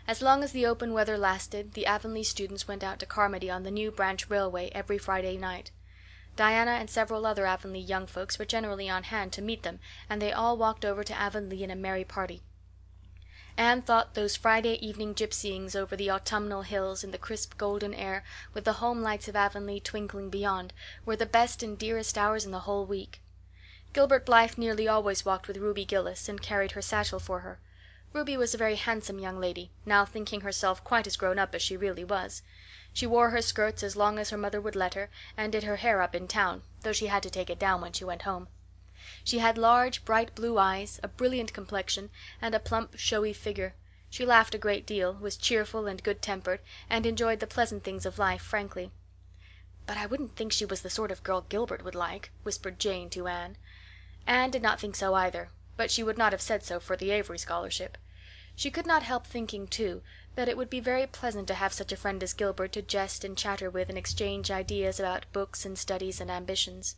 As long as the open weather lasted, the Avonlea students went out to Carmody on the New Branch Railway every Friday night. Diana and several other Avonlea young folks were generally on hand to meet them, and they all walked over to Avonlea in a merry party. Anne thought those Friday evening gypsyings over the autumnal hills in the crisp golden air, with the home lights of Avonlea twinkling beyond, were the best and dearest hours in the whole week. Gilbert Blythe nearly always walked with Ruby Gillis and carried her satchel for her. Ruby was a very handsome young lady, now thinking herself quite as grown up as she really was. She wore her skirts as long as her mother would let her, and did her hair up in town, though she had to take it down when she went home. She had large, bright blue eyes, a brilliant complexion, and a plump, showy figure. She laughed a great deal, was cheerful and good-tempered, and enjoyed the pleasant things of life frankly. "But I wouldn't think she was the sort of girl Gilbert would like," whispered Jane to Anne. Anne did not think so either, but she would not have said so for the Avery scholarship. She could not help thinking, too, that it would be very pleasant to have such a friend as Gilbert to jest and chatter with and exchange ideas about books and studies and ambitions.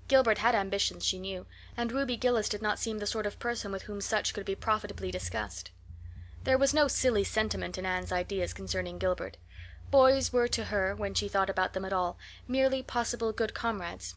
Gilbert had ambitions, she knew, and Ruby Gillis did not seem the sort of person with whom such could be profitably discussed. There was no silly sentiment in Anne's ideas concerning Gilbert. Boys were to her, when she thought about them at all, merely possible good comrades.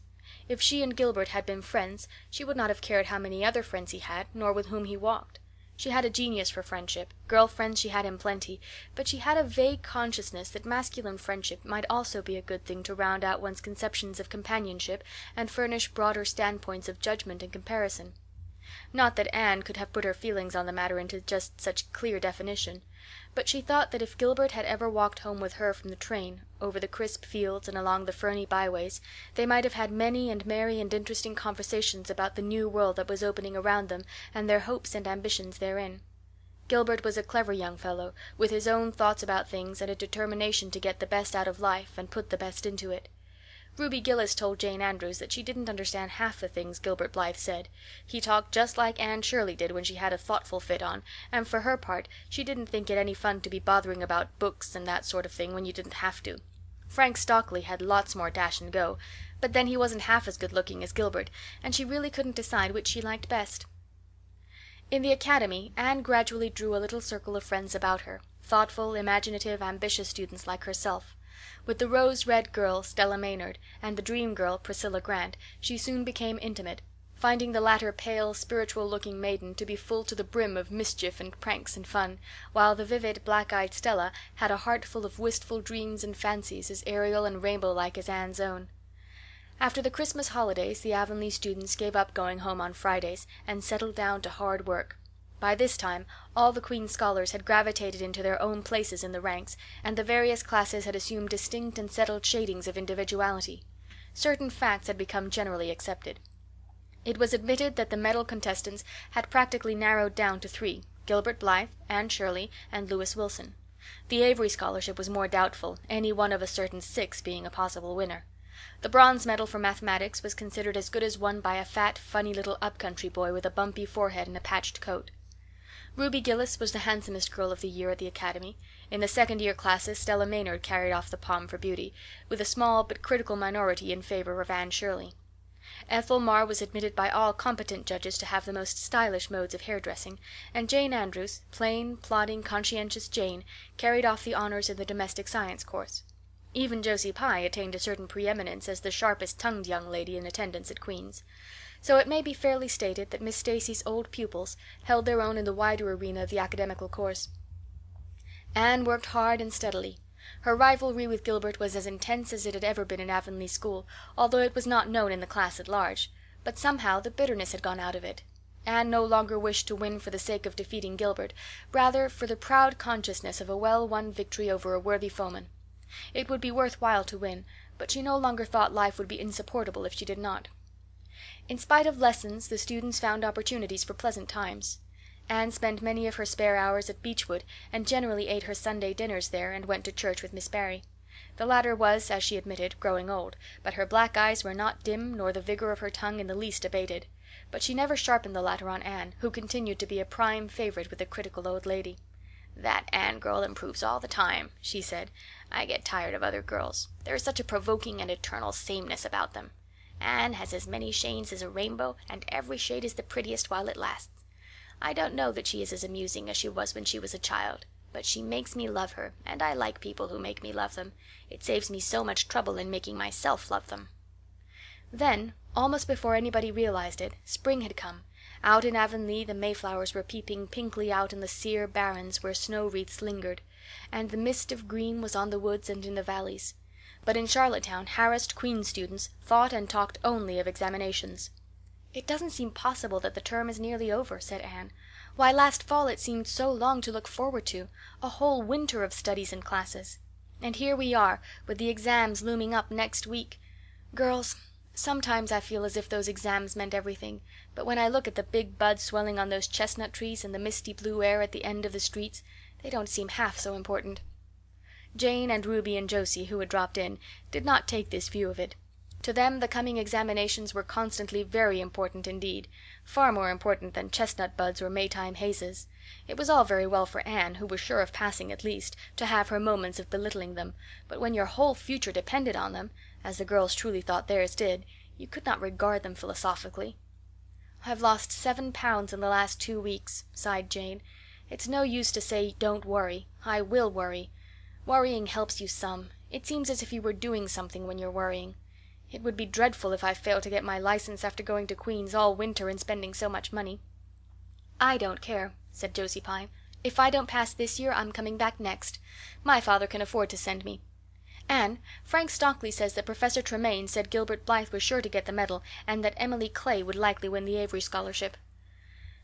If she and Gilbert had been friends, she would not have cared how many other friends he had, nor with whom he walked. She had a genius for friendship, girl friends she had in plenty, but she had a vague consciousness that masculine friendship might also be a good thing to round out one's conceptions of companionship and furnish broader standpoints of judgment and comparison. Not that Anne could have put her feelings on the matter into just such clear definition, but she thought that if Gilbert had ever walked home with her from the train, over the crisp fields and along the ferny byways, they might have had many and merry and interesting conversations about the new world that was opening around them and their hopes and ambitions therein. Gilbert was a clever young fellow, with his own thoughts about things and a determination to get the best out of life and put the best into it. Ruby Gillis told Jane Andrews that she didn't understand half the things Gilbert Blythe said. He talked just like Anne Shirley did when she had a thoughtful fit on, and for her part she didn't think it any fun to be bothering about books and that sort of thing when you didn't have to. Frank Stockley had lots more dash and go, but then he wasn't half as good looking as Gilbert, and she really couldn't decide which she liked best. In the academy Anne gradually drew a little circle of friends about her, thoughtful, imaginative, ambitious students like herself. With the rose-red girl, Stella Maynard, and the dream girl, Priscilla Grant, she soon became intimate, finding the latter pale, spiritual-looking maiden to be full to the brim of mischief and pranks and fun, while the vivid, black-eyed Stella had a heart full of wistful dreams and fancies as aerial and rainbow-like as Anne's own. After the Christmas holidays the Avonlea students gave up going home on Fridays and settled down to hard work. By this time all the Queen's scholars had gravitated into their own places in the ranks, and the various classes had assumed distinct and settled shadings of individuality. Certain facts had become generally accepted. It was admitted that the medal contestants had practically narrowed down to three: Gilbert Blythe, Anne Shirley, and Lewis Wilson. The Avery scholarship was more doubtful, any one of a certain 6 being a possible winner. The bronze medal for mathematics was considered as good as won by a fat, funny little up-country boy with a bumpy forehead and a patched coat. Ruby Gillis was the handsomest girl of the year at the academy. In the second-year classes Stella Maynard carried off the palm for beauty, with a small but critical minority in favor of Anne Shirley. Ethel Marr was admitted by all competent judges to have the most stylish modes of hair-dressing, and Jane Andrews, plain, plodding, conscientious Jane, carried off the honors in the domestic science course. Even Josie Pye attained a certain preeminence as the sharpest-tongued young lady in attendance at Queen's. So it may be fairly stated that Miss Stacy's old pupils held their own in the wider arena of the academical course. Anne worked hard and steadily. Her rivalry with Gilbert was as intense as it had ever been in Avonlea school, although it was not known in the class at large, but somehow the bitterness had gone out of it. Anne no longer wished to win for the sake of defeating Gilbert, rather for the proud consciousness of a well-won victory over a worthy foeman. It would be worth while to win, but she no longer thought life would be insupportable if she did not. In spite of lessons the students found opportunities for pleasant times. Anne spent many of her spare hours at Beechwood, and generally ate her Sunday dinners there and went to church with Miss Barry. The latter was, as she admitted, growing old, but her black eyes were not dim nor the vigor of her tongue in the least abated. But she never sharpened the latter on Anne, who continued to be a prime favorite with the critical old lady. "That Anne girl improves all the time," she said. "I get tired of other girls. There is such a provoking and eternal sameness about them. Anne has as many shades as a rainbow, and every shade is the prettiest while it lasts. I don't know that she is as amusing as she was when she was a child, but she makes me love her, and I like people who make me love them. It saves me so much trouble in making myself love them." Then, almost before anybody realized it, spring had come. Out in Avonlea the mayflowers were peeping pinkly out in the sere barrens where snow wreaths lingered, and the mist of green was on the woods and in the valleys. But in Charlottetown harassed Queen's students thought and talked only of examinations. "It doesn't seem possible that the term is nearly over," said Anne. "Why, last fall it seemed so long to look forward to, a whole winter of studies and classes. And here we are, with the exams looming up next week. Girls, sometimes I feel as if those exams meant everything, but when I look at the big buds swelling on those chestnut trees and the misty blue air at the end of the streets, they don't seem half so important." Jane and Ruby and Josie, who had dropped in, did not take this view of it. To them the coming examinations were constantly very important indeed, far more important than chestnut buds or Maytime hazes. It was all very well for Anne, who was sure of passing at least, to have her moments of belittling them, but when your whole future depended on them, as the girls truly thought theirs did, you could not regard them philosophically. "I've lost 7 pounds in the last 2 weeks," sighed Jane. "It's no use to say, 'Don't worry.' I will worry. Worrying helps you some. It seems as if you were doing something when you're worrying. It would be dreadful if I failed to get my license after going to Queen's all winter and spending so much money." "I don't care," said Josie Pye. "If I don't pass this year I'm coming back next. My father can afford to send me. Anne, Frank Stockley says that Professor Tremaine said Gilbert Blythe was sure to get the medal and that Emily Clay would likely win the Avery scholarship."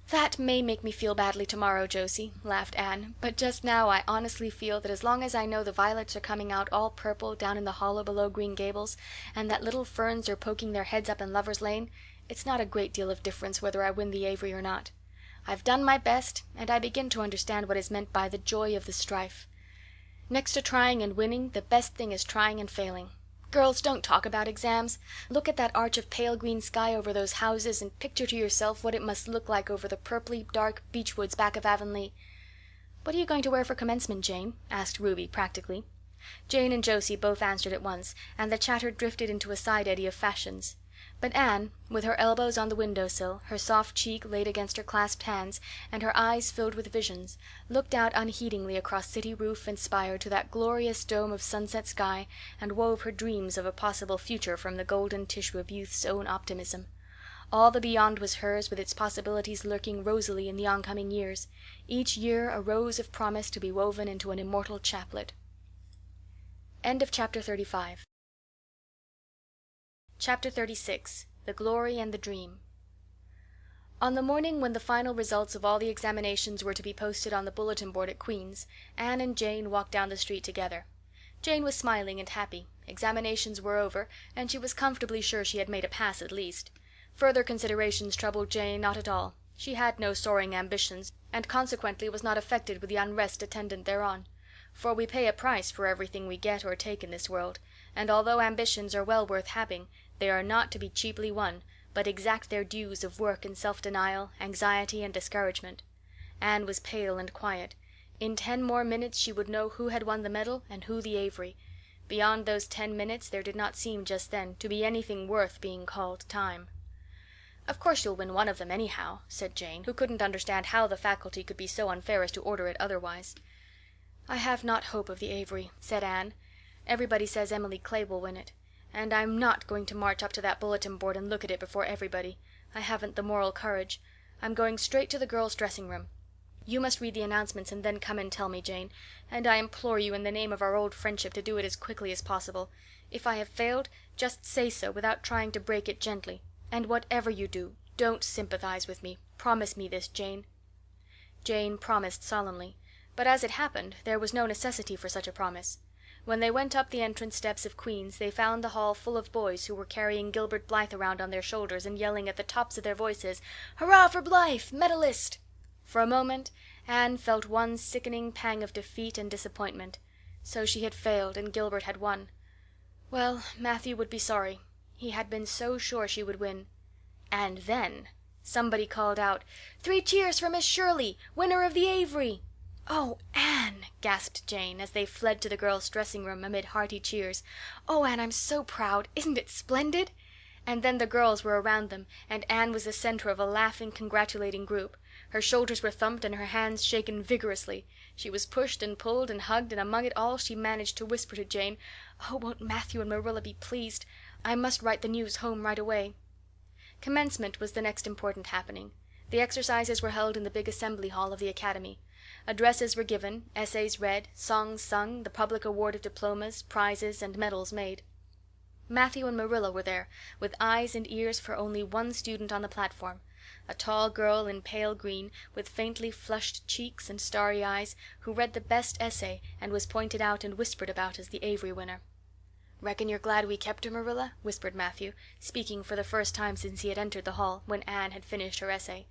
"That may make me feel badly tomorrow, Josie," laughed Anne, "but just now I honestly feel that as long as I know the violets are coming out all purple down in the hollow below Green Gables, and that little ferns are poking their heads up in Lover's Lane, it's not a great deal of difference whether I win the Avery or not. I've done my best, and I begin to understand what is meant by the joy of the strife. Next to trying and winning, the best thing is trying and failing. Girls, don't talk about exams. Look at that arch of pale green sky over those houses and picture to yourself what it must look like over the purply dark beech woods back of Avonlea." "What are you going to wear for commencement, Jane?" asked Ruby practically. Jane and Josie both answered at once, and the chatter drifted into a side eddy of fashions. But Anne, with her elbows on the window sill, her soft cheek laid against her clasped hands, and her eyes filled with visions, looked out unheedingly across city roof and spire to that glorious dome of sunset sky, and wove her dreams of a possible future from the golden tissue of youth's own optimism. All the beyond was hers, with its possibilities lurking rosily in the oncoming years, each year a rose of promise to be woven into an immortal chaplet. End of chapter 35. Chapter 36. The Glory and the Dream. On the morning when the final results of all the examinations were to be posted on the bulletin board at Queen's, Anne and Jane walked down the street together. Jane was smiling and happy. Examinations were over, and she was comfortably sure she had made a pass at least. Further considerations troubled Jane not at all. She had no soaring ambitions, and consequently was not affected with the unrest attendant thereon. For we pay a price for everything we get or take in this world, and although ambitions are well worth having, they are not to be cheaply won, but exact their dues of work and self-denial, anxiety and discouragement. Anne was pale and quiet. In 10 more minutes she would know who had won the medal and who the Avery. Beyond those 10 minutes there did not seem just then to be anything worth being called time. "Of course you'll win one of them anyhow," said Jane, who couldn't understand how the faculty could be so unfair as to order it otherwise. "I have not hope of the Avery," said Anne. "Everybody says Emily Clay will win it. And I'm not going to march up to that bulletin board and look at it before everybody. I haven't the moral courage. I'm going straight to the girls' dressing room. You must read the announcements and then come and tell me, Jane, and I implore you in the name of our old friendship to do it as quickly as possible. If I have failed, just say so without trying to break it gently. And whatever you do, don't sympathize with me. Promise me this, Jane." Jane promised solemnly, but as it happened there was no necessity for such a promise. When they went up the entrance steps of Queen's they found the hall full of boys who were carrying Gilbert Blythe around on their shoulders and yelling at the tops of their voices, "Hurrah for Blythe, medalist!" For a moment Anne felt one sickening pang of defeat and disappointment. So she had failed and Gilbert had won. Well, Matthew would be sorry. He had been so sure she would win. And then somebody called out, "3 cheers for Miss Shirley, winner of the Avery!" "Oh, Anne!" gasped Jane, as they fled to the girls' dressing room amid hearty cheers. "Oh, Anne, I'm so proud. Isn't it splendid?" And then the girls were around them, and Anne was the center of a laughing, congratulating group. Her shoulders were thumped and her hands shaken vigorously. She was pushed and pulled and hugged, and among it all she managed to whisper to Jane, "Oh, won't Matthew and Marilla be pleased? I must write the news home right away." Commencement was the next important happening. The exercises were held in the big assembly hall of the academy. Addresses were given, essays read, songs sung, the public award of diplomas, prizes, and medals made. Matthew and Marilla were there, with eyes and ears for only one student on the platform, a tall girl in pale green, with faintly flushed cheeks and starry eyes, who read the best essay and was pointed out and whispered about as the Avery winner. "Reckon you're glad we kept her, Marilla?" whispered Matthew, speaking for the first time since he had entered the hall, when Anne had finished her essay.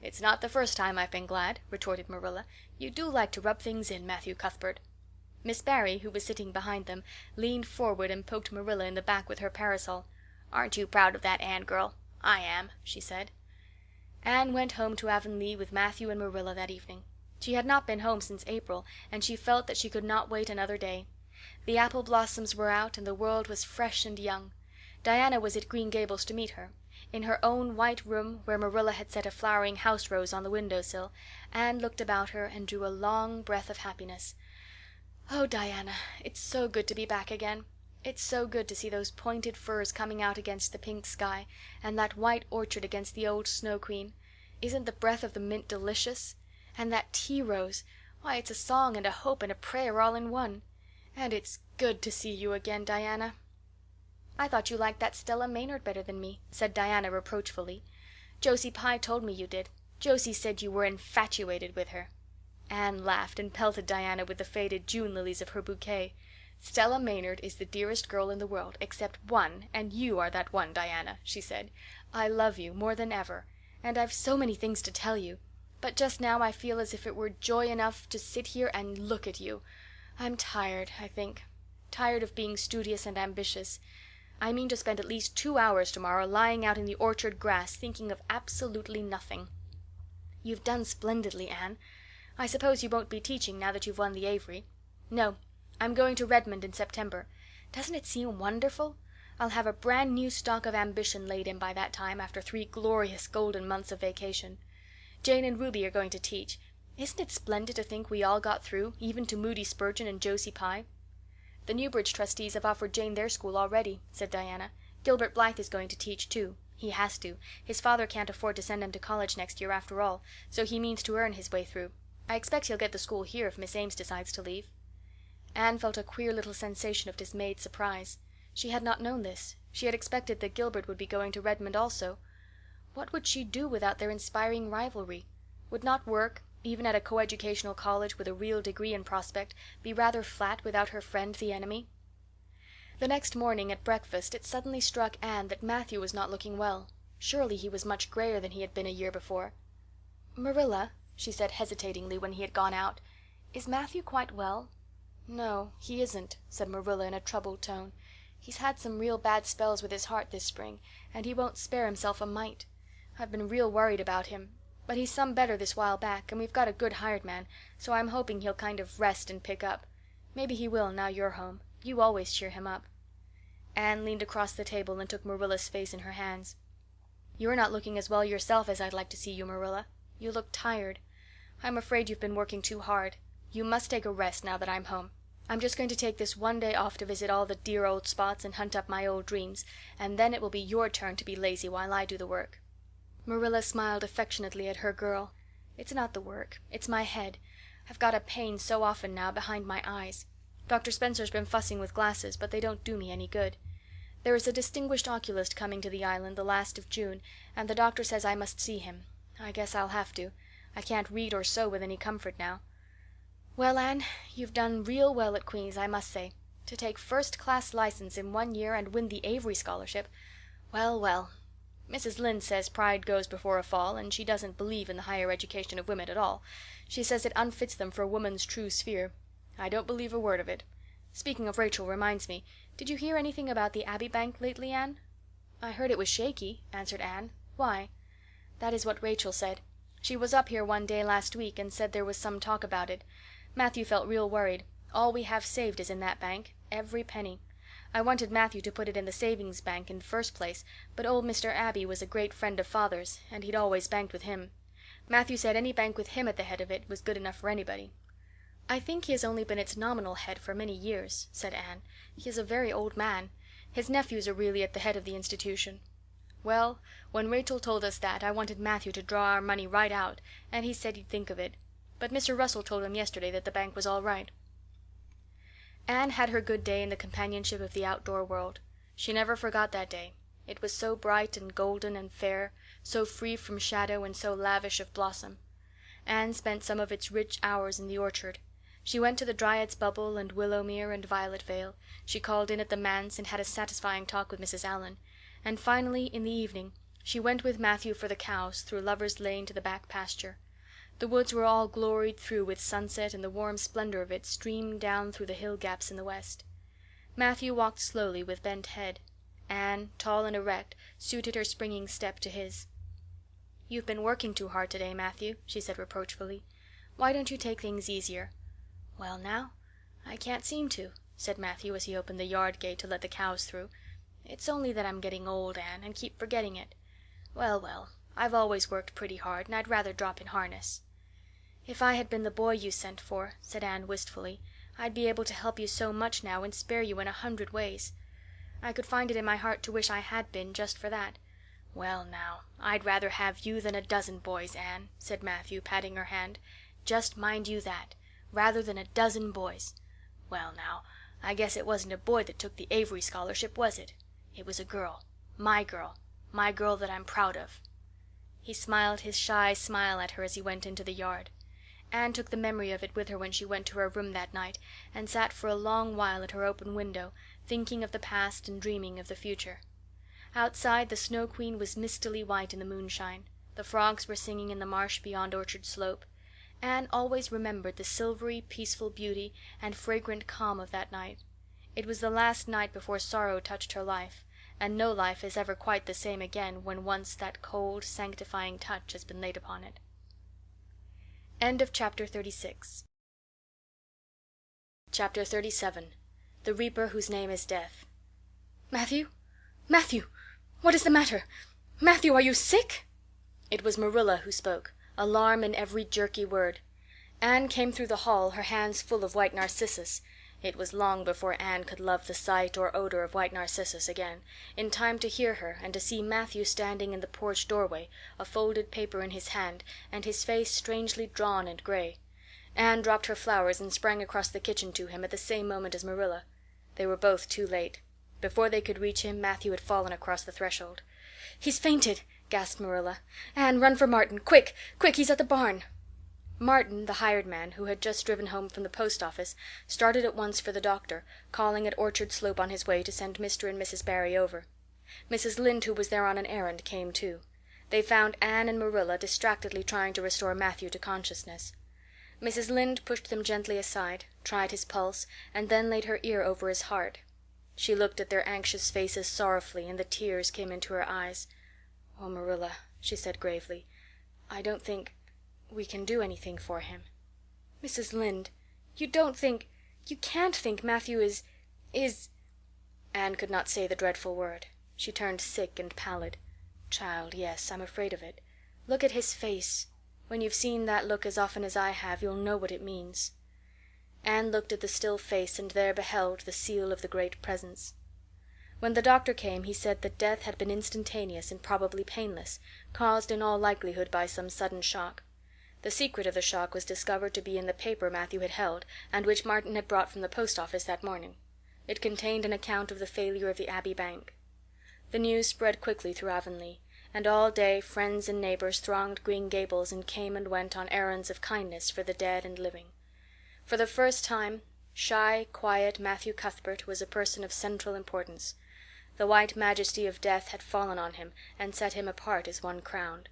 "It's not the first time I've been glad," retorted Marilla. "You do like to rub things in, Matthew Cuthbert." Miss Barry, who was sitting behind them, leaned forward and poked Marilla in the back with her parasol. "Aren't you proud of that, Anne girl?" "I am," she said. Anne went home to Avonlea with Matthew and Marilla that evening. She had not been home since April, and she felt that she could not wait another day. The apple blossoms were out and the world was fresh and young. Diana was at Green Gables to meet her. In her own white room, where Marilla had set a flowering house rose on the window sill, Anne looked about her and drew a long breath of happiness. "Oh, Diana, it's so good to be back again. It's so good to see those pointed firs coming out against the pink sky, and that white orchard against the old Snow Queen. Isn't the breath of the mint delicious? And that tea rose, why, it's a song and a hope and a prayer all in one. And it's good to see you again, Diana." "I thought you liked that Stella Maynard better than me," said Diana reproachfully. "Josie Pye told me you did. Josie said you were infatuated with her." Anne laughed and pelted Diana with the faded June lilies of her bouquet. "Stella Maynard is the dearest girl in the world, except one, and you are that one, Diana," she said. "I love you more than ever, and I've so many things to tell you. But just now I feel as if it were joy enough to sit here and look at you. I'm tired, I think. Tired of being studious and ambitious. I mean to spend at least 2 hours tomorrow lying out in the orchard grass thinking of absolutely nothing." "You've done splendidly, Anne. I suppose you won't be teaching now that you've won the Avery." "No. I'm going to Redmond in September. Doesn't it seem wonderful? I'll have a brand new stock of ambition laid in by that time, after 3 glorious golden months of vacation. Jane and Ruby are going to teach. Isn't it splendid to think we all got through, even to Moody Spurgeon and Josie Pye?" "The Newbridge trustees have offered Jane their school already," said Diana. "Gilbert Blythe is going to teach too. He has to. His father can't afford to send him to college next year after all, so he means to earn his way through. I expect he'll get the school here if Miss Ames decides to leave." Anne felt a queer little sensation of dismayed surprise. She had not known this. She had expected that Gilbert would be going to Redmond also. What would she do without their inspiring rivalry? Would not work, even at a coeducational college with a real degree in prospect, be rather flat without her friend the enemy? The next morning at breakfast it suddenly struck Anne that Matthew was not looking well. Surely he was much grayer than he had been a year before. "Marilla," she said hesitatingly when he had gone out, "is Matthew quite well?" "No, he isn't," said Marilla in a troubled tone. "He's had some real bad spells with his heart this spring, and he won't spare himself a mite. I've been real worried about him. But he's some better this while back, and we've got a good hired man, so I'm hoping he'll kind of rest and pick up. Maybe he will now you're home. You always cheer him up." Anne leaned across the table and took Marilla's face in her hands. "You're not looking as well yourself as I'd like to see you, Marilla. You look tired. I'm afraid you've been working too hard. You must take a rest now that I'm home. I'm just going to take this one day off to visit all the dear old spots and hunt up my old dreams, and then it will be your turn to be lazy while I do the work." Marilla smiled affectionately at her girl. "It's not the work. It's my head. I've got a pain so often now behind my eyes. Dr. Spencer's been fussing with glasses, but they don't do me any good. There is a distinguished oculist coming to the island the last of June, and the doctor says I must see him. I guess I'll have to. I can't read or sew with any comfort now. Well, Anne, you've done real well at Queen's, I must say. To take first-class license in 1 year and win the Avery scholarship. Well, well. Mrs. Lynde says pride goes before a fall, and she doesn't believe in the higher education of women at all. She says it unfits them for a woman's true sphere. I don't believe a word of it. Speaking of Rachel reminds me, did you hear anything about the Abbey Bank lately, Anne?" "I heard it was shaky," answered Anne. "Why?" "That is what Rachel said. She was up here one day last week and said there was some talk about it. Matthew felt real worried. All we have saved is in that bank, every penny. I wanted Matthew to put it in the savings bank in the first place, but old Mr. Abbey was a great friend of father's, and he'd always banked with him. Matthew said any bank with him at the head of it was good enough for anybody." "I think he has only been its nominal head for many years," said Anne. "He is a very old man. His nephews are really at the head of the institution." "Well, when Rachel told us that, I wanted Matthew to draw our money right out, and he said he'd think of it. But Mr. Russell told him yesterday that the bank was all right." Anne had her good day in the companionship of the outdoor world. She never forgot that day. It was so bright and golden and fair, so free from shadow and so lavish of blossom. Anne spent some of its rich hours in the orchard. She went to the Dryad's Bubble and Willowmere and Violet Vale. She called in at the manse and had a satisfying talk with Mrs. Allan. And finally, in the evening, she went with Matthew for the cows through Lover's Lane to the back pasture. The woods were all gloried through with sunset, and the warm splendor of it streamed down through the hill gaps in the west. Matthew walked slowly with bent head. Anne, tall and erect, suited her springing step to his. "You've been working too hard today, Matthew," she said reproachfully. "Why don't you take things easier?" "Well now, I can't seem to," said Matthew as he opened the yard gate to let the cows through. "It's only that I'm getting old, Anne, and keep forgetting it. Well, well, I've always worked pretty hard, and I'd rather drop in harness." "If I had been the boy you sent for," said Anne wistfully, "I'd be able to help you so much now and spare you in 100 ways. I could find it in my heart to wish I had been, just for that. "Well, now, I'd rather have you than a dozen boys, Anne," said Matthew, patting her hand. "Just mind you that. Rather than a dozen boys. Well, now, I guess it wasn't a boy that took the Avery scholarship, was it? It was a girl. My girl that I'm proud of." He smiled his shy smile at her as he went into the yard. Anne took the memory of it with her when she went to her room that night, and sat for a long while at her open window, thinking of the past and dreaming of the future. Outside, the Snow Queen was mistily white in the moonshine. The frogs were singing in the marsh beyond Orchard Slope. Anne always remembered the silvery, peaceful beauty and fragrant calm of that night. It was the last night before sorrow touched her life, and no life is ever quite the same again when once that cold, sanctifying touch has been laid upon it. End of chapter 36. Chapter 37. The Reaper Whose Name is Death. "Matthew? Matthew! What is the matter? Matthew, are you sick?" It was Marilla who spoke, alarm in every jerky word. Anne came through the hall, her hands full of white narcissus. It was long before Anne could love the sight or odor of white narcissus again, in time to hear her and to see Matthew standing in the porch doorway, a folded paper in his hand, and his face strangely drawn and gray. Anne dropped her flowers and sprang across the kitchen to him at the same moment as Marilla. They were both too late. Before they could reach him, Matthew had fallen across the threshold. "He's fainted," gasped Marilla. "Anne, run for Martin. Quick, quick, he's at the barn." Martin, the hired man, who had just driven home from the post office, started at once for the doctor, calling at Orchard Slope on his way to send Mr. and Mrs. Barry over. Mrs. Lynde, who was there on an errand, came too. They found Anne and Marilla distractedly trying to restore Matthew to consciousness. Mrs. Lynde pushed them gently aside, tried his pulse, and then laid her ear over his heart. She looked at their anxious faces sorrowfully, and the tears came into her eyes. "Oh, Marilla," she said gravely, "I don't think we can do anything for him." "Mrs. Lynde, you can't think Matthew is Anne could not say the dreadful word. She turned sick and pallid. "Child, yes, I'm afraid of it. Look at his face. When you've seen that look as often as I have, you'll know what it means." Anne looked at the still face and there beheld the seal of the Great Presence. When the doctor came he said that death had been instantaneous and probably painless, caused in all likelihood by some sudden shock. The secret of the shock was discovered to be in the paper Matthew had held, and which Martin had brought from the post office that morning. It contained an account of the failure of the Abbey Bank. The news spread quickly through Avonlea, and all day friends and neighbors thronged Green Gables and came and went on errands of kindness for the dead and living. For the first time, shy, quiet Matthew Cuthbert was a person of central importance. The white majesty of death had fallen on him and set him apart as one crowned.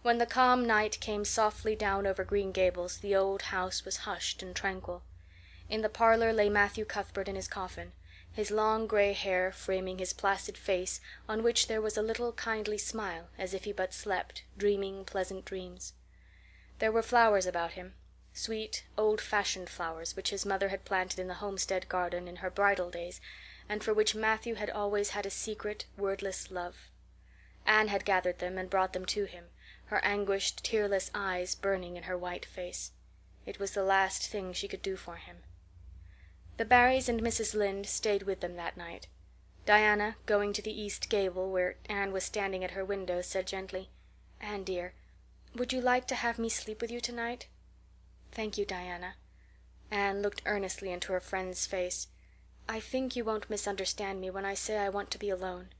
When the calm night came softly down over Green Gables, the old house was hushed and tranquil. In the parlor lay Matthew Cuthbert in his coffin, his long gray hair framing his placid face, on which there was a little kindly smile, as if he but slept, dreaming pleasant dreams. There were flowers about him, sweet, old-fashioned flowers which his mother had planted in the homestead garden in her bridal days, and for which Matthew had always had a secret, wordless love. Anne had gathered them and brought them to him, her anguished, tearless eyes burning in her white face. It was the last thing she could do for him. The Barrys and Mrs. Lynde stayed with them that night. Diana, going to the east gable where Anne was standing at her window, said gently, "Anne, dear, would you like to have me sleep with you tonight?" "Thank you, Diana." Anne looked earnestly into her friend's face. "I think you won't misunderstand me when I say I want to be alone.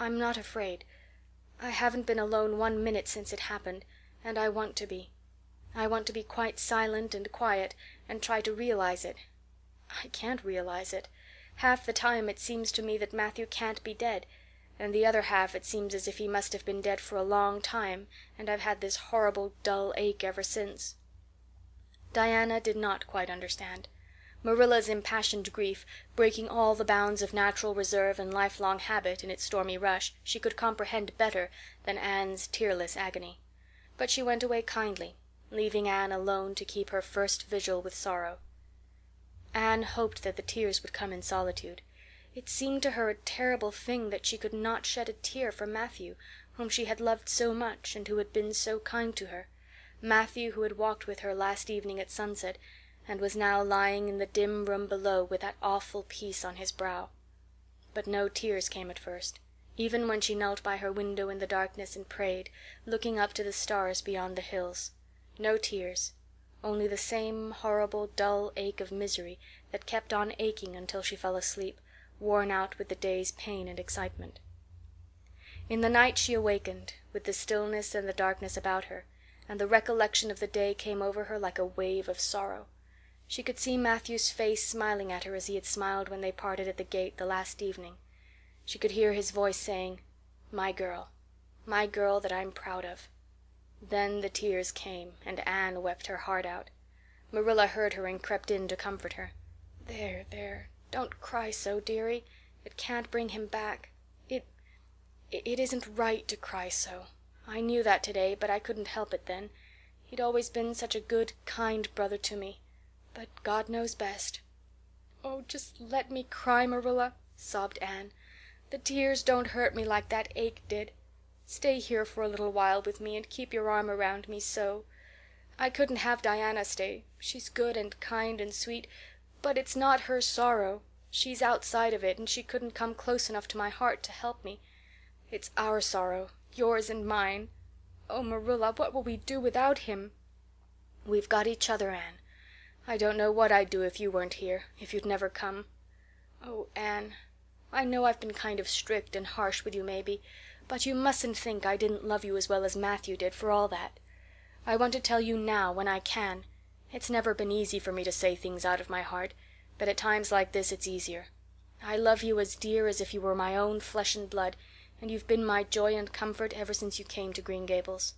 I'm not afraid. I haven't been alone 1 minute since it happened, and I want to be. I want to be quite silent and quiet and try to realize it. I can't realize it. Half the time it seems to me that Matthew can't be dead, and the other half it seems as if he must have been dead for a long time, and I've had this horrible dull ache ever since." Diana did not quite understand. Marilla's impassioned grief, breaking all the bounds of natural reserve and lifelong habit in its stormy rush, she could comprehend better than Anne's tearless agony. But she went away kindly, leaving Anne alone to keep her first vigil with sorrow. Anne hoped that the tears would come in solitude. It seemed to her a terrible thing that she could not shed a tear for Matthew, whom she had loved so much and who had been so kind to her. Matthew, who had walked with her last evening at sunset, and was now lying in the dim room below with that awful peace on his brow. But no tears came at first. even when she knelt by her window in the darkness and prayed, looking up to the stars beyond the hills. No tears, only the same horrible dull ache of misery that kept on aching until she fell asleep, worn out with the day's pain and excitement. In the night she awakened, with the stillness and the darkness about her, and the recollection of the day came over her like a wave of sorrow. She could see Matthew's face smiling at her as he had smiled when they parted at the gate the last evening. She could hear his voice saying, my girl that I'm proud of." Then the tears came, and Anne wept her heart out. Marilla heard her and crept in to comfort her. There, don't cry so, dearie. It can't bring him back. It isn't right to cry so. I knew that today, but I couldn't help it then. He'd always been such a good, kind brother to me. But God knows best." "Oh, just let me cry, Marilla," sobbed Anne. "The tears don't hurt me like that ache did. Stay here for a little while with me and keep your arm around me so. I couldn't have Diana stay. She's good and kind and sweet, but it's not her sorrow. She's outside of it, and she couldn't come close enough to my heart to help me. It's our sorrow, yours and mine. Oh, Marilla, what will we do without him?" "We've got each other, Anne. I don't know what I'd do if you weren't here, if you'd never come. Oh, Anne, I know I've been kind of strict and harsh with you maybe, but you mustn't think I didn't love you as well as Matthew did for all that. I want to tell you now when I can. It's never been easy for me to say things out of my heart, but at times like this it's easier. I love you as dear as if you were my own flesh and blood, and you've been my joy and comfort ever since you came to Green Gables."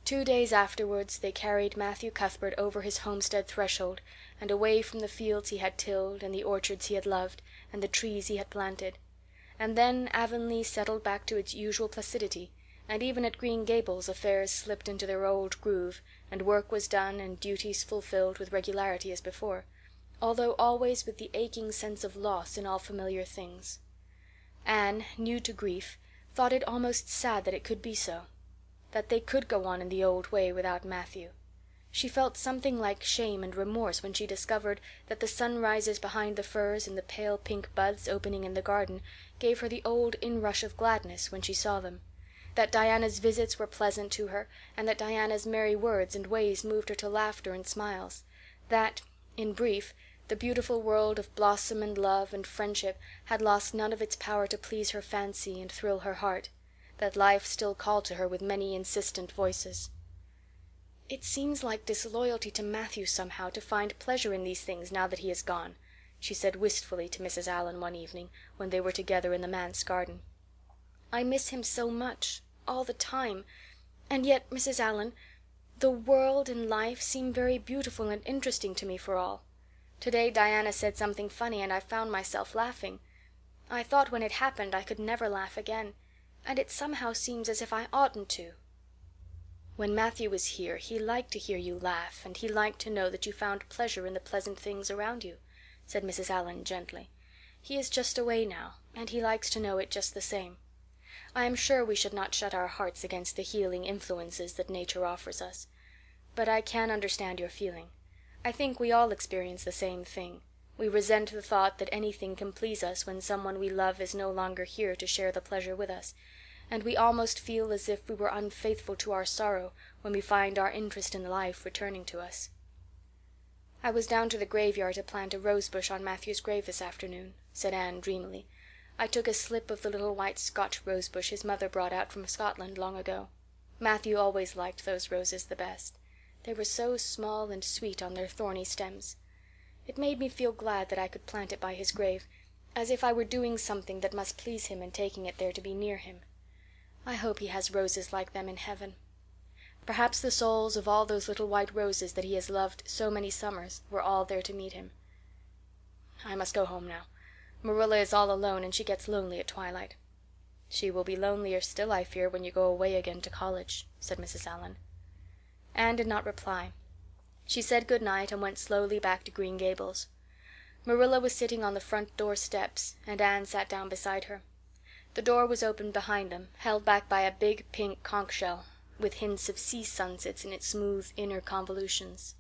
2 days afterwards they carried Matthew Cuthbert over his homestead threshold, and away from the fields he had tilled, and the orchards he had loved, and the trees he had planted. And then Avonlea settled back to its usual placidity, and even at Green Gables affairs slipped into their old groove, and work was done and duties fulfilled with regularity as before, although always with the aching sense of loss in all familiar things. Anne, new to grief, thought it almost sad that it could be so, that they could go on in the old way without Matthew. She felt something like shame and remorse when she discovered that the sunrises behind the firs and the pale pink buds opening in the garden gave her the old inrush of gladness when she saw them, that Diana's visits were pleasant to her, and that Diana's merry words and ways moved her to laughter and smiles, that, in brief, the beautiful world of blossom and love and friendship had lost none of its power to please her fancy and thrill her heart, that life still called to her with many insistent voices. "It seems like disloyalty to Matthew somehow to find pleasure in these things now that he is gone," she said wistfully to Mrs. Allan one evening when they were together in the manse garden. "I miss him so much, all the time. And yet, Mrs. Allan, the world and life seem very beautiful and interesting to me for all. Today Diana said something funny and I found myself laughing. I thought when it happened I could never laugh again, and it somehow seems as if I oughtn't to." "When Matthew was here he liked to hear you laugh, and he liked to know that you found pleasure in the pleasant things around you," said Mrs. Allan gently. "He is just away now, and he likes to know it just the same. I am sure we should not shut our hearts against the healing influences that nature offers us. But I can understand your feeling. I think we all experience the same thing. We resent the thought that anything can please us when someone we love is no longer here to share the pleasure with us, and we almost feel as if we were unfaithful to our sorrow when we find our interest in life returning to us." "I was down to the graveyard to plant a rose bush on Matthew's grave this afternoon," said Anne dreamily. "I took a slip of the little white Scotch rose bush his mother brought out from Scotland long ago. Matthew always liked those roses the best. They were so small and sweet on their thorny stems. It made me feel glad that I could plant it by his grave, as if I were doing something that must please him in taking it there to be near him. I hope he has roses like them in heaven. Perhaps the souls of all those little white roses that he has loved so many summers were all there to meet him. I must go home now. Marilla is all alone and she gets lonely at twilight." "She will be lonelier still, I fear, when you go away again to college," said Mrs. Allan. Anne did not reply. She said good night and went slowly back to Green Gables. Marilla was sitting on the front door steps, and Anne sat down beside her. The door was open behind them, held back by a big pink conch shell, with hints of sea sunsets in its smooth inner convolutions.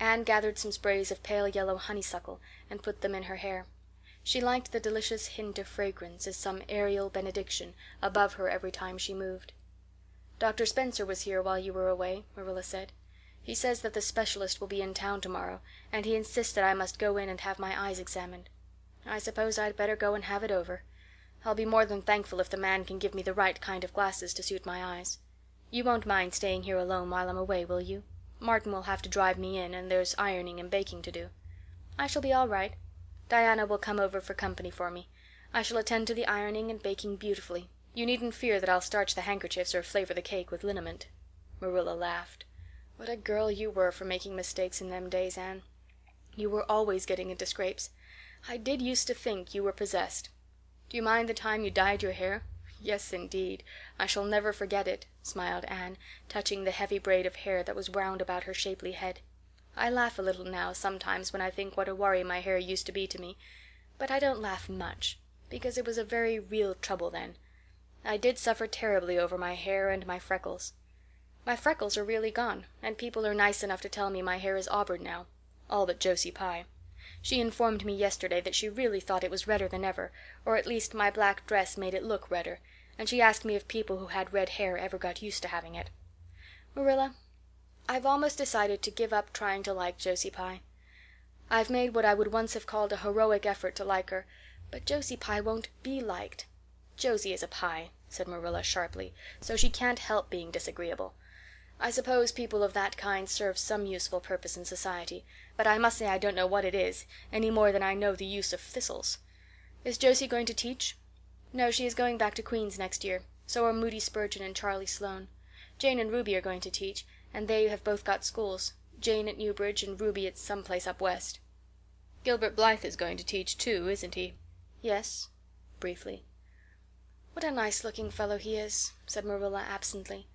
Anne gathered some sprays of pale yellow honeysuckle and put them in her hair. She liked the delicious hint of fragrance as some aerial benediction above her every time she moved. "Dr. Spencer was here while you were away," Marilla said. "He says that the specialist will be in town tomorrow, and he insists that I must go in and have my eyes examined. I suppose I'd better go and have it over. I'll be more than thankful if the man can give me the right kind of glasses to suit my eyes. You won't mind staying here alone while I'm away, will you? Martin will have to drive me in, and there's ironing and baking to do." "I shall be all right. Diana will come over for company for me. I shall attend to the ironing and baking beautifully. You needn't fear that I'll starch the handkerchiefs or flavor the cake with liniment." Marilla laughed. "What a girl you were for making mistakes in them days, Anne. You were always getting into scrapes. I did used to think you were possessed. Do you mind the time you dyed your hair?" "Yes, indeed. I shall never forget it," smiled Anne, touching the heavy braid of hair that was wound about her shapely head. "I laugh a little now sometimes when I think what a worry my hair used to be to me, but I don't laugh much, because it was a very real trouble then. I did suffer terribly over my hair and my freckles. My freckles are really gone, and people are nice enough to tell me my hair is auburn now, all but Josie Pye. She informed me yesterday that she really thought it was redder than ever, or at least my black dress made it look redder, and she asked me if people who had red hair ever got used to having it. Marilla, I've almost decided to give up trying to like Josie Pye. I've made what I would once have called a heroic effort to like her, but Josie Pye won't be liked." "Josie is a Pye," said Marilla sharply, "so she can't help being disagreeable. I suppose people of that kind serve some useful purpose in society, but I must say I don't know what it is, any more than I know the use of thistles. Is Josie going to teach?" "No, she is going back to Queen's next year. So are Moody Spurgeon and Charlie Sloane. Jane and Ruby are going to teach, and they have both got schools, Jane at Newbridge and Ruby at some place up west." "Gilbert Blythe is going to teach too, isn't he?" "Yes," briefly. "What a nice looking fellow he is," said Marilla absently.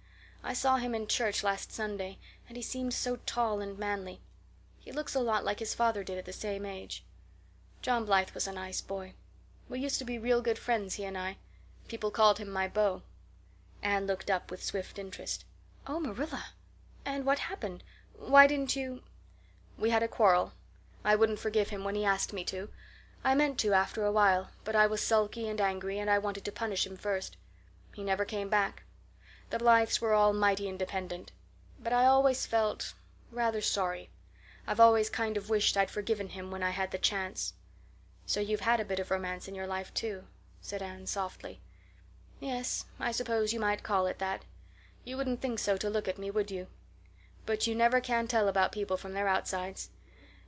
"I saw him in church last Sunday, and he seemed so tall and manly. He looks a lot like his father did at the same age. John Blythe was a nice boy. We used to be real good friends, he and I. People called him my beau." Anne looked up with swift interest. "Oh, Marilla! And what happened? Why didn't you—" "We had a quarrel. I wouldn't forgive him when he asked me to. I meant to after a while, but I was sulky and angry, and I wanted to punish him first. He never came back. The Blythes were all mighty independent. But I always felt rather sorry. I've always kind of wished I'd forgiven him when I had the chance." "So you've had a bit of romance in your life too," said Anne softly. "Yes, I suppose you might call it that. You wouldn't think so to look at me, would you? But you never can tell about people from their outsides.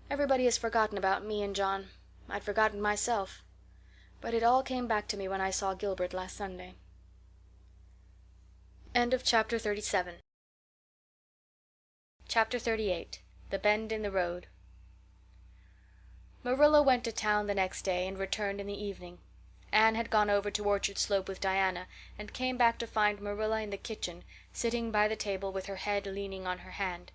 Everybody has forgotten about me and John. I'd forgotten myself. But it all came back to me when I saw Gilbert last Sunday." End of chapter 37. Chapter 38. The Bend in the Road. Marilla went to town the next day and returned in the evening. Anne had gone over to Orchard Slope with Diana and came back to find Marilla in the kitchen, sitting by the table with her head leaning on her hand.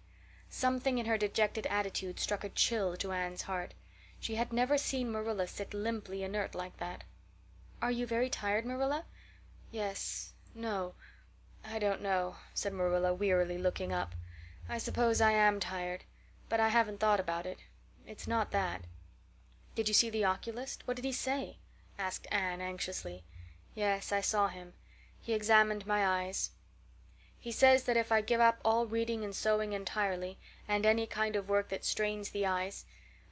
Something in her dejected attitude struck a chill to Anne's heart. She had never seen Marilla sit limply inert like that. "Are you very tired, Marilla?" "Yes. No. I don't know," said Marilla wearily, looking up. "I suppose I am tired, but I haven't thought about it. It's not that." "Did you see the oculist? What did he say?" asked Anne anxiously. "Yes, I saw him. He examined my eyes. He says that if I give up all reading and sewing entirely, and any kind of work that strains the eyes,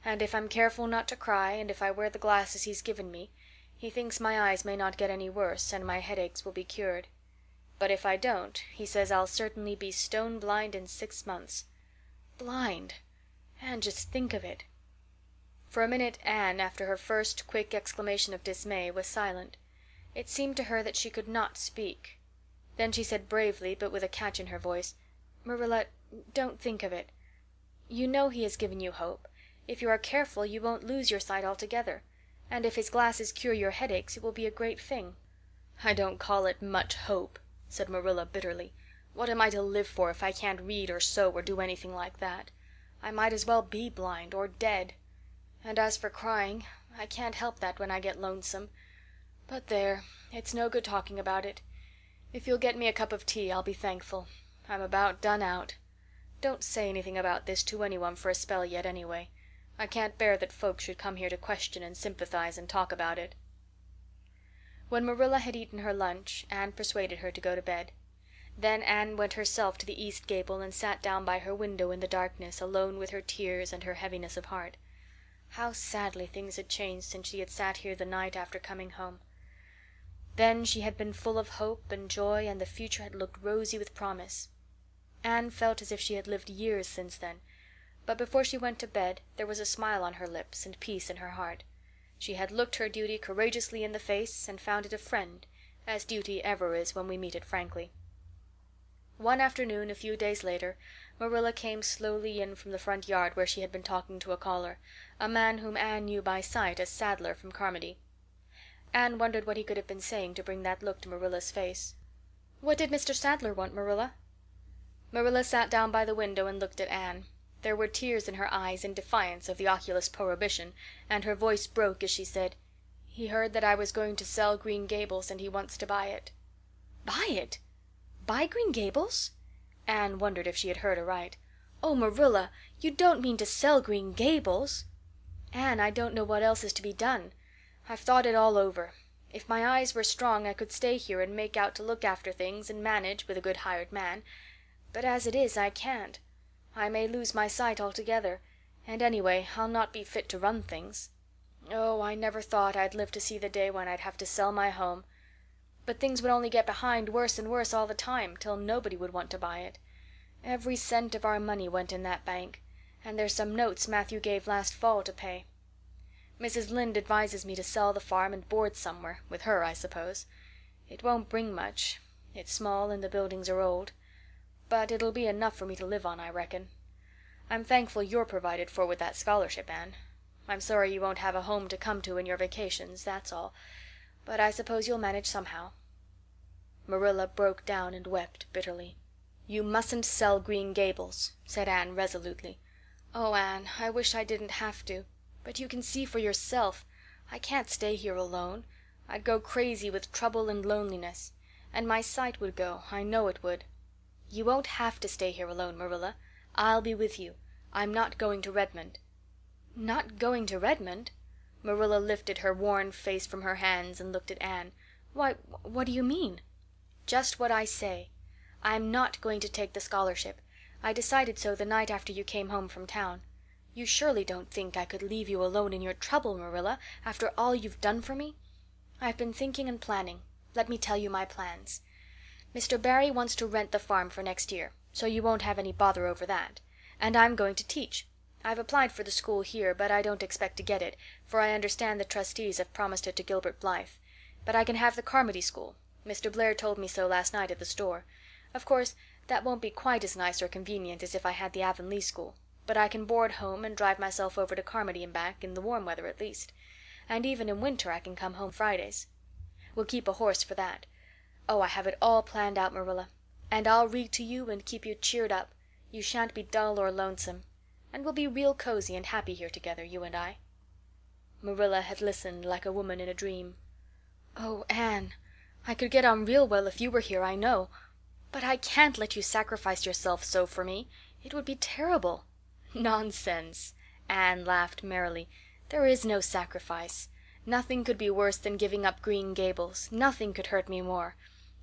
and if I'm careful not to cry, and if I wear the glasses he's given me, he thinks my eyes may not get any worse and my headaches will be cured. But if I don't, he says I'll certainly be stone blind in 6 months. Blind! Anne, just think of it." For a minute Anne, after her first quick exclamation of dismay, was silent. It seemed to her that she could not speak. Then she said bravely, but with a catch in her voice, "Marilla, don't think of it. You know he has given you hope. If you are careful you won't lose your sight altogether. And if his glasses cure your headaches it will be a great thing." "I don't call it much hope," said Marilla bitterly. "What am I to live for if I can't read or sew or do anything like that? I might as well be blind or dead. And as for crying, I can't help that when I get lonesome. But there, it's no good talking about it. If you'll get me a cup of tea I'll be thankful. I'm about done out. Don't say anything about this to anyone for a spell yet, anyway. I can't bear that folks should come here to question and sympathize and talk about it." When Marilla had eaten her lunch, Anne persuaded her to go to bed. Then Anne went herself to the east gable and sat down by her window in the darkness, alone with her tears and her heaviness of heart. How sadly things had changed since she had sat here the night after coming home. Then she had been full of hope and joy, and the future had looked rosy with promise. Anne felt as if she had lived years since then, but before she went to bed there was a smile on her lips and peace in her heart. She had looked her duty courageously in the face and found it a friend, as duty ever is when we meet it frankly. One afternoon, a few days later, Marilla came slowly in from the front yard where she had been talking to a caller, a man whom Anne knew by sight as Sadler from Carmody. Anne wondered what he could have been saying to bring that look to Marilla's face. "What did Mr. Sadler want, Marilla?" Marilla sat down by the window and looked at Anne. There were tears in her eyes in defiance of the Oculist prohibition, and her voice broke as she said, "He heard that I was going to sell Green Gables, and he wants to buy it." "Buy it? Buy Green Gables?" Anne wondered if she had heard aright. "Oh, Marilla, you don't mean to sell Green Gables?" "Anne, I don't know what else is to be done. I've thought it all over. If my eyes were strong I could stay here and make out to look after things and manage, with a good hired man. But as it is, I can't. I may lose my sight altogether, and anyway, I'll not be fit to run things. Oh, I never thought I'd live to see the day when I'd have to sell my home. But things would only get behind worse and worse all the time, till nobody would want to buy it. Every cent of our money went in that bank, and there's some notes Matthew gave last fall to pay. Mrs. Lynde advises me to sell the farm and board somewhere, with her, I suppose. It won't bring much. It's small and the buildings are old. But it'll be enough for me to live on, I reckon. I'm thankful you're provided for with that scholarship, Anne. I'm sorry you won't have a home to come to in your vacations, that's all. But I suppose you'll manage somehow." Marilla broke down and wept bitterly. "You mustn't sell Green Gables," said Anne resolutely. "Oh, Anne, I wish I didn't have to. But you can see for yourself. I can't stay here alone. I'd go crazy with trouble and loneliness. And my sight would go, I know it would. You won't have to stay here alone, Marilla. I'll be with you. I'm not going to Redmond." "Not going to Redmond?" Marilla lifted her worn face from her hands and looked at Anne. "Why, what do you mean?" "Just what I say. I'm not going to take the scholarship. I decided so the night after you came home from town. You surely don't think I could leave you alone in your trouble, Marilla, after all you've done for me? I've been thinking and planning. Let me tell you my plans. Mr. Barry wants to rent the farm for next year, so you won't have any bother over that. And I'm going to teach. I've applied for the school here, but I don't expect to get it, for I understand the trustees have promised it to Gilbert Blythe. But I can have the Carmody school. Mr. Blair told me so last night at the store. Of course, that won't be quite as nice or convenient as if I had the Avonlea school, but I can board home and drive myself over to Carmody and back, in the warm weather at least. And even in winter I can come home Fridays. We'll keep a horse for that. Oh, I have it all planned out, Marilla. And I'll read to you and keep you cheered up. You shan't be dull or lonesome. And we'll be real cozy and happy here together, you and I." Marilla had listened like a woman in a dream. "Oh, Anne, I could get on real well if you were here, I know. But I can't let you sacrifice yourself so for me. It would be terrible." "Nonsense!" Anne laughed merrily. "There is no sacrifice. Nothing could be worse than giving up Green Gables. Nothing could hurt me more.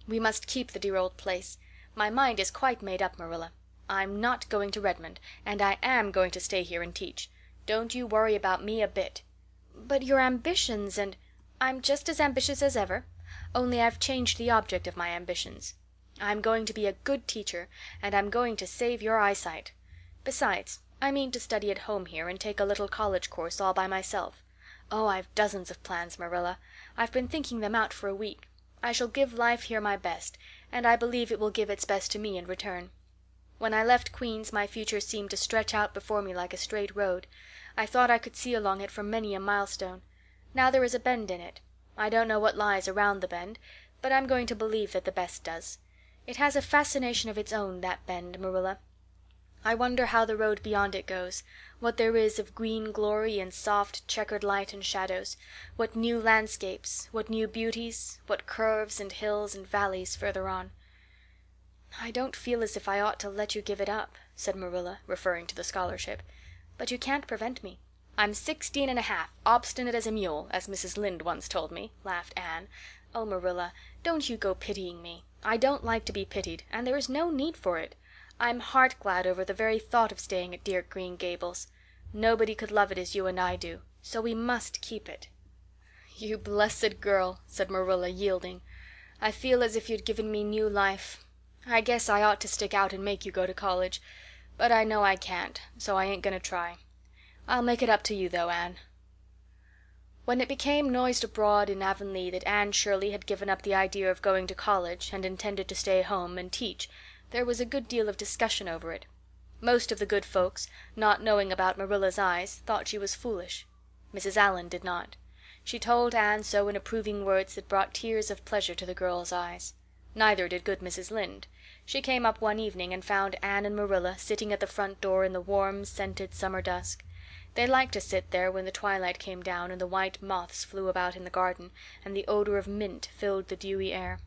We must keep the dear old place. My mind is quite made up, Marilla. I'm not going to Redmond, and I am going to stay here and teach. Don't you worry about me a bit." "But your ambitions and—" "I'm just as ambitious as ever, only I've changed the object of my ambitions. I'm going to be a good teacher, and I'm going to save your eyesight. Besides, I mean to study at home here and take a little college course all by myself. Oh, I've dozens of plans, Marilla. I've been thinking them out for a week. I shall give life here my best, and I believe it will give its best to me in return. When I left Queen's my future seemed to stretch out before me like a straight road. I thought I could see along it for many a milestone. Now there is a bend in it. I don't know what lies around the bend, but I'm going to believe that the best does. It has a fascination of its own, that bend, Marilla. I wonder how the road beyond it goes, what there is of green glory and soft checkered light and shadows, what new landscapes, what new beauties, what curves and hills and valleys further on. "I don't feel as if I ought to let you give it up," said Marilla, referring to the scholarship. "But you can't prevent me. I'm 16 and a half, obstinate as a mule, as Mrs. Lynde once told me," laughed Anne. "Oh, Marilla, don't you go pitying me. I don't like to be pitied, and there is no need for it. I'm heart glad over the very thought of staying at dear Green Gables. Nobody could love it as you and I do, so we must keep it." "You blessed girl," said Marilla, yielding. "I feel as if you'd given me new life. I guess I ought to stick out and make you go to college, but I know I can't, so I ain't going to try. I'll make it up to you, though, Anne." When it became noised abroad in Avonlea that Anne Shirley had given up the idea of going to college and intended to stay home and teach, there was a good deal of discussion over it. Most of the good folks, not knowing about Marilla's eyes, thought she was foolish. Mrs. Allan did not. She told Anne so in approving words that brought tears of pleasure to the girl's eyes. Neither did good Mrs. Lynde. She came up one evening and found Anne and Marilla sitting at the front door in the warm, scented summer dusk. They liked to sit there when the twilight came down and the white moths flew about in the garden, and the odor of mint filled the dewy air.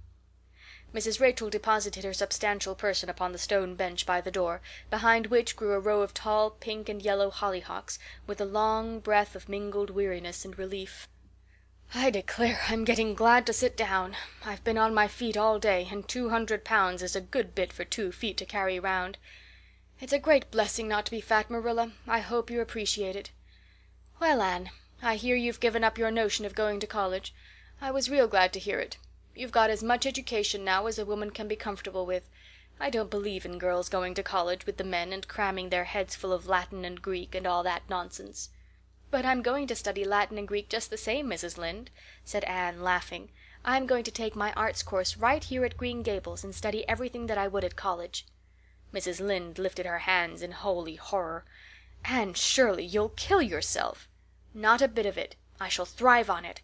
Mrs. Rachel deposited her substantial person upon the stone bench by the door, behind which grew a row of tall pink and yellow hollyhocks, with a long breath of mingled weariness and relief. "I declare I'm getting glad to sit down. I've been on my feet all day, and 200 pounds is a good bit for 2 feet to carry round. It's a great blessing not to be fat, Marilla. I hope you appreciate it. Well, Anne, I hear you've given up your notion of going to college. I was real glad to hear it. You've got as much education now as a woman can be comfortable with. I don't believe in girls going to college with the men and cramming their heads full of Latin and Greek and all that nonsense." "But I'm going to study Latin and Greek just the same, Mrs. Lynde," said Anne, laughing. "I'm going to take my arts course right here at Green Gables and study everything that I would at college." Mrs. Lynde lifted her hands in holy horror. "Anne Shirley, you'll kill yourself." "Not a bit of it. I shall thrive on it.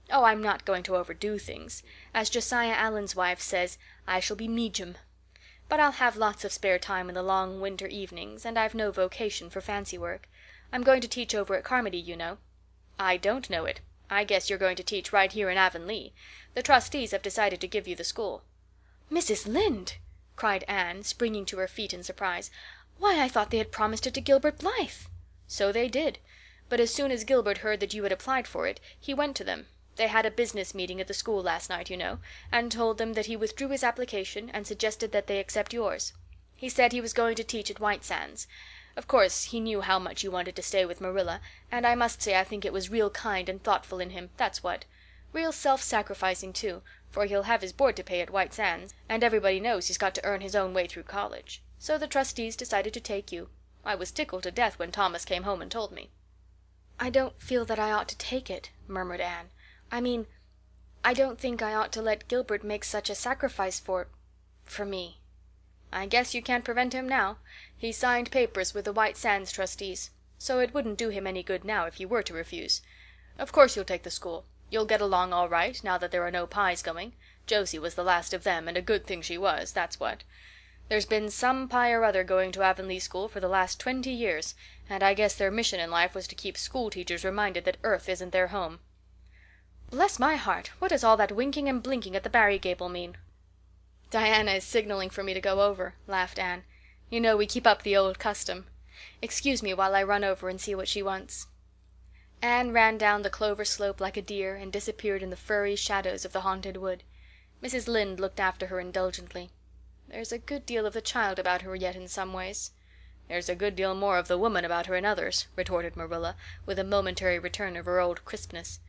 Oh, I'm not going to overdo things. As Josiah Allen's wife says, I shall be medium. But I'll have lots of spare time in the long winter evenings, and I've no vocation for fancy work. I'm going to teach over at Carmody, you know." "I don't know it. I guess you're going to teach right here in Avonlea. The trustees have decided to give you the school." "Mrs. Lynde!" cried Anne, springing to her feet in surprise. "Why, I thought they had promised it to Gilbert Blythe." "So they did. But as soon as Gilbert heard that you had applied for it, he went to them. They had a business meeting at the school last night, you know, and told them that he withdrew his application and suggested that they accept yours. He said he was going to teach at White Sands. Of course, he knew how much you wanted to stay with Marilla, and I must say I think it was real kind and thoughtful in him, that's what. Real self-sacrificing, too, for he'll have his board to pay at White Sands, and everybody knows he's got to earn his own way through college. So the trustees decided to take you. I was tickled to death when Thomas came home and told me." "I don't feel that I ought to take it," murmured Anne. I don't think I ought to let Gilbert make such a sacrifice for me." "I guess you can't prevent him now. He signed papers with the White Sands trustees. So it wouldn't do him any good now if you were to refuse. Of course you'll take the school. You'll get along all right, now that there are no Pyes going. Josie was the last of them, and a good thing she was, that's what. There's been some Pye or other going to Avonlea school for the last 20 years, and I guess their mission in life was to keep school teachers reminded that Earth isn't their home." "Bless my heart, what does all that winking and blinking at the Barry gable mean?" "Diana is signaling for me to go over," laughed Anne. "You know we keep up the old custom. Excuse me while I run over and see what she wants." Anne ran down the clover slope like a deer and disappeared in the furry shadows of the haunted wood. Mrs. Lynde looked after her indulgently. "There's a good deal of the child about her yet in some ways." "There's a good deal more of the woman about her in others," retorted Marilla, with a momentary return of her old crispness.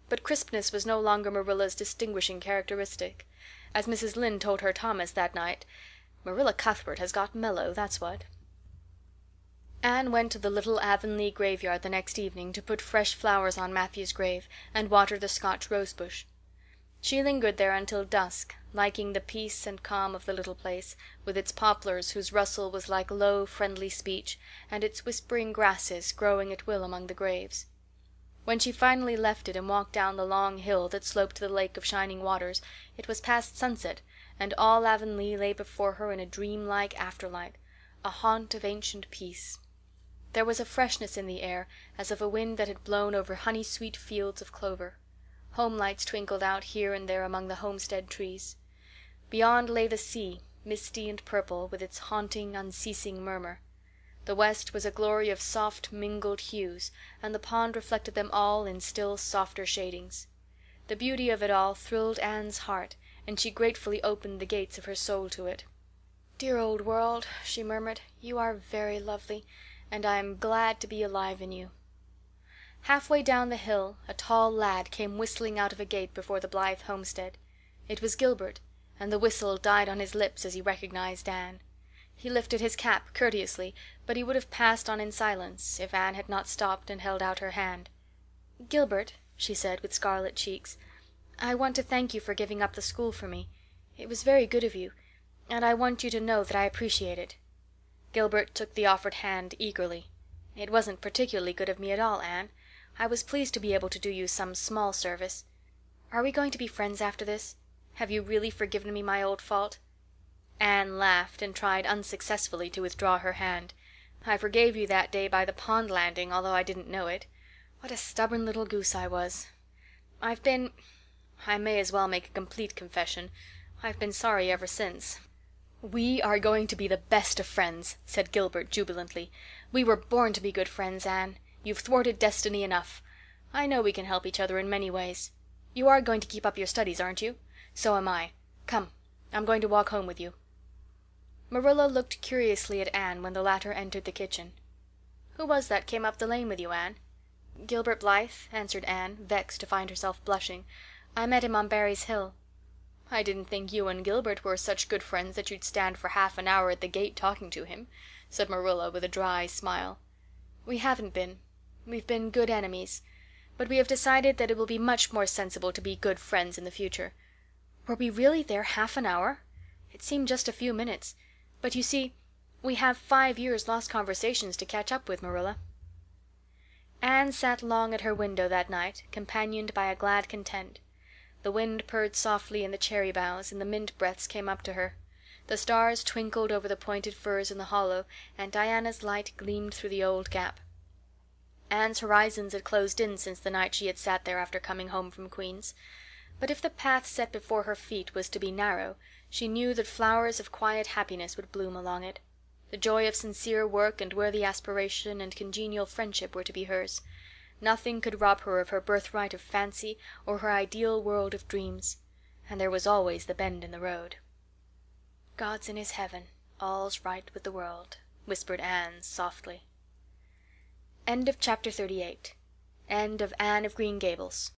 But crispness was no longer Marilla's distinguishing characteristic. As Mrs. Lynde told her Thomas that night, "Marilla Cuthbert has got mellow, that's what." Anne went to the little Avonlea graveyard the next evening to put fresh flowers on Matthew's grave and water the Scotch rosebush. She lingered there until dusk, liking the peace and calm of the little place, with its poplars whose rustle was like low, friendly speech, and its whispering grasses growing at will among the graves. When she finally left it and walked down the long hill that sloped to the lake of shining waters, it was past sunset, and all Avonlea lay before her in a dreamlike afterlight, a haunt of ancient peace. There was a freshness in the air, as of a wind that had blown over honey-sweet fields of clover. Homelights twinkled out here and there among the homestead trees. Beyond lay the sea, misty and purple, with its haunting, unceasing murmur. The west was a glory of soft mingled hues, and the pond reflected them all in still softer shadings. The beauty of it all thrilled Anne's heart, and she gratefully opened the gates of her soul to it. "Dear old world," she murmured, "you are very lovely, and I am glad to be alive in you." Halfway down the hill a tall lad came whistling out of a gate before the Blythe homestead. It was Gilbert, and the whistle died on his lips as he recognized Anne. He lifted his cap courteously, but he would have passed on in silence if Anne had not stopped and held out her hand. "Gilbert," she said, with scarlet cheeks, "I want to thank you for giving up the school for me. It was very good of you, and I want you to know that I appreciate it." Gilbert took the offered hand eagerly. "It wasn't particularly good of me at all, Anne. I was pleased to be able to do you some small service. Are we going to be friends after this? Have you really forgiven me my old fault?" Anne laughed and tried unsuccessfully to withdraw her hand. "I forgave you that day by the pond landing, although I didn't know it. What a stubborn little goose I was. I may as well make a complete confession. I've been sorry ever since." "We are going to be the best of friends," said Gilbert jubilantly. "We were born to be good friends, Anne. You've thwarted destiny enough. I know we can help each other in many ways. You are going to keep up your studies, aren't you? So am I. Come, I'm going to walk home with you." Marilla looked curiously at Anne when the latter entered the kitchen. "Who was that came up the lane with you, Anne?" "Gilbert Blythe," answered Anne, vexed to find herself blushing. "I met him on Barry's Hill." "I didn't think you and Gilbert were such good friends that you'd stand for half an hour at the gate talking to him," said Marilla with a dry smile. "We haven't been. We've been good enemies. But we have decided that it will be much more sensible to be good friends in the future." "Were we really there half an hour? It seemed just a few minutes. But you see, we have 5 years' lost conversations to catch up with, Marilla." Anne sat long at her window that night, companioned by a glad content. The wind purred softly in the cherry boughs, and the mint breaths came up to her. The stars twinkled over the pointed firs in the hollow, and Diana's light gleamed through the old gap. Anne's horizons had closed in since the night she had sat there after coming home from Queen's. But if the path set before her feet was to be narrow, she knew that flowers of quiet happiness would bloom along it. The joy of sincere work and worthy aspiration and congenial friendship were to be hers. Nothing could rob her of her birthright of fancy or her ideal world of dreams. And there was always the bend in the road. "God's in his heaven, all's right with the world," whispered Anne softly. End of Chapter 38. End of Anne of Green Gables.